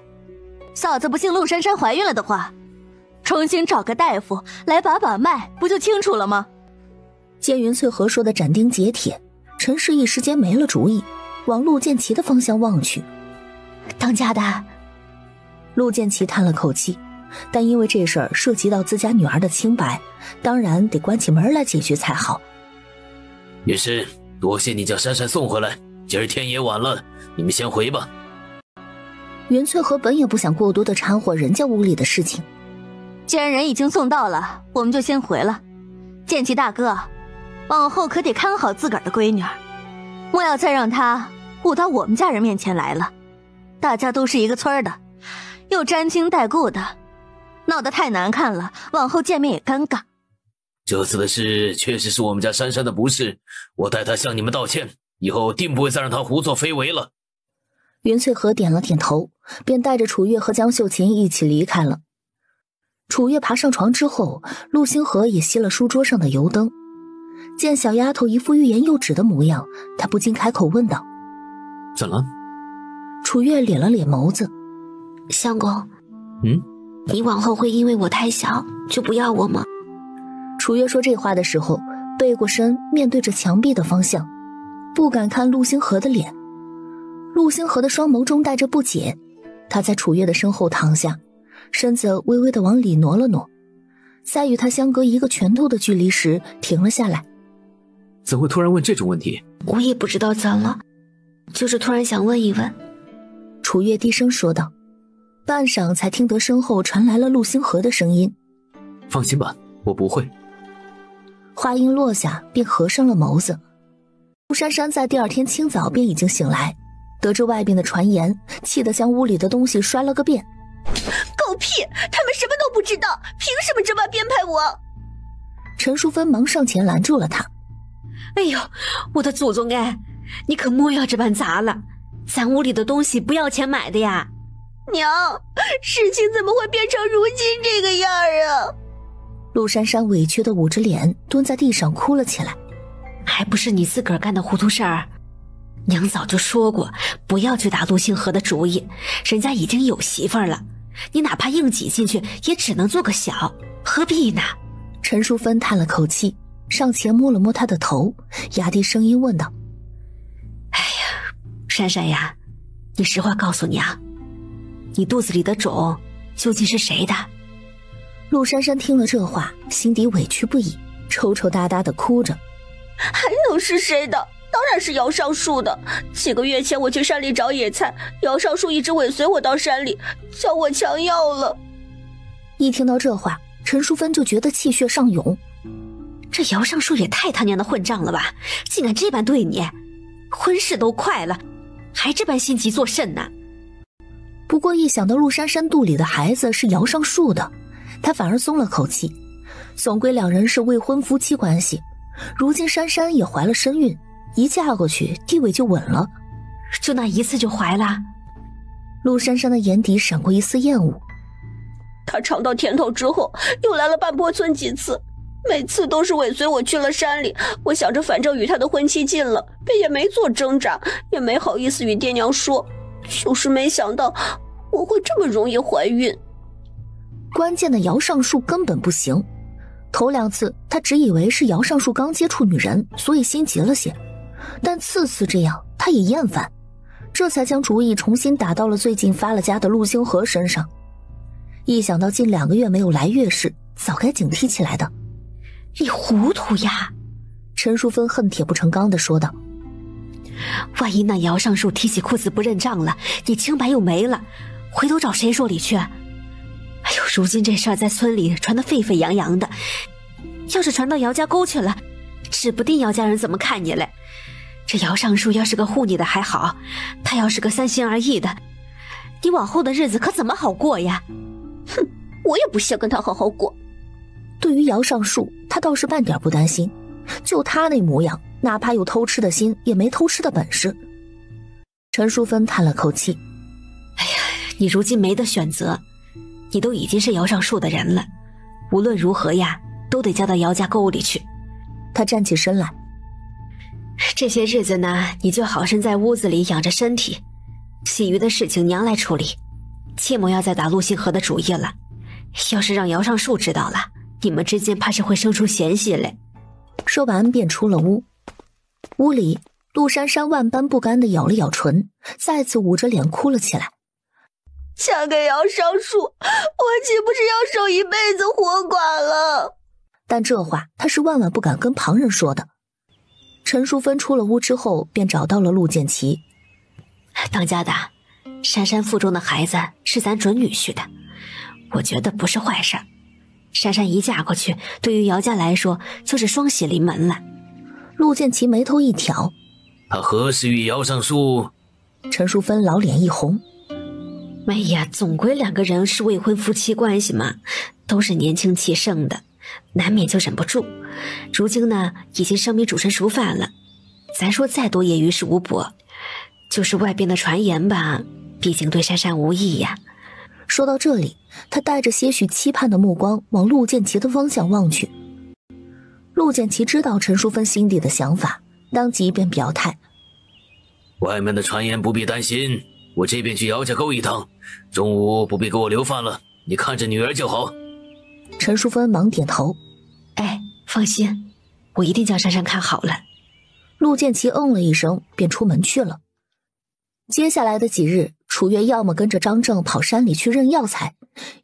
嫂子不信陆珊珊怀孕了的话，重新找个大夫来把把脉，不就清楚了吗？见云翠和说的斩钉截铁，陈氏一时间没了主意，往陆剑奇的方向望去。当家的，陆剑奇叹了口气，但因为这事儿涉及到自家女儿的清白，当然得关起门来解决才好。也是，多谢你将珊珊送回来，今儿天也晚了，你们先回吧。云翠和本也不想过多的掺和人家屋里的事情。既然人已经送到了，我们就先回了。剑奇大哥，往后可得看好自个儿的闺女儿，莫要再让她误到我们家人面前来了。大家都是一个村的，又沾亲带故的，闹得太难看了，往后见面也尴尬。这次的事确实是我们家珊珊的不是，我代她向你们道歉，以后定不会再让她胡作非为了。云翠和点了点头，便带着楚月和江秀琴一起离开了。楚月爬上床之后，陆星河也熄了书桌上的油灯。见小丫头一副欲言又止的模样，他不禁开口问道：怎了？楚月咧了咧眸子：相公，你往后会因为我太小就不要我吗？楚月说这话的时候，背过身面对着墙壁的方向，不敢看陆星河的脸。陆星河的双眸中带着不解，他在楚月的身后躺下，身子微微地往里挪了挪，在与他相隔一个拳头的距离时停了下来。怎会突然问这种问题？我也不知道怎了，就是突然想问一问。楚月低声说道，半晌才听得身后传来了陆星河的声音：放心吧，我不会。话音落下，便合上了眸子。陆珊珊在第二天清早便已经醒来，得知外边的传言，气得将屋里的东西摔了个遍。狗屁！他们什么都不知道，凭什么这般编排我？陈淑芬忙上前拦住了他。哎呦，我的祖宗哎，你可莫要这般砸了，咱屋里的东西不要钱买的呀。娘，事情怎么会变成如今这个样啊？陆珊珊委屈地捂着脸蹲在地上哭了起来。还不是你自个儿干的糊涂事儿？娘早就说过，不要去打陆星河的主意，人家已经有媳妇儿了，你哪怕硬挤进去，也只能做个小，何必呢？陈淑芬叹了口气，上前摸了摸她的头，压低声音问道：哎呀，珊珊呀，你实话告诉娘，你肚子里的种究竟是谁的？陆珊珊听了这话，心底委屈不已，抽抽搭搭地哭着。还能是谁的？当然是姚尚树的。几个月前我去山里找野菜，姚尚树一直尾随我到山里，叫我强要了。一听到这话，陈淑芬就觉得气血上涌。这姚尚树也太他娘的混账了吧，竟敢这般对你，婚事都快了，还这般心急作甚呢？不过一想到陆珊珊肚里的孩子是姚尚树的，他反而松了口气。总归两人是未婚夫妻关系，如今珊珊也怀了身孕，一嫁过去地位就稳了。就那一次就怀了？陆珊珊的眼底闪过一丝厌恶。他尝到甜头之后又来了半坡村几次，每次都是尾随我去了山里。我想着反正与他的婚期近了，便也没做挣扎，也没好意思与爹娘说，就是没想到我会这么容易怀孕。关键的姚尚树根本不行，头2次他只以为是姚尚树刚接触女人，所以心急了些，但次次这样他也厌烦，这才将主意重新打到了最近发了家的陆星河身上。一想到近2个月没有来月事，早该警惕起来的。你糊涂呀！陈淑芬恨铁不成钢地说道。万一那姚尚树提起裤子不认账了，你清白又没了，回头找谁说理去？哎呦，如今这事儿在村里传得沸沸扬扬的，要是传到姚家沟去了，指不定姚家人怎么看你嘞。这姚尚树要是个护你的还好，他要是个三心二意的，你往后的日子可怎么好过呀？哼，我也不想跟他好好过。对于姚尚树，他倒是半点不担心，就他那模样，哪怕有偷吃的心，也没偷吃的本事。陈淑芬叹了口气，哎呀，你如今没得选择，你都已经是姚尚树的人了，无论如何呀，都得交到姚家沟里去。他站起身来，这些日子呢，你就好生在屋子里养着身体，其余的事情娘来处理，切莫要再打陆星河的主意了。要是让姚尚树知道了，你们之间怕是会生出嫌隙来。说完便出了屋。屋里，陆珊珊万般不甘地咬了咬唇，再次捂着脸哭了起来。嫁给姚尚树，我岂不是要受一辈子活寡了？但这话她是万万不敢跟旁人说的。陈淑芬出了屋之后，便找到了陆建奇。当家的，珊珊腹中的孩子是咱准女婿的，我觉得不是坏事。珊珊一嫁过去，对于姚家来说就是双喜临门了。陆建奇眉头一挑，他何时与姚尚树？陈淑芬老脸一红。哎呀，总归2个人是未婚夫妻关系嘛，都是年轻气盛的，难免就忍不住。如今呢，已经生米煮成熟饭了，咱说再多也于事无补。就是外边的传言吧，毕竟对珊珊无益呀。说到这里，他带着些许期盼的目光往陆建奇的方向望去。陆建奇知道陈淑芬心底的想法，当即便表态：外面的传言不必担心，我这边去姚家沟一趟，中午不必给我留饭了，你看着女儿就好。陈淑芬忙点头：哎，放心，我一定将珊珊看好了。陆建奇嗯了一声，便出门去了。接下来的几日，楚月要么跟着张正跑山里去认药材，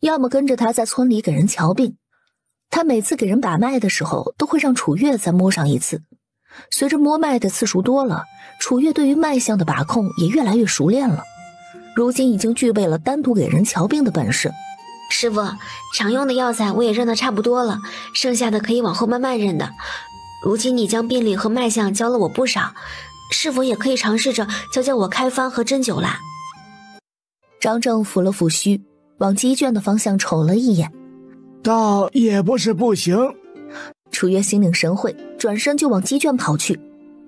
要么跟着他在村里给人瞧病。他每次给人把脉的时候，都会让楚月再摸上一次。随着摸脉的次数多了，楚月对于脉象的把控也越来越熟练了，如今已经具备了单独给人瞧病的本事。师傅，常用的药材我也认得差不多了，剩下的可以往后慢慢认的。如今你将病理和脉象教了我不少，是否也可以尝试着教我开方和针灸啦？张正抚了抚须，往鸡圈的方向瞅了一眼，倒也不是不行。楚月心领神会，转身就往鸡圈跑去。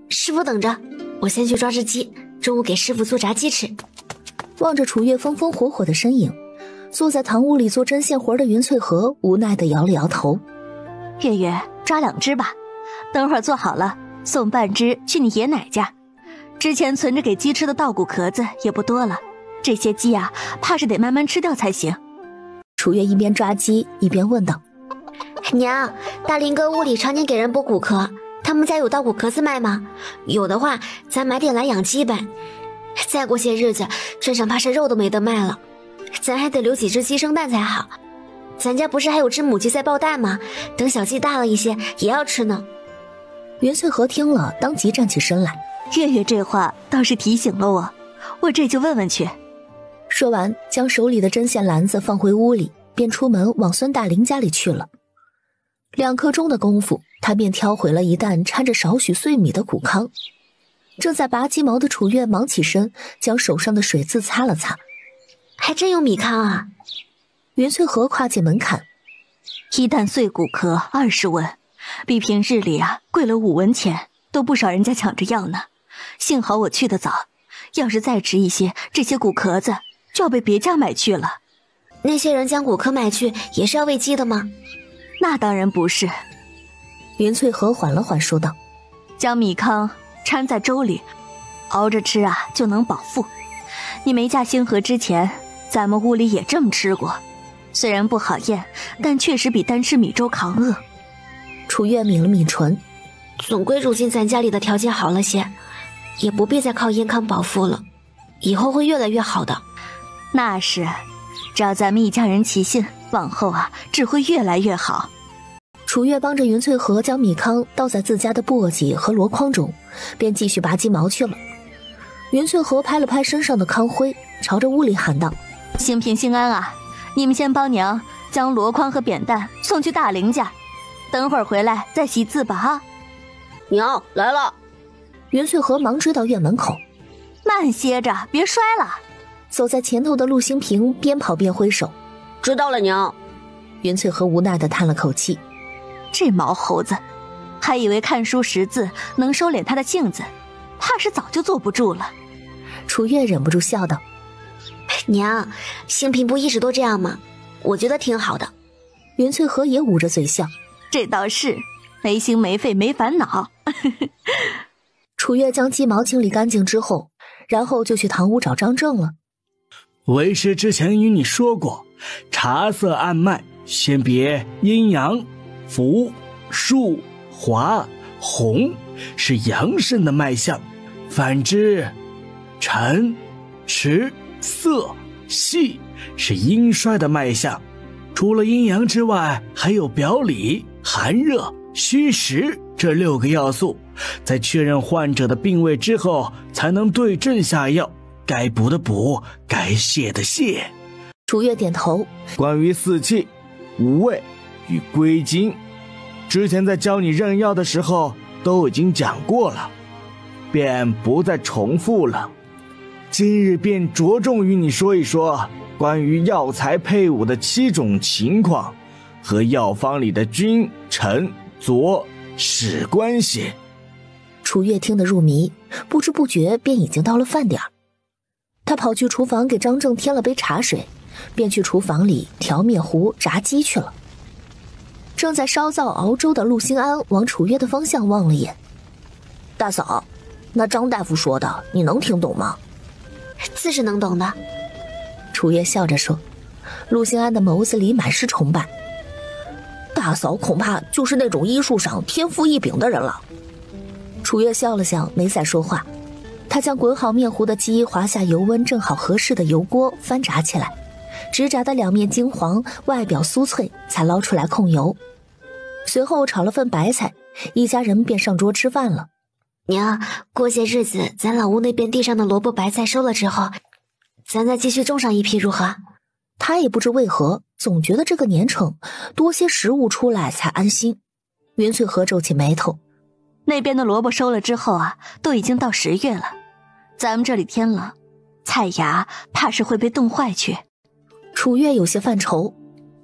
师傅等着，我先去抓只鸡，中午给师傅做炸鸡吃。望着楚月风风火火的身影，坐在堂屋里做针线活的云翠荷无奈地摇了摇头。月月，抓2只吧，等会儿做好了送半只去你爷奶家。之前存着给鸡吃的稻谷壳子也不多了，这些鸡啊，怕是得慢慢吃掉才行。楚月一边抓鸡一边问道：娘，大林哥屋里常年给人剥骨壳，他们家有稻谷壳子卖吗？有的话，咱买点来养鸡呗。再过些日子，镇上怕是肉都没得卖了，咱还得留几只鸡生蛋才好。咱家不是还有只母鸡在抱蛋吗？等小鸡大了一些，也要吃呢。云翠荷听了，当即站起身来。月月这话倒是提醒了我这就问问去。说完，将手里的针线篮子放回屋里，便出门往孙大林家里去了。2刻钟的功夫，他便挑回了一担掺着少许碎米的谷糠。正在拔鸡毛的楚月忙起身，将手上的水渍擦了擦。还真有米糠啊！云翠荷跨进门槛，1担碎骨壳20文，比平日里贵了5文钱，都不少人家抢着要呢。幸好我去得早，要是再迟一些，这些骨壳子就要被别家买去了。那些人将骨壳买去，也是要喂鸡的吗？那当然不是。云翠荷缓了缓说道：将米糠掺在粥里，熬着吃就能饱腹。你没嫁星河之前，咱们屋里也这么吃过，虽然不好咽，但确实比单吃米粥扛饿。楚月抿了抿唇，总归如今咱家里的条件好了些，也不必再靠燕康饱腹了，以后会越来越好的。那是，只要咱们一家人齐心，往后只会越来越好。楚月帮着云翠禾将米糠倒在自家的簸箕和箩筐中，便继续拔鸡毛去了。云翠禾拍了拍身上的糠灰，朝着屋里喊道：兴平兴安啊，你们先帮娘将箩筐和扁担送去大林家，等会儿回来再习字吧哈。娘来了。云翠禾忙追到院门口，慢些着，别摔了。走在前头的陆兴平边跑边挥手，知道了娘。云翠禾无奈地叹了口气，这毛猴子，还以为看书识字能收敛他的性子，怕是早就坐不住了。楚月忍不住笑道：娘，兴平不一直都这样吗？我觉得挺好的。云翠禾也捂着嘴笑，这倒是没心没肺没烦恼。楚月将鸡毛清理干净之后，然后就去堂屋找张正了。为师之前与你说过，茶色按脉，先别阴阳、浮、数、华、红是阳盛的脉象，反之沉、迟、色、细是阴衰的脉象。除了阴阳之外，还有表里、寒热、虚实这6个要素，在确认患者的病位之后，才能对症下药，该补的补，该泻的泻。楚月点头。关于四气、五味与归经，之前在教你认药的时候都已经讲过了，便不再重复了。今日便着重与你说一说关于药材配伍的7种情况和药方里的君、臣、佐、使关系。楚月听得入迷，不知不觉便已经到了饭点。他跑去厨房给张正添了杯茶水，便去厨房里调面糊炸鸡去了。正在烧灶熬粥的陆兴安往楚月的方向望了眼：大嫂，那张大夫说的你能听懂吗？自是能懂的。楚月笑着说。陆兴安的眸子里满是崇拜：大嫂恐怕就是那种医术上天赋异禀的人了。楚月笑了笑，没再说话。他将滚好面糊的鸡滑下油温正好合适的油锅翻炸起来，直炸的两面金黄，外表酥脆，才捞出来控油。随后炒了份白菜，一家人便上桌吃饭了。娘，过些日子咱老屋那边地上的萝卜白菜收了之后，咱再继续种上一批如何？他也不知为何，总觉得这个年成多些食物出来才安心。云翠禾皱起眉头：那边的萝卜收了之后都已经到10月了，咱们这里天冷，菜芽怕是会被冻坏去。楚月有些犯愁：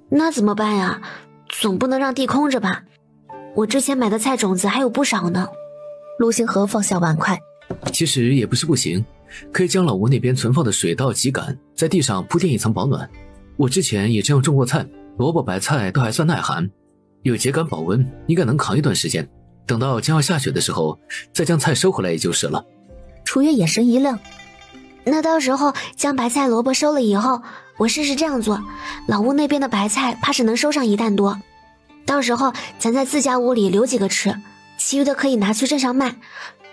那怎么办呀？总不能让地空着吧？我之前买的菜种子还有不少呢。陆星河放下碗筷：其实也不是不行，可以将老屋那边存放的水稻秸秆在地上铺垫一层保暖。我之前也这样种过菜，萝卜白菜都还算耐寒，有秸秆保温，应该能扛一段时间。等到将要下雪的时候，再将菜收回来也就是了。楚月眼神一亮：那到时候将白菜萝卜收了以后，我试试这样做，老屋那边的白菜怕是能收上1担多，到时候咱在自家屋里留几个吃，其余的可以拿去镇上卖。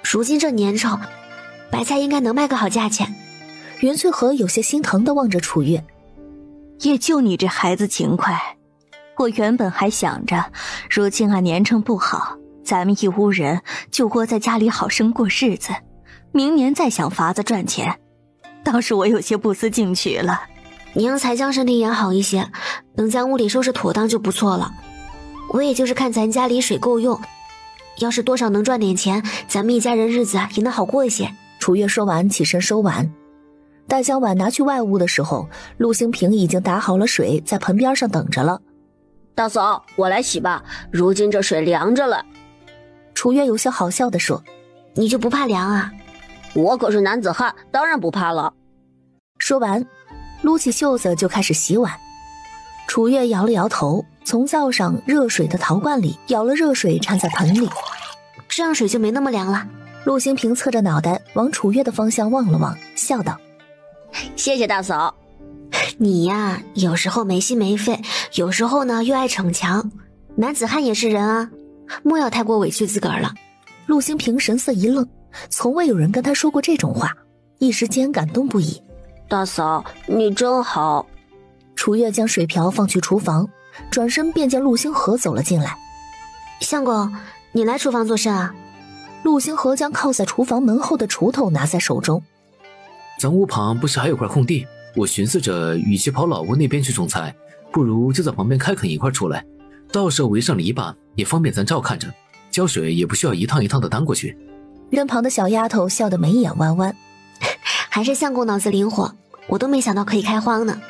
如今这年头，白菜应该能卖个好价钱。袁翠禾有些心疼地望着楚月：也就你这孩子勤快，我原本还想着如今年成不好，咱们一屋人就窝在家里好生过日子，明年再想法子赚钱，倒是我有些不思进取了。娘才将身体养好一些，能将屋里收拾妥当就不错了。我也就是看咱家里水够用，要是多少能赚点钱，咱们一家人日子也能好过一些。楚月说完起身收碗，待将碗拿去外屋的时候，陆兴平已经打好了水，在盆边上等着了。大嫂，我来洗吧，如今这水凉着了。楚月有些好笑地说：你就不怕凉啊？我可是男子汉，当然不怕了。说完撸起袖子就开始洗碗。楚月摇了摇头，从灶上热水的陶罐里舀了热水掺在盆里，这样水就没那么凉了。陆兴平侧着脑袋往楚月的方向望了望，笑道：谢谢大嫂。你呀，有时候没心没肺，有时候呢又爱逞强，男子汉也是人啊。莫要太过委屈自个儿了。陆星平神色一愣，从未有人跟他说过这种话，一时间感动不已。大嫂，你真好。楚月将水瓢放去厨房，转身便见陆星河走了进来。相公，你来厨房做甚啊？陆星河将靠在厨房门后的锄头拿在手中。咱屋旁不是还有块空地，我寻思着与其跑老屋那边去种菜，不如就在旁边开垦一块出来，到时候围上篱笆也方便咱照看着，浇水也不需要一趟一趟的担过去。身旁的小丫头笑得眉眼弯弯，还是相公脑子灵活，我都没想到可以开荒呢。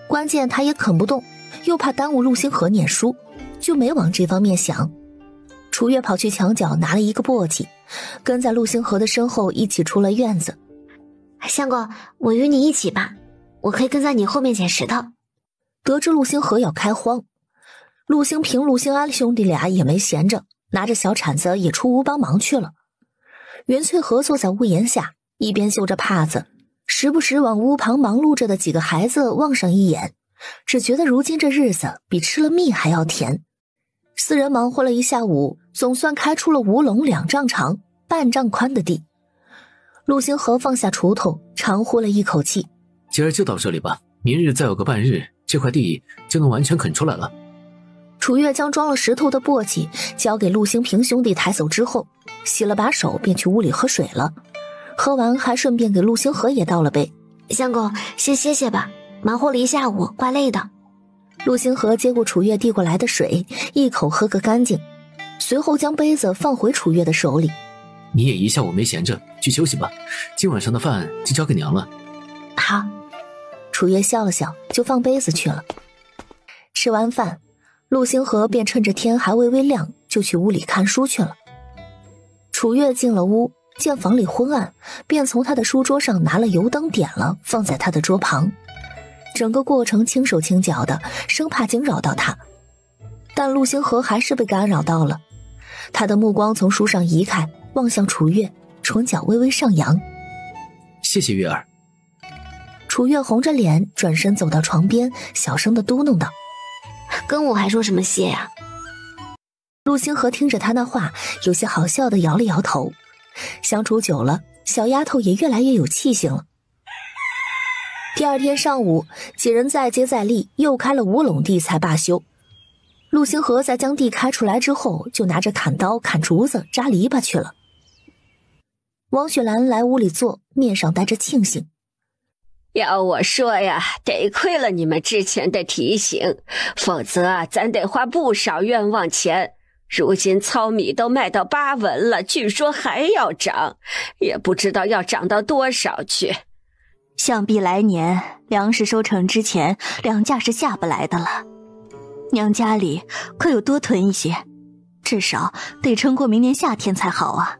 关键他也啃不动，又怕耽误陆星河念书，就没往这方面想。楚月跑去墙角拿了一个簸箕，跟在陆星河的身后一起出了院子。相公，我与你一起吧，我可以跟在你后面捡石头。得知陆星河要开荒，陆星平、陆星安兄弟俩也没闲着，拿着小铲子也出屋帮忙去了。袁翠和坐在屋檐下，一边绣着帕子，时不时往屋旁忙碌着的几个孩子望上一眼，只觉得如今这日子比吃了蜜还要甜。四人忙活了一下午，总算开出了5垄2丈长、半丈宽的地。陆星河放下锄头，长呼了一口气：“今儿就到这里吧，明日再有个半日，这块地就能完全垦出来了。”楚月将装了石头的簸箕交给陆星平兄弟抬走之后，洗了把手便去屋里喝水了。喝完还顺便给陆星河也倒了杯。相公，先歇歇吧，忙活了一下午，怪累的。陆星河接过楚月递过来的水，一口喝个干净，随后将杯子放回楚月的手里。你也一下午没闲着，去休息吧，今晚上的饭就交给娘了。好。楚月笑了笑，就放杯子去了。吃完饭，陆星河便趁着天还微微亮，就去屋里看书去了。楚月进了屋，见房里昏暗，便从他的书桌上拿了油灯点了，放在他的桌旁。整个过程轻手轻脚的，生怕惊扰到他。但陆星河还是被干扰到了，他的目光从书上移开，望向楚月，唇角微微上扬。谢谢月儿。楚月红着脸转身走到床边，小声地嘟囔道：“跟我还说什么谢呀？”陆星河听着他那话，有些好笑地摇了摇头。相处久了，小丫头也越来越有气性了。第二天上午，几人再接再厉，又开了5垄地才罢休。陆星河在将地开出来之后，就拿着砍刀、砍竹子、扎篱笆去了。王雪兰来屋里坐，面上带着庆幸：“要我说呀，得亏了你们之前的提醒，否则咱得花不少冤枉钱。如今糙米都卖到8文了，据说还要涨，也不知道要涨到多少去。想必来年粮食收成之前，粮价是下不来的了。娘家里可有多囤一些，至少得撑过明年夏天才好啊。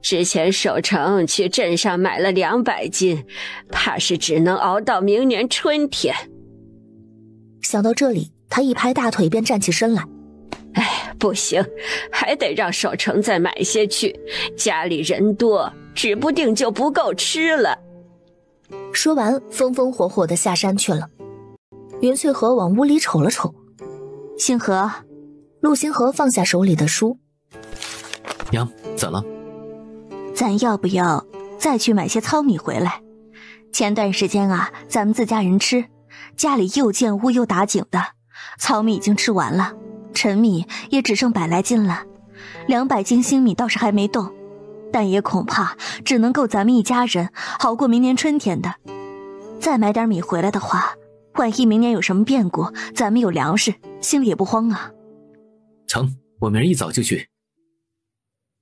之前守城去镇上买了200斤，怕是只能熬到明年春天。”想到这里，他一拍大腿便站起身来：“哎，不行，还得让守城再买些去，家里人多，指不定就不够吃了。”说完，风风火火地下山去了。袁翠和往屋里瞅了瞅。星河，陆星河放下手里的书：“娘，怎了？咱要不要再去买些糙米回来？前段时间啊，咱们自家人吃，家里又建屋又打井的，糙米已经吃完了，陈米也只剩100来斤了，200斤新米倒是还没动，但也恐怕只能够咱们一家人好过明年春天的。再买点米回来的话，万一明年有什么变故，咱们有粮食，心里也不慌啊。”成，我明儿一早就去。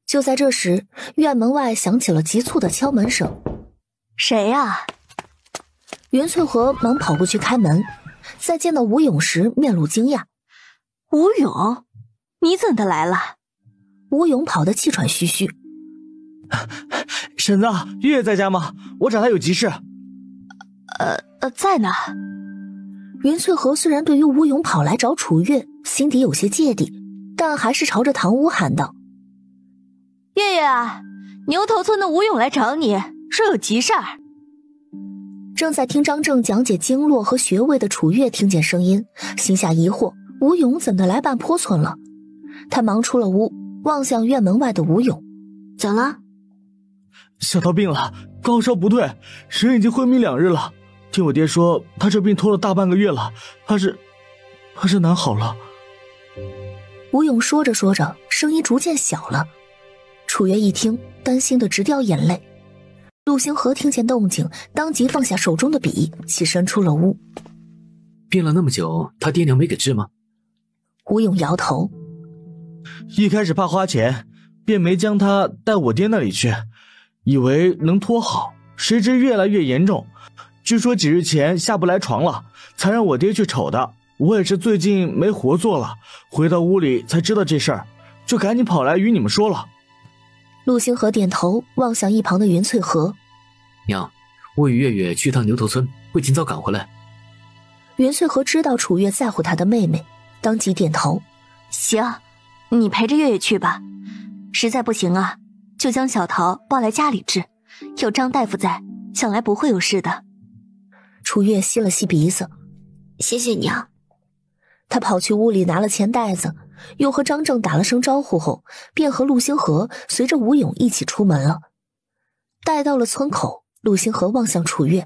就在这时，院门外响起了急促的敲门声。“谁啊？”袁翠和忙跑过去开门，在见到吴勇时面露惊讶。“吴勇，你怎的来了？”吴勇跑得气喘吁吁。“婶子，月在家吗？我找她有急事。”“在呢。”袁翠和虽然对于吴勇跑来找楚月心底有些芥蒂，但还是朝着堂屋喊道：“月月啊，牛头村的吴勇来找你，说有急事儿。”正在听张正讲解经络和穴位的楚月听见声音，心下疑惑，吴勇怎的来办坡村了？他忙出了屋，望向院门外的吴勇。怎么了？小桃病了，高烧不退，人已经昏迷2日了。听我爹说，他这病拖了大半个月了，怕是难好了。吴勇说着说着，声音逐渐小了。楚月一听，担心的直掉眼泪。陆星河听见动静，当即放下手中的笔，起身出了屋。病了那么久，他爹娘没给治吗？吴勇摇头，一开始怕花钱，便没将他带我爹那里去，以为能拖好，谁知越来越严重。据说几日前下不来床了，才让我爹去瞅的。我也是最近没活做了，回到屋里才知道这事儿，就赶紧跑来与你们说了。陆星河点头，望向一旁的云翠荷。娘，我与月月去趟牛头村，会尽早赶回来。云翠荷知道楚月在乎她的妹妹，当即点头。行，你陪着月月去吧。实在不行啊，就将小桃抱来家里治，有张大夫在，想来不会有事的。楚月吸了吸鼻子，谢谢娘。他跑去屋里拿了钱袋子，又和张正打了声招呼后，便和陆星河随着吴勇一起出门了。待到了村口，陆星河望向楚月：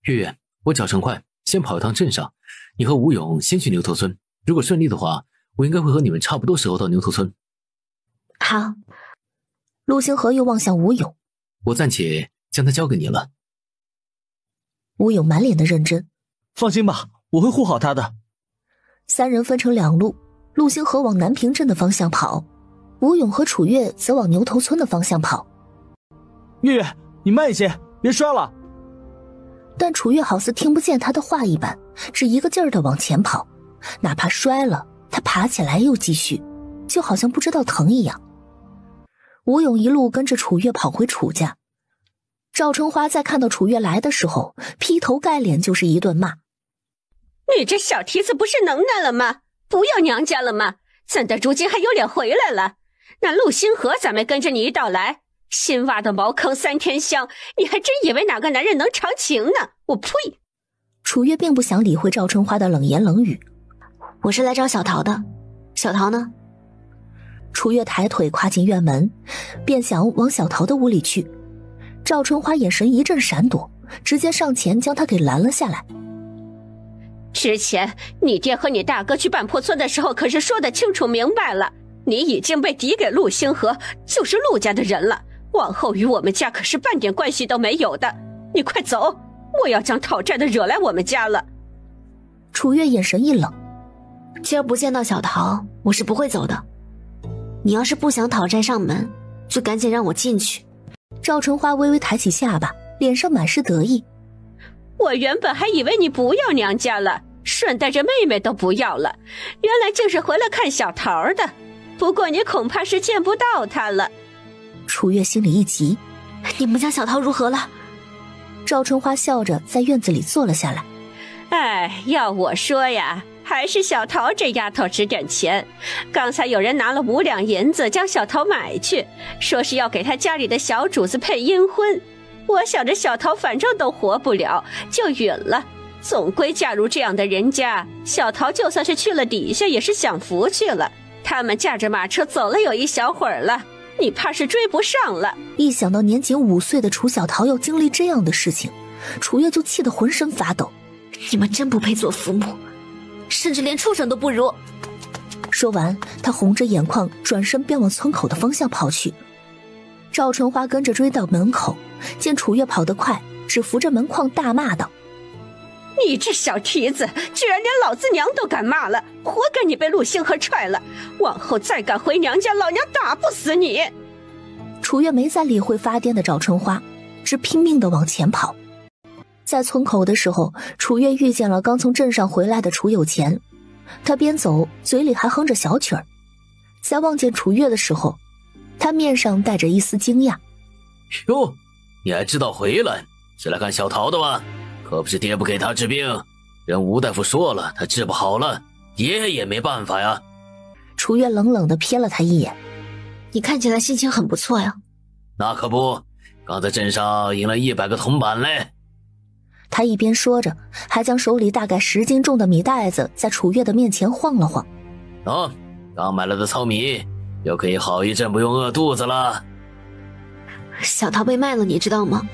月月，我脚程快，先跑一趟镇上，你和吴勇先去牛头村，如果顺利的话，我应该会和你们差不多时候到牛头村。好。陆星河又望向吴勇：我暂且将他交给你了。吴勇满脸的认真：放心吧，我会护好他的。三人分成2路，陆星河往南平镇的方向跑，吴勇和楚月则往牛头村的方向跑。月月，你慢一些，别摔了。但楚月好似听不见他的话一般，只一个劲儿地往前跑，哪怕摔了，他爬起来又继续，就好像不知道疼一样。吴勇一路跟着楚月跑回楚家。赵春花在看到楚月来的时候，劈头盖脸就是一顿骂：你这小蹄子不是能耐了吗？不要娘家了吗？怎的如今还有脸回来了？那陆星河咋没跟着你一道来？新挖的茅坑3天香，你还真以为哪个男人能长情呢？我呸！楚月并不想理会赵春花的冷言冷语。我是来找小桃的，小桃呢？楚月抬腿跨进院门，便想往小桃的屋里去。赵春花眼神一阵闪躲，直接上前将他给拦了下来。之前你爹和你大哥去半坡村的时候可是说得清楚明白了，你已经被抵给陆星河，就是陆家的人了，往后与我们家可是半点关系都没有的。你快走，我要将讨债的惹来我们家了。楚月眼神一冷：今儿不见到小桃，我是不会走的。你要是不想讨债上门，就赶紧让我进去。赵春花微微抬起下巴，脸上满是得意：我原本还以为你不要娘家了，顺带着妹妹都不要了，原来竟是回来看小桃的。不过你恐怕是见不到她了。楚月心里一急：你们家小桃如何了？赵春花笑着在院子里坐了下来：哎，要我说呀，还是小桃这丫头值点钱。刚才有人拿了5两银子将小桃买去，说是要给他家里的小主子配阴婚。我想着小桃反正都活不了，就允了，总归嫁入这样的人家，小桃就算是去了底下也是享福去了。他们驾着马车走了有一小会儿了，你怕是追不上了。一想到年仅5岁的楚小桃要经历这样的事情，楚月就气得浑身发抖。你们真不配做父母，甚至连畜生都不如。说完，他红着眼眶转身便往村口的方向跑去。赵春花跟着追到门口，见楚月跑得快，只扶着门框大骂道：你这小蹄子，居然连老子娘都敢骂了，活该你被陆星河踹了，往后再敢回娘家，老娘打不死你。楚月没再理会发癫的赵春花，只拼命地往前跑。在村口的时候，楚月遇见了刚从镇上回来的楚有钱，他边走嘴里还哼着小曲儿。在望见楚月的时候，他面上带着一丝惊讶：哟，你还知道回来，是来看小桃的吧？可不是爹不给他治病，人吴大夫说了，他治不好了，爹也没办法呀。楚月冷冷地瞥了他一眼：你看起来心情很不错呀。那可不，刚在镇上赢了100个铜板嘞。他一边说着，还将手里大概10斤重的米袋子在楚月的面前晃了晃。刚买了的糙米，又可以好一阵不用饿肚子了。小桃被卖了，你知道吗？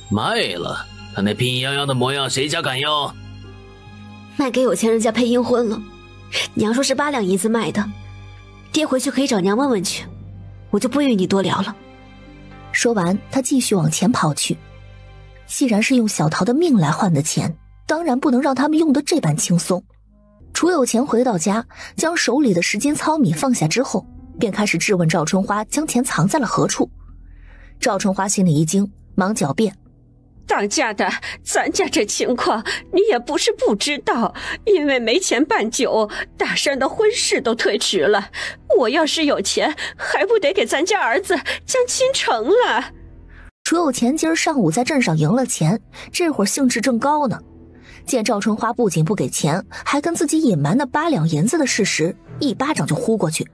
卖了？他那病殃殃的模样，谁家敢要？卖给有钱人家配阴婚了。娘说是8两银子卖的，爹回去可以找娘问问去，我就不与你多聊了。说完，他继续往前跑去。既然是用小桃的命来换的钱，当然不能让他们用得这般轻松。楚有钱回到家，将手里的10斤糙米放下之后，便开始质问赵春花将钱藏在了何处。赵春花心里一惊，忙狡辩：当家的，咱家这情况你也不是不知道，因为没钱办酒，大山的婚事都推迟了。我要是有钱，还不得给咱家儿子将亲成了。楚有钱今儿上午在镇上赢了钱，这会儿兴致正高呢，见赵春花不仅不给钱，还跟自己隐瞒那8两银子的事实，一巴掌就呼过去。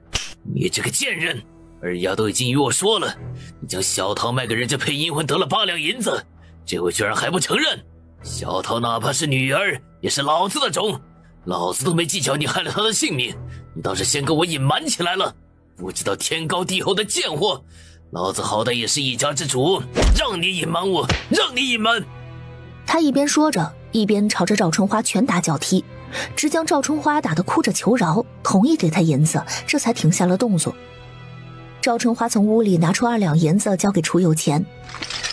你这个贱人，二丫都已经与我说了，你将小桃卖给人家配阴婚得了8两银子，这回居然还不承认。小桃哪怕是女儿，也是老子的种，老子都没计较你害了她的性命，你倒是先跟我隐瞒起来了，不知道天高地厚的贱货。老子好歹也是一家之主，让你隐瞒我，让你隐瞒。他一边说着，一边朝着赵春花拳打脚踢，直将赵春花打得哭着求饶，同意给他银子，这才停下了动作。赵春花从屋里拿出2两银子交给楚有钱。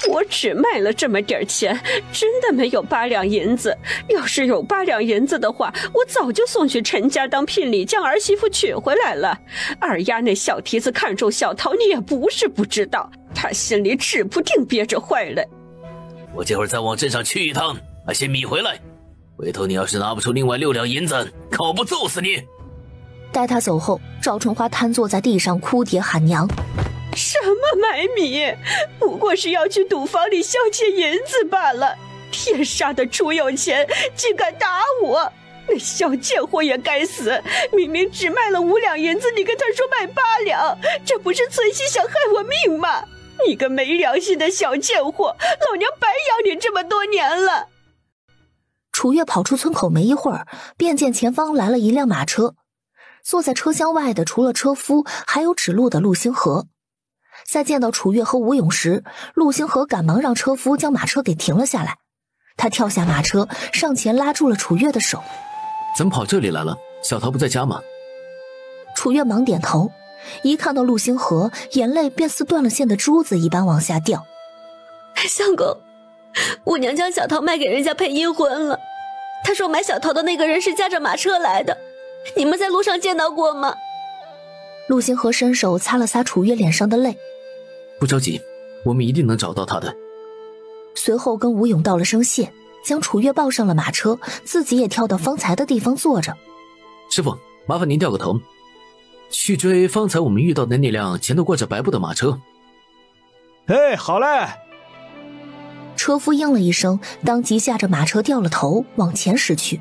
我只卖了这么点钱，真的没有8两银子。要是有8两银子的话，我早就送去陈家当聘礼，将儿媳妇娶回来了。二丫那小蹄子看中小桃，你也不是不知道，她心里指不定憋着坏了。我这会儿再往镇上去一趟，把些米回来。回头你要是拿不出另外6两银子，看我不揍死你！待他走后，赵春花瘫坐在地上哭爹喊娘。什么买米？不过是要去赌坊里消解银子罢了。天杀的楚有钱，竟敢打我！那小贱货也该死！明明只卖了5两银子，你跟他说卖8两，这不是存心想害我命吗？你个没良心的小贱货，老娘白养你这么多年了！楚月跑出村口没一会儿，便见前方来了一辆马车，坐在车厢外的除了车夫，还有指路的陆星河。在见到楚月和吴勇时，陆星河赶忙让车夫将马车给停了下来。他跳下马车，上前拉住了楚月的手。怎么跑这里来了？小桃不在家吗？楚月忙点头，一看到陆星河，眼泪便似断了线的珠子一般往下掉。相公，五娘将小桃卖给人家配阴婚了。他说买小桃的那个人是驾着马车来的，你们在路上见到过吗？陆星河伸手擦了擦楚月脸上的泪。不着急，我们一定能找到他的。随后跟吴勇道了声谢，将楚月抱上了马车，自己也跳到方才的地方坐着。师傅，麻烦您掉个头，去追方才我们遇到的那辆前头挂着白布的马车。哎，好嘞！车夫应了一声，当即驾着马车掉了头，往前驶去。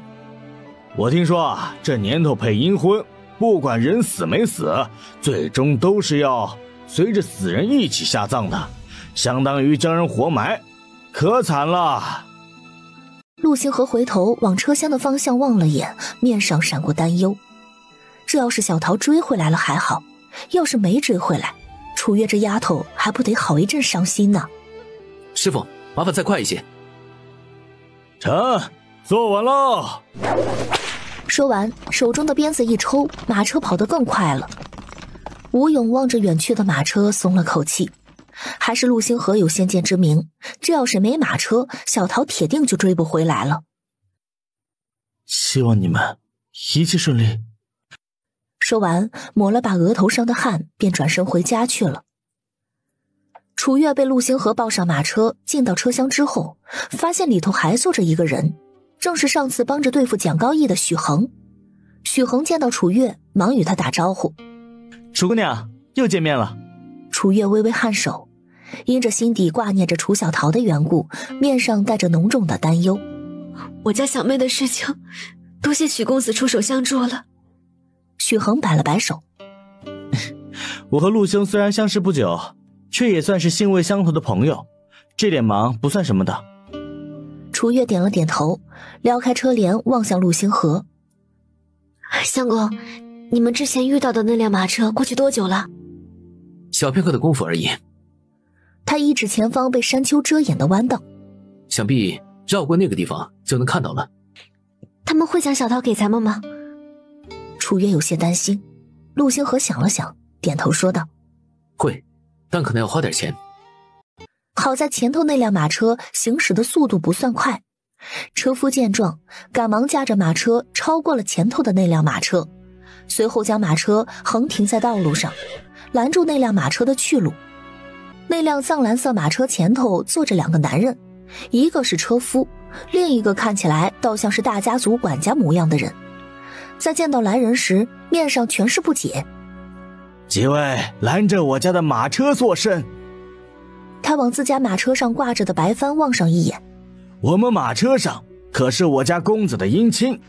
我听说啊，这年头配阴婚，不管人死没死，最终都是要随着死人一起下葬的，相当于将人活埋，可惨了。陆星河回头往车厢的方向望了眼，面上闪过担忧。这要是小桃追回来了还好，要是没追回来，楚月这丫头还不得好一阵伤心呢。师傅，麻烦再快一些。成，坐稳喽。说完，手中的鞭子一抽，马车跑得更快了。吴勇望着远去的马车，松了口气。还是陆星河有先见之明，这要是没马车，小桃铁定就追不回来了。希望你们一切顺利。说完，抹了把额头上的汗，便转身回家去了。楚月被陆星河抱上马车，进到车厢之后，发现里头还坐着一个人，正是上次帮着对付蒋高义的许恒。许恒见到楚月，忙与他打招呼：“楚姑娘，又见面了。”楚月微微颔首，因着心底挂念着楚小桃的缘故，面上带着浓重的担忧。我家小妹的事情，多谢许公子出手相助了。许恒摆了摆手：“我和陆兄虽然相识不久，却也算是性味相投的朋友，这点忙不算什么的。”楚月点了点头，撩开车帘望向陆星河：“相公，你们之前遇到的那辆马车过去多久了？小片刻的功夫而已。他一指前方被山丘遮掩的弯道，想必绕过那个地方就能看到了。他们会将小桃给咱们吗？楚月有些担心。陆星河想了想，点头说道：会，但可能要花点钱。好在前头那辆马车行驶的速度不算快，车夫见状赶忙驾着马车超过了前头的那辆马车，随后将马车横停在道路上，拦住那辆马车的去路。那辆藏蓝色马车前头坐着2个男人，一个是车夫，另一个看起来倒像是大家族管家模样的人。在见到来人时，面上全是不解。几位拦着我家的马车作甚？他往自家马车上挂着的白帆望上一眼。我们马车上可是我家公子的姻亲，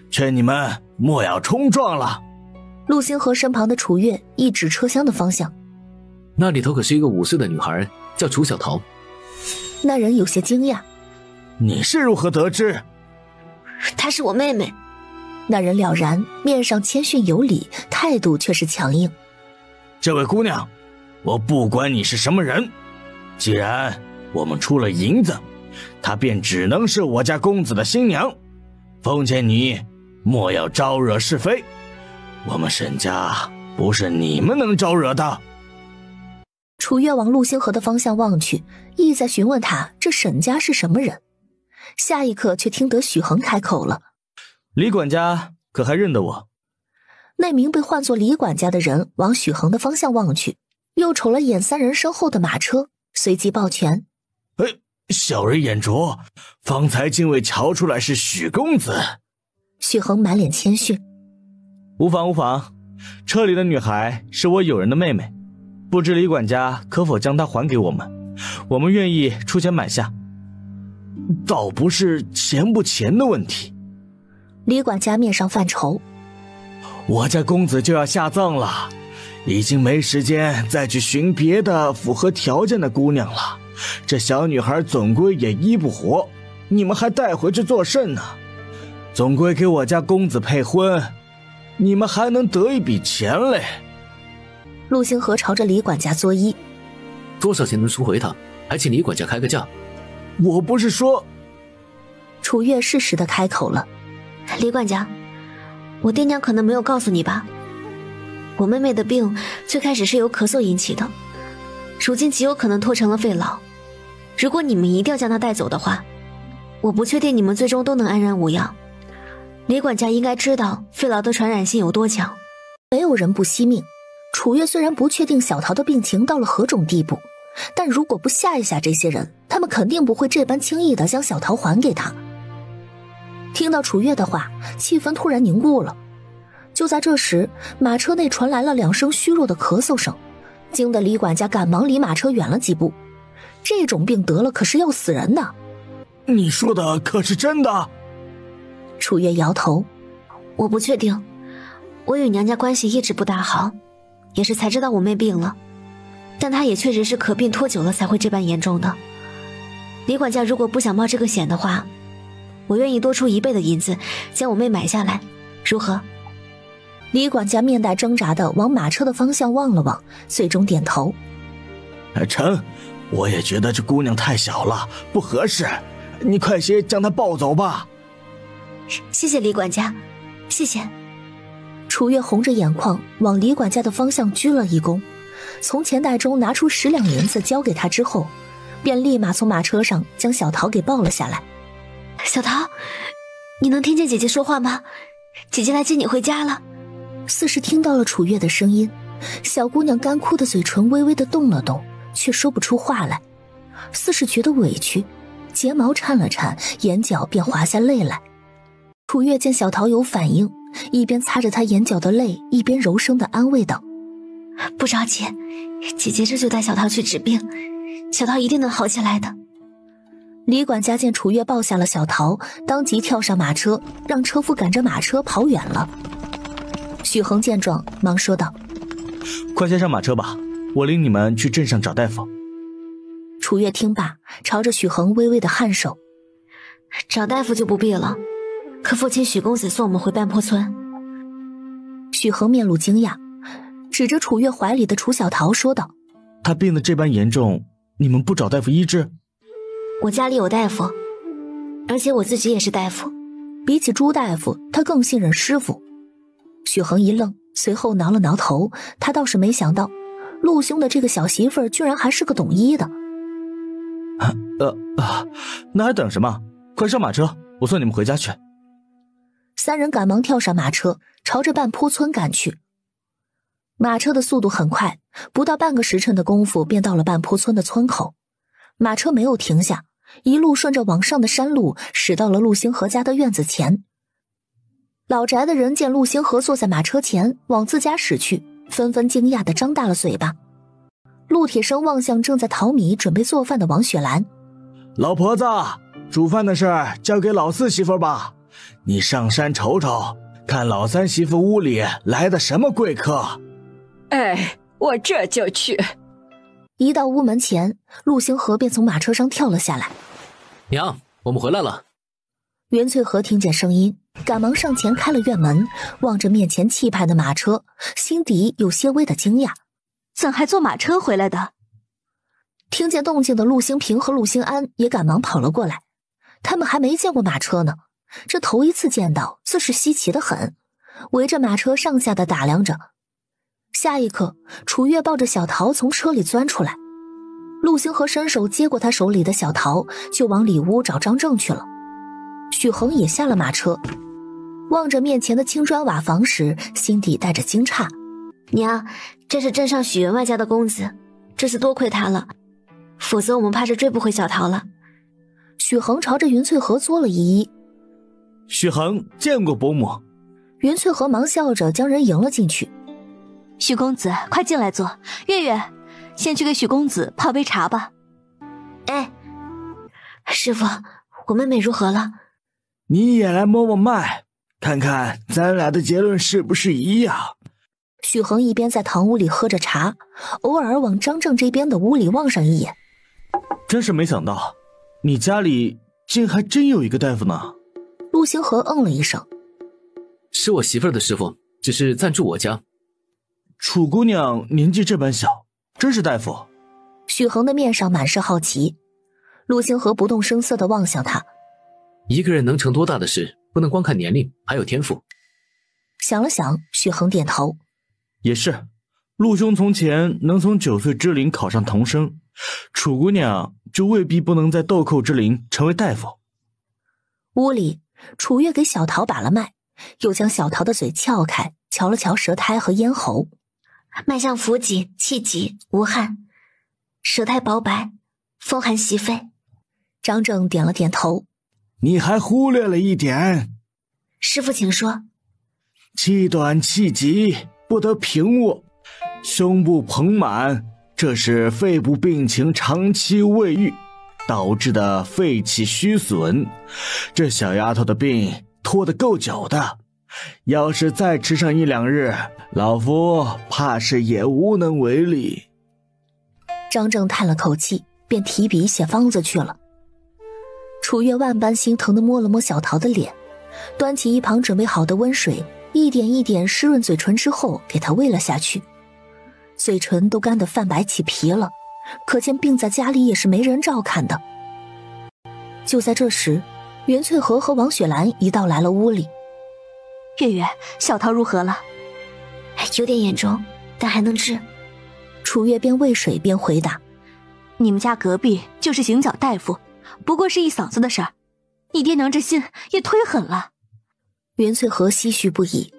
劝你们莫要冲撞了。陆星河身旁的楚月一指车厢的方向，那里头可是一个5岁的女孩，叫楚小桃。那人有些惊讶。你是如何得知？她是我妹妹。那人了然，面上谦逊有礼，态度却是强硬。这位姑娘，我不管你是什么人，既然我们出了银子，她便只能是我家公子的新娘，奉劝你莫要招惹是非，我们沈家不是你们能招惹的。楚月往陆星河的方向望去，意在询问他这沈家是什么人。下一刻却听得许恒开口了：李管家可还认得我？那名被唤作李管家的人往许恒的方向望去，又瞅了眼3人身后的马车，随即抱拳：小人眼拙，方才竟未瞧出来是许公子。许恒满脸谦逊：无妨无妨，车里的女孩是我友人的妹妹，不知李管家可否将她还给我们？我们愿意出钱买下。倒不是钱不钱的问题。李管家面上泛愁：我家公子就要下葬了，已经没时间再去寻别的符合条件的姑娘了。这小女孩总归也医不活，你们还带回去做甚呢？总归给我家公子配婚，你们还能得一笔钱嘞。陆星河朝着李管家作揖：多少钱能赎回她？还请李管家开个价。我不是说……楚月适时地开口了：李管家，我爹娘可能没有告诉你吧，我妹妹的病最开始是由咳嗽引起的，如今极有可能拖成了肺痨。如果你们一定要将她带走的话，我不确定你们最终都能安然无恙。李管家应该知道肺痨的传染性有多强。没有人不惜命。楚月虽然不确定小桃的病情到了何种地步，但如果不吓一吓这些人，他们肯定不会这般轻易地将小桃还给他。听到楚月的话，气氛突然凝固了。就在这时，马车内传来了2声虚弱的咳嗽声，惊得李管家赶忙离马车远了几步。这种病得了可是要死人的。你说的可是真的？楚月摇头：我不确定，我与娘家关系一直不大好，也是才知道我妹病了，但她也确实是咳病拖久了才会这般严重的。李管家如果不想冒这个险的话，我愿意多出1倍的银子将我妹买下来，如何？李管家面带挣扎的往马车的方向望了望，最终点头：成，我也觉得这姑娘太小了，不合适，你快些将她抱走吧。谢谢李管家，谢谢。楚月红着眼眶往李管家的方向鞠了一躬，从钱袋中拿出10两银子交给他之后，便立马从马车上将小桃给抱了下来。小桃，你能听见姐姐说话吗？姐姐来接你回家了。似是听到了楚月的声音，小姑娘干枯的嘴唇微微的动了动，却说不出话来，似是觉得委屈，睫毛颤了颤，眼角便滑下泪来。楚月见小桃有反应，一边擦着她眼角的泪，一边柔声的安慰道：不着急，姐姐这就带小桃去治病，小桃一定能好起来的。李管家见楚月抱下了小桃，当即跳上马车，让车夫赶着马车跑远了。许恒见状忙说道：快先上马车吧，我领你们去镇上找大夫。楚月听罢，朝着许恒微微的颔首：找大夫就不必了，可否请许公子送我们回半坡村？许恒面露惊讶，指着楚月怀里的楚小桃说道：他病得这般严重，你们不找大夫医治？我家里有大夫，而且我自己也是大夫。比起朱大夫，他更信任师傅。许恒一愣，随后挠了挠头，他倒是没想到陆兄的这个小媳妇儿居然还是个懂医的。那还等什么？快上马车，我送你们回家去。三人赶忙跳上马车，朝着半坡村赶去。马车的速度很快，不到半个时辰的功夫便到了半坡村的村口。马车没有停下，一路顺着往上的山路驶到了陆星河家的院子前。老宅的人见陆星河坐在马车前往自家驶去，纷纷惊讶地张大了嘴巴。陆铁生望向正在淘米准备做饭的王雪兰：老婆子，煮饭的事交给老四媳妇吧，你上山瞅瞅，看老三媳妇屋里来的什么贵客。哎，我这就去。一到屋门前，陆星河便从马车上跳了下来。娘，我们回来了。袁翠和听见声音，赶忙上前开了院门，望着面前气派的马车，心底有些微的惊讶。怎还坐马车回来的？听见动静的陆星平和陆星安也赶忙跑了过来，他们还没见过马车呢，这头一次见到，自是稀奇的很，围着马车上下的打量着。下一刻，楚月抱着小桃从车里钻出来，陆星河伸手接过他手里的小桃，就往里屋找张正去了。许恒也下了马车，望着面前的青砖瓦房时，心底带着惊诧。娘，这是镇上许员外家的公子，这次多亏他了，否则我们怕是追不回小桃了。许恒朝着云翠和作了一揖。许恒见过伯母。云翠和忙笑着将人迎了进去。许公子，快进来坐。月月，先去给许公子泡杯茶吧。哎，师傅，我妹妹如何了？你也来摸摸脉，看看咱俩的结论是不是一样。许恒一边在堂屋里喝着茶，偶尔往张正这边的屋里望上一眼。真是没想到，你家里竟还真有一个大夫呢。陆星河嗯了一声。是我媳妇儿的师傅，只是暂住我家。楚姑娘年纪这般小，真是大夫？许恒的面上满是好奇。陆星河不动声色地望向他。一个人能成多大的事，不能光看年龄，还有天赋。想了想，许恒点头。也是，陆兄从前能从9岁之龄考上童生，楚姑娘就未必不能在豆蔻之龄成为大夫。屋里，楚月给小桃把了脉，又将小桃的嘴撬开，瞧了瞧舌苔和咽喉。脉象浮紧，气急，无汗，舌苔薄白，风寒袭肺。张正点了点头。你还忽略了一点。师父请说。气短气急，不得平卧，胸部膨满，这是肺部病情长期未愈导致的肺气虚损。这小丫头的病拖得够久的，要是再迟上1、2日，老夫怕是也无能为力。张正叹了口气，便提笔写方子去了。楚月万般心疼地摸了摸小桃的脸，端起一旁准备好的温水，一点一点湿润嘴唇之后给她喂了下去。嘴唇都干得泛白起皮了，可见病在家里也是没人照看的。就在这时，袁翠和和王雪兰一道来了屋里。月月，小桃如何了？有点严重，但还能治。楚月边喂水边回答。你们家隔壁就是行脚大夫，不过是一嗓子的事儿，你爹娘这心也忒狠了。袁翠和唏嘘不已，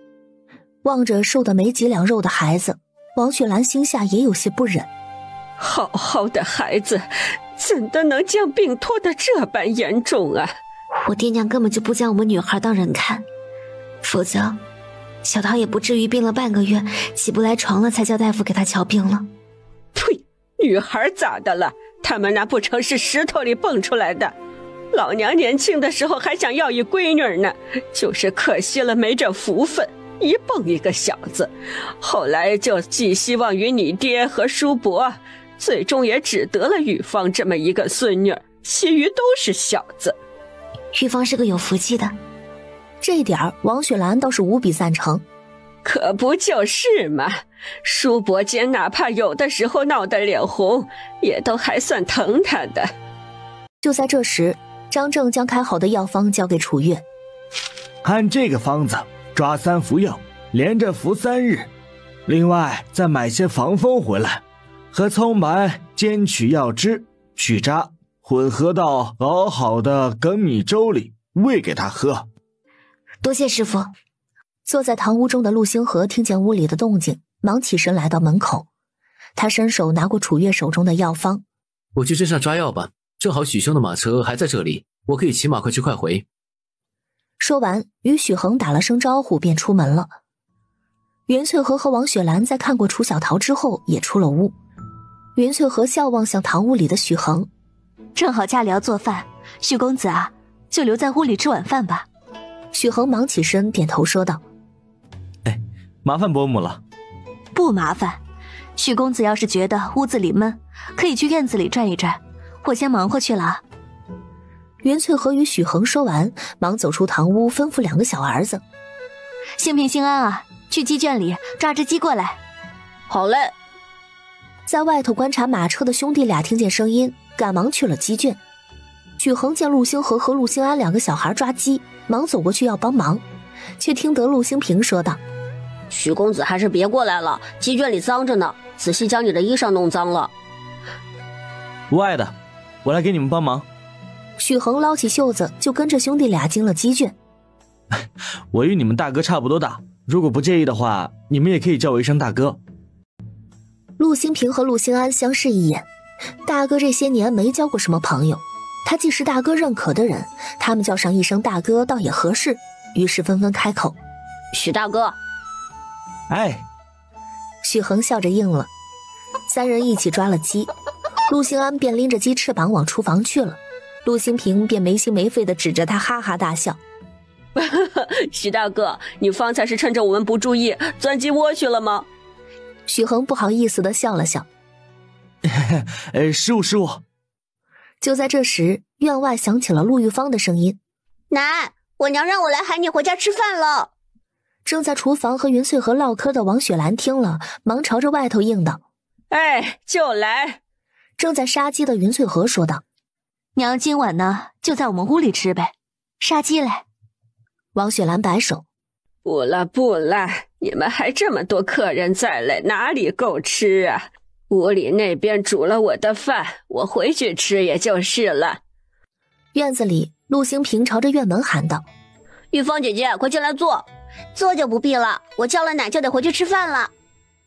望着瘦得没几两肉的孩子，王雪兰心下也有些不忍。好好的孩子，怎的能将病拖得这般严重啊？我爹娘根本就不将我们女孩当人看，否则小桃也不至于病了半个月起不来床了才叫大夫给她瞧病了。呸！女孩咋的了？他们那不成是石头里蹦出来的？老娘年轻的时候还想要一闺女呢，就是可惜了没这福分，一蹦一个小子。后来就寄希望于你爹和叔伯，最终也只得了玉芳这么一个孙女，其余都是小子。玉芳是个有福气的。这点王雪兰倒是无比赞成。可不就是嘛！叔伯间哪怕有的时候闹得脸红，也都还算疼他的。就在这时，张正将开好的药方交给楚月。按这个方子抓3服药，连着服3日。另外再买些防风回来，和葱白煎取药汁，去渣，混合到熬好的粳米粥里，喂给他喝。多谢师傅。坐在堂屋中的陆星河听见屋里的动静，忙起身来到门口。他伸手拿过楚月手中的药方。我去镇上抓药吧，正好许兄的马车还在这里，我可以骑马快去快回。说完，与许恒打了声招呼，便出门了。云翠荷和王雪兰在看过楚小桃之后，也出了屋。云翠荷笑望向堂屋里的许恒，正好家里要做饭，许公子啊，就留在屋里吃晚饭吧。许恒忙起身，点头说道：“麻烦伯母了。”不麻烦，许公子要是觉得屋子里闷，可以去院子里转一转，我先忙活去了啊。云翠荷与许恒说完，忙走出堂屋，吩咐2个小儿子：“兴平、兴安啊，去鸡圈里抓只鸡过来。”好嘞。在外头观察马车的兄弟俩听见声音，赶忙去了鸡圈。许恒见陆星河和陆星安2个小孩抓鸡，忙走过去要帮忙，却听得陆星平说道：“许公子还是别过来了，鸡圈里脏着呢，仔细将你的衣裳弄脏了。”无碍的，我来给你们帮忙。许恒捞起袖子，就跟着兄弟俩进了鸡圈。我与你们大哥差不多大，如果不介意的话，你们也可以叫我一声大哥。陆星平和陆星安相视一眼，大哥这些年没交过什么朋友，他既是大哥认可的人，他们叫上一声大哥倒也合适，于是纷纷开口：“许大哥。”哎，许恒笑着应了。3人一起抓了鸡，陆星安便拎着鸡翅膀往厨房去了，陆星平便没心没肺地指着他哈哈大笑：“许大哥，你方才是趁着我们不注意钻鸡窝去了吗？”许恒不好意思地笑了笑：“失误。”就在这时，院外响起了陆玉芳的声音：“奶，我娘让我来喊你回家吃饭了。”正在厨房和云翠和唠嗑的王雪兰听了，忙朝着外头应道：“哎，就来。”正在杀鸡的云翠和说道：“娘今晚呢，就在我们屋里吃呗，杀鸡来。”王雪兰摆手：“不了不了，你们还这么多客人在嘞，哪里够吃啊？屋里那边煮了我的饭，我回去吃也就是了。”院子里，陆星平朝着院门喊道：“玉芳姐姐，快进来坐。”“坐就不必了，我叫了奶就得回去吃饭了。”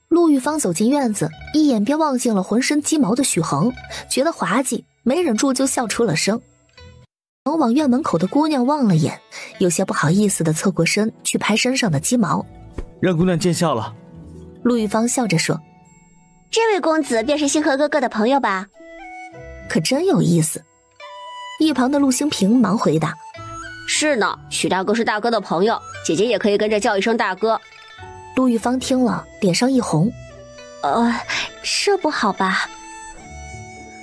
陆玉芳走进院子，一眼便望见了浑身鸡毛的许恒，觉得滑稽，没忍住就笑出了声。往院门口的姑娘望了眼，有些不好意思地侧过身去拍身上的鸡毛。“让姑娘见笑了。”陆玉芳笑着说：“这位公子便是星河哥哥的朋友吧？”可真有意思。一旁的陆星平忙回答：“是呢，许大哥是大哥的朋友，姐姐也可以跟着叫一声大哥。”陆玉芳听了，脸上一红：“这不好吧？”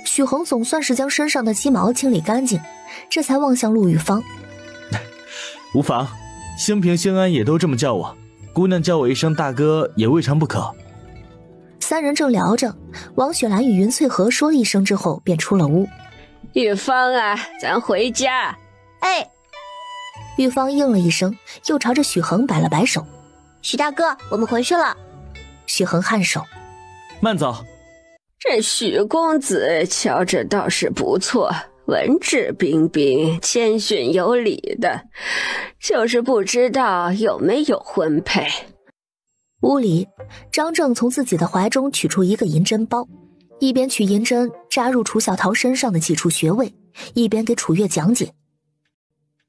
许恒总算是将身上的鸡毛清理干净，这才望向陆玉芳：“无妨，兴平、兴安也都这么叫我，姑娘叫我一声大哥也未尝不可。”3人正聊着，王雪兰与云翠荷说了一声之后，便出了屋。“玉芳啊，咱回家。”“哎。”玉芳应了一声，又朝着许恒摆了摆手：“许大哥，我们回去了。”许恒颔首：“慢走。”这许公子瞧着倒是不错，文质彬彬，谦逊有礼的，就是不知道有没有婚配。”屋里，张正从自己的怀中取出一个银针包，一边取银针扎入楚小桃身上的几处穴位，一边给楚月讲解：“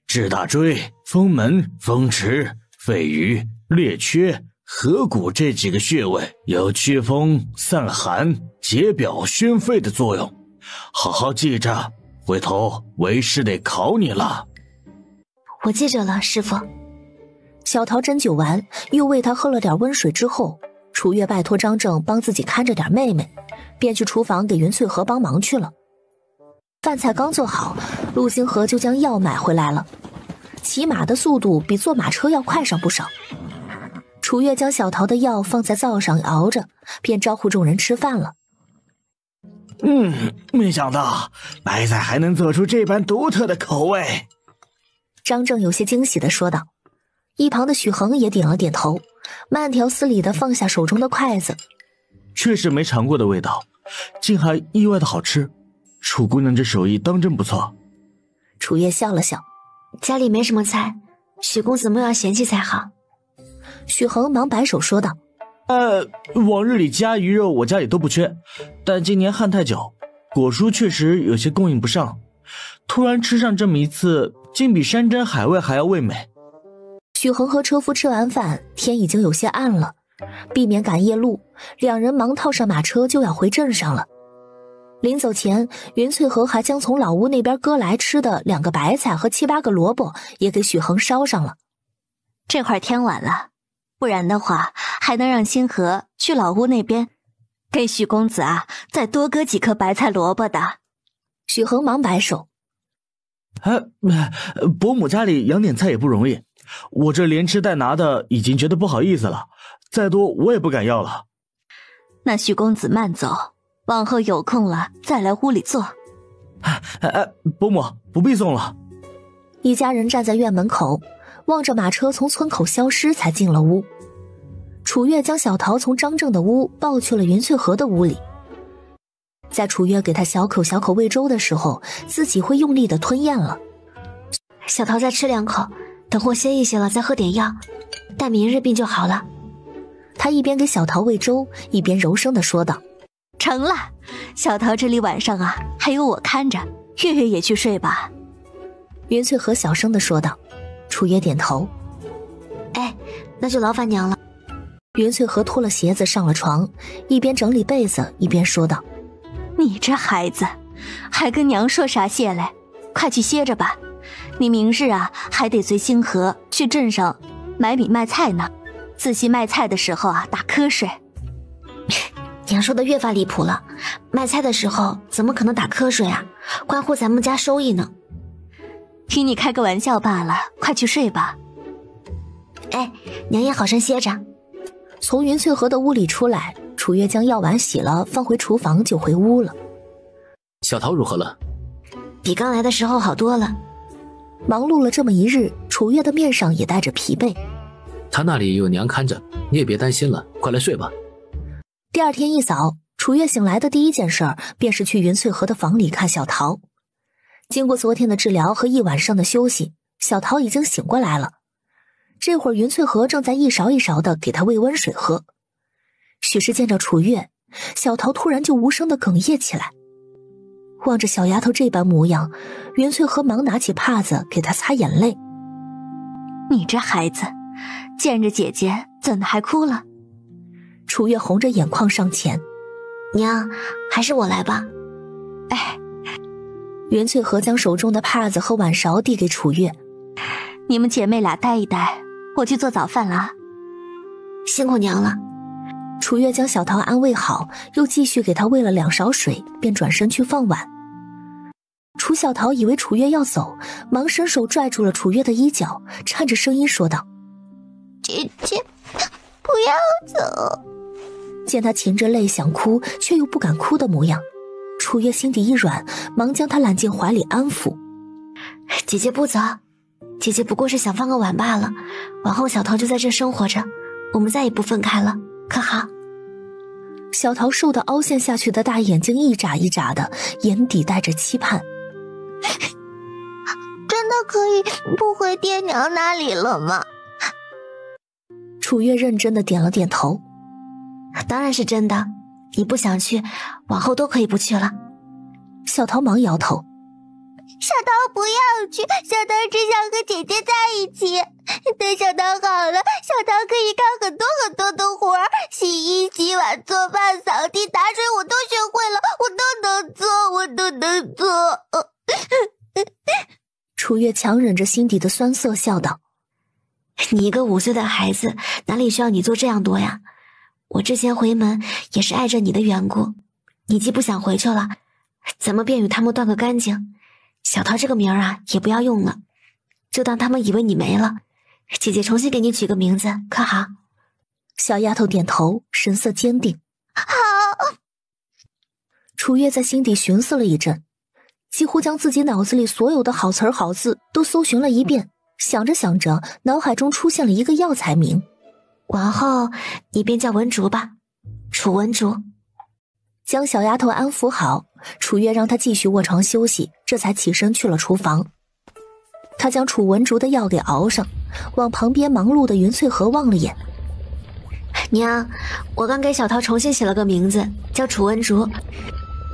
至大椎、风门、风池、肺俞、列缺、合谷这几个穴位有祛风散寒、解表宣肺的作用，好好记着，回头为师得考你了。”“我记着了，师傅。”小桃针灸完，又喂她喝了点温水之后，楚月拜托张正帮自己看着点妹妹，便去厨房给云翠荷帮忙去了。饭菜刚做好，陆星河就将药买回来了，骑马的速度比坐马车要快上不少。楚楚月将小桃的药放在灶上熬着，便招呼众人吃饭了。没想到白菜还能做出这般独特的口味。张正有些惊喜地说道。一旁的许恒也点了点头，慢条斯理地放下手中的筷子。确实没尝过的味道，竟还意外的好吃。楚姑娘这手艺当真不错。楚月笑了笑，家里没什么菜，许公子莫要嫌弃才好。许恒忙摆手说道。往日里鸡鱼肉我家里都不缺，但今年旱太久，果蔬确实有些供应不上。突然吃上这么一次，竟比山珍海味还要味美。许恒和车夫吃完饭，天已经有些暗了，避免赶夜路，两人忙套上马车就要回镇上了。临走前，云翠禾还将从老屋那边割来吃的2个白菜和7、8个萝卜也给许恒捎上了。这会儿天晚了，不然的话还能让星河去老屋那边给许公子再多割几颗白菜萝卜的。许恒忙摆手。伯母家里养点菜也不容易，我这连吃带拿的已经觉得不好意思了，再多我也不敢要了。那许公子慢走，往后有空了再来屋里坐。伯母不必送了。一家人站在院门口，望着马车从村口消失，才进了屋。楚月将小桃从张正的屋抱去了云翠禾的屋里。在楚月给他小口小口喂粥的时候，自己会用力地吞咽了。小桃再吃2口，等货歇一歇了再喝点药，待明日病就好了。他一边给小桃喂粥，一边柔声地说道。成了，小桃这里晚上还有我看着，月月也去睡吧。云翠禾小声地说道。楚月点头。那就劳烦娘了。云翠禾脱了鞋子上了床，一边整理被子一边说道。你这孩子还跟娘说啥谢来，快去歇着吧。你明日还得随星河去镇上买米卖菜呢，仔细卖菜的时候打瞌睡。娘说的越发离谱了，卖菜的时候怎么可能打瞌睡关乎咱们家收益呢。听你开个玩笑罢了，快去睡吧。娘也好生歇着。从云翠禾的屋里出来，楚月将药丸洗了放回厨房就回屋了。小桃如何了？比刚来的时候好多了。忙碌了这么一日，楚月的面上也带着疲惫。他那里有娘看着，你也别担心了，快来睡吧。第二天一早，楚月醒来的第一件事便是去云翠禾的房里看小桃。经过昨天的治疗和一晚上的休息，小桃已经醒过来了。这会儿云翠禾正在一勺一勺地给她喂温水喝。许是见着楚月，小桃突然就无声地哽咽起来。望着小丫头这般模样，云翠禾忙拿起帕子给她擦眼泪。你这孩子，见着姐姐怎的还哭了？楚月红着眼眶上前。娘，还是我来吧。云翠禾将手中的帕子和碗勺递给楚月。你们姐妹俩待一待，我去做早饭了。辛苦娘了。楚月将小桃安慰好，又继续给她喂了2勺水，便转身去放碗。楚小桃以为楚月要走，忙伸手拽住了楚月的衣角，颤着声音说道：姐姐，不要走。见她噙着泪想哭却又不敢哭的模样，楚月心底一软，忙将她揽进怀里安抚。姐姐不走，姐姐不过是想放个碗罢了，往后小桃就在这生活着，我们再也不分开了，可好？小桃瘦得凹陷下去的大眼睛一眨一眨的，眼底带着期盼。真的可以不回爹娘那里了吗？楚月认真的点了点头。当然是真的，你不想去，往后都可以不去了。小桃忙摇头。小桃不要去，小桃只想和姐姐在一起。等小桃好了，小桃可以干很多很多的活儿，洗衣洗碗做饭扫地打水我都学会了，我都能做。楚月强忍着心底的酸涩笑道：你一个5岁的孩子，哪里需要你做这样多呀？我之前回门也是碍着你的缘故，你既不想回去了，咱们便与他们断个干净。小桃这个名儿也不要用了，就当他们以为你没了。姐姐重新给你取个名字，可好？小丫头点头，神色坚定。好。楚月在心底寻思了一阵，几乎将自己脑子里所有的好词儿好字都搜寻了一遍，想着想着，脑海中出现了一个药材名。往后你便叫文竹吧，楚文竹。将小丫头安抚好，楚月让她继续卧床休息，这才起身去了厨房。他将楚文竹的药给熬上，往旁边忙碌的云翠荷望了眼。娘，我刚给小桃重新起了个名字，叫楚文竹，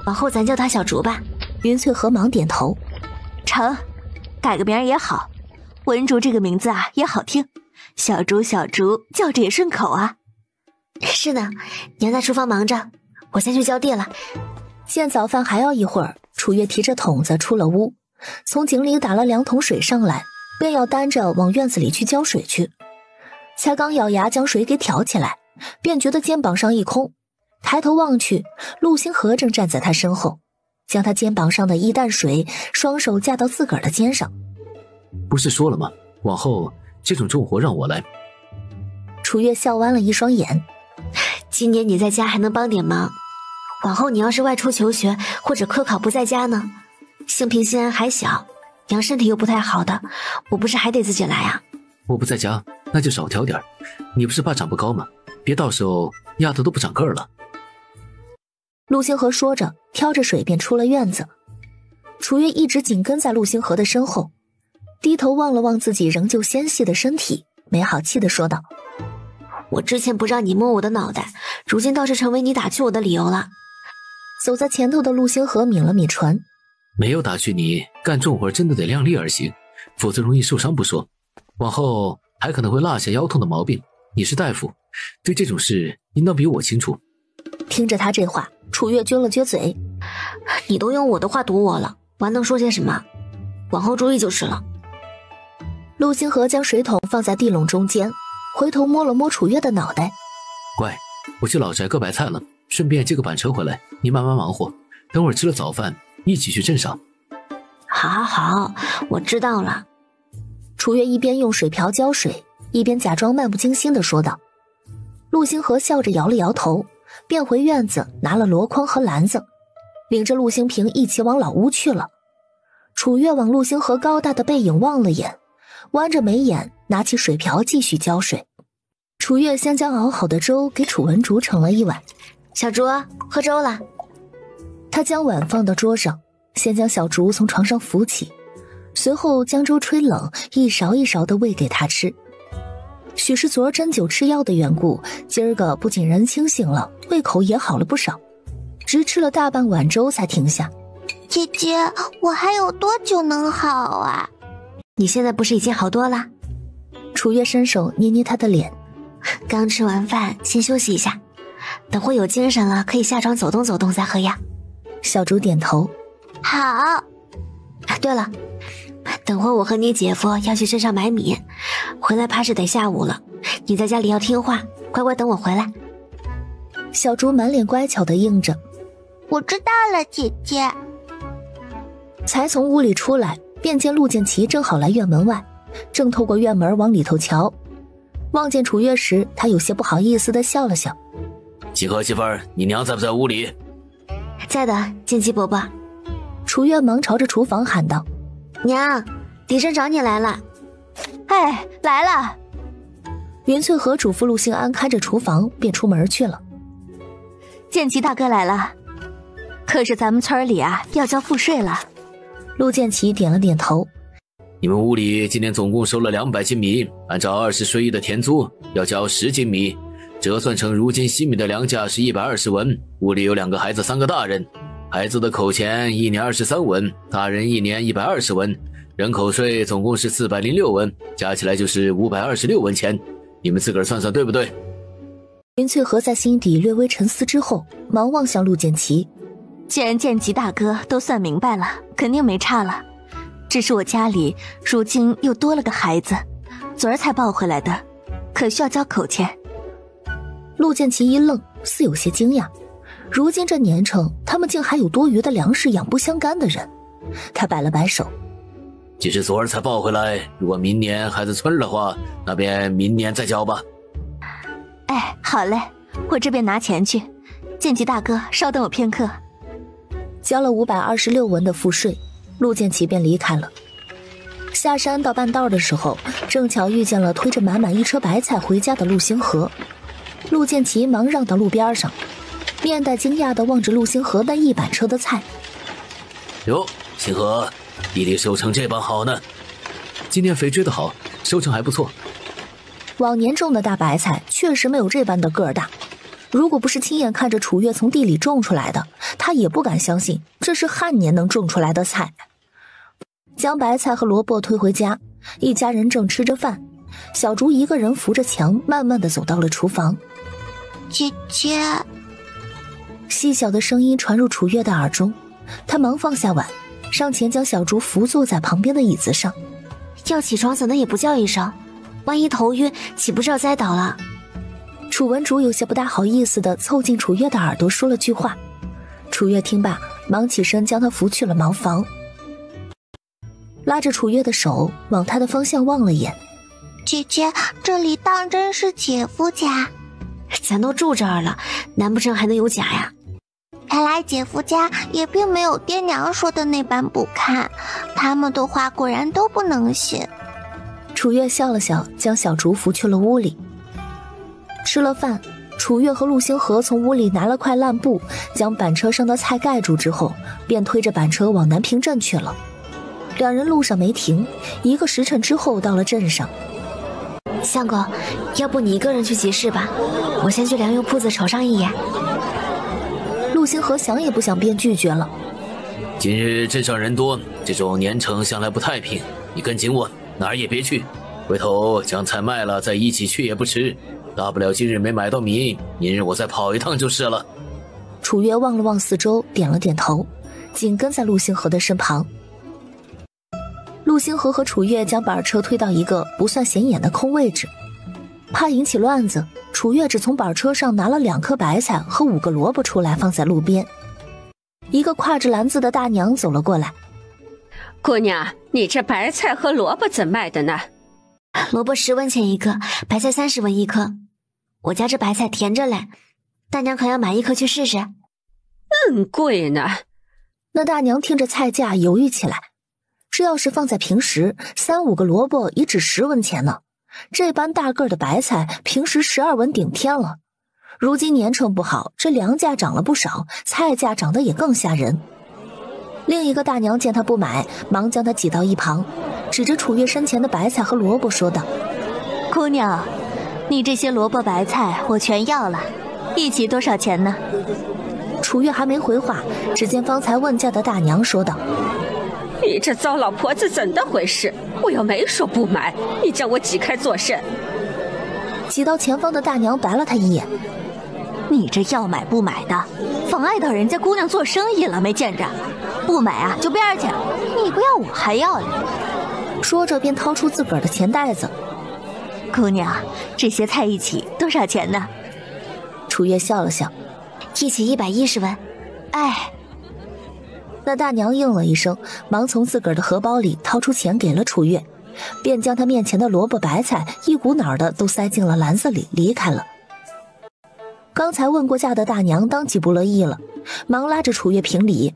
往后咱叫她小竹吧。云翠荷忙点头。成，改个名儿也好，文竹这个名字啊也好听，小竹小竹叫着也顺口啊。是呢，娘在厨房忙着，我先去浇地了。见早饭还要一会儿，楚月提着桶子出了屋，从井里打了2桶水上来，便要担着往院子里去浇水去。才刚咬牙将水给挑起来，便觉得肩膀上一空，抬头望去，陆星河正站在他身后，将他肩膀上的一担水双手架到自个儿的肩上。不是说了吗？往后这种重活让我来。楚月笑弯了一双眼。今年你在家还能帮点忙，往后你要是外出求学或者科考不在家呢，兴平心安还小，娘身体又不太好的，我不是还得自己来啊？我不在家，那就少挑点，你不是怕长不高吗？别到时候丫头都不长个儿了。陆星河说着，挑着水便出了院子。楚月一直紧跟在陆星河的身后，低头望了望自己仍旧纤细的身体，没好气地说道：我之前不让你摸我的脑袋，如今倒是成为你打趣我的理由了。走在前头的陆星河抿了抿唇，没有打趣你，干重活真的得量力而行，否则容易受伤不说，往后还可能会落下腰痛的毛病。你是大夫，对这种事应当比我清楚。听着他这话，楚月撅了撅嘴：你都用我的话堵我了，我还能说些什么？往后注意就是了。陆星河将水桶放在地笼中间，回头摸了摸楚月的脑袋。乖，我去老宅割白菜了，顺便接个板车回来，你慢慢忙活，等会儿吃了早饭一起去镇上。好，我知道了。楚月一边用水瓢浇水，一边假装漫不经心地说道。陆星河笑着摇了摇头，便回院子拿了箩筐和篮子，领着陆星平一起往老屋去了。楚月往陆星河高大的背影望了眼，弯着眉眼拿起水瓢继续浇水。楚月先将熬好的粥给楚文竹盛了一碗。小竹，喝粥了。他将碗放到桌上，先将小竹从床上扶起，随后将粥吹冷，一勺一勺地喂给他吃。许是昨儿针灸吃药的缘故，今儿个不仅人清醒了，胃口也好了不少，直吃了大半碗粥才停下。姐姐，我还有多久能好啊？你现在不是已经好多了？楚月伸手捏捏他的脸。刚吃完饭，先休息一下，等会有精神了可以下床走动走动再喝药。小竹点头。好。对了，等会我和你姐夫要去镇上买米，回来怕是得下午了，你在家里要听话，乖乖等我回来。小竹满脸乖巧地应着。我知道了，姐姐。才从屋里出来，便见陆建奇正好来院门外，正透过院门往里头瞧。望见楚月时，他有些不好意思地笑了笑。齐和媳妇儿，你娘在不在屋里？在的，建奇伯伯。楚月忙朝着厨房喊道：娘，狄生找你来了。哎，来了。云翠和嘱咐陆兴安看着厨房，便出门去了。建奇大哥来了，可是咱们村里啊要交赋税了。陆建奇点了点头。你们屋里今年总共收了200斤米，按照20税役的田租要交10斤米，折算成如今新米的粮价是120文。屋里有2个孩子3个大人，孩子的口钱1年23文，大人1年120文，人口税总共是406文，加起来就是526文钱，你们自个儿算算对不对？云翠和在心底略微沉思之后，忙望向陆建奇。既然建奇大哥都算明白了，肯定没差了。只是我家里如今又多了个孩子，昨儿才抱回来的，可需要交口钱。陆建奇一愣，似有些惊讶。如今这年成，他们竟还有多余的粮食养不相干的人。他摆了摆手：即使昨儿才抱回来，如果明年孩子村的话，那便明年再交吧。哎，好嘞，我这边拿钱去。剑吉大哥，稍等我片刻。交了526文的赋税，陆剑奇便离开了。下山到半道的时候，正巧遇见了推着满满一车白菜回家的陆星河。陆剑奇忙让到路边上，面带惊讶地望着陆星河那一板车的菜。哟，星河，地里收成这般好呢。今年肥追得好，收成还不错。往年种的大白菜确实没有这般的个儿大，如果不是亲眼看着楚月从地里种出来的，他也不敢相信这是汉年能种出来的菜。将白菜和萝卜推回家，一家人正吃着饭，小竹一个人扶着墙慢慢地走到了厨房。姐姐，细小的声音传入楚月的耳中，他忙放下碗，上前将小竹扶坐在旁边的椅子上。要起床怎么也不叫一声，万一头晕岂不是要栽倒了？楚文竹有些不大好意思地凑近楚月的耳朵说了句话。楚月听罢，忙起身将他扶去了茅房，拉着楚月的手往他的方向望了眼。姐姐，这里当真是姐夫家？咱都住这儿了，难不成还能有假呀？看来姐夫家也并没有爹娘说的那般不堪，他们的话果然都不能信。楚月笑了笑，将小竹扶去了屋里。吃了饭，楚月和陆星河从屋里拿了块烂布，将板车上的菜盖住之后，便推着板车往南平镇去了。两人路上没停，1个时辰之后到了镇上。相公，要不你一个人去集市吧，我先去粮油铺子瞅上一眼。陆星河想也不想便拒绝了。今日镇上人多，这种年城向来不太平，你跟紧我，哪儿也别去，回头将菜卖了再一起去也不迟，大不了今日没买到米，明日我再跑一趟就是了。楚月望了望四周，点了点头，紧跟在陆星河的身旁。陆星河和楚月将板车推到一个不算显眼的空位置，怕引起乱子，楚月只从板车上拿了2颗白菜和5个萝卜出来放在路边。一个挎着篮子的大娘走了过来。姑娘，你这白菜和萝卜怎卖的呢？萝卜10文钱一颗，白菜30文一颗。我家这白菜甜着嘞，大娘可要买1颗去试试？贵呢。那大娘听着菜价犹豫起来，这要是放在平时，3、5个萝卜也只10文钱呢。这般大个的白菜，平时12文顶天了。如今年成不好，这粮价涨了不少，菜价涨得也更吓人。另一个大娘见他不买，忙将他挤到一旁，指着楚月身前的白菜和萝卜说道：“姑娘，你这些萝卜白菜我全要了，一起多少钱呢？”楚月还没回话，只见方才问价的大娘说道：“你这糟老婆子怎的回事？我又没说不买，你将我挤开做甚？”挤到前方的大娘白了他一眼：“你这要买不买的，妨碍到人家姑娘做生意了，没见着？不买啊，就边去！你不要我还要嘞。”说着便掏出自个儿的钱袋子。“姑娘，这些菜一起多少钱呢？”楚月笑了笑：“一起110文。”哎。那大娘应了一声，忙从自个儿的荷包里掏出钱给了楚月，便将他面前的萝卜白菜一股脑的都塞进了篮子里，离开了。刚才问过价的大娘当即不乐意了，忙拉着楚月评理：“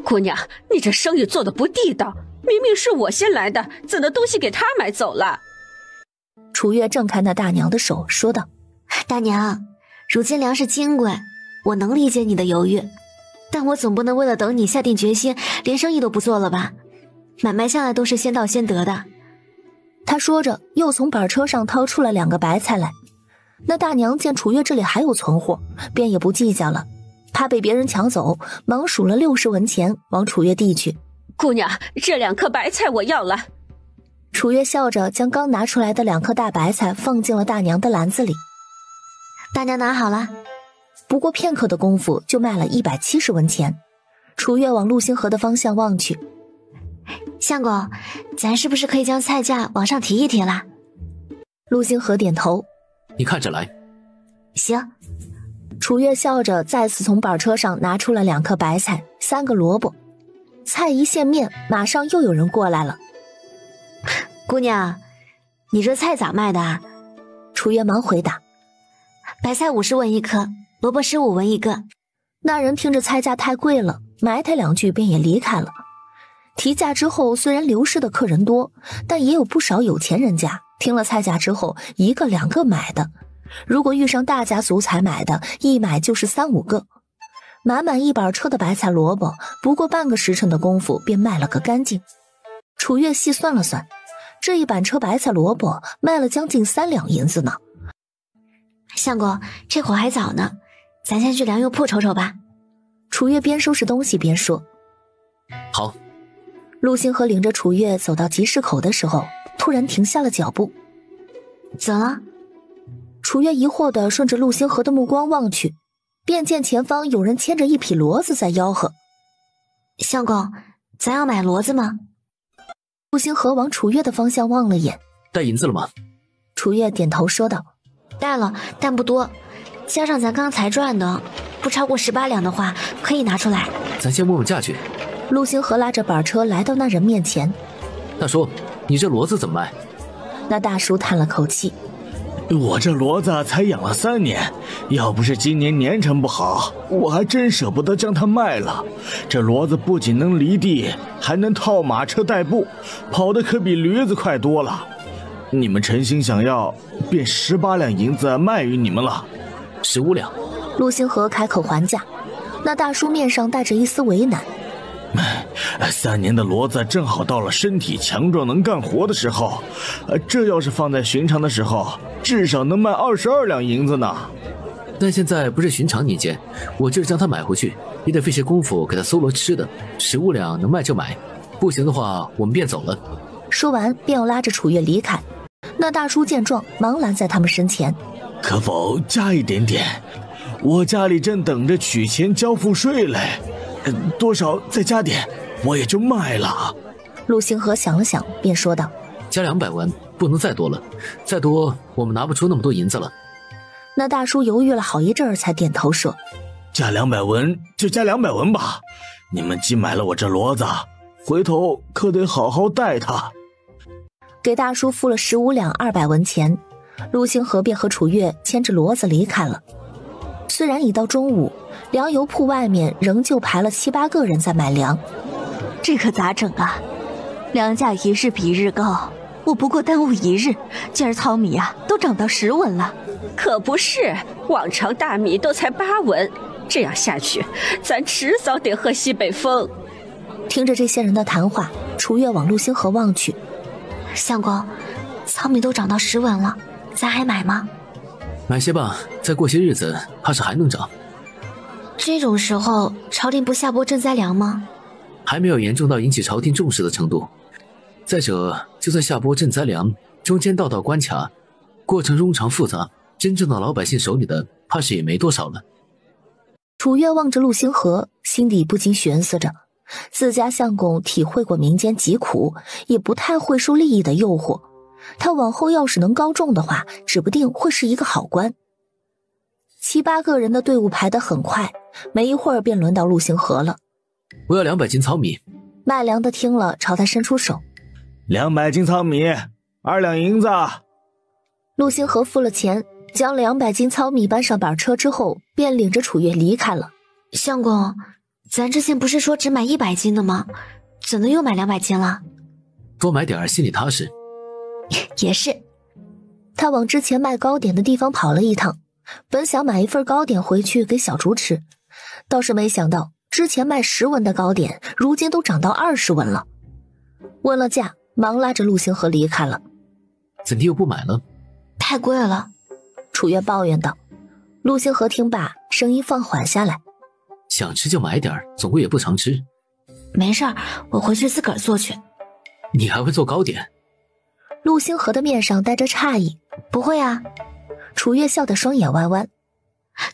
姑娘，你这生意做得不地道，明明是我先来的，怎的东西给他买走了？”楚月挣开那大娘的手说道：“大娘，如今粮食金贵，我能理解你的犹豫，但我总不能为了等你下定决心，连生意都不做了吧？买卖向来都是先到先得的。”他说着又从板车上掏出了2个白菜来。那大娘见楚月这里还有存货，便也不计较了，怕被别人抢走，忙数了60文钱往楚月递去：“姑娘，这2颗白菜我要了。”楚月笑着将刚拿出来的2颗大白菜放进了大娘的篮子里。大娘拿好了。不过片刻的功夫就卖了170文钱。楚月往陆星河的方向望去：“相公，咱是不是可以将菜价往上提一提啦？”陆星河点头：“你看着来。”“行。”楚月笑着再次从板车上拿出了2颗白菜，3个萝卜。菜一现面，马上又有人过来了。“姑娘，你这菜咋卖的啊？”楚月忙回答：“白菜50文一颗，萝卜15文一个。那人听着菜价太贵了，埋汰2句便也离开了。提价之后，虽然流失的客人多，但也有不少有钱人家听了菜价之后1个2个买的。如果遇上大家族才买的，一买就是3、5个。满满一板车的白菜萝卜，不过半个时辰的功夫便卖了个干净。楚月细算了算，这一板车白菜萝卜卖了将近3两银子呢。相公，这会儿还早呢，咱先去粮油铺瞅瞅吧。楚月边收拾东西边说。好。陆星河领着楚月走到集市口的时候，突然停下了脚步。怎了？楚月疑惑地顺着陆星河的目光望去，便见前方有人牵着一匹骡子在吆喝。相公，咱要买骡子吗？陆星河往楚月的方向望了眼。带银子了吗？楚月点头说道。带了，但不多，加上咱刚才赚的，不超过18两的话，可以拿出来。咱先问问价去。陆星河拉着板车来到那人面前。大叔，你这骡子怎么卖？那大叔叹了口气。我这骡子才养了3年，要不是今年年成不好，我还真舍不得将它卖了。这骡子不仅能犁地，还能套马车代步，跑得可比驴子快多了。你们诚心想要，便18两银子卖与你们了。15两。陆星河开口还价，那大叔面上带着一丝为难。3年的骡子正好到了身体强壮能干活的时候，这要是放在寻常的时候，至少能卖22两银子呢。但现在不是寻常年间，我就是将它买回去，也得费些功夫给它搜罗吃的。15两能卖就买，不行的话我们便走了。说完便要拉着楚月离开。那大叔见状，忙拦在他们身前。可否加一点点？我家里正等着取钱交赋税嘞。多少再加点，我也就卖了。陆星河想了想，便说道：加200文，不能再多了，再多我们拿不出那么多银子了。那大叔犹豫了好一阵儿，才点头说：加200文就加200文吧。你们既买了我这骡子，回头可得好好待它。给大叔付了15两200文钱，陆星河便和楚月牵着骡子离开了。虽然已到中午，粮油铺外面仍旧排了7、8个人在买粮。这可咋整啊？粮价一日比一日高，我不过耽误1日，今儿糙米啊都涨到10文了。可不是，往常大米都才8文，这样下去，咱迟早得喝西北风。听着这些人的谈话，楚月往陆星河望去。相公，糙米都涨到10文了，咱还买吗？买些吧，再过些日子怕是还能涨。这种时候朝廷不下拨赈灾粮吗？还没有严重到引起朝廷重视的程度。再者，就算下拨赈灾粮，中间道道关卡，过程冗长复杂，真正到老百姓手里的怕是也没多少了。楚月望着陆星河，心底不禁悬思着，自家相公体会过民间疾苦，也不太会受利益的诱惑，他往后要是能高中的话，指不定会是一个好官。7、8个人的队伍排得很快，没一会儿便轮到陆星河了。我要200斤糙米。卖粮的听了，朝他伸出手。200斤糙米，2两银子。陆星河付了钱，将200斤糙米搬上板车之后，便领着楚月离开了。相公，咱之前不是说只买100斤的吗？怎能又买200斤了？多买点心里踏实。也是。他往之前卖糕点的地方跑了一趟，本想买一份糕点回去给小竹吃，倒是没想到之前卖10文的糕点，如今都涨到20文了。问了价，忙拉着陆星河离开了。怎地又不买了？太贵了，楚月抱怨道。陆星河听罢，声音放缓下来。想吃就买点，总归也不常吃。没事儿，我回去自个儿做去。你还会做糕点？陆星河的面上带着诧异。不会啊。楚月笑得双眼弯弯。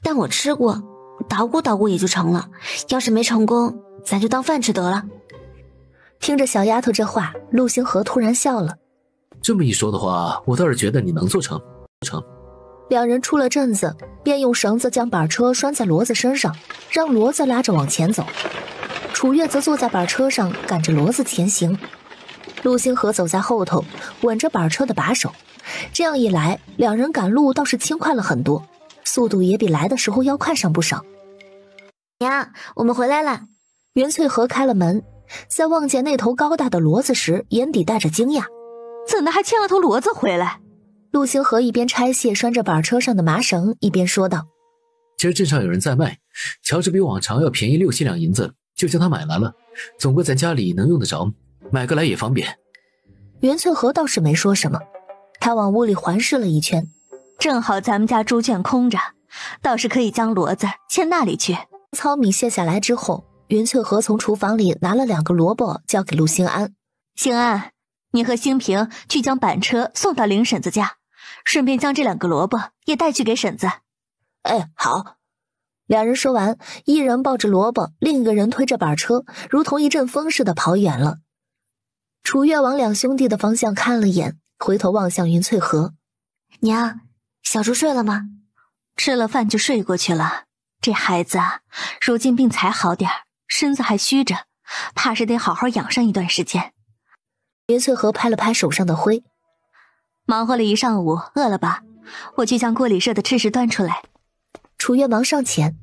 但我吃过，捣鼓捣鼓也就成了，要是没成功，咱就当饭吃得了。听着小丫头这话，陆星河突然笑了。这么一说的话，我倒是觉得你能做成。两人出了镇子，便用绳子将板车拴在骡子身上，让骡子拉着往前走。楚月则坐在板车上赶着骡子前行。陆星河走在后头，稳着板车的把手。这样一来，两人赶路倒是轻快了很多。速度也比来的时候要快上不少。娘，我们回来了。袁翠和开了门，在望见那头高大的骡子时，眼底带着惊讶：怎的还牵了头骡子回来？陆星河一边拆卸拴着板车上的麻绳，一边说道：今儿镇上有人在卖，瞧着比往常要便宜6、7两银子，就将它买来了。总归咱家里能用得着，买个来也方便。袁翠和倒是没说什么，他往屋里环视了一圈，正好咱们家猪圈空着，倒是可以将骡子牵那里去。糙米卸下来之后，袁翠和从厨房里拿了2个萝卜交给陆兴安。兴安，你和兴平去将板车送到林婶子家，顺便将这2个萝卜也带去给婶子。哎，好。2人说完，一人抱着萝卜，另一个人推着板车，如同一阵风似的跑远了。楚月往2兄弟的方向看了眼，回头望向云翠和：娘，小猪睡了吗？吃了饭就睡过去了。这孩子啊，如今病才好点，身子还虚着，怕是得好好养上一段时间。云翠和拍了拍手上的灰：忙活了一上午，饿了吧？我去将锅里热的吃食端出来。楚月忙上前：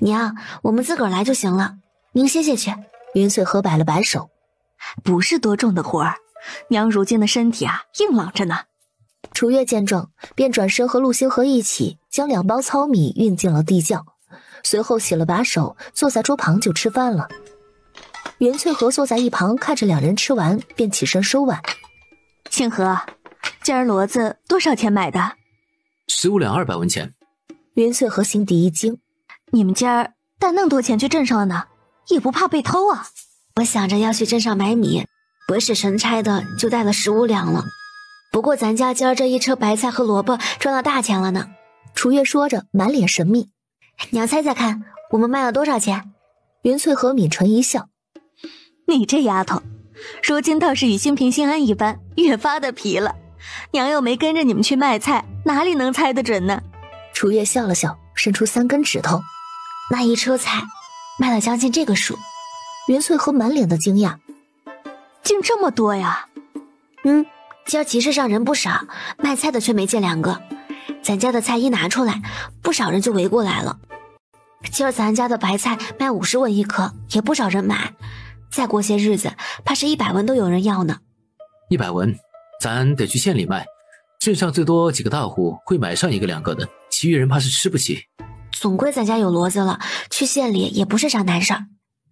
娘，我们自个儿来就行了，您歇歇去。云翠和摆了摆手：不是多重的活儿，娘如今的身体啊，硬朗着呢。楚月见状，便转身和陆星河一起将2包糙米运进了地窖，随后洗了把手，坐在桌旁就吃饭了。袁翠和坐在一旁看着2人吃完，便起身收碗。庆和，今儿骡子多少钱买的？15两200文钱。袁翠和心底一惊，你们今儿带那么多钱去镇上了呢，也不怕被偷啊？我想着要去镇上买米，不是神差的就带了15两了。不过咱家今儿这一车白菜和萝卜赚了大钱了呢。楚月说着，满脸神秘。娘猜猜看，我们卖了多少钱？袁翠和抿唇一笑：你这丫头，如今倒是与兴平兴安一般，越发的皮了。娘又没跟着你们去卖菜，哪里能猜得准呢？楚月笑了笑，伸出3根指头：那一车菜卖了将近这个数。袁翠和满脸的惊讶：竟这么多呀？今儿集市上人不少，卖菜的却没见2个。咱家的菜一拿出来，不少人就围过来了。今儿咱家的白菜卖50文1颗，也不少人买。再过些日子，怕是100文都有人要呢。100文，咱得去县里卖。镇上最多几个大户会买上1个2个的，其余人怕是吃不起。总归咱家有骡子了，去县里也不是啥难事儿。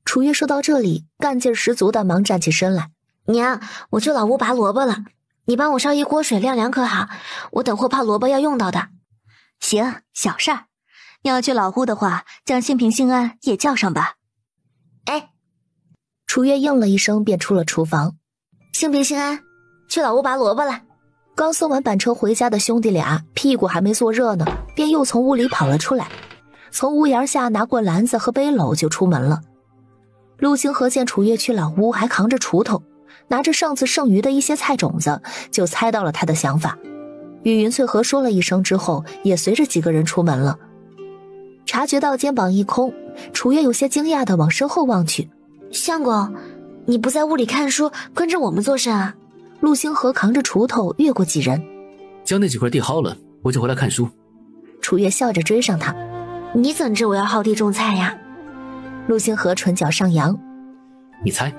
楚月说到这里，干劲十足的忙站起身来：娘，我去老屋拔萝卜了，你帮我烧一锅水晾凉可好？我等会怕萝卜要用到的。行，小事儿。你要去老屋的话，将兴平兴安也叫上吧。哎，楚月应了一声，便出了厨房。兴平兴安，去老屋拔萝卜了。刚送完板车回家的兄弟俩，屁股还没坐热呢，便又从屋里跑了出来，从屋檐下拿过篮子和背篓就出门了。陆星河见楚月去老屋，还扛着锄头，拿着上次剩余的一些菜种子，就猜到了他的想法，与云翠和说了一声之后，也随着几个人出门了。察觉到肩膀一空，楚月有些惊讶地往身后望去：相公，你不在屋里看书，跟着我们做甚啊？陆星河扛着锄头越过几人，将那几块地薅了，我就回来看书。楚月笑着追上他：你怎知我要薅地种菜呀？陆星河唇角上扬：你猜。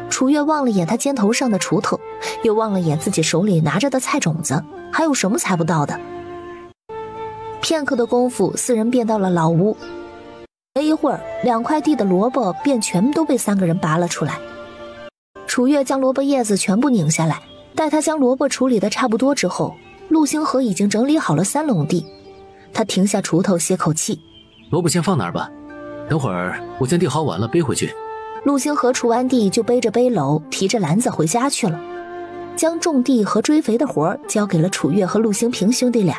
楚月望了眼他肩头上的锄头，又望了眼自己手里拿着的菜种子，还有什么猜不到的？片刻的功夫，4人便到了老屋。没一会儿，2块地的萝卜便全都被3个人拔了出来。楚月将萝卜叶子全部拧下来，待他将萝卜处理的差不多之后，陆星河已经整理好了3垄地。他停下锄头歇口气：萝卜先放哪儿吧，等会儿我将地薅完了背回去。陆星河锄完地就背着背篓提着篮子回家去了，将种地和追肥的活交给了楚月和陆星平兄弟俩。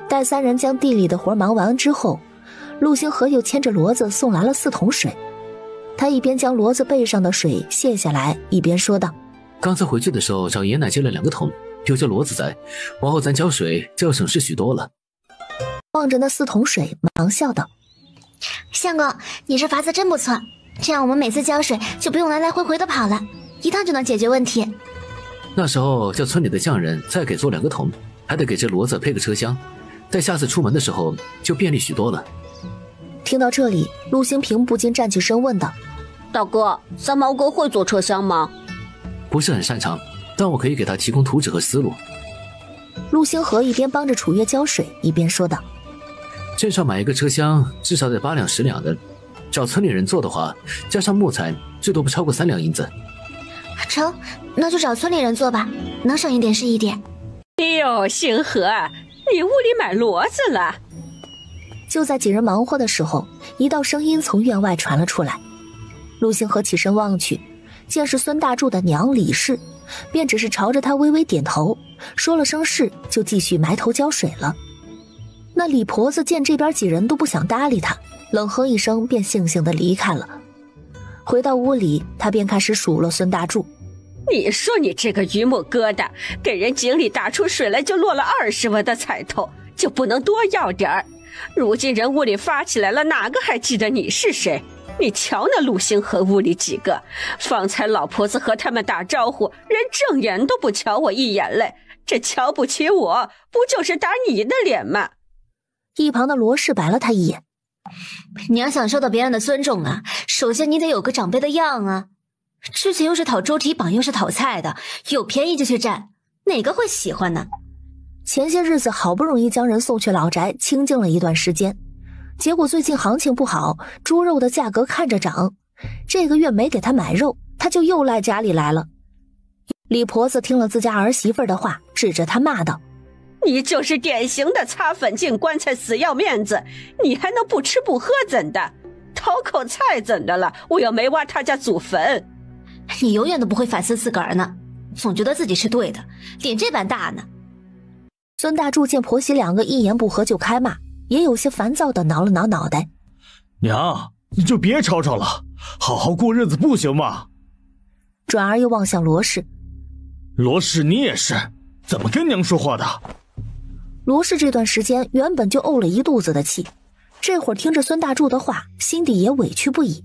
待3人将地里的活忙完之后，陆星河又牵着骡子送来了4桶水。他一边将骡子背上的水卸下来，一边说道：刚才回去的时候找爷奶接了2个桶，有这骡子在，往后咱浇水就要省事许多了。望着那4桶水，忙笑道：相公，你这法子真不错，这样我们每次浇水就不用来来回回的跑了，一趟就能解决问题。那时候叫村里的匠人再给做2个桶，还得给这骡子配个车厢，在下次出门的时候就便利许多了。听到这里，陆星平不禁站起身问道：大哥，三毛哥会做车厢吗？不是很擅长，但我可以给他提供图纸和思路。陆星河一边帮着楚月浇水，一边说道：镇上买一个车厢至少得8两10两的，找村里人做的话，加上木材最多不超过3两银子。成，那就找村里人做吧，能省一点是一点。哟，星河，你屋里买骡子了？就在几人忙活的时候，一道声音从院外传了出来。陆星河起身望去，见是孙大柱的娘李氏，便只是朝着他微微点头，说了声是，就继续埋头浇水了。那李婆子见这边几人都不想搭理他，冷哼一声便悻悻地离开了。回到屋里，他便开始数落孙大柱：你说你这个榆木疙瘩，给人井里打出水来就落了20文的彩头，就不能多要点儿？如今人屋里发起来了，哪个还记得你是谁？你瞧那陆星河屋里几个，方才老婆子和他们打招呼，人正眼都不瞧我一眼嘞，这瞧不起我，不就是打你的脸吗？一旁的罗氏白了他一眼：你要想受到别人的尊重啊，首先你得有个长辈的样啊。之前又是讨周体榜，又是讨菜的，有便宜就去占，哪个会喜欢呢？前些日子好不容易将人送去老宅清静了一段时间，结果最近行情不好，猪肉的价格看着涨，这个月没给他买肉，他就又赖家里来了。李婆子听了自家儿媳妇的话，指着他骂道：你就是典型的擦粉进棺材死要面子，你还能不吃不喝怎的？讨口菜怎的了？我又没挖他家祖坟。你永远都不会反思自个儿呢，总觉得自己是对的，脸这般大呢。孙大柱见婆媳两个一言不合就开骂，也有些烦躁地挠了挠脑袋：娘，你就别吵吵了，好好过日子不行吗？转而又望向罗氏：罗氏，你也是，怎么跟娘说话的？罗氏这段时间原本就怄了一肚子的气，这会儿听着孙大柱的话，心底也委屈不已。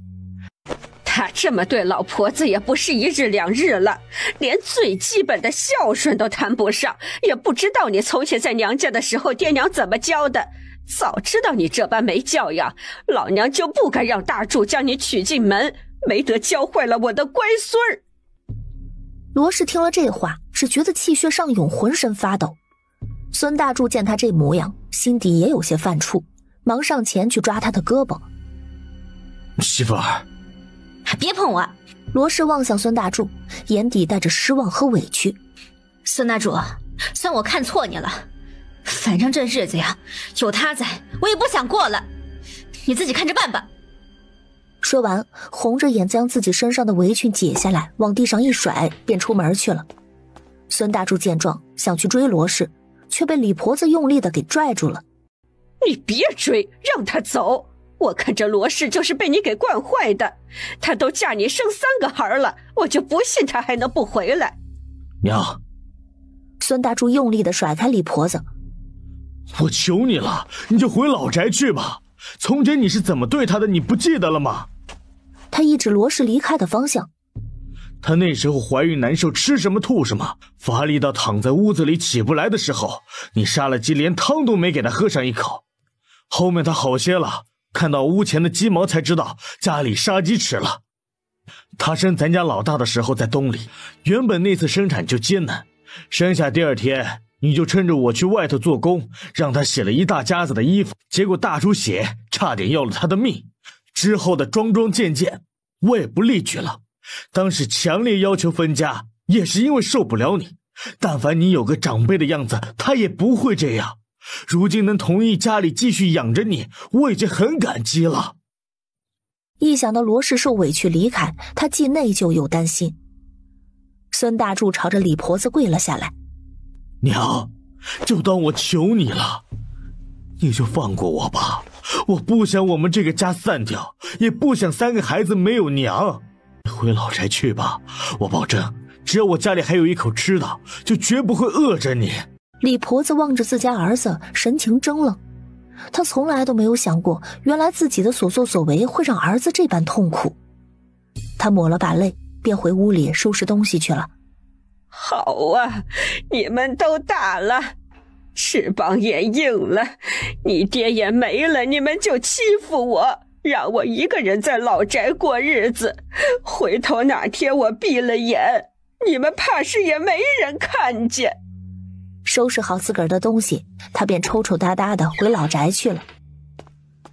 他这么对老婆子也不是1日2日了，连最基本的孝顺都谈不上，也不知道你从前在娘家的时候爹娘怎么教的。早知道你这般没教养，老娘就不该让大柱将你娶进门，没得教坏了我的乖孙儿。罗氏听了这话，只觉得气血上涌，浑身发抖。孙大柱见他这模样，心底也有些犯怵，忙上前去抓他的胳膊：媳妇儿，别碰我！罗氏望向孙大柱，眼底带着失望和委屈：孙大柱，算我看错你了，反正这日子呀，有他在，我也不想过了，你自己看着办吧。说完，红着眼将自己身上的围裙解下来，往地上一甩，便出门去了。孙大柱见状，想去追罗氏，却被李婆子用力的给拽住了：你别追，让他走。我看这罗氏就是被你给惯坏的，她都嫁你生3个孩了，我就不信她还能不回来。娘！孙大柱用力地甩开李婆子：我求你了，你就回老宅去吧，从前你是怎么对她的，你不记得了吗？他一指罗氏离开的方向：她那时候怀孕难受，吃什么吐什么，乏力到躺在屋子里起不来的时候，你杀了鸡，连汤都没给她喝上一口。后面她好些了，看到屋前的鸡毛才知道家里杀鸡吃了。她生咱家老大的时候在东里，原本那次生产就艰难，生下第2天你就趁着我去外头做工，让她洗了一大家子的衣服，结果大出血，差点要了她的命。之后的桩桩件件我也不例举了，当时强烈要求分家，也是因为受不了你，但凡你有个长辈的样子，他也不会这样。如今能同意家里继续养着你，我已经很感激了。一想到罗氏受委屈离开，他既内疚又担心。孙大柱朝着李婆子跪了下来：娘，就当我求你了，你就放过我吧，我不想我们这个家散掉，也不想3个孩子没有娘。回老宅去吧，我保证只要我家里还有一口吃的，就绝不会饿着你。李婆子望着自家儿子，神情怔愣。她从来都没有想过，原来自己的所作所为会让儿子这般痛苦。她抹了把泪，便回屋里收拾东西去了。好啊，你们都大了，翅膀也硬了，你爹也没了，你们就欺负我，让我一个人在老宅过日子。回头哪天我闭了眼，你们怕是也没人看见。收拾好自个儿的东西，他便抽抽搭搭的回老宅去了。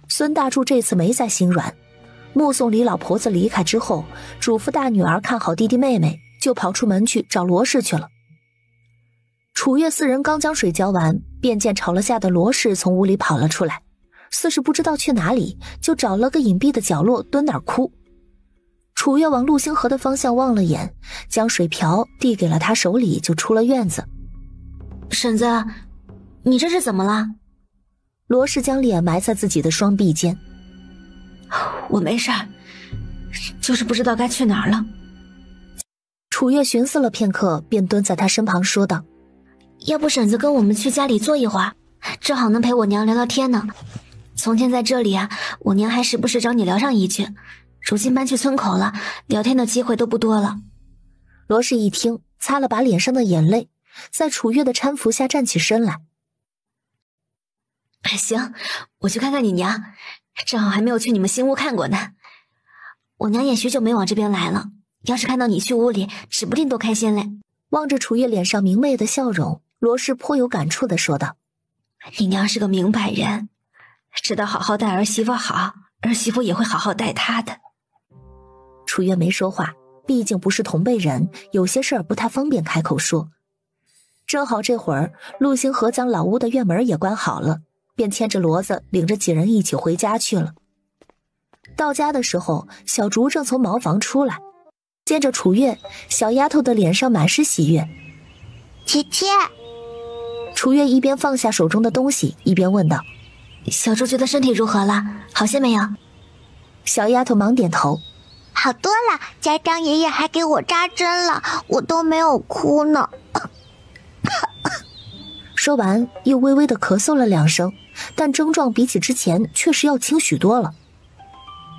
孙大柱这次没再心软，目送李老婆子离开之后，嘱咐大女儿看好弟弟妹妹，就跑出门去找罗氏去了。楚月四人刚将水浇完，便见吵了架的罗氏从屋里跑了出来，似是不知道去哪里，就找了个隐蔽的角落蹲那儿哭。楚月往陆星河的方向望了眼，将水瓢递给了他手里，就出了院子。婶子，你这是怎么了？罗氏将脸埋在自己的双臂间。我没事儿，就是不知道该去哪儿了。楚月寻思了片刻，便蹲在他身旁说道：要不婶子跟我们去家里坐一会儿，正好能陪我娘聊聊天呢。从前在这里啊，我娘还时不时找你聊上一句，如今搬去村口了，聊天的机会都不多了。罗氏一听，擦了把脸上的眼泪，在楚月的搀扶下站起身来。行，我去看看你娘，正好还没有去你们新屋看过呢。我娘也许久没往这边来了，要是看到你去屋里，指不定多开心嘞。望着楚月脸上明媚的笑容，罗氏颇有感触地说道：你娘是个明白人，知道好好待儿媳妇好，儿媳妇也会好好待她的。楚月没说话，毕竟不是同辈人，有些事儿不太方便开口说。正好这会儿陆星河将老屋的院门也关好了，便牵着骡子领着几人一起回家去了。到家的时候，小竹正从茅房出来，见着楚月，小丫头的脸上满是喜悦。姐姐。楚月一边放下手中的东西，一边问道：小竹觉得身体如何了？好些没有？小丫头忙点头：好多了，家长爷爷还给我扎针了，我都没有哭呢。说完又微微的咳嗽了2声，但症状比起之前确实要轻许多了。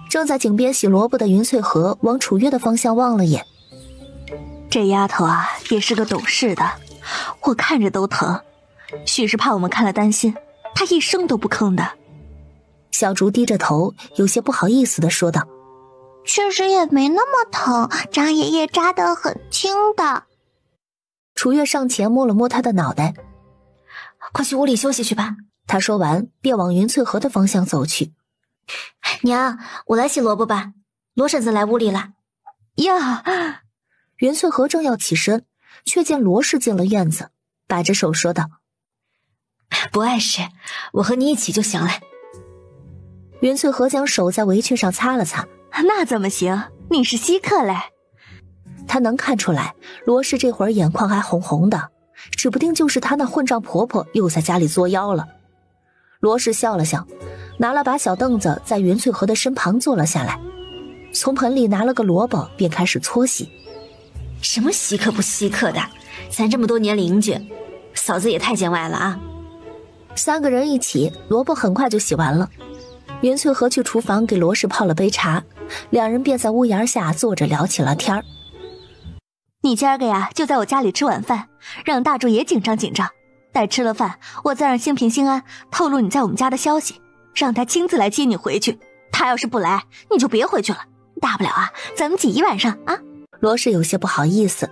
正在井边洗萝卜的云翠荷往楚月的方向望了眼。这丫头啊，也是个懂事的，我看着都疼。许是怕我们看了担心，她一声都不吭的。小竹低着头，有些不好意思地说道：确实也没那么疼，张爷爷扎得很轻的。楚月上前摸了摸他的脑袋：快去屋里休息去吧。他说完便往云翠河的方向走去。娘，我来洗萝卜吧，罗婶子来屋里了。呀！云翠河正要起身，却见罗氏进了院子，摆着手说道：不碍事，我和你一起就行了。云翠河将手在围裙上擦了擦：那怎么行，你是稀客嘞。他能看出来罗氏这会儿眼眶还红红的，指不定就是她那混账婆婆又在家里作妖了。罗氏笑了笑，拿了把小凳子在云翠河的身旁坐了下来，从盆里拿了个萝卜便开始搓洗。什么稀客不稀客的，咱这么多年邻居，嫂子也太见外了啊。3个人一起，萝卜很快就洗完了。云翠河去厨房给罗氏泡了杯茶，2人便在屋檐下坐着聊起了天儿。你今儿个呀，就在我家里吃晚饭，让大柱也紧张紧张。待吃了饭，我再让兴平、兴安透露你在我们家的消息，让他亲自来接你回去。他要是不来，你就别回去了。大不了啊，咱们挤一晚上啊。罗氏有些不好意思：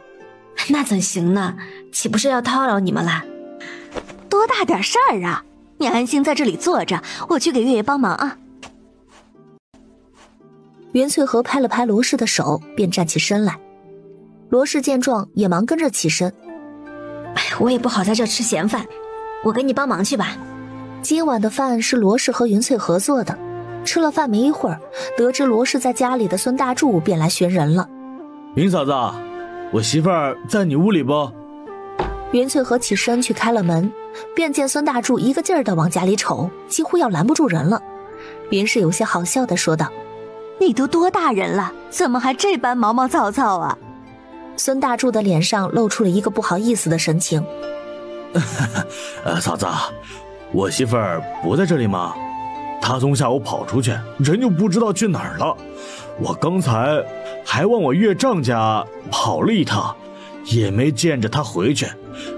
那怎行呢？岂不是要叨扰你们啦？多大点事儿啊！你安心在这里坐着，我去给月月帮忙啊。云翠荷拍了拍罗氏的手，便站起身来。罗氏见状也忙跟着起身：我也不好在这吃闲饭，我给你帮忙去吧。今晚的饭是罗氏和云翠荷做的，吃了饭没一会儿，得知罗氏在家里的孙大柱便来寻人了。云嫂子，我媳妇儿在你屋里不？云翠荷起身去开了门，便见孙大柱一个劲儿地往家里瞅，几乎要拦不住人了。云氏有些好笑地说道：你都多大人了，怎么还这般毛毛躁躁啊？孙大柱的脸上露出了一个不好意思的神情。嫂子，我媳妇儿不在这里吗？她从下午跑出去，人就不知道去哪儿了。我刚才还往我岳丈家跑了一趟，也没见着她回去。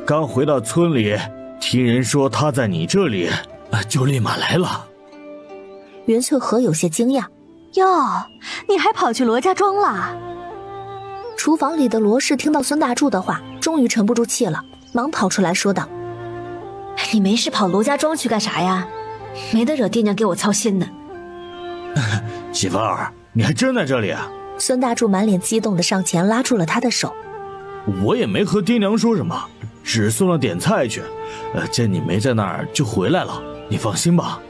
刚回到村里听人说他在你这里，就立马来了。袁翠和有些惊讶：“哟，你还跑去罗家庄了？”厨房里的罗氏听到孙大柱的话，终于沉不住气了，忙跑出来说道：“你没事跑罗家庄去干啥呀？没得惹爹娘给我操心呢。”媳妇儿，你还真在这里啊？孙大柱满脸激动地上前拉住了他的手。我也没和爹娘说什么，只送了点菜去。见你没在那儿就回来了，你放心吧。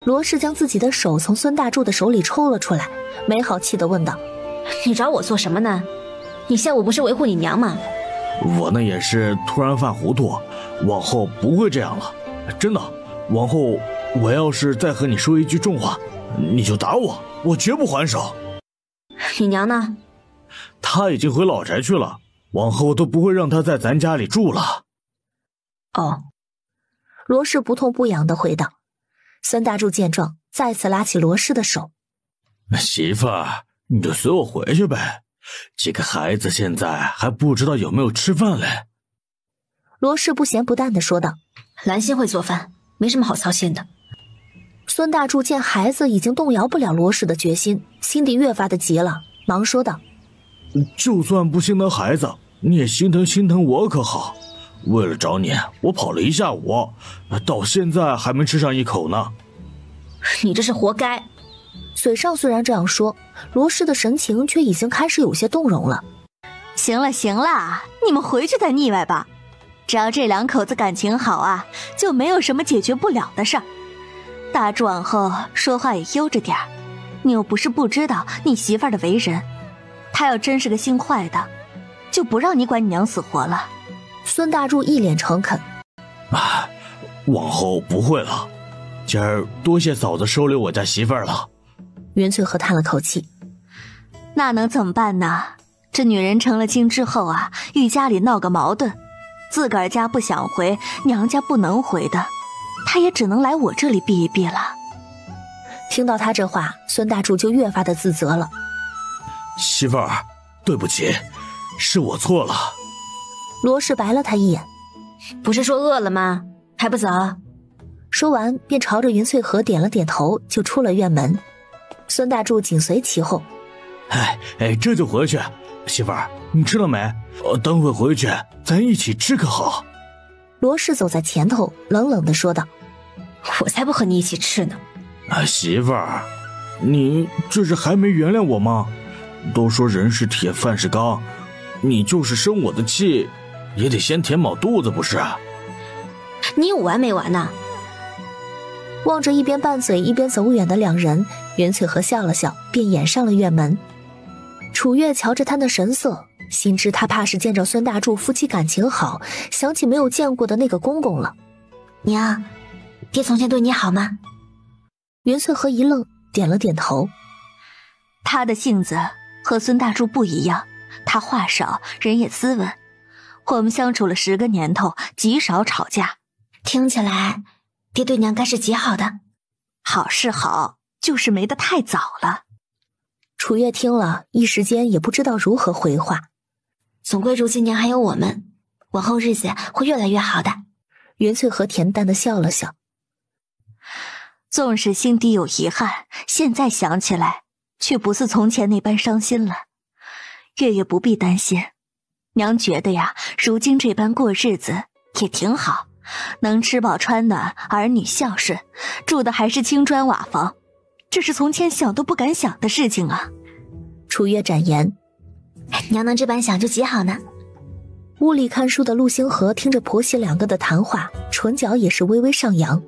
罗氏将自己的手从孙大柱的手里抽了出来，没好气地问道：“你找我做什么呢？你下午不是维护你娘吗？”我那也是突然犯糊涂，往后不会这样了，真的。往后我要是再和你说一句重话，你就打我，我绝不还手。你娘呢？她已经回老宅去了，往后都不会让她在咱家里住了。哦，罗氏不痛不痒地回道。孙大柱见状，再次拉起罗氏的手：“媳妇儿，你就随我回去呗。这个孩子现在还不知道有没有吃饭嘞。”罗氏不咸不淡地说道：“兰心会做饭，没什么好操心的。”孙大柱见孩子已经动摇不了罗氏的决心，心底越发的急了，忙说道：“就算不心疼孩子，你也心疼我可好？为了找你，我跑了一下午，到现在还没吃上一口呢。”你这是活该。嘴上虽然这样说，罗氏的神情却已经开始有些动容了。行了，你们回去再腻歪吧。只要这两口子感情好啊，就没有什么解决不了的事儿。大柱往后说话也悠着点儿，你又不是不知道你媳妇儿的为人，她要真是个心坏的，就不让你管你娘死活了。孙大柱一脸诚恳：“往后不会了，今儿多谢嫂子收留我家媳妇儿了。”袁翠和叹了口气：“那能怎么办呢？这女人成了亲之后啊，与家里闹个矛盾，自个儿家不想回，娘家不能回的，她也只能来我这里避一避了。”听到他这话，孙大柱就越发的自责了：“媳妇儿，对不起，是我错了。”罗氏白了他一眼：“不是说饿了吗？还不走？”说完便朝着云翠和点了点头，就出了院门。孙大柱紧随其后：“这就回去。媳妇儿，你吃了没？等会回去咱一起吃可好？”罗氏走在前头，冷冷地说道：“我才不和你一起吃呢。”媳妇儿，你这是还没原谅我吗？都说人是铁，饭是钢，你就是生我的气，也得先填饱肚子不是？你有完没完呢？望着一边拌嘴一边走远的两人，袁翠和笑了笑，便掩上了院门。楚月瞧着他那神色，心知他怕是见着孙大柱夫妻感情好，想起没有见过的那个公公了。“娘，爹从前对你好吗？”袁翠和一愣，点了点头。他的性子和孙大柱不一样，他话少，人也斯文。我们相处了10个年头，极少吵架。听起来爹对娘该是极好的。好是好，就是没得太早了。楚月听了一时间也不知道如何回话。总归如今娘还有我们，往后日子会越来越好的。袁翠和恬淡地笑了笑。纵使心底有遗憾，现在想起来却不似从前那般伤心了。月月不必担心，娘觉得呀，如今这般过日子也挺好，能吃饱穿暖，儿女孝顺，住的还是青砖瓦房，这是从前想都不敢想的事情啊。楚月展言：“娘能这般想就极好呢。”屋里看书的陆星河听着婆媳两个的谈话，唇角也是微微上扬。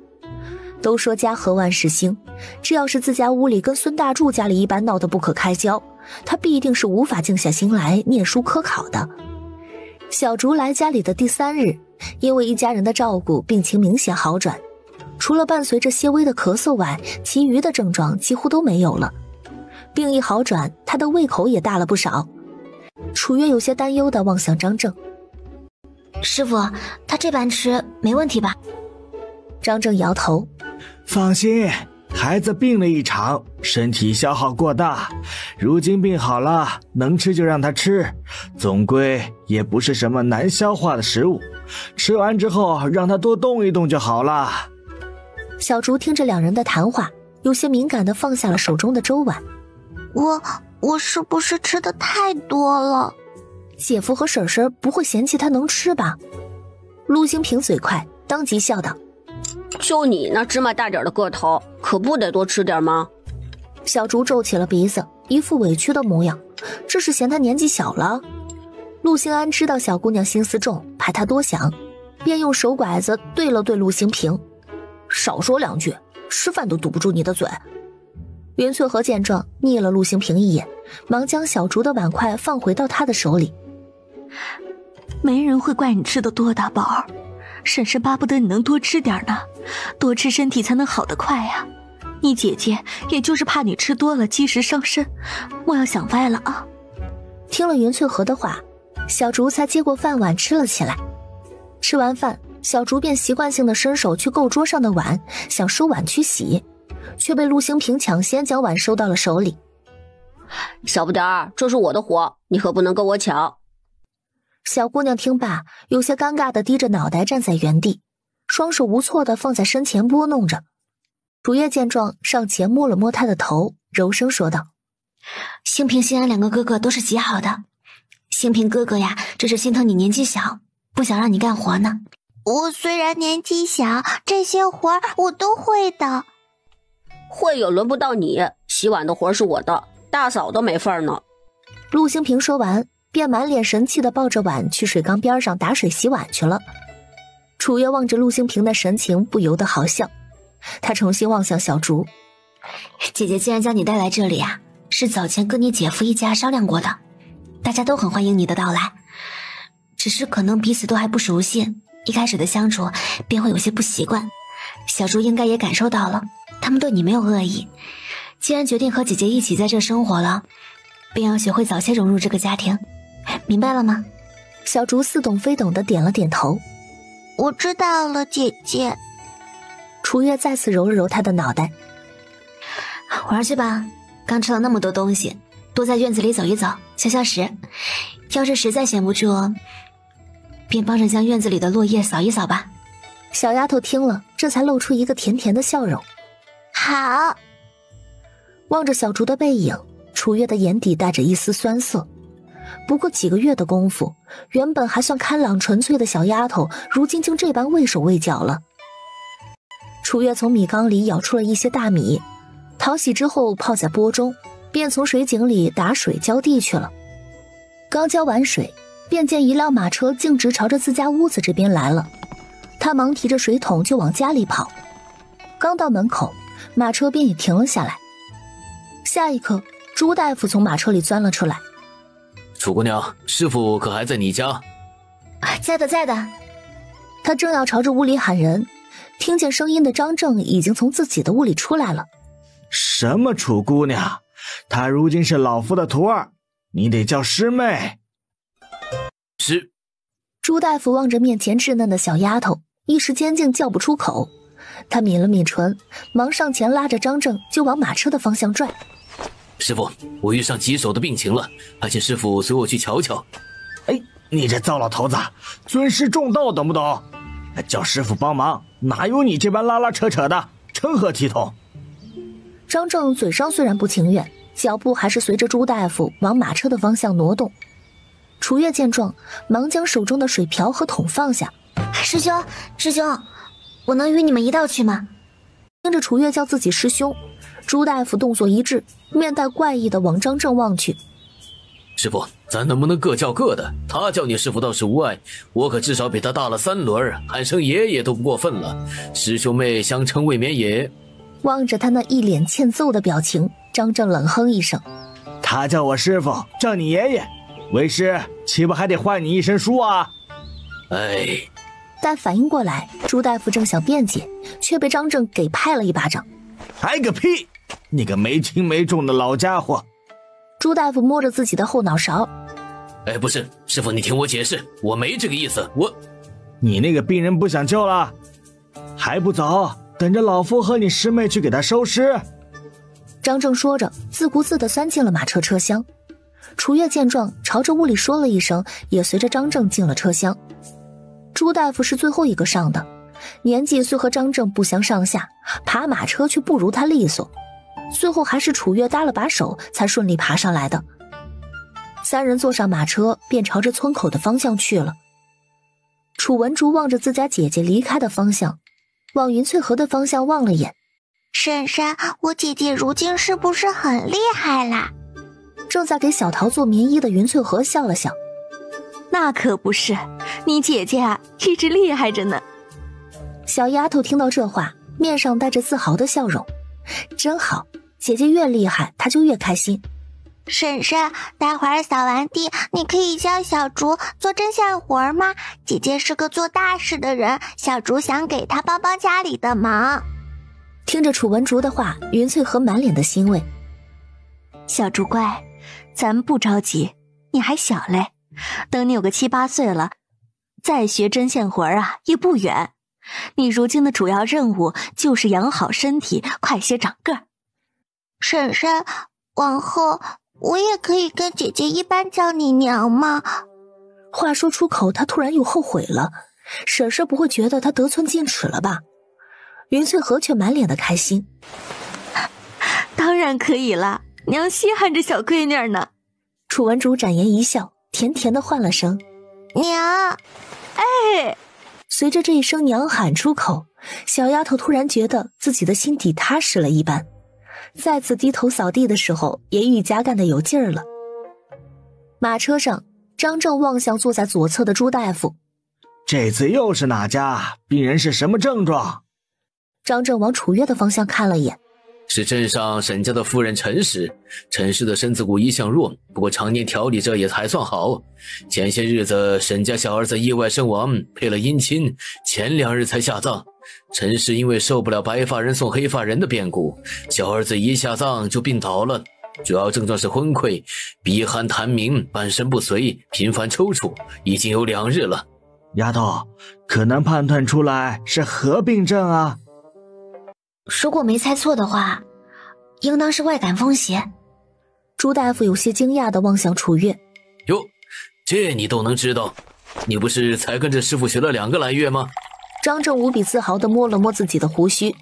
都说家和万事兴，这要是自家屋里跟孙大柱家里一般闹得不可开交，他必定是无法静下心来念书科考的。小竹来家里的第3日，因为一家人的照顾，病情明显好转，除了伴随着些微的咳嗽外，其余的症状几乎都没有了。病一好转，他的胃口也大了不少。楚月有些担忧地望向张正：“师傅，他这般吃没问题吧？”张正摇头：“放心，孩子病了一场，身体消耗过大，如今病好了，能吃就让他吃，总归也不是什么难消化的食物，吃完之后让他多动一动就好了。小竹听着两人的谈话，有些敏感地放下了手中的粥碗。我是不是吃的太多了？姐夫和婶婶不会嫌弃他能吃吧？陆星平嘴快，当即笑道：就你那芝麻大点的个头，可不得多吃点吗？小竹皱起了鼻子，一副委屈的模样，这是嫌他年纪小了。陆星安知道小姑娘心思重，怕她多想，便用手拐子对了对陆星平：少说两句，吃饭都堵不住你的嘴。袁翠和见状睨了陆星平一眼，忙将小竹的碗筷放回到他的手里。没人会怪你吃的多，大宝儿，婶婶巴不得你能多吃点呢，多吃身体才能好得快呀。你姐姐也就是怕你吃多了积食伤身，莫要想歪了啊。听了袁翠和的话，小竹才接过饭碗吃了起来。吃完饭，小竹便习惯性的伸手去够桌上的碗，想收碗去洗，却被陆星平抢先将碗收到了手里。小不点儿，这是我的活，你可不能跟我抢。小姑娘听罢，有些尴尬的低着脑袋站在原地，双手无措的放在身前拨弄着。楚月见状，上前摸了摸她的头，柔声说道：星平、星安两个哥哥都是极好的。星平哥哥呀，只是心疼你年纪小，不想让你干活呢。我虽然年纪小，这些活儿我都会的。会也轮不到你，洗碗的活是我的，大嫂都没份呢。陆星平说完，便满脸神气地抱着碗去水缸边上打水洗碗去了。楚月望着陆星平的神情，不由得好笑。他重新望向小竹：姐姐既然将你带来这里啊，是早前跟你姐夫一家商量过的，大家都很欢迎你的到来，只是可能彼此都还不熟悉，一开始的相处便会有些不习惯。小竹应该也感受到了，他们对你没有恶意，既然决定和姐姐一起在这生活了，便要学会早些融入这个家庭，明白了吗？小竹似懂非懂地点了点头。我知道了，姐姐。楚月再次揉了揉她的脑袋。玩去吧，刚吃了那么多东西，多在院子里走一走，消消食。要是实在闲不住，便帮着将院子里的落叶扫一扫吧。小丫头听了，这才露出一个甜甜的笑容。好。望着小竹的背影，楚月的眼底带着一丝酸涩。不过几个月的功夫，原本还算开朗纯粹的小丫头，如今竟这般畏手畏脚了。楚月从米缸里舀出了一些大米，淘洗之后泡在钵中，便从水井里打水浇地去了。刚浇完水，便见一辆马车径直朝着自家屋子这边来了。他忙提着水桶就往家里跑，刚到门口，马车便也停了下来。下一刻，朱大夫从马车里钻了出来。楚姑娘，师傅可还在你家？在的，在的。他正要朝着屋里喊人，听见声音的张正已经从自己的屋里出来了。什么楚姑娘？她如今是老夫的徒儿，你得叫师妹。师。朱大夫望着面前稚嫩的小丫头，一时间竟叫不出口。他抿了抿唇，忙上前拉着张正就往马车的方向拽。师傅，我遇上棘手的病情了，还请师傅随我去瞧瞧。哎，你这糟老头子，尊师重道懂不懂？叫师傅帮忙，哪有你这般拉拉扯扯的，成何体统？张正嘴上虽然不情愿，脚步还是随着朱大夫往马车的方向挪动。楚月见状，忙将手中的水瓢和桶放下。师兄，我能与你们一道去吗？听着楚月叫自己师兄，朱大夫动作一致，面带怪异的往张正望去。师傅，咱能不能各叫各的？他叫你师傅倒是无碍，我可至少比他大了3轮，喊声爷爷都不过分了。师兄妹相称未免也。望着他那一脸欠揍的表情，张正冷哼一声：他叫我师傅，叫你爷爷，为师岂不还得唤你一声叔啊？哎。但反应过来，朱大夫正想辩解，却被张正给拍了一巴掌。拍个屁！你个没轻没重的老家伙！朱大夫摸着自己的后脑勺。哎，不是，师傅，你听我解释，我没这个意思，你那个病人不想救了？还不走，等着老夫和你师妹去给他收尸。张正说着，自顾自地钻进了马车车厢。楚月见状，朝着屋里说了一声，也随着张正进了车厢。朱大夫是最后一个上的，年纪虽和张正不相上下，爬马车却不如他利索，最后还是楚月搭了把手才顺利爬上来的。三人坐上马车便朝着村口的方向去了。楚文竹望着自家姐姐离开的方向，往云翠河的方向望了眼。婶婶，我姐姐如今是不是很厉害啦？正在给小桃做棉衣的云翠河笑了笑。那可不是，你姐姐啊，一直厉害着呢。小丫头听到这话，面上带着自豪的笑容。真好，姐姐越厉害，她就越开心。婶婶，待会儿扫完地，你可以教小竹做针线活吗？姐姐是个做大事的人，小竹想给她帮帮家里的忙。听着楚文竹的话，云翠河满脸的欣慰。小竹乖，咱不着急，你还小嘞，等你有个7、8岁了，再学针线活啊也不远。你如今的主要任务就是养好身体，快些长个儿。婶婶，往后我也可以跟姐姐一般叫你娘吗？话说出口，他突然又后悔了。婶婶不会觉得他得寸进尺了吧？云翠河却满脸的开心。当然可以了，娘稀罕着小闺女呢。楚文竹展颜一笑，甜甜的唤了声娘。哎，随着这一声娘喊出口，小丫头突然觉得自己的心底踏实了一般，再次低头扫地的时候也愈加干得有劲儿了。马车上，张正望向坐在左侧的朱大夫。这次又是哪家？病人是什么症状？张正往楚月的方向看了眼。是镇上沈家的夫人陈氏。陈氏的身子骨一向弱，不过常年调理着也还算好。前些日子沈家小儿子意外身亡，配了姻亲，前2日才下葬。陈氏因为受不了白发人送黑发人的变故，小儿子一下葬就病倒了，主要症状是昏聩、鼻鼾痰鸣、半身不遂、频繁抽搐，已经有2日了。丫头，可能判断出来是何病症啊？如果没猜错的话，应当是外感风邪。朱大夫有些惊讶地望向楚月。哟，这你都能知道？你不是才跟着师傅学了2个来月吗？张正无比自豪地摸了摸自己的胡须。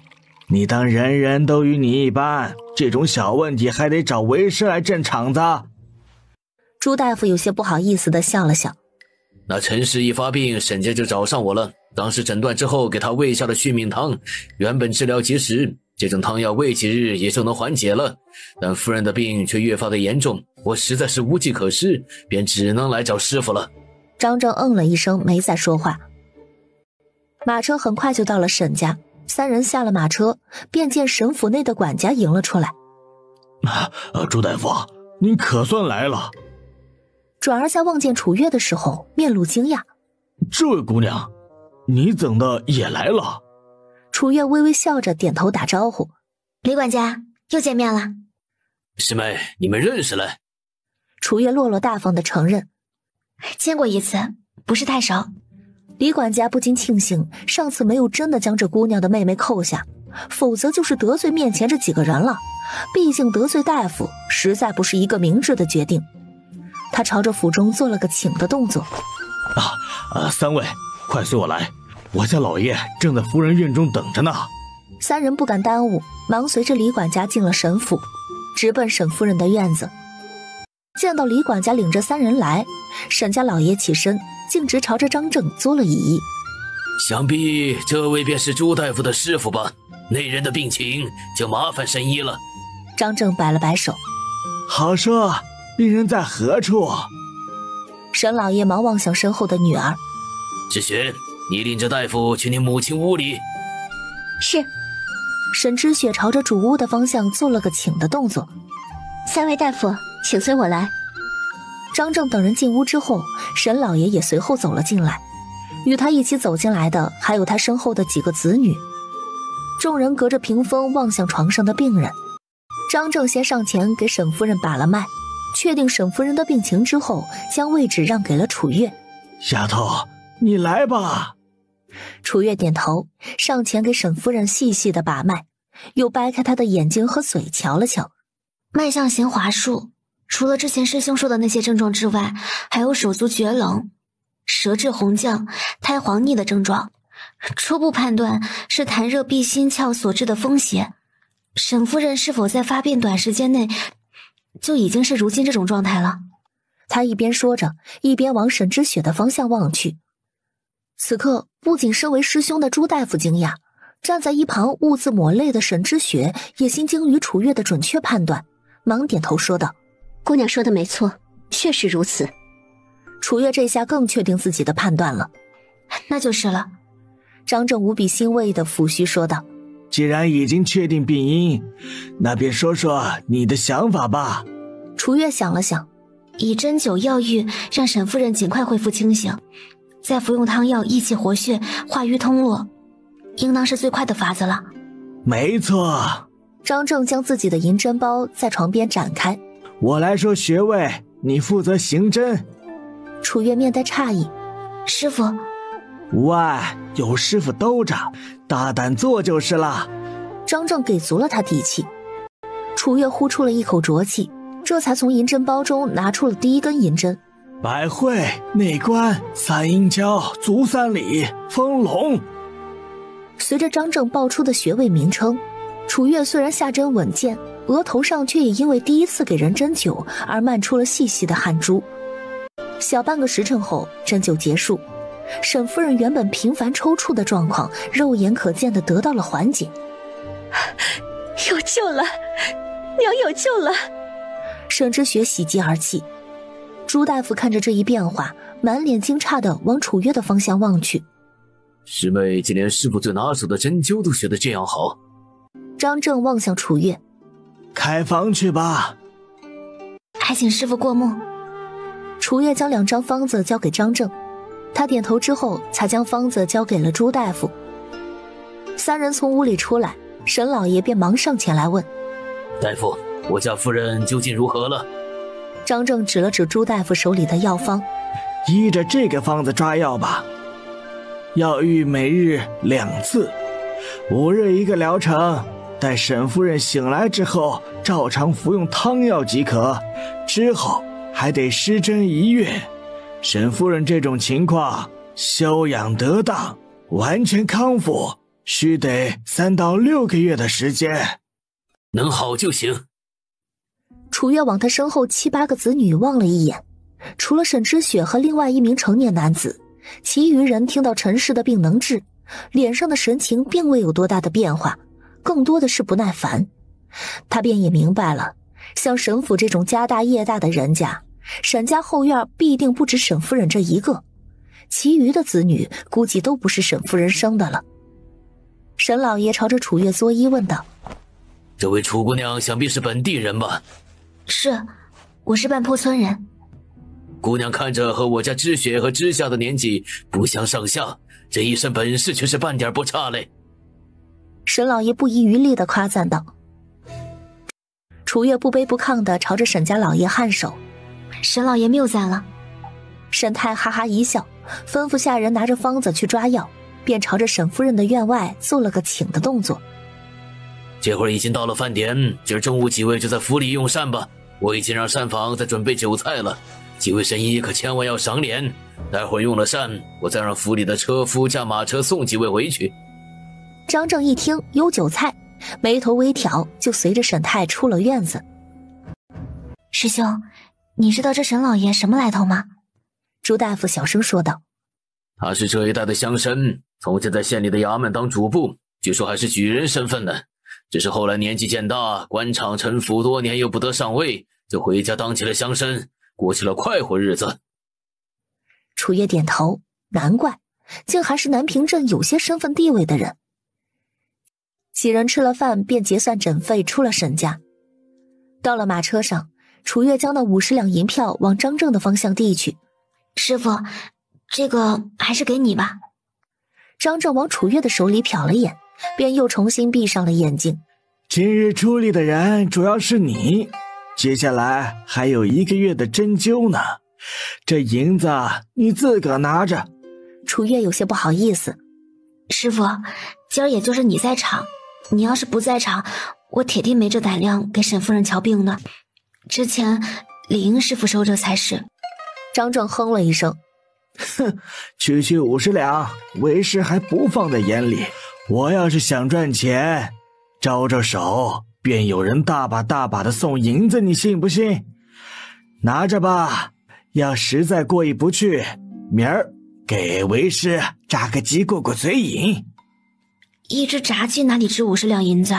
你当人人都与你一般，这种小问题还得找为师来镇场子？朱大夫有些不好意思地笑了笑。那陈氏一发病，沈家就找上我了。当时诊断之后，给他喂下了续命汤，原本治疗结石，这种汤药喂几日也就能缓解了。但夫人的病却越发的严重，我实在是无计可施，便只能来找师傅了。张正嗯了一声，没再说话。马车很快就到了沈家，三人下了马车，便见沈府内的管家迎了出来。朱大夫，您可算来了。转而在望见楚月的时候，面露惊讶。这位姑娘，你怎的也来了？楚月微微笑着点头打招呼。李管家，又见面了。师妹，你们认识了？楚月落落大方地承认。见过一次，不是太熟。李管家不禁庆幸上次没有真的将这姑娘的妹妹扣下，否则就是得罪面前这几个人了。毕竟得罪大夫实在不是一个明智的决定。他朝着府中做了个请的动作。三位快随我来，我家老爷正在夫人院中等着呢。三人不敢耽误，忙随着李管家进了沈府，直奔沈夫人的院子。见到李管家领着三人来，沈家老爷起身，径直朝着张正作了一揖。想必这位便是朱大夫的师傅吧？那人的病情就麻烦神医了。张正摆了摆手。好说，病人在何处？沈老爷忙望向身后的女儿。志雪，你领着大夫去你母亲屋里。是。沈知雪朝着主屋的方向做了个请的动作。三位大夫，请随我来。张正等人进屋之后，沈老爷也随后走了进来。与他一起走进来的还有他身后的几个子女。众人隔着屏风望向床上的病人。张正先上前给沈夫人把了脉，确定沈夫人的病情之后，将位置让给了楚月。丫头，你来吧。楚月点头，上前给沈夫人细细的把脉，又掰开她的眼睛和嘴瞧了瞧。脉象弦滑数，除了之前师兄说的那些症状之外，还有手足厥冷。舌质红绛、苔黄腻的症状，初步判断是痰热闭心窍所致的风邪。沈夫人是否在发病短时间内就已经是如今这种状态了？他一边说着，一边往沈之雪的方向望去。此刻，不仅身为师兄的朱大夫惊讶，站在一旁兀自抹泪的沈之雪也心惊于楚月的准确判断，忙点头说道：“姑娘说的没错，确实如此。”楚月这下更确定自己的判断了。那就是了。张正无比欣慰地抚须说道：“既然已经确定病因，那便说说你的想法吧。”楚月想了想，以针灸药浴让沈夫人尽快恢复清醒，再服用汤药益气活血、化瘀通络，应当是最快的法子了。没错。张正将自己的银针包在床边展开。我来说穴位，你负责行针。楚月面带诧异：“师傅。”“喂，有师傅兜着，大胆做就是了。”张正给足了他底气。楚月呼出了一口浊气，这才从银针包中拿出了第一根银针。百会、内关、三阴交、足三里、丰隆。随着张正报出的穴位名称，楚月虽然下针稳健，额头上却也因为第一次给人针灸而漫出了细细的汗珠。小半个时辰后，针灸结束，沈夫人原本频繁抽搐的状况，肉眼可见的得到了缓解。有救了，娘有救了！沈之雪喜极而泣。朱大夫看着这一变化，满脸惊诧地往楚月的方向望去。师妹竟连师傅最拿手的针灸都学得这样好。张正望向楚月：“开方去吧。”还请师傅过目。楚月将2张方子交给张正，他点头之后才将方子交给了朱大夫。3人从屋里出来，沈老爷便忙上前来问：“大夫，我家夫人究竟如何了？”张正指了指朱大夫手里的药方：“依着这个方子抓药吧。药浴每日2次，5日1个疗程。待沈夫人醒来之后，照常服用汤药即可。之后还得施针1月。沈夫人这种情况，休养得当，完全康复，需得3到6个月的时间。能好就行。”楚月往他身后7、8个子女望了一眼，除了沈之雪和另外1名成年男子，其余人听到陈氏的病能治，脸上的神情并未有多大的变化，更多的是不耐烦。他便也明白了，像沈府这种家大业大的人家，沈家后院必定不止沈夫人这一个，其余的子女估计都不是沈夫人生的了。沈老爷朝着楚月作揖问道：“这位楚姑娘想必是本地人吧？”“是，我是半坡村人。”“姑娘看着和我家知雪和知夏的年纪不相上下，这一身本事却是半点不差嘞。”沈老爷不遗余力地夸赞道。楚月不卑不亢地朝着沈家老爷颔首：“沈老爷谬赞了。”沈太哈哈一笑，吩咐下人拿着方子去抓药，便朝着沈夫人的院外做了个请的动作。“这会儿已经到了饭点，今儿中午几位就在府里用膳吧。我已经让膳房在准备酒菜了，几位神医可千万要赏脸。待会儿用了膳，我再让府里的车夫驾马车送几位回去。”张正一听有酒菜，眉头微挑，就随着沈太出了院子。“师兄，你知道这沈老爷什么来头吗？”朱大夫小声说道。“他是这一带的乡绅，从前在县里的衙门当主簿，据说还是举人身份呢。只是后来年纪渐大，官场沉浮多年又不得上位，就回家当起了乡绅，过起了快活日子。”楚月点头，难怪，竟还是南平镇有些身份地位的人。几人吃了饭便结算诊费，出了沈家。到了马车上，楚月将那50两银票往张正的方向递去：“师傅，这个还是给你吧。”张正往楚月的手里瞟了眼，便又重新闭上了眼睛。“今日出力的人主要是你，接下来还有1个月的针灸呢。这银子你自个拿着。”楚月有些不好意思：“师傅，今儿也就是你在场，你要是不在场，我铁定没这胆量给沈夫人瞧病的。之前理应师傅收着才是。”张正哼了一声：“哼，区区50两，为师还不放在眼里。我要是想赚钱，招着手便有人大把大把的送银子，你信不信？拿着吧，要实在过意不去，明儿给为师炸个鸡过过嘴瘾。一只炸鸡哪里值50两银子？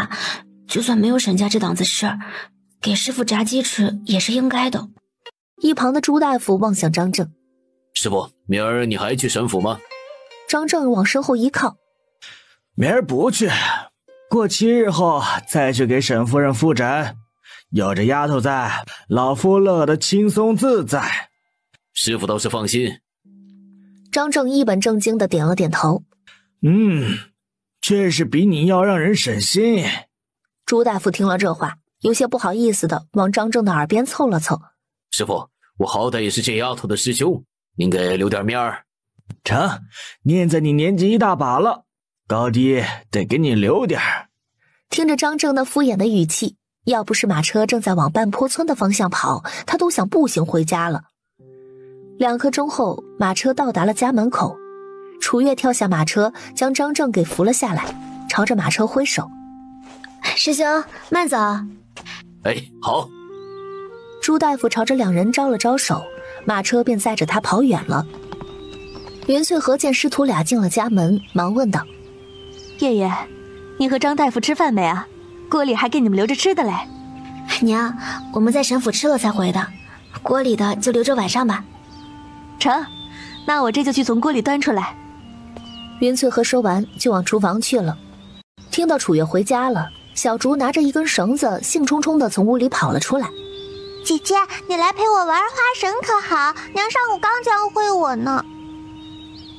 就算没有沈家这档子事儿，给师傅炸鸡吃也是应该的。一旁的朱大夫望向张正，师傅，明儿你还去沈府吗？张正往身后一靠，明儿不去，过7日后再去给沈夫人复诊。有这丫头在，老夫乐得轻松自在。师傅倒是放心。张正一本正经地点了点头。确实比你要让人省心。朱大夫听了这话，有些不好意思地往张正的耳边凑了凑。师傅，我好歹也是这丫头的师兄，您给留点面儿。成，念在你年纪一大把了，高低得给你留点儿。听着张正那敷衍的语气，要不是马车正在往半坡村的方向跑，他都想步行回家了。2刻钟后，马车到达了家门口。楚月跳下马车，将张正给扶了下来，朝着马车挥手：“师兄，慢走。”哎，好。朱大夫朝着2人招了招手，马车便载着他跑远了。云翠和见师徒俩进了家门，忙问道：“爷爷，你和张大夫吃饭没啊？锅里还给你们留着吃的嘞。”“娘，我们在沈府吃了才回的，锅里的就留着晚上吧。”“成，那我这就去从锅里端出来。”云翠和说完就往厨房去了。听到楚月回家了，小竹拿着一根绳子兴冲冲地从屋里跑了出来。“姐姐，你来陪我玩花绳可好？娘上午刚教会我呢。”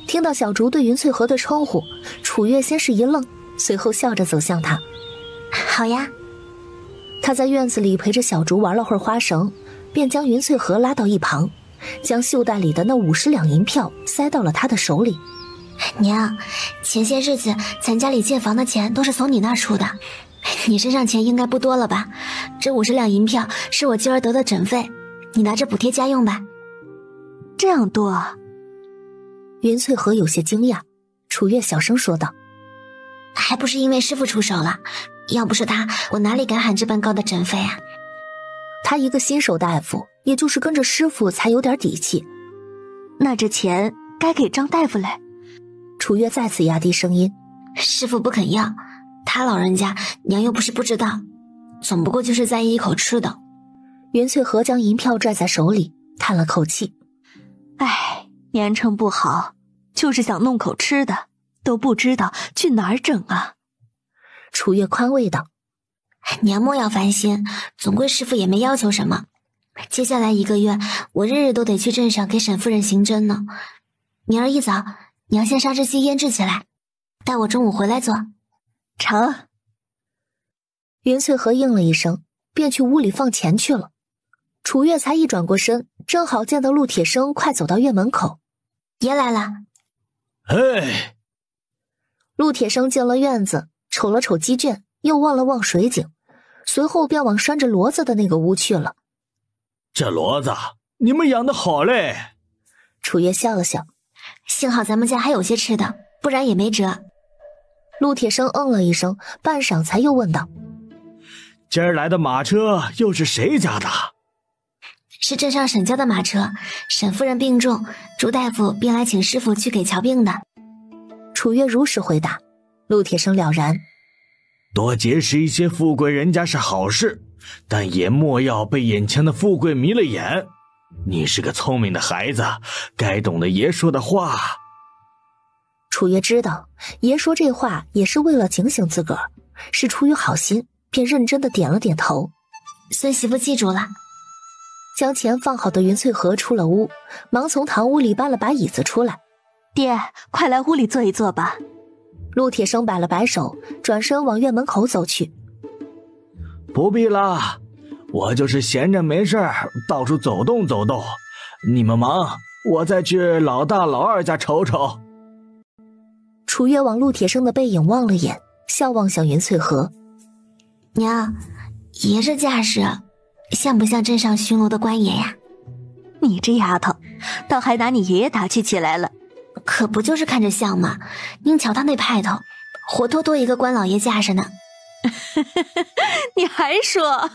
听到小竹对云翠和的称呼，楚月先是一愣，随后笑着走向他。“好呀。”他在院子里陪着小竹玩了会儿花绳，便将云翠和拉到一旁，将袖袋里的那50两银票塞到了他的手里。“娘，前些日子咱家里建房的钱都是从你那儿出的，你身上钱应该不多了吧？这50两银票是我今儿得的诊费，你拿着补贴家用吧。”“这样多啊？”云翠和有些惊讶。楚月小声说道：“还不是因为师傅出手了，要不是他，我哪里敢喊这般高的诊费啊？”他一个新手大夫，也就是跟着师傅才有点底气。那这钱该给张大夫嘞。楚月再次压低声音：“师傅不肯要，他老人家娘又不是不知道，总不过就是在意一口吃的。”云翠和将银票拽在手里，叹了口气：“哎，年成不好，就是想弄口吃的，都不知道去哪儿整啊。”楚月宽慰道：“娘莫要烦心，总归师傅也没要求什么。接下来1个月，我日日都得去镇上给沈夫人行针呢。明儿一早，娘先杀只鸡腌制起来，待我中午回来做。”“成。”云翠和应了一声，便去屋里放钱去了。楚月才一转过身，正好见到陆铁生快走到院门口。“爷来了。”“嘿。”陆铁生进了院子，瞅了瞅鸡圈，又望了望水井，随后便往拴着骡子的那个屋去了。“这骡子你们养得好嘞。”楚月笑了笑：“幸好咱们家还有些吃的，不然也没辙。”陆铁生嗯了一声，半晌才又问道：“今儿来的马车又是谁家的？”“是镇上沈家的马车，沈夫人病重，朱大夫便来请师傅去给瞧病的。”楚月如实回答。陆铁生了然：“多结识一些富贵人家是好事，但也莫要被眼前的富贵迷了眼。你是个聪明的孩子，该懂得爷说的话。”楚月知道爷说这话也是为了警醒自个儿，是出于好心，便认真的点了点头：“孙媳妇记住了。”将钱放好的云翠和出了屋，忙从堂屋里搬了把椅子出来：“爹，快来屋里坐一坐吧。”陆铁生摆了摆手，转身往院门口走去：“不必了，我就是闲着没事到处走动走动，你们忙，我再去老大老二家瞅瞅。”楚月往陆铁生的背影望了眼，笑望向云翠和：“娘，爷这架势像不像镇上巡逻的官爷呀？”“你这丫头，倒还拿你爷爷打趣起来了。可不就是看着像吗？您瞧他那派头，活脱脱一个官老爷架势呢。你还说？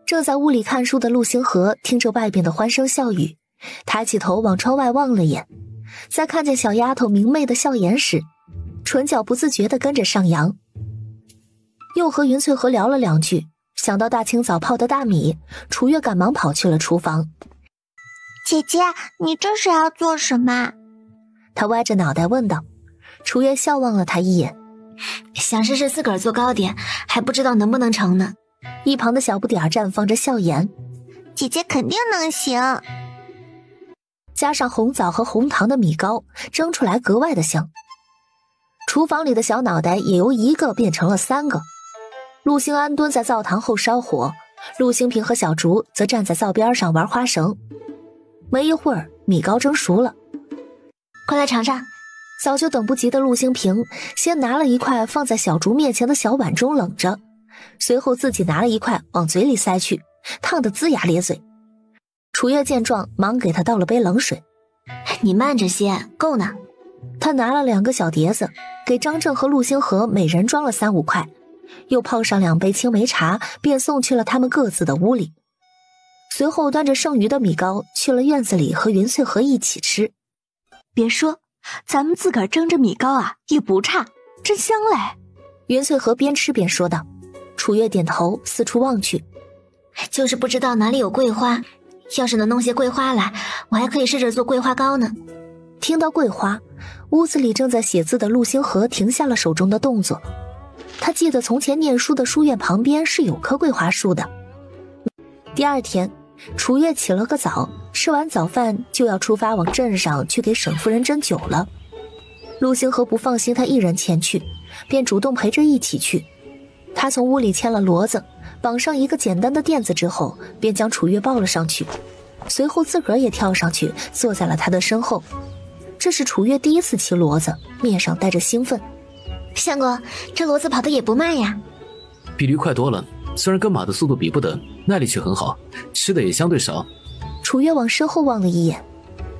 正在屋里看书的陆星河听着外边的欢声笑语，抬起头往窗外望了眼，在看见小丫头明媚的笑颜时，唇角不自觉地跟着上扬。又和云翠和聊了两句，想到大清早泡的大米，楚月赶忙跑去了厨房。姐姐，你这是要做什么？她歪着脑袋问道。楚月笑望了她一眼，想试试自个儿做糕点，还不知道能不能成呢。一旁的小不点儿绽放着笑颜，姐姐肯定能行。加上红枣和红糖的米糕，蒸出来格外的香。厨房里的小脑袋也由1个变成了3个。陆星安蹲在灶堂后烧火，陆星平和小竹则站在灶边上玩花绳。没一会儿，米糕蒸熟了。快来尝尝。早就等不及的陆星平先拿了一块放在小竹面前的小碗中冷着，随后自己拿了一块往嘴里塞去，烫得龇牙咧嘴。楚月见状，忙给他倒了杯冷水。你慢着些，够呢。他拿了2个小碟子，给张正和陆星河每人装了3、5块，又泡上2杯青梅茶，便送去了他们各自的屋里。随后端着剩余的米糕去了院子里和云翠和一起吃。别说，咱们自个儿蒸着米糕啊，也不差，真香嘞。云翠和边吃边说道。楚月点头，四处望去，就是不知道哪里有桂花，要是能弄些桂花来，我还可以试着做桂花糕呢。听到桂花，屋子里正在写字的陆星河停下了手中的动作。他记得从前念书的书院旁边是有棵桂花树的。第二天，楚月起了个早，吃完早饭就要出发往镇上去给沈夫人针灸了。陆星河不放心他一人前去，便主动陪着一起去。他从屋里牵了骡子，绑上一个简单的垫子之后，便将楚月抱了上去，随后自个儿也跳上去，坐在了他的身后。这是楚月第一次骑骡子，面上带着兴奋。相公，这骡子跑得也不慢呀。比驴快多了，虽然跟马的速度比不得，耐力却很好，吃的也相对少。楚月往身后望了一眼，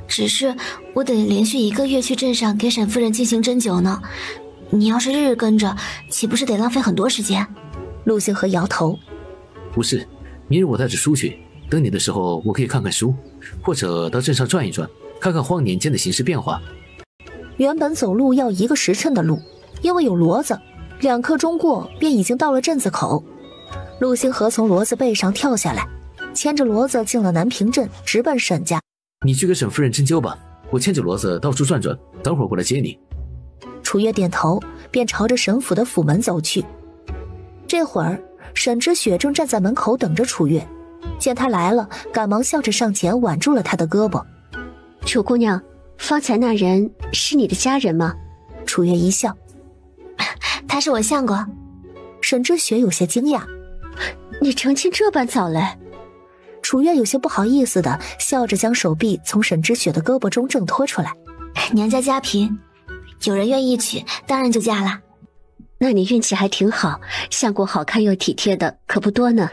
只是我得连续1个月去镇上给沈夫人进行针灸呢。你要是日日跟着，岂不是得浪费很多时间？陆星河摇头。不是，明日我带着书去，等你的时候我可以看看书，或者到镇上转一转，看看荒年间的形势变化。原本走路要1个时辰的路，因为有骡子，2刻钟过便已经到了镇子口。陆星河从骡子背上跳下来，牵着骡子进了南平镇，直奔沈家。你去给沈夫人针灸吧，我牵着骡子到处转转，等会儿过来接你。楚月点头，便朝着沈府的府门走去。这会儿，沈之雪正站在门口等着楚月，见他来了，赶忙笑着上前挽住了他的胳膊。楚姑娘，方才那人是你的家人吗？楚月一笑，他是我相公。沈之雪有些惊讶，你成亲这般早嘞？楚月有些不好意思的笑着将手臂从沈之雪的胳膊中挣脱出来。娘家家贫，有人愿意娶，当然就嫁了。那你运气还挺好，相公好看又体贴的可不多呢。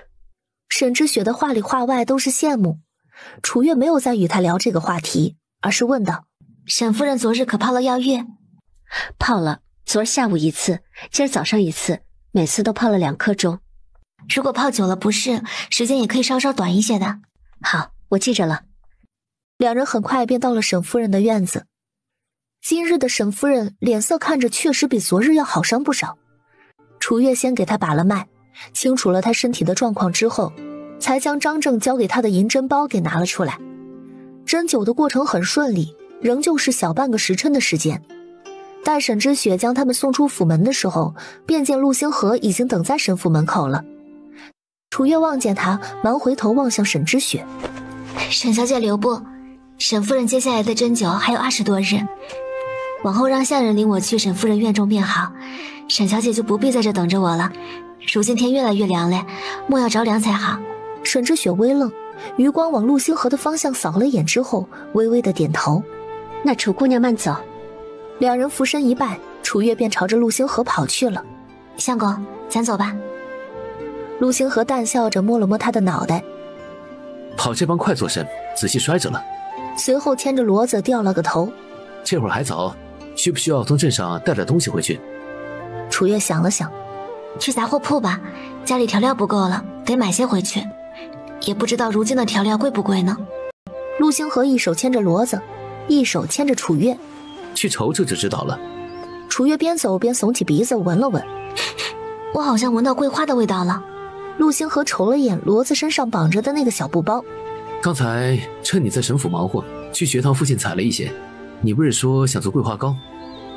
沈之雪的话里话外都是羡慕。楚月没有再与他聊这个话题，而是问道：沈夫人昨日可泡了药浴？泡了，昨儿下午1次，今儿早上1次，每次都泡了2刻钟。如果泡久了不适，时间也可以稍稍短一些的。好，我记着了。2人很快便到了沈夫人的院子。今日的沈夫人脸色看着确实比昨日要好上不少。楚月先给她把了脉，清楚了她身体的状况之后，才将张正交给她的银针包给拿了出来。针灸的过程很顺利，仍旧是小半个时辰的时间。待沈之雪将他们送出府门的时候，便见陆星河已经等在沈府门口了。楚月望见他，忙回头望向沈之雪。沈小姐留步，沈夫人接下来的针灸还有20多日，往后让下人领我去沈夫人院中便好，沈小姐就不必在这等着我了。如今天越来越凉了，莫要着凉才好。沈之雪微愣，余光往陆星河的方向扫了眼之后，微微的点头。那楚姑娘慢走。2人俯身一拜，楚月便朝着陆星河跑去了。相公，咱走吧。陆星河淡笑着摸了摸他的脑袋。跑这般快做甚？仔细摔着了。随后牵着骡子掉了个头。这会儿还早，需不需要从镇上带点东西回去？楚月想了想，去杂货铺吧，家里调料不够了，得买些回去。也不知道如今的调料贵不贵呢。陆星河一手牵着骡子，一手牵着楚月，去瞅瞅就知道了。楚月边走边耸起鼻子闻了闻，我好像闻到桂花的味道了。陆星河瞅了眼骡子身上绑着的那个小布包，刚才趁你在省府忙活，去学堂附近采了一些。你不是说想做桂花糕？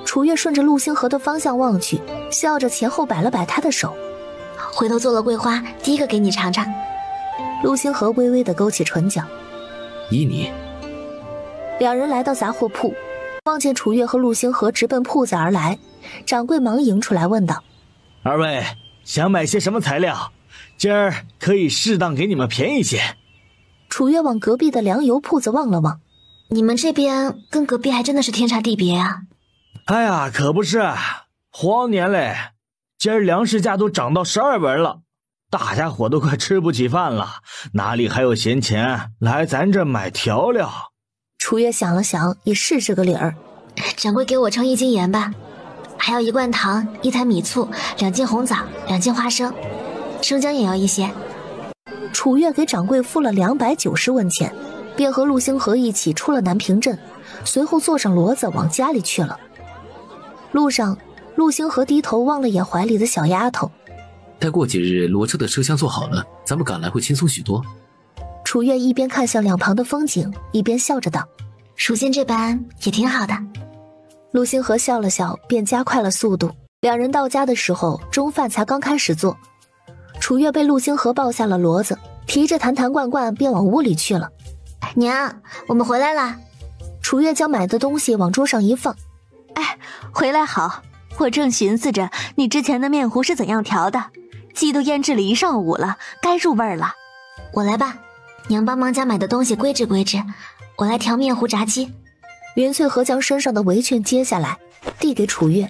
楚月顺着陆星河的方向望去，笑着前后摆了摆他的手。回头做了桂花，第一个给你尝尝。陆星河微微地勾起唇角。依你。两人来到杂货铺，望见楚月和陆星河直奔铺子而来，掌柜忙迎出来问道：二位想买些什么材料？今儿可以适当给你们便宜些。楚月往隔壁的粮油铺子望了望，你们这边跟隔壁还真的是天差地别啊。哎呀，可不是，荒年嘞，今儿粮食价都涨到12文了，大家伙都快吃不起饭了，哪里还有闲钱来咱这买调料？楚月想了想，也是这个理儿。掌柜给我称1斤盐吧，还要1罐糖，1坛米醋，2斤红枣，2斤花生，生姜也要一些。楚月给掌柜付了290文钱，便和陆星河一起出了南平镇，随后坐上骡子往家里去了。路上，陆星河低头望了眼怀里的小丫头。待过几日骡车的车厢做好了，咱们赶来会轻松许多。楚月一边看向两旁的风景，一边笑着道：如今这般也挺好的。陆星河笑了笑，便加快了速度。两人到家的时候，中饭才刚开始做。楚月被陆星河抱下了骡子，提着坛坛罐罐便往屋里去了。娘，我们回来了。楚月将买的东西往桌上一放。哎，回来好，我正寻思着你之前的面糊是怎样调的，鸡都腌制了1上午了，该入味了。我来吧，娘帮忙将买的东西归置归置，我来调面糊炸鸡。云翠禾将身上的围裙揭下来，递给楚月。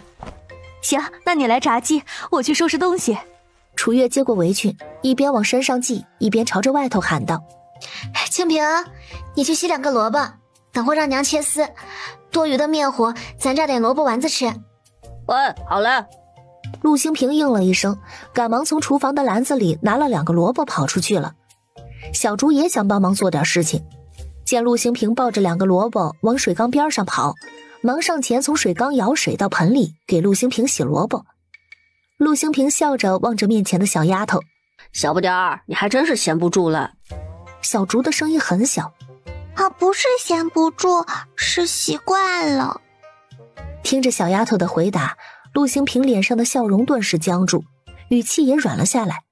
行，那你来炸鸡，我去收拾东西。楚月接过围裙，一边往身上系，一边朝着外头喊道：清平，你去洗2个萝卜，等会让娘切丝，多余的面糊咱炸点萝卜丸子吃。喂，好嘞。陆星平应了一声，赶忙从厨房的篮子里拿了2个萝卜跑出去了。小竹也想帮忙做点事情，见陆星平抱着2个萝卜往水缸边上跑，忙上前从水缸舀水到盆里给陆星平洗萝卜。陆星平笑着望着面前的小丫头：小不点儿，你还真是闲不住了。小竹的声音很小：不是闲不住，是习惯了。听着小丫头的回答，陆星平脸上的笑容顿时僵住，语气也软了下来。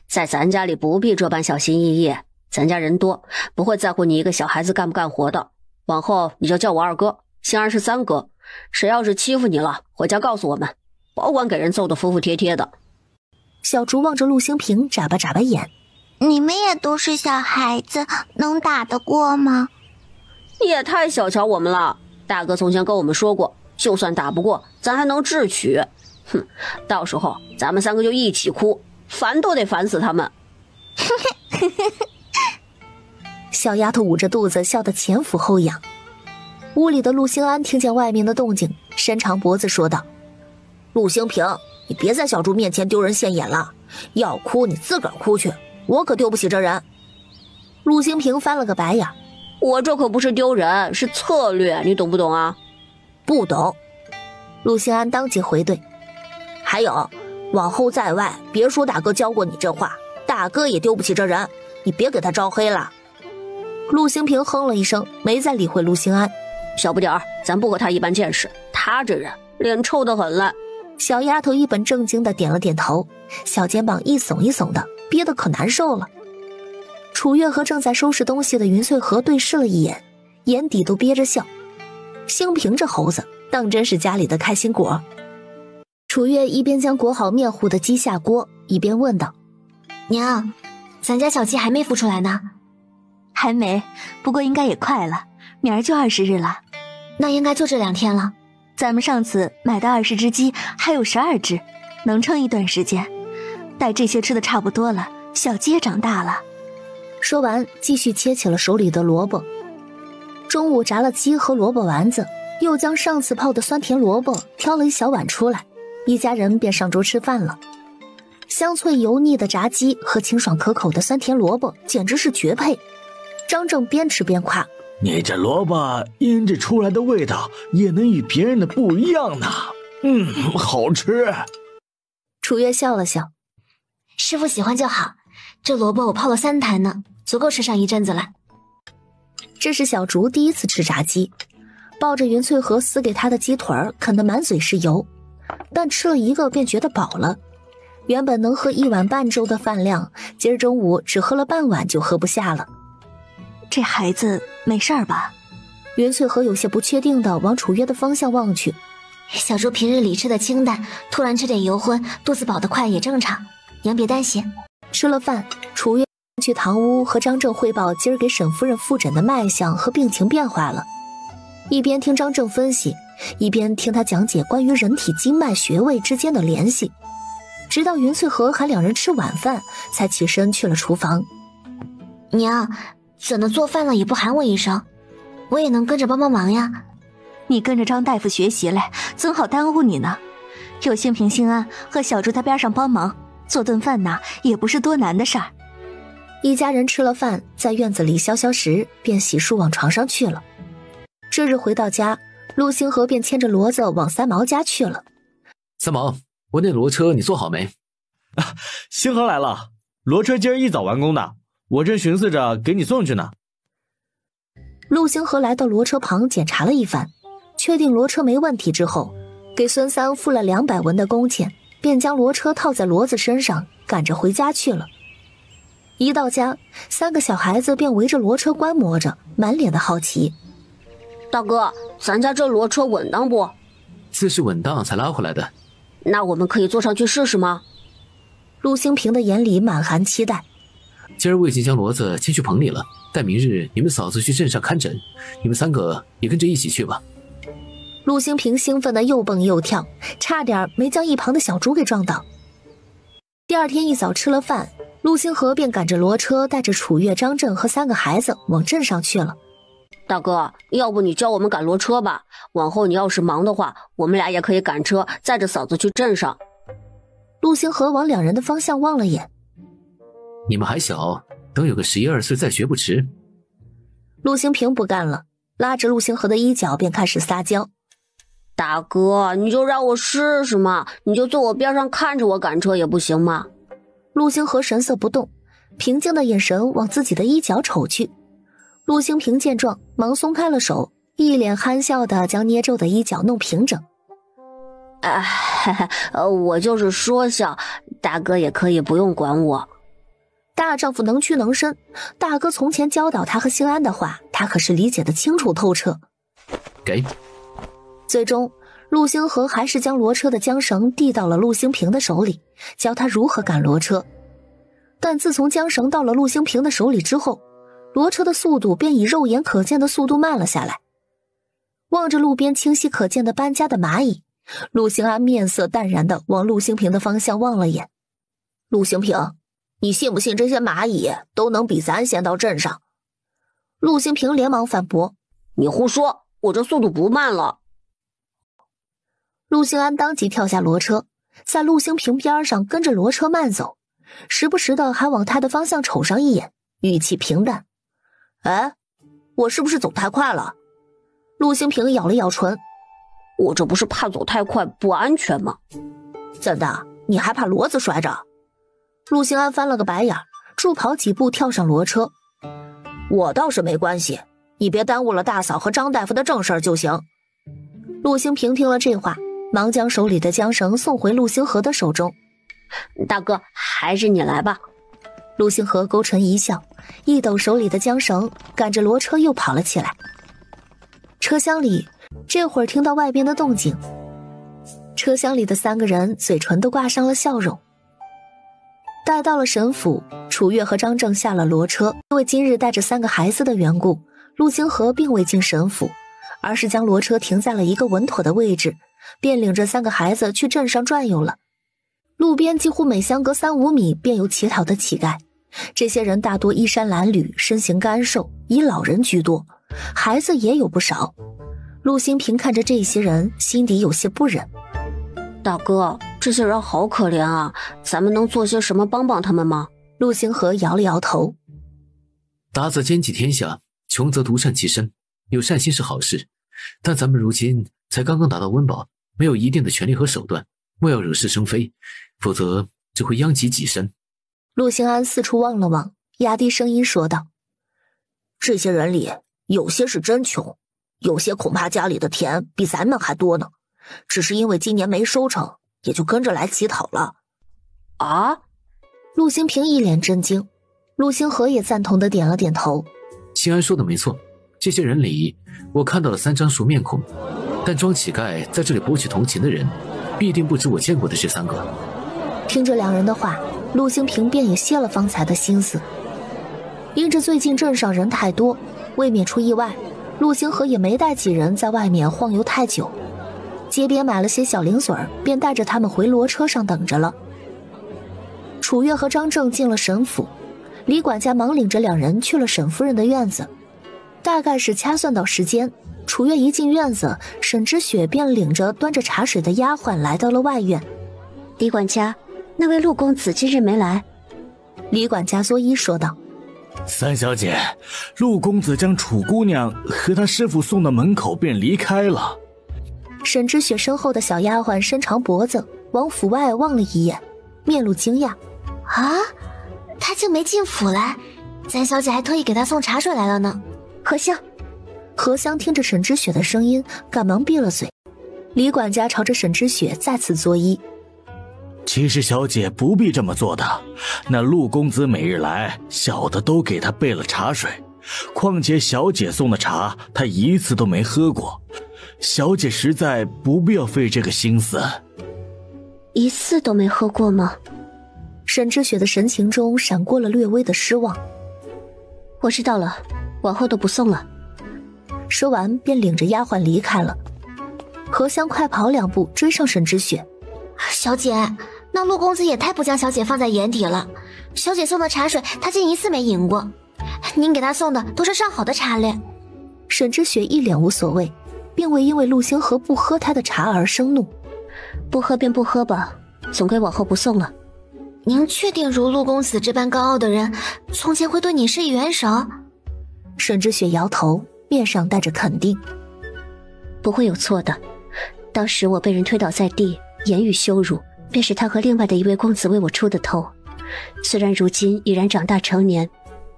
在咱家里不必这般小心翼翼，咱家人多，不会在乎你一个小孩子干不干活的。往后你就叫我2哥，星儿是3哥。谁要是欺负你了，回家告诉我们，保管给人揍得服服帖帖的。小竹望着陆星平眨巴眨巴眼：你们也都是小孩子，能打得过吗？你也太小瞧我们了，大哥从前跟我们说过，就算打不过，咱还能智取。哼，到时候咱们3个就一起哭，烦都得烦死他们。小丫头捂着肚子笑得前俯后仰。屋里的陆星安听见外面的动静，伸长脖子说道：陆星平，你别在小竹面前丢人现眼了，要哭你自个儿哭去，我可丢不起这人。陆星平翻了个白眼：我这可不是丢人，是策略，你懂不懂啊？不懂。陆星安当即回怼：还有，往后在外别说大哥教过你这话，大哥也丢不起这人，你别给他招黑了。陆星平哼了一声，没再理会陆星安。小不点儿，咱不和他一般见识，他这人脸臭得很了。小丫头一本正经的点了点头，小肩膀一耸一耸的，憋得可难受了。楚月和正在收拾东西的云翠禾对视了一眼，眼底都憋着笑。兴平这猴子当真是家里的开心果。楚月一边将裹好面糊的鸡下锅，一边问道：娘，咱家小鸡还没孵出来呢？还没，不过应该也快了，明儿就20日了。那应该就这2天了。咱们上次买的20只鸡还有12只，能撑一段时间。待这些吃的差不多了，小鸡也长大了。说完，继续切起了手里的萝卜。中午炸了鸡和萝卜丸子，又将上次泡的酸甜萝卜挑了一小碗出来，一家人便上桌吃饭了。香脆油腻的炸鸡和清爽可口的酸甜萝卜简直是绝配。张正边吃边夸：“你这萝卜腌制出来的味道也能与别人的不一样呢。好吃。”楚月笑了笑：“师傅喜欢就好，这萝卜我泡了3坛呢，足够吃上一阵子了。”这是小竹第一次吃炸鸡，抱着云翠和撕给他的鸡腿啃得满嘴是油，但吃了一个便觉得饱了。原本能喝1碗半粥的饭量，今儿中午只喝了半碗就喝不下了。这孩子没事儿吧？云翠和有些不确定地往楚月的方向望去。小猪平日里吃的清淡，突然吃点油荤，肚子饱得快也正常，娘别担心。吃了饭，楚月去堂屋和张正汇报今儿给沈夫人复诊的脉象和病情变化了。一边听张正分析，一边听他讲解关于人体经脉穴位之间的联系，直到云翠和喊两人吃晚饭，才起身去了厨房。娘，怎么做饭了也不喊我一声，我也能跟着帮帮忙呀。你跟着张大夫学习来，怎好耽误你呢？有兴平、兴安和小猪在边上帮忙，做顿饭呐，也不是多难的事儿。一家人吃了饭，在院子里消消食，便洗漱往床上去了。这日回到家，陆星河便牵着骡子往三毛家去了。三毛，我那骡车你做好没？星河来了，骡车今儿一早完工的，我正寻思着给你送去呢。陆星河来到骡车旁检查了一番，确定骡车没问题之后，给孙三付了200文的工钱，便将骡车套在骡子身上，赶着回家去了。一到家，3个小孩子便围着骡车观摩着，满脸的好奇。大哥，咱家这骡车稳当不？自是稳当才拉回来的。那我们可以坐上去试试吗？陆星平的眼里满含期待。今儿我已经将骡子牵去棚里了，待明日你们嫂子去镇上看诊，你们3个也跟着一起去吧。陆星平兴奋的又蹦又跳，差点没将一旁的小猪给撞倒。第二天一早吃了饭，陆星河便赶着骡车带着楚月、张震和3个孩子往镇上去了。大哥，要不你教我们赶骡车吧，往后你要是忙的话，我们俩也可以赶车载着嫂子去镇上。陆星河往2人的方向望了眼。你们还小，等有个11、12岁再学不迟。陆星平不干了，拉着陆星河的衣角便开始撒娇。大哥，你就让我试试嘛，你就坐我边上看着我赶车也不行吗？陆星河神色不动，平静的眼神往自己的衣角瞅去。陆星平见状，忙松开了手，一脸憨笑地将捏皱的衣角弄平整。我就是说笑，大哥也可以不用管我。大丈夫能屈能伸，大哥从前教导他和兴安的话，他可是理解得清楚透彻。给。最终，陆星河还是将骡车的缰绳递到了陆星平的手里，教他如何赶骡车。但自从缰绳到了陆星平的手里之后，骡车的速度便以肉眼可见的速度慢了下来。望着路边清晰可见的搬家的蚂蚁，陆星安面色淡然地往陆星平的方向望了眼。陆星平，你信不信这些蚂蚁都能比咱先到镇上？陆星平连忙反驳：你胡说，我这速度不慢了。陆星安当即跳下骡车，在陆星平边上跟着骡车慢走，时不时的还往他的方向瞅上一眼，语气平淡。哎，我是不是走太快了？陆星平咬了咬唇。我这不是怕走太快不安全吗？怎的，你还怕骡子摔着？陆星安翻了个白眼，助跑几步跳上骡车。我倒是没关系，你别耽误了大嫂和张大夫的正事就行。陆星平听了这话，忙将手里的缰绳送回陆星河的手中。大哥，还是你来吧。陆星河勾唇一笑，一抖手里的缰绳，赶着骡车又跑了起来。车厢里这会儿听到外边的动静，车厢里的3个人嘴唇都挂上了笑容。待到了沈府，楚月和张正下了骡车，因为今日带着3个孩子的缘故，陆星河并未进沈府，而是将骡车停在了一个稳妥的位置，便领着3个孩子去镇上转悠了。路边几乎每相隔3、5米便有乞讨的乞丐，这些人大多衣衫褴褛，身形干瘦，以老人居多，孩子也有不少。陆星平看着这些人，心底有些不忍。大哥，这些人好可怜啊，咱们能做些什么帮帮他们吗？陆星河摇了摇头。达则兼济天下，穷则独善其身，有善心是好事，但咱们如今才刚刚达到温饱，没有一定的权力和手段，莫要惹是生非，否则只会殃及己身。陆兴安四处望了望，压低声音说道：这些人里有些是真穷，有些恐怕家里的田比咱们还多呢，只是因为今年没收成，也就跟着来乞讨了。啊？陆兴平一脸震惊，陆星河也赞同的点了点头。兴安说的没错，这些人里我看到了3张熟面孔，但装乞丐在这里博取同情的人必定不止我见过的这3个。听着两人的话，陆兴平便也歇了方才的心思。因着最近镇上人太多，为免出意外，陆星河也没带几人在外面晃悠太久，街边买了些小零嘴，便带着他们回骡车上等着了。楚月和张正进了沈府，李管家忙领着两人去了沈夫人的院子。大概是掐算到时间，楚月一进院子，沈之雪便领着端着茶水的丫鬟来到了外院。李管家，那位陆公子今日没来。李管家作揖说道：三小姐，陆公子将楚姑娘和他师傅送到门口便离开了。沈之雪身后的小丫鬟伸长脖子往府外望了一眼，面露惊讶：啊，他竟没进府来，三小姐还特意给他送茶水来了呢。荷香，荷香听着沈之雪的声音，赶忙闭了嘴。李管家朝着沈之雪再次作揖：其实小姐不必这么做的，那陆公子每日来，小的都给他备了茶水，况且小姐送的茶他一次都没喝过，小姐实在不必要费这个心思。一次都没喝过吗？沈之雪的神情中闪过了略微的失望。我知道了，往后都不送了。说完便领着丫鬟离开了。荷香快跑2步追上沈之雪：小姐，那陆公子也太不将小姐放在眼底了，小姐送的茶水他竟一次没饮过，您给他送的都是上好的茶嘞。沈之雪一脸无所谓，并未因为陆星河不喝她的茶而生怒。不喝便不喝吧，总归往后不送了。您确定如陆公子这般高傲的人，从前会对你施以援手？沈之雪摇头，面上带着肯定。不会有错的，当时我被人推倒在地，言语羞辱，便是他和另外的一位公子为我出的头。虽然如今已然长大成年，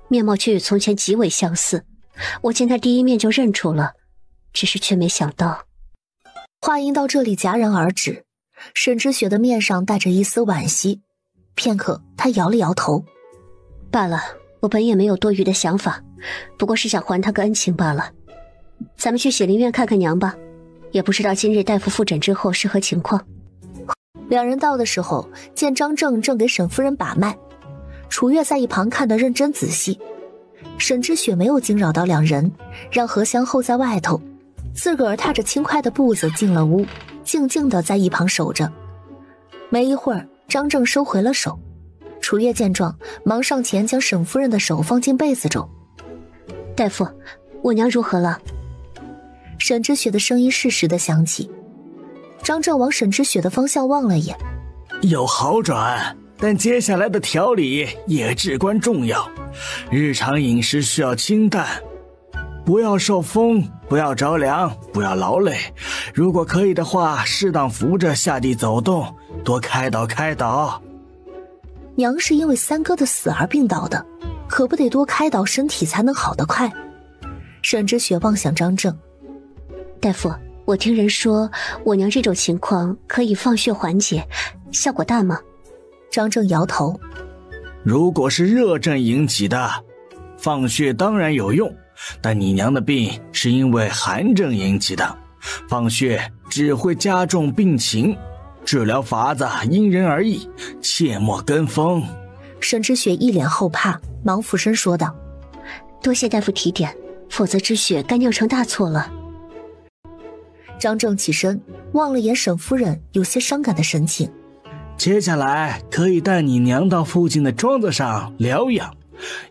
面貌却与从前极为相似，我见他第一面就认出了，只是却没想到。话音到这里戛然而止，沈之雪的面上带着一丝惋惜，片刻她摇了摇头：罢了，我本也没有多余的想法，不过是想还他个恩情罢了。咱们去喜林院看看娘吧，也不知道今日大夫复诊之后是何情况。两人到的时候，见张正正给沈夫人把脉，楚月在一旁看得认真仔细。沈之雪没有惊扰到两人，让荷香候在外头，自个儿踏着轻快的步子进了屋，静静地在一旁守着。没一会儿，张正收回了手，楚月见状，忙上前将沈夫人的手放进被子中：大夫，我娘如何了？沈之雪的声音适时地响起。张正往沈之雪的方向望了眼：有好转，但接下来的调理也至关重要，日常饮食需要清淡，不要受风，不要着凉，不要劳累，如果可以的话，适当扶着下地走动，多开导开导。娘是因为三哥的死而病倒的，可不得多开导身体才能好得快。沈之雪望向张正：大夫，我听人说我娘这种情况可以放血缓解，效果大吗？张正摇头：如果是热症引起的，放血当然有用，但你娘的病是因为寒症引起的，放血只会加重病情，治疗法子因人而异，切莫跟风。沈之雪一脸后怕，忙俯身说道：多谢大夫提点，否则之雪该酿成大错了。张正起身望了眼沈夫人有些伤感的神情，接下来可以带你娘到附近的庄子上疗养，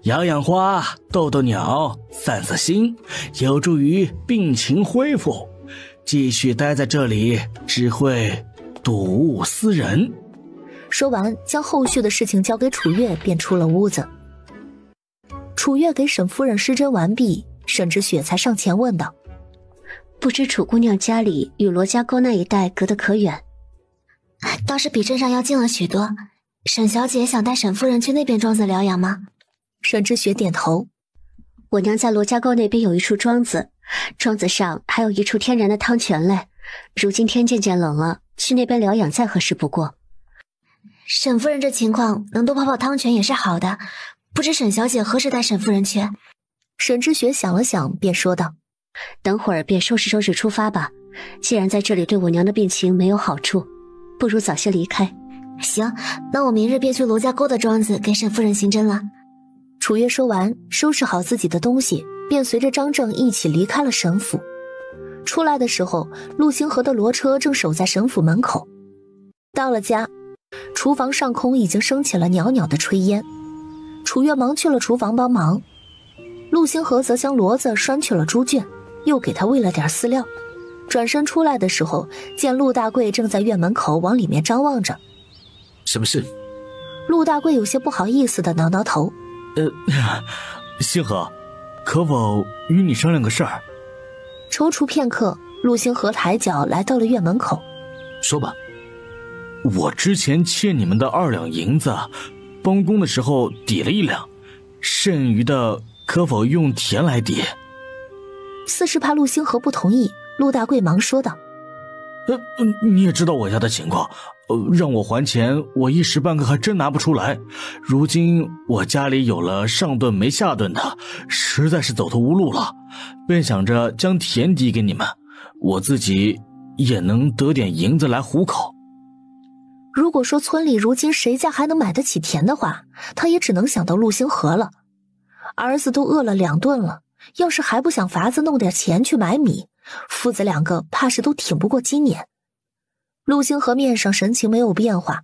养养花，逗逗鸟，散散心，有助于病情恢复。继续待在这里只会睹物思人。说完，将后续的事情交给楚月，便出了屋子。楚月给沈夫人施针完毕，沈之雪才上前问道：不知楚姑娘家里与罗家沟那一带隔得可远？倒是比镇上要近了许多。沈小姐想带沈夫人去那边庄子疗养吗？沈之雪点头。我娘在罗家沟那边有一处庄子，庄子上还有一处天然的汤泉嘞。如今天渐渐冷了，去那边疗养再合适不过。沈夫人这情况，能多泡泡汤泉也是好的。不知沈小姐何时带沈夫人去？沈之雪想了想，便说道：等会儿便收拾收拾出发吧。既然在这里对我娘的病情没有好处，不如早些离开。行，那我明日便去罗家沟的庄子给沈夫人行针了。楚月说完，收拾好自己的东西，便随着张正一起离开了沈府。出来的时候，陆星河的骡车正守在沈府门口。到了家，厨房上空已经升起了袅袅的炊烟。楚月忙去了厨房帮忙，陆星河则将骡子拴去了猪圈，又给他喂了点饲料。转身出来的时候，见陆大贵正在院门口往里面张望着。什么事？陆大贵有些不好意思地挠挠头。星河，可否与你商量个事儿？踌躇片刻，陆星河抬脚来到了院门口。说吧。我之前欠你们的2两银子，帮工的时候抵了1两，剩余的可否用田来抵？似是怕陆星河不同意，陆大贵忙说道：你也知道我家的情况，让我还钱，我一时半刻还真拿不出来。如今我家里有了上顿没下顿的，实在是走投无路了，便想着将田抵给你们，我自己也能得点银子来糊口。如果说村里如今谁家还能买得起田的话，他也只能想到陆星河了。儿子都饿了2顿了，要是还不想法子弄点钱去买米，父子2个怕是都挺不过今年。陆星河面上神情没有变化。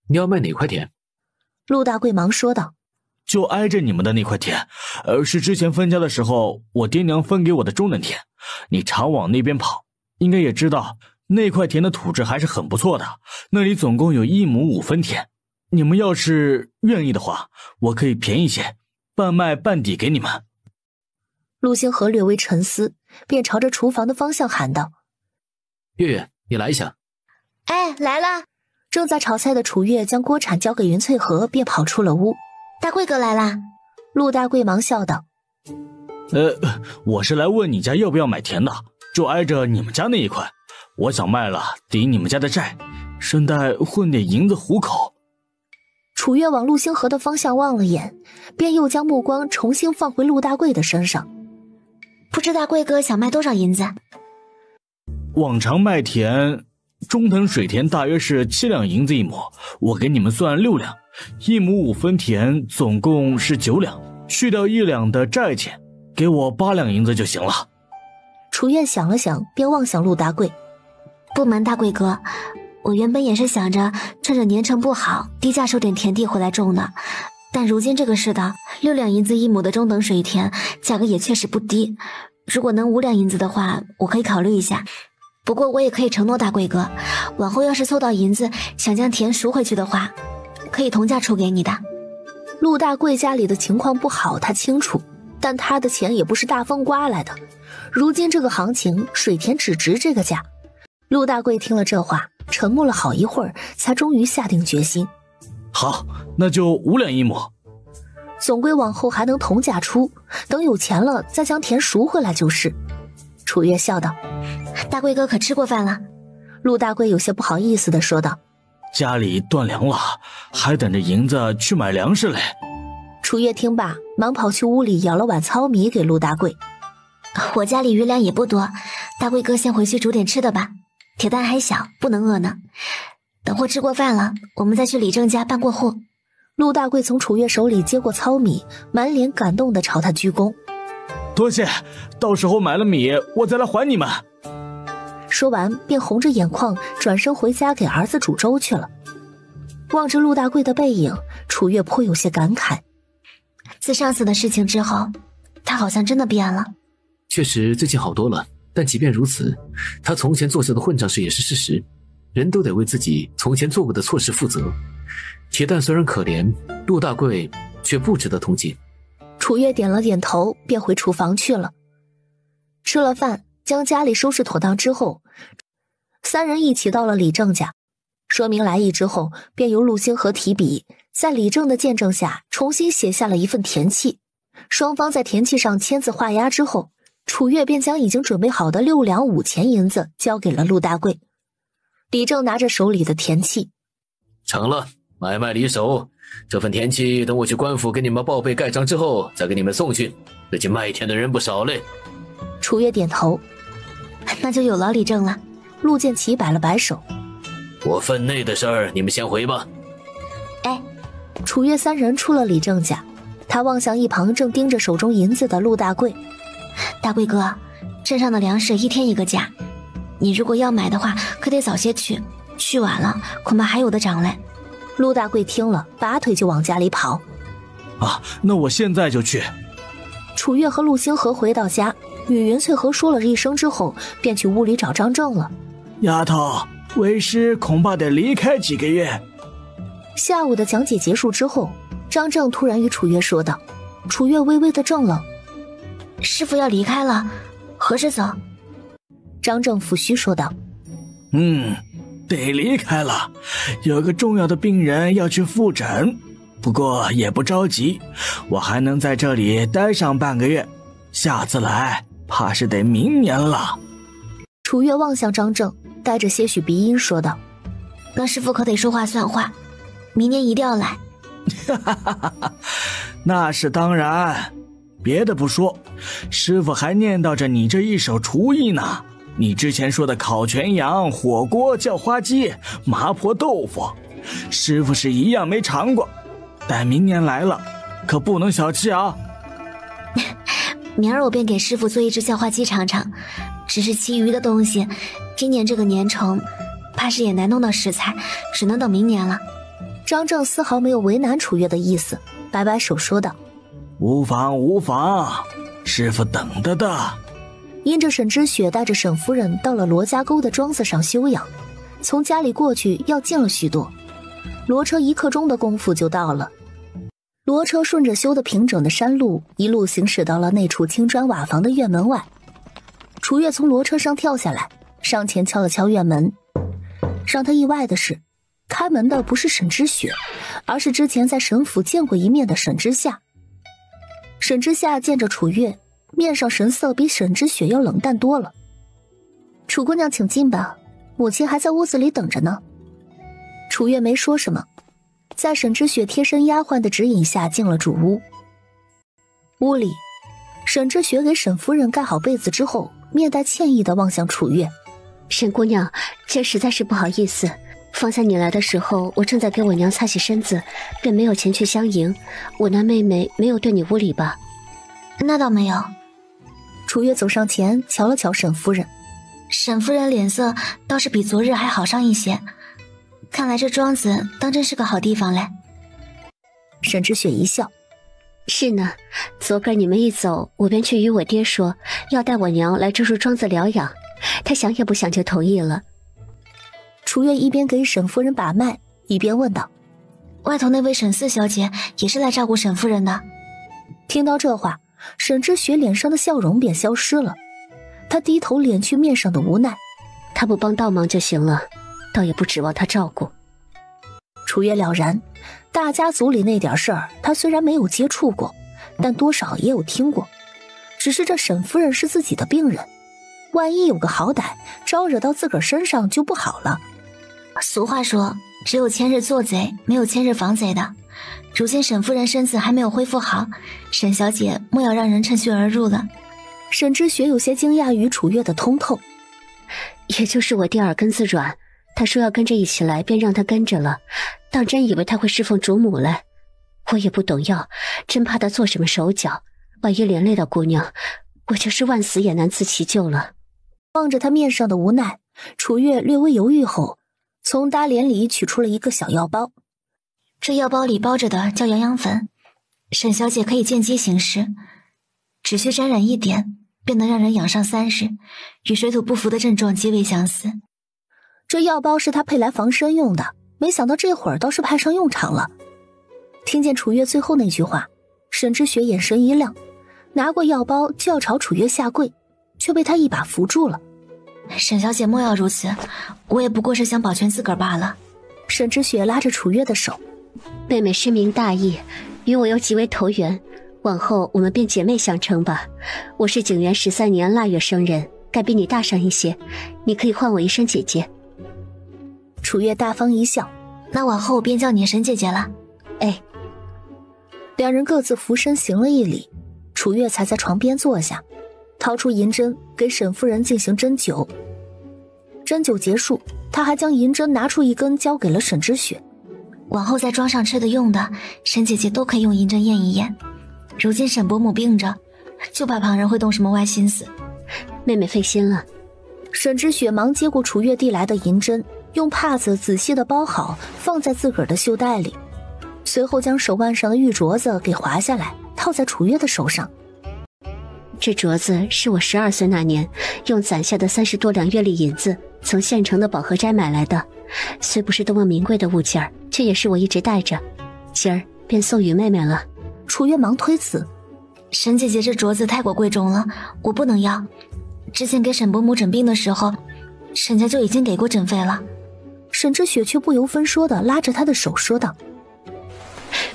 你要卖哪块田？陆大贵忙说道：就挨着你们的那块田，是之前分家的时候我爹娘分给我的中等田。你常往那边跑，应该也知道那块田的土质还是很不错的，那里总共有1亩5分田。你们要是愿意的话，我可以便宜些，半卖半抵给你们。陆星河略微沉思，便朝着厨房的方向喊道：月月，你来一下。哎，来了。正在炒菜的楚月将锅铲交给云翠禾，便跑出了屋。大贵哥来啦。陆大贵忙笑道：我是来问你家要不要买田的，就挨着你们家那一块，我想卖了抵你们家的债，顺带混点银子糊口。楚月往陆星河的方向望了眼，便又将目光重新放回陆大贵的身上。不知大贵哥想卖多少银子？往常卖田，中等水田大约是7两银子1亩，我给你们算6两，1亩5分田总共是9两，去掉1两的债钱，给我8两银子就行了。楚月想了想，便望向陆大贵。不瞒大贵哥，我原本也是想着趁着年成不好，低价收点田地回来种的，但如今这个世道，6两银子1亩的中等水田，价格也确实不低。如果能5两银子的话，我可以考虑一下。不过我也可以承诺大贵哥，往后要是凑到银子，想将田赎回去的话，可以同价出给你的。陆大贵家里的情况不好，他清楚，但他的钱也不是大风刮来的。如今这个行情，水田只值这个价。陆大贵听了这话，沉默了好一会儿，才终于下定决心。好，那就5两1亩。总归往后还能同价出，等有钱了再将田赎回来就是。楚月笑道：大贵哥可吃过饭了？陆大贵有些不好意思地说道：家里断粮了，还等着银子去买粮食嘞。楚月听罢，忙跑去屋里舀了碗糙米给陆大贵。我家里余粮也不多，大贵哥先回去煮点吃的吧，铁蛋还小，不能饿呢。等会吃过饭了，我们再去李正家办过户。陆大贵从楚月手里接过糙米，满脸感动地朝他鞠躬：多谢，到时候买了米我再来还你们。说完便红着眼眶转身回家给儿子煮粥去了。望着陆大贵的背影，楚月颇有些感慨。自上次的事情之后，他好像真的变了。确实最近好多了，但即便如此，他从前做下的混账事也是事实，人都得为自己从前做过的错事负责。铁蛋虽然可怜，陆大贵却不值得同情。楚月点了点头，便回厨房去了。吃了饭，将家里收拾妥当之后，三人一起到了李正家。说明来意之后，便由陆星河提笔，在李正的见证下重新写下了一份田契。双方在田契上签字画押之后，楚月便将已经准备好的6两5钱银子交给了陆大贵。李正拿着手里的田契，成了，买卖离手。这份田契等我去官府给你们报备盖章之后再给你们送去。最近卖田的人不少嘞。楚月点头，那就有劳李正了。陆建奇摆了摆手，我分内的事儿你们先回吧。哎，楚月三人出了李正家，他望向一旁正盯着手中银子的陆大贵。大贵哥，镇上的粮食1天1个价，你如果要买的话，可得早些去，去晚了恐怕还有的涨嘞。陆大贵听了，拔腿就往家里跑。啊，那我现在就去。楚月和陆星河回到家，与云翠和说了一声之后，便去屋里找张正了。丫头，为师恐怕得离开几个月。下午的讲解结束之后，张正突然与楚月说道。楚月微微的怔了。师父要离开了，何时走？张正抚须说道。得离开了，有个重要的病人要去复诊，不过也不着急，我还能在这里待上半个月，下次来怕是得明年了。楚月望向张正，带着些许鼻音说道。那师父可得说话算话，明年一定要来。那是当然，别的不说，师父还念叨着你这一手厨艺呢。你之前说的烤全羊、火锅、叫花鸡、麻婆豆腐，师父是一样没尝过，但明年来了可不能小气啊。明儿我便给师父做一只叫花鸡尝尝，只是其余的东西，今年这个年虫怕是也难弄到食材，只能等明年了。张正丝毫没有为难楚月的意思，摆摆手说道。无妨无妨，师父等得的。因着沈知雪带着沈夫人到了罗家沟的庄子上休养，从家里过去要近了许多，骡车1刻钟的功夫就到了。骡车顺着修得平整的山路一路行驶到了那处青砖瓦房的院门外。楚月从骡车上跳下来，上前敲了敲院门。让他意外的是，开门的不是沈知雪，而是之前在沈府见过一面的沈之夏。沈之夏见着楚月，面上神色比沈之雪要冷淡多了。楚姑娘请进吧，母亲还在屋子里等着呢。楚月没说什么，在沈之雪贴身丫鬟的指引下进了主屋。屋里，沈之雪给沈夫人盖好被子之后，面带歉意地望向楚月。沈姑娘，这实在是不好意思，方才你来的时候，我正在给我娘擦洗身子，便没有前去相迎。我那妹妹没有对你无礼吧？那倒没有。楚月走上前瞧了瞧沈夫人，沈夫人脸色倒是比昨日还好上一些，看来这庄子当真是个好地方嘞。沈之雪一笑，是呢，昨个你们一走，我便去与我爹说要带我娘来这处庄子疗养，他想也不想就同意了。楚月一边给沈夫人把脉，一边问道：外头那位沈四小姐也是来照顾沈夫人的？听到这话，沈之雪脸上的笑容便消失了，她低头敛去面上的无奈。她不帮倒忙就行了，倒也不指望她照顾。楚月了然，大家族里那点事儿，她虽然没有接触过，但多少也有听过。只是这沈夫人是自己的病人，万一有个好歹，招惹到自个儿身上就不好了。俗话说，只有千日做贼，没有千日防贼的。如今沈夫人身子还没有恢复好，沈小姐莫要让人趁虚而入了。沈之雪有些惊讶于楚月的通透。也就是我爹耳根子软，他说要跟着一起来，便让他跟着了，当真以为他会侍奉主母嘞。我也不懂药，真怕他做什么手脚，万一连累到姑娘，我就是万死也难辞其咎了。望着他面上的无奈，楚月略微犹豫后，从搭帘里取出了一个小药包，这药包里包着的叫羊羊粉，沈小姐可以见机行事，只需沾染一点，便能让人养上3日，与水土不服的症状极为相似。这药包是他配来防身用的，没想到这会儿倒是派上用场了。听见楚月最后那句话，沈之雪眼神一亮，拿过药包就要朝楚月下跪，却被他一把扶住了。沈小姐莫要如此，我也不过是想保全自个儿罢了。沈之雪拉着楚月的手，妹妹深明大义，与我又极为投缘，往后我们便姐妹相称吧。我是景元13年腊月生人，该比你大上一些，你可以唤我一声姐姐。楚月大方一笑，那往后我便叫你沈姐姐了。哎。两人各自俯身行了一礼，楚月才在床边坐下，掏出银针给沈夫人进行针灸。针灸结束，他还将银针拿出一根交给了沈之雪。往后在庄上吃的用的，沈姐姐都可以用银针验一验。如今沈伯母病着，就怕旁人会动什么歪心思。妹妹费心了。沈之雪忙接过楚月递来的银针，用帕子仔细地包好，放在自个儿的袖袋里，随后将手腕上的玉镯子给划下来，套在楚月的手上。这镯子是我12岁那年用攒下的30多两月例银子从县城的宝和斋买来的，虽不是多么名贵的物件，却也是我一直带着，今儿便送与妹妹了。楚月忙推辞，沈姐姐这镯子太过贵重了，我不能要。之前给沈伯母诊病的时候，沈家就已经给过诊费了。沈之雪却不由分说地拉着她的手说道：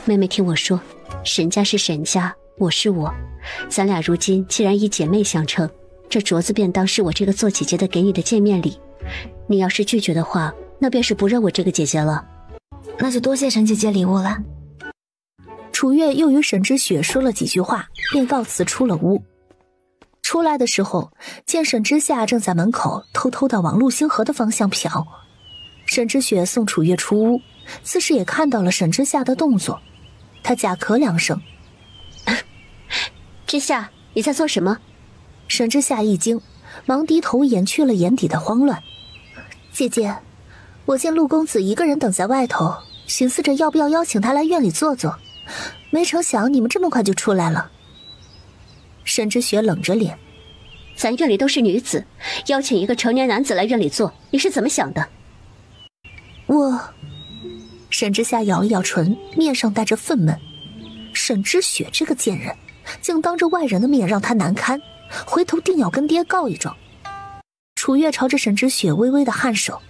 妹妹听我说，沈家是沈家，我是我，咱俩如今既然以姐妹相称，这镯子便当是我这个做姐姐的给你的见面礼。你要是拒绝的话，那便是不认我这个姐姐了。那就多谢沈姐姐礼物了。楚月又与沈之雪说了几句话，便告辞出了屋。出来的时候，见沈之夏正在门口偷偷地往陆星河的方向瞟。沈之雪送楚月出屋，自是也看到了沈之夏的动作，他假咳2声：之夏，你在做什么？沈之夏一惊，忙低头掩去了眼底的慌乱。姐姐，我见陆公子一个人等在外头，寻思着要不要邀请他来院里坐坐，没成想你们这么快就出来了。沈之雪冷着脸：咱院里都是女子，邀请一个成年男子来院里坐，你是怎么想的？沈之夏咬了咬唇，面上带着愤懑。沈之雪这个贱人，竟当着外人的面让他难堪，回头定要跟爹告一状。楚月朝着沈之雪微微的颔首：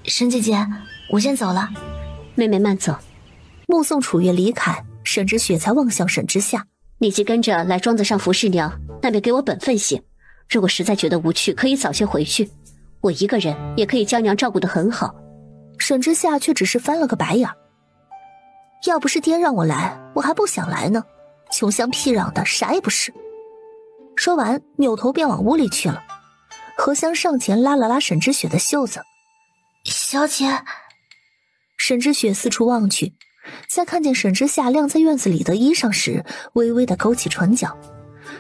沈姐姐，我先走了。妹妹慢走。目送楚月离开，沈之雪才望向沈之夏：你既跟着来庄子上服侍娘，那便给我本分些。如果实在觉得无趣，可以早些回去，我一个人也可以将娘照顾得很好。沈之夏却只是翻了个白眼：要不是爹让我来，我还不想来呢，穷乡僻壤的，啥也不是。说完，扭头便往屋里去了。何香上前拉了拉沈之雪的袖子：小姐。沈之雪四处望去，在看见沈之夏晾在院子里的衣裳时，微微的勾起唇角，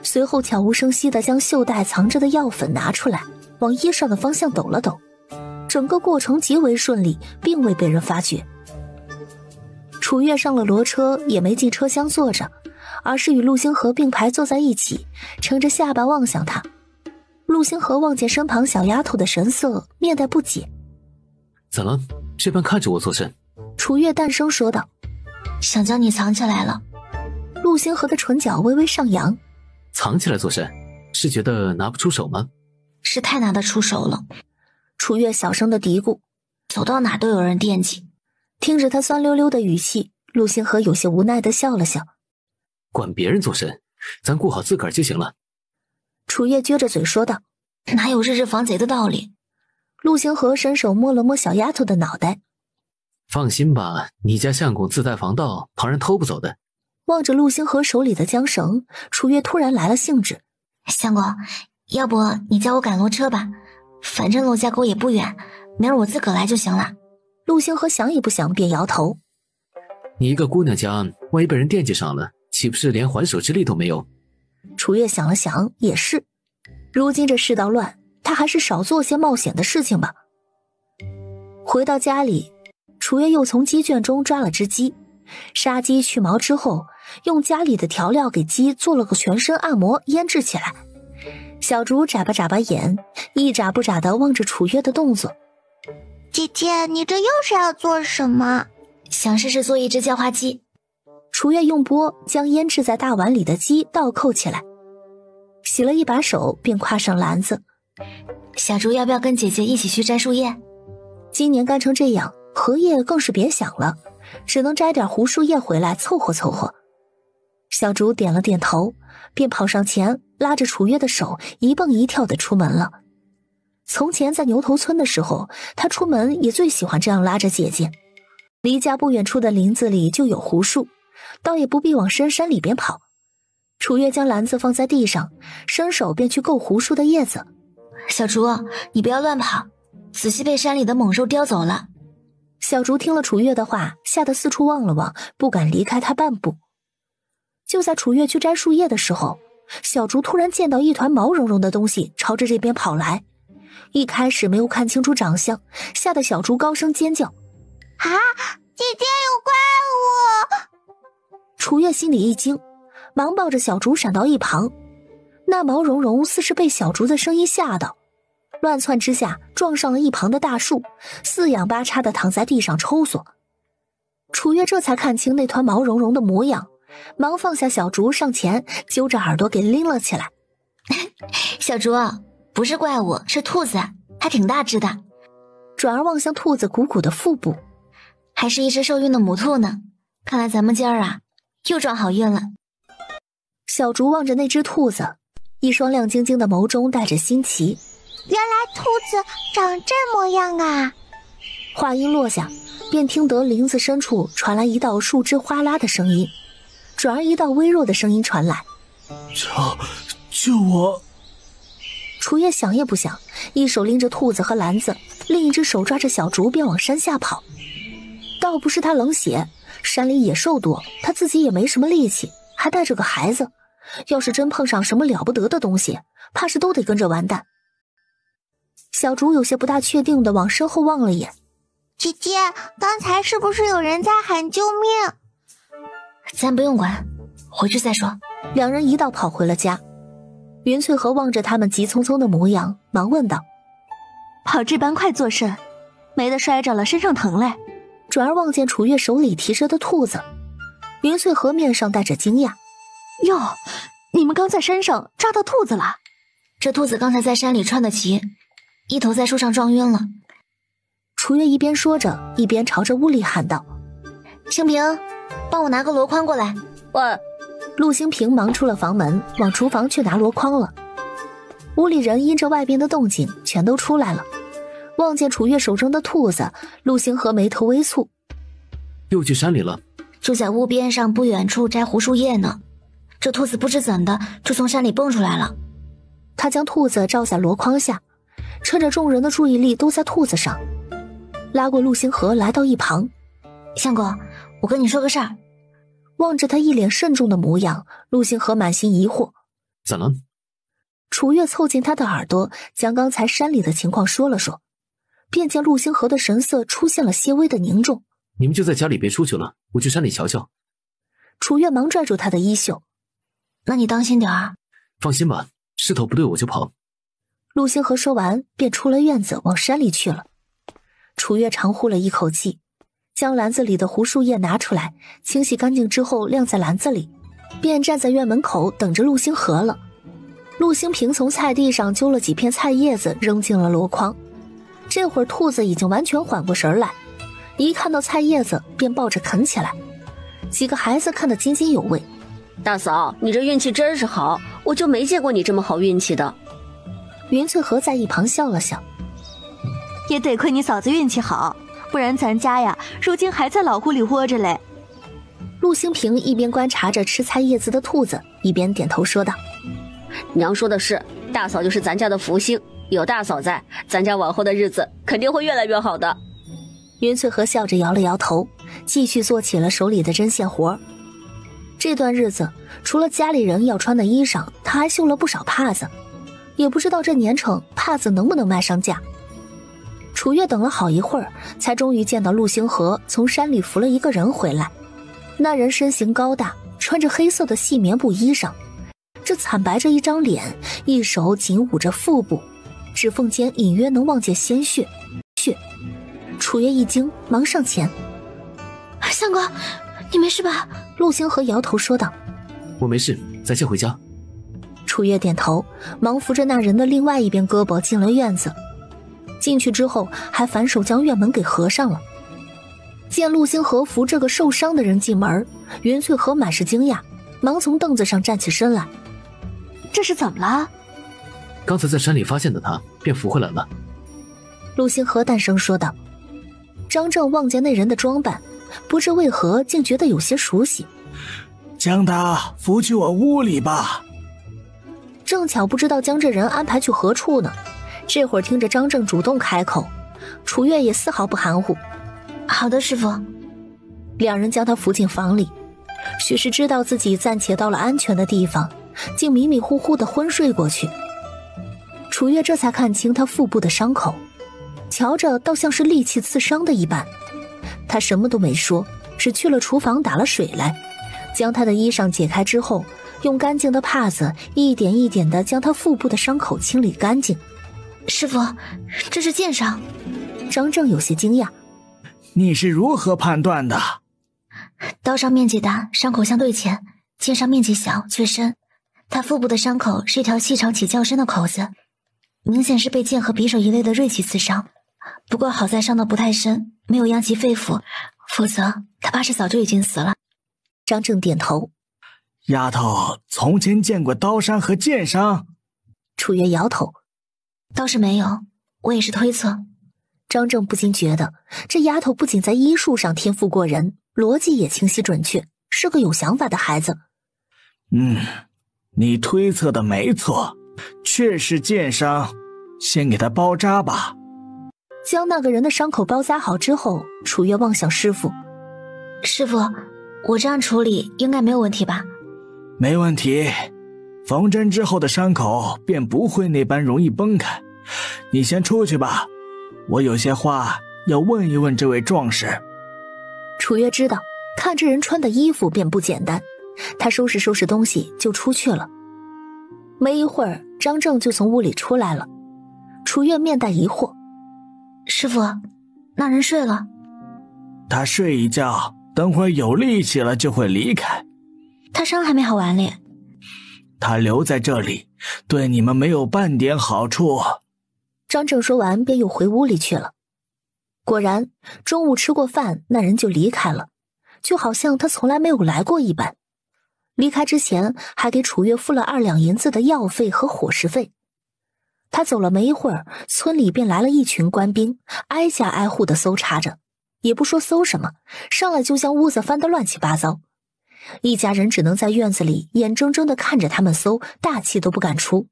随后悄无声息地将袖带藏着的药粉拿出来，往衣裳的方向抖了抖。整个过程极为顺利，并未被人发觉。楚月上了骡车，也没进车厢坐着，而是与陆星河并排坐在一起，撑着下巴望向他。陆星河望见身旁小丫头的神色，面带不解：怎了？这般看着我作甚？楚月淡声说道：想将你藏起来了。陆星河的唇角微微上扬：藏起来作甚？是觉得拿不出手吗？是太拿得出手了。楚月小声的嘀咕：走到哪都有人惦记。听着他酸溜溜的语气，陆星河有些无奈的笑了笑：管别人作甚，咱顾好自个儿就行了。楚月撅着嘴说道：哪有日日防贼的道理。陆星河伸手摸了摸小丫头的脑袋：放心吧，你家相公自带防盗，旁人偷不走的。望着陆星河手里的缰绳，楚月突然来了兴致：相公，要不你叫我赶骡车吧，反正陆家沟也不远，明儿我自个来就行了。陆星河想也不想便摇头：你一个姑娘家，万一被人惦记上了，岂不是连还手之力都没有？楚月想了想，也是，如今这世道乱，他还是少做些冒险的事情吧。回到家里，楚月又从鸡圈中抓了只鸡，杀鸡去毛之后，用家里的调料给鸡做了个全身按摩，腌制起来。小竹眨巴眨巴眼，一眨不眨地望着楚月的动作。姐姐，你这又是要做什么？想试试做一只叫花鸡。楚月用钵将腌制在大碗里的鸡倒扣起来，洗了一把手，便挎上篮子。小竹要不要跟姐姐一起去摘树叶？今年干成这样，荷叶更是别想了，只能摘点胡树叶回来凑合凑合。小竹点了点头，便跑上前拉着楚月的手，一蹦一跳地出门了。从前在牛头村的时候，他出门也最喜欢这样拉着姐姐。离家不远处的林子里就有胡树，倒也不必往深山里边跑。楚月将篮子放在地上，伸手便去够胡树的叶子。小竹，你不要乱跑，仔细被山里的猛兽叼走了。小竹听了楚月的话，吓得四处望了望，不敢离开他半步。就在楚月去摘树叶的时候，小竹突然见到一团毛茸茸的东西朝着这边跑来。一开始没有看清楚长相，吓得小竹高声尖叫：啊，姐姐有怪物！楚月心里一惊，忙抱着小竹闪到一旁。那毛茸茸似是被小竹的声音吓到，乱窜之下撞上了一旁的大树，四仰八叉地躺在地上抽搐。楚月这才看清那团毛茸茸的模样，忙放下小竹上前揪着耳朵给拎了起来。小竹，不是怪物，是兔子，还挺大只的。转而望向兔子鼓鼓的腹部，还是一只受孕的母兔呢。看来咱们今儿啊又撞好运了。小竹望着那只兔子，一双亮晶晶的眸中带着新奇。原来兔子长这模样啊！话音落下，便听得林子深处传来一道树枝哗啦的声音，转而一道微弱的声音传来：救我！楚月想也不想，一手拎着兔子和篮子，另一只手抓着小竹便往山下跑。倒不是他冷血，山里野兽多，他自己也没什么力气，还带着个孩子，要是真碰上什么了不得的东西，怕是都得跟着完蛋。小竹有些不大确定地往身后望了眼。姐姐，刚才是不是有人在喊救命？咱不用管，回去再说。两人一道跑回了家。云翠荷望着他们急匆匆的模样，忙问道：跑这般快做甚？没得摔着了，身上疼嘞。转而望见楚月手里提着的兔子，云翠荷面上带着惊讶：哟，你们刚在山上抓到兔子了？这兔子刚才在山里窜的急，一头在树上撞晕了。楚月一边说着，一边朝着屋里喊道：清平，帮我拿个箩筐过来。喂。陆兴平忙出了房门，往厨房去拿箩筐了。屋里人因着外边的动静全都出来了，望见楚月手中的兔子，陆兴和眉头微蹙。又去山里了？就在屋边上不远处摘胡树叶呢。这兔子不知怎的就从山里蹦出来了。他将兔子罩在箩筐下，趁着众人的注意力都在兔子上，拉过陆兴和来到一旁。相公，我跟你说个事儿。望着他一脸慎重的模样，陆星河满心疑惑。怎了？楚月凑近他的耳朵，将刚才山里的情况说了说，便见陆星河的神色出现了些微的凝重。你们就在家里别出去了，我去山里瞧瞧。楚月忙拽住他的衣袖。那你当心点儿。放心吧，势头不对我就跑。陆星河说完便出了院子往山里去了。楚月长呼了一口气，将篮子里的胡树叶拿出来，清洗干净之后晾在篮子里，便站在院门口等着陆星河了。陆星平从菜地上揪了几片菜叶子扔进了箩筐，这会儿兔子已经完全缓过神来，一看到菜叶子便抱着啃起来。几个孩子看得津津有味。大嫂，你这运气真是好，我就没见过你这么好运气的。云翠荷在一旁笑了笑，也得亏你嫂子运气好，不然咱家呀如今还在老屋里窝着嘞。陆星平一边观察着吃菜叶子的兔子，一边点头说道：娘说的是，大嫂就是咱家的福星，有大嫂在，咱家往后的日子肯定会越来越好的。云翠荷笑着摇了摇头，继续做起了手里的针线活。这段日子除了家里人要穿的衣裳，她还绣了不少帕子，也不知道这年成帕子能不能卖上价。楚月等了好一会儿，才终于见到陆星河从山里扶了一个人回来。那人身形高大，穿着黑色的细棉布衣裳，这惨白着一张脸，一手紧捂着腹部，指缝间隐约能望见鲜血。楚月一惊，忙上前：“相公，你没事吧？”陆星河摇头说道：“我没事，咱先回家。”楚月点头，忙扶着那人的另外一边胳膊进了院子。进去之后，还反手将院门给合上了。见陆星河扶这个受伤的人进门，云翠和满是惊讶，忙从凳子上站起身来：“这是怎么了？”“刚才在山里发现的他，便扶回来了。”陆星河淡声说道。张正望见那人的装扮，不知为何竟觉得有些熟悉。“将他扶去我屋里吧。”正巧不知道将这人安排去何处呢，这会儿听着张正主动开口，楚月也丝毫不含糊：“好的，师傅。”两人将他扶进房里。许是知道自己暂且到了安全的地方，竟迷迷糊糊地昏睡过去。楚月这才看清他腹部的伤口，瞧着倒像是利器刺伤的一般。他什么都没说，只去了厨房打了水来，将他的衣裳解开之后，用干净的帕子一点一点地将他腹部的伤口清理干净。“师傅，这是剑伤。”张正有些惊讶：“你是如何判断的？”“刀伤面积大，伤口相对浅；剑伤面积小却深。他腹部的伤口是一条细长且较深的口子，明显是被剑和匕首一类的锐器刺伤。不过好在伤得不太深，没有殃及肺腑，否则他怕是早就已经死了。”张正点头：“丫头从前见过刀伤和剑伤？”楚月摇头：“倒是没有，我也是推测。”张正不禁觉得这丫头不仅在医术上天赋过人，逻辑也清晰准确，是个有想法的孩子。“你推测的没错，确是剑伤，先给他包扎吧。”将那个人的伤口包扎好之后，楚月望向师傅：“师傅，我这样处理应该没有问题吧？”“没问题，缝针之后的伤口便不会那般容易崩开。你先出去吧，我有些话要问一问这位壮士。”楚月知道，看这人穿的衣服便不简单，他收拾收拾东西就出去了。没一会儿，张正就从屋里出来了。楚月面带疑惑：“师傅，那人睡了？”“他睡一觉，等会儿有力气了就会离开。”“他伤还没好完哩。”“他留在这里，对你们没有半点好处。”张正说完便又回屋里去了。果然，中午吃过饭，那人就离开了，就好像他从来没有来过一般。离开之前还给楚月付了2两银子的药费和伙食费。他走了没一会儿，村里便来了一群官兵，挨家挨户地搜查着，也不说搜什么，上来就将屋子翻得乱七八糟。一家人只能在院子里眼睁睁地看着他们搜，大气都不敢出。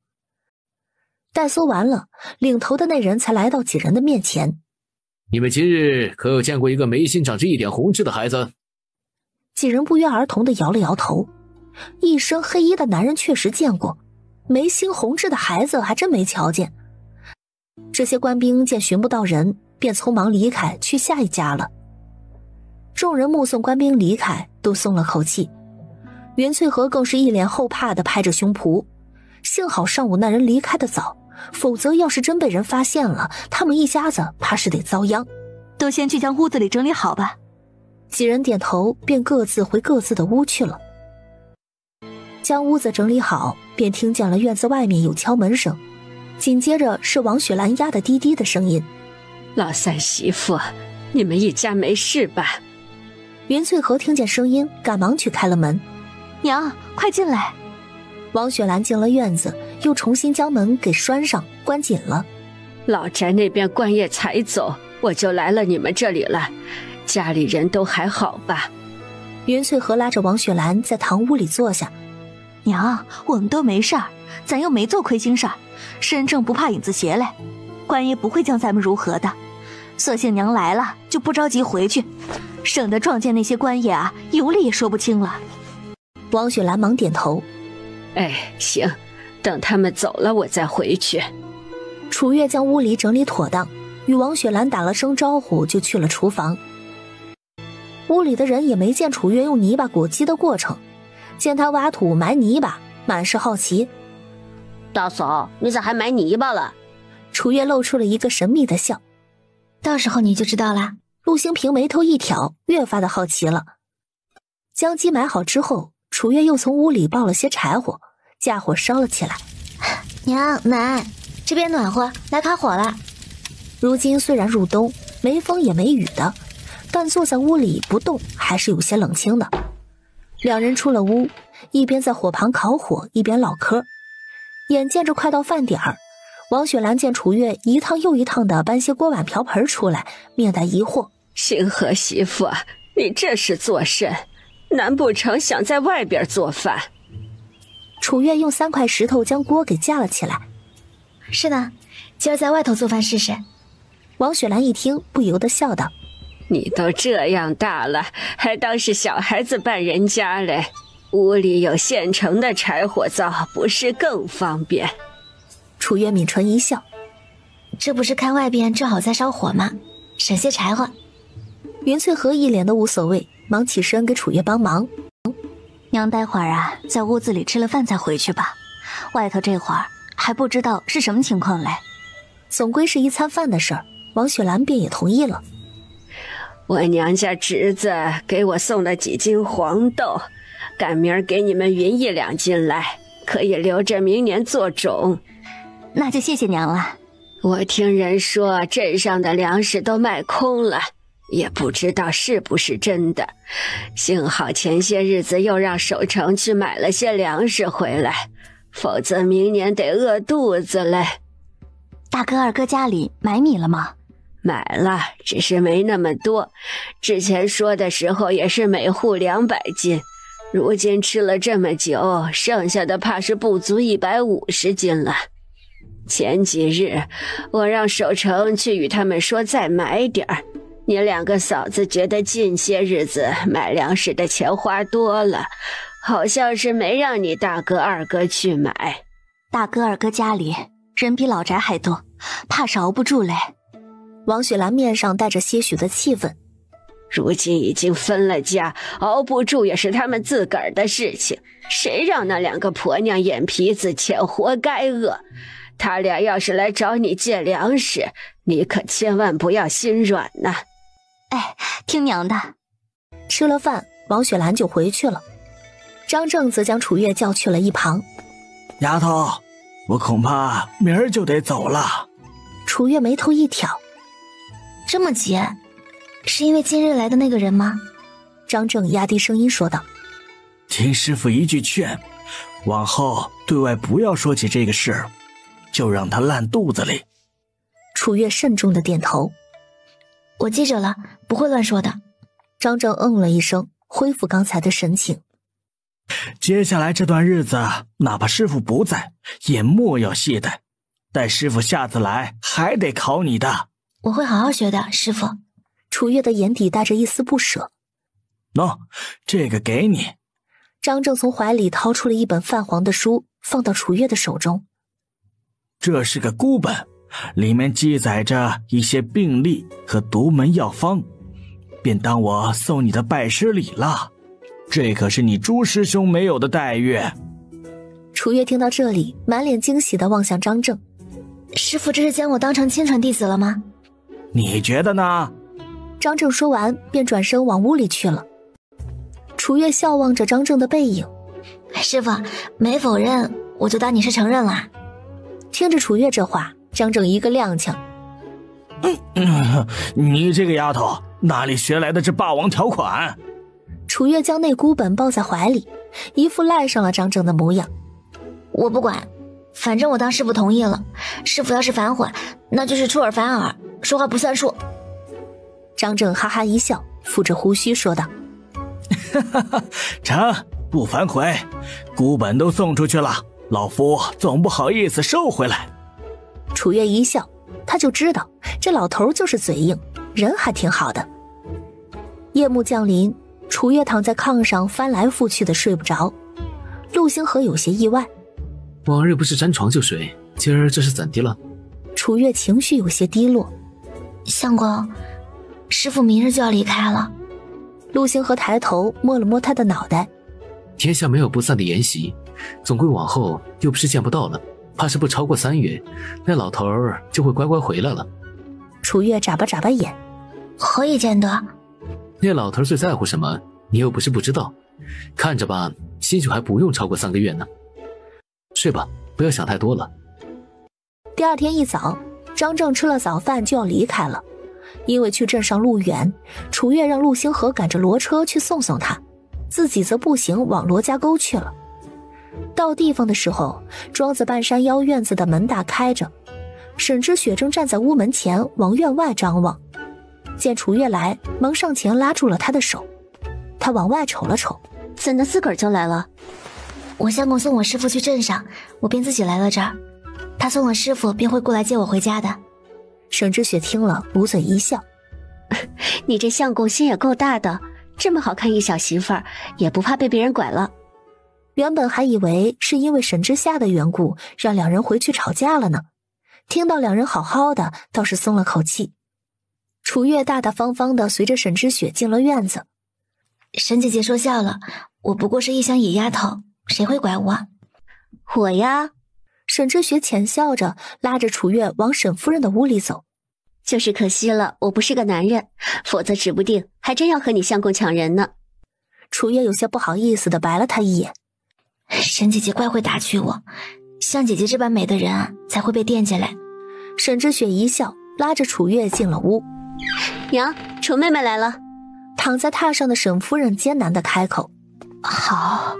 待搜完了，领头的那人才来到几人的面前：“你们今日可有见过一个眉心长着一点红痣的孩子？”几人不约而同地摇了摇头。一身黑衣的男人确实见过，眉心红痣的孩子还真没瞧见。这些官兵见寻不到人，便匆忙离开去下一家了。众人目送官兵离开，都松了口气。袁翠和更是一脸后怕地拍着胸脯，幸好上午那人离开的早，否则要是真被人发现了，他们一家子怕是得遭殃。都先去将屋子里整理好吧。几人点头，便各自回各自的屋去了。将屋子整理好，便听见了院子外面有敲门声，紧接着是王雪兰压得低低的声音：“老三媳妇，你们一家没事吧？”袁翠和听见声音，赶忙去开了门：“娘，快进来。”王雪兰进了院子，又重新将门给拴上，关紧了。老宅那边官爷才走，我就来了你们这里了。家里人都还好吧？袁翠和拉着王雪兰在堂屋里坐下：“娘，我们都没事儿，咱又没做亏心事儿，身正不怕影子斜嘞，官爷不会将咱们如何的。索性娘来了，就不着急回去，省得撞见那些官爷啊，有理也说不清了。”王雪兰忙点头：“哎，行，等他们走了我再回去。”楚月将屋里整理妥当，与王雪兰打了声招呼，就去了厨房。屋里的人也没见楚月用泥巴裹基的过程，见他挖土埋泥巴，满是好奇。大嫂，你咋还埋泥巴了？楚月露出了一个神秘的笑。到时候你就知道了。陆星平眉头一挑，越发的好奇了。将基埋好之后，楚月又从屋里抱了些柴火，架火烧了起来。娘奶，这边暖和，来开火了。如今虽然入冬，没风也没雨的，但坐在屋里不动还是有些冷清的。两人出了屋，一边在火旁烤火，一边唠嗑。眼见着快到饭点儿，王雪兰见楚月一趟又一趟的搬些锅碗瓢盆出来，面带疑惑：星河媳妇，你这是做甚？难不成想在外边做饭？楚月用3块石头将锅给架了起来。是的，今儿在外头做饭试试。王雪兰一听，不由得笑道：你都这样大了，还当是小孩子扮人家嘞？屋里有现成的柴火灶，不是更方便？楚月抿唇一笑：这不是看外边正好在烧火吗？省些柴火。云翠和一脸的无所谓，忙起身给楚月帮忙。娘待会儿啊，在屋子里吃了饭再回去吧，外头这会儿还不知道是什么情况嘞。总归是一餐饭的事儿，王雪兰便也同意了。我娘家侄子给我送了几斤黄豆，赶明儿给你们匀1、2斤来，可以留着明年做种。那就谢谢娘了。我听人说镇上的粮食都卖空了，也不知道是不是真的。幸好前些日子又让守城去买了些粮食回来，否则明年得饿肚子嘞。大哥二哥家里买米了吗？买了，只是没那么多。之前说的时候也是每户200斤，如今吃了这么久，剩下的怕是不足150斤了。前几日我让守城去与他们说再买点儿，你2个嫂子觉得近些日子买粮食的钱花多了，好像是没让你大哥二哥去买。大哥二哥家里人比老宅还多，怕是熬不住嘞。王雪兰面上带着些许的气愤。如今已经分了家，熬不住也是他们自个儿的事情，谁让那2个婆娘眼皮子浅，活该饿。他俩要是来找你借粮食，你可千万不要心软呐。哎，听娘的。吃了饭，王雪兰就回去了。张正则将楚月叫去了一旁。丫头，我恐怕明儿就得走了。楚月眉头一挑。这么急，是因为今日来的那个人吗？张正压低声音说道。听师傅一句劝，往后对外不要说起这个事，就让他烂肚子里。楚月慎重的点头。我记着了，不会乱说的。张正嗯了一声，恢复刚才的神情。接下来这段日子，哪怕师傅不在，也莫要懈怠。待师傅下次来，还得考你的。我会好好学的，师傅。楚月的眼底带着一丝不舍。喏，这个给你。张正从怀里掏出了一本泛黄的书，放到楚月的手中。这是个孤本，里面记载着一些病历和独门药方，便当我送你的拜师礼了。这可是你朱师兄没有的待遇。楚月听到这里，满脸惊喜地望向张正。师傅这是将我当成亲传弟子了吗？你觉得呢？张正说完便转身往屋里去了。楚月笑望着张正的背影。师傅，没否认，我就当你是承认了。听着楚月这话，张正一个踉跄。你这个丫头哪里学来的这霸王条款？楚月将那孤本抱在怀里，一副赖上了张正的模样。我不管，反正我当师傅同意了，师傅要是反悔，那就是出尔反尔，说话不算数。张正哈哈一笑，抚着胡须说道：成，不反悔，孤本都送出去了，老夫总不好意思收回来。楚月一笑，他就知道这老头就是嘴硬，人还挺好的。夜幕降临，楚月躺在炕上翻来覆去的睡不着。陆星河有些意外，往日不是沾床就睡，今儿这是怎的了？楚月情绪有些低落。相公，师傅明日就要离开了。陆星河抬头摸了摸他的脑袋。天下没有不散的筵席，总归往后又不是见不到了，怕是不超过3月，那老头儿就会乖乖回来了。楚月眨巴眨巴眼，何以见得？那老头最在乎什么，你又不是不知道。看着吧，兴许还不用超过3个月呢。睡吧，不要想太多了。第二天一早，张正吃了早饭就要离开了，因为去镇上路远，楚月让陆星河赶着骡车去送送他，自己则步行往罗家沟去了。到地方的时候，庄子半山腰院子的门大开着，沈之雪正站在屋门前往院外张望，见楚月来，忙上前拉住了他的手。他往外瞅了瞅，怎的自个儿就来了？我相公送我师父去镇上，我便自己来了这儿。他送了师父，便会过来接我回家的。沈之雪听了，捂嘴一笑：“你这相公心也够大的，这么好看一小媳妇儿，也不怕被别人拐了。”原本还以为是因为沈之夏的缘故，让两人回去吵架了呢。听到两人好好的，倒是松了口气。楚月大大方方的随着沈之雪进了院子。沈姐姐说笑了，我不过是一乡野丫头，谁会拐我？我呀。沈之雪浅笑着拉着楚月往沈夫人的屋里走。就是可惜了，我不是个男人，否则指不定还真要和你相公抢人呢。楚月有些不好意思的白了他一眼。沈姐姐怪会打趣我，像姐姐这般美的人才会被惦记来。沈之雪一笑，拉着楚月进了屋。娘，楚妹妹来了。躺在榻上的沈夫人艰难的开口：“好。”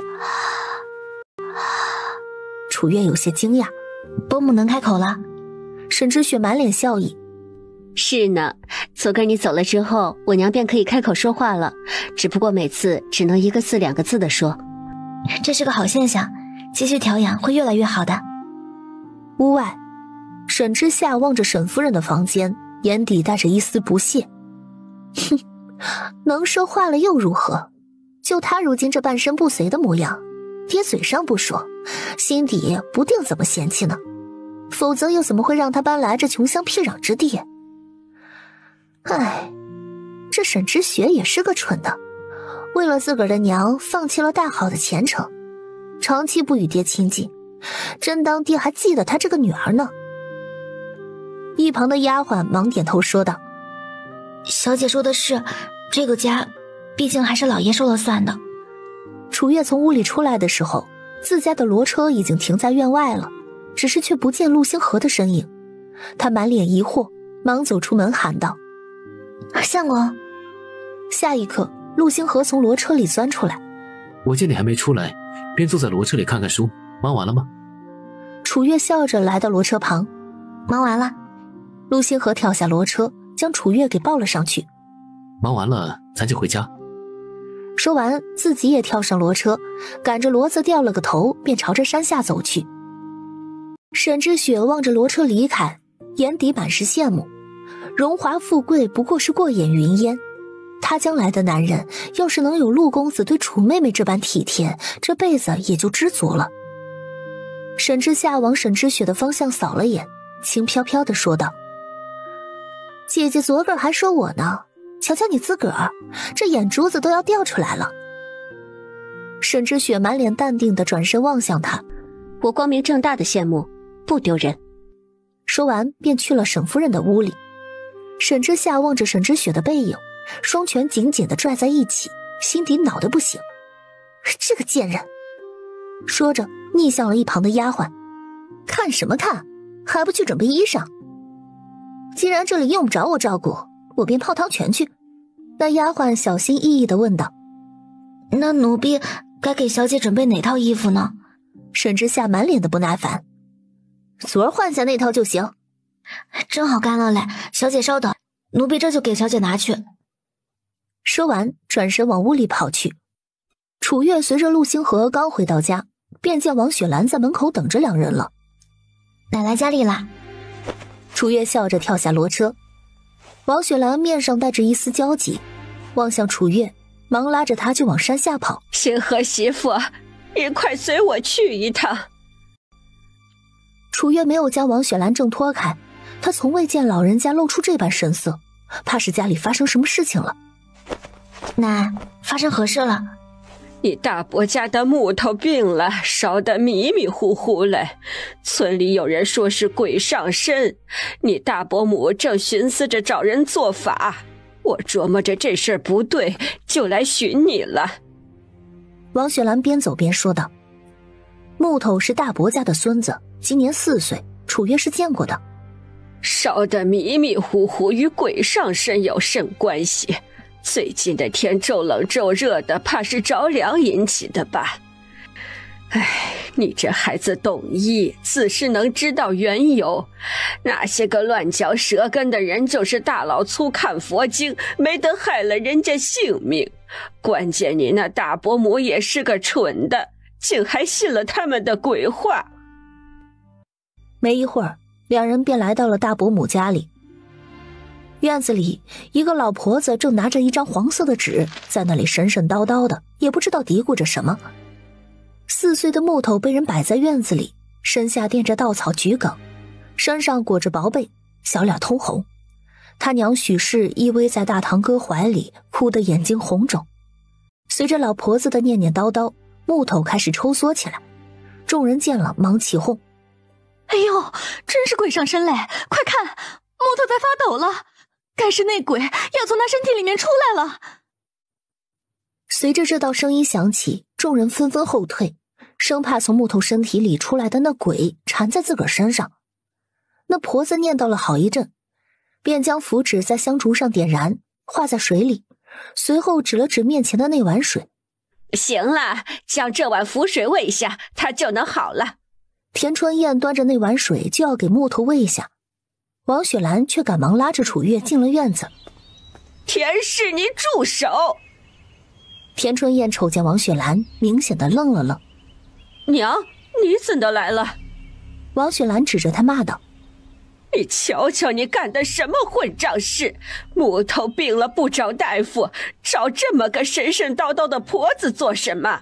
楚月有些惊讶：“伯母能开口了？”沈之雪满脸笑意：“是呢，昨个你走了之后，我娘便可以开口说话了，只不过每次只能1个字2个字的说。这是个好现象，继续调养会越来越好的。”屋外，沈之夏望着沈夫人的房间，眼底带着一丝不屑：“哼，能说话了又如何？就他如今这半身不遂的模样，爹嘴上不说，心底不定怎么嫌弃呢，否则又怎么会让他搬来这穷乡僻壤之地？唉，这沈之雪也是个蠢的，为了自个儿的娘放弃了大好的前程，长期不与爹亲近，真当爹还记得他这个女儿呢。”一旁的丫鬟忙点头说道：“小姐说的是，这个家毕竟还是老爷说了算的。”楚月从屋里出来的时候，自家的骡车已经停在院外了，只是却不见陆星河的身影。他满脸疑惑，忙走出门喊道：“相公！”下一刻，陆星河从骡车里钻出来：“我见你还没出来，便坐在骡车里看看书，忙完了吗？”楚月笑着来到骡车旁：“忙完了。”陆星河跳下骡车，将楚月给抱了上去：“忙完了，咱就回家。”说完，自己也跳上骡车，赶着骡子掉了个头，便朝着山下走去。沈之雪望着骡车离开，眼底满是羡慕。荣华富贵不过是过眼云烟，他将来的男人要是能有陆公子对楚妹妹这般体贴，这辈子也就知足了。沈之夏往沈之雪的方向扫了眼，轻飘飘地说道：“姐姐昨个还说我呢，瞧瞧你自个儿，这眼珠子都要掉出来了。”沈之雪满脸淡定地转身望向他：“我光明正大的羡慕，不丢人。”说完便去了沈夫人的屋里。沈之夏望着沈之雪的背影，双拳紧紧地拽在一起，心底恼得不行：“这个贱人！”说着逆向了一旁的丫鬟：“看什么看，还不去准备衣裳？既然这里用不着我照顾，我便泡汤泉去。”那丫鬟小心翼翼地问道：“那奴婢该给小姐准备哪套衣服呢？”沈之夏满脸的不耐烦：“昨儿换下那套就行。”“正好干了嘞，小姐稍等，奴婢这就给小姐拿去。”说完转身往屋里跑去。楚月随着陆星河刚回到家，便见王雪兰在门口等着两人了。“奶来家里啦。”楚月笑着跳下骡车。王雪兰面上带着一丝焦急，望向楚月，忙拉着他就往山下跑。“星河媳妇，你快随我去一趟。”楚月没有将王雪兰挣脱开，他从未见老人家露出这般神色，怕是家里发生什么事情了。奶，发生何事了？你大伯家的木头病了，烧得迷迷糊糊嘞。村里有人说是鬼上身，你大伯母正寻思着找人做法。我琢磨着这事儿不对，就来寻你了。王雪兰边走边说道：“木头是大伯家的孙子，今年4岁，楚月是见过的。烧得迷迷糊糊与鬼上身有甚关系？最近的天骤冷骤热的，怕是着凉引起的吧？哎，你这孩子懂医，自是能知道缘由。那些个乱嚼舌根的人，就是大老粗看佛经，没得害了人家性命。关键你那大伯母也是个蠢的，竟还信了他们的鬼话。”没一会儿，两人便来到了大伯母家里。院子里，一个老婆子正拿着一张黄色的纸，在那里神神叨叨的，也不知道嘀咕着什么。4岁的木头被人摆在院子里，身下垫着稻草桔梗，身上裹着薄被，小脸通红。他娘许氏依偎在大堂哥怀里，哭得眼睛红肿。随着老婆子的念念叨叨，木头开始抽缩起来。众人见了，忙起哄：“哎呦，真是鬼上身嘞！快看，木头在发抖了，该是内鬼要从他身体里面出来了。”随着这道声音响起，众人纷纷后退，生怕从木头身体里出来的那鬼缠在自个儿身上。那婆子念叨了好一阵，便将符纸在香烛上点燃，化在水里，随后指了指面前的那碗水：“行了，将这碗符水喂下，他就能好了。”田春燕端着那碗水就要给木头喂下，王雪兰却赶忙拉着楚月进了院子。“田氏，你住手！”田春燕瞅见王雪兰，明显的愣了愣。“娘，你怎的来了？”王雪兰指着他骂道：“你瞧瞧你干的什么混账事！木头病了不找大夫，找这么个神神叨叨的婆子做什么？”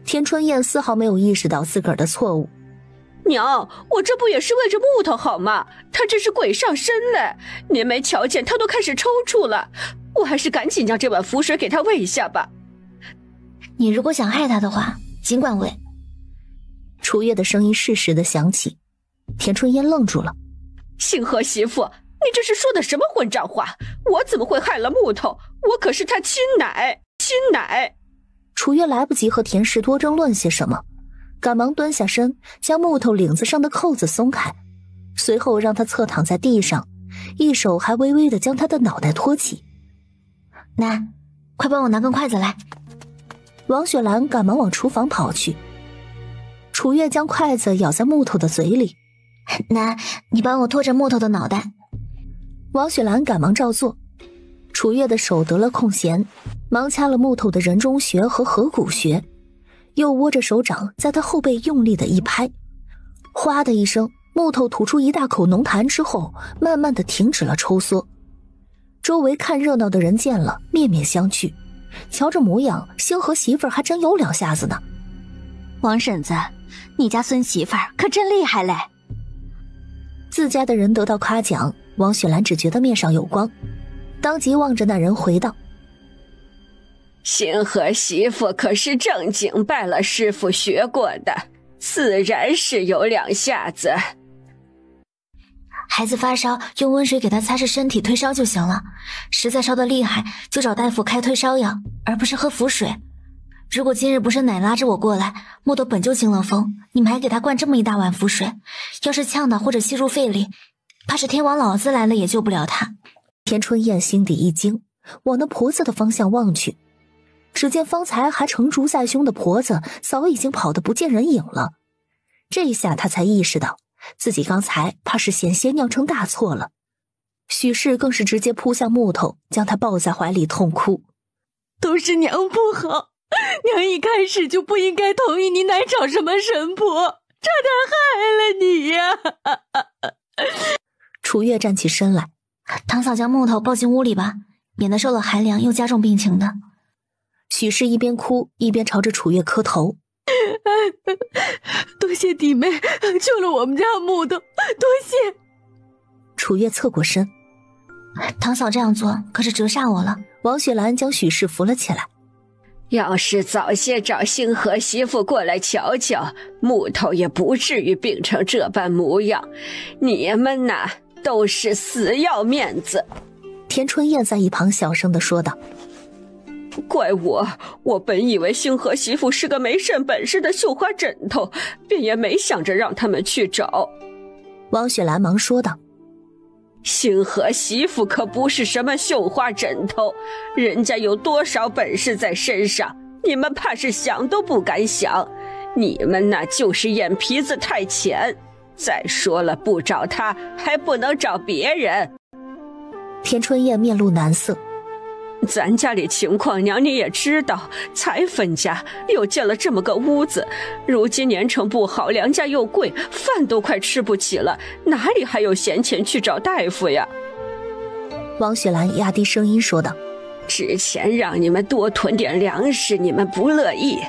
田春燕丝毫没有意识到自个儿的错误。“娘，我这不也是为着木头好吗？他这是鬼上身了，您没瞧见他都开始抽搐了，我还是赶紧将这碗符水给他喂一下吧。”“你如果想害他的话，尽管喂。”楚月的声音适时的响起。田春燕愣住了：“星河媳妇，你这是说的什么混账话？我怎么会害了木头？我可是他亲奶！”楚月来不及和田氏多争论些什么，赶忙蹲下身，将木头领子上的扣子松开，随后让他侧躺在地上，一手还微微地将他的脑袋托起。“奶，快帮我拿根筷子来。”王雪兰赶忙往厨房跑去。楚月将筷子咬在木头的嘴里：“奶，你帮我托着木头的脑袋。”王雪兰赶忙照做。楚月的手得了空闲，忙掐了木头的人中穴和合谷穴，又握着手掌在他后背用力的一拍，哗的一声，木头吐出一大口浓痰之后，慢慢的停止了抽缩。周围看热闹的人见了，面面相觑，瞧这模样，星河媳妇儿还真有两下子呢。“王婶子，你家孙媳妇儿可真厉害嘞！”自家的人得到夸奖，王雪兰只觉得面上有光，当即望着那人回道：“星河媳妇可是正经拜了师傅学过的，自然是有两下子。孩子发烧，用温水给他擦拭身体退烧就行了，实在烧得厉害，就找大夫开退烧药，而不是喝符水。如果今日不是奶拉着我过来，木头本就惊了风，你们还给他灌这么一大碗符水，要是呛到或者吸入肺里，怕是天王老子来了也救不了他。”田春燕心底一惊，往那婆子的方向望去，只见方才还成竹在胸的婆子早已经跑得不见人影了。这一下他才意识到自己刚才怕是险些酿成大错了。许氏更是直接扑向木头，将他抱在怀里痛哭：“都是娘不好，娘一开始就不应该同意你奶找什么神婆，差点害了你呀！”楚月站起身来：“堂嫂将木头抱进屋里吧，免得受了寒凉又加重病情的。”许氏一边哭一边朝着楚月磕头：“多谢弟妹救了我们家木头，多谢。”楚月侧过身：“堂嫂这样做可是折煞我了。”王雪兰将许氏扶了起来。要是早些找星河媳妇过来瞧瞧，木头也不至于病成这般模样。你们呐，都是死要面子。田春燕在一旁小声地说道。怪我本以为星河媳妇是个没甚本事的绣花枕头，便也没想着让他们去找。王雪兰忙说道。星河媳妇可不是什么绣花枕头，人家有多少本事在身上，你们怕是想都不敢想。你们那就是眼皮子太浅。再说了，不找他还不能找别人。田春燕面露难色。咱家里情况娘你也知道，才分家又建了这么个屋子，如今年成不好，粮价又贵，饭都快吃不起了，哪里还有闲钱去找大夫呀？王雪兰压低声音说道。之前让你们多囤点粮食，你们不乐意，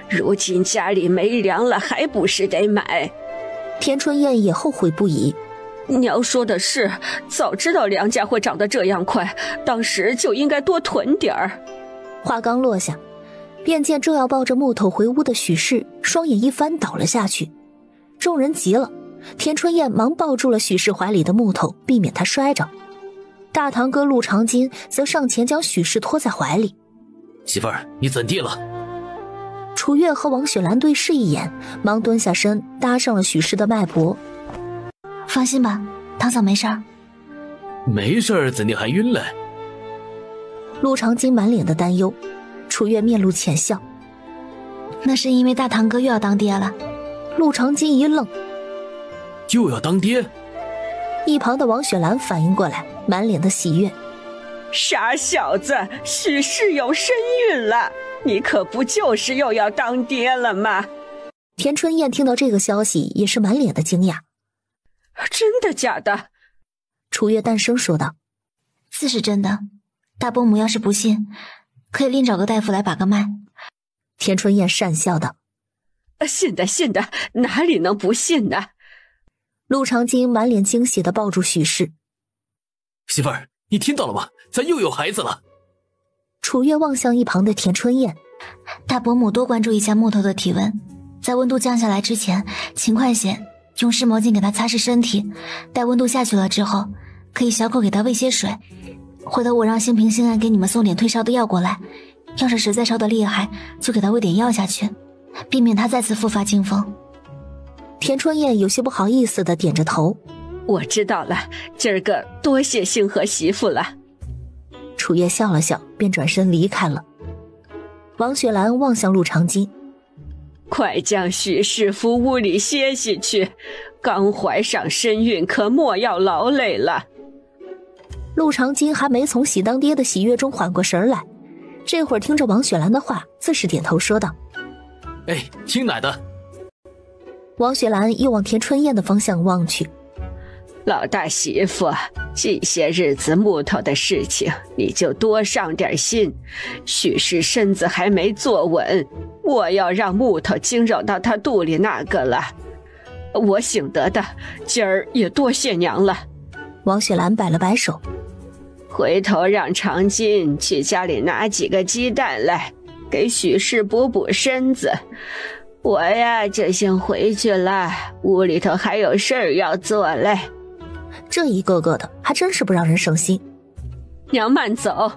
如今家里没粮了，还不是得买？田春燕也后悔不已。娘说的是，早知道粮价会涨得这样快，当时就应该多囤点儿。话刚落下，便见正要抱着木头回屋的许氏双眼一翻倒了下去。众人急了，田春燕忙抱住了许氏怀里的木头，避免他摔着。大堂哥陆长今则上前将许氏拖在怀里。媳妇儿，你怎地了？楚月和王雪兰对视一眼，忙蹲下身搭上了许氏的脉搏。放心吧，堂嫂没事儿。没事儿，怎地还晕了？陆长今满脸的担忧，楚月面露浅笑。那是因为大堂哥又要当爹了。陆长今一愣，又要当爹？一旁的王雪兰反应过来，满脸的喜悦。傻小子，许氏有身孕了，你可不就是又要当爹了吗？田春燕听到这个消息也是满脸的惊讶。真的假的？楚月淡声说道。自是真的，大伯母要是不信，可以另找个大夫来把个脉。田春燕讪笑道。信的，哪里能不信呢？陆长今满脸惊喜地抱住许氏。媳妇儿，你听到了吗？咱又有孩子了。楚月望向一旁的田春燕。大伯母多关注一下木头的体温，在温度降下来之前勤快些，用湿毛巾给他擦拭身体，待温度下去了之后，可以小口给他喂些水。回头我让兴平、兴安给你们送点退烧的药过来，要是实在烧得厉害，就给他喂点药下去，避免他再次复发惊风。田春燕有些不好意思地点着头。我知道了，今儿个多谢星河媳妇了。楚月笑了笑，便转身离开了。王雪兰望向陆长今。快将许氏扶屋里歇息去，刚怀上身孕，可莫要劳累了。陆长今还没从喜当爹的喜悦中缓过神来，这会儿听着王雪兰的话，自是点头说道：哎，听奶的。王雪兰又往田春燕的方向望去。老大媳妇，这些日子木头的事情你就多上点心，许氏身子还没坐稳，我要让木头惊扰到他肚里那个了。我醒得的，今儿也多谢娘了。王雪兰摆了摆手。回头让长金去家里拿几个鸡蛋来，给许氏补补身子。我呀就先回去了，屋里头还有事儿要做嘞。这一个个的还真是不让人省心。娘慢走。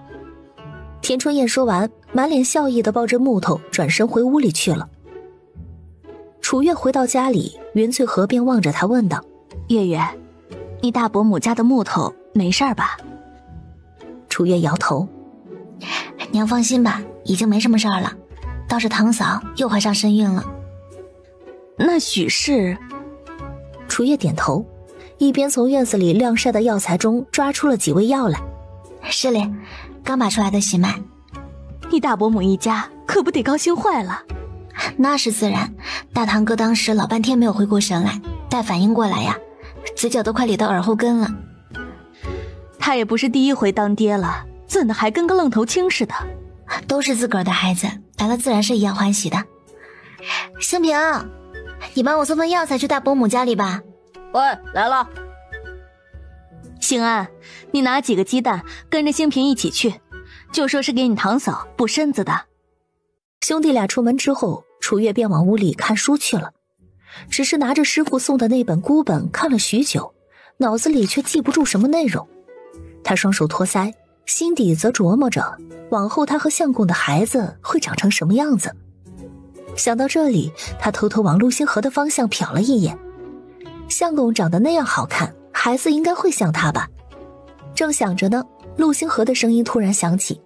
田春燕说完，满脸笑意地抱着木头转身回屋里去了。楚月回到家里，云翠河便望着他问道：月月，你大伯母家的木头没事吧？楚月摇头。娘放心吧，已经没什么事儿了，倒是堂嫂又怀上身孕了。那许氏？楚月点头，一边从院子里晾晒的药材中抓出了几味药来。是嘞，刚拔出来的喜脉。你大伯母一家可不得高兴坏了。那是自然，大堂哥当时老半天没有回过神来，待反应过来呀，嘴角都快咧到耳后根了。他也不是第一回当爹了，怎的还跟个愣头青似的？都是自个儿的孩子，来了自然是一样欢喜的。兴平，你帮我送份药材去大伯母家里吧。喂，来了。兴安，你拿几个鸡蛋跟着兴平一起去，就说是给你堂嫂补身子的。兄弟俩出门之后，楚月便往屋里看书去了，只是拿着师傅送的那本孤本看了许久，脑子里却记不住什么内容。他双手托腮，心底则琢磨着往后他和相公的孩子会长成什么样子。想到这里，他偷偷往陆星河的方向瞟了一眼，相公长得那样好看，孩子应该会像他吧。正想着呢，陆星河的声音突然响起：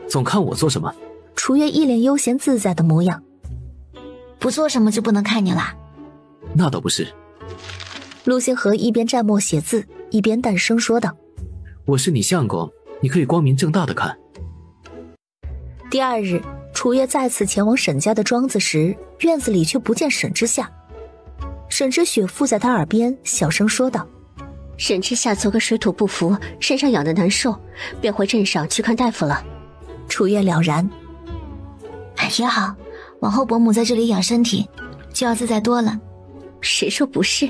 总看我做什么？楚月一脸悠闲自在的模样：不做什么就不能看你啦？那倒不是。陆星河一边蘸墨写字，一边淡声说道：我是你相公，你可以光明正大的看。第二日，楚月再次前往沈家的庄子时，院子里却不见沈之夏。沈之雪附在他耳边小声说道：沈之夏昨个水土不服，身上痒得难受，便回镇上去看大夫了。楚月了然：也好，往后伯母在这里养身体就要自在多了。谁说不是？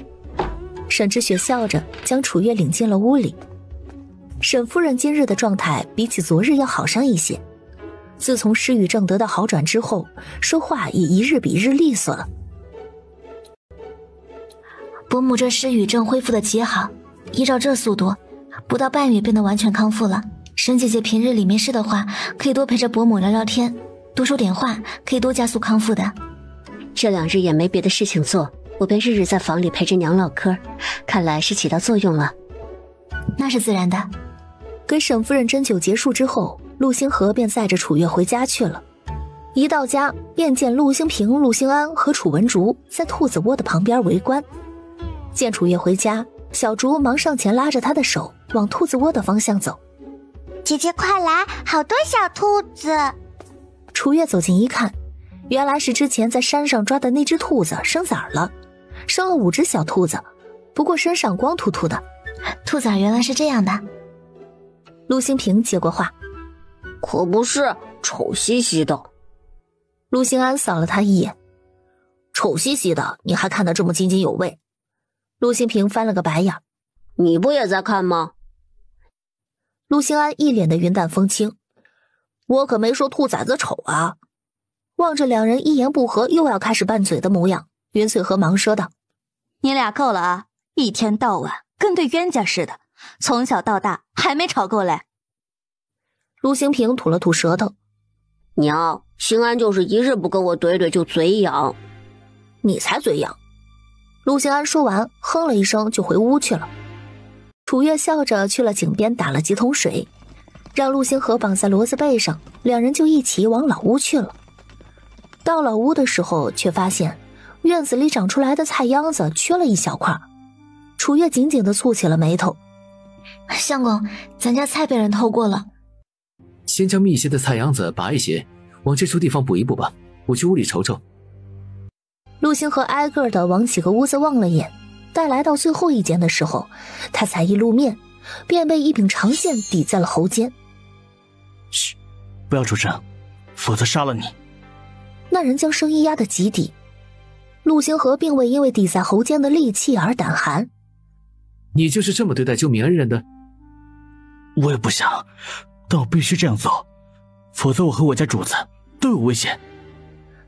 沈之雪笑着将楚月领进了屋里。沈夫人今日的状态比起昨日要好上一些，自从失语症得到好转之后，说话也一日比日利索了。伯母这失语症恢复的极好，依照这速度，不到半月便能完全康复了。沈姐姐平日里没事的话，可以多陪着伯母聊聊天，多说点话，可以多加速康复的。这2日也没别的事情做，我便日日在房里陪着娘唠嗑，看来是起到作用了。那是自然的。给沈夫人针灸结束之后，陆星河便载着楚月回家去了。一到家，便见陆星平、陆星安和楚文竹在兔子窝的旁边围观。见楚月回家，小竹忙上前拉着她的手往兔子窝的方向走。姐姐快来，好多小兔子。楚月走近一看，原来是之前在山上抓的那只兔子生崽了，生了5只小兔子，不过身上光秃秃的。兔崽原来是这样的。陆星平接过话：可不是，丑兮兮的。陆星安扫了他一眼：丑兮兮的，你还看得这么津津有味。陆星平翻了个白眼：你不也在看吗？陆星安一脸的云淡风轻：我可没说兔崽子丑啊。望着两人一言不合又要开始拌嘴的模样，云翠和忙说道：你俩够了啊，一天到晚跟对冤家似的，从小到大还没吵够嘞。陆星平吐了吐舌头：娘，星安就是一日不跟我怼怼就嘴痒。你才嘴痒。陆星安说完哼了一声就回屋去了。楚月笑着去了井边打了几桶水，让陆星河绑在骡子背上，两人就一起往老屋去了。到老屋的时候，却发现院子里长出来的菜秧子缺了一小块。楚月紧紧地蹙起了眉头：相公，咱家菜被人偷过了。先将密些的菜秧子拔一些，往这处地方补一补吧，我去屋里瞅瞅。陆星河挨个的往几个屋子望了眼，待来到最后一间的时候，他才一露面，便被一柄长剑抵在了喉间。嘘，不要出声，否则杀了你。那人将声音压得极低。陆星河并未因为抵在喉间的利器而胆寒。你就是这么对待救命恩人的？我也不想，但我必须这样做，否则我和我家主子都有危险。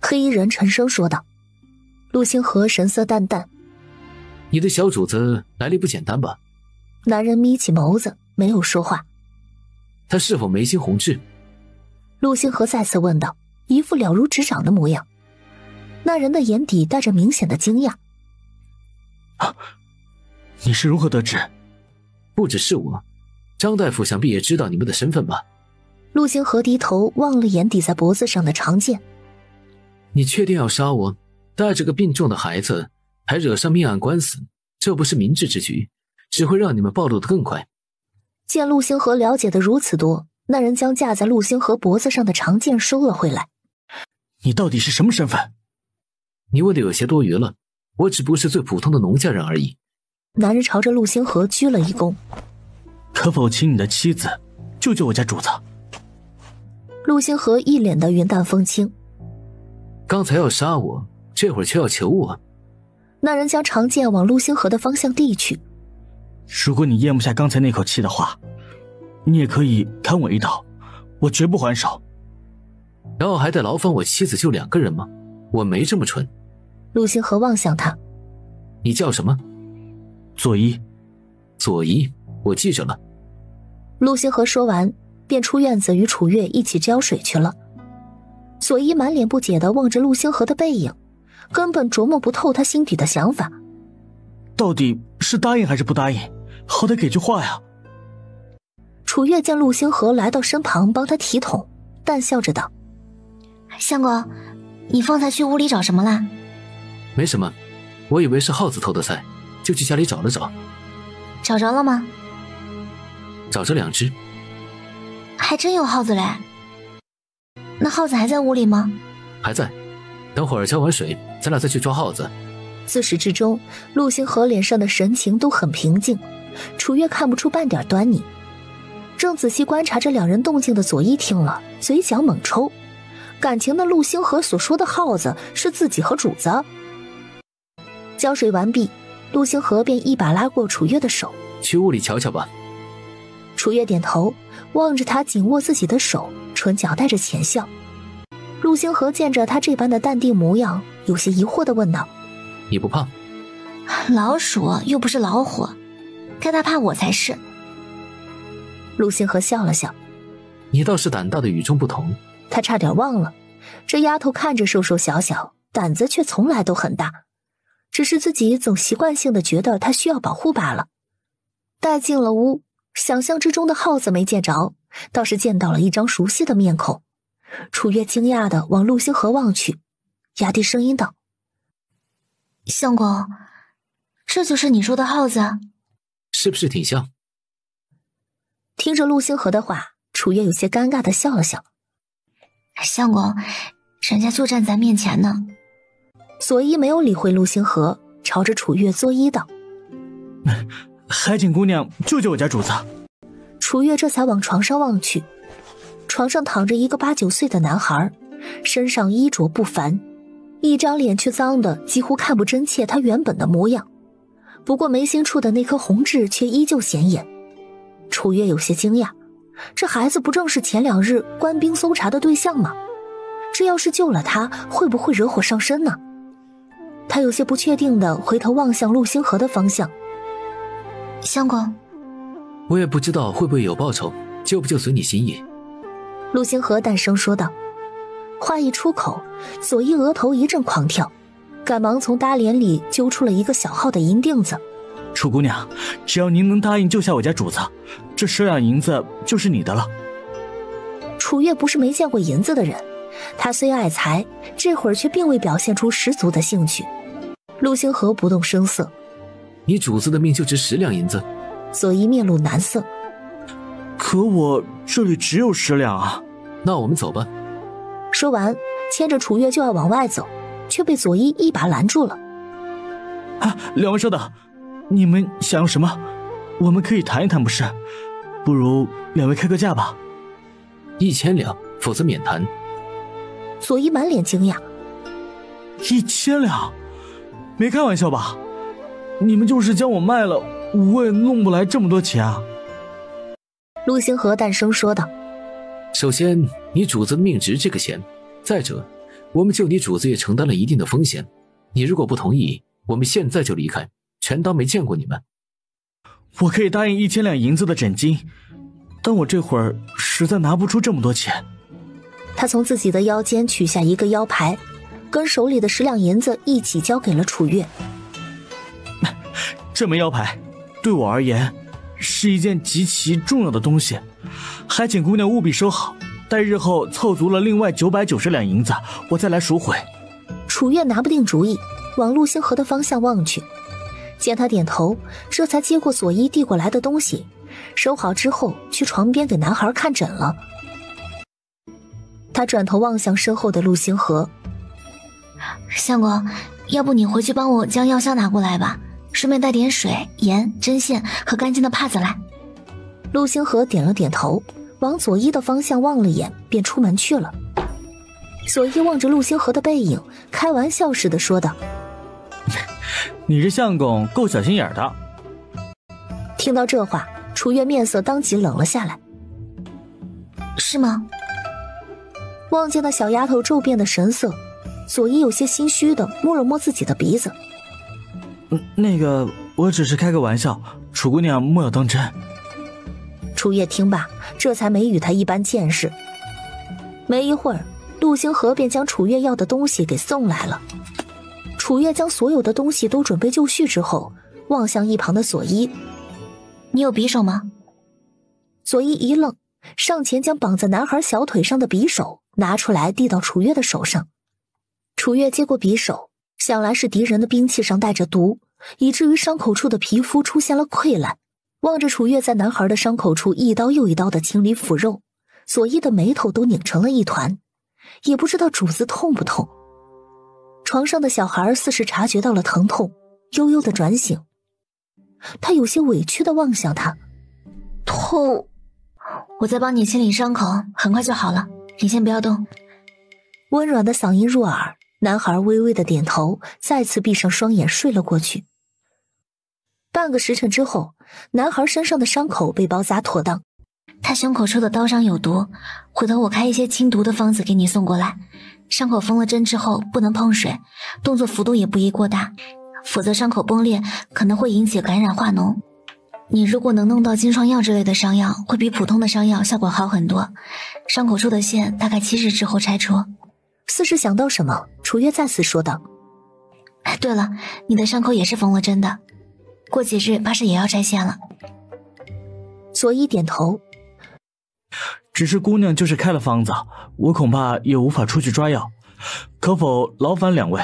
黑衣人沉声说道。陆星河神色淡淡：你的小主子来历不简单吧？男人眯起眸子，没有说话。他是否眉心红痣？陆星河再次问道，一副了如指掌的模样。那人的眼底带着明显的惊讶：你是如何得知？不只是我，张大夫想必也知道你们的身份吧？陆星河低头望了眼抵在脖子上的长剑。你确定要杀我？带着个病重的孩子，还惹上命案官司，这不是明智之举，只会让你们暴露得更快。见陆星河了解的如此多，那人将架在陆星河脖子上的长剑收了回来。你到底是什么身份？你问的有些多余了，我只不过是最普通的农家人而已。男人朝着陆星河鞠了一躬：可否请你的妻子救救我家主子？陆星河一脸的云淡风轻：刚才要杀我，这会儿却要求我。那人将长剑往陆星河的方向递去：如果你咽不下刚才那口气的话，你也可以砍我一刀，我绝不还手。然后还得劳烦我妻子救2个人吗？我没这么蠢。陆星河望向他，你叫什么？佐伊。佐伊，我记着了。陆星河说完，便出院子与楚月一起浇水去了。佐伊满脸不解地望着陆星河的背影，根本琢磨不透他心底的想法。到底是答应还是不答应？好歹给句话呀。楚月见陆星河来到身旁帮他提桶，淡笑着道：相公，你方才去屋里找什么啦？没什么，我以为是耗子偷的菜，就去家里找了找。找着了吗？找着2只。还真有耗子嘞。那耗子还在屋里吗？还在，等会儿浇完水，咱俩再去抓耗子。自始至终，陆星河脸上的神情都很平静，楚月看不出半点端倪。正仔细观察着2人动静的佐伊听了，嘴角猛抽，感情的陆星河所说的耗子是自己和主子。浇水完毕，陆星河便一把拉过楚月的手，去屋里瞧瞧吧。楚月点头，望着他紧握自己的手，唇角带着浅笑。陆星河见着他这般的淡定模样，有些疑惑地问道：你不怕？老鼠又不是老虎，该他怕我才是。陆星河笑了笑：你倒是胆大的与众不同。他差点忘了，这丫头看着瘦瘦小小，胆子却从来都很大，只是自己总习惯性的觉得她需要保护罢了。带进了屋，想象之中的耗子没见着，倒是见到了一张熟悉的面孔。楚月惊讶地往陆星河望去，压低声音道：相公，这就是你说的耗子？是不是挺像？听着陆星河的话，楚月有些尴尬地笑了笑。相公，人家就站咱面前呢。佐伊没有理会陆星河，朝着楚月作揖道：海景姑娘，救救我家主子。楚月这才往床上望去，床上躺着一个8、9岁的男孩，身上衣着不凡，一张脸却脏得几乎看不真切他原本的模样，不过眉心处的那颗红痣却依旧显眼。楚月有些惊讶，这孩子不正是前2日官兵搜查的对象吗？这要是救了他，会不会惹火上身呢？他有些不确定地回头望向陆星河的方向。相公，我也不知道会不会有报酬，救不救随你心意。陆星河淡声说道。话一出口，佐伊额头一阵狂跳，赶忙从搭帘里揪出了一个小号的银锭子。楚姑娘，只要您能答应救下我家主子，这10两银子就是你的了。楚月不是没见过银子的人，他虽爱财，这会儿却并未表现出十足的兴趣。陆星河不动声色。你主子的命就值10两银子？佐伊面露难色。可我这里只有10两啊。那我们走吧。说完，牵着楚月就要往外走，却被佐伊一把拦住了。2位稍等，你们想要什么？我们可以谈一谈，不是？不如2位开个价吧。1000两，否则免谈。佐伊满脸惊讶。1000两？没开玩笑吧？你们就是将我卖了，我也弄不来这么多钱啊。陆星河淡声说道。首先，你主子的命值这个钱，再者，我们救你主子也承担了一定的风险。你如果不同意，我们现在就离开，全当没见过你们。我可以答应1000两银子的诊金，但我这会儿实在拿不出这么多钱。他从自己的腰间取下一个腰牌，跟手里的10两银子一起交给了楚月。这枚腰牌对我而言是一件极其重要的东西，还请姑娘务必收好，待日后凑足了另外990两银子，我再来赎回。楚月拿不定主意，往陆星河的方向望去，见他点头，这才接过佐伊递过来的东西，收好之后去床边给男孩看诊了。他转头望向身后的陆星河。相公，要不你回去帮我将药箱拿过来吧，顺便带点水、盐、针线和干净的帕子来。陆星河点了点头，往佐伊的方向望了眼，便出门去了。佐伊望着陆星河的背影，开玩笑似的说道：你这相公够小心眼的。听到这话，楚月面色当即冷了下来。是吗？望见那小丫头骤变的神色，佐伊有些心虚的摸了摸自己的鼻子。那个，我只是开个玩笑，楚姑娘莫要当真。楚月听罢，这才没与他一般见识。没一会儿，陆星河便将楚月要的东西给送来了。楚月将所有的东西都准备就绪之后，望向一旁的佐伊：“你有匕首吗？”佐伊一愣，上前将绑在男孩小腿上的匕首拿出来递到楚月的手上。楚月接过匕首，想来是敌人的兵器上带着毒，以至于伤口处的皮肤出现了溃烂。望着楚月在男孩的伤口处一刀又一刀的清理腐肉，佐伊的眉头都拧成了一团，也不知道主子痛不痛。床上的小孩似是察觉到了疼痛，悠悠的转醒。他有些委屈的望向他：“痛，我在帮你清理伤口，很快就好了，你先不要动。”温软的嗓音入耳，男孩微微的点头，再次闭上双眼睡了过去。半个时辰之后，男孩身上的伤口被包扎妥当。他胸口处的刀伤有毒，回头我开一些清毒的方子给你送过来。伤口缝了针之后不能碰水，动作幅度也不宜过大，否则伤口崩裂可能会引起感染化脓。你如果能弄到金创药之类的伤药，会比普通的伤药效果好很多。伤口处的线大概7日之后拆除。似是想到什么，楚月再次说道：“对了，你的伤口也是缝了针的，过几日怕是也要拆线了。”佐伊点头：“只是姑娘就是开了方子，我恐怕也无法出去抓药，可否劳烦两位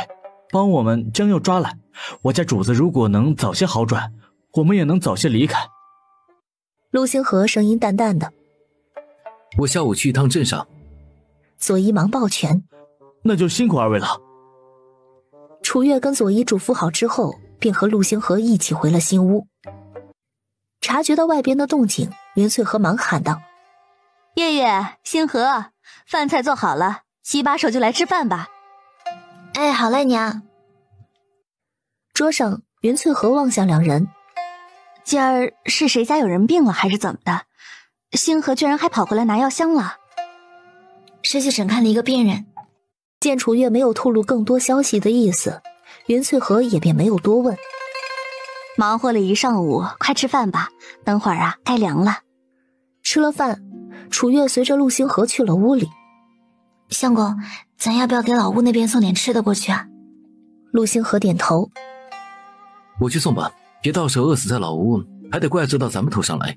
帮我们将药抓来？我家主子如果能早些好转，我们也能早些离开。”陆星河声音淡淡的：“我下午去一趟镇上。”佐伊忙抱拳：“那就辛苦二位了。”楚月跟佐伊嘱咐好之后，便和陆星河一起回了新屋。察觉到外边的动静，云翠和忙喊道：“月月、星河，饭菜做好了，洗把手就来吃饭吧。”“哎，好嘞，娘。”桌上，云翠和望向两人：“今儿是谁家有人病了，还是怎么的？星河居然还跑回来拿药箱了。”“是去诊看了一个病人。”见楚月没有透露更多消息的意思，云翠和也便没有多问。忙活了一上午，快吃饭吧，等会儿啊该凉了。吃了饭，楚月随着陆星河去了屋里。“相公，咱要不要给老屋那边送点吃的过去啊？”陆星河点头：“我去送吧，别到时候饿死在老屋，还得怪罪到咱们头上来。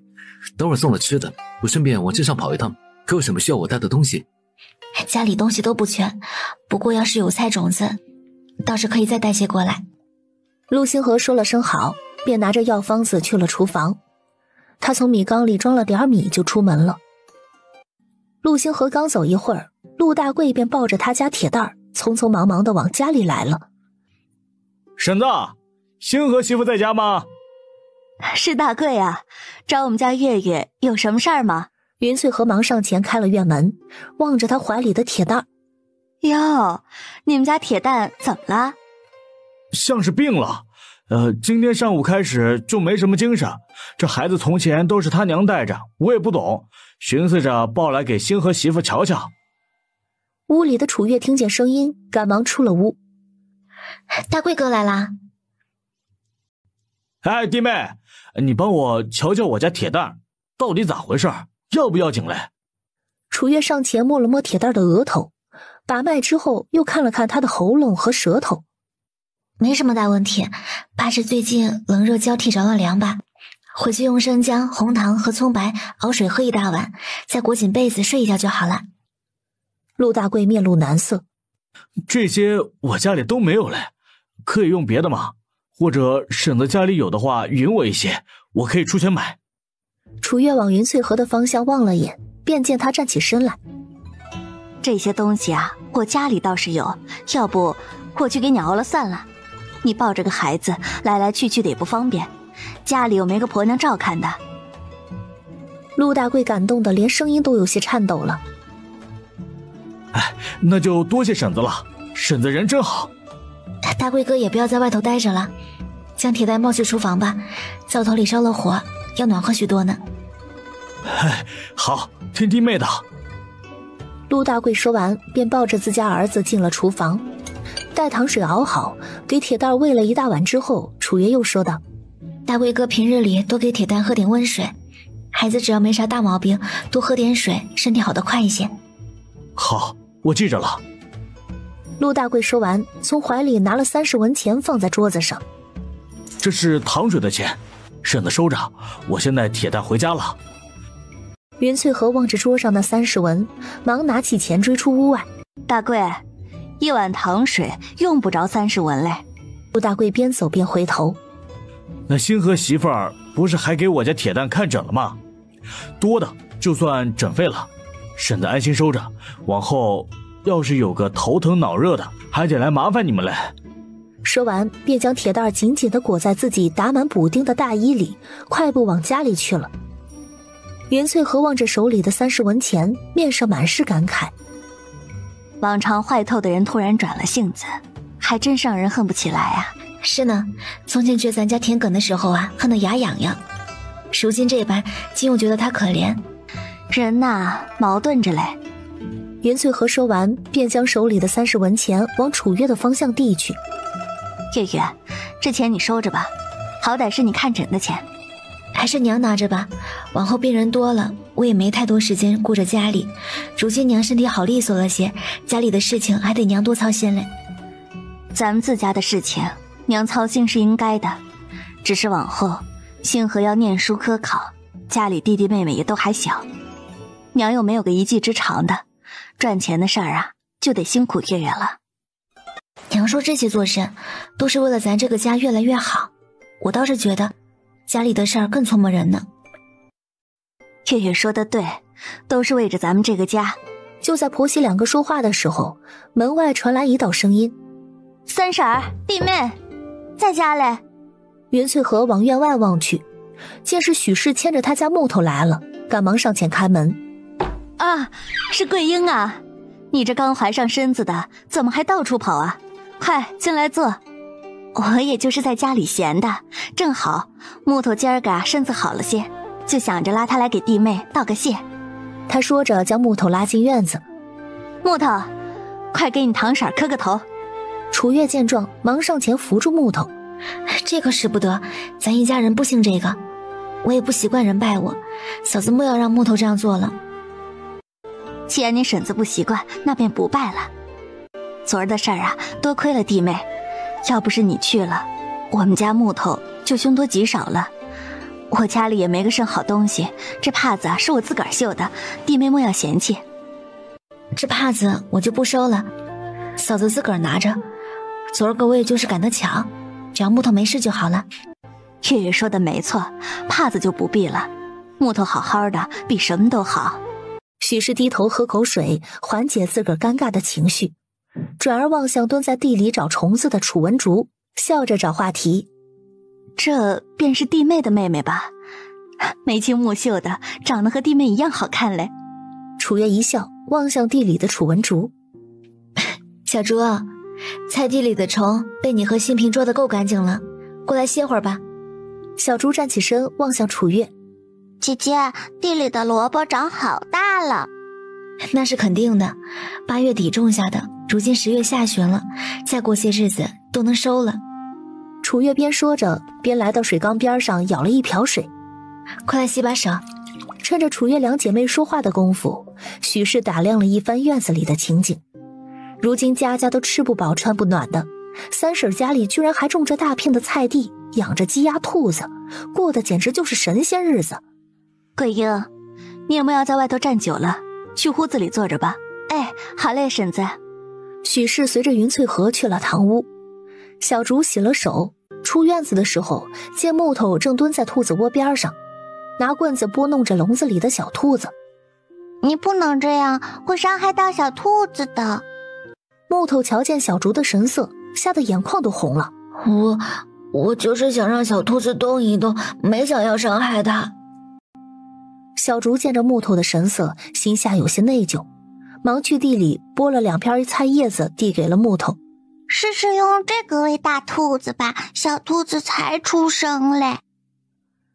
等会儿送了吃的，我顺便往镇上跑一趟，可有什么需要我带的东西？”“家里东西都不缺，不过要是有菜种子，倒是可以再带些过来。”陆星河说了声好，便拿着药方子去了厨房。他从米缸里装了点米就出门了。陆星河刚走一会儿，陆大贵便抱着他家铁蛋儿匆匆忙忙地往家里来了。“婶子，星河媳妇在家吗？”“是大贵啊，找我们家月月有什么事儿吗？”云翠和忙上前开了院门，望着他怀里的铁蛋儿：“哟，你们家铁蛋怎么了？”“像是病了，今天上午开始就没什么精神。这孩子从前都是他娘带着，我也不懂，寻思着抱来给星河媳妇瞧瞧。”屋里的楚月听见声音，赶忙出了屋：“大贵哥来啦！”“哎，弟妹，你帮我瞧瞧我家铁蛋到底咋回事，要不要紧嘞？”楚月上前摸了摸铁蛋的额头，把脉之后又看了看他的喉咙和舌头。“没什么大问题，怕是最近冷热交替着了凉吧。回去用生姜、红糖和葱白熬水喝1大碗，再裹紧被子睡一觉就好了。”陆大贵面露难色：“这些我家里都没有嘞，可以用别的吗？或者婶子家里有的话匀我一些，我可以出钱买。”楚月往云翠河的方向望了眼，便见他站起身来：“这些东西啊，我家里倒是有，要不我去给你熬了算了。你抱着个孩子来来去去的也不方便，家里又没个婆娘照看的。”陆大贵感动的连声音都有些颤抖了：“哎，那就多谢婶子了，婶子人真好。”“大贵哥也不要在外头待着了，将铁蛋抱去厨房吧，灶头里烧了火，要暖和许多呢。”“哎，好，听弟妹的，陆大贵说完，便抱着自家儿子进了厨房，待糖水熬好，给铁蛋喂了一大碗之后，楚月又说道：“大贵哥平日里多给铁蛋喝点温水，孩子只要没啥大毛病，多喝点水，身体好得快一些。”好，我记着了。陆大贵说完，从怀里拿了30文钱放在桌子上。这是糖水的钱，剩的收着，我现在铁蛋回家了。云翠和望着桌上的30文，忙拿起钱追出屋外。大贵，一碗糖水用不着30文嘞。陆大贵边走边回头。那星河媳妇儿不是还给我家铁蛋看诊了吗？多的就算诊费了，剩的安心收着，往后要是有个头疼脑热的，还得来麻烦你们嘞。说完便将铁蛋紧紧地裹在自己打满补丁的大衣里，快步往家里去了。云翠和望着手里的30文钱，面上满是感慨。往常坏透的人突然转了性子，还真让人恨不起来啊。是呢，从前觉咱家田埂的时候啊，恨得牙痒痒，如今这般，竟又觉得他可怜。人呐，矛盾着嘞。云翠和说完，便将手里的30文钱往楚月的方向递去。月月，这钱你收着吧，好歹是你看诊的钱。还是娘拿着吧，往后病人多了，我也没太多时间顾着家里。如今娘身体好利索了些，家里的事情还得娘多操心嘞。咱们自家的事情，娘操心是应该的，只是往后星河要念书科考，家里弟弟妹妹也都还小，娘又没有个一技之长的，赚钱的事儿啊，就得辛苦月月了。娘说这些做甚，都是为了咱这个家越来越好。我倒是觉得家里的事儿更琢磨人呢。月月说的对，都是为着咱们这个家。就在婆媳两个说话的时候，门外传来一道声音：“三婶儿，弟妹，在家嘞。”云翠和往院外望去，见是许氏牵着他家木头来了，赶忙上前开门。啊，是桂英啊，你这刚怀上身子的，怎么还到处跑啊？快进来坐。我也就是在家里闲的，正好木头今儿个身子好了些，就想着拉他来给弟妹道个谢。他说着将木头拉进院子。木头，快给你堂婶磕个头。楚月见状，忙上前扶住木头。这可使不得，咱一家人不兴这个，我也不习惯人拜我，嫂子莫要让木头这样做了。既然你婶子不习惯，那便不拜了。昨儿的事儿啊，多亏了弟妹，要不是你去了，我们家木头就凶多吉少了。我家里也没个甚好东西，这帕子啊是我自个儿绣的，弟妹莫要嫌弃。这帕子我就不收了，嫂子自个儿拿着。昨儿个我也就是赶得巧，只要木头没事就好了。月月说的没错，帕子就不必了，木头好好的比什么都好。许氏低头喝口水，缓解自个儿尴尬的情绪，转而望向蹲在地里找虫子的楚文竹，笑着找话题。这便是弟妹的妹妹吧？眉清目秀的，长得和弟妹一样好看嘞。楚月一笑，望向地里的楚文竹。小竹，菜地里的虫被你和新平捉得够干净了，过来歇会儿吧。小竹站起身望向楚月。姐姐，地里的萝卜长好大了。那是肯定的，8月底种下的，如今10月下旬了，再过些日子都能收了。楚月边说着边来到水缸边上舀了一瓢水。快来洗把手。趁着楚月两姐妹说话的功夫，许氏打量了一番院子里的情景。如今家家都吃不饱穿不暖的，三婶家里居然还种着大片的菜地，养着鸡鸭兔子，过得简直就是神仙日子。桂英，你有没有在外头站久了？去屋子里坐着吧。哎，好嘞，婶子。许氏随着云翠河去了堂屋。小竹洗了手，出院子的时候，见木头正蹲在兔子窝边上，拿棍子拨弄着笼子里的小兔子。你不能这样，会伤害到小兔子的。木头瞧见小竹的神色，吓得眼眶都红了。我就是想让小兔子动一动，没想要伤害它。小竹见着木头的神色，心下有些内疚，忙去地里剥了2片菜叶子递给了木头。试试用这个喂大兔子吧，小兔子才出生嘞。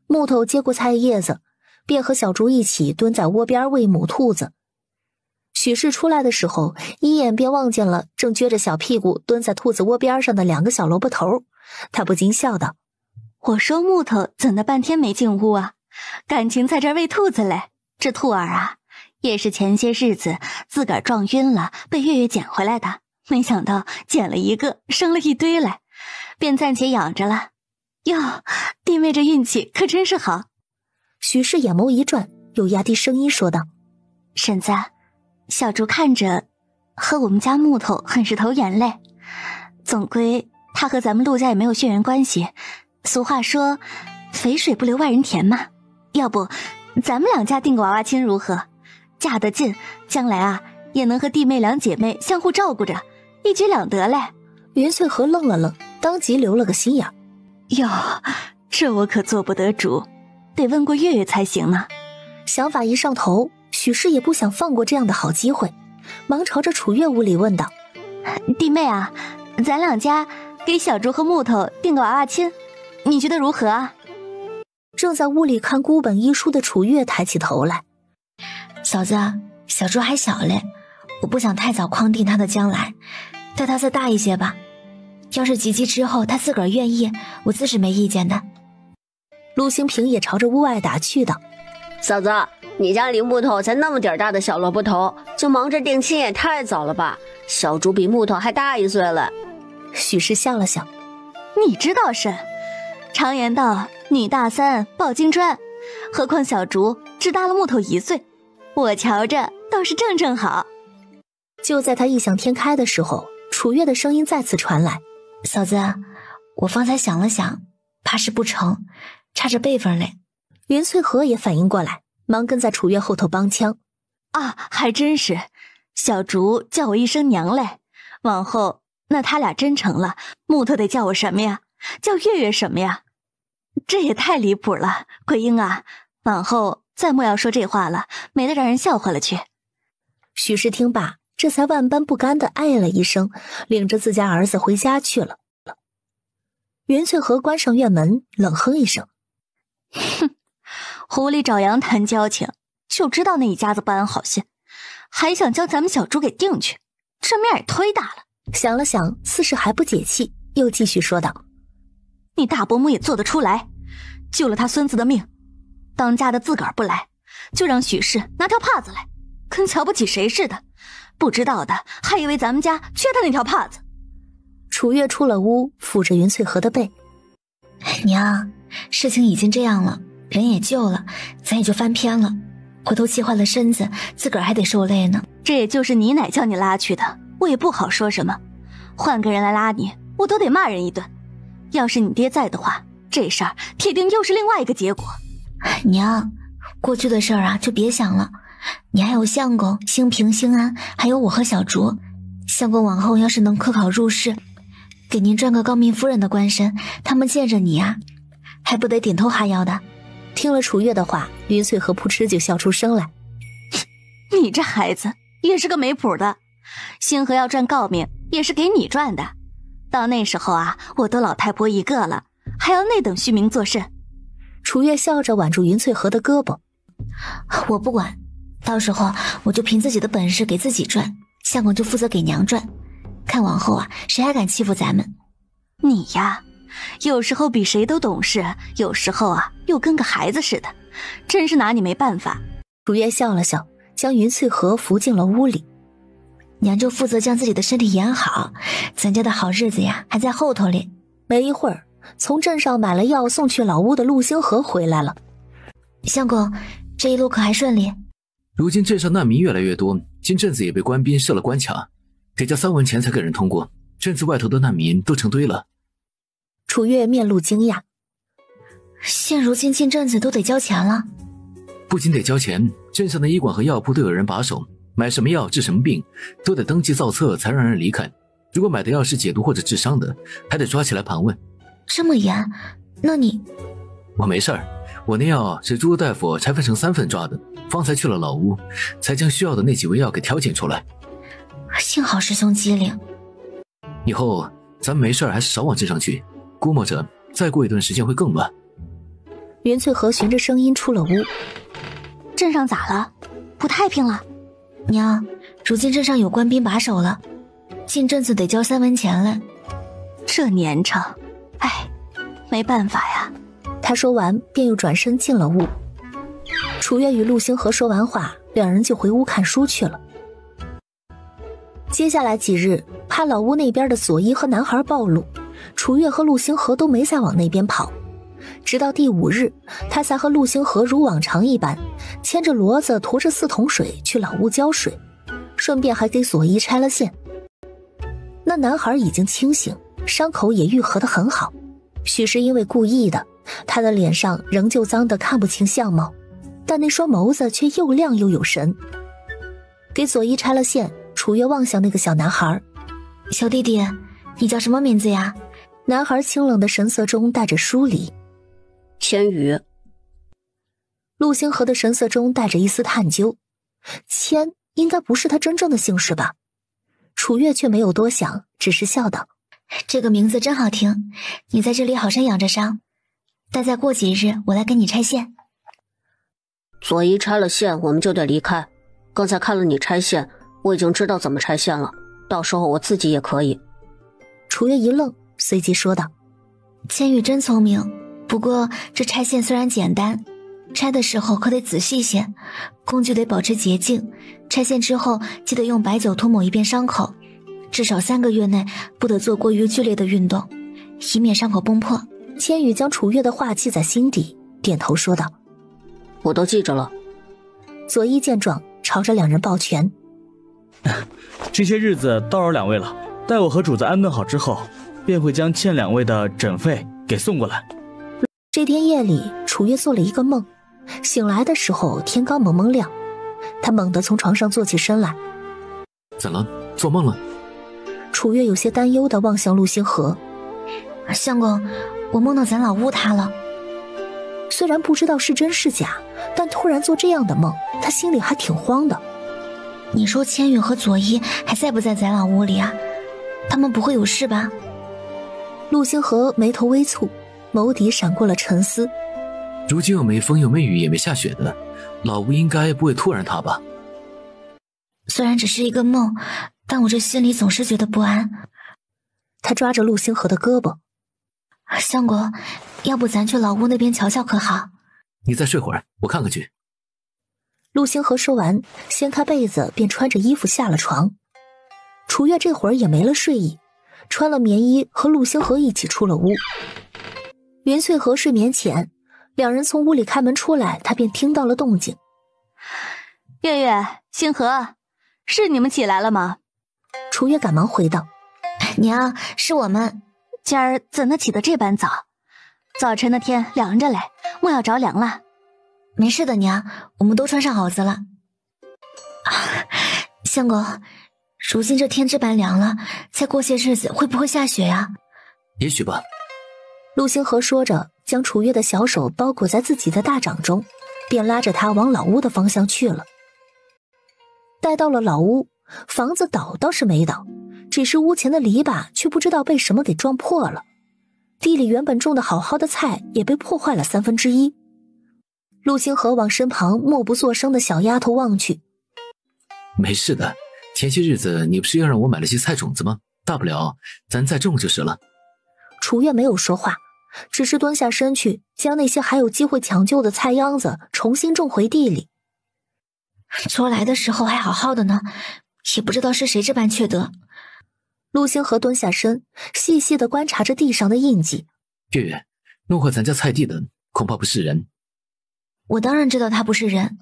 木头接过菜叶子，便和小竹一起蹲在窝边喂母兔子。许氏出来的时候，一眼便望见了正撅着小屁股蹲在兔子窝边上的2个小萝卜头，他不禁笑道：“我说木头怎的半天没进屋啊？感情在这儿喂兔子嘞。这兔儿啊，也是前些日子自个儿撞晕了，被月月捡回来的。没想到捡了一个，生了一堆来，便暂且养着了。哟，弟妹这运气可真是好。”许氏眼眸一转，又压低声音说道：“婶子，小竹看着和我们家木头很是投眼泪，总归他和咱们陆家也没有血缘关系。俗话说肥水不流外人田嘛，要不咱们2家定个娃娃亲如何？嫁得近，将来啊也能和弟妹2姐妹相互照顾着，一举两得嘞。”云翠和愣了愣，当即留了个心眼：“哟，这我可做不得主，得问过月月才行呢。”想法一上头，许氏也不想放过这样的好机会，忙朝着楚月屋里问道：“弟妹啊，咱2家给小竹和木头定个娃娃亲，你觉得如何啊？”正在屋里看孤本医书的楚月抬起头来：“嫂子，小竹还小嘞，我不想太早框定她的将来，待她再大一些吧。要是及笄之后她自个儿愿意，我自是没意见的。”陆兴平也朝着屋外打趣道：“嫂子，你家离木头才那么点大的小萝卜头，就忙着定亲也太早了吧？小竹比木头还大1岁了。”许氏笑了笑：“你知道甚？常言道，女大3抱金砖，何况小竹只大了木头1岁，我瞧着倒是正正好。”就在他异想天开的时候，楚月的声音再次传来：“嫂子，我方才想了想，怕是不成，差着辈分嘞。”云翠和也反应过来，忙跟在楚月后头帮腔：“啊，还真是，小竹叫我一声娘嘞，往后那他俩真成了，木头得叫我什么呀？叫月月什么呀？这也太离谱了，桂英啊，往后再莫要说这话了，没得让人笑话了去。”许氏听罢，这才万般不甘地哎了一声，领着自家儿子回家去了。云翠和关上院门，冷哼一声：“哼，狐狸找羊谈交情，就知道那一家子不安好心，还想将咱们小竹给定去，这面也忒大了。”想了想，似是还不解气，又继续说道：“你大伯母也做得出来，救了他孙子的命，当家的自个儿不来，就让许氏拿条帕子来，跟瞧不起谁似的，不知道的还以为咱们家缺他那条帕子。”楚月出了屋，抚着云翠和的背：“娘，事情已经这样了，人也救了，咱也就翻篇了，回头气坏了身子，自个儿还得受累呢。这也就是你奶叫你拉去的，我也不好说什么，换个人来拉你，我都得骂人一顿。要是你爹在的话，这事儿铁定又是另外一个结果。”“娘，过去的事儿啊就别想了，你还有相公、兴平、兴安，还有我和小竹。相公往后要是能科考入仕，给您赚个高明夫人的官身，他们见着你啊，还不得点头哈腰的。”听了楚月的话，云翠和扑哧就笑出声来：“你这孩子也是个没谱的，星河要赚诰命也是给你赚的，到那时候啊，我都老太婆一个了，还要那等虚名作甚？”楚月笑着挽住云翠和的胳膊：“我不管，到时候我就凭自己的本事给自己赚，相公就负责给娘赚，看往后啊，谁还敢欺负咱们？”“你呀，有时候比谁都懂事，有时候啊又跟个孩子似的，真是拿你没办法。”楚月笑了笑，将云翠和扶进了屋里：“娘就负责将自己的身体养好，咱家的好日子呀还在后头哩。”没一会儿，从镇上买了药送去老屋的陆星河回来了：“相公，这一路可还顺利？”“如今镇上难民越来越多，今镇子也被官兵设了关卡，得交3文钱才给人通过，镇子外头的难民都成堆了。”楚月面露惊讶：“现如今进镇子都得交钱了？”“不仅得交钱，镇上的医馆和药铺都有人把守，买什么药治什么病，都得登记造册才让人离开。如果买的药是解毒或者治伤的，还得抓起来盘问。”“这么严？那你……”“我没事儿，我那药是朱大夫拆分成3份抓的，方才去了老屋，才将需要的那几味药给挑拣出来。”“幸好师兄机灵。”“以后咱们没事还是少往镇上去，估摸着再过一段时间会更乱。”云翠和循着声音出了屋：“镇上咋了？不太平了？”娘，如今镇上有官兵把守了，进镇子得交3文钱了。这年长，哎，没办法呀。他说完便又转身进了屋。楚月与陆星河说完话，两人就回屋看书去了。接下来几日，怕老屋那边的佐伊和男孩暴露，楚月和陆星河都没再往那边跑。直到第5日，他才和陆星河如往常一般，牵着骡子驮着4桶水去老屋浇水，顺便还给佐伊拆了线。那男孩已经清醒，伤口也愈合得很好，许是因为故意的，他的脸上仍旧脏得看不清相貌，但那双眸子却又亮又有神。给佐伊拆了线，楚月望向那个小男孩：“小弟弟，你叫什么名字呀？”男孩清冷的神色中带着疏离。千羽。陆星河的神色中带着一丝探究，千应该不是他真正的姓氏吧？楚月却没有多想，只是笑道：“这个名字真好听，你在这里好生养着伤，待再过几日我来给你拆线。”佐伊拆了线，我们就得离开。刚才看了你拆线，我已经知道怎么拆线了，到时候我自己也可以。楚月一愣，随即说道：“千羽真聪明，不过这拆线虽然简单，拆的时候可得仔细些，工具得保持洁净。拆线之后记得用白酒涂抹一遍伤口，至少3个月内不得做过于剧烈的运动，以免伤口崩破。”千羽将楚月的话记在心底，点头说道：“我都记着了。”佐伊见状，朝着两人抱拳：“这些日子叨扰2位了，待我和主子安顿好之后，便会将欠2位的诊费给送过来。”这天夜里，楚月做了一个梦，醒来的时候天刚蒙蒙亮，他猛地从床上坐起身来。“怎了？做梦了？”楚月有些担忧地望向陆星河：“相公，我梦到咱老屋塌了。”虽然不知道是真是假，但突然做这样的梦，他心里还挺慌的。“你说千羽和佐伊还在不在咱老屋里啊？他们不会有事吧？”陆星河眉头微蹙，眸底闪过了沉思。如今又没风又没雨也没下雪的，老屋应该不会突然塌吧？虽然只是一个梦，但我这心里总是觉得不安。他抓着陆星河的胳膊：“相公，要不咱去老屋那边瞧瞧可好？”“你再睡会儿，我看看去。”陆星河说完，掀开被子便穿着衣服下了床。楚月这会儿也没了睡意，穿了棉衣和陆星河一起出了屋。云翠和睡眠浅，两人从屋里开门出来，他便听到了动静。“月月、星河，是你们起来了吗？”楚月赶忙回道：“娘，是我们。今儿怎的起得这般早？早晨的天凉着嘞，莫要着凉了。”“没事的，娘，我们都穿上袄子了。”“相公，如今这天这般凉了，再过些日子会不会下雪呀？”“也许吧。”陆星河说着，将楚月的小手包裹在自己的大掌中，便拉着他往老屋的方向去了。待到了老屋，房子倒倒是没倒，只是屋前的篱笆却不知道被什么给撞破了，地里原本种的好好的菜也被破坏了1/3。陆星河往身旁默不作声的小丫头望去：“没事的，前些日子你不是又让我买了些菜种子吗？大不了咱再种就是了。”楚月没有说话，只是蹲下身去，将那些还有机会抢救的菜秧子重新种回地里。“昨来的时候还好好的呢，也不知道是谁这般缺德。”陆星河蹲下身，细细地观察着地上的印记。“月月，弄坏咱家菜地的恐怕不是人。”“我当然知道他不是人。”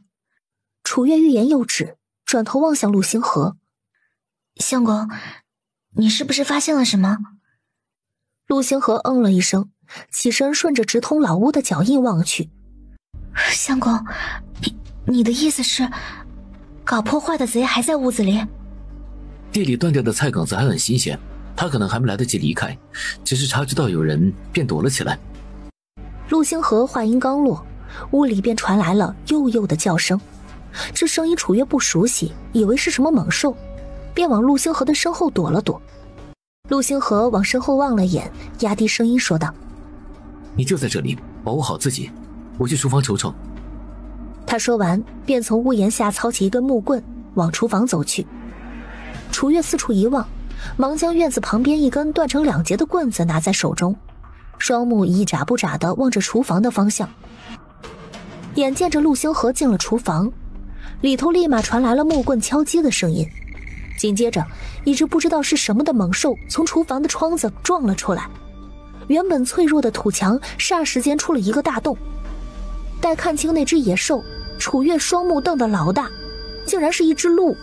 楚月欲言又止，转头望向陆星河：“相公，你是不是发现了什么？”陆星河嗯了一声，起身顺着直通老屋的脚印望去。“相公，你的意思是，搞破坏的贼还在屋子里？”“地里断掉的菜梗子还很新鲜，他可能还没来得及离开，只是察觉到有人便躲了起来。”陆星河话音刚落，屋里便传来了幼幼的叫声。这声音楚月不熟悉，以为是什么猛兽，便往陆星河的身后躲了躲。陆星河往身后望了眼，压低声音说道：“你就在这里，保护好自己，我去厨房瞅瞅。”他说完便从屋檐下操起一根木棍，往厨房走去。楚月四处一望，忙将院子旁边一根断成2截的棍子拿在手中，双目一眨不眨地望着厨房的方向。眼见着陆星河进了厨房，里头立马传来了木棍敲击的声音，紧接着一只不知道是什么的猛兽从厨房的窗子撞了出来，原本脆弱的土墙霎时间出了一个大洞。待看清那只野兽，楚月双目瞪得老大，竟然是一只鹿。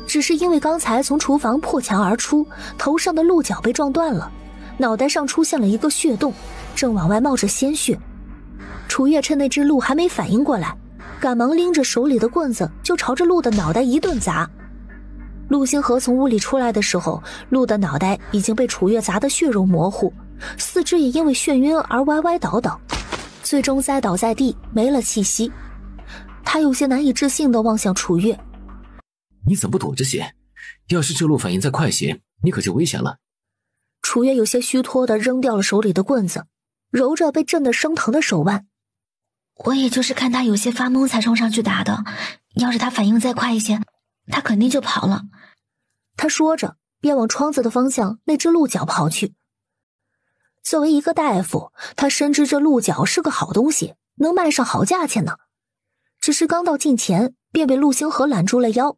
只是因为刚才从厨房破墙而出，头上的鹿角被撞断了，脑袋上出现了一个血洞，正往外冒着鲜血。楚月趁那只鹿还没反应过来，赶忙拎着手里的棍子就朝着鹿的脑袋一顿砸。陆星河从屋里出来的时候，鹿的脑袋已经被楚月砸得血肉模糊，四肢也因为眩晕而歪歪倒倒，最终栽倒在地，没了气息。他有些难以置信地望向楚月，你怎么不躲着些？要是这鹿反应再快些，你可就危险了。楚月有些虚脱地扔掉了手里的棍子，揉着被震得生疼的手腕。我也就是看他有些发懵才冲上去打的，要是他反应再快一些，他肯定就跑了。他说着便往窗子的方向那只鹿角跑去。作为一个大夫，他深知这鹿角是个好东西，能卖上好价钱呢。只是刚到近前，便被陆星河揽住了腰，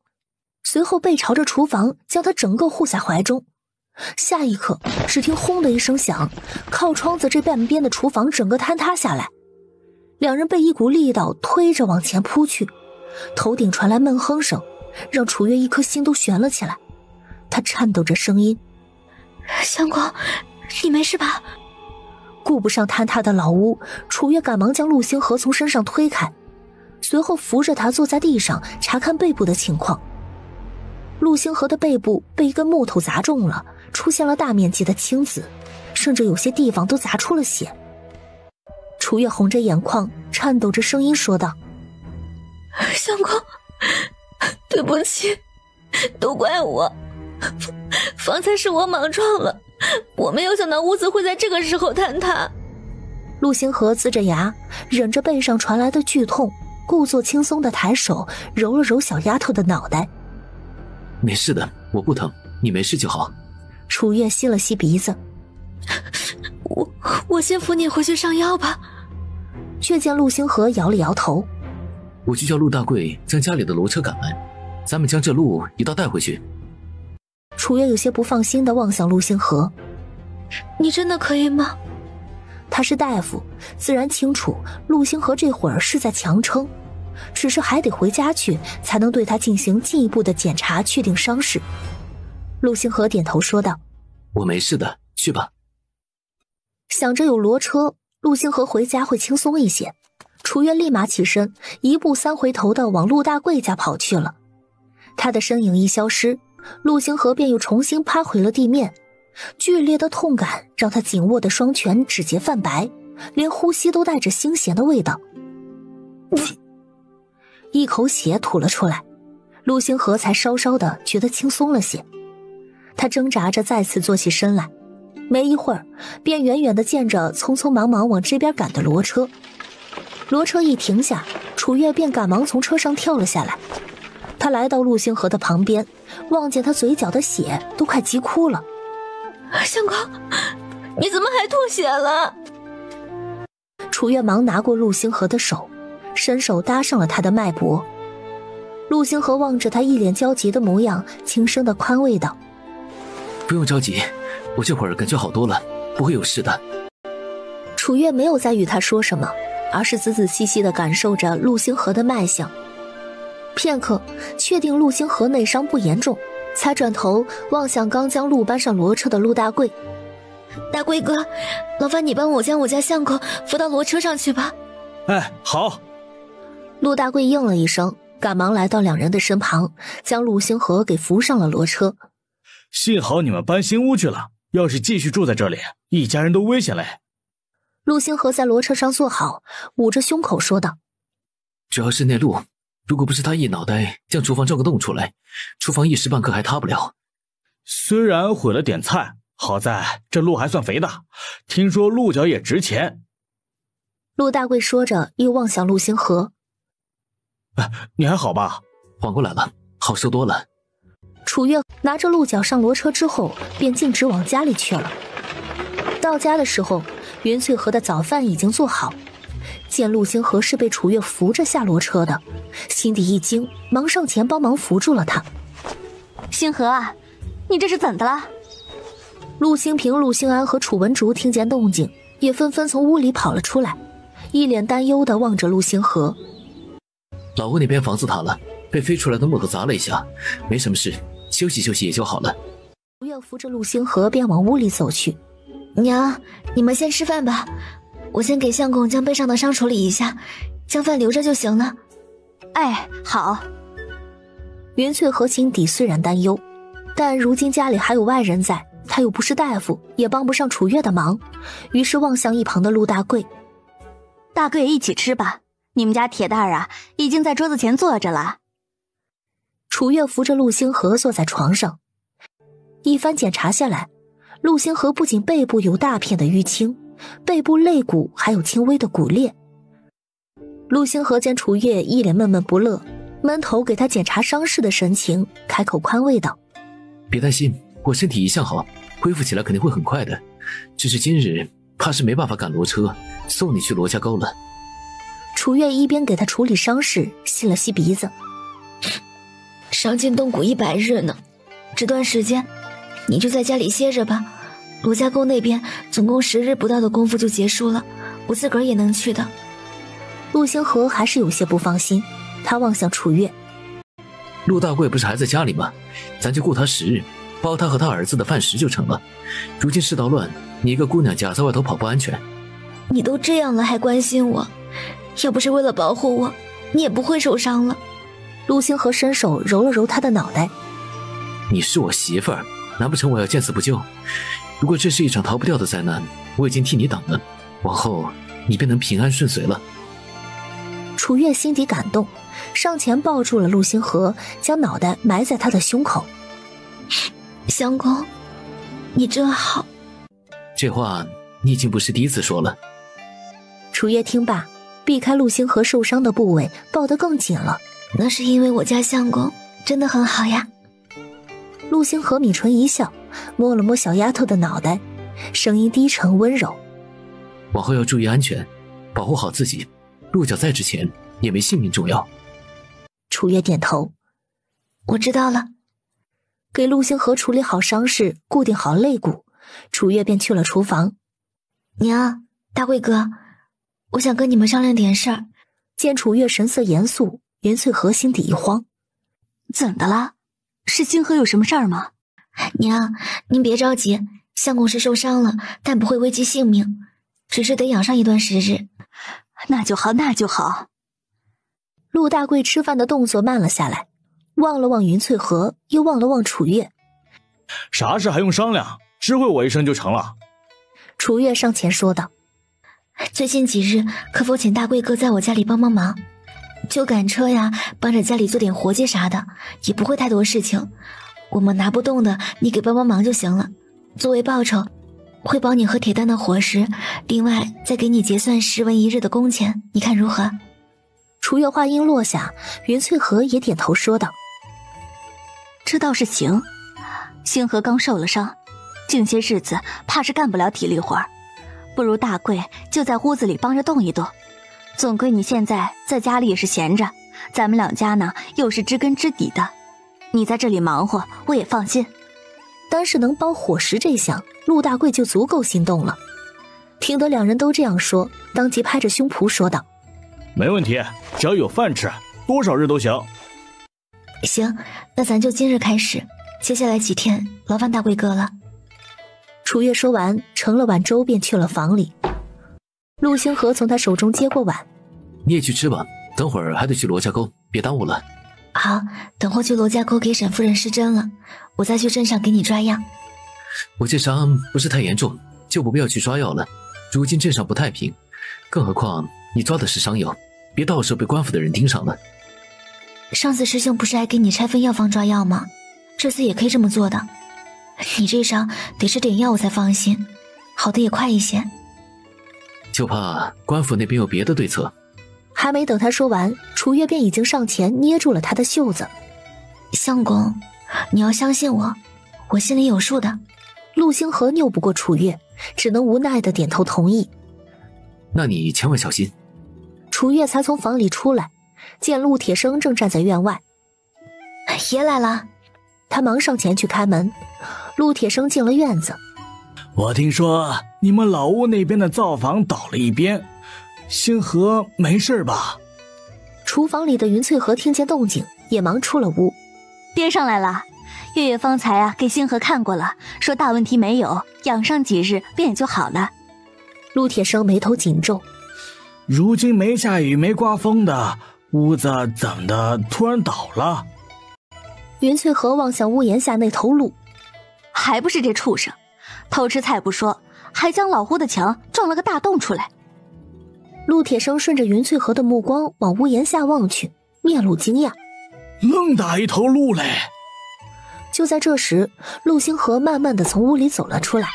随后背朝着厨房将他整个护在怀中。下一刻，只听轰的一声响，靠窗子这半边的厨房整个坍塌下来，两人被一股力道推着往前扑去，头顶传来闷哼声，让楚月一颗心都悬了起来。他颤抖着声音：“相公，你没事吧？”顾不上坍塌的老屋，楚月赶忙将陆星河从身上推开，随后扶着他坐在地上查看背部的情况。陆星河的背部被一根木头砸中了，出现了大面积的青紫，甚至有些地方都砸出了血。楚月红着眼眶，颤抖着声音说道：“相公，对不起，都怪我，方才是我莽撞了，我没有想到屋子会在这个时候坍塌。”陆星河呲着牙，忍着背上传来的剧痛，故作轻松地抬手揉了揉小丫头的脑袋。“没事的，我不疼，你没事就好。”楚月吸了吸鼻子：“我先扶你回去上药吧。”却见陆星河摇了摇头：“我去叫陆大贵将家里的骡车赶来，咱们将这鹿一道带回去。”楚月有些不放心地望向陆星河：“你真的可以吗？”他是大夫，自然清楚陆星河这会儿是在强撑，只是还得回家去才能对他进行进一步的检查，确定伤势。陆星河点头说道：“我没事的，去吧。”想着有骡车，陆星河回家会轻松一些。楚月立马起身，一步三回头的往陆大贵家跑去了。他的身影一消失，陆星河便又重新趴回了地面。剧烈的痛感让他紧握的双拳指节泛白，连呼吸都带着腥咸的味道。一口血吐了出来，陆星河才稍稍的觉得轻松了些。他挣扎着再次坐起身来，没一会儿便远远地见着匆匆忙忙往这边赶的骡车。骡车一停下，楚月便赶忙从车上跳了下来。他来到陆星河的旁边，望见他嘴角的血都快急哭了。“相公，你怎么还吐血了？”楚月忙拿过陆星河的手，伸手搭上了他的脉搏。陆星河望着他一脸焦急的模样，轻声地宽慰道：“不用着急，我这会儿感觉好多了，不会有事的。”楚月没有再与他说什么，而是仔仔细细地感受着陆星河的脉象。片刻，确定陆星河内伤不严重，才转头望向刚将鹿搬上骡车的陆大贵：“大贵哥，劳烦你帮我将我家相公扶到骡车上去吧。”“哎，好。”陆大贵应了一声，赶忙来到两人的身旁，将陆星河给扶上了骡车。“幸好你们搬新屋去了，要是继续住在这里，一家人都危险嘞。”陆星河在骡车上坐好，捂着胸口说道：“主要是那鹿，如果不是他一脑袋将厨房撞个洞出来，厨房一时半刻还塌不了。虽然毁了点菜，好在这鹿还算肥大，听说鹿角也值钱。”陆大贵说着又望向陆星河：“你还好吧？”“缓过来了，好受多了。楚月拿着鹿角上骡车之后，便径直往家里去了。到家的时候，云翠河的早饭已经做好。见陆星河是被楚月扶着下骡车的，心底一惊，忙上前帮忙扶住了他。星河啊，你这是怎的了？陆兴平、陆兴安和楚文竹听见动静，也纷纷从屋里跑了出来，一脸担忧地望着陆星河。老屋那边房子塌了，被飞出来的木头砸了一下，没什么事，休息休息也就好了。楚月扶着陆星河便往屋里走去。娘，你们先吃饭吧，我先给相公将背上的伤处理一下，将饭留着就行了。哎，好。云翠河心底虽然担忧，但如今家里还有外人在，他又不是大夫，也帮不上楚月的忙，于是望向一旁的陆大贵。大贵一起吃吧，你们家铁蛋儿啊，已经在桌子前坐着了。楚月扶着陆星河坐在床上，一番检查下来，陆星河不仅背部有大片的淤青，背部肋骨还有轻微的骨裂。陆星河见楚月一脸闷闷不乐，闷头给他检查伤势的神情，开口宽慰道：别担心，我身体一向好，恢复起来肯定会很快的，只是今日怕是没办法赶骡车，送你去罗家沟了。楚月一边给他处理伤势，吸了吸鼻子。伤筋动骨100日呢，这段时间你就在家里歇着吧。罗家沟那边总共10日不到的功夫就结束了，我自个儿也能去的。陆星河还是有些不放心，他望向楚月。陆大贵不是还在家里吗？咱就雇他10日，包他和他儿子的饭食就成了。如今世道乱，你一个姑娘家在外头跑不安全。你都这样了还关心我，要不是为了保护我，你也不会受伤了。陆星河伸手揉了揉他的脑袋。你是我媳妇儿，难不成我要见死不救？如果这是一场逃不掉的灾难，我已经替你挡了，往后你便能平安顺遂了。楚月心底感动，上前抱住了陆星河，将脑袋埋在他的胸口。相公，你真好。这话你已经不是第一次说了。楚月听罢，避开陆星河受伤的部位，抱得更紧了。那是因为我家相公真的很好呀。陆星河抿唇一笑，摸了摸小丫头的脑袋，声音低沉温柔。往后要注意安全，保护好自己，鹿角再值钱也没性命重要。楚月点头。我知道了。给陆星河处理好伤势，固定好肋骨，楚月便去了厨房。娘，大贵哥，我想跟你们商量点事儿。见楚月神色严肃，云翠河心底一慌。怎的了？是星河有什么事儿吗？娘，您别着急，相公是受伤了，但不会危及性命，只是得养上一段时日。那就好，那就好。陆大贵吃饭的动作慢了下来，望了望云翠河，又望了望楚月。啥事还用商量？知会我一声就成了。楚月上前说道：最近几日可否请大贵哥在我家里帮帮忙，就赶车呀，帮着家里做点活计啥的，也不会太多事情，我们拿不动的你给帮帮忙就行了。作为报酬，会包你和铁蛋的伙食，另外再给你结算10文1日的工钱，你看如何？楚月话音落下，云翠河也点头说道：这倒是行。星河刚受了伤，近些日子怕是干不了体力活儿，不如大贵就在屋子里帮着动一动。总归你现在在家里也是闲着，咱们两家呢又是知根知底的，你在这里忙活我也放心。单是能包伙食这项，陆大贵就足够心动了。听得两人都这样说，当即拍着胸脯说道：没问题，只要有饭吃，多少日都行。行，那咱就今日开始，接下来几天劳烦大贵哥了。楚月说完，盛了碗粥便去了房里。陆星河从他手中接过碗，你也去吃吧，等会儿还得去罗家沟，别耽误了。好，等会去罗家沟给沈夫人施针了，我再去镇上给你抓药。我这伤不是太严重，就不必要去抓药了。如今镇上不太平，更何况你抓的是伤药，别到时候被官府的人盯上了。上次师兄不是还给你拆分药方抓药吗？这次也可以这么做的。你这伤得吃点药我才放心，好的也快一些。就怕官府那边有别的对策。还没等他说完，楚月便已经上前捏住了他的袖子。相公，你要相信我，我心里有数的。陆星河拗不过楚月，只能无奈的点头同意。那你千万小心。楚月才从房里出来，见陆铁生正站在院外。爷来了，他忙上前去开门。陆铁生进了院子。我听说你们老屋那边的灶房倒了一边，星河没事吧？厨房里的云翠和听见动静，也忙出了屋。爹上来了，月月方才给星河看过了，说大问题没有，养上几日便也就好了。陆铁生眉头紧皱，如今没下雨没刮风的屋子怎么的突然倒了？云翠和望向屋檐下那头鹿，还不是这畜生，偷吃菜不说，还将老屋的墙撞了个大洞出来。陆铁生顺着云翠和的目光往屋檐下望去，面露惊讶，愣打一头鹿嘞！就在这时，陆星河慢慢的从屋里走了出来。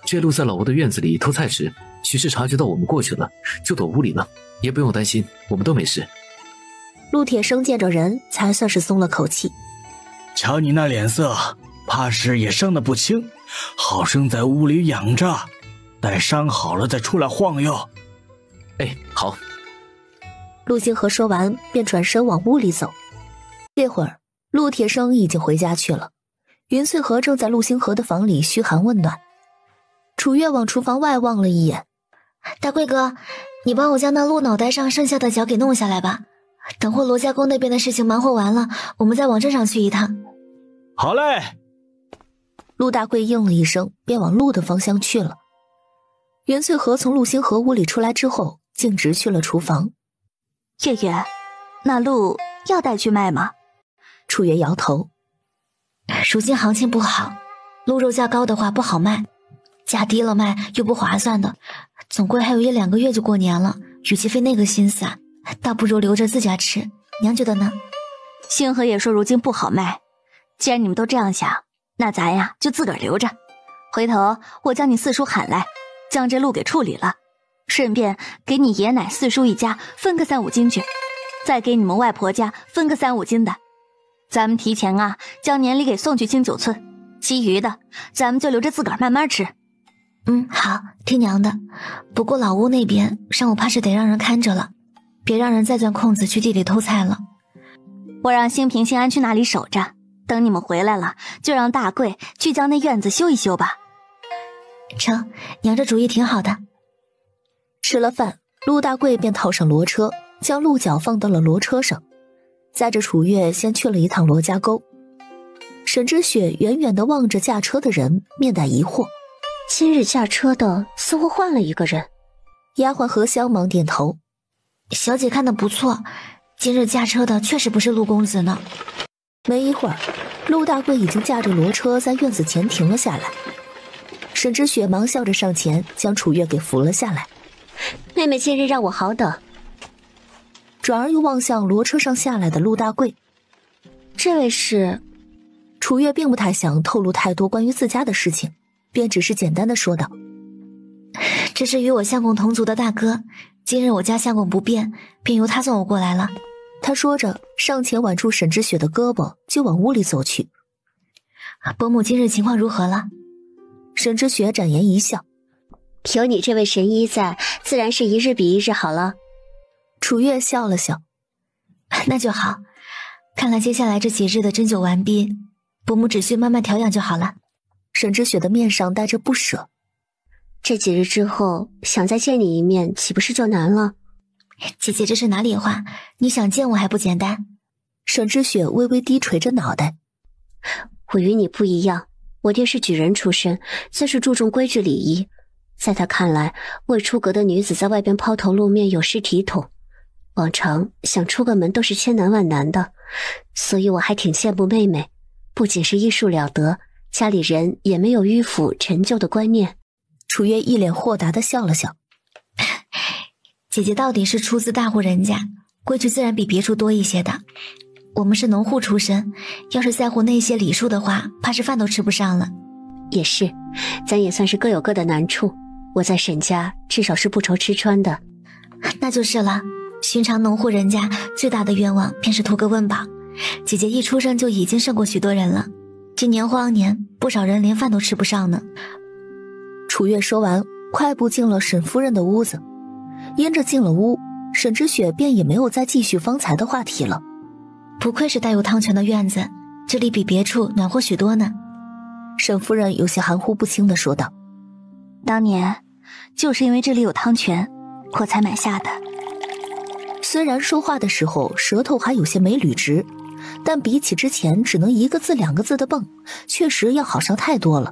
这鹿在老屋的院子里偷菜时，许是察觉到我们过去了，就躲屋里了，也不用担心，我们都没事。陆铁生见着人才算是松了口气。瞧你那脸色，怕是也伤得不轻，好生在屋里养着，待伤好了再出来晃悠。哎，好。陆星河说完便转身往屋里走。这会儿陆铁生已经回家去了，云翠和正在陆星河的房里嘘寒问暖。楚月往厨房外望了一眼，大贵哥，你帮我将那鹿脑袋上剩下的角给弄下来吧，等会罗家公那边的事情忙活完了，我们再往镇上去一趟。好嘞。陆大贵应了一声，便往鹿的方向去了。袁翠和从陆星河屋里出来之后，径直去了厨房。月月，那鹿要带去卖吗？楚月摇头，如今行情不好，鹿肉价高的话不好卖，价低了卖又不划算的，总归还有1-2个月就过年了，与其费那个心思，倒不如留着自家吃。娘觉得呢？星河也说如今不好卖，既然你们都这样想，那咱呀就自个儿留着，回头我将你四叔喊来，将这鹿给处理了，顺便给你爷奶四叔一家分个3-5斤去，再给你们外婆家分个3-5斤的，咱们提前将年礼给送去清9寸，其余的咱们就留着自个儿慢慢吃。好，听娘的。不过老屋那边上午怕是得让人看着了，别让人再钻空子去地里偷菜了。我让兴平、兴安去那里守着，等你们回来了，就让大贵去将那院子修一修吧。成，娘这主意挺好的。吃了饭，陆大贵便套上骡车，将鹿角放到了骡车上，载着楚月先去了一趟罗家沟。沈之雪远远地望着驾车的人，面带疑惑。今日驾车的似乎换了一个人。丫鬟何香忙点头，小姐看得不错，今日驾车的确实不是陆公子呢。没一会儿，陆大贵已经驾着骡车在院子前停了下来。沈之雪忙笑着上前，将楚月给扶了下来。妹妹今日让我好等。转而又望向骡车上下来的陆大贵。这位是？楚月并不太想透露太多关于自家的事情，便只是简单的说道：这是与我相公同族的大哥，今日我家相公不便，便由他送我过来了。他说着上前挽住沈之雪的胳膊，就往屋里走去。伯母今日情况如何了？沈之雪展颜一笑，有你这位神医在，自然是一日比一日好了。楚月笑了笑，那就好，看来接下来这几日的针灸完毕，伯母只需慢慢调养就好了。沈之雪的面上带着不舍，这几日之后想再见你一面，岂不是就难了？姐姐这是哪里话？你想见我还不简单？沈之雪微微低垂着脑袋。我与你不一样，我爹是举人出身，自是注重规矩礼仪，在他看来，未出阁的女子在外边抛头露面有失体统，往常想出个门都是千难万难的，所以我还挺羡慕妹妹，不仅是医术了得，家里人也没有迂腐陈旧的观念。楚月一脸豁达地笑了笑，姐姐到底是出自大户人家，规矩自然比别处多一些的。我们是农户出身，要是在乎那些礼数的话，怕是饭都吃不上了。也是，咱也算是各有各的难处，我在沈家至少是不愁吃穿的。那就是了，寻常农户人家最大的愿望便是图个温饱，姐姐一出生就已经胜过许多人了。今年荒年，不少人连饭都吃不上呢。楚月说完，快步进了沈夫人的屋子。因着进了屋，沈之雪便也没有再继续方才的话题了。不愧是带有汤泉的院子，这里比别处暖和许多呢。沈夫人有些含糊不清地说道：当年就是因为这里有汤泉，我才买下的。虽然说话的时候舌头还有些没捋直，但比起之前只能一个字两个字的蹦，确实要好上太多了。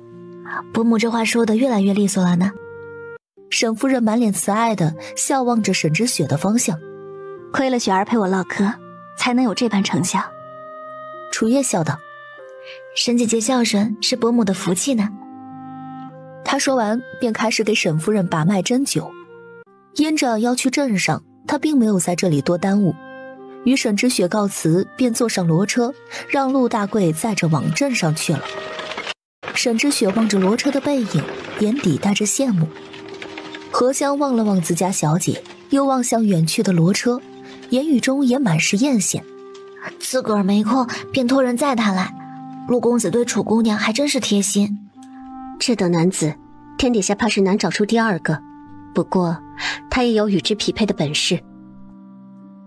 伯母这话说的越来越利索了呢。沈夫人满脸慈爱的笑望着沈之雪的方向。亏了雪儿陪我唠嗑，才能有这般成效。楚月笑道：沈姐姐孝顺是伯母的福气呢。他说完便开始给沈夫人把脉针灸。因着要去镇上，他并没有在这里多耽误，与沈之雪告辞，便坐上骡车，让陆大贵载着往镇上去了。沈之雪望着骡车的背影，眼底带着羡慕。荷香望了望自家小姐，又望向远去的骡车，言语中也满是艳羡。自个儿没空，便托人载她来。陆公子对楚姑娘还真是贴心。这等男子，天底下怕是难找出第二个。不过，他也有与之匹配的本事。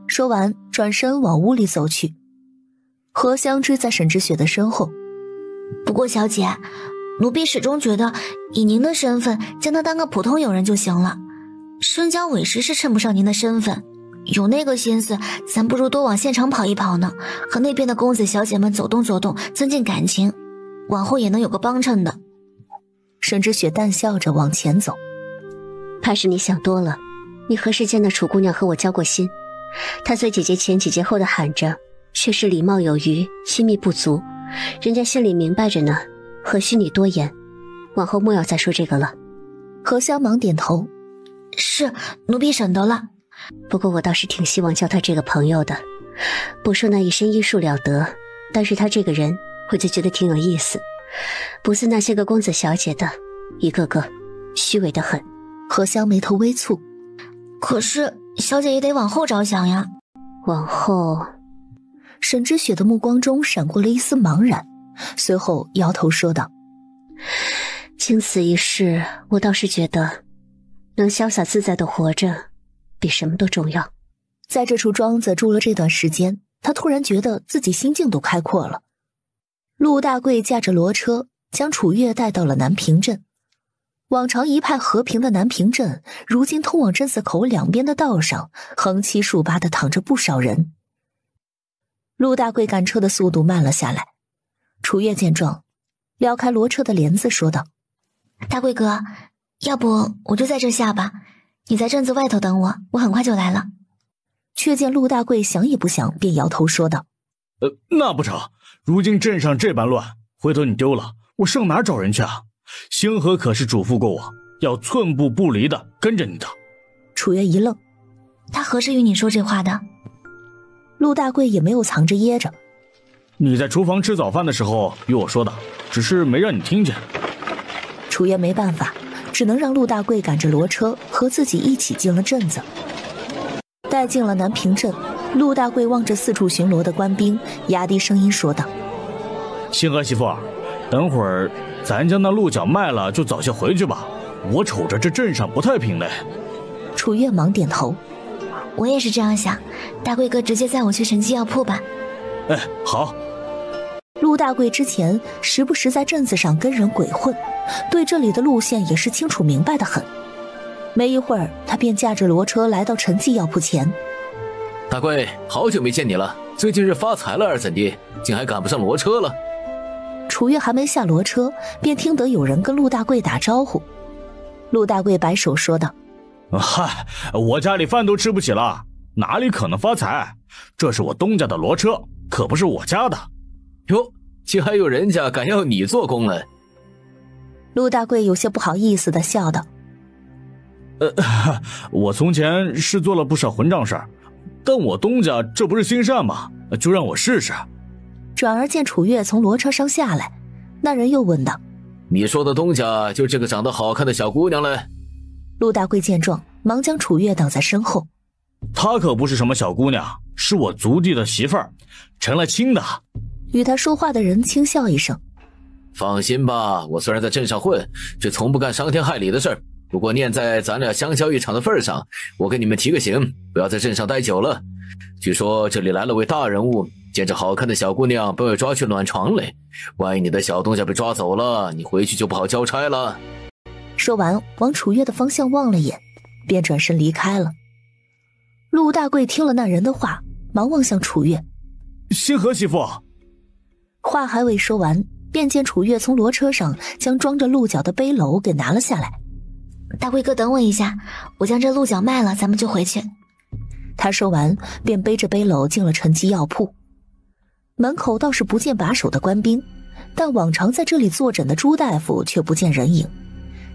说完，转身往屋里走去。荷香追在沈之雪的身后。不过小姐，奴婢始终觉得以您的身份将他当个普通友人就行了。深交委实是称不上您的身份，有那个心思，咱不如多往县城跑一跑呢，和那边的公子小姐们走动走动，增进感情，往后也能有个帮衬的。沈之雪淡笑着往前走。怕是你想多了，你何时见那楚姑娘和我交过心？她随姐姐前姐姐后的喊着，却是礼貌有余，亲密不足，人家心里明白着呢，何须你多言？往后莫要再说这个了。荷香忙点头：是，奴婢省得了。不过我倒是挺希望交他这个朋友的，不说那一身医术了得，但是他这个人我就觉得挺有意思，不似那些个公子小姐的，一个个虚伪的很。荷香眉头微蹙：可是小姐也得往后着想呀。往后？沈之雪的目光中闪过了一丝茫然，随后摇头说道：经此一事，我倒是觉得能潇洒自在的活着比什么都重要。在这处庄子住了这段时间，他突然觉得自己心境都开阔了。陆大贵驾着骡车将楚月带到了南平镇。往常一派和平的南平镇，如今通往镇子口两边的道上横七竖八地躺着不少人。陆大贵赶车的速度慢了下来。楚月见状，撩开骡车的帘子说道：大贵哥，要不我就在这下吧，你在镇子外头等我，我很快就来了。却见陆大贵想也不想便摇头说道：那不成，如今镇上这般乱，回头你丢了，我上哪找人去啊？星河可是嘱咐过我，要寸步不离的跟着你的。楚月一愣，他何时与你说这话的？陆大贵也没有藏着掖着。你在厨房吃早饭的时候与我说的，只是没让你听见。楚月没办法，只能让陆大贵赶着骡车和自己一起进了镇子。带进了南平镇，陆大贵望着四处巡逻的官兵，压低声音说道：星河媳妇，等会儿咱将那鹿角卖了就早些回去吧，我瞅着这镇上不太平嘞。楚月忙点头：我也是这样想，大贵哥直接载我去神机药铺吧。好。陆大贵之前时不时在镇子上跟人鬼混，对这里的路线也是清楚明白的很。没一会儿，他便驾着骡车来到陈记药铺前。大贵，好久没见你了，最近是发财了，怎地，竟还赶不上骡车了？楚月还没下骡车，便听得有人跟陆大贵打招呼。陆大贵摆手说道：嗨，我家里饭都吃不起了，哪里可能发财？这是我东家的骡车，可不是我家的。哟，竟还有人家敢要你做工了？陆大贵有些不好意思地笑道：我从前是做了不少混账事儿，但我东家这不是心善吗？就让我试试。转而见楚月从骡车上下来，那人又问道：你说的东家就这个长得好看的小姑娘了？陆大贵见状，忙将楚月挡在身后。她可不是什么小姑娘，是我族弟的媳妇儿，成了亲的。与他说话的人轻笑一声：放心吧，我虽然在镇上混，却从不干伤天害理的事儿。不过念在咱俩相交一场的份上，我给你们提个醒，不要在镇上待久了。据说这里来了位大人物，见着好看的小姑娘被我抓去暖床嘞，万一你的小东家被抓走了，你回去就不好交差了。说完往楚月的方向望了眼，便转身离开了。陆大贵听了那人的话，忙望向楚月：星河媳妇。话还未说完，便见楚月从骡车上将装着鹿角的背篓给拿了下来。大贵哥，等我一下，我将这鹿角卖了，咱们就回去。他说完便背着背篓进了陈记药铺。门口倒是不见把守的官兵，但往常在这里坐诊的朱大夫却不见人影，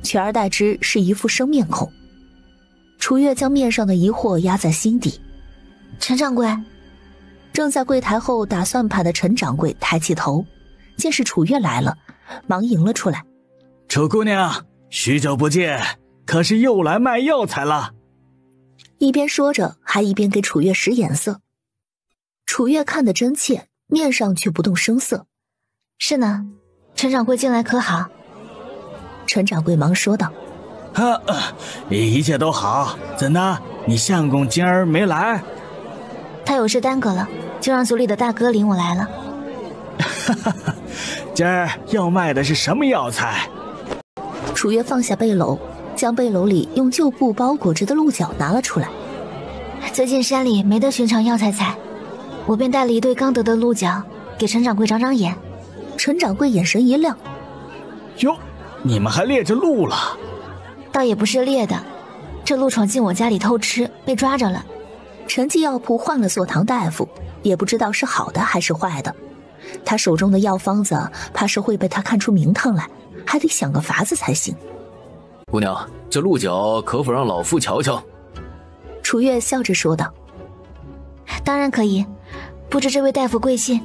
取而代之是一副生面孔。楚月将面上的疑惑压在心底。陈掌柜。正在柜台后打算盘的陈掌柜抬起头，见是楚月来了，忙迎了出来。楚姑娘，许久不见，可是又来卖药材了？一边说着，还一边给楚月使眼色。楚月看得真切，面上却不动声色。是呢，陈掌柜近来可好？陈掌柜忙说道：一切都好。怎的，你相公今儿没来？他有事耽搁了，就让族里的大哥领我来了。今儿要卖的是什么药材？楚月放下背篓，将背篓里用旧布包裹着的鹿角拿了出来。最近山里没得寻常药材采，我便带了一对刚得的鹿角给陈掌柜长长眼。陈掌柜眼神一亮：哟，你们还猎着鹿了？倒也不是猎的，这鹿闯进我家里偷吃，被抓着了。陈记药铺换了坐堂大夫，也不知道是好的还是坏的。他手中的药方子怕是会被他看出名堂来，还得想个法子才行。姑娘，这鹿角可否让老夫瞧瞧？楚月笑着说道：当然可以，不知这位大夫贵姓？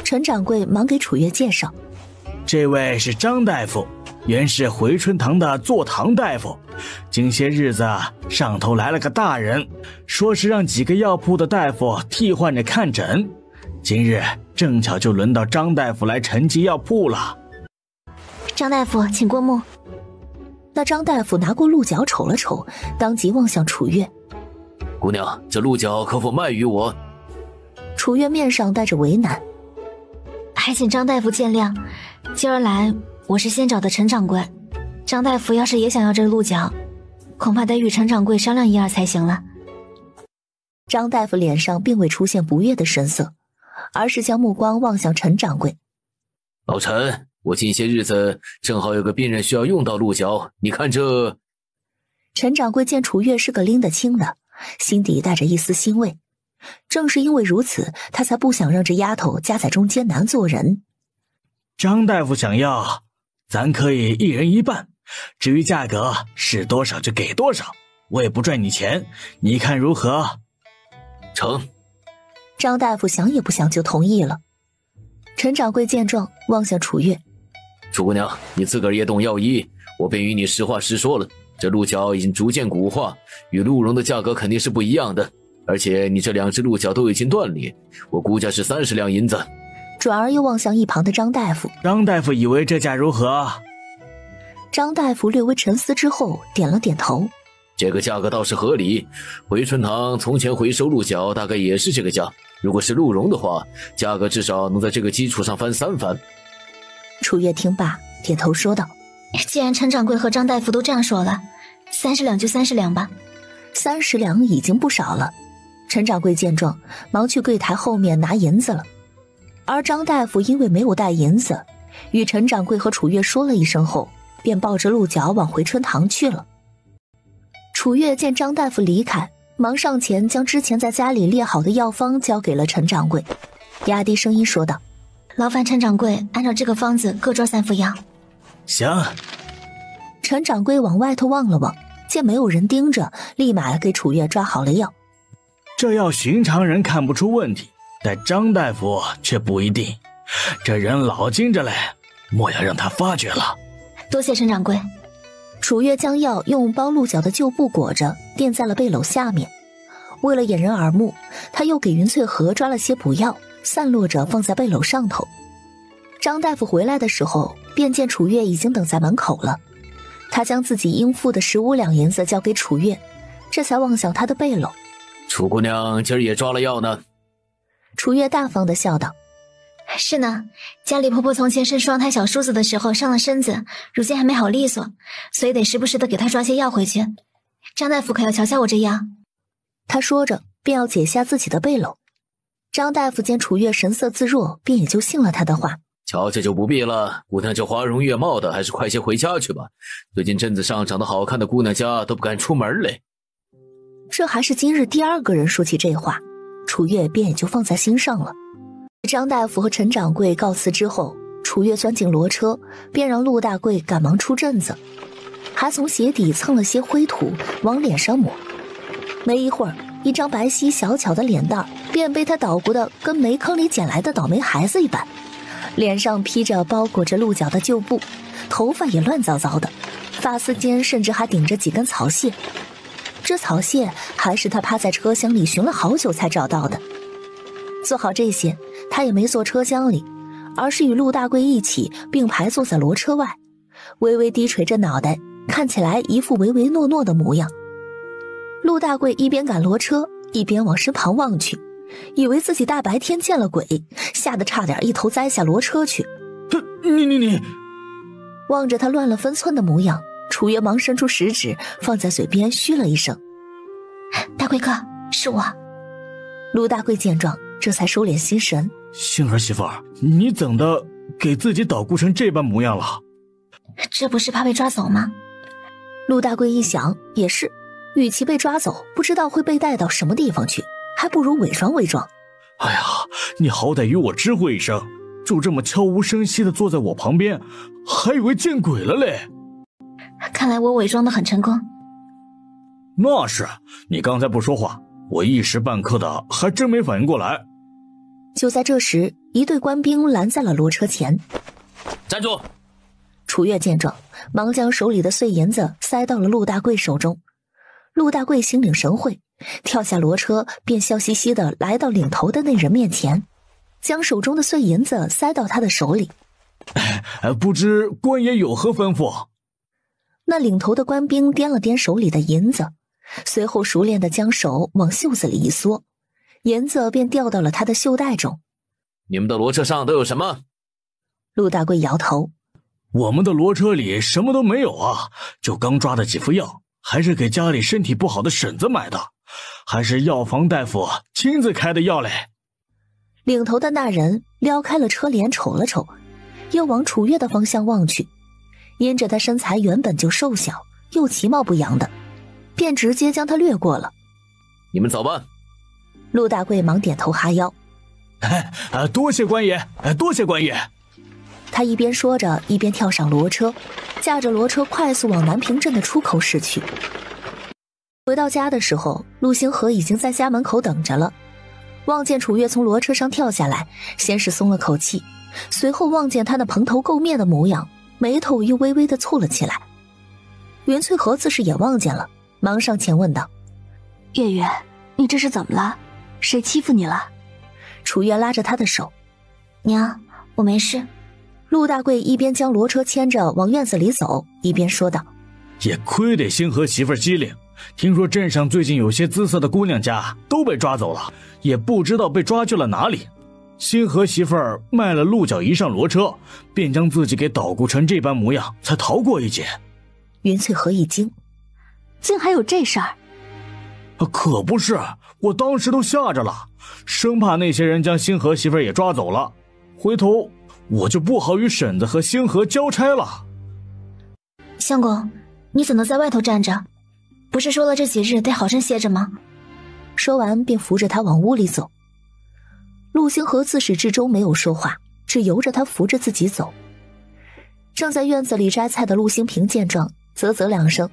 陈掌柜忙给楚月介绍：这位是张大夫，原是回春堂的坐堂大夫。近些日子上头来了个大人，说是让几个药铺的大夫替换着看诊，今日正巧就轮到张大夫来陈记药铺了。张大夫请过目。那张大夫拿过鹿角瞅了瞅，当即望向楚月：姑娘，这鹿角可否卖与我？楚月面上带着为难：还请张大夫见谅，今儿来我是先找的陈掌柜，张大夫要是也想要这鹿角，恐怕得与陈掌柜商量一二才行了。张大夫脸上并未出现不悦的神色，而是将目光望向陈掌柜：老陈，我近些日子正好有个病人需要用到鹿角，你看这……陈掌柜见楚月是个拎得清的，心底带着一丝欣慰。正是因为如此，他才不想让这丫头夹在中间难做人。张大夫想要，咱可以一人一半，至于价格是多少就给多少，我也不赚你钱，你看如何？成。张大夫想也不想就同意了。陈掌柜见状望向楚月：楚姑娘，你自个儿也懂药医，我便与你实话实说了，这鹿角已经逐渐骨化，与鹿茸的价格肯定是不一样的，而且你这2只鹿角都已经断裂，我估价是30两银子。转而又望向一旁的张大夫：张大夫以为这价如何？张大夫略微沉思之后点了点头：这个价格倒是合理，回春堂从前回收鹿角大概也是这个价，如果是鹿茸的话，价格至少能在这个基础上翻3番。楚月听罢点头说道：既然陈掌柜和张大夫都这样说了，30两就30两吧。30两已经不少了。陈掌柜见状忙去柜台后面拿银子了，而张大夫因为没有带银子，与陈掌柜和楚月说了一声后，便抱着鹿角往回春堂去了。楚月见张大夫离开，忙上前将之前在家里列好的药方交给了陈掌柜，压低声音说道：劳烦陈掌柜按照这个方子各抓3副药。行。陈掌柜往外头望了望，见没有人盯着，立马给楚月抓好了药。这药寻常人看不出问题，但张大夫却不一定，这人老精着嘞，莫要让他发觉了。多谢陈掌柜。楚月将药用包鹿角的旧布裹着，垫在了背篓下面，为了掩人耳目，他又给云翠荷抓了些补药，散落着放在背篓上头。张大夫回来的时候，便见楚月已经等在门口了。他将自己应付的15两银子交给楚月，这才望向他的背篓。楚姑娘今儿也抓了药呢。楚月大方地笑道：是呢，家里婆婆从前生双胎小叔子的时候伤了身子，如今还没好利索，所以得时不时的给她抓些药回去。张大夫可要瞧瞧我这样。他说着便要解下自己的背篓。张大夫见楚月神色自若，便也就信了他的话。瞧瞧就不必了，姑娘这花容月貌的，还是快些回家去吧。最近镇子上长得好看的姑娘家都不敢出门嘞。这还是今日第2个人说起这话，楚月便也就放在心上了。张大夫和陈掌柜告辞之后，楚月钻进骡车，便让陆大贵赶忙出镇子，还从鞋底蹭了些灰土往脸上抹。没一会儿，一张白皙小巧的脸蛋便被他捣鼓得跟煤坑里捡来的倒霉孩子一般，脸上披着包裹着鹿角的旧布，头发也乱糟糟的，发丝间甚至还顶着几根草屑。这草屑还是他趴在车厢里寻了好久才找到的。做好这些，他也没坐车厢里，而是与陆大贵一起并排坐在骡车外，微微低垂着脑袋，看起来一副唯唯诺诺的模样。陆大贵一边赶骡车，一边往身旁望去，以为自己大白天见了鬼，吓得差点一头栽下骡车去。你望着他乱了分寸的模样，楚月忙伸出食指放在嘴边嘘了一声：大贵哥，是我。陆大贵见状，这才收敛心神。星儿媳妇儿，你怎的给自己捣鼓成这般模样了？这不是怕被抓走吗？陆大贵一想，也是，与其被抓走，不知道会被带到什么地方去，还不如伪装伪装。哎呀，你好歹与我知会一声，就这么悄无声息地坐在我旁边，还以为见鬼了嘞。看来我伪装得很成功。那是，你刚才不说话，我一时半刻的还真没反应过来。就在这时，一队官兵拦在了骡车前。站住！楚月见状，忙将手里的碎银子塞到了陆大贵手中。陆大贵心领神会，跳下骡车，便笑嘻嘻地来到领头的那人面前，将手中的碎银子塞到他的手里。不知官爷有何吩咐？那领头的官兵掂了掂手里的银子，随后熟练地将手往袖子里一缩，银子便掉到了他的袖带中。你们的骡车上都有什么？陆大贵摇头：我们的骡车里什么都没有啊，就刚抓的几副药，还是给家里身体不好的婶子买的，还是药房大夫亲自开的药嘞。领头的那人撩开了车帘瞅了瞅，又往楚月的方向望去，因着他身材原本就瘦小又其貌不扬的，便直接将他掠过了。你们走吧。陆大贵忙点头哈腰：多谢官爷，多谢官爷。他一边说着，一边跳上骡车，驾着骡车快速往南平镇的出口驶去。回到家的时候，陆星河已经在家门口等着了。望见楚月从骡车上跳下来，先是松了口气，随后望见他那蓬头垢面的模样，眉头又微微地蹙了起来。云翠荷自是也望见了，忙上前问道：月月，你这是怎么了？谁欺负你了？楚月拉着他的手：娘，我没事。陆大贵一边将骡车牵着往院子里走，一边说道：也亏得星河媳妇机灵，听说镇上最近有些姿色的姑娘家都被抓走了，也不知道被抓去了哪里。星河媳妇儿卖了鹿角一上骡车，便将自己给捣鼓成这般模样，才逃过一劫。云翠荷一惊：竟还有这事儿？可不是，我当时都吓着了，生怕那些人将星河媳妇儿也抓走了，回头我就不好与婶子和星河交差了。相公，你怎么在外头站着？不是说了这几日得好生歇着吗？说完便扶着他往屋里走。陆星河自始至终没有说话，只由着他扶着自己走。正在院子里摘菜的陆星平见状，啧啧两声：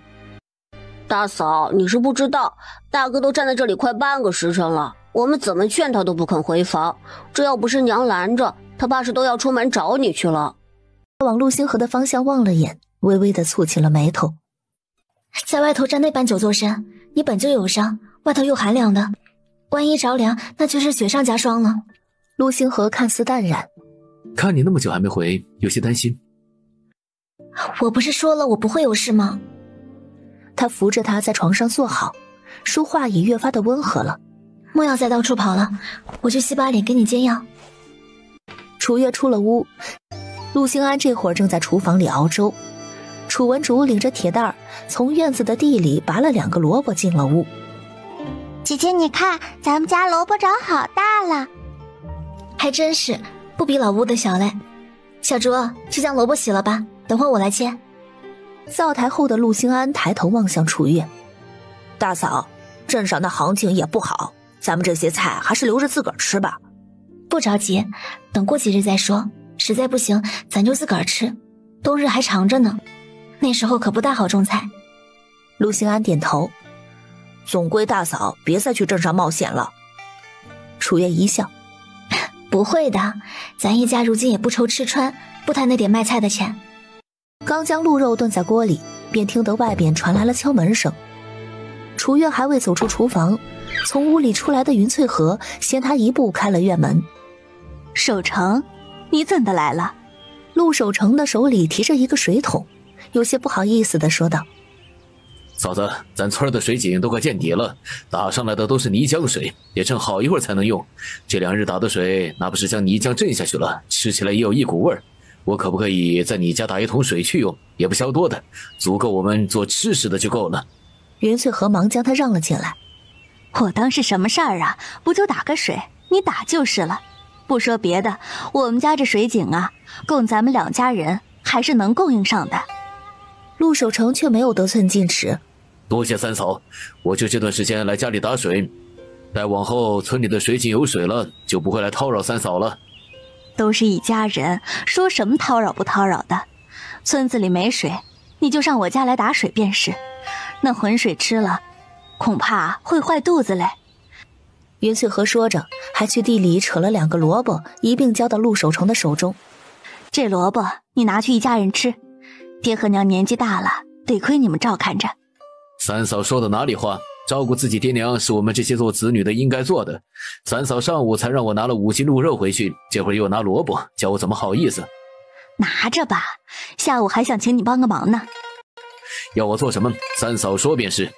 大嫂，你是不知道，大哥都站在这里快半个时辰了，我们怎么劝他都不肯回房，这要不是娘拦着，他怕是都要出门找你去了。往陆星河的方向望了眼，微微地蹙起了眉头。在外头站那般久坐身，你本就有伤，外头又寒凉的，万一着凉，那就是雪上加霜了。陆星河看似淡然，看你那么久还没回，有些担心。我不是说了我不会有事吗？他扶着他在床上坐好，说话也越发的温和了。莫要再到处跑了，我去洗把脸给你煎药。楚月出了屋，陆兴安这会儿正在厨房里熬粥。楚文竹领着铁蛋儿从院子的地里拔了2个萝卜进了屋。姐姐你看，咱们家萝卜长好大了。还真是，不比老屋的小嘞。小竹，去将萝卜洗了吧，等会儿我来切。灶台后的陆兴安抬头望向楚月，大嫂，镇上的行情也不好，咱们这些菜还是留着自个儿吃吧。不着急，等过几日再说，实在不行咱就自个儿吃，冬日还长着呢，那时候可不大好种菜。陆兴安点头，总归大嫂别再去镇上冒险了。楚月一笑，不会的，咱一家如今也不愁吃穿，不贪那点卖菜的钱。刚将鹿肉炖在锅里，便听得外边传来了敲门声。楚月还未走出厨房，从屋里出来的云翠荷先他一步开了院门。守城，你怎的来了？陆守城的手里提着一个水桶，有些不好意思地说道：嫂子，咱村的水井都快见底了，打上来的都是泥浆水，也正好一会儿才能用。这2日打的水，那不是将泥浆震下去了，吃起来也有一股味儿。我可不可以在你家打1桶水去用？也不消多的，足够我们做吃食的就够了。云翠荷忙将他让了进来。我当是什么事儿啊？不就打个水，你打就是了。不说别的，我们家这水井啊，供咱们2家人还是能供应上的。陆守城却没有得寸进尺。多谢三嫂，我就这段时间来家里打水，待往后村里的水井有水了，就不会来叨扰三嫂了。都是一家人，说什么叨扰不叨扰的。村子里没水，你就上我家来打水便是。那浑水吃了，恐怕会坏肚子嘞。云翠荷说着，还去地里扯了2个萝卜，一并交到陆守城的手中。这萝卜你拿去一家人吃，爹和娘年纪大了，得亏你们照看着。三嫂说的哪里话？照顾自己爹娘是我们这些做子女的应该做的。三嫂上午才让我拿了5斤鹿肉回去，这会儿又拿萝卜，叫我怎么好意思？拿着吧，下午还想请你帮个忙呢。要我做什么？三嫂说便是。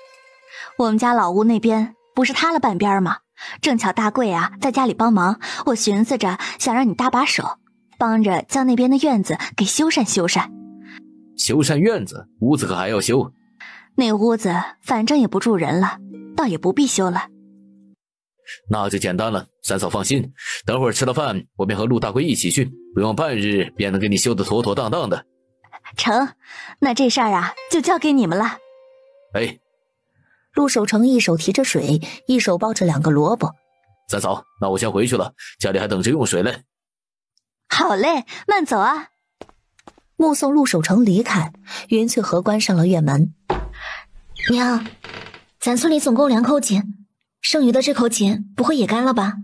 我们家老屋那边不是塌了半边吗？正巧大贵啊在家里帮忙，我寻思着想让你搭把手，帮着将那边的院子给修缮修缮。修缮院子？屋子可还要修？那屋子反正也不住人了，倒也不必修了。那就简单了，三嫂放心，等会儿吃了饭，我便和陆大贵一起去，不用半日便能给你修得妥妥当当的。成，那这事儿啊就交给你们了。哎，陆守城一手提着水，一手抱着2个萝卜。三嫂，那我先回去了，家里还等着用水嘞。好嘞，慢走啊。目送陆守城离开，云翠荷关上了院门。娘，咱村里总共2口井，剩余的这口井不会也干了吧？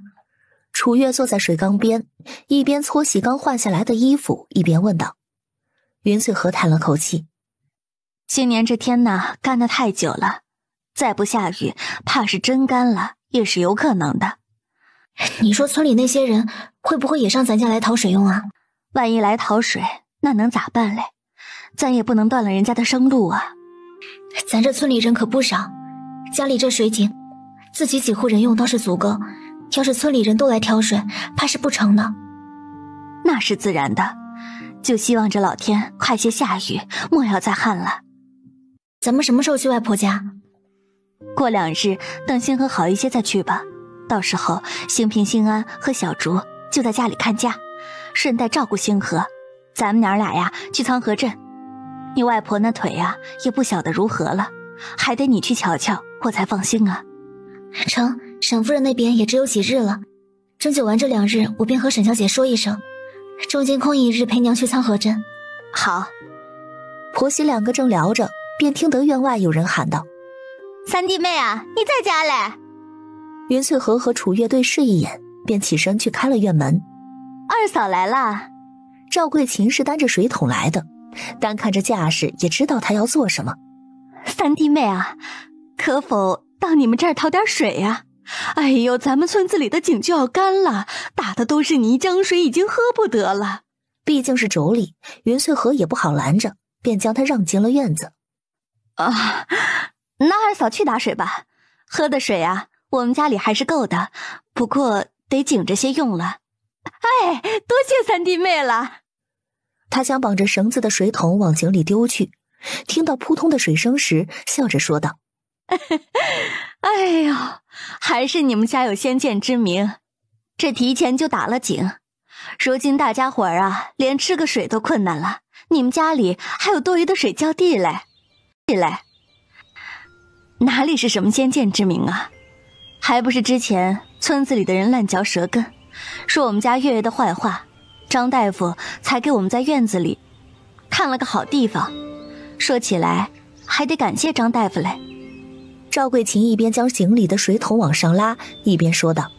楚月坐在水缸边，一边搓洗刚换下来的衣服，一边问道。云翠荷叹了口气，今年这天呢，干得太久了，再不下雨，怕是真干了，也是有可能的。你说村里那些人会不会也上咱家来讨水用啊？万一来讨水，那能咋办嘞？咱也不能断了人家的生路啊。咱这村里人可不少，家里这水井，自己几户人用倒是足够，要是村里人都来挑水，怕是不成的。那是自然的，就希望这老天快些下雨，莫要再旱了。咱们什么时候去外婆家？过2日，等星河好一些再去吧。到时候星平、星安和小竹就在家里看家，顺带照顾星河。咱们娘俩呀去苍河镇，你外婆那腿呀也不晓得如何了，还得你去瞧瞧，我才放心啊。成，沈夫人那边也只有几日了，针灸完这2日，我便和沈小姐说一声，中间空1日陪娘去苍河镇。好。婆媳2个正聊着，便听得院外有人喊道：三弟妹啊，你在家嘞？云翠荷和楚月对视一眼，便起身去开了院门。二嫂来了。赵桂琴是担着水桶来的，单看着架势也知道她要做什么。三弟妹啊，可否到你们这儿讨点水呀。哎呦，咱们村子里的井就要干了，打的都是泥浆水，已经喝不得了。毕竟是妯娌，云翠和也不好拦着，便将她让进了院子。啊，那二嫂去打水吧，喝的水啊，我们家里还是够的，不过得紧着些用了。哎，多谢三弟妹了。她将绑着绳子的水桶往井里丢去，听到扑通的水声时，笑着说道：哎呦，还是你们家有先见之明，这提前就打了井。如今大家伙儿啊，连吃个水都困难了，你们家里还有多余的水浇地嘞？哪里是什么先见之明啊，还不是之前村子里的人烂嚼舌根，说我们家月月的坏话，张大夫才给我们在院子里看了个好地方。说起来还得感谢张大夫嘞。赵桂琴一边将井里的水桶往上拉，一边说道：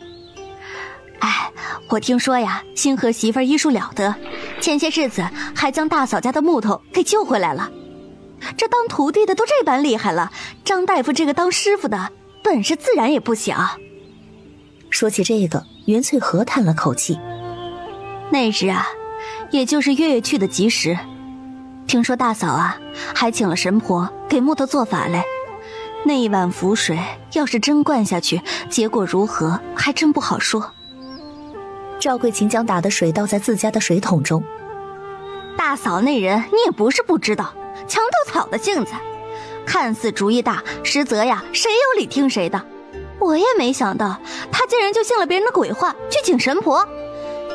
哎，我听说呀，星河媳妇儿医术了得，前些日子还将大嫂家的木头给救回来了。这当徒弟的都这般厉害了，张大夫这个当师傅的本事自然也不小。说起这个，袁翠和叹了口气。那日啊，也就是月月去的及时，听说大嫂啊还请了神婆给木头做法嘞。那一碗符水要是真灌下去，结果如何还真不好说。赵桂琴将打的水倒在自家的水桶中。大嫂那人你也不是不知道，墙头草的性子，看似主意大，实则呀谁有理听谁的。我也没想到他竟然就信了别人的鬼话去请神婆，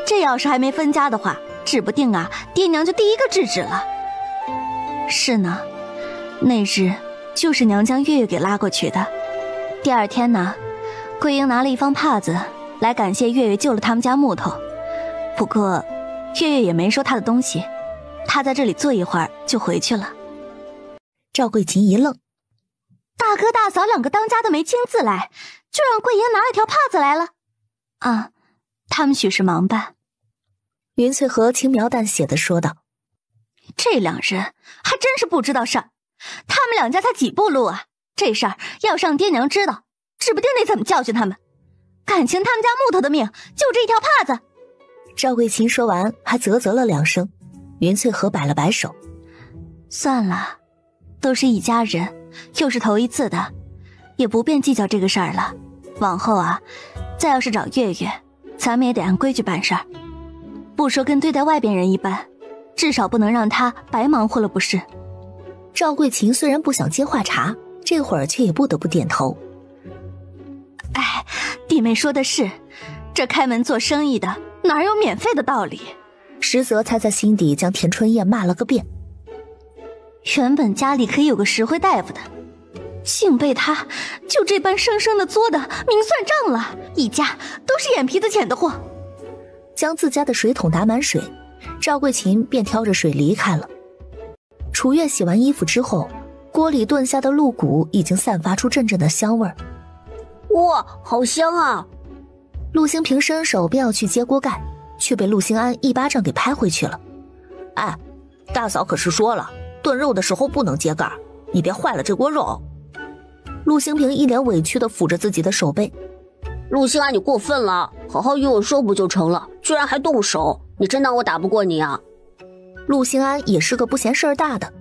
这要是还没分家的话，指不定啊爹娘就第一个制止了。是呢，那日就是娘将月月给拉过去的。第二天呢，桂英拿了一方帕子来感谢月月救了他们家木头，不过月月也没收他的东西，他在这里坐一会儿就回去了。赵桂琴一愣，大哥大嫂两个当家的没亲自来，就让桂英拿了条帕子来了。啊，他们许是忙办。云翠和轻描淡写地说道：这两人还真是不知道事儿，他们两家才几步路啊，这事儿要是让爹娘知道，指不定得怎么教训他们。感情他们家木头的命就这一条帕子。赵桂琴说完还啧啧了两声，云翠和摆了摆手：算了，都是一家人，又是头一次的，也不便计较这个事儿了。往后啊，再要是找月月，咱们也得按规矩办事儿，不说跟对待外边人一般，至少不能让他白忙活了不是。赵桂琴虽然不想接话茬，这会儿却也不得不点头。哎，弟妹说的是，这开门做生意的哪有免费的道理？实则才在心底将田春燕骂了个遍。原本家里可以有个实惠大夫的，竟被他就这般生生的作的明算账了，一家都是眼皮子浅的货。将自家的水桶打满水，赵桂琴便挑着水离开了。楚月洗完衣服之后，锅里炖下的鹿骨已经散发出阵阵的香味儿。哇，好香啊！陆星平伸手便要去接锅盖，却被陆星安一巴掌给拍回去了。哎，大嫂可是说了，炖肉的时候不能揭盖，你别坏了这锅肉。陆星平一脸委屈地抚着自己的手背。陆星安，你过分了，好好与我说不就成了，居然还动手，你真当我打不过你啊？陆星安也是个不嫌事儿大的，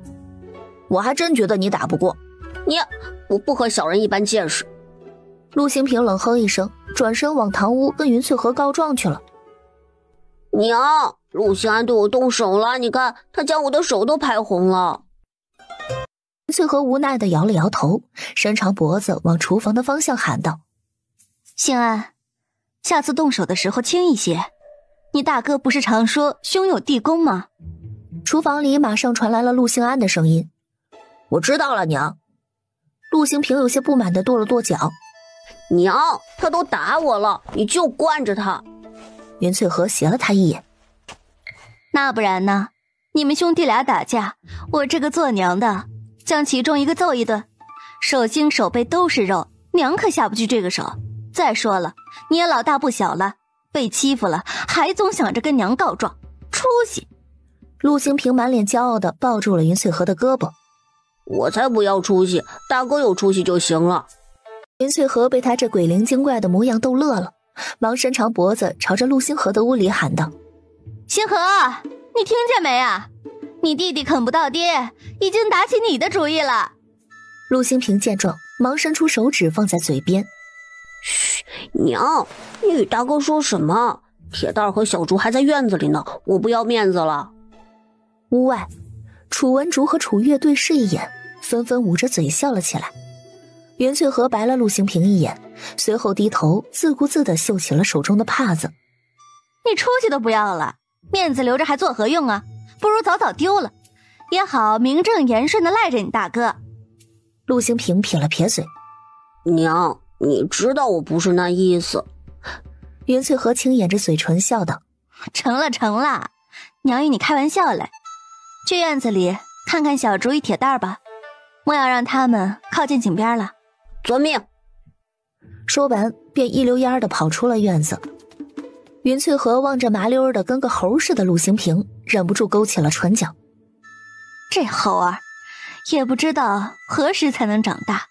我还真觉得你打不过你，我不和小人一般见识。陆星平冷哼一声，转身往堂屋跟云翠和告状去了。娘，陆星安对我动手了，你看他将我的手都拍红了。云翠和无奈地摇了摇头，伸长脖子往厨房的方向喊道：星安，下次动手的时候轻一些，你大哥不是常说兄友弟恭吗？厨房里马上传来了陆星安的声音：我知道了，娘。陆星平有些不满地跺了跺脚：娘，他都打我了，你就惯着他。云翠和斜了他一眼：那不然呢？你们兄弟俩打架，我这个做娘的将其中一个揍一顿，手心手背都是肉，娘可下不去这个手。再说了，你也老大不小了，被欺负了还总想着跟娘告状，出息。陆星平满脸骄傲地抱住了云翠和的胳膊：我才不要出息，大哥有出息就行了。云翠和被他这鬼灵精怪的模样逗乐了，忙伸长脖子朝着陆星河的屋里喊道：星河，你听见没啊？你弟弟啃不到爹，已经打起你的主意了。陆星平见状，忙伸出手指放在嘴边。嘘，娘，你与大哥说什么？铁蛋儿和小竹还在院子里呢，我不要面子了。屋外，楚文竹和楚月对视一眼，纷纷捂着嘴笑了起来。袁翠和白了陆星平一眼，随后低头自顾自地绣起了手中的帕子。你出去都不要了，面子留着还做何用啊？不如早早丢了，也好名正言顺地赖着你大哥。陆星平撇了撇嘴：娘，你知道我不是那意思。袁翠和轻掩着嘴唇笑道：成了，娘与你开玩笑嘞。去院子里看看小竹与铁蛋儿吧，莫要让他们靠近井边了。遵命。说完便一溜烟地跑出了院子。云翠和望着麻溜的跟个猴似的陆星平，忍不住勾起了唇角。这猴儿也不知道何时才能长大。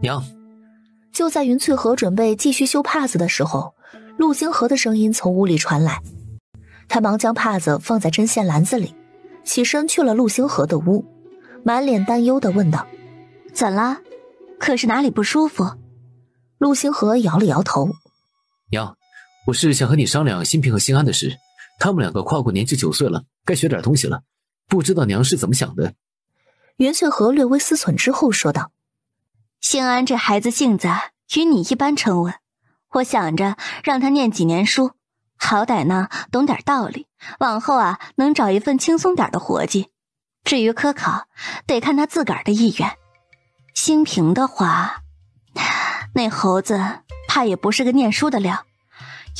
娘，就在云翠和准备继续绣帕子的时候，陆星河的声音从屋里传来。他忙将帕子放在针线篮子里，起身去了陆星河的屋，满脸担忧地问道：怎了？可是哪里不舒服？陆星河摇了摇头：娘，我是想和你商量新平和新安的事，他们两个跨过年纪9岁了，该学点东西了，不知道娘是怎么想的。袁翠和略微思忖之后说道：新安这孩子性子与你一般沉稳，我想着让他念几年书，好歹呢懂点道理，往后能找一份轻松点的活计。至于科考，得看他自个儿的意愿。新平的话，那猴子怕也不是个念书的料，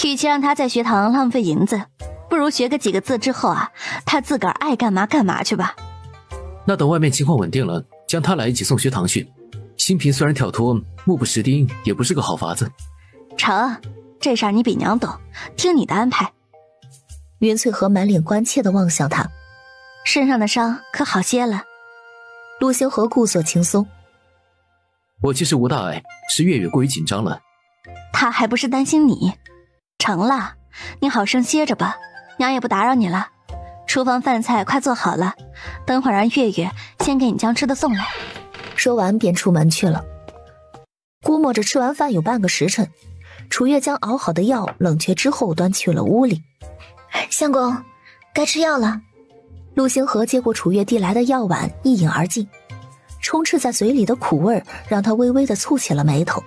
与其让他在学堂浪费银子，不如学个几个字之后他自个儿爱干嘛干嘛去吧。那等外面情况稳定了，将他俩一起送学堂去。新平虽然跳脱，目不识丁也不是个好法子。成，这事儿你比娘懂，听你的安排。云翠和满脸关切地望向他。身上的伤可好些了？陆星河故作轻松：我其实无大碍，是月月过于紧张了。他还不是担心你。成了，你好生歇着吧，娘也不打扰你了。厨房饭菜快做好了，等会儿让月月先给你将吃的送来。说完便出门去了。估摸着吃完饭有半个时辰，楚月将熬好的药冷却之后端去了屋里。相公，该吃药了。陆星河接过楚月递来的药碗，一饮而尽，充斥在嘴里的苦味让他微微地蹙起了眉头。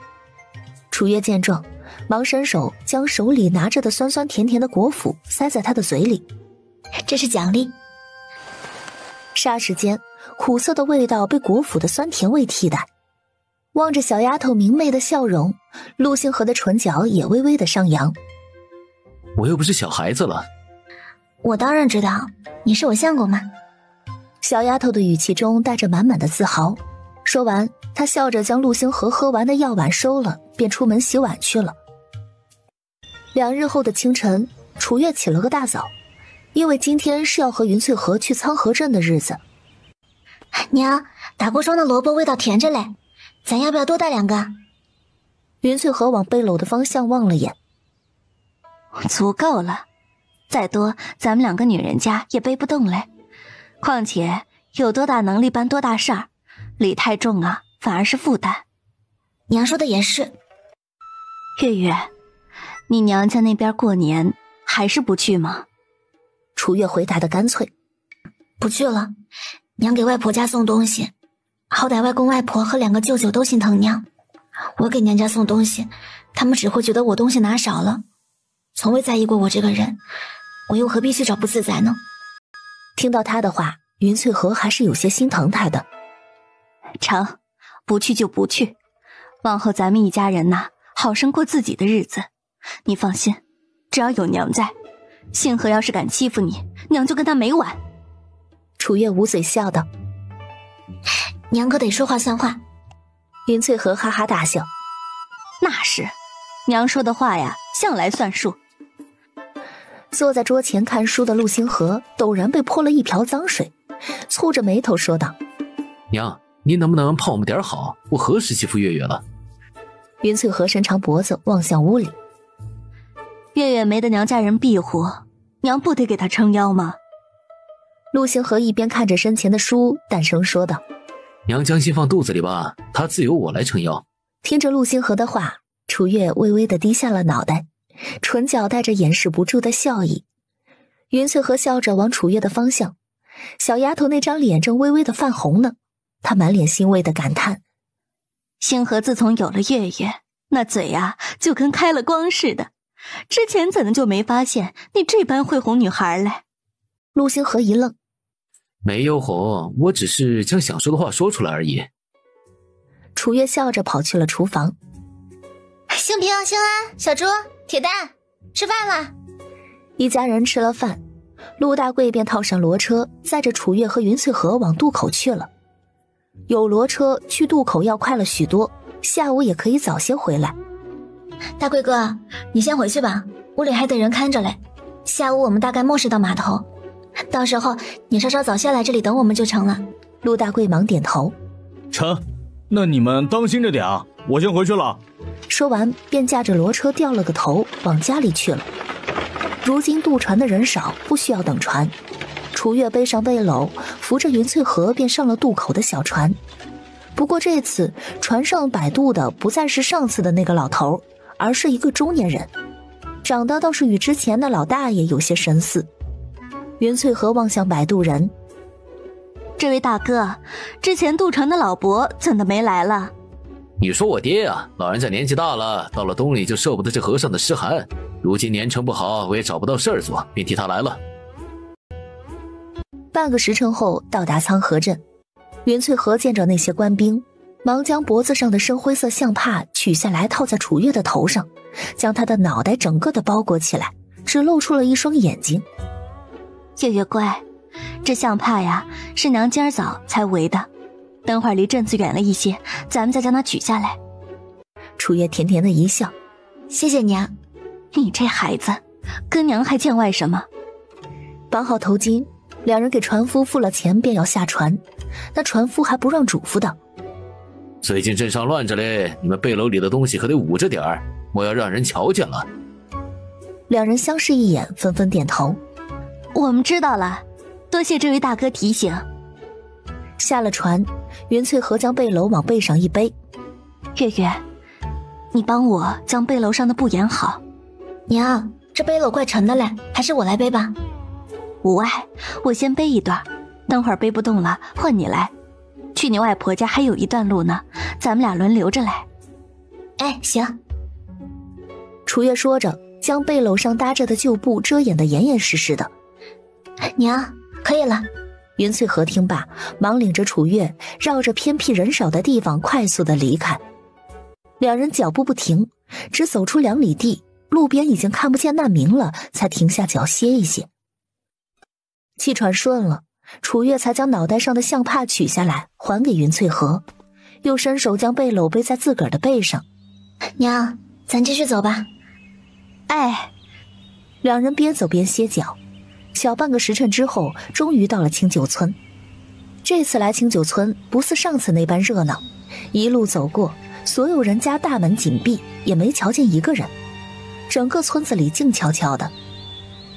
楚月见状，忙伸手将手里拿着的酸酸甜甜的果脯塞在他的嘴里。这是奖励。霎时间，苦涩的味道被果脯的酸甜味替代。望着小丫头明媚的笑容，陆星河的唇角也微微的上扬。我又不是小孩子了。我当然知道，你是我相公嘛。小丫头的语气中带着满满的自豪。说完，她笑着将陆星河喝完的药碗收了，便出门洗碗去了。2日后的清晨，楚月起了个大早，因为今天是要和云翠河去苍河镇的日子。娘，打过霜的萝卜味道甜着嘞，咱要不要多带2个？云翠河往背篓的方向望了眼。足够了，再多咱们2个女人家也背不动嘞。况且有多大能力办多大事儿，礼太重反而是负担。娘说的也是。月月，你娘家那边过年还是不去吗？楚月回答的干脆。不去了，娘给外婆家送东西，好歹外公外婆和2个舅舅都心疼娘。我给娘家送东西，他们只会觉得我东西拿少了，从未在意过我这个人，我又何必去找不自在呢？听到他的话，云翠河还是有些心疼他的。成，不去就不去，往后咱们一家人好生过自己的日子。你放心，只要有娘在，星河要是敢欺负你，娘就跟他没完。楚月捂嘴笑道：娘可得说话算话。云翠河哈哈大笑：那是，娘说的话向来算数。坐在桌前看书的陆星河陡然被泼了一瓢脏水，蹙着眉头说道：娘，您能不能盼我们点好？我何时欺负月月了？云翠和伸长脖子望向屋里。月月没得娘家人庇护，娘不得给她撑腰吗？陆星河一边看着身前的书，淡声说道：娘将心放肚子里吧，她自有我来撑腰。听着陆星河的话，楚月微微地低下了脑袋，唇角带着掩饰不住的笑意。云翠和笑着往楚月的方向，小丫头那张脸正微微的泛红呢，她满脸欣慰的感叹：星河自从有了月月，那嘴啊就跟开了光似的，之前怎么就没发现你这般会哄女孩嘞？陆星河一愣：没有哄，我只是将想说的话说出来而已。楚月笑着跑去了厨房。星平、星安、小猪、铁蛋，吃饭了。一家人吃了饭，陆大贵便套上骡车，载着楚月和云翠河往渡口去了。有骡车去渡口要快了许多，下午也可以早些回来。大贵哥，你先回去吧，屋里还得人看着嘞。下午我们大概末时到码头，到时候你稍稍早些来这里等我们就成了。陆大贵忙点头：成，那你们当心着点啊，我先回去了。说完便驾着骡车掉了个头往家里去了。如今渡船的人少，不需要等船。楚月背上背篓，扶着云翠河便上了渡口的小船。不过这次船上摆渡的不再是上次的那个老头，而是一个中年人，长得倒是与之前的老大爷有些神似。云翠河望向摆渡人：这位大哥，之前渡船的老伯怎的没来了？你说我爹啊，老人家年纪大了，到了冬里就受不得这和尚的湿寒，如今年成不好，我也找不到事儿做，便替他来了。半个时辰后到达苍河镇，云翠河见着那些官兵，忙将脖子上的深灰色象帕取下来套在楚月的头上，将他的脑袋整个的包裹起来，只露出了一双眼睛。月月乖，这象帕呀是娘今儿早才围的，等会儿离镇子远了一些，咱们再将它取下来。楚月甜甜的一笑：谢谢娘。你这孩子跟娘还见外什么？绑好头巾，两人给船夫付了钱便要下船，那船夫还不让嘱咐道：最近镇上乱着嘞，你们背篓里的东西可得捂着点儿，我要让人瞧见了。两人相视一眼，纷纷点头：我们知道了，多谢这位大哥提醒。下了船，云翠河将背篓往背上一背：月月，你帮我将背篓上的布掩好。娘，这背篓怪沉的嘞，还是我来背吧。无碍，我先背一段，等会儿背不动了换你来。去你外婆家还有一段路呢，咱们俩轮流着来。哎，行。楚月说着，将背篓上搭着的旧布遮掩得严严实实的。娘，可以了。云翠河听罢，忙领着楚月绕着偏僻人少的地方快速的离开。两人脚步不停，只走出2里地，路边已经看不见难民了，才停下脚歇一歇。气喘顺了，楚月才将脑袋上的象帕取下来还给云翠河，又伸手将背篓背在自个儿的背上。娘，咱继续走吧。哎，两人边走边歇脚。小半个时辰之后，终于到了清酒村。这次来清酒村不似上次那般热闹，一路走过，所有人家大门紧闭，也没瞧见一个人，整个村子里静悄悄的。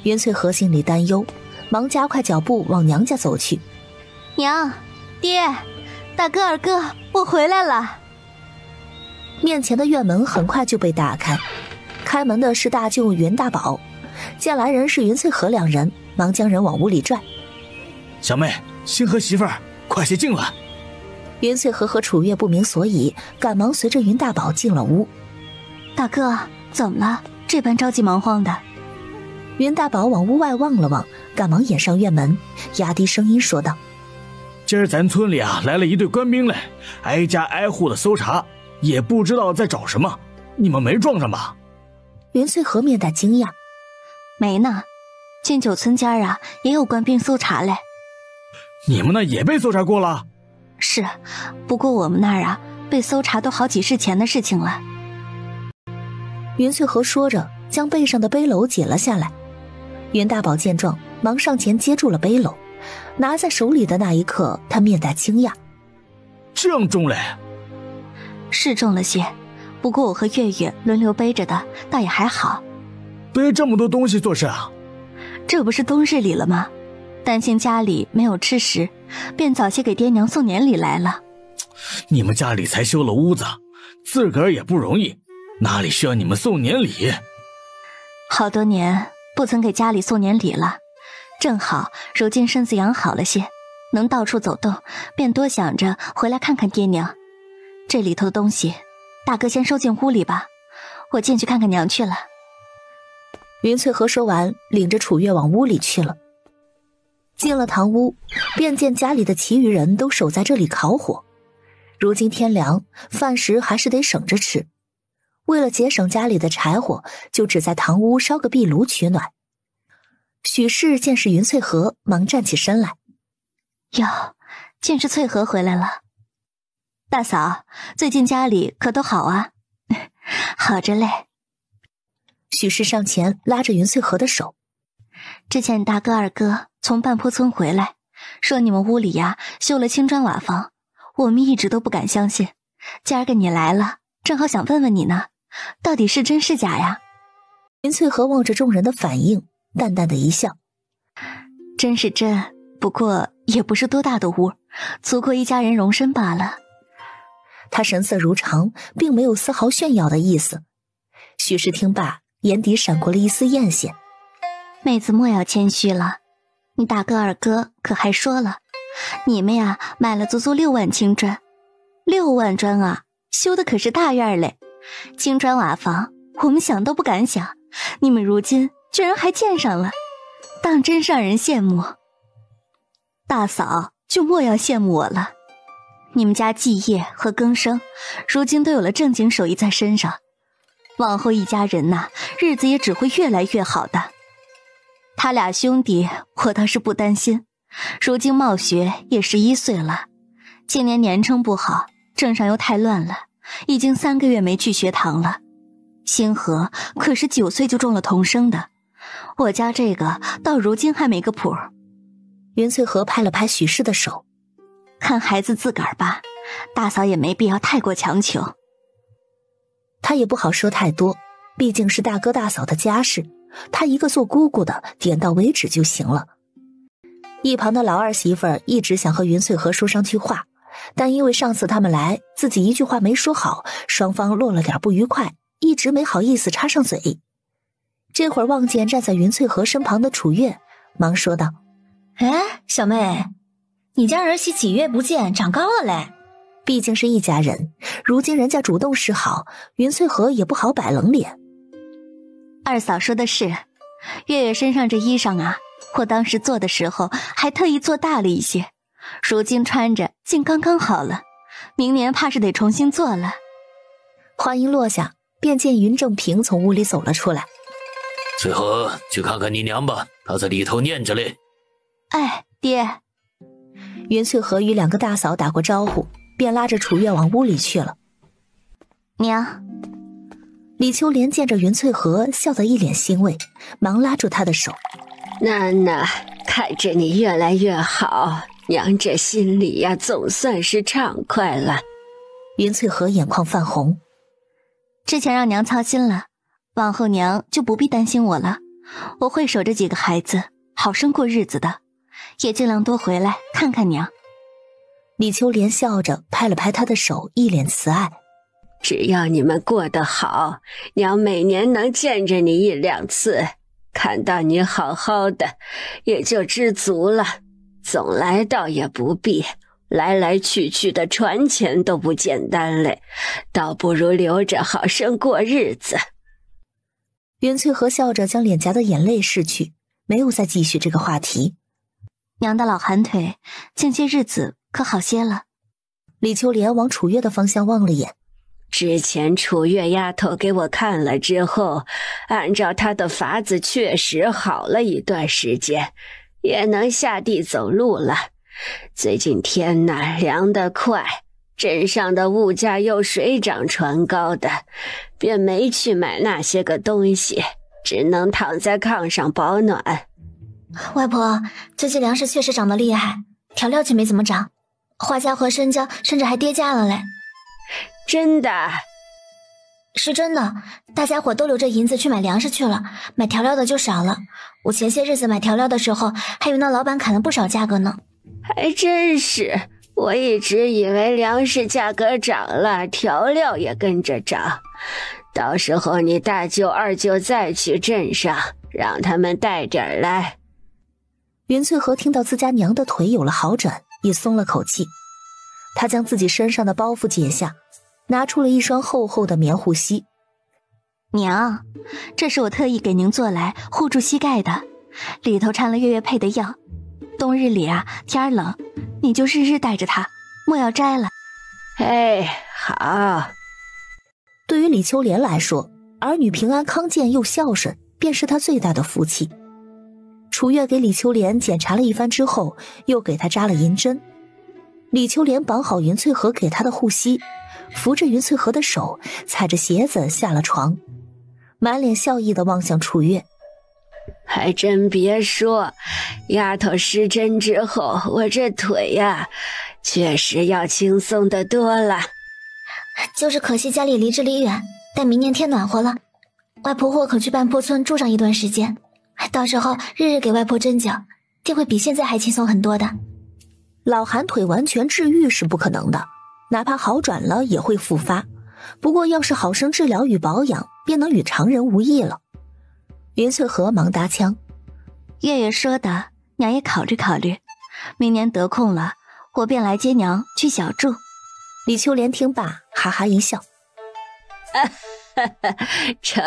云翠河心里担忧，忙加快脚步往娘家走去。娘，爹，大哥二哥，我回来了。面前的院门很快就被打开，开门的是大舅袁大宝，见来人是云翠河两人，忙将人往屋里拽。小妹，星河媳妇儿，快些进来。云翠河和楚月不明所以，赶忙随着云大宝进了屋。大哥，怎么了？这般着急忙慌的。云大宝往屋外望了望，赶忙掩上院门，压低声音说道：今儿咱村里啊来了一队官兵来，挨家挨户的搜查，也不知道在找什么，你们没撞上吧？云翠河面带惊讶：没呢，金九村家啊也有官兵搜查嘞。你们那也被搜查过了？是，不过我们那儿啊被搜查都好几世前的事情了。云翠河说着，将背上的背篓解了下来。云大宝见状，忙上前接住了背篓，拿在手里的那一刻，他面带惊讶：这样重嘞？是重了些，不过我和月月轮流背着的，倒也还好。背这么多东西做事啊？这不是冬日里了吗？担心家里没有吃食，便早些给爹娘送年礼来了。你们家里才修了屋子，自个儿也不容易，哪里需要你们送年礼？好多年不曾给家里送年礼了，正好如今身子养好了些，能到处走动，便多想着回来看看爹娘。这里头的东西，大哥先收进屋里吧，我进去看看娘去了。云翠和说完，领着楚月往屋里去了。进了堂屋，便见家里的其余人都守在这里烤火。如今天凉，饭食还是得省着吃。为了节省家里的柴火，就只在堂屋烧个壁炉取暖。许氏见是云翠和，忙站起身来。哟，竟是翠和回来了。大嫂，最近家里可都好啊？好着嘞。许氏上前拉着云翠和的手。之前你大哥二哥从半坡村回来，说你们屋里呀修了青砖瓦房，我们一直都不敢相信。今儿个你来了，正好想问问你呢，到底是真是假呀？云翠和望着众人的反应，淡淡的一笑。真是真，不过也不是多大的屋，足够一家人容身罢了。他神色如常，并没有丝毫炫耀的意思。许氏听罢，眼底闪过了一丝艳羡。妹子莫要谦虚了，你大哥二哥可还说了，你们呀买了足足6万青砖，6万砖啊，修的可是大院嘞。青砖瓦房，我们想都不敢想，你们如今居然还建上了，当真让人羡慕。大嫂就莫要羡慕我了，你们家继业和更生，如今都有了正经手艺在身上，往后一家人呐，日子也只会越来越好的。他俩兄弟我倒是不担心，如今茂学也11岁了，今年年成不好，镇上又太乱了，已经3个月没去学堂了。星河可是9岁就中了童生的，我家这个到如今还没个谱。云翠和拍了拍许氏的手，看孩子自个儿吧，大嫂也没必要太过强求。他也不好说太多，毕竟是大哥大嫂的家事，他一个做姑姑的点到为止就行了。一旁的老二媳妇儿一直想和云翠和说上句话，但因为上次他们来，自己一句话没说好，双方落了点不愉快，一直没好意思插上嘴。这会儿望见站在云翠和身旁的楚月，忙说道：哎，小妹，你家儿媳几月不见，长高了嘞。毕竟是一家人，如今人家主动示好，云翠和也不好摆冷脸。二嫂说的是，月月身上这衣裳啊，我当时做的时候还特意做大了一些，如今穿着竟刚刚好了，明年怕是得重新做了。话音落下，便见云正平从屋里走了出来。翠和，去看看你娘吧，她在里头念着嘞。哎，爹。云翠和与2个大嫂打过招呼，便拉着楚月往屋里去了。娘。李秋莲见着云翠和，笑得一脸欣慰，忙拉住她的手。娜娜，看着你越来越好，娘这心里呀总算是畅快了。云翠和眼眶泛红。之前让娘操心了，往后娘就不必担心我了，我会守着几个孩子，好生过日子的，也尽量多回来看看娘。李秋莲笑着拍了拍她的手，一脸慈爱。只要你们过得好，娘每年能见着你1、2次，看到你好好的，也就知足了。总来倒也不必，来来去去的传钱都不简单嘞，倒不如留着好生过日子。云翠和笑着将脸颊的眼泪拭去，没有再继续这个话题。娘的老寒腿，近些日子可好些了。李秋莲往楚月的方向望了眼。之前楚月丫头给我看了之后，按照她的法子确实好了一段时间，也能下地走路了。最近天呐凉得快，镇上的物价又水涨船高的，便没去买那些个东西，只能躺在炕上保暖。外婆，最近粮食确实涨得厉害，调料却没怎么涨，花椒和生姜甚至还跌价了嘞。真的？是真的，大家伙都留着银子去买粮食去了，买调料的就少了。我前些日子买调料的时候，还与那老板砍了不少价格呢。还真是，我一直以为粮食价格涨了，调料也跟着涨。到时候你大舅二舅再去镇上，让他们带点来。云翠和听到自家娘的腿有了好转，也松了口气。她将自己身上的包袱解下，拿出了一双厚厚的棉护膝。娘，这是我特意给您做来护住膝盖的，里头掺了月月配的药。冬日里啊，天冷，你就日日带着它，莫要摘了。哎，好。对于李秋莲来说，儿女平安康健又孝顺，便是她最大的福气。楚月给李秋莲检查了一番之后，又给她扎了银针。李秋莲绑好云翠荷给她的护膝，扶着云翠荷的手，踩着鞋子下了床，满脸笑意地望向楚月。还真别说，丫头施针之后，我这腿呀，确实要轻松得多了。就是可惜家里离这里远，但明年天暖和了，外婆或可去半坡村住上一段时间，到时候日日给外婆针脚，定会比现在还轻松很多的。老寒腿完全治愈是不可能的，哪怕好转了也会复发，不过要是好生治疗与保养，便能与常人无异了。云翠荷忙搭腔：月月说的，娘也考虑考虑，明年得空了，我便来接娘去小住。李秋莲听罢哈哈一笑：成，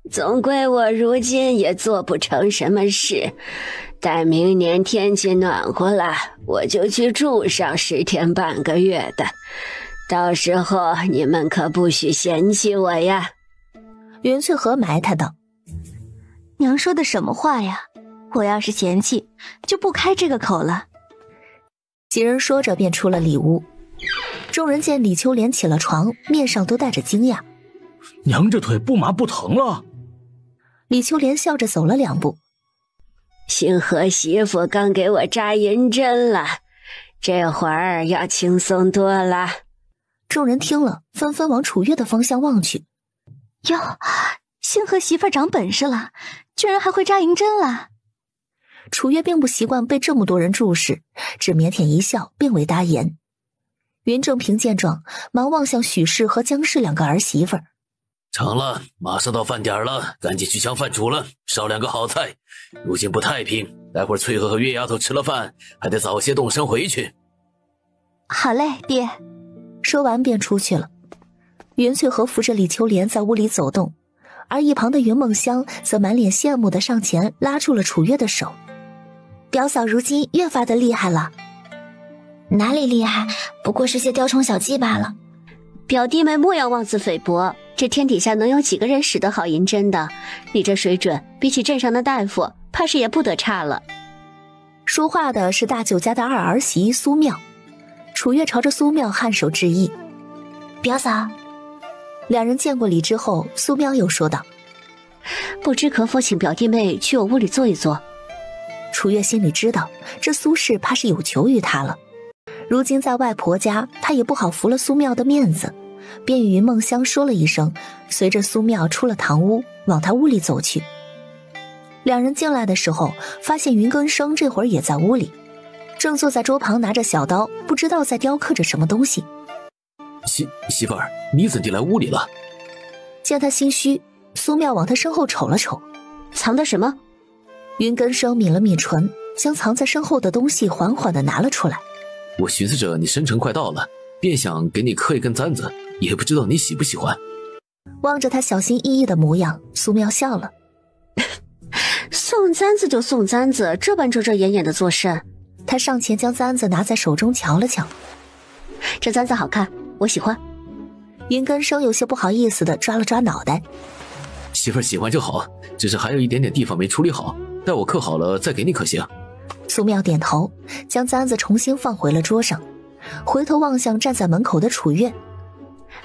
总归我如今也做不成什么事，待明年天气暖和了，我就去住上10天半个月的，到时候你们可不许嫌弃我呀。云翠荷埋汰道：娘说的什么话呀，我要是嫌弃就不开这个口了。几人说着便出了里屋。众人见李秋莲起了床，面上都带着惊讶：娘这腿不麻不疼了？李秋莲笑着走了2步：星河媳妇刚给我扎银针了，这会儿要轻松多了。众人听了纷纷往楚月的方向望去。哟，星河媳妇长本事了，居然还会扎银针了。楚月并不习惯被这么多人注视，只腼腆一笑，便为答言。云正平见状，忙望向许氏和江氏2个儿媳妇儿：成了，马上到饭点了，赶紧去抢饭煮了，烧2个好菜。如今不太平，待会儿翠荷和月丫头吃了饭，还得早些动身回去。好嘞，爹。说完便出去了。云翠荷扶着李秋莲在屋里走动，而一旁的云梦香则满脸羡慕地上前拉住了楚月的手：表嫂如今越发的厉害了。哪里厉害，不过是些雕虫小技罢了。表弟妹莫要妄自菲薄，这天底下能有几个人使得好银针的？你这水准，比起镇上的大夫，怕是也不得差了。说话的是大舅家的2儿媳苏妙。楚月朝着苏妙颔首致意：表嫂。2人见过礼之后，苏妙又说道：不知可否请表弟妹去我屋里坐一坐？楚月心里知道，这苏氏怕是有求于他了。如今在外婆家，他也不好服了苏妙的面子，便与云梦香说了一声，随着苏妙出了堂屋，往他屋里走去。2人进来的时候，发现云根生这会儿也在屋里，正坐在桌旁拿着小刀，不知道在雕刻着什么东西。媳妇儿，你怎地来屋里了？见他心虚，苏妙往他身后瞅了瞅：藏的什么？云根生抿了抿唇，将藏在身后的东西缓缓地拿了出来。我寻思着你生辰快到了，便想给你刻一根簪子，也不知道你喜不喜欢。望着他小心翼翼的模样，苏妙笑了：送簪子就送簪子，这般遮遮掩掩的做甚？他上前将簪子拿在手中瞧了瞧：这簪子好看，我喜欢。云根生有些不好意思的抓了抓脑袋：媳妇儿喜欢就好，只是还有一点点地方没处理好，待我刻好了再给你可行？苏妙点头，将簪子重新放回了桌上，回头望向站在门口的楚月：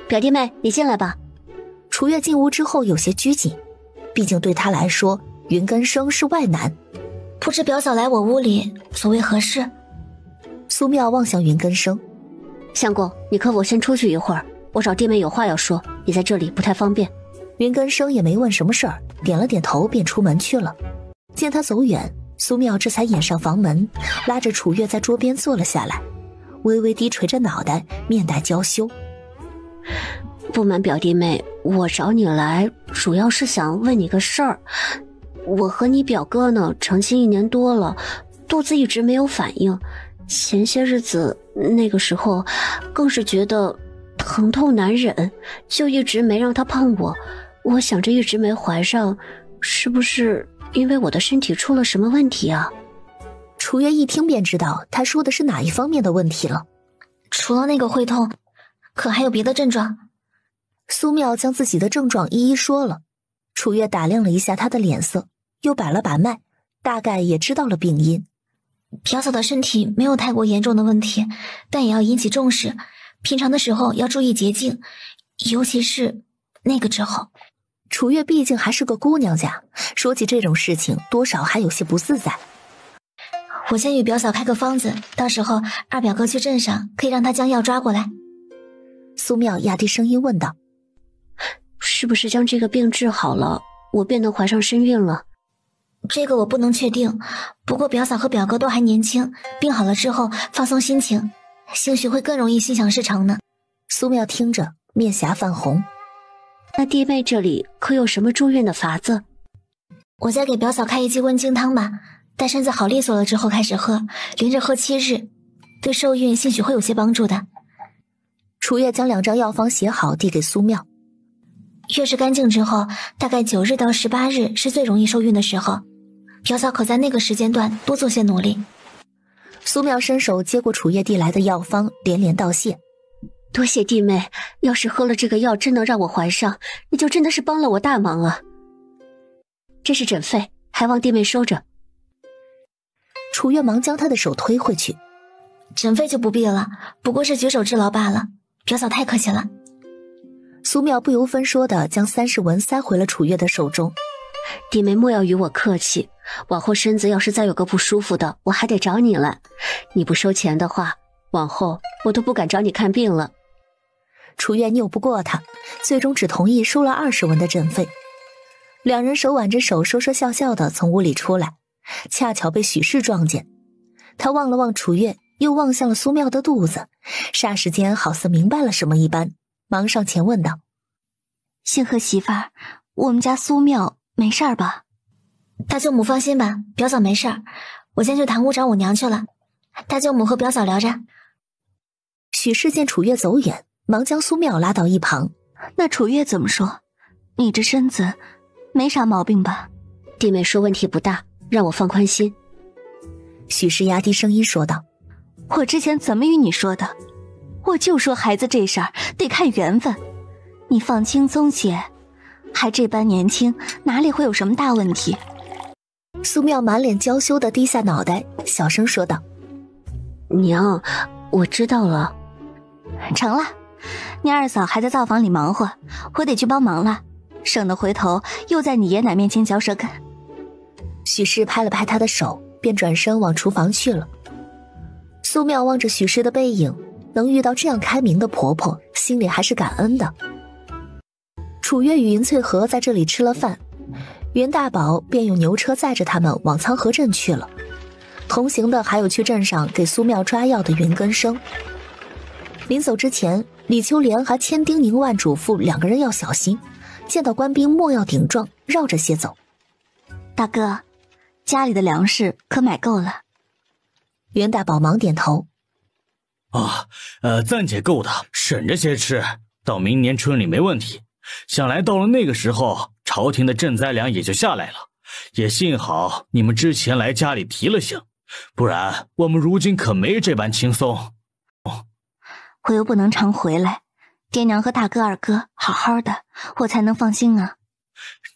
表弟妹，你进来吧。楚月进屋之后有些拘谨，毕竟对他来说，云根生是外男。不知表嫂来我屋里，所谓何事？苏妙望向云根生：相公，你可否先出去一会儿，我找弟妹有话要说，你在这里不太方便。云根生也没问什么事儿，点了点头便出门去了。见他走远，苏妙这才掩上房门，拉着楚月在桌边坐了下来，微微低垂着脑袋，面带娇羞。不瞒表弟妹，我找你来主要是想问你个事儿。我和你表哥呢，成亲1年多了，肚子一直没有反应。前些日子那个时候，更是觉得疼痛难忍，就一直没让他碰我。我想着一直没怀上，是不是因为我的身体出了什么问题啊？楚月一听便知道他说的是哪一方面的问题了。除了那个会痛，可还有别的症状？苏妙将自己的症状一一说了。楚月打量了一下他的脸色，又把了把脉，大概也知道了病因。表嫂的身体没有太过严重的问题，但也要引起重视。平常的时候要注意洁净，尤其是那个之后。楚月毕竟还是个姑娘家，说起这种事情多少还有些不自在。我先与表嫂开个方子，到时候二表哥去镇上可以让他将药抓过来。苏妙压低声音问道：是不是将这个病治好了，我便能怀上身孕了？这个我不能确定，不过表嫂和表哥都还年轻，病好了之后放松心情，兴许会更容易心想事成呢。苏妙听着面颊泛红。那弟妹这里可有什么助孕的法子？我再给表嫂开一剂温经汤吧，待身子好利索了之后开始喝，连着喝7日，对受孕兴许会有些帮助的。楚月将2张药方写好递给苏妙。月事干净之后，大概9日到18日是最容易受孕的时候，表嫂可在那个时间段多做些努力。苏妙伸手接过楚月递来的药方，连连道谢。多谢弟妹，要是喝了这个药真能让我怀上，你就真的是帮了我大忙了。这是诊费，还望弟妹收着。楚月忙将他的手推回去。诊费就不必了，不过是举手之劳罢了，表嫂太客气了。苏妙不由分说地将30文塞回了楚月的手中。弟妹莫要与我客气，往后身子要是再有个不舒服的，我还得找你来。你不收钱的话，往后我都不敢找你看病了。楚月拗不过他，最终只同意收了20文的诊费。2人手挽着手，说说笑笑地从屋里出来，恰巧被许氏撞见。他望了望楚月，又望向了苏妙的肚子，霎时间好似明白了什么一般，忙上前问道：星河媳妇儿，我们家苏妙没事儿吧？大舅母放心吧，表嫂没事儿，我先去堂屋找我娘去了，大舅母和表嫂聊着。许氏见楚月走远，忙将苏妙拉到一旁。那楚月怎么说？你这身子没啥毛病吧？弟妹说问题不大，让我放宽心。许氏压低声音说道：我之前怎么与你说的？我就说孩子这事儿得看缘分，你放轻松些，还这般年轻，哪里会有什么大问题？苏妙满脸娇羞地低下脑袋，小声说道：娘，我知道了。成了，你二嫂还在灶房里忙活，我得去帮忙了，省得回头又在你爷奶面前嚼舌根。许氏拍了拍他的手，便转身往厨房去了。苏妙望着许氏的背影，能遇到这样开明的婆婆，心里还是感恩的。楚月与云翠和在这里吃了饭，袁大宝便用牛车载着他们往苍河镇去了。同行的还有去镇上给苏妙抓药的云根生。临走之前，李秋莲还千叮咛万嘱咐2个人要小心，见到官兵莫要顶撞，绕着些走。大哥，家里的粮食可买够了？袁大宝忙点头。暂且够的，省着些吃，到明年春里没问题。想来到了那个时候，朝廷的赈灾粮也就下来了。也幸好你们之前来家里提了醒，不然我们如今可没这般轻松。我又不能常回来，爹娘和大哥二哥好好的，我才能放心啊。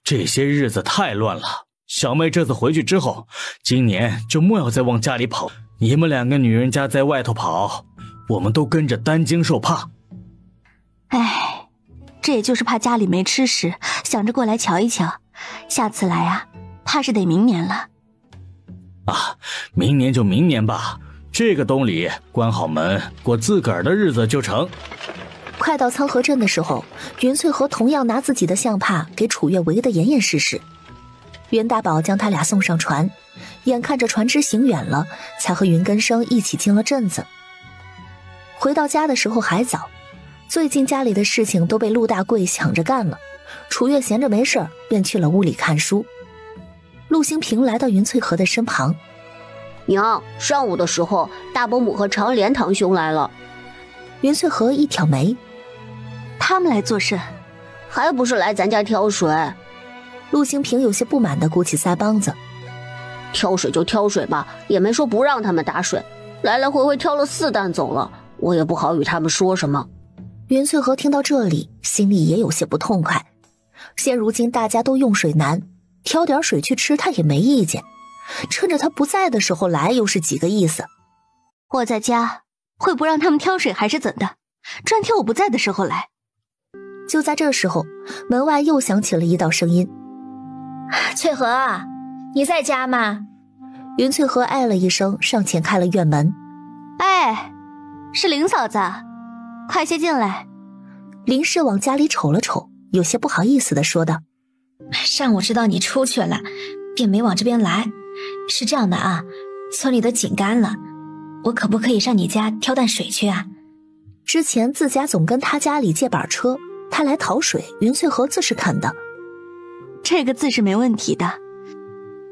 这些日子太乱了，小妹这次回去之后，今年就莫要再往家里跑。你们2个女人家在外头跑，我们都跟着担惊受怕。哎，这也就是怕家里没吃食，想着过来瞧一瞧。下次来啊，怕是得明年了。明年就明年吧，这个冬里关好门，过自个儿的日子就成。快到苍河镇的时候，云翠和同样拿自己的象帕给楚月围得严严实实。袁大宝将他俩送上船，眼看着船只行远了，才和云根生一起进了镇子。回到家的时候还早，最近家里的事情都被陆大贵抢着干了，楚月闲着没事便去了屋里看书。陆兴平来到云翠河的身旁，娘，上午的时候大伯母和长莲堂兄来了。云翠河一挑眉，他们来做甚？还不是来咱家挑水。陆兴平有些不满地鼓起腮帮子，挑水就挑水吧，也没说不让他们打水，来来回回挑了4担走了，我也不好与他们说什么。云翠河听到这里，心里也有些不痛快。现如今大家都用水难，挑点水去吃他也没意见，趁着他不在的时候来又是几个意思。我在家会不让他们挑水还是怎的？专挑我不在的时候来。就在这时候，门外又响起了一道声音：翠河啊，你在家吗？云翠河哎了一声，上前开了院门。哎，是林嫂子，快些进来。林氏往家里瞅了瞅，有些不好意思地说道：上午知道你出去了，便没往这边来。是这样的啊，村里的井干了，我可不可以上你家挑担水去啊？之前自家总跟他家里借板车，他来讨水，云翠河自是肯的。这个自是没问题的，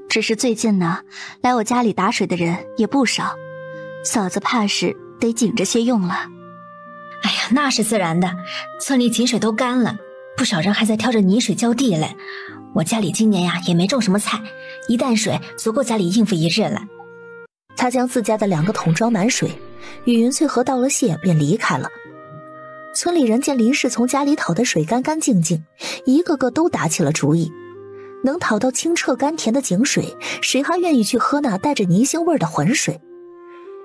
只是最近呢，来我家里打水的人也不少，嫂子怕是得紧着些用了。哎呀，那是自然的，村里井水都干了，不少人还在挑着泥水浇地嘞。我家里今年呀也没种什么菜，一担水足够家里应付一日了。他将自家的2个桶装满水，与云翠河道了谢便离开了。村里人见林氏从家里讨的水干干净净，一个个都打起了主意，能讨到清澈甘甜的井水，谁还愿意去喝那带着泥腥味的浑水？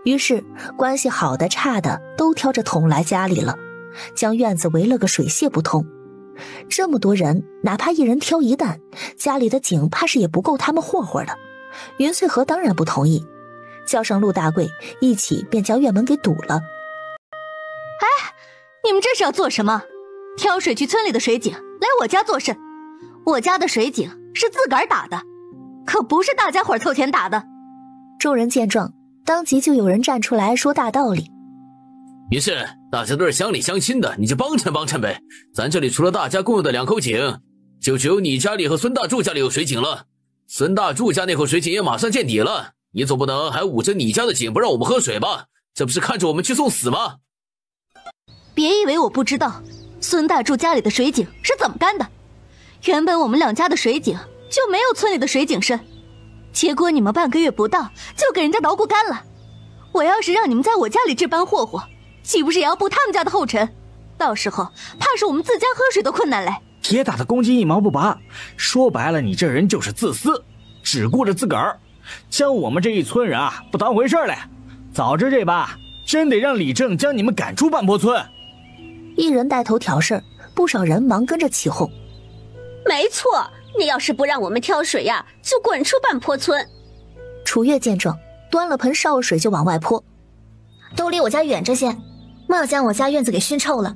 于是关系好的差的都挑着桶来家里了，将院子围了个水泄不通。这么多人，哪怕一人挑1担，家里的井怕是也不够他们霍霍的。云翠河当然不同意，叫上陆大贵一起便将院门给堵了。哎，你们这是要做什么？挑水去村里的水井，来我家做甚？我家的水井是自个儿打的，可不是大家伙凑钱打的。众人见状，当即就有人站出来说大道理。于是大家都是乡里乡亲的，你就帮衬帮衬呗。咱这里除了大家共用的2口井，就只有你家里和孙大柱家里有水井了。孙大柱家那口水井也马上见底了，你总不能还捂着你家的井不让我们喝水吧？这不是看着我们去送死吗？别以为我不知道孙大柱家里的水井是怎么干的。原本我们2家的水井就没有村里的水井深，结果你们半个月不到就给人家捣鼓干了。我要是让你们在我家里这般霍霍，岂不是也要步他们家的后尘？到时候怕是我们自家喝水都困难嘞。铁打的公鸡一毛不拔，说白了，你这人就是自私，只顾着自个儿，将我们这一村人啊不当回事嘞。早知这般，真得让李正将你们赶出半坡村。一人带头挑事儿，不少人忙跟着起哄。没错，你要是不让我们挑水呀，就滚出半坡村。楚月见状，端了盆烧水就往外泼。都离我家远着些，莫要将我家院子给熏臭了。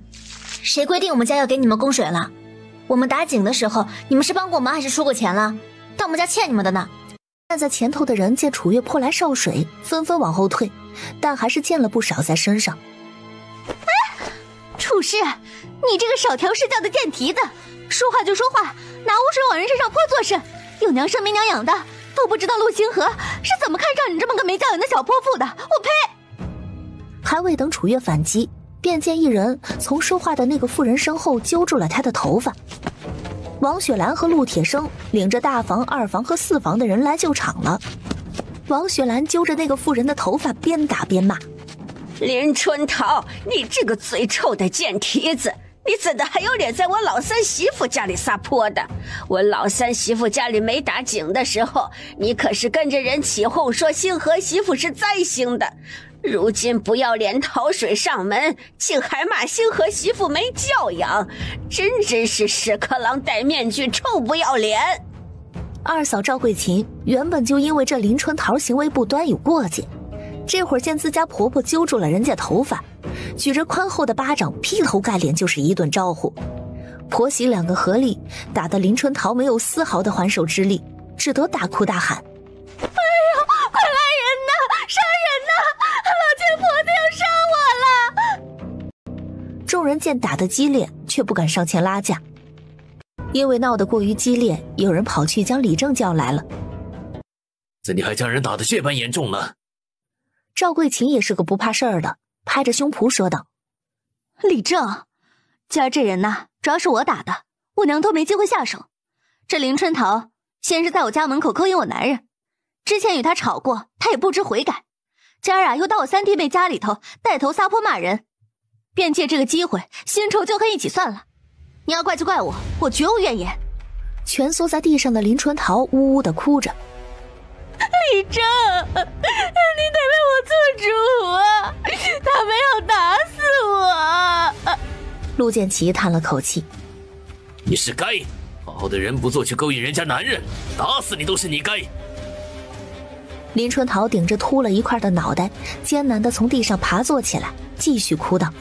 谁规定我们家要给你们供水了？我们打井的时候，你们是帮过忙还是输过钱了？但我们家欠你们的呢。站在前头的人见楚月泼来烧水，纷纷往后退，但还是溅了不少在身上。哎，楚氏，你这个少调试教的贱蹄子，说话就说话，拿污水往人身上泼做甚？有娘生没娘养的，都不知道陆星河是怎么看上你这么个没教养的小泼妇的。我呸！还未等楚月反击，便见一人从说话的那个妇人身后揪住了他的头发。王雪兰和陆铁生领着大房、2房和4房的人来救场了。王雪兰揪着那个妇人的头发，边打边骂：林春桃，你这个嘴臭的贱蹄子，你怎的还有脸在我老三媳妇家里撒泼的？我老三媳妇家里没打井的时候，你可是跟着人起哄说星河媳妇是灾星的，如今不要脸讨水上门，竟还骂星河媳妇没教养，真是屎壳郎戴面具，臭不要脸。2嫂赵慧琴原本就因为这林春桃行为不端有过节，这会儿见自家婆婆揪住了人家头发，举着宽厚的巴掌劈头盖脸就是一顿招呼。婆媳两个合力，打得林春桃没有丝毫的还手之力，只得大哭大喊：“哎呦，快来人呐！杀人呐！老千婆子要杀我了！”众人见打得激烈，却不敢上前拉架。因为闹得过于激烈，有人跑去将李正叫来了。怎地还将人打得这般严重呢？赵桂琴也是个不怕事儿的，拍着胸脯说道：“李正，今儿这人呐，主要是我打的，我娘都没机会下手。这林春桃先是在我家门口勾引我男人，之前与他吵过，他也不知悔改。今儿啊，又到我三弟妹家里头带头撒泼骂人，便借这个机会新仇旧恨一起算了。你要怪就怪我，我绝无怨言。”蜷缩在地上的林春桃呜呜地哭着：“李正，你得为我做主啊！他们要打死我！”陆建奇叹了口气：“你是该，好好的人不做，去勾引人家男人，打死你都是你该。”林春桃顶着秃了一块的脑袋，艰难地从地上爬坐起来，继续哭道：“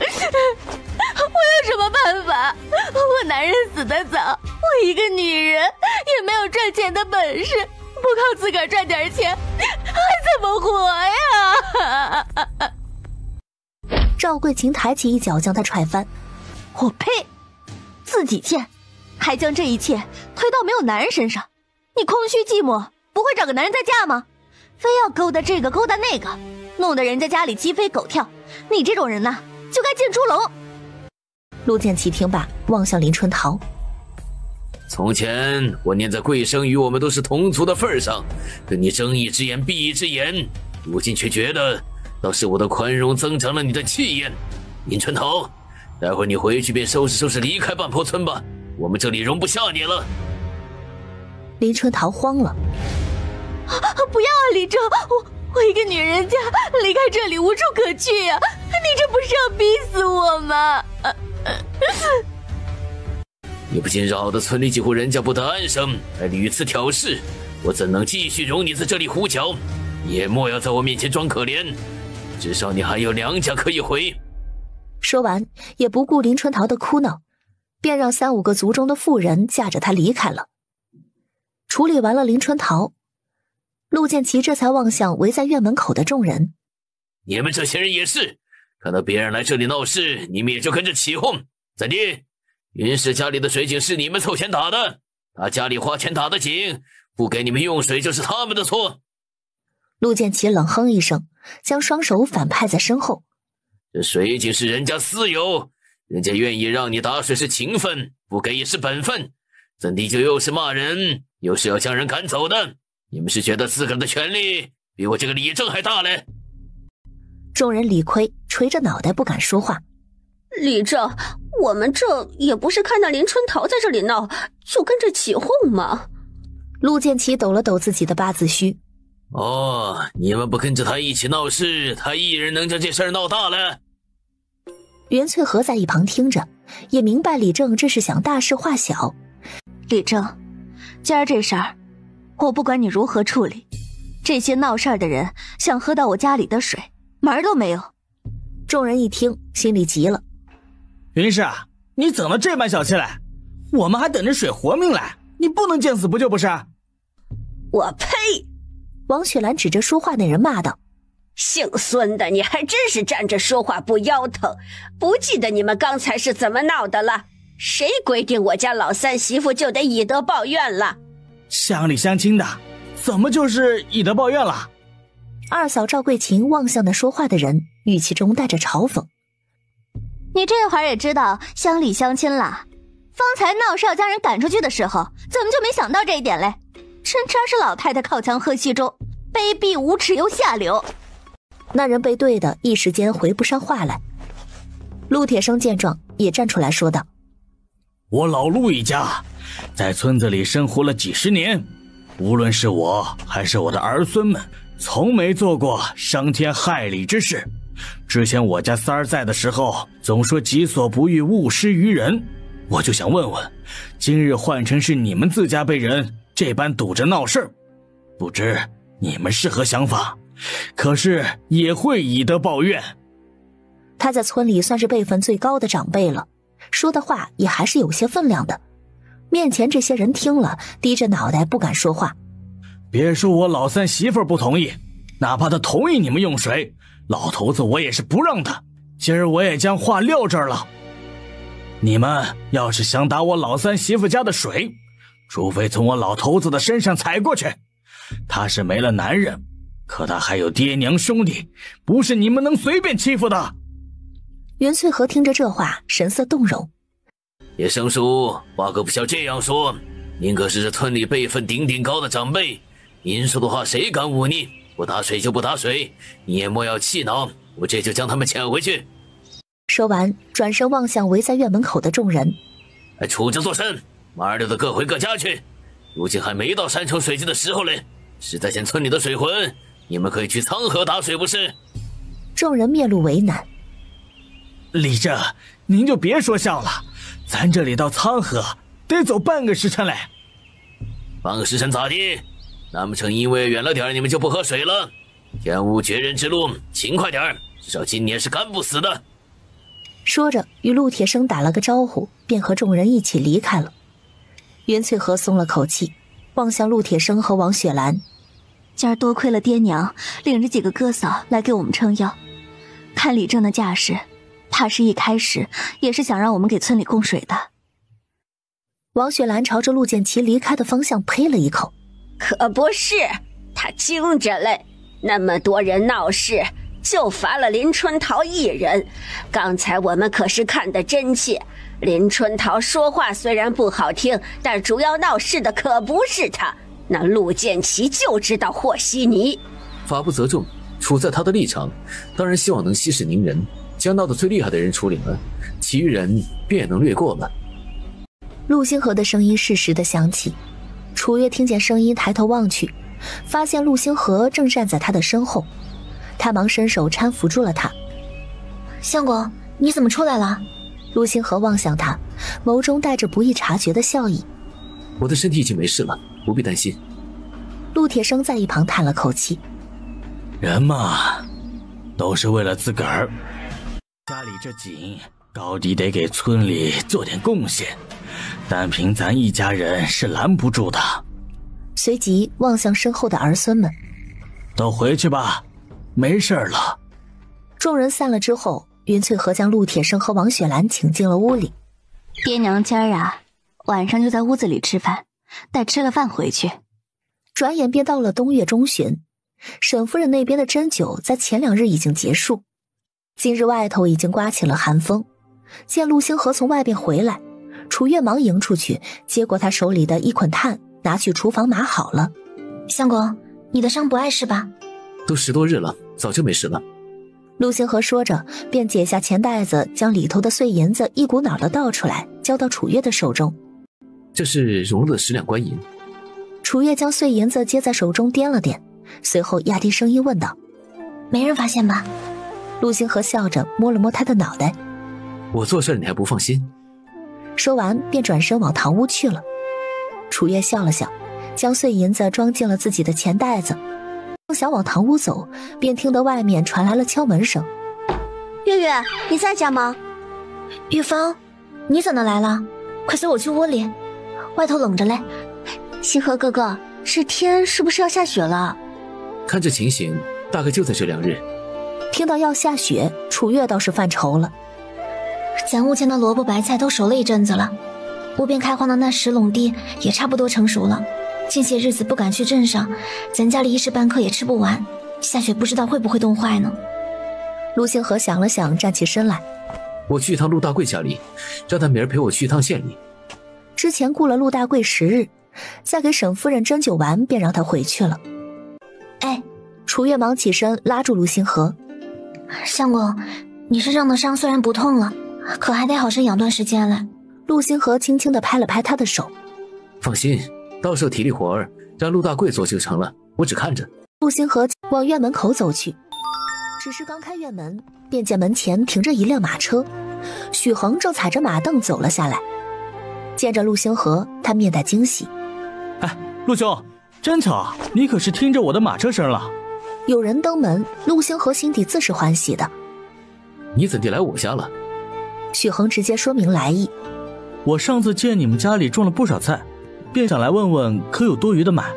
我有什么办法？我男人死得早，我一个女人也没有赚钱的本事，不靠自个儿赚点钱，还怎么活呀？”赵桂琴抬起一脚将他踹翻：“我呸！自己贱，还将这一切推到没有男人身上。你空虚寂寞，不会找个男人再嫁吗？非要勾搭这个勾搭那个，弄得人家家里鸡飞狗跳。你这种人呐，就该进猪笼。”陆建奇听罢，望向林春桃：“从前我念在贵生与我们都是同族的份上，跟你睁一只眼闭一只眼，如今却觉得倒是我的宽容增长了你的气焰。林春桃，待会儿你回去便收拾收拾离开半坡村吧，我们这里容不下你了。”林春桃慌了：“不要啊，李正，我一个女人家离开这里无处可去呀！你这不是要逼死我吗？”你不仅扰得村里几户人家不得安生，还屡次挑事，我怎能继续容你在这里胡搅？也莫要在我面前装可怜，至少你还有娘家可以回。说完，也不顾林春桃的哭闹，便让3、5个族中的妇人架着他离开了。处理完了林春桃，陆建奇这才望向围在院门口的众人：“你们这些人也是，看到别人来这里闹事，你们也就跟着起哄。怎地？云氏家里的水井是你们凑钱打的，他家里花钱打的井，不给你们用水就是他们的错。”陆建奇冷哼一声，将双手反拍在身后：“这水井是人家私有，人家愿意让你打水是情分，不给也是本分，怎地就又是骂人，又是要将人赶走的？你们是觉得自个儿的权利比我这个李正还大嘞？”众人理亏，垂着脑袋不敢说话。“李正，我们这也不是看到林春桃在这里闹，就跟着起哄吗？”陆建奇抖了抖自己的八字须：“哦，你们不跟着他一起闹事，他一人能将这事儿闹大了？”袁翠和在一旁听着，也明白李正这是想大事化小。“李正，今儿这事儿，我不管你如何处理，这些闹事儿的人想喝到我家里的水，门儿都没有。”众人一听，心里急了：“云氏，你怎么这般小气嘞？我们还等着水活命嘞，你不能见死不救不是？”“我呸！”王雪兰指着说话那人骂道：“姓孙的，你还真是站着说话不腰疼，不记得你们刚才是怎么闹的了？谁规定我家老三媳妇就得以德报怨了？乡里乡亲的，怎么就是以德报怨了？”二嫂赵桂琴望向那说话的人，语气中带着嘲讽：“你这会儿也知道乡里乡亲了？方才闹事要将人赶出去的时候，怎么就没想到这一点嘞？真是老太太靠墙喝稀粥，卑鄙无耻又下流。”那人被对的一时间回不上话来。陆铁生见状也站出来说道：“我老陆一家在村子里生活了几十年，无论是我还是我的儿孙们，从没做过伤天害理之事。之前我家三儿在的时候，总说己所不欲，勿施于人。我就想问问，今日换成是你们自家被人这般堵着闹事，不知你们是何想法？可是也会以德报怨。”他在村里算是辈分最高的长辈了，说的话也还是有些分量的。面前这些人听了，低着脑袋不敢说话。别说我老三媳妇不同意，哪怕他同意你们用水，老头子我也是不让的。今儿我也将话撂这儿了，你们要是想打我老三媳妇家的水，除非从我老头子的身上踩过去。他是没了男人，可他还有爹娘兄弟，不是你们能随便欺负的。袁翠和听着这话，神色动容。叶生叔，话可不需要这样说，您可是这村里辈分顶顶高的长辈，您说的话谁敢忤逆？不打水就不打水，你也莫要气恼，我这就将他们遣回去。说完，转身望向围在院门口的众人。出着做甚？麻溜的各回各家去。如今还没到山穷水尽的时候嘞，实在嫌村里的水浑，你们可以去沧河打水不是？众人面露为难。李正，您就别说笑了，咱这里到沧河得走半个时辰嘞。半个时辰咋地？难不成因为远了点你们就不喝水了？天无绝人之路，勤快点，至少今年是干不死的。说着与陆铁生打了个招呼，便和众人一起离开了。袁翠和松了口气，望向陆铁生和王雪兰。今儿多亏了爹娘领着几个哥嫂来给我们撑腰，看李正的架势，怕是一开始也是想让我们给村里供水的。王雪兰朝着陆建奇离开的方向呸了一口。可不是，他惊着嘞，那么多人闹事，就罚了林春桃一人。刚才我们可是看得真切，林春桃说话虽然不好听，但主要闹事的可不是他。那陆建奇就知道和稀泥。法不责众，处在他的立场，当然希望能息事宁人，将闹得最厉害的人处理了，其余人便也能略过了。陆星河的声音适时地响起，楚月听见声音，抬头望去，发现陆星河正站在他的身后，他忙伸手搀扶住了他。相公，你怎么出来了？陆星河望向他，眸中带着不易察觉的笑意。我的身体已经没事了，不必担心。陆铁生在一旁叹了口气。人嘛，都是为了自个儿。家里这紧，高低得给村里做点贡献，单凭咱一家人是拦不住的。随即望向身后的儿孙们，都回去吧，没事了。众人散了之后，云翠和将陆铁生和王雪兰请进了屋里。爹娘今儿啊，晚上就在屋子里吃饭，待吃了饭回去。转眼便到了冬月中旬，沈夫人那边的针灸在前2日已经结束，今日外头已经刮起了寒风。见陆星河从外边回来，楚月忙迎出去，接过他手里的一捆炭，拿去厨房码好了。相公，你的伤不碍事吧？都10多日了，早就没事了。陆星河说着，便解下钱袋子，将里头的碎银子一股脑地倒出来，交到楚月的手中。这是融入的10两官银。楚月将碎银子接在手中掂了掂，随后压低声音问道：“没人发现吧？”陆星河笑着摸了摸他的脑袋：“我做事你还不放心？”说完便转身往堂屋去了。楚月笑了笑，将碎银子装进了自己的钱袋子，正想往堂屋走，便听得外面传来了敲门声。月月，你在家吗？玉芳，你怎么来了？快随我去屋里，外头冷着嘞。星河哥哥，这天是不是要下雪了？看这情形，大概就在这2日。听到要下雪，楚月倒是犯愁了。咱屋前的萝卜白菜都熟了一阵子了，屋边开荒的那10垄地也差不多成熟了。近些日子不敢去镇上，咱家里一时半刻也吃不完，下雪不知道会不会冻坏呢。陆星河想了想，站起身来。我去一趟陆大贵家里，让他明儿陪我去一趟县里。之前雇了陆大贵10日，再给沈夫人针灸完，便让他回去了。哎，楚月忙起身拉住陆星河。相公，你身上的伤虽然不痛了，可还得好生养段时间嘞。陆星河轻轻地拍了拍他的手。放心，到时候体力活儿让陆大贵做就成了，我只看着。陆星河往院门口走去，只是刚开院门，便见门前停着一辆马车，许恒正踩着马凳走了下来。见着陆星河，他面带惊喜。哎，陆兄，真巧，你可是听着我的马车声了。有人登门，陆星河心底自是欢喜的。你怎地来我家了？许恒直接说明来意。我上次见你们家里种了不少菜，便想来问问可有多余的买。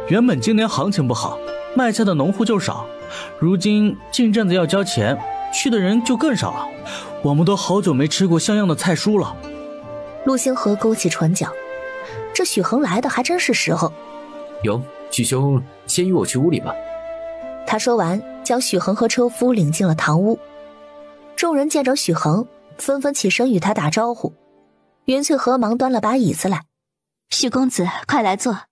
原本今年行情不好，卖菜的农户就少，如今近阵子要交钱，去的人就更少了。我们都好久没吃过像样的菜蔬了。陆星河勾起唇角，这许恒来的还真是时候。有，许兄先与我去屋里吧。他说完，将许恒和车夫领进了堂屋。众人见着许恒，纷纷起身与他打招呼。云翠和忙端了把椅子来。许公子，快来坐。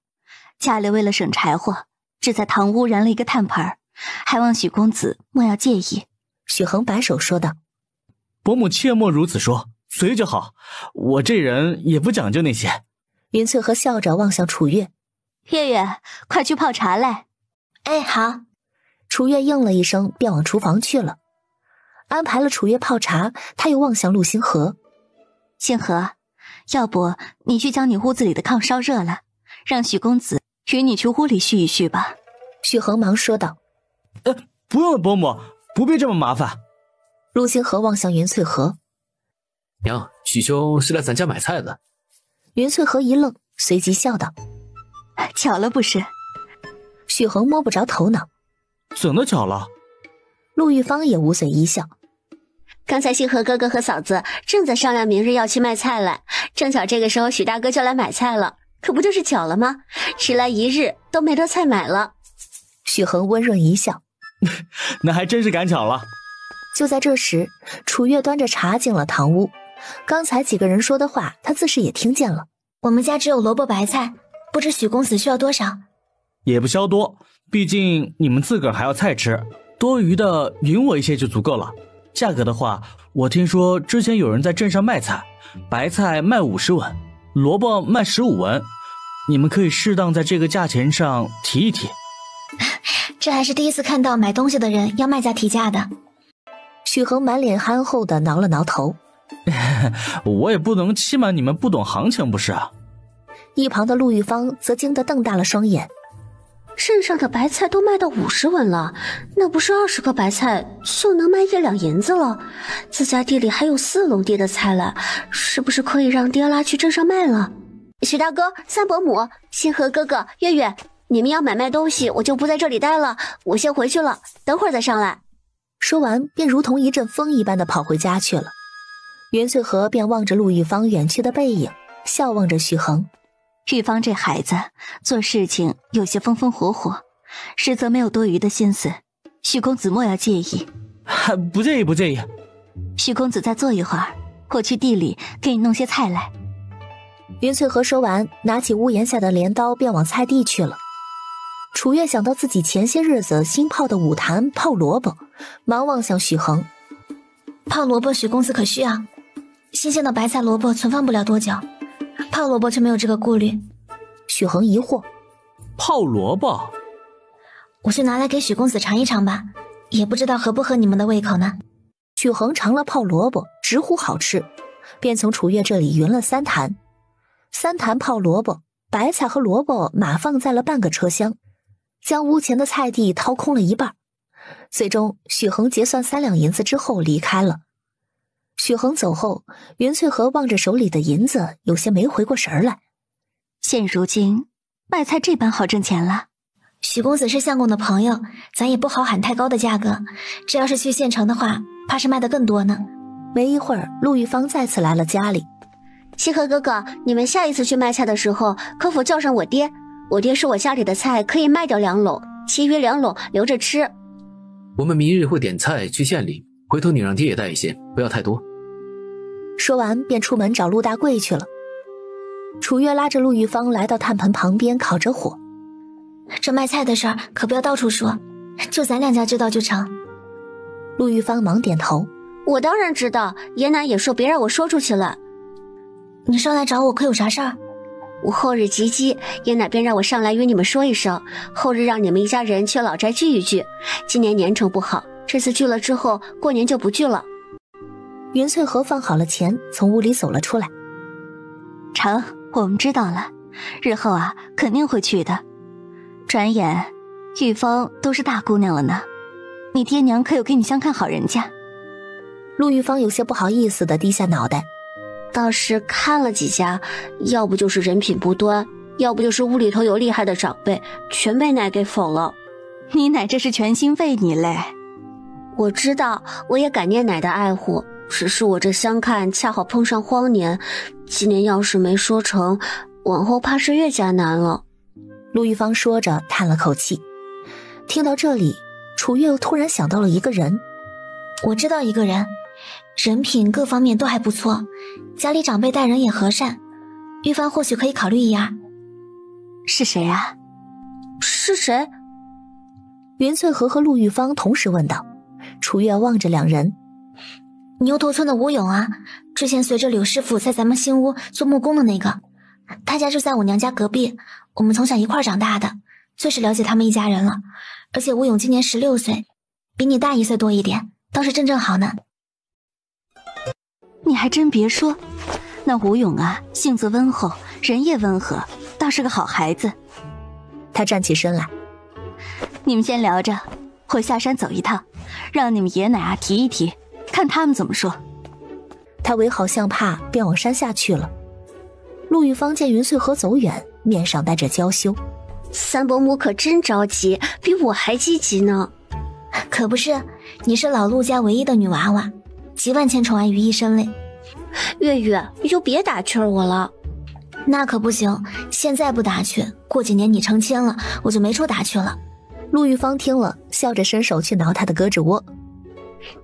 家里为了省柴火，只在堂屋燃了一个炭盆，还望许公子莫要介意。许恒摆手说道：伯母切莫如此说，随就好，我这人也不讲究那些。云翠和笑着望向楚月：月月，快去泡茶来。哎，好。楚月应了一声，便往厨房去了。安排了楚月泡茶，他又望向陆星河：星河，要不你去将你屋子里的炕烧热了，让许公子与你去屋里叙一叙吧。许恒忙说道：不用了，伯母，不必这么麻烦。陆星河望向云翠河：娘，许兄是来咱家买菜的。云翠河一愣，随即笑道：巧了不是？许恒摸不着头脑：怎的巧了？陆玉芳也捂嘴一笑：刚才星河哥哥和嫂子正在商量明日要去卖菜来，正巧这个时候许大哥就来买菜了，可不就是巧了吗？迟来一日都没得菜买了。许恒温润一笑：那还真是赶巧了。就在这时，楚月端着茶进了堂屋。刚才几个人说的话，他自是也听见了。我们家只有萝卜白菜，不知许公子需要多少？也不消多，毕竟你们自个儿还要菜吃，多余的匀我一些就足够了。价格的话，我听说之前有人在镇上卖菜，白菜卖50文，萝卜卖15文，你们可以适当在这个价钱上提一提。这还是第一次看到买东西的人要卖价提价的。许恒满脸憨厚的挠了挠头：我也不能欺瞒你们不懂行情不是啊。一旁的陆玉芳则惊得瞪大了双眼：镇上的白菜都卖到50文了，那不是20个白菜就能卖1两银子了？自家地里还有4垄地的菜了，是不是可以让爹拉去镇上卖了？许大哥、三伯母、星河哥哥、月月，你们要买卖东西，我就不在这里待了，我先回去了，等会儿再上来。说完便如同一阵风一般的跑回家去了。袁翠和便望着陆玉芳远去的背影，笑望着许恒：玉芳这孩子做事情有些风风火火，实则没有多余的心思，许公子莫要介意。不介意不介意。许公子再坐一会儿，我去地里给你弄些菜来。云翠和说完，拿起屋檐下的镰刀便往菜地去了。楚月想到自己前些日子新泡的五坛泡萝卜，忙望向许恒：泡萝卜许公子可需要？新鲜的白菜萝卜存放不了多久，泡萝卜却没有这个顾虑。许恒疑惑：泡萝卜？我去拿来给许公子尝一尝吧，也不知道合不合你们的胃口呢。许恒尝了泡萝卜，直呼好吃，便从楚月这里匀了3坛。3坛泡萝卜，白菜和萝卜码放在了半个车厢，将屋前的菜地掏空了一半。最终许恒结算3两银子之后离开了。许恒走后，云翠和望着手里的银子，有些没回过神来。现如今卖菜这般好挣钱了。许公子是相公的朋友，咱也不好喊太高的价格，这要是去县城的话，怕是卖得更多呢。没一会儿，陆玉芳再次来了家里。星河哥哥，你们下一次去卖菜的时候，可否叫上我爹？我爹说我家里的菜可以卖掉2垄，其余2垄留着吃。我们明日会点菜去县里，回头你让爹也带一些，不要太多。说完便出门找陆大贵去了。楚月拉着陆玉芳来到炭盆旁边烤着火：这卖菜的事儿可不要到处说，就咱2家知道就成。陆玉芳忙点头：我当然知道，爷奶也说别让我说出去了。你上来找我可有啥事儿？我后日及笄，爷奶便让我上来与你们说一声，后日让你们一家人去老宅聚一聚。今年年成不好，这次聚了之后，过年就不聚了。云翠和放好了钱，从屋里走了出来。成，我们知道了，日后啊肯定会去的。转眼玉芳都是大姑娘了呢，你爹娘可有给你相看好人家？陆玉芳有些不好意思地低下脑袋。倒是看了几家，要不就是人品不端，要不就是屋里头有厉害的长辈，全被奶给否了。你奶这是全心为你嘞。我知道，我也感念奶的爱护，只是我这相看恰好碰上荒年，今年要是没说成，往后怕是越加难了。陆玉芳说着叹了口气。听到这里，楚月又突然想到了一个人。我知道一个人，人品各方面都还不错，家里长辈待人也和善，玉芳或许可以考虑一下。是谁啊？是谁？云翠和陆玉芳同时问道。楚月望着两人。牛头村的吴勇啊，之前随着柳师傅在咱们新屋做木工的那个，他家就在我娘家隔壁，我们从小一块长大的，最是了解他们一家人了。而且吴勇今年16岁，比你大1岁多一点，倒是正好呢。你还真别说，那吴勇啊，性子温厚，人也温和，倒是个好孩子。他站起身来。你们先聊着，我下山走一趟，让你们爷奶啊提一提，看他们怎么说。他唯好像怕，便往山下去了。陆玉芳见云翠和走远，面上带着娇羞。三伯母可真着急，比我还积极呢。可不是，你是老陆家唯一的女娃娃，集万千宠爱于一身嘞。月月，你就别打趣我了。那可不行，现在不打趣，过几年你成亲了，我就没处打趣了。陆玉芳听了，笑着伸手去挠她的胳肢窝。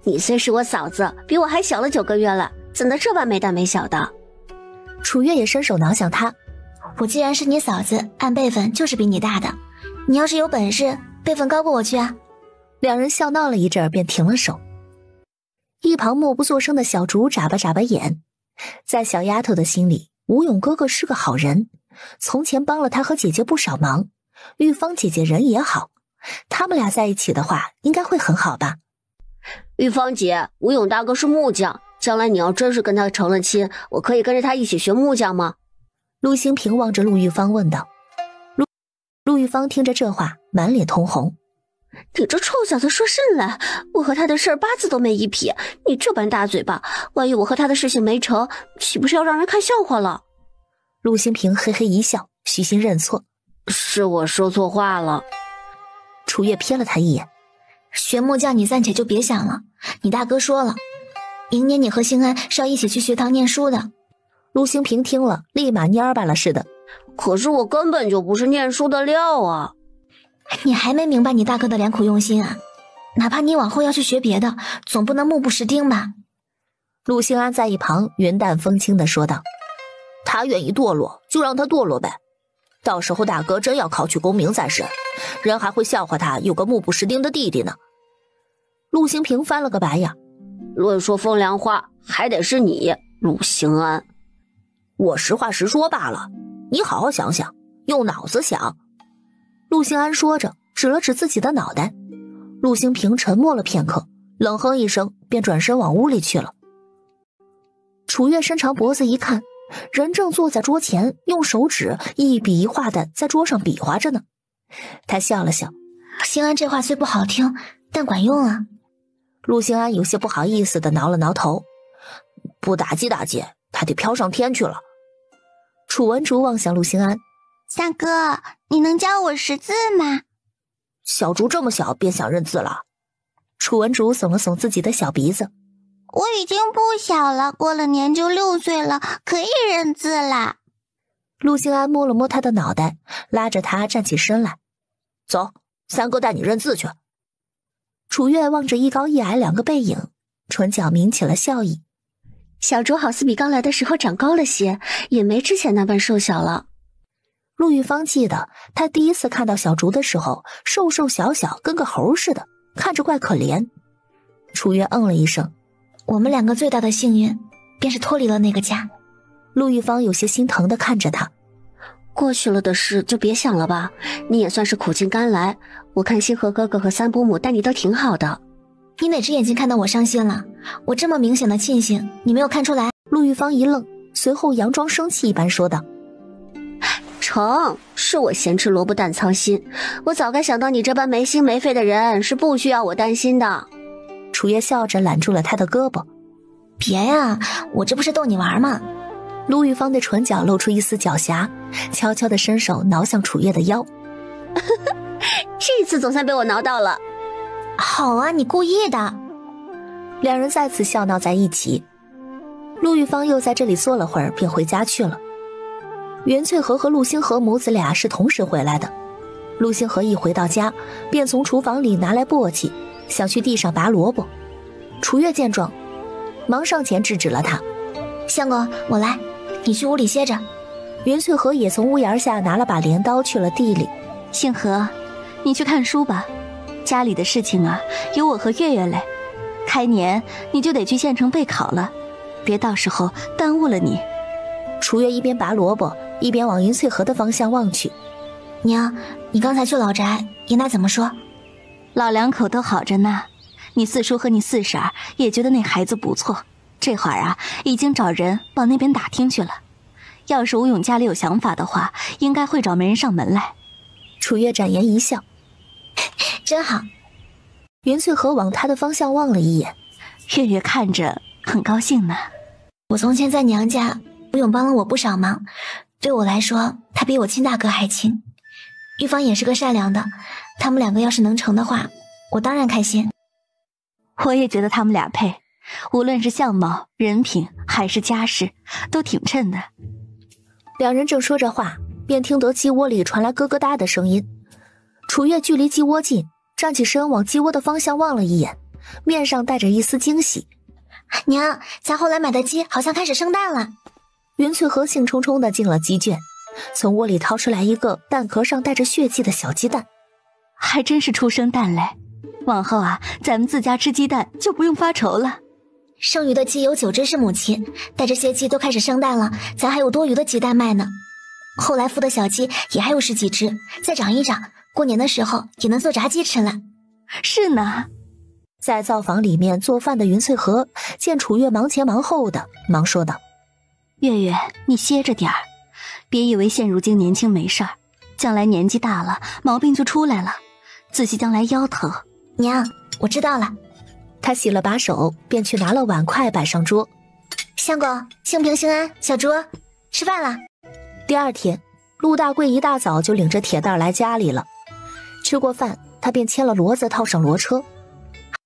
你虽是我嫂子，比我还小了9个月了，怎的这般没大没小的？楚月也伸手挠向她。我既然是你嫂子，按辈分就是比你大的，你要是有本事，辈分高过我去啊。两人笑闹了一阵，便停了手。一旁默不作声的小竹眨巴眨巴眼，在小丫头的心里，吴勇哥哥是个好人，从前帮了她和姐姐不少忙。玉芳姐姐人也好，他们俩在一起的话，应该会很好吧。玉芳姐，吴勇大哥是木匠，将来你要真是跟他成了亲，我可以跟着他一起学木匠吗？陆兴平望着陆玉芳问道。陆玉芳听着这话，满脸通红。你这臭小子说甚来？我和他的事8字都没一撇，你这般大嘴巴，万一我和他的事情没成，岂不是要让人看笑话了？陆兴平嘿嘿一笑，虚心认错。是我说错话了。楚月瞥了他一眼。学木匠你暂且就别想了，你大哥说了，明年你和兴安是要一起去学堂念书的。陆兴平听了，立马蔫巴了似的。可是我根本就不是念书的料啊。你还没明白你大哥的良苦用心啊？哪怕你往后要去学别的，总不能目不识丁吧？陆兴安在一旁云淡风轻地说道。他愿意堕落，就让他堕落呗。到时候大哥真要考取功名在身，人还会笑话他有个目不识丁的弟弟呢。陆兴平翻了个白眼。论说风凉话，还得是你，陆兴安。我实话实说罢了，你好好想想，用脑子想。陆兴安说着，指了指自己的脑袋。陆兴平沉默了片刻，冷哼一声，便转身往屋里去了。楚月伸长脖子一看，人正坐在桌前，用手指一笔一画的在桌上比划着呢。他笑了笑。兴安这话虽不好听，但管用啊。陆兴安有些不好意思的挠了挠头。不打击打击，他得飘上天去了。楚文竹望向陆兴安。三哥，你能教我识字吗？小竹这么小便想认字了。楚文竹耸了耸自己的小鼻子。我已经不小了，过了年就6岁了，可以认字啦。陆兴安摸了摸他的脑袋，拉着他站起身来。走，三哥带你认字去。楚月望着一高一矮2个背影，唇角抿起了笑意。小竹好似比刚来的时候长高了些，也没之前那般瘦小了。陆玉芳记得她第一次看到小竹的时候，瘦瘦小小，跟个猴似的，看着怪可怜。楚月嗯了一声。我们2个最大的幸运，便是脱离了那个家。陆玉芳有些心疼地看着他。过去了的事就别想了吧，你也算是苦尽甘来。我看星河哥哥和三伯母待你都挺好的。你哪只眼睛看到我伤心了？我这么明显的庆幸，你没有看出来？陆玉芳一愣，随后佯装生气一般说道。成，是我咸吃萝卜淡操心，我早该想到你这般没心没肺的人是不需要我担心的。楚月笑着揽住了他的胳膊。别呀，我这不是逗你玩吗？陆玉芳的唇角露出一丝狡黠，悄悄地伸手挠向楚月的腰。这次总算被我挠到了。好啊，你故意的。两人再次笑闹在一起。陆玉芳又在这里坐了会儿，便回家去了。袁翠和陆星河母子俩是同时回来的。陆星河一回到家，便从厨房里拿来簸箕，想去地上拔萝卜。楚月见状，忙上前制止了他。相公，我来，你去屋里歇着。袁翠和也从屋檐下拿了把镰刀去了地里。星河，你去看书吧，家里的事情啊，有我和月月嘞。开年你就得去县城备考了，别到时候耽误了你。楚月一边拔萝卜，一边往云翠河的方向望去。娘，你刚才去老宅，爷奶怎么说？老两口都好着呢，你四叔和你四婶也觉得那孩子不错，这会儿啊，已经找人往那边打听去了。要是吴勇家里有想法的话，应该会找媒人上门来。楚月展颜一笑，真好。袁翠和往他的方向望了一眼，月月看着很高兴呢。我从前在娘家，吴勇帮了我不少忙，对我来说，他比我亲大哥还亲。玉芳也是个善良的，他们两个要是能成的话，我当然开心。我也觉得他们俩配，无论是相貌、人品还是家世，都挺衬的。两人正说着话，便听得鸡窝里传来咯咯哒的声音。楚月距离鸡窝近，站起身往鸡窝的方向望了一眼，面上带着一丝惊喜。娘，咱后来买的鸡好像开始生蛋了。袁翠和兴冲冲地进了鸡圈，从窝里掏出来一个蛋壳上带着血迹的小鸡蛋。还真是初生蛋嘞，往后啊，咱们自家吃鸡蛋就不用发愁了。剩余的鸡有9只是母鸡，待这些鸡都开始生蛋了，咱还有多余的鸡蛋卖呢。后来孵的小鸡也还有10几只，再长一长，过年的时候也能做炸鸡吃了。是呢。在灶房里面做饭的云翠和见楚月忙前忙后的，忙说道：月月，你歇着点儿，别以为现如今年轻没事儿，将来年纪大了毛病就出来了，仔细将来腰疼。娘，我知道了。他洗了把手，便去拿了碗筷摆上桌。相公，兴平兴安，小竹吃饭了。第二天，陆大贵一大早就领着铁蛋来家里了。吃过饭，他便牵了骡子套上骡车，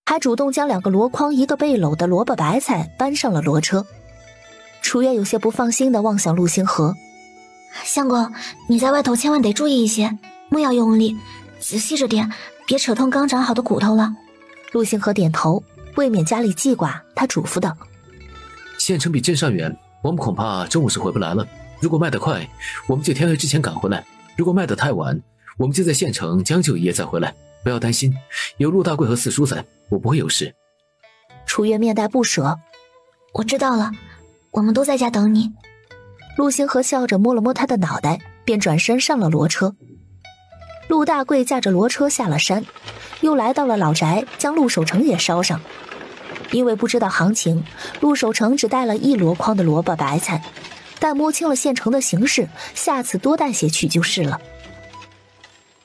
还主动将2个箩筐1个背篓的萝卜白菜搬上了骡车。楚月有些不放心地望向陆星河。相公，你在外头千万得注意一些，莫要用力，仔细着点，别扯痛刚长好的骨头了。陆星河点头，未免家里记挂，他嘱咐道：县城比镇上远，我们恐怕中午是回不来了。如果卖得快，我们就天黑之前赶回来；如果卖得太晚，我们就在县城将就一夜再回来。不要担心，有陆大贵和四叔在，我不会有事。楚月面带不舍。我知道了，我们都在家等你。陆星河笑着摸了摸他的脑袋，便转身上了骡车。陆大贵驾着骡车下了山，又来到了老宅，将陆守成也捎上。因为不知道行情，陆守成只带了1箩筐的萝卜白菜，但摸清了县城的形势，下次多带些去就是了。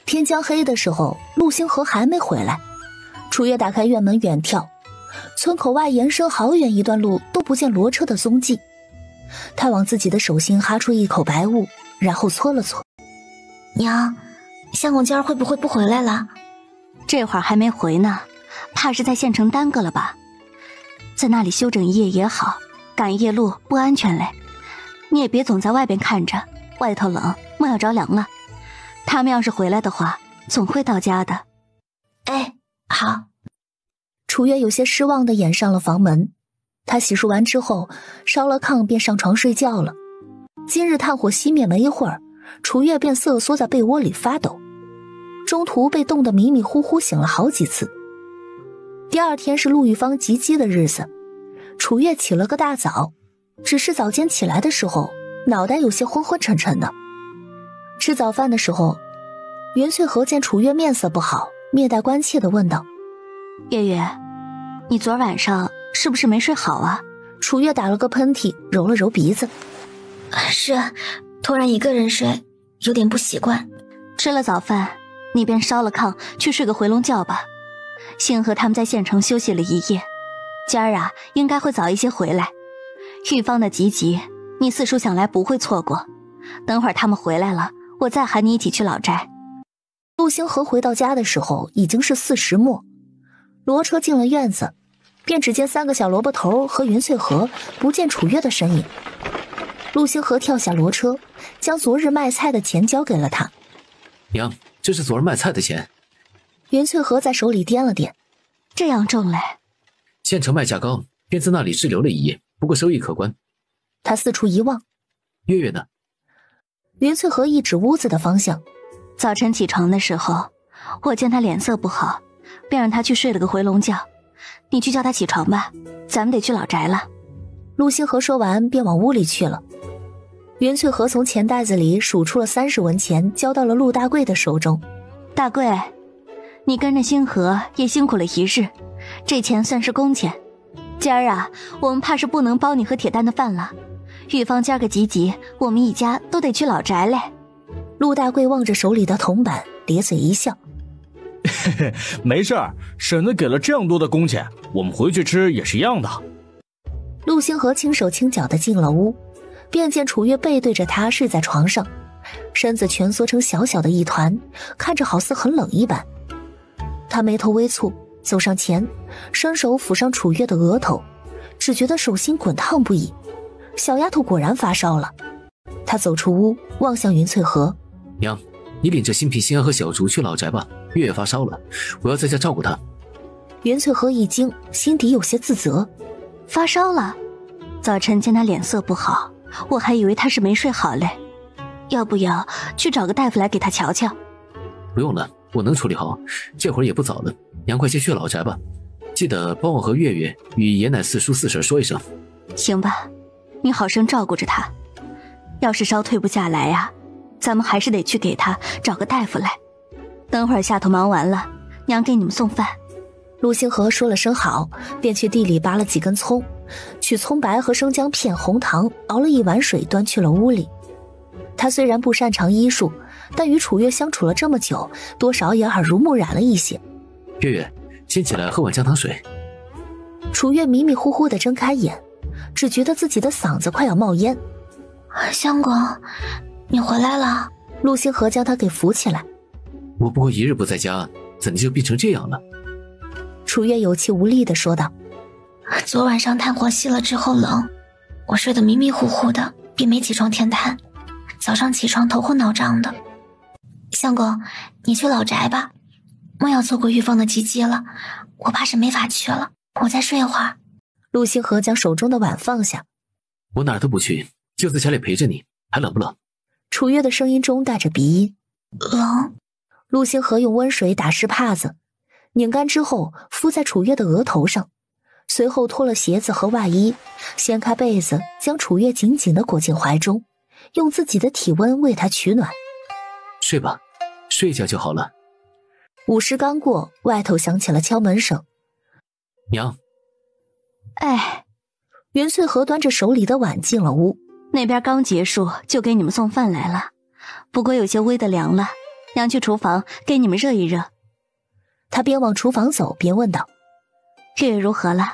天将黑的时候，陆星河还没回来。楚月打开院门远眺，村口外延伸好远一段路都不见骡车的踪迹。他往自己的手心哈出一口白雾，然后搓了搓。娘，相公今儿会不会不回来了？这会儿还没回呢，怕是在县城耽搁了吧。在那里休整一夜也好，赶夜路不安全嘞。你也别总在外边看着，外头冷，莫要着凉了。他们要是回来的话，总会到家的。哎，好。楚月有些失望地掩上了房门。他洗漱完之后，烧了炕便上床睡觉了。今日炭火熄灭没一会儿，楚月便瑟缩在被窝里发抖，中途被冻得迷迷糊糊醒了好几次。第二天是陆玉芳及笄的日子，楚月起了个大早，只是早间起来的时候，脑袋有些昏昏沉沉的。吃早饭的时候，袁翠和见楚月面色不好，面带关切地问道：月月，你昨晚上是不是没睡好啊？楚月打了个喷嚏，揉了揉鼻子。是，突然一个人睡，有点不习惯。吃了早饭，你便烧了炕去睡个回笼觉吧。星河他们在县城休息了一夜，今儿啊，应该会早一些回来。玉芳的吉吉，你四叔想来不会错过。等会儿他们回来了，我再喊你一起去老宅。陆星河回到家的时候已经是4时末，骡车进了院子，便只见3个小萝卜头和云翠荷，不见楚月的身影。陆星河跳下骡车，将昨日卖菜的钱交给了他。娘，这是昨日卖菜的钱。云翠荷在手里掂了掂，这样重嘞。县城卖价高，便自那里滞留了一夜，不过收益可观。他四处一望，月月呢？云翠荷一指屋子的方向。早晨起床的时候，我见他脸色不好，便让他去睡了个回笼觉。你去叫他起床吧，咱们得去老宅了。陆星河说完便往屋里去了。云翠荷从钱袋子里数出了30文钱，交到了陆大贵的手中。大贵，你跟着星河也辛苦了一日，这钱算是工钱。今儿啊，我们怕是不能包你和铁蛋的饭了。玉芳今儿个吉吉，我们一家都得去老宅嘞。陆大贵望着手里的铜板，咧嘴一笑。嘿嘿，没事儿，婶子给了这样多的工钱，我们回去吃也是一样的。陆星河轻手轻脚地进了屋，便见楚月背对着他睡在床上，身子蜷缩成小小的一团，看着好似很冷一般。他眉头微蹙，走上前，伸手抚上楚月的额头，只觉得手心滚烫不已。小丫头果然发烧了。他走出屋，望向云翠荷。娘，你领着新平、新安和小竹去老宅吧，月月发烧了，我要在家照顾她。云翠荷一惊，心底有些自责。发烧了？早晨见他脸色不好，我还以为他是没睡好嘞。要不要去找个大夫来给他瞧瞧？不用了，我能处理好，这会儿也不早了，娘快些去老宅吧，记得帮我和月月与爷奶四叔四婶说一声。行吧，你好生照顾着他。要是烧退不下来呀，咱们还是得去给他找个大夫来。等会儿下头忙完了，娘给你们送饭。陆星河说了声好，便去地里拔了几根葱，取葱白和生姜片、红糖，熬了一碗水，端去了屋里。他虽然不擅长医术，但与楚月相处了这么久，多少也耳濡目染了一些。月月，先起来喝碗姜糖水。楚月迷迷糊糊地睁开眼，只觉得自己的嗓子快要冒烟。相公，你回来了。陆星河将他给扶起来。我不过一日不在家，怎么就变成这样了？楚月有气无力地说道。昨晚上炭火熄了之后冷，我睡得迷迷糊糊的，便没起床添炭。早上起床头昏脑胀的。相公，你去老宅吧，莫要错过玉凤的吉吉了，我怕是没法去了，我再睡一会儿。陆星河将手中的碗放下。我哪儿都不去，就在家里陪着你，还冷不冷？楚月的声音中带着鼻音。冷。陆星河用温水打湿帕子，拧干之后敷在楚月的额头上，随后脱了鞋子和外衣，掀开被子，将楚月紧紧地裹进怀中，用自己的体温为她取暖。睡吧，睡一觉就好了。午时刚过，外头响起了敲门声。娘。哎，袁翠荷端着手里的碗进了屋。那边刚结束，就给你们送饭来了，不过有些微的凉了，娘去厨房给你们热一热。他边往厨房走边问道：月月如何了？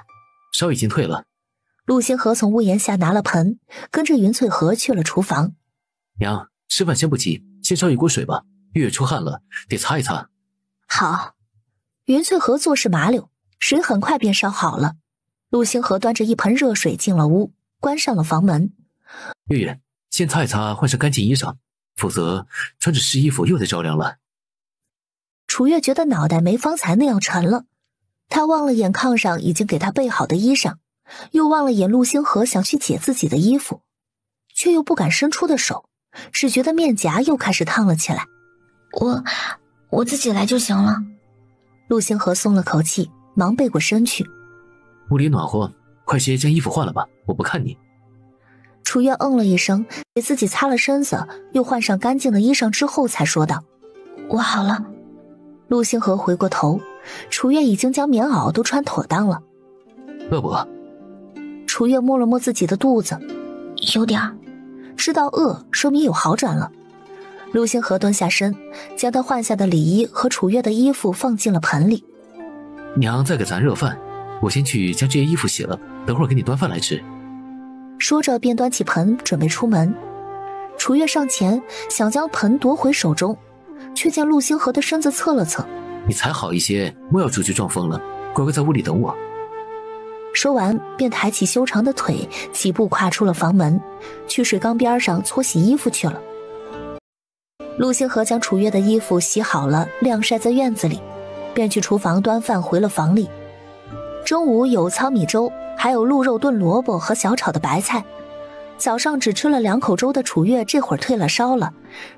烧已经退了。陆星河从屋檐下拿了盆，跟着云翠荷去了厨房。娘，吃饭先不急，先烧一锅水吧，月月出汗了，得擦一擦。好。云翠荷做事麻溜，水很快便烧好了。陆星河端着一盆热水进了屋，关上了房门。月月，先擦一擦，换上干净衣裳，否则穿着湿衣服又得着凉了。楚月觉得脑袋没方才那样沉了，他望了眼炕上已经给他备好的衣裳，又望了眼陆星河想去解自己的衣服，却又不敢伸出的手，只觉得面颊又开始烫了起来。我自己来就行了。陆星河松了口气，忙背过身去。屋里暖和，快些将衣服换了吧，我不看你。楚月嗯了一声，给自己擦了身子，又换上干净的衣裳之后才说道：我好了。陆星河回过头，楚月已经将棉袄都穿妥当了。饿不饿？楚月摸了摸自己的肚子，有点儿。知道饿说明有好转了。陆星河蹲下身，将他换下的里衣和楚月的衣服放进了盆里。娘在给咱热饭，我先去将这些衣服洗了，等会儿给你端饭来吃。说着便端起盆准备出门。楚月上前想将盆夺回手中，却见陆星河的身子侧了侧。你才好一些，莫要出去撞风了，乖乖在屋里等我。说完便抬起修长的腿，几步跨出了房门，去水缸边上搓洗衣服去了。陆星河将楚月的衣服洗好了，晾晒在院子里，便去厨房端饭回了房里。中午有糙米粥，还有鹿肉炖萝卜和小炒的白菜。早上只吃了2口粥的楚月这会儿退了烧了，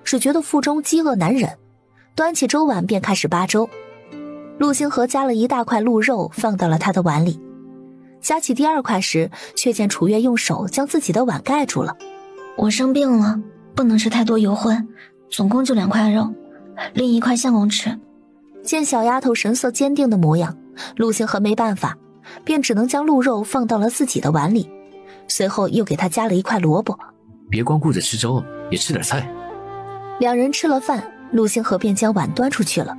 只觉得腹中饥饿难忍，端起粥碗便开始扒粥。陆星河夹了一大块鹿肉放到了他的碗里，夹起第2块时，却见楚月用手将自己的碗盖住了。我生病了，不能吃太多油荤，总共就2块肉，另1块相公吃。见小丫头神色坚定的模样，陆星河没办法，便只能将鹿肉放到了自己的碗里，随后又给他夹了1块萝卜。别光顾着吃粥，也吃点菜。2人吃了饭，陆星河便将碗端出去了。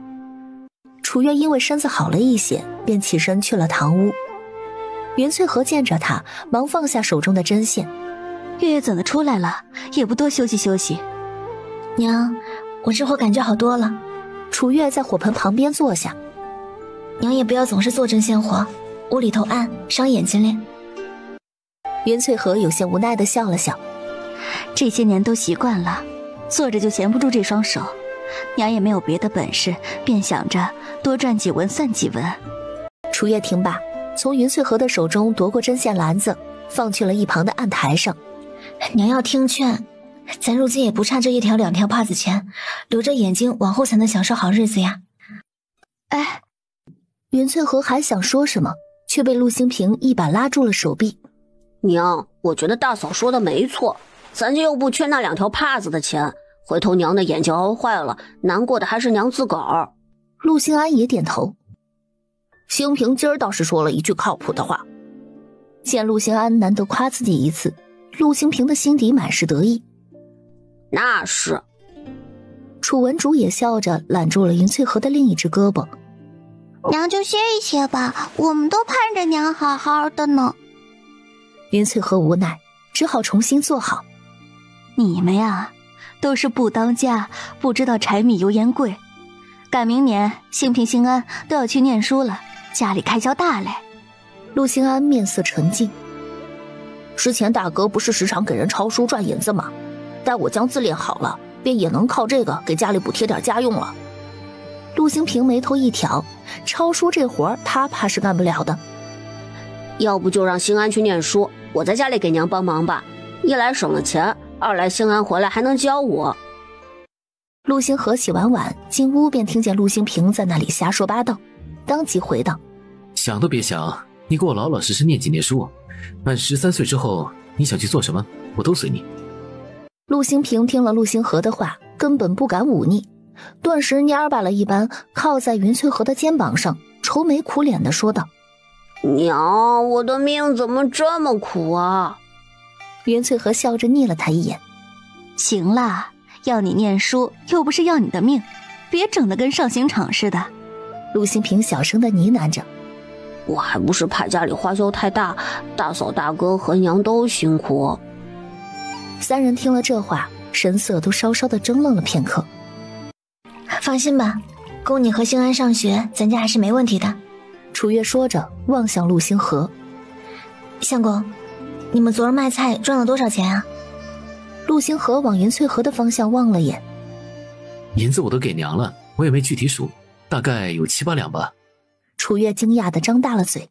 楚月因为身子好了一些，便起身去了堂屋。云翠荷见着他，忙放下手中的针线。月月怎的出来了，也不多休息休息。娘，我这会感觉好多了。楚月在火盆旁边坐下。娘也不要总是做针线活，屋里头暗，伤眼睛嘞。云翠荷有些无奈地笑了笑。这些年都习惯了，坐着就闲不住这双手，娘也没有别的本事，便想着多赚几文算几文。楚月听罢，从云翠荷的手中夺过针线篮子，放去了一旁的案台上。娘要听劝，咱如今也不差这1条2条帕子钱，留着眼睛往后才能享受好日子呀。哎，云翠荷还想说什么，却被陆星平一把拉住了手臂。娘，我觉得大嫂说的没错，咱家又不缺那2条帕子的钱，回头娘的眼睛熬坏了，难过的还是娘自个儿。陆星安也点头。星平今儿倒是说了一句靠谱的话。见陆星安难得夸自己一次，陆星平的心底满是得意。那是。楚文竹也笑着揽住了云翠荷的另一只胳膊。娘就歇一歇吧，我们都盼着娘好好的呢。云翠荷无奈，只好重新坐好。你们呀，都是不当家，不知道柴米油盐贵。赶明年兴平、兴安都要去念书了，家里开销大嘞。陆兴安面色沉静。之前大哥不是时常给人抄书赚银子吗？待我将字练好了，便也能靠这个给家里补贴点家用了。陆兴平眉头一挑，抄书这活他怕是干不了的。要不就让兴安去念书，我在家里给娘帮忙吧，一来省了钱，二来兴安回来还能教我。陆星河洗完碗进屋，便听见陆兴平在那里瞎说八道，当即回道：想都别想，你给我老老实实念几年书，满13岁之后你想去做什么我都随你。陆兴平听了陆星河的话，根本不敢忤逆，顿时蔫巴了一般靠在云翠河的肩膀上，愁眉苦脸地说道：娘，我的命怎么这么苦啊？云翠河笑着睨了他一眼。行啦，要你念书又不是要你的命，别整得跟上刑场似的。陆兴平小声地呢喃着：我还不是怕家里花销太大，大嫂大哥和娘都辛苦。三人听了这话，神色都稍稍地怔愣了片刻。放心吧，供你和兴安上学，咱家还是没问题的。楚月说着望向陆星河。相公，你们昨儿卖菜赚了多少钱啊？陆星河往云翠河的方向望了眼。银子我都给娘了，我也没具体数，大概有7、8两吧。楚月惊讶地张大了嘴。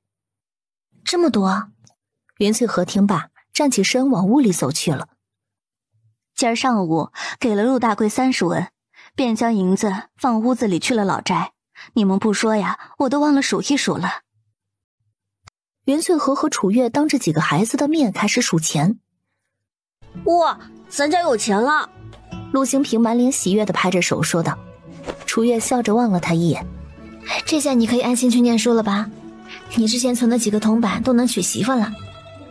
这么多？云翠河听罢，站起身往屋里走去了。今儿上午给了陆大贵30文，便将银子放屋子里去了老宅。你们不说呀，我都忘了数一数了。云翠河和楚月当着几个孩子的面开始数钱。哇，咱家有钱了！陆兴平满脸喜悦地拍着手说道。楚月笑着望了他一眼。这下你可以安心去念书了吧？你之前存的几个铜板都能娶媳妇了，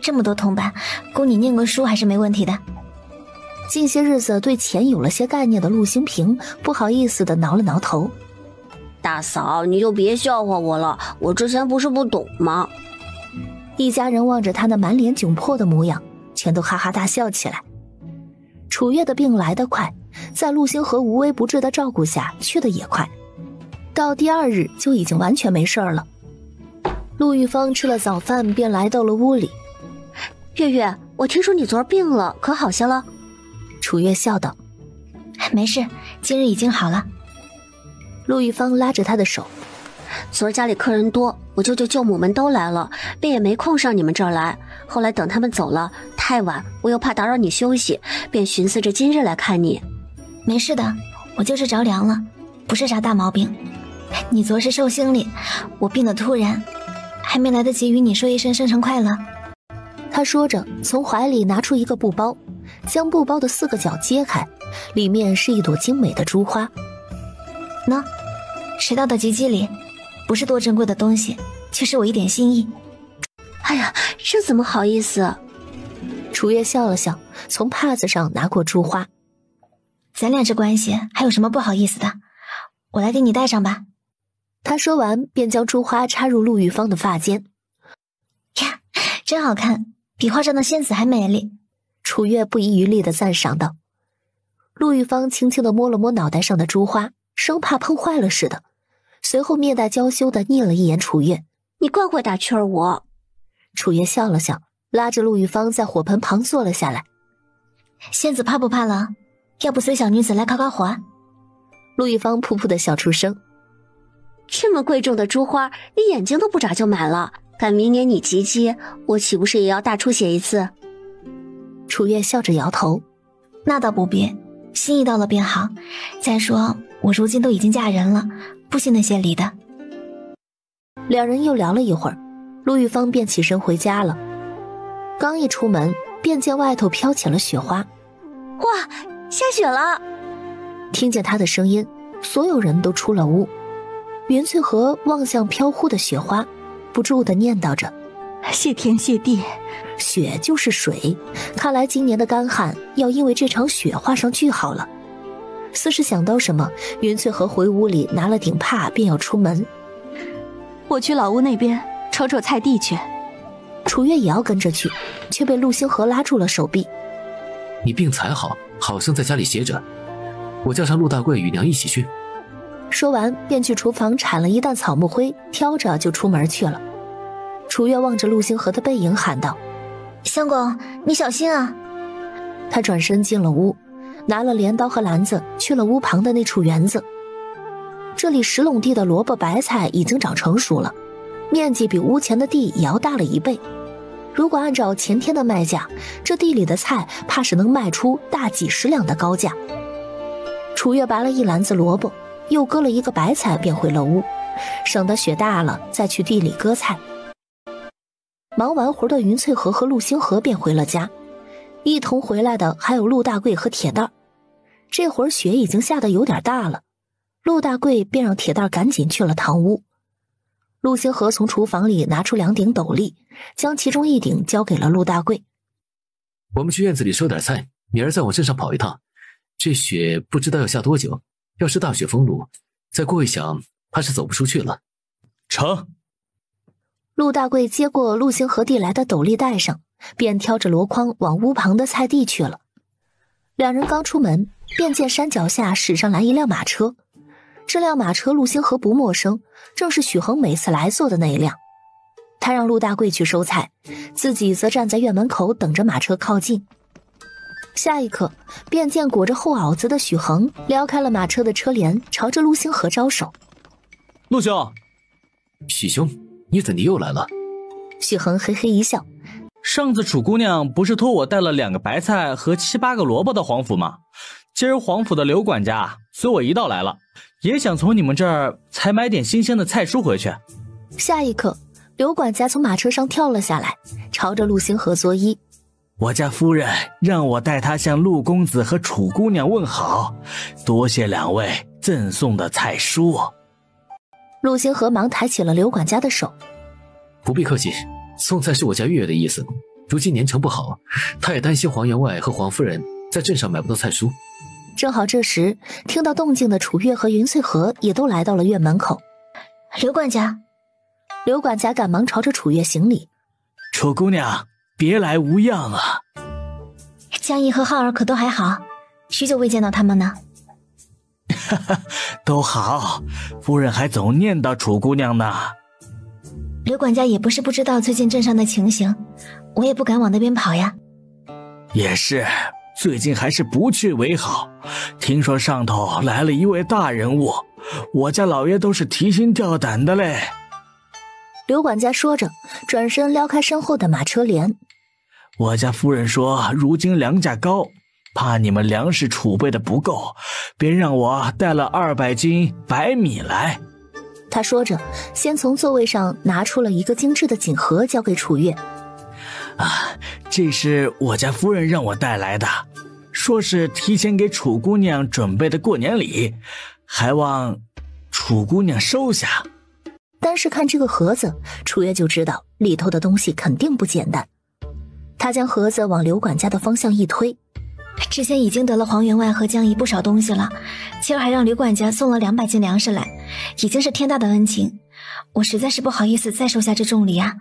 这么多铜板，供你念个书还是没问题的。近些日子对钱有了些概念的陆兴平不好意思地挠了挠头。大嫂，你就别笑话我了，我之前不是不懂吗？一家人望着他那满脸窘迫的模样，全都哈哈大笑起来。楚月的病来得快，在陆星河无微不至的照顾下去得也快，到第2日就已经完全没事了。陆玉芳吃了早饭便来到了屋里。月月，我听说你昨儿病了，可好些了？楚月笑道：没事，今日已经好了。陆玉芳拉着他的手：昨儿家里客人多，我舅舅舅母们都来了，便也没空上你们这儿来。后来等他们走了，太晚，我又怕打扰你休息，便寻思着今日来看你。没事的，我就是着凉了，不是啥大毛病。你昨是寿星里，我病得突然，还没来得及与你说一声生辰快乐。他说着从怀里拿出一个布包，将布包的4个角揭开，里面是一朵精美的珠花。喏，拾到的吉吉里，不是多珍贵的东西，却是我一点心意。哎呀，这怎么好意思？楚月笑了笑，从帕子上拿过珠花。咱俩这关系还有什么不好意思的？我来给你戴上吧。他说完便将珠花插入陆玉芳的发间。呀，真好看，比画上的仙子还美丽。楚月不遗余力地赞赏道。陆玉芳轻轻地摸了摸脑袋上的珠花，生怕碰坏了似的，随后面带娇羞地睨了一眼楚月。你怪会打趣儿我。楚月笑了笑，拉着陆玉芳在火盆旁坐了下来。仙子怕不怕冷？要不随小女子来烤烤火？陆玉芳噗噗地笑出声。这么贵重的珠花，你眼睛都不眨就买了，赶明年你及笄，我岂不是也要大出血一次？楚月笑着摇头。那倒不必，心意到了便好。再说我如今都已经嫁人了，不信那些礼的。两人又聊了一会儿，陆玉芳便起身回家了。刚一出门，便见外头飘起了雪花。哇，下雪了！听见他的声音，所有人都出了屋。云翠荷望向飘忽的雪花，不住地念叨着：谢天谢地。雪就是水，看来今年的干旱要因为这场雪画上句号了。似是想到什么，云翠荷回屋里拿了顶帕，便要出门。我去老屋那边瞅瞅菜地去。楚月也要跟着去，却被陆星河拉住了手臂。你病才好，好生在家里歇着，我叫上陆大贵与娘一起去。说完便去厨房铲了一担草木灰，挑着就出门去了。楚月望着陆星河的背影喊道：相公，你小心啊！他转身进了屋，拿了镰刀和篮子去了屋旁的那处园子。这里10垄地的萝卜白菜已经长成熟了，面积比屋前的地也要大了1倍。如果按照前天的卖价，这地里的菜怕是能卖出大几10两的高价。楚月拔了一篮子萝卜，又割了一个白菜，便回了屋，省得雪大了再去地里割菜。忙完活的云翠荷和陆星河便回了家，一同回来的还有陆大贵和铁蛋儿。这会儿雪已经下得有点大了，陆大贵便让铁蛋儿赶紧去了堂屋。陆星河从厨房里拿出2顶斗笠，将其中1顶交给了陆大贵。我们去院子里收点菜，明儿再往镇上跑一趟。这雪不知道要下多久，要是大雪封路，再过一响，怕是走不出去了。成。陆大贵接过陆星河递来的斗笠戴上，便挑着箩筐往屋旁的菜地去了。两人刚出门，便见山脚下驶上来一辆马车。这辆马车陆星河不陌生，正是许恒每次来坐的那一辆。他让陆大贵去收菜，自己则站在院门口等着马车靠近。下一刻，便见裹着厚袄子的许恒撩开了马车的车帘，朝着陆星河招手：陆兄。许兄，你怎地又来了？许恒嘿嘿一笑：上次楚姑娘不是托我带了2个白菜和7、8个萝卜到皇府吗？今儿皇府的刘管家随我一道来了，也想从你们这儿采买点新鲜的菜蔬回去。下一刻，刘管家从马车上跳了下来，朝着陆星河作揖：我家夫人让我代他向陆公子和楚姑娘问好，多谢2位赠送的菜蔬。陆星河忙抬起了刘管家的手：不必客气，送菜是我家月月的意思。如今年成不好，他也担心黄员外和黄夫人在镇上买不到菜蔬。正好这时，听到动静的楚月和云翠荷也都来到了院门口。刘管家。刘管家赶忙朝着楚月行礼：楚姑娘，别来无恙啊。江毅和浩儿可都还好？许久未见到他们呢。哈哈，都好，夫人还总念叨楚姑娘呢。刘管家也不是不知道最近镇上的情形，我也不敢往那边跑呀。也是，最近还是不去为好。听说上头来了一位大人物，我家老爷都是提心吊胆的嘞。刘管家说着，转身撩开身后的马车帘。我家夫人说，如今粮价高，怕你们粮食储备的不够，便让我带了200斤白米来。他说着，先从座位上拿出了一个精致的锦盒，交给楚月。这是我家夫人让我带来的，说是提前给楚姑娘准备的过年礼，还望楚姑娘收下。单是看这个盒子，楚月就知道里头的东西肯定不简单。他将盒子往刘管家的方向一推，之前已经得了黄员外和江姨不少东西了，今儿还让刘管家送了200斤粮食来，已经是天大的恩情，我实在是不好意思再收下这重礼啊。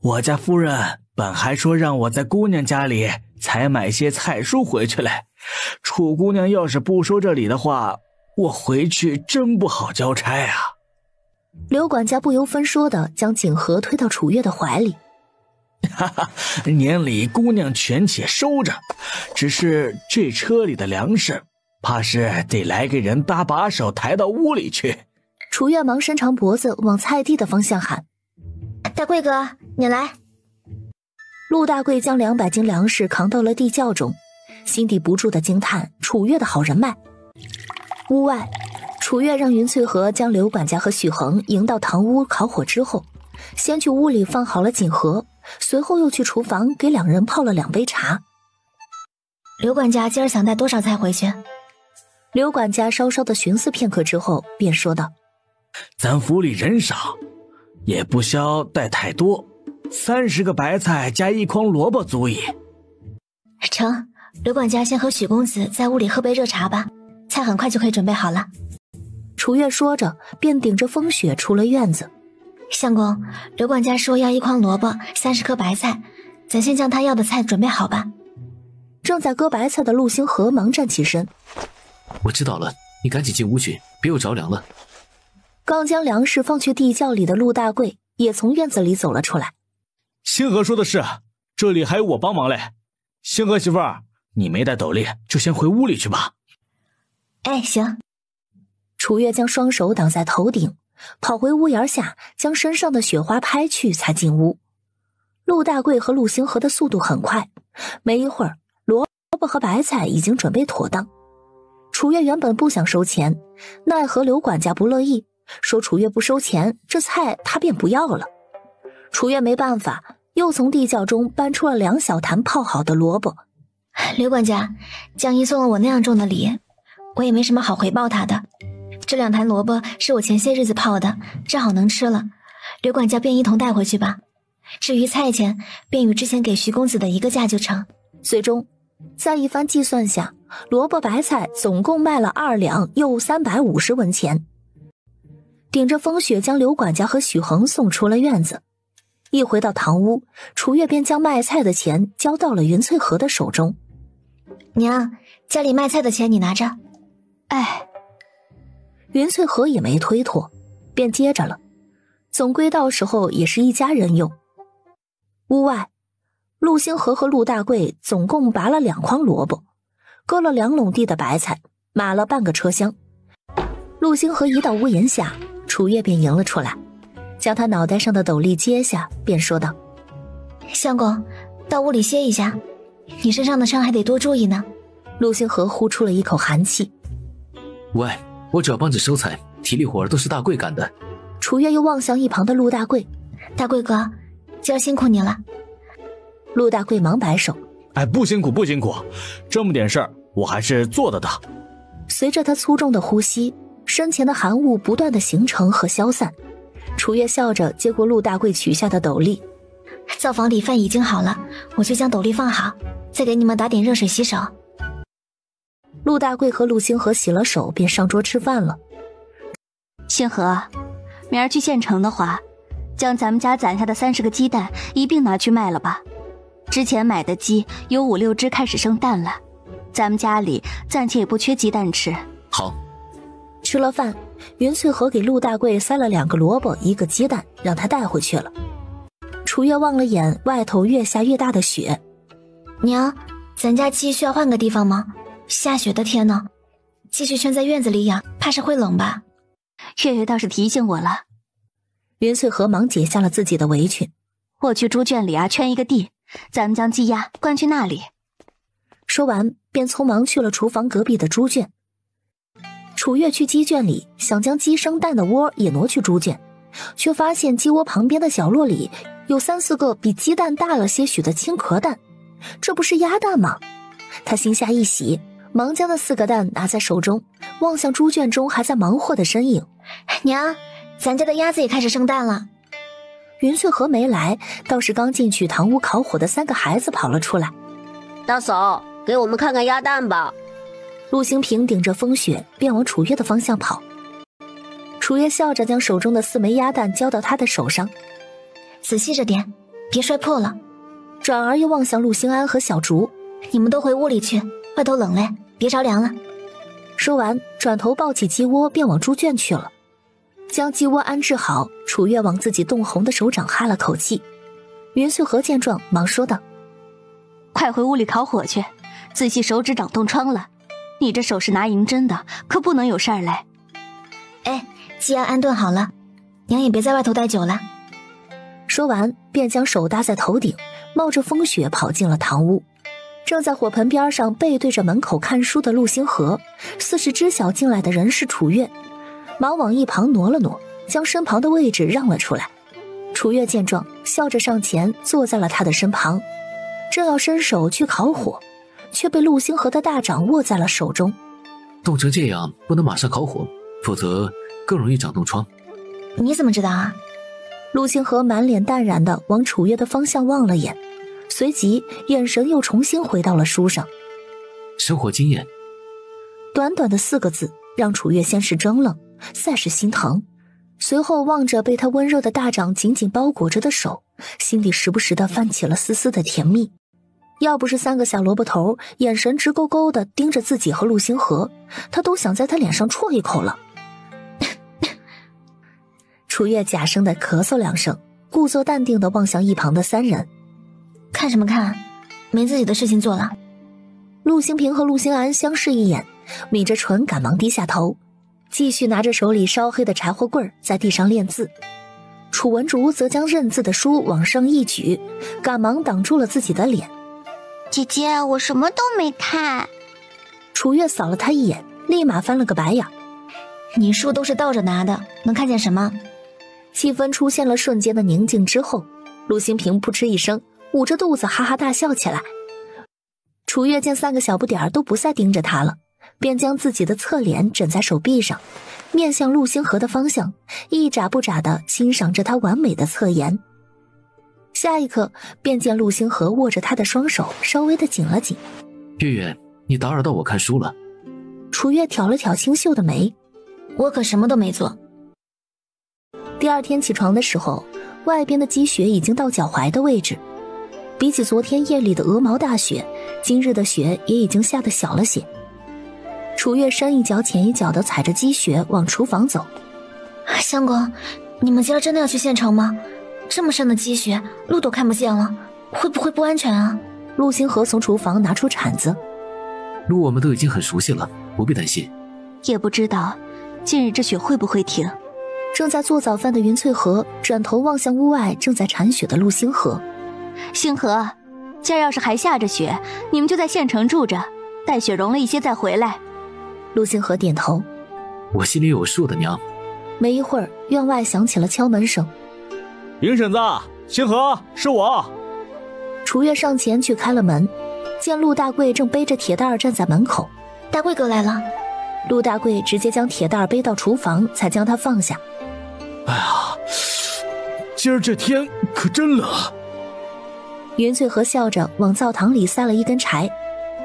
我家夫人本还说让我在姑娘家里采买些菜蔬回去嘞，楚姑娘要是不收这礼的话，我回去真不好交差啊。刘管家不由分说地将锦盒推到楚月的怀里。哈哈，年礼姑娘全且收着，只是这车里的粮食怕是得来个人搭把手抬到屋里去。楚月忙伸长脖子往菜地的方向喊：大贵哥，你来。陆大贵将200斤粮食扛到了地窖中，心底不住地惊叹楚月的好人脉。屋外，楚月让云翠和将刘管家和许恒迎到堂屋烤火之后，先去屋里放好了锦盒，随后又去厨房给2人泡了2杯茶。刘管家今儿想带多少菜回去？刘管家稍稍的寻思片刻之后便说道：咱府里人少，也不消带太多，30个白菜加1筐萝卜足矣。成，刘管家先和许公子在屋里喝杯热茶吧，菜很快就可以准备好了。楚月说着便顶着风雪出了院子。相公，刘管家说要1筐萝卜，30颗白菜，咱先将他要的菜准备好吧。正在割白菜的陆星河忙站起身：我知道了，你赶紧进屋去，别又着凉了。刚将粮食放去地窖里的陆大贵也从院子里走了出来。星河说的是，这里还有我帮忙嘞。星河媳妇儿，你没带斗笠，就先回屋里去吧。哎，行。楚月将双手挡在头顶，跑回屋檐下，将身上的雪花拍去，才进屋。陆大贵和陆星河的速度很快，没一会儿，萝卜和白菜已经准备妥当。楚月原本不想收钱，奈何刘管家不乐意，说楚月不收钱，这菜他便不要了。楚月没办法，又从地窖中搬出了2小坛泡好的萝卜。刘管家，江姨送了我那样重的礼，我也没什么好回报他的。这2坛萝卜是我前些日子泡的，正好能吃了，刘管家便一同带回去吧。至于菜钱，便与之前给徐公子的一个价就成。最终在一番计算下，萝卜白菜总共卖了2两又350文钱。顶着风雪将刘管家和许恒送出了院子。一回到堂屋，楚月便将卖菜的钱交到了云翠河的手中。娘，家里卖菜的钱你拿着。哎，云翠河也没推脱，便接着了，总归到时候也是一家人用。屋外，陆星河和陆大贵总共拔了2筐萝卜，割了2垄地的白菜，码了半个车厢。陆星河一到屋檐下，楚月便迎了出来，将他脑袋上的斗笠揭下，便说道：相公，到屋里歇一下，你身上的伤还得多注意呢。陆星河呼出了一口寒气。喂，我只要帮着收菜，体力活都是大贵干的。楚月又望向一旁的陆大贵：大贵哥，今儿辛苦你了。陆大贵忙摆手：哎，不辛苦不辛苦，这么点事儿我还是做得到。随着他粗重的呼吸，身前的寒雾不断的形成和消散。楚月笑着接过陆大贵取下的斗笠：灶房里饭已经好了，我就将斗笠放好，再给你们打点热水洗手。陆大贵和陆星河洗了手，便上桌吃饭了。星河，明儿去县城的话，将咱们家攒下的30个鸡蛋一并拿去卖了吧。之前买的鸡有5、6只开始生蛋了，咱们家里暂且也不缺鸡蛋吃。好。吃了饭，云翠和给陆大贵塞了2个萝卜1个鸡蛋，让他带回去了。楚月望了眼外头越下越大的雪，娘，咱家鸡需要换个地方吗？下雪的天呢，继续圈在院子里养，怕是会冷吧？月月倒是提醒我了。云翠和忙解下了自己的围裙。我去猪圈里圈一个地，咱们将鸡鸭关去那里。说完便匆忙去了厨房隔壁的猪圈。楚月去鸡圈里想将鸡生蛋的窝也挪去猪圈，却发现鸡窝旁边的角落里有3、4个比鸡蛋大了些许的青壳蛋，这不是鸭蛋吗？他心下一喜，忙将那4个蛋拿在手中，望向猪圈中还在忙活的身影。娘，咱家的鸭子也开始生蛋了。云翠和没来，倒是刚进去堂屋烤火的3个孩子跑了出来。大嫂，给我们看看鸭蛋吧。陆行平顶着风雪便往楚月的方向跑。楚月笑着将手中的4枚鸭蛋交到他的手上，仔细着点，别摔破了。转而又望向陆星安和小竹，你们都回屋里去，外头冷嘞，别着凉了。说完转头抱起鸡窝便往猪圈去了。将鸡窝安置好，楚月往自己冻红的手掌哈了口气。云翠和见状忙说道：快回屋里烤火去，仔细手指长冻疮了，你这手是拿银针的，可不能有事儿嘞。哎，鸡鸭安顿好了，娘也别在外头待久了。说完便将手搭在头顶，冒着风雪跑进了堂屋。正在火盆边上背对着门口看书的陆星河似是知晓进来的人是楚月，忙往一旁挪了挪，将身旁的位置让了出来。楚月见状笑着上前坐在了他的身旁，正要伸手去烤火，却被陆星河的大掌握在了手中。冻成这样不能马上烤火，否则更容易长冻疮。你怎么知道啊？陆星河满脸淡然地往楚月的方向望了眼，随即眼神又重新回到了书上。生活经验。短短的4个字让楚月先是怔愣，再是心疼，随后望着被他温热的大掌紧紧包裹着的手，心里时不时地泛起了丝丝的甜蜜。要不是3个小萝卜头眼神直勾勾地盯着自己和陆星河，他都想在他脸上啜一口了。楚月假声地咳嗽2声，故作淡定地望向一旁的3人。看什么看？没自己的事情做了。陆星平和陆星安相视一眼，抿着唇赶忙低下头，继续拿着手里烧黑的柴火棍在地上练字。楚文竹则将认字的书往上一举，赶忙挡住了自己的脸。姐姐，我什么都没看。楚月扫了他一眼，立马翻了个白眼。你书都是倒着拿的，能看见什么？气氛出现了瞬间的宁静之后，陆星平扑哧一声捂着肚子哈哈大笑起来。楚月见3个小不点儿都不再盯着他了，便将自己的侧脸枕在手臂上，面向陆星河的方向，一眨不眨地欣赏着他完美的侧颜。下一刻便见陆星河握着他的双手稍微的紧了紧。月月，你打扰到我看书了。楚月挑了挑清秀的眉。我可什么都没做。第2天起床的时候，外边的积雪已经到脚踝的位置，比起昨天夜里的鹅毛大雪，今日的雪也已经下得小了些。楚月深一脚浅一脚地踩着积雪往厨房走。相公，你们今儿真的要去县城吗？这么深的积雪，路都看不见了，会不会不安全啊？陆星河从厨房拿出铲子。路我们都已经很熟悉了，不必担心。也不知道今日这雪会不会停。正在做早饭的云翠河转头望向屋外正在铲雪的陆星河。星河，今儿要是还下着雪，你们就在县城住着，待雪融了一些再回来。陆星河点头。我心里有数的，娘。没一会儿，院外响起了敲门声。云婶子，星河，是我。楚月上前去开了门，见陆大贵正背着铁袋站在门口。大贵哥来了。陆大贵直接将铁袋背到厨房，才将它放下。哎呀，今儿这天可真冷。云翠和笑着往灶堂里塞了一根柴。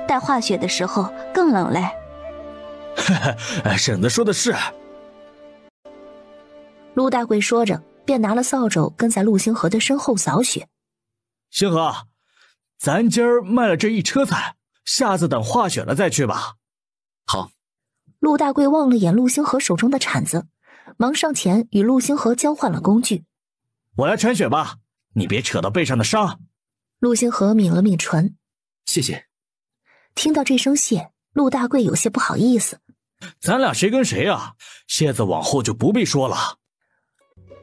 待化雪的时候更冷嘞。婶子说的是。陆大贵说着，便拿了扫帚跟在陆星河的身后扫雪。星河，咱今儿卖了这一车菜，下次等化雪了再去吧。好。陆大贵望了眼陆星河手中的铲子，忙上前与陆星河交换了工具。我来铲雪吧，你别扯到背上的伤。陆星河抿了抿唇，谢谢。听到这声谢，陆大贵有些不好意思。咱俩谁跟谁啊？谢字往后就不必说了。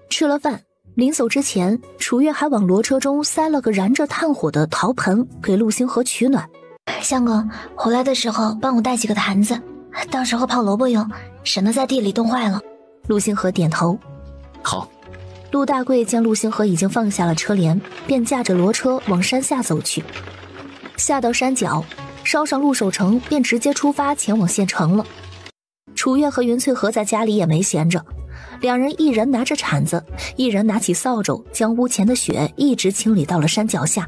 吃了饭，临走之前，楚月还往骡车中塞了个燃着炭火的陶盆给陆星河取暖。相公，回来的时候帮我带几个坛子，到时候泡萝卜用，省得在地里冻坏了。陆星河点头。好。陆大贵见陆星河已经放下了车帘，便驾着骡车往山下走去。下到山脚，捎上陆守成，便直接出发前往县城了。楚月和云翠和在家里也没闲着，两人一人拿着铲子，一人拿起扫帚，将屋前的雪一直清理到了山脚下。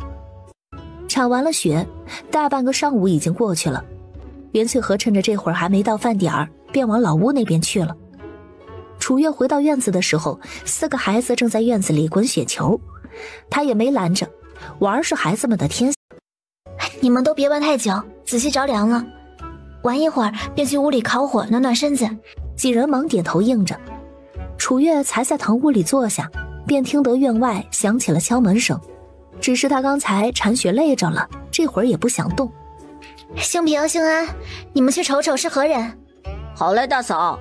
铲完了雪，大半个上午已经过去了。云翠和趁着这会儿还没到饭点儿，便往老屋那边去了。楚月回到院子的时候，4个孩子正在院子里滚雪球，他也没拦着，玩是孩子们的天性。你们都别玩太久，仔细着凉了，玩一会儿便去屋里烤火暖暖身子。几人忙点头应着。楚月才在堂屋里坐下，便听得院外响起了敲门声，只是他刚才铲雪累着了，这会儿也不想动。兴平、兴安，你们去瞅瞅是何人。好嘞，大嫂。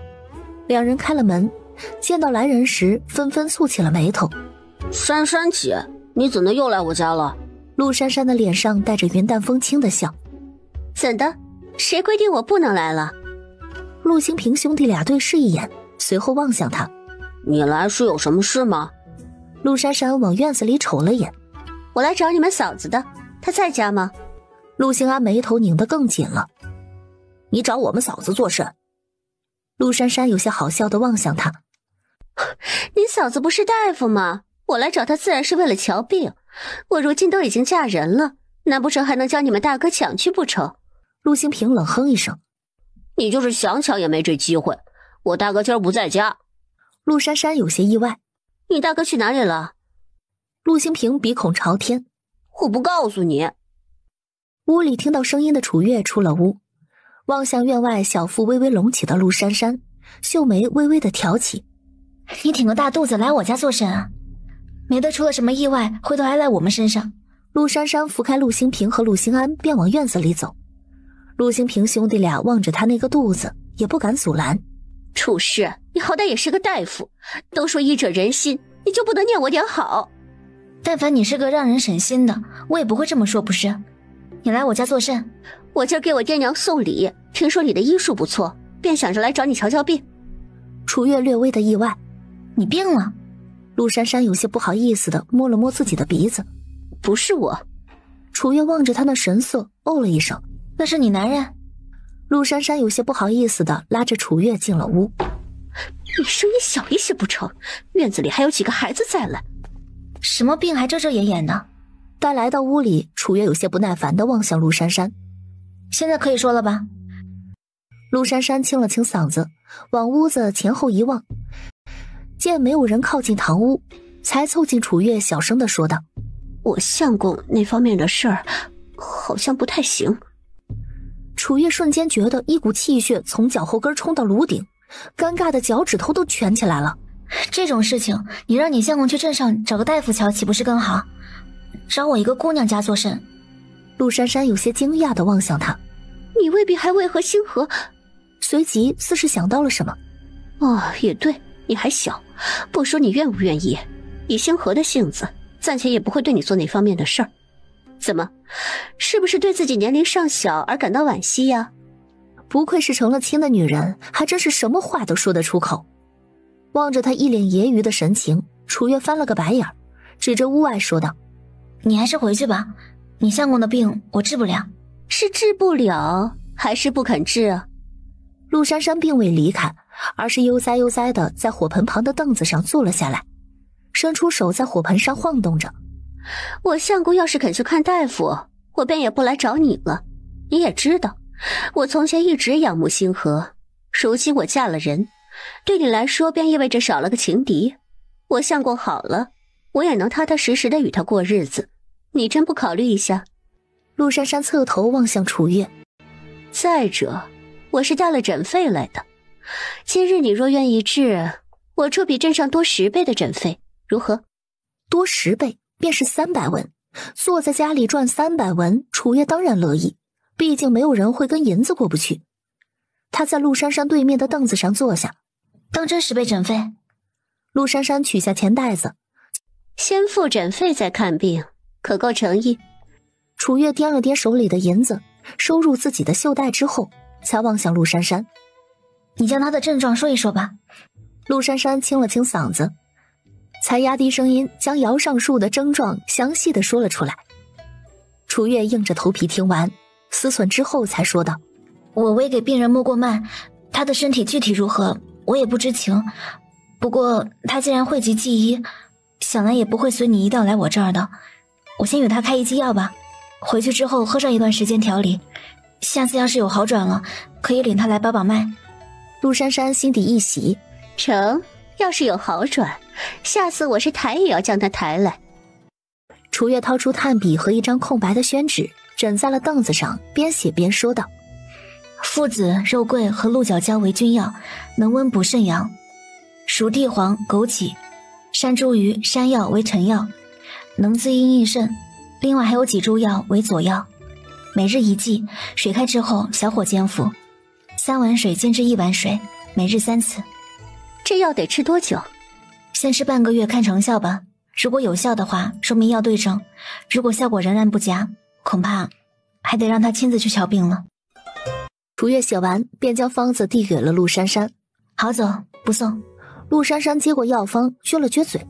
两人开了门，见到来人时纷纷蹙起了眉头。珊珊姐，你怎么又来我家了？陆珊珊的脸上带着云淡风轻的笑。怎的？谁规定我不能来了？陆兴平兄弟俩对视一眼，随后望向他。你来是有什么事吗？陆珊珊往院子里瞅了眼。我来找你们嫂子的，她在家吗？陆兴安眉头拧得更紧了。你找我们嫂子做甚？陆珊珊有些好笑地望向他。你嫂子不是大夫吗？我来找她自然是为了瞧病。我如今都已经嫁人了，难不成还能将你们大哥抢去不成？陆兴平冷哼一声。你就是想抢也没这机会，我大哥今儿不在家。陆珊珊有些意外。你大哥去哪里了？陆兴平鼻孔朝天。我不告诉你。屋里听到声音的楚月出了屋，望向院外小腹微微隆起的陆珊珊，秀眉微微的挑起。你挺个大肚子来我家做甚啊？没得出了什么意外，回头还赖我们身上。陆珊珊扶开陆兴平和陆兴安，便往院子里走。陆兴平兄弟俩望着他那个肚子，也不敢阻拦。处事，你好歹也是个大夫，都说医者仁心，你就不能念我点好？但凡你是个让人省心的，我也不会这么说，不是？你来我家做甚？我今儿给我爹娘送礼，听说你的医术不错，便想着来找你瞧瞧病。楚月略微的意外。你病了？陆珊珊有些不好意思的摸了摸自己的鼻子。不是我。楚月望着他那神色，哦了一声。那是你男人。陆珊珊有些不好意思的拉着楚月进了屋。你声音小一些不成？院子里还有几个孩子在了。什么病还遮遮掩掩的？待来到屋里，楚月有些不耐烦地望向陆珊珊。现在可以说了吧？陆珊珊清了清嗓子，往屋子前后一望，见没有人靠近堂屋，才凑近楚月小声地说道：我相公那方面的事儿好像不太行。楚月瞬间觉得一股气血从脚后跟冲到颅顶，尴尬的脚趾头都蜷起来了。这种事情你让你相公去镇上找个大夫瞧，岂不是更好？找我一个姑娘家做甚？陆珊珊有些惊讶地望向他。你未必还为何星河？随即似是想到了什么。哦，也对，你还小，不说你愿不愿意，以星河的性子，暂且也不会对你做那方面的事儿。怎么，是不是对自己年龄尚小而感到惋惜呀？不愧是成了亲的女人，还真是什么话都说得出口。望着他一脸揶揄的神情，楚月翻了个白眼，指着屋外说道：你还是回去吧，你相公的病我治不了。是治不了还是不肯治啊？陆珊珊并未离开，而是悠哉悠哉地在火盆旁的凳子上坐了下来，伸出手在火盆上晃动着。我相公要是肯去看大夫，我便也不来找你了。你也知道，我从前一直仰慕星河，如今我嫁了人，对你来说便意味着少了个情敌。我相公好了，我也能踏踏实实的与他过日子。你真不考虑一下？陆珊珊侧头望向楚月。再者，我是带了诊费来的，今日你若愿意治，我出比镇上多10倍的诊费，如何？多10倍便是300文，坐在家里赚300文，楚月当然乐意，毕竟没有人会跟银子过不去。他在陆珊珊对面的凳子上坐下。当真10倍诊费？陆珊珊取下钱袋子，先付诊费再看病，可够诚意。楚月掂了掂手里的银子，收入自己的袖袋之后，才望向陆珊珊。你将他的症状说一说吧。陆珊珊清了清嗓子，才压低声音将姚上述的症状详细的说了出来。楚月硬着头皮听完，思忖之后才说道：我未给病人摸过脉，他的身体具体如何我也不知情，不过他既然讳疾忌医，想来也不会随你一道来我这儿的。我先给他开1剂药吧，回去之后喝上一段时间调理，下次要是有好转了，可以领他来把把脉。陆珊珊心底一喜，成，要是有好转，下次我是抬也要将他抬来。楚月掏出炭笔和一张空白的宣纸，枕在了凳子上，边写边说道：附子、肉桂和鹿角胶为君药，能温补肾阳；熟地黄、枸杞、山茱萸、山药为臣药，能滋阴益肾。另外还有几株药为佐药，每日1剂，水开之后小火煎服，3碗水煎至1碗水，每日3次。这药得吃多久？先吃半个月看成效吧，如果有效的话，说明药对症；如果效果仍然不佳，恐怕还得让他亲自去瞧病了。楚月写完，便将方子递给了陆珊珊。好走，不送。陆珊珊接过药方，撅了撅嘴。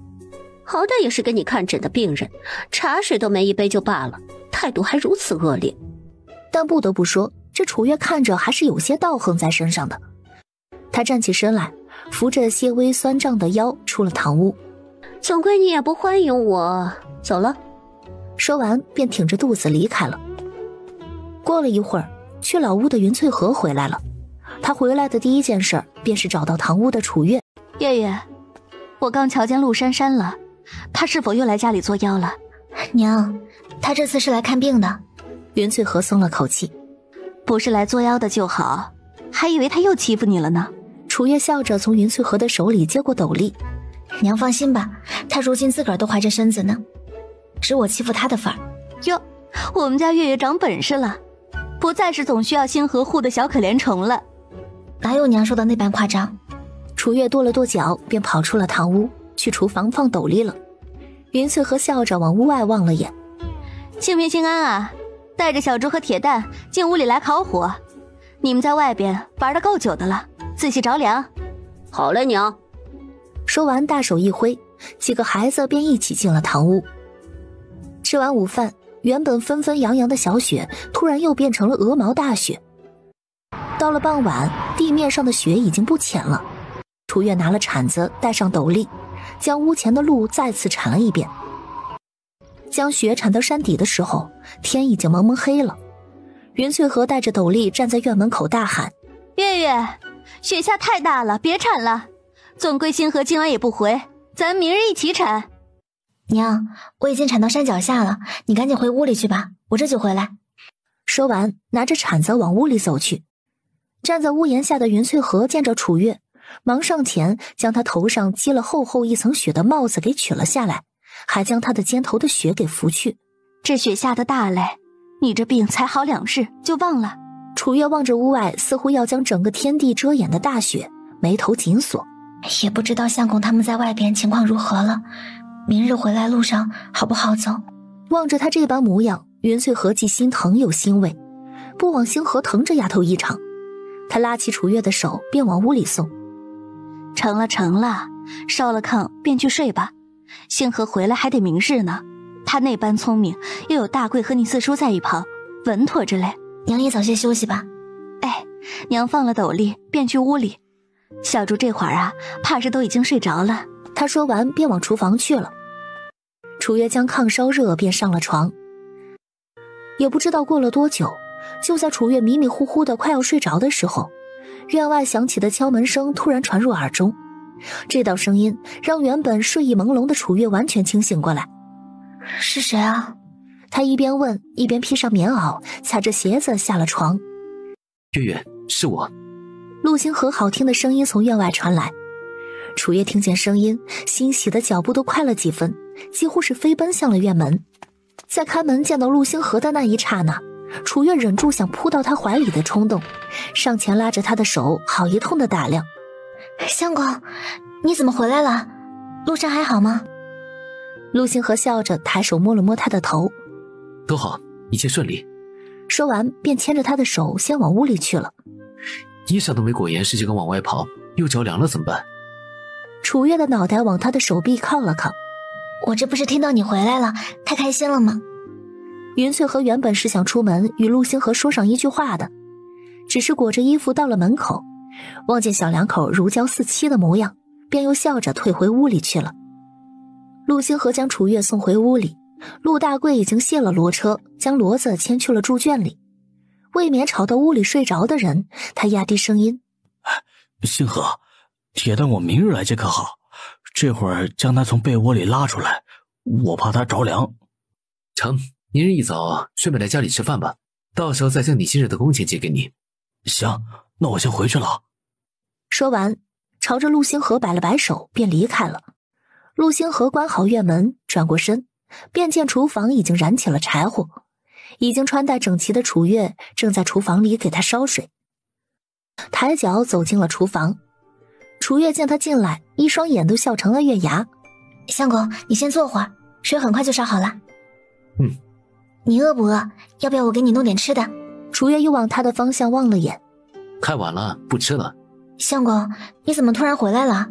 好歹也是给你看诊的病人，茶水都没一杯就罢了，态度还如此恶劣。但不得不说，这楚月看着还是有些道行在身上的。他站起身来，扶着些微酸胀的腰出了堂屋。总归你也不欢迎我，走了。说完便挺着肚子离开了。过了一会儿，去老屋的云翠荷回来了。他回来的第一件事便是找到堂屋的楚月。月月，我刚瞧见陆珊珊了，她是否又来家里作妖了？娘，她这次是来看病的。云翠荷松了口气，不是来作妖的就好，还以为她又欺负你了呢。楚月笑着从云翠荷的手里接过斗笠。娘放心吧，她如今自个儿都怀着身子呢，只我欺负她的份儿。哟，我们家月月长本事了，不再是总需要星河护的小可怜虫了。哪有娘说的那般夸张？楚月跺了跺脚，便跑出了堂屋，去厨房放斗笠了。云翠荷笑着往屋外望了眼。清平清安啊，带着小猪和铁蛋进屋里来烤火。你们在外边玩得够久的了，仔细着凉。好嘞，娘。说完大手一挥，几个孩子便一起进了堂屋。吃完午饭，原本纷纷扬扬的小雪突然又变成了鹅毛大雪。到了傍晚，地面上的雪已经不浅了。楚月拿了铲子，戴上斗笠，将屋前的路再次铲了一遍。将雪铲到山底的时候，天已经蒙蒙黑了。云翠荷带着斗笠站在院门口大喊：月月，雪下太大了，别铲了，总归星河今晚也不回，咱明日一起铲。娘，我已经铲到山脚下了，你赶紧回屋里去吧，我这就回来。说完，拿着铲子往屋里走去。站在屋檐下的云翠荷见着楚月，忙上前将他头上积了厚厚一层雪的帽子给取了下来，还将他的肩头的雪给拂去。这雪下的大嘞，你这病才好2日就忘了。楚月望着屋外似乎要将整个天地遮掩的大雪，眉头紧锁。也不知道相公他们在外边情况如何了，明日回来路上好不好走？望着他这般模样，云翠荷既心疼又欣慰，不枉星河疼这丫头一场。他拉起楚月的手便往屋里送。成了成了，烧了炕便去睡吧，星河回来还得明日呢，他那般聪明，又有大贵和你四叔在一旁，稳妥着嘞。娘也早些休息吧。哎，娘放了斗笠便去屋里，小猪这会儿啊，怕是都已经睡着了。他说完便往厨房去了。楚月将炕烧热便上了床。也不知道过了多久，就在楚月迷迷糊糊的快要睡着的时候，院外响起的敲门声突然传入耳中。这道声音让原本睡意朦胧的楚月完全清醒过来。是谁啊？他一边问一边披上棉袄，踩着鞋子下了床。月月，是我。陆星河好听的声音从院外传来。楚月听见声音，欣喜的脚步都快了几分，几乎是飞奔向了院门。在开门见到陆星河的那一刹那，楚月忍住想扑到他怀里的冲动，上前拉着他的手好一通的打量。相公，你怎么回来了？路上还好吗？陆星河笑着抬手摸了摸他的头。都好，一切顺利。说完便牵着他的手先往屋里去了。衣裳都没裹严实就敢往外跑，又着凉了怎么办？楚月的脑袋往他的手臂靠了靠。我这不是听到你回来了，太开心了吗？云翠和原本是想出门与陆星河说上一句话的，只是裹着衣服到了门口，望见小两口如胶似漆的模样，便又笑着退回屋里去了。陆星河将楚月送回屋里，陆大贵已经卸了骡车，将骡子牵去了猪圈里。未免吵到屋里睡着的人，他压低声音：星河，铁蛋我明日来接可好？这会儿将他从被窝里拉出来，我怕他着凉。成，明日一早顺便来家里吃饭吧，到时候再将你今日的工钱结给你。行，那我先回去了。说完，朝着陆星河摆了摆手，便离开了。陆星河关好院门，转过身，便见厨房已经燃起了柴火，已经穿戴整齐的楚月正在厨房里给他烧水。抬脚走进了厨房，楚月见他进来，一双眼都笑成了月牙。相公，你先坐会儿，水很快就烧好了。你饿不饿？要不要我给你弄点吃的？楚月又往他的方向望了眼。太晚了，不吃了。相公，你怎么突然回来了？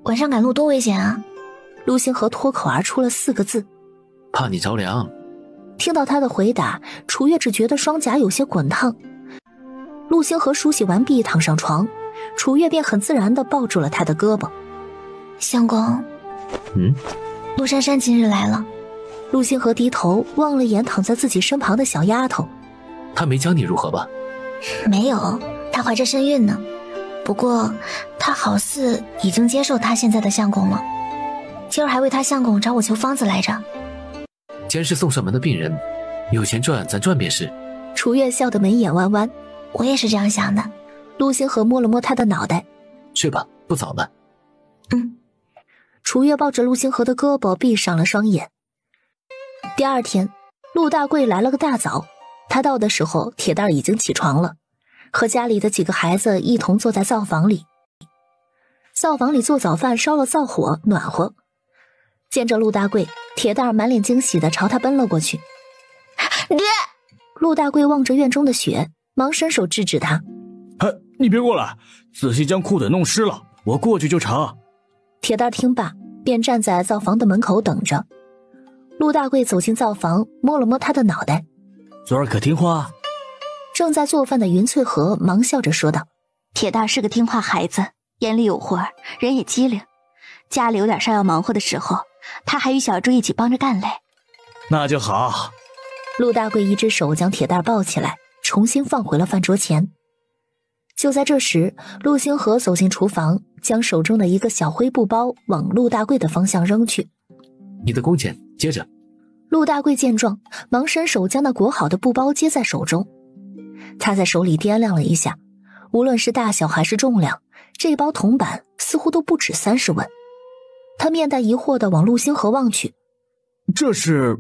晚上赶路多危险啊！陆星河脱口而出了4个字：怕你着凉。听到他的回答，楚月只觉得双颊有些滚烫。陆星河梳洗完毕，躺上床，楚月便很自然地抱住了他的胳膊。相公，陆珊珊今日来了。陆星河低头望了眼躺在自己身旁的小丫头。她没教你如何吧？没有，她怀着身孕呢。不过她好似已经接受她现在的相公了。今儿还为她相公找我求方子来着。既然是送上门的病人，有钱赚咱赚便是。楚月笑得眉眼弯弯。我也是这样想的。陆星河摸了摸他的脑袋。睡吧，不早了。楚月抱着陆星河的胳膊闭上了双眼。第二天，陆大贵来了个大早。他到的时候，铁蛋儿已经起床了，和家里的几个孩子一同坐在灶房里。灶房里做早饭，烧了灶火，暖和。见着陆大贵，铁蛋儿满脸惊喜地朝他奔了过去。爹！陆大贵望着院中的雪，忙伸手制止他。你别过来，仔细将裤腿弄湿了，我过去就成。铁蛋儿听罢，便站在灶房的门口等着。陆大贵走进灶房，摸了摸他的脑袋。昨儿可听话？正在做饭的云翠荷忙笑着说道：铁蛋是个听话孩子，眼里有活儿，人也机灵。家里有点事要忙活的时候，他还与小猪一起帮着干嘞。那就好。陆大贵一只手将铁蛋抱起来，重新放回了饭桌前。就在这时，陆星河走进厨房，将手中的一个小灰布包往陆大贵的方向扔去。你的工钱接着。陆大贵见状，忙伸手将那裹好的布包接在手中。他在手里掂量了一下，无论是大小还是重量，这包铜板似乎都不止30文。他面带疑惑地往陆星河望去。这是？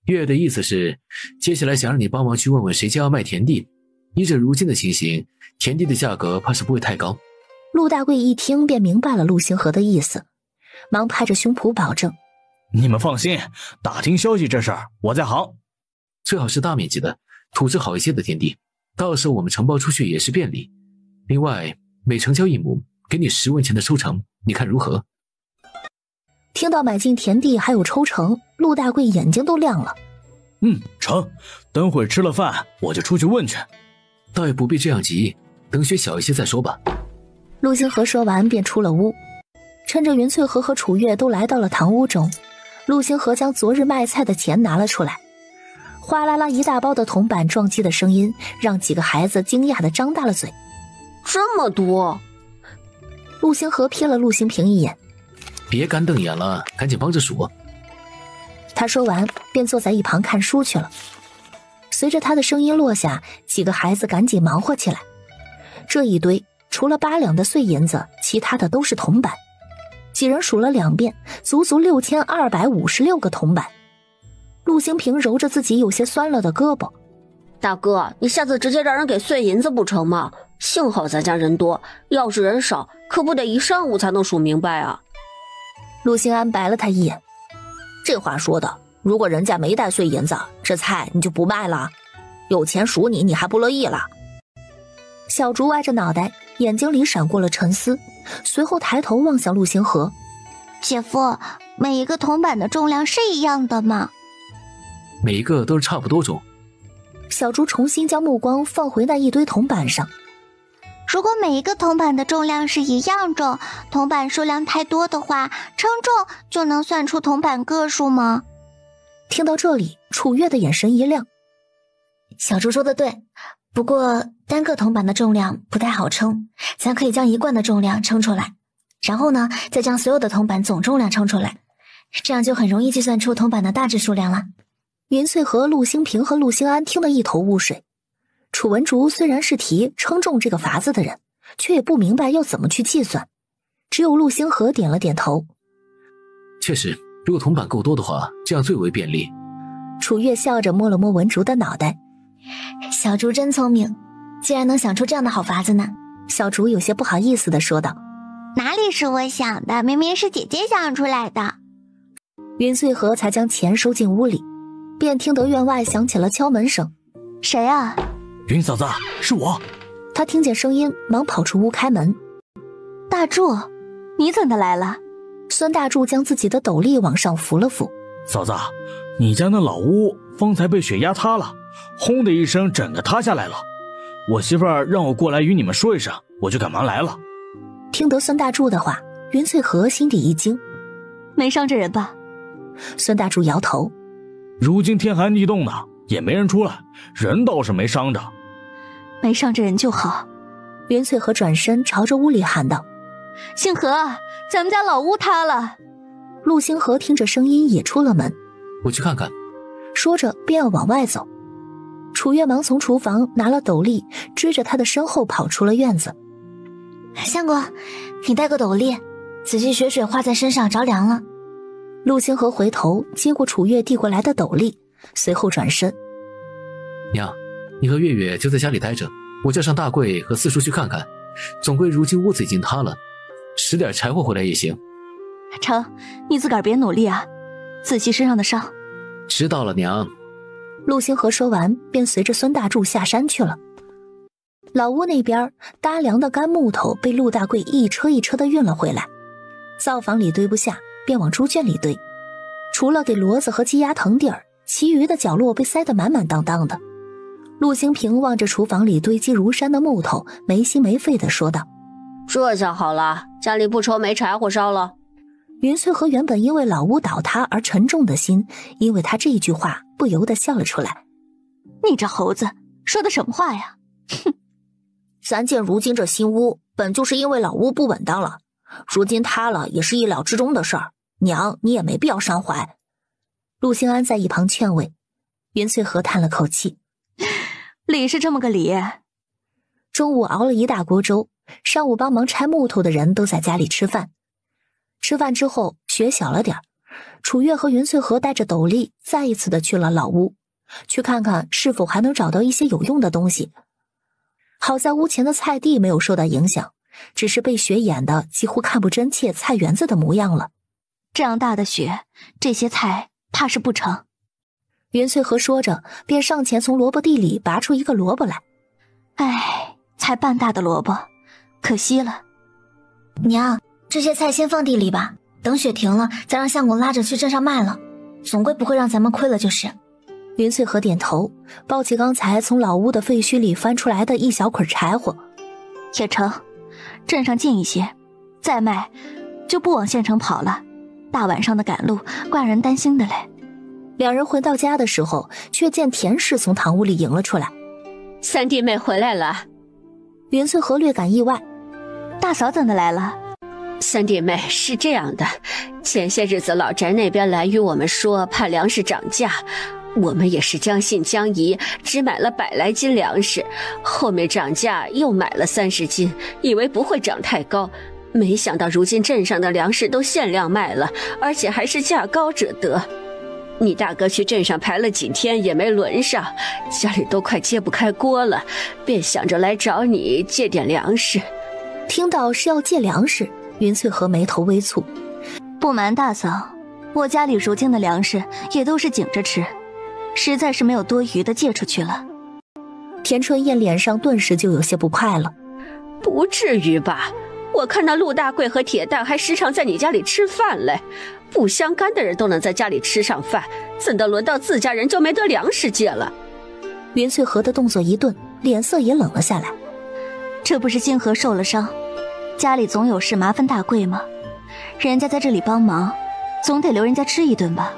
月月的意思是，接下来想让你帮忙去问问谁家要卖田地。依着如今的情形，田地的价格怕是不会太高。陆大贵一听便明白了陆星河的意思，忙拍着胸脯保证：你们放心，打听消息这事儿我在行。最好是大面积的，土质好一些的田地，到时候我们承包出去也是便利。另外，每成交1亩，给你10文钱的抽成，你看如何？听到买进田地还有抽成，陆大贵眼睛都亮了。成，等会吃了饭我就出去问去。倒也不必这样急，等雪小一些再说吧。陆星河说完便出了屋，趁着云翠荷和楚月都来到了堂屋中，陆星河将昨日卖菜的钱拿了出来。哗啦啦一大包的铜板撞击的声音让几个孩子惊讶地张大了嘴。这么多？陆星河瞥了陆星平一眼，别干瞪眼了，赶紧帮着数。他说完便坐在一旁看书去了。随着他的声音落下，几个孩子赶紧忙活起来。这一堆除了8两的碎银子，其他的都是铜板。几人数了2遍，足足6256个铜板。陆星平揉着自己有些酸了的胳膊，大哥，你下次直接让人给碎银子不成吗？幸好咱家人多，要是人少，可不得1上午才能数明白啊。陆星安白了他一眼，这话说的，如果人家没带碎银子，这菜你就不卖了？有钱数你还不乐意了？小竹歪着脑袋，眼睛里闪过了沉思，随后抬头望向陆星河。姐夫，每一个铜板的重量是一样的吗？每一个都是差不多重。小竹重新将目光放回那一堆铜板上。如果每一个铜板的重量是一样重，铜板数量太多的话，称重就能算出铜板个数吗？听到这里，楚月的眼神一亮。小竹说的对，不过单个铜板的重量不太好称，咱可以将一罐的重量称出来，然后呢，再将所有的铜板总重量称出来，这样就很容易计算出铜板的大致数量了。云穗和陆星平和陆星安听得一头雾水。楚文竹虽然是提称重这个法子的人，却也不明白要怎么去计算。只有陆星河点了点头。确实，如果铜板够多的话，这样最为便利。楚月笑着摸了摸文竹的脑袋。小竹真聪明，竟然能想出这样的好法子呢。小竹有些不好意思地说道。哪里是我想的，明明是姐姐想出来的。云穗河才将钱收进屋里，便听得院外响起了敲门声。谁啊？云嫂子，是我。他听见声音，忙跑出屋开门。大柱，你怎的来了？孙大柱将自己的斗笠往上扶了扶。嫂子，你家那老屋方才被雪压塌了，轰的一声整个塌下来了。我媳妇儿让我过来与你们说一声，我就赶忙来了。听得孙大柱的话，云翠河心底一惊。没伤着人吧？孙大柱摇头。如今天寒地冻的，也没人出来，人倒是没伤着。没伤着人就好。云翠河转身朝着屋里喊道：星河，咱们家老屋塌了。陆星河听着声音也出了门。我去看看。说着便要往外走。楚月忙从厨房拿了斗笠，追着他的身后跑出了院子。相公，你带个斗笠，仔细雪水化在身上着凉了。陆星河回头接过楚月递过来的斗笠，随后转身。娘，你和月月就在家里待着，我叫上大贵和四叔去看看。总归如今屋子已经塌了，拾点柴火回来也行。成，你自个儿别努力啊，仔细身上的伤。知道了，娘。陆星河说完便随着孙大柱下山去了。老屋那边搭梁的干木头被陆大贵一车一车的运了回来，灶房里堆不下，便往猪圈里堆。除了给骡子和鸡鸭腾地儿，其余的角落被塞得满满当当的。陆星平望着厨房里堆积如山的木头，没心没肺地说道：这下好了，家里不愁没柴火烧了。云翠和原本因为老屋倒塌而沉重的心，因为他这一句话不由得笑了出来。你这猴子说的什么话呀？哼！咱见如今这新屋本就是因为老屋不稳当了，如今塌了也是意料之中的事儿，娘你也没必要伤怀。陆兴安在一旁劝慰。云翠和叹了口气，理是这么个理。中午熬了一大锅粥，上午帮忙拆木头的人都在家里吃饭。吃饭之后雪小了点，楚月和云翠和带着斗笠再一次的去了老屋，去看看是否还能找到一些有用的东西。好在屋前的菜地没有受到影响，只是被雪掩的几乎看不真切菜园子的模样了。这样大的雪，这些菜怕是不成。云翠和说着便上前从萝卜地里拔出一个萝卜来。唉，才半大的萝卜，可惜了。娘，这些菜先放地里吧，等雪停了再让相公拉着去镇上卖了，总归不会让咱们亏了就是。云翠和点头，抱起刚才从老屋的废墟里翻出来的一小捆柴火。也成，镇上近一些，再卖就不往县城跑了，大晚上的赶路怪让人担心的嘞。两人回到家的时候，却见田氏从堂屋里迎了出来。三弟妹回来了。云翠和略感意外，大嫂怎的来了？三弟妹，是这样的，前些日子老宅那边来与我们说怕粮食涨价，我们也是将信将疑，只买了100来斤粮食，后面涨价又买了30斤，以为不会涨太高，没想到如今镇上的粮食都限量卖了，而且还是价高者得。你大哥去镇上排了几天也没轮上，家里都快揭不开锅了，便想着来找你借点粮食。听到是要借粮食，云翠和眉头微蹙。不瞒大嫂，我家里如今的粮食也都是紧着吃，实在是没有多余的借出去了。田春燕脸上顿时就有些不快了。不至于吧，我看那陆大贵和铁蛋还时常在你家里吃饭嘞，不相干的人都能在家里吃上饭，怎的轮到自家人就没得粮食借了？云翠和的动作一顿，脸色也冷了下来。这不是星河受了伤，家里总有事麻烦大贵吗？人家在这里帮忙，总得留人家吃一顿吧。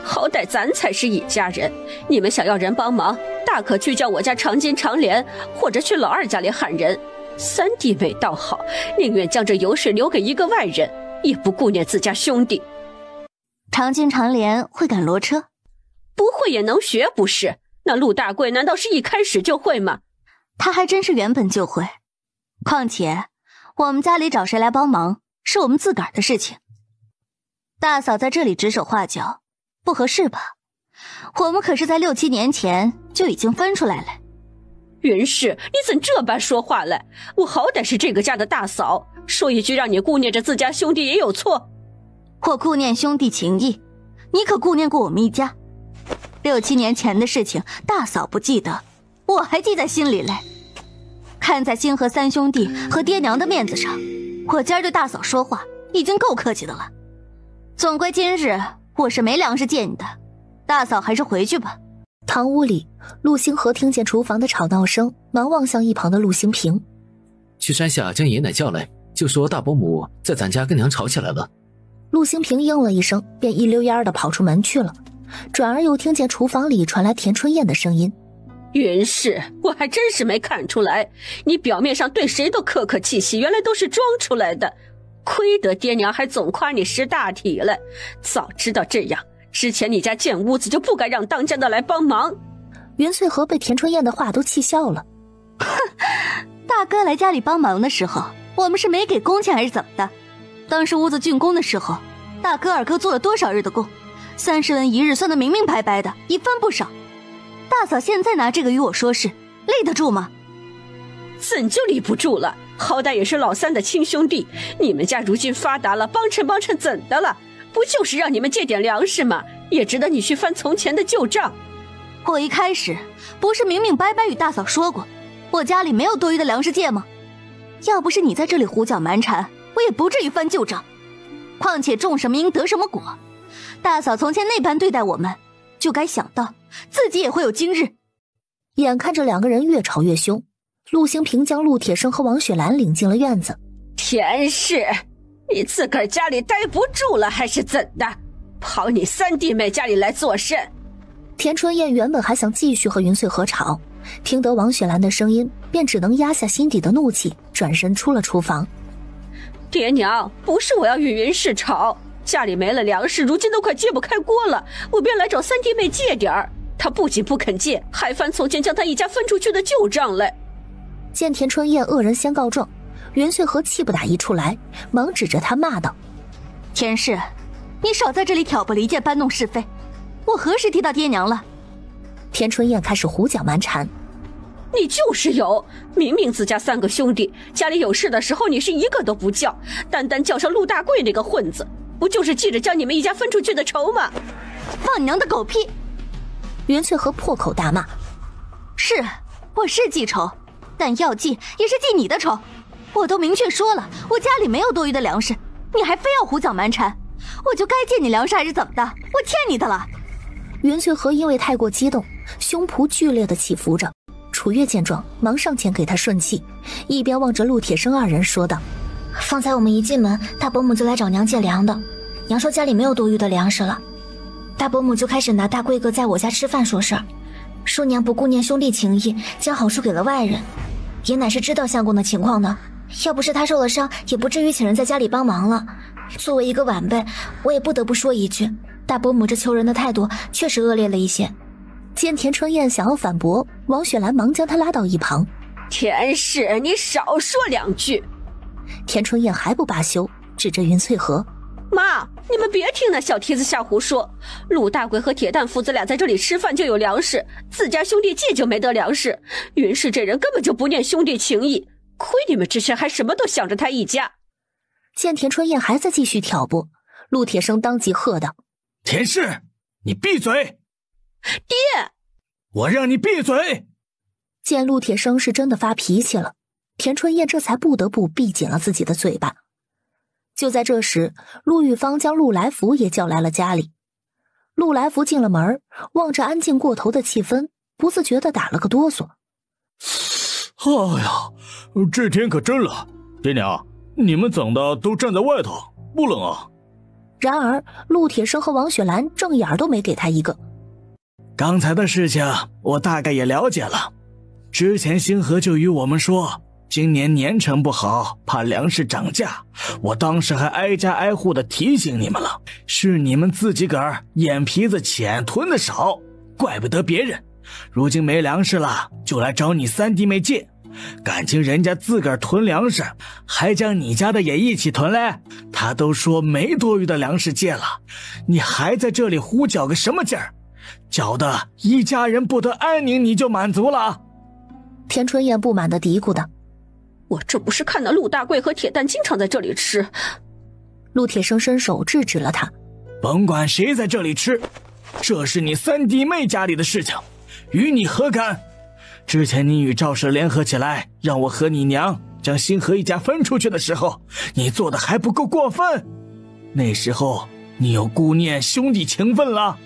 好歹咱才是一家人，你们想要人帮忙，大可去叫我家长金长莲，或者去老二家里喊人。三弟妹倒好，宁愿将这油水留给一个外人，也不顾念自家兄弟。长金长莲会赶骡车？不会也能学不是？那陆大贵难道是一开始就会吗？他还真是原本就会。况且我们家里找谁来帮忙是我们自个儿的事情，大嫂在这里指手画脚不合适吧？我们可是在6、7年前就已经分出来了。云氏，你怎这般说话来？我好歹是这个家的大嫂，说一句让你顾念着自家兄弟也有错？我顾念兄弟情谊，你可顾念过我们一家？6、7年前的事情大嫂不记得，我还记在心里嘞。看在星河3兄弟和爹娘的面子上，我今儿对大嫂说话已经够客气的了。总归今日我是没粮食借你的，大嫂还是回去吧。堂屋里，陆星河听见厨房的吵闹声，忙望向一旁的陆星平。去山下将爷奶叫来，就说大伯母在咱家跟娘吵起来了。陆星平应了一声，便一溜烟的跑出门去了。转而又听见厨房里传来田春燕的声音：云氏，我还真是没看出来，你表面上对谁都客客气气，原来都是装出来的。亏得爹娘还总夸你识大体了，早知道这样，之前你家建屋子就不该让当家的来帮忙。云翠和被田春燕的话都气笑了。大哥来家里帮忙的时候，我们是没给工钱还是怎么的？当时屋子竣工的时候，大哥二哥做了多少日的工，30文一日算得明明白白的，一分不少。大嫂现在拿这个与我说事，立得住吗？怎就立不住了？好歹也是老三的亲兄弟，你们家如今发达了，帮衬帮衬怎的了？不就是让你们借点粮食吗？也值得你去翻从前的旧账。我一开始不是明明白白与大嫂说过，我家里没有多余的粮食借吗？要不是你在这里胡搅蛮缠，我也不至于翻旧账。况且种什么因得什么果，大嫂从前那般对待我们，就该想到自己也会有今日。眼看着两个人越吵越凶，陆星平将陆铁生和王雪兰领进了院子。田氏，你自个儿家里待不住了还是怎的？跑你三弟妹家里来作甚？田春燕原本还想继续和云翠和吵，听得王雪兰的声音，便只能压下心底的怒气，转身出了厨房。爹娘，不是我要与云氏吵，家里没了粮食，如今都快揭不开锅了，我便来找三弟妹借点儿。她不仅不肯借，还翻从前将她一家分出去的旧账来。见田春燕恶人先告状，云翠和气不打一处来，忙指着他骂道：田氏，你少在这里挑拨离间，搬弄是非，我何时提到爹娘了？田春燕开始胡搅蛮缠。你就是有，明明自家3个兄弟，家里有事的时候你是一个都不叫，单单叫上陆大贵那个混子，不就是记着将你们一家分出去的仇吗？放你娘的狗屁！云翠和破口大骂：是，我是记仇，但要记也是记你的仇。我都明确说了，我家里没有多余的粮食，你还非要胡搅蛮缠，我就该借你粮食还是怎么的？我欠你的了。云翠和因为太过激动，胸脯剧烈的起伏着。楚月见状，忙上前给他顺气，一边望着陆铁生2人说道：方才我们一进门，大伯母就来找娘借粮的，娘说家里没有多余的粮食了，大伯母就开始拿大贵哥在我家吃饭说事儿，说娘不顾念兄弟情谊，将好处给了外人，爷乃是知道相公的情况的，要不是他受了伤，也不至于请人在家里帮忙了。作为一个晚辈，我也不得不说一句，大伯母这求人的态度确实恶劣了一些。见田春燕想要反驳，王雪兰忙将她拉到一旁。田氏，你少说2句。田春燕还不罢休，指着云翠禾：妈，你们别听那小蹄子瞎胡说。陆大贵和铁蛋父子俩在这里吃饭就有粮食，自家兄弟姐就没得粮食。云氏这人根本就不念兄弟情谊，亏你们之前还什么都想着他一家。见田春燕还在继续挑拨，陆铁生当即喝道：田氏，你闭嘴！爹，我让你闭嘴！见陆铁生是真的发脾气了，田春燕这才不得不闭紧了自己的嘴巴。就在这时，陆玉芳将陆来福也叫来了家里。陆来福进了门，望着安静过头的气氛，不自觉地打了个哆嗦。哎呀，这天可真冷，爹娘，你们怎的都站在外头，不冷啊？然而陆铁生和王雪兰正眼都没给他一个。刚才的事情我大概也了解了，之前星河就与我们说今年年成不好，怕粮食涨价，我当时还挨家挨户的提醒你们了，是你们自己个儿眼皮子浅，囤的少，怪不得别人。如今没粮食了，就来找你三弟妹借，感情人家自个儿囤粮食，还将你家的也一起囤嘞。他都说没多余的粮食借了，你还在这里胡搅个什么劲儿？搅得一家人不得安宁，你就满足了？田春燕不满地嘀咕道：我这不是看到陆大贵和铁蛋经常在这里吃。陆铁生伸手制止了他：甭管谁在这里吃，这是你三弟妹家里的事情，与你何干？之前你与赵氏联合起来，让我和你娘将星河一家分出去的时候，你做的还不够过分？那时候你有顾念兄弟情分了，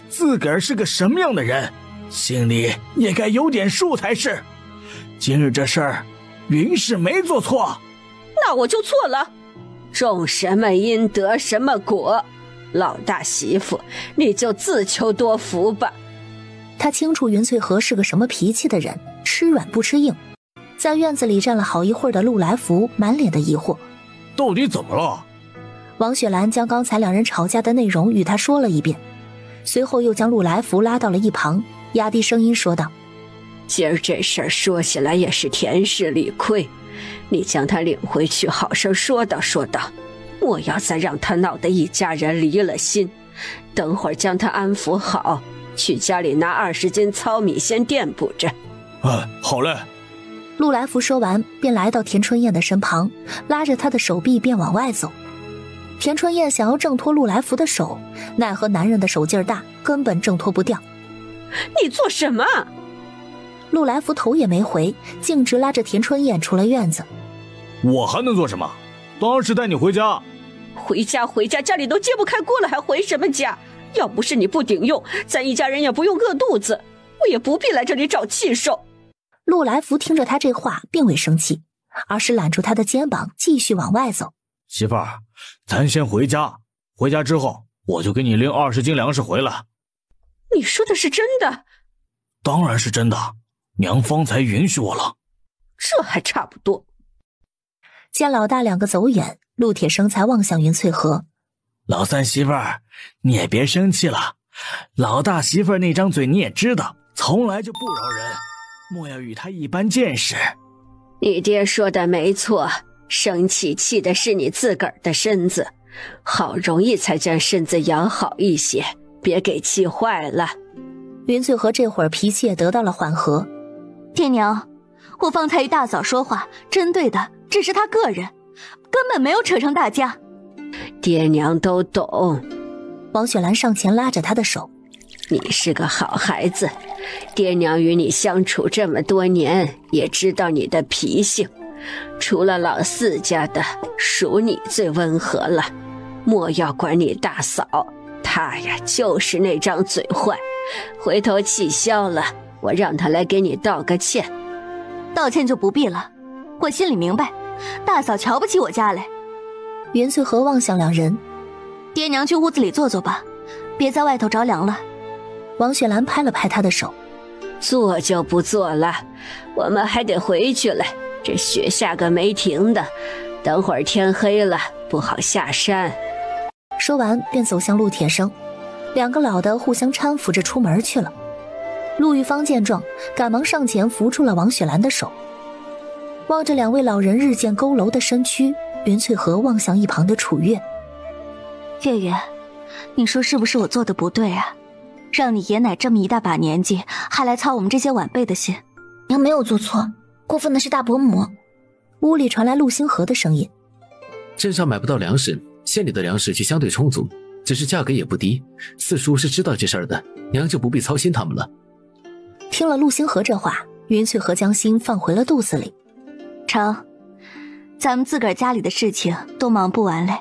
自个儿是个什么样的人，心里也该有点数才是。今日这事儿，云氏没做错，那我就错了。种什么因得什么果，老大媳妇，你就自求多福吧。他清楚云翠禾是个什么脾气的人，吃软不吃硬。在院子里站了好一会儿的陆来福满脸的疑惑，到底怎么了？王雪兰将刚才两人吵架的内容与他说了一遍，随后又将陆来福拉到了一旁，压低声音说道：今儿这事儿说起来也是田氏理亏，你将他领回去好生说道说道，莫要再让他闹得一家人离了心。等会儿将他安抚好，去家里拿20斤糙米先垫补着。好嘞。陆来福说完便来到田春燕的身旁，拉着她的手臂便往外走。田春燕想要挣脱陆来福的手，奈何男人的手劲儿大，根本挣脱不掉。你做什么？陆来福头也没回，径直拉着田春燕出了院子。我还能做什么？当然是带你回家。回家，家里都揭不开锅了，还回什么家？要不是你不顶用，咱一家人也不用饿肚子，我也不必来这里找气受。陆来福听着他这话并未生气，而是揽住他的肩膀继续往外走。媳妇儿，咱先回家，回家之后我就给你拎20斤粮食回来。你说的是真的？当然是真的，娘方才允许我了。这还差不多。见老大两个走远，陆铁生才望向云翠禾：老三媳妇儿，你也别生气了，老大媳妇儿那张嘴你也知道，从来就不饶人，莫要与他一般见识。你爹说的没错，生气气的是你自个儿的身子，好容易才将身子养好一些，别给气坏了。云翠禾这会儿脾气也得到了缓和。爹娘，我方才与大嫂说话，针对的只是他个人，根本没有扯上大家。爹娘都懂。王雪兰上前拉着他的手：你是个好孩子，爹娘与你相处这么多年，也知道你的脾性，除了老四家的，属你最温和了。莫要管你大嫂，她呀就是那张嘴坏，回头气消了，我让她来给你道个歉。道歉就不必了，我心里明白，大嫂瞧不起我家嘞。云翠禾望向两人：爹娘去屋子里坐坐吧，别在外头着凉了。王雪兰拍了拍他的手：坐就不坐了，我们还得回去了，这雪下个没停的，等会儿天黑了不好下山。说完便走向陆铁生，两个老的互相搀扶着出门去了。陆玉芳见状，赶忙上前扶住了王雪兰的手。望着两位老人日渐佝偻的身躯，云翠荷望向一旁的楚月。月月，你说是不是我做的不对啊？让你爷奶这么一大把年纪，还来操我们这些晚辈的心。娘没有做错，过分的是大伯母。屋里传来陆星河的声音。镇上买不到粮食，县里的粮食却相对充足，只是价格也不低。四叔是知道这事儿的，娘就不必操心他们了。听了陆星河这话，云翠荷将心放回了肚子里。成，咱们自个儿家里的事情都忙不完嘞，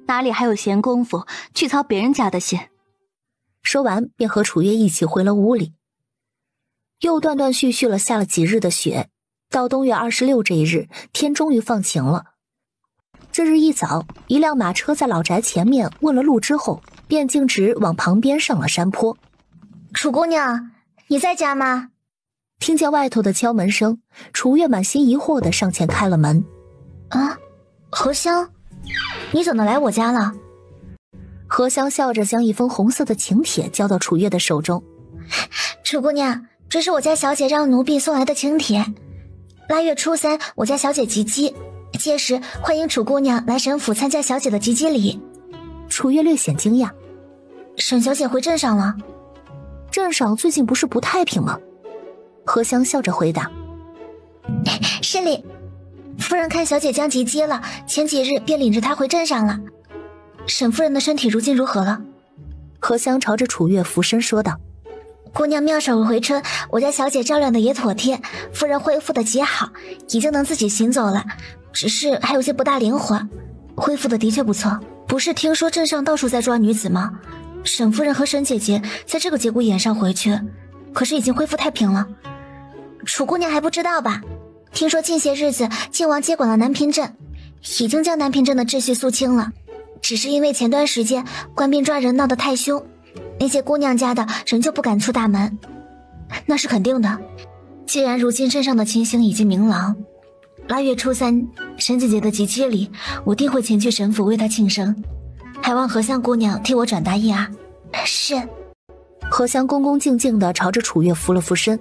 哪里还有闲工夫去操别人家的心？说完便和楚月一起回了屋里。又断断续续了下了几日的雪，到冬月26这一日，天终于放晴了。这日一早，一辆马车在老宅前面问了路之后，便径直往旁边上了山坡。楚姑娘，你在家吗？听见外头的敲门声，楚月满心疑惑地上前开了门。啊，荷香，你怎么来我家了？荷香笑着将一封红色的请帖交到楚月的手中。楚姑娘，这是我家小姐让奴婢送来的请帖。腊月初3，我家小姐及笄，届时欢迎楚姑娘来沈府参加小姐的及笄礼。楚月略显惊讶，沈小姐回镇上了？镇上最近不是不太平吗？荷香笑着回答：是哩，夫人看小姐将及笄了，前几日便领着她回镇上了。沈夫人的身体如今如何了？荷香朝着楚月俯身说道：姑娘妙手回春，我家小姐照料的也妥帖，夫人恢复的极好，已经能自己行走了，只是还有些不大灵活，恢复的的确不错。不是听说镇上到处在抓女子吗？沈夫人和沈姐姐在这个节骨眼上回去，可是已经恢复太平了。楚姑娘还不知道吧？听说近些日子靖王接管了南平镇，已经将南平镇的秩序肃清了，只是因为前段时间官兵抓人闹得太凶，那些姑娘家的仍旧不敢出大门。那是肯定的，既然如今镇上的情形已经明朗，腊月初3沈姐姐的及笄礼，我定会前去沈府为她庆生，还望荷香姑娘替我转达一啊。是。荷香恭恭敬敬地朝着楚月扶了扶身。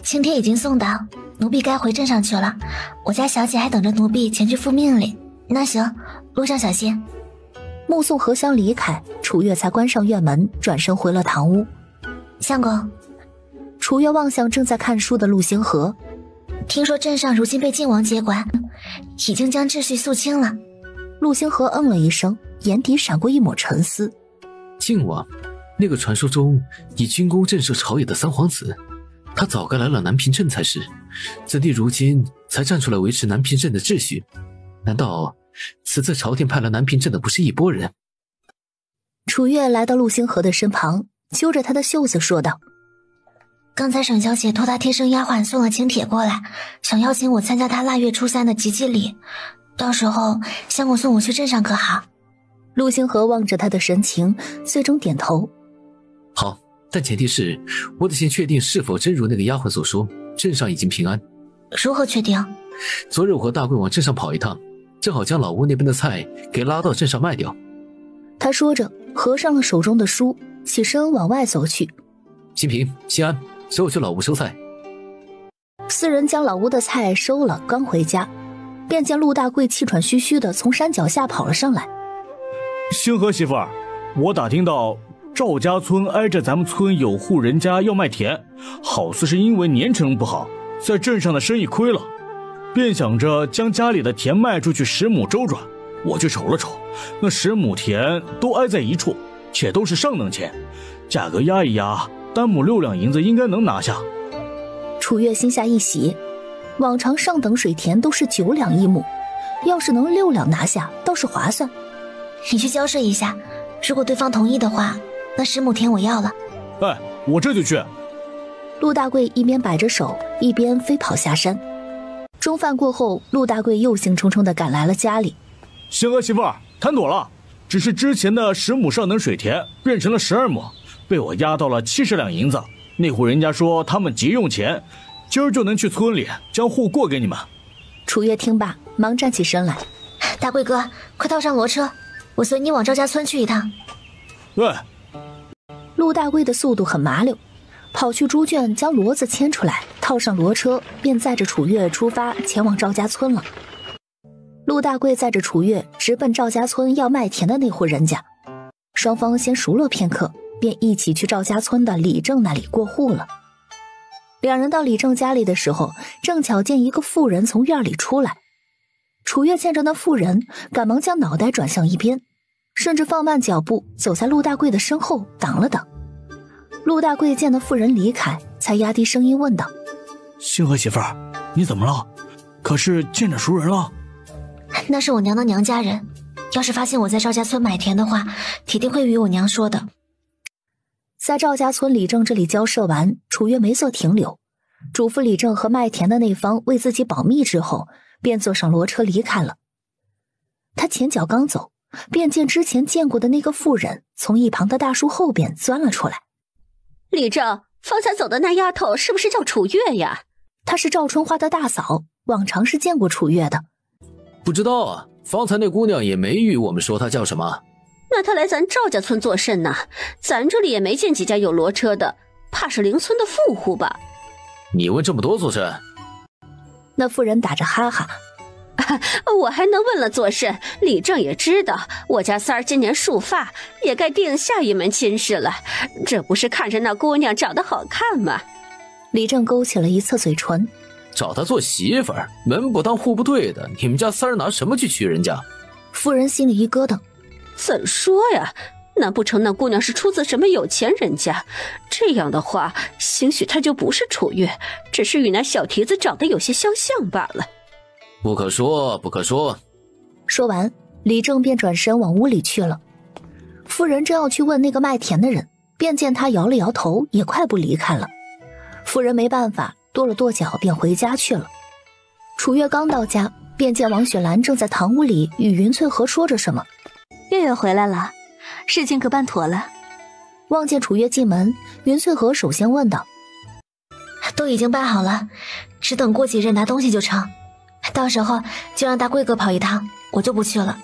请帖已经送到，奴婢该回镇上去了，我家小姐还等着奴婢前去复命哩。那行，路上小心。目送荷香离开，楚月才关上院门，转身回了堂屋。相公。楚月望向正在看书的陆星河，听说镇上如今被靖王接管，已经将秩序肃清了。陆星河嗯了一声，眼底闪过一抹沉思。靖王，那个传说中以军功震慑朝野的三皇子，他早该来了南平镇才是，怎地如今才站出来维持南平镇的秩序？难道此次朝廷派来南平镇的不是一拨人？楚月来到陆星河的身旁，揪着他的袖子说道：刚才沈小姐托她贴身丫鬟送了请帖过来，想邀请我参加她腊月初3的及笄礼，到时候相公送我去镇上可好？陆星河望着他的神情，最终点头。好，但前提是我得先确定是否真如那个丫鬟所说，镇上已经平安。如何确定？昨日我和大贵往镇上跑一趟，正好将老屋那边的菜给拉到镇上卖掉。他说着合上了手中的书，起身往外走去。新平、西安，随我去老屋收菜。四人将老屋的菜收了，刚回家便见陆大贵气喘吁吁地从山脚下跑了上来。星河媳妇儿，我打听到赵家村挨着咱们村有户人家要卖田，好似是因为年成不好，在镇上的生意亏了，便想着将家里的田卖出去10亩周转。我去瞅了瞅，那10亩田都挨在一处，且都是上等钱，价格压一压，单亩6两银子应该能拿下。楚月心下一喜，往常上等水田都是9两1亩，要是能6两拿下，倒是划算。你去交涉一下，如果对方同意的话，那10亩田我要了。哎，我这就去。陆大贵一边摆着手，一边飞跑下山。中饭过后，陆大贵又兴冲冲地赶来了家里。星河媳妇儿，谈妥了，只是之前的10亩上等水田变成了12亩，被我压到了70两银子。那户人家说他们急用钱，今儿就能去村里将户过给你们。楚月听罢，忙站起身来：“大贵哥，快套上骡车，我随你往赵家村去一趟。”对。陆大贵的速度很麻溜，跑去猪圈将骡子牵出来，套上骡车，便载着楚月出发前往赵家村了。陆大贵载着楚月直奔赵家村要麦田的那户人家，双方先熟络片刻，便一起去赵家村的李正那里过户了。两人到李正家里的时候，正巧见一个妇人从院里出来。楚月见着那妇人，赶忙将脑袋转向一边，甚至放慢脚步走在陆大贵的身后挡了挡。陆大贵见那妇人离开，才压低声音问道：“星河媳妇儿，你怎么了？可是见着熟人了？”“那是我娘的娘家人，要是发现我在赵家村买田的话，铁定会与我娘说的。”在赵家村李正这里交涉完，楚月没做停留，嘱咐李正和麦田的那方为自己保密之后，便坐上骡车离开了。他前脚刚走，便见之前见过的那个妇人从一旁的大树后边钻了出来。“李正，方才走的那丫头是不是叫楚月呀？”她是赵春花的大嫂，往常是见过楚月的。“不知道啊，方才那姑娘也没与我们说她叫什么。”“那她来咱赵家村做甚呢？咱这里也没见几家有骡车的，怕是邻村的富户吧？”“你问这么多做甚？”那妇人打着哈哈：“我还能问了做甚？李正也知道我家三儿今年束发，也该定下一门亲事了。这不是看着那姑娘长得好看吗？”李正勾起了一侧嘴唇：“找她做媳妇儿，门不当户不对的，你们家三儿拿什么去娶人家？”妇人心里一咯噔：“怎说呀？难不成那姑娘是出自什么有钱人家？这样的话，兴许她就不是楚月，只是与那小蹄子长得有些相像罢了。”“不可说，不可说。”说完，李正便转身往屋里去了。妇人正要去问那个麦田的人，便见他摇了摇头，也快步离开了。妇人没办法，跺了跺脚便回家去了。楚月刚到家，便见王雪兰正在堂屋里与云翠荷说着什么。“月月回来了，事情可办妥了？”望见楚月进门，云翠荷首先问道：“都已经办好了，只等过几日拿东西就成。到时候就让大贵哥跑一趟，我就不去了。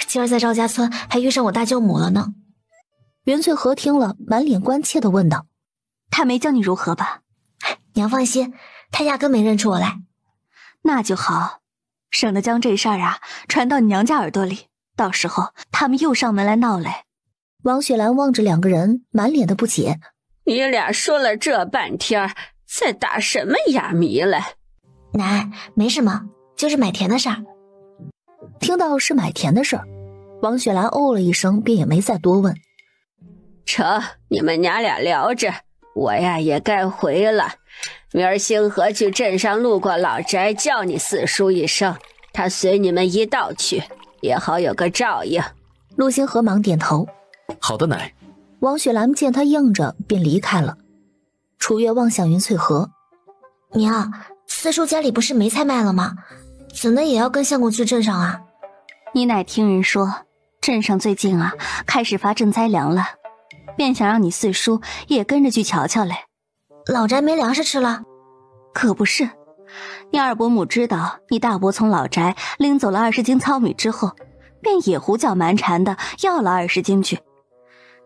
今儿在赵家村还遇上我大舅母了呢。”云翠荷听了，满脸关切地问道：“他没教你如何吧？”“娘放心，他压根没认出我来。”“那就好，省得将这事儿啊传到你娘家耳朵里，到时候他们又上门来闹嘞。”王雪兰望着两个人，满脸的不解：“你俩说了这半天，在打什么哑谜来？”“奶，没什么，就是买田的事儿。”听到是买田的事儿，王雪兰哦了一声，便也没再多问。“成，你们娘俩聊着，我呀也该回了。明儿星河去镇上路过老宅，叫你四叔一声，他随你们一道去，也好有个照应。”陆星河忙点头：“好的，奶。”王雪兰见他应着，便离开了。楚月望向云翠荷：“娘，四叔家里不是没菜卖了吗？怎的也要跟相公去镇上啊？”“你奶听人说，镇上最近啊开始发赈灾粮了，便想让你四叔也跟着去瞧瞧嘞。”“老宅没粮食吃了？”“可不是，你二伯母知道你大伯从老宅拎走了20斤糙米之后，便也胡搅蛮缠的要了20斤去。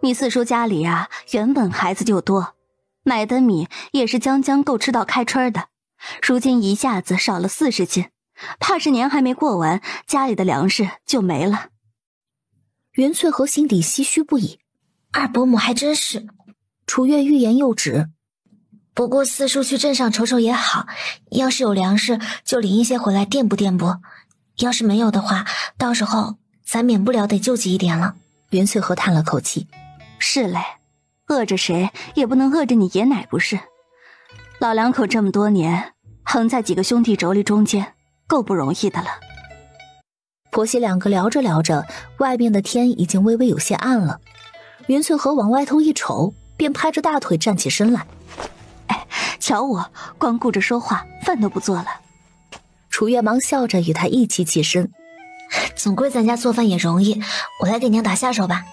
你四叔家里啊原本孩子就多，买的米也是将够吃到开春的，如今一下子少了40斤，怕是年还没过完，家里的粮食就没了。”云翠荷心底唏嘘不已，二伯母还真是。楚月欲言又止：“不过四叔去镇上瞅瞅也好，要是有粮食就领一些回来垫补垫补，要是没有的话，到时候咱免不了得救济一点了。”云翠荷叹了口气：“是嘞，饿着谁也不能饿着你爷奶不是？老两口这么多年横在几个兄弟妯娌中间，够不容易的了。”婆媳两个聊着聊着，外面的天已经微微有些暗了。云翠荷往外头一瞅，便拍着大腿站起身来：“哎，瞧我光顾着说话，饭都不做了。”楚月忙笑着与他一起起身：“总归咱家做饭也容易，我来给娘打下手吧。”“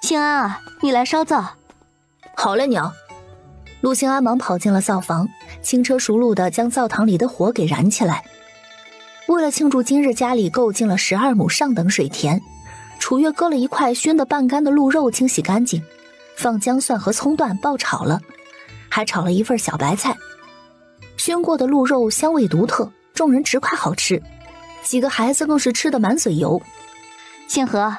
兴安啊，你来烧灶。”“好嘞，娘。”陆兴安忙跑进了灶房，轻车熟路地将灶堂里的火给燃起来。为了庆祝今日家里购进了12亩上等水田，楚月割了一块熏得半干的鹿肉，清洗干净，放姜蒜和葱段爆炒了，还炒了一份小白菜。熏过的鹿肉香味独特，众人直夸好吃，几个孩子更是吃得满嘴油。星河，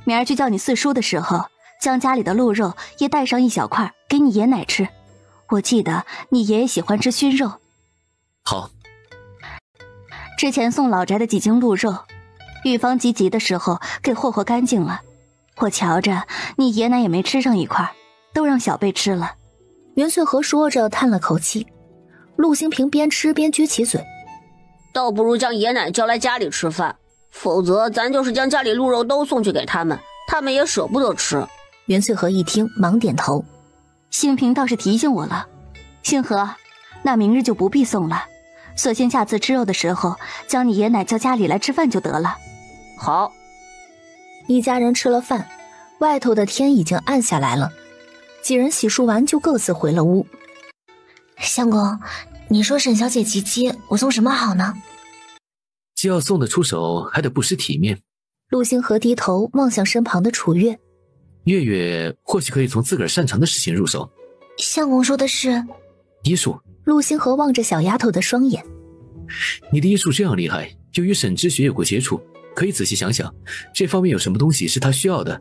明儿去叫你四叔的时候，将家里的鹿肉也带上一小块给你爷奶吃，我记得你爷爷喜欢吃熏肉。好。之前送老宅的几斤鹿肉，玉芳急的时候给霍干净了，我瞧着你爷奶也没吃上一块，都让小贝吃了。袁翠和说着叹了口气，陆星平边吃边撅起嘴，倒不如将爷奶叫来家里吃饭，否则咱就是将家里鹿肉都送去给他们，他们也舍不得吃。袁翠和一听忙点头，星平倒是提醒我了，星河，那明日就不必送了，索性下次吃肉的时候将你爷奶叫家里来吃饭就得了。好。一家人吃了饭，外头的天已经暗下来了，几人洗漱完就各自回了屋。相公，你说沈小姐及笄，我送什么好呢？既要送得出手，还得不失体面。陆星河低头望向身旁的楚月，月月或许可以从自个儿擅长的事情入手。相公说的是医术。陆星河望着小丫头的双眼，你的医术这样厉害，又与沈之学有过接触，可以仔细想想，这方面有什么东西是他需要的。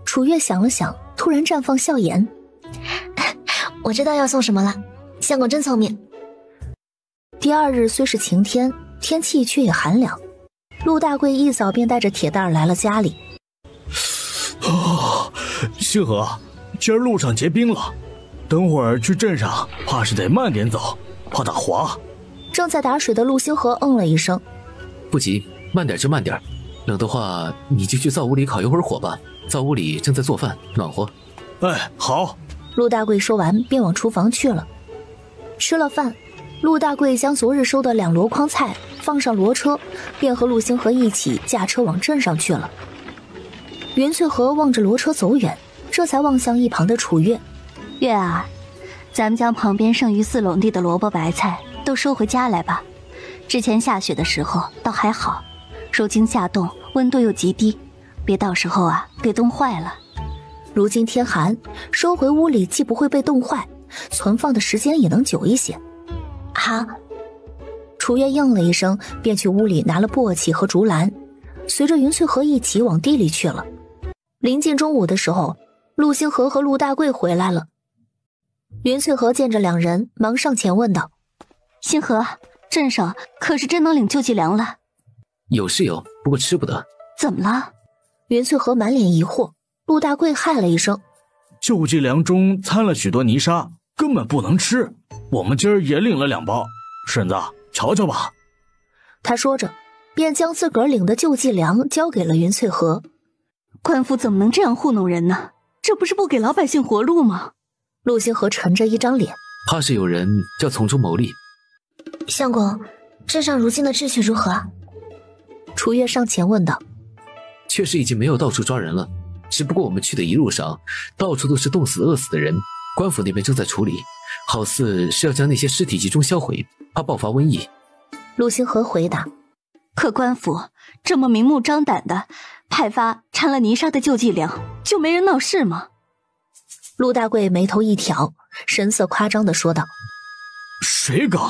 楚月想了想，突然绽放笑颜，我知道要送什么了，相公真聪明。第二日虽是晴天，天气却也寒凉，陆大贵一早便带着铁蛋来了家里。星河，今儿路上结冰了，等会儿去镇上怕是得慢点走，怕打滑。正在打水的陆星河嗯了一声，不急，慢点就慢点，冷的话你就去灶屋里烤一会儿火吧，灶屋里正在做饭，暖和。哎，好。陆大贵说完便往厨房去了。吃了饭，陆大贵将昨日收的2箩筐菜放上骡车，便和陆星河一起驾车往镇上去了。袁翠和望着骡车走远，这才望向一旁的楚月。月儿，咱们将旁边剩余4垄地的萝卜白菜都收回家来吧。之前下雪的时候倒还好，如今下冻，温度又极低，别到时候给冻坏了。如今天寒，收回屋里既不会被冻坏，存放的时间也能久一些。好。楚月应了一声，便去屋里拿了簸箕和竹篮，随着云翠河一起往地里去了。临近中午的时候，陆星河和陆大贵回来了。云翠河见着两人，忙上前问道：星河，镇上可是真能领救济粮了？有是有，不过吃不得。怎么了？云翠河满脸疑惑。陆大贵嗨了一声：救济粮中掺了许多泥沙，根本不能吃，我们今儿也领了2包，婶子瞧瞧吧。他说着便将自个儿领的救济粮交给了云翠河。官府怎么能这样糊弄人呢？这不是不给老百姓活路吗？陆星河沉着一张脸，怕是有人要从中牟利。相公，镇上如今的秩序如何？楚月上前问道。确实已经没有到处抓人了，只不过我们去的一路上到处都是冻死饿死的人，官府那边正在处理，好似是要将那些尸体集中销毁，怕爆发瘟疫。陆星河回答。可官府这么明目张胆的派发掺了泥沙的救济粮，就没人闹事吗？陆大贵眉头一挑，神色夸张地说道：谁敢？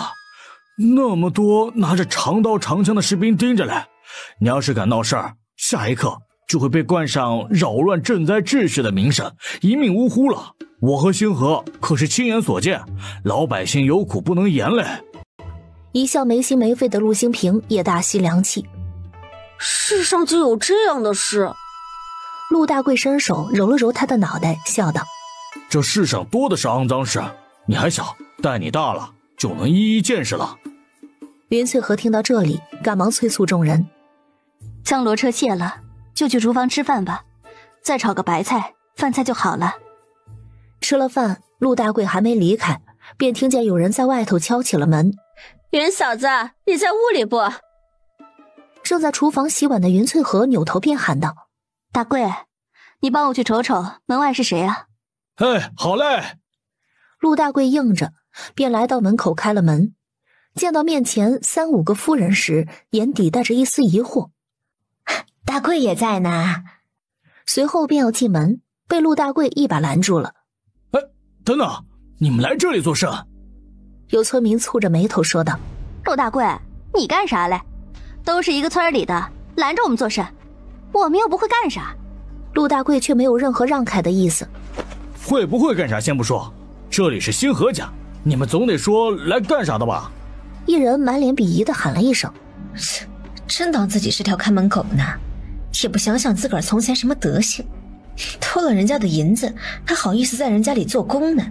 那么多拿着长刀长枪的士兵盯着来，你要是敢闹事儿，下一刻就会被冠上扰乱赈灾秩序的名声，一命呜呼了。我和星河可是亲眼所见，老百姓有苦不能言嘞。一向没心没肺的陆星平也大吸凉气。世上就有这样的事？陆大贵伸手揉了揉他的脑袋，笑道：这世上多的是肮脏事，你还小，待你大了就能一一见识了。云翠和听到这里，赶忙催促众人：将骡车卸了，就去厨房吃饭吧，再炒个白菜，饭菜就好了。吃了饭，陆大贵还没离开，便听见有人在外头敲起了门。云嫂子，你在屋里不？正在厨房洗碗的云翠和扭头便喊道：大贵，你帮我去瞅瞅门外是谁啊？哎，好嘞。陆大贵应着，便来到门口开了门。见到面前3、5个夫人时，眼底带着一丝疑惑。大贵也在呢。随后便要进门，被陆大贵一把拦住了。等等，你们来这里做甚？有村民蹙着眉头说道。陆大贵，你干啥嘞？都是一个村里的，拦着我们做甚？我们又不会干啥。陆大贵却没有任何让开的意思。会不会干啥先不说，这里是星河家，你们总得说来干啥的吧？一人满脸鄙夷地喊了一声。真当自己是条看门狗呢，也不想想自个儿从前什么德行，偷了人家的银子，还好意思在人家里做工呢。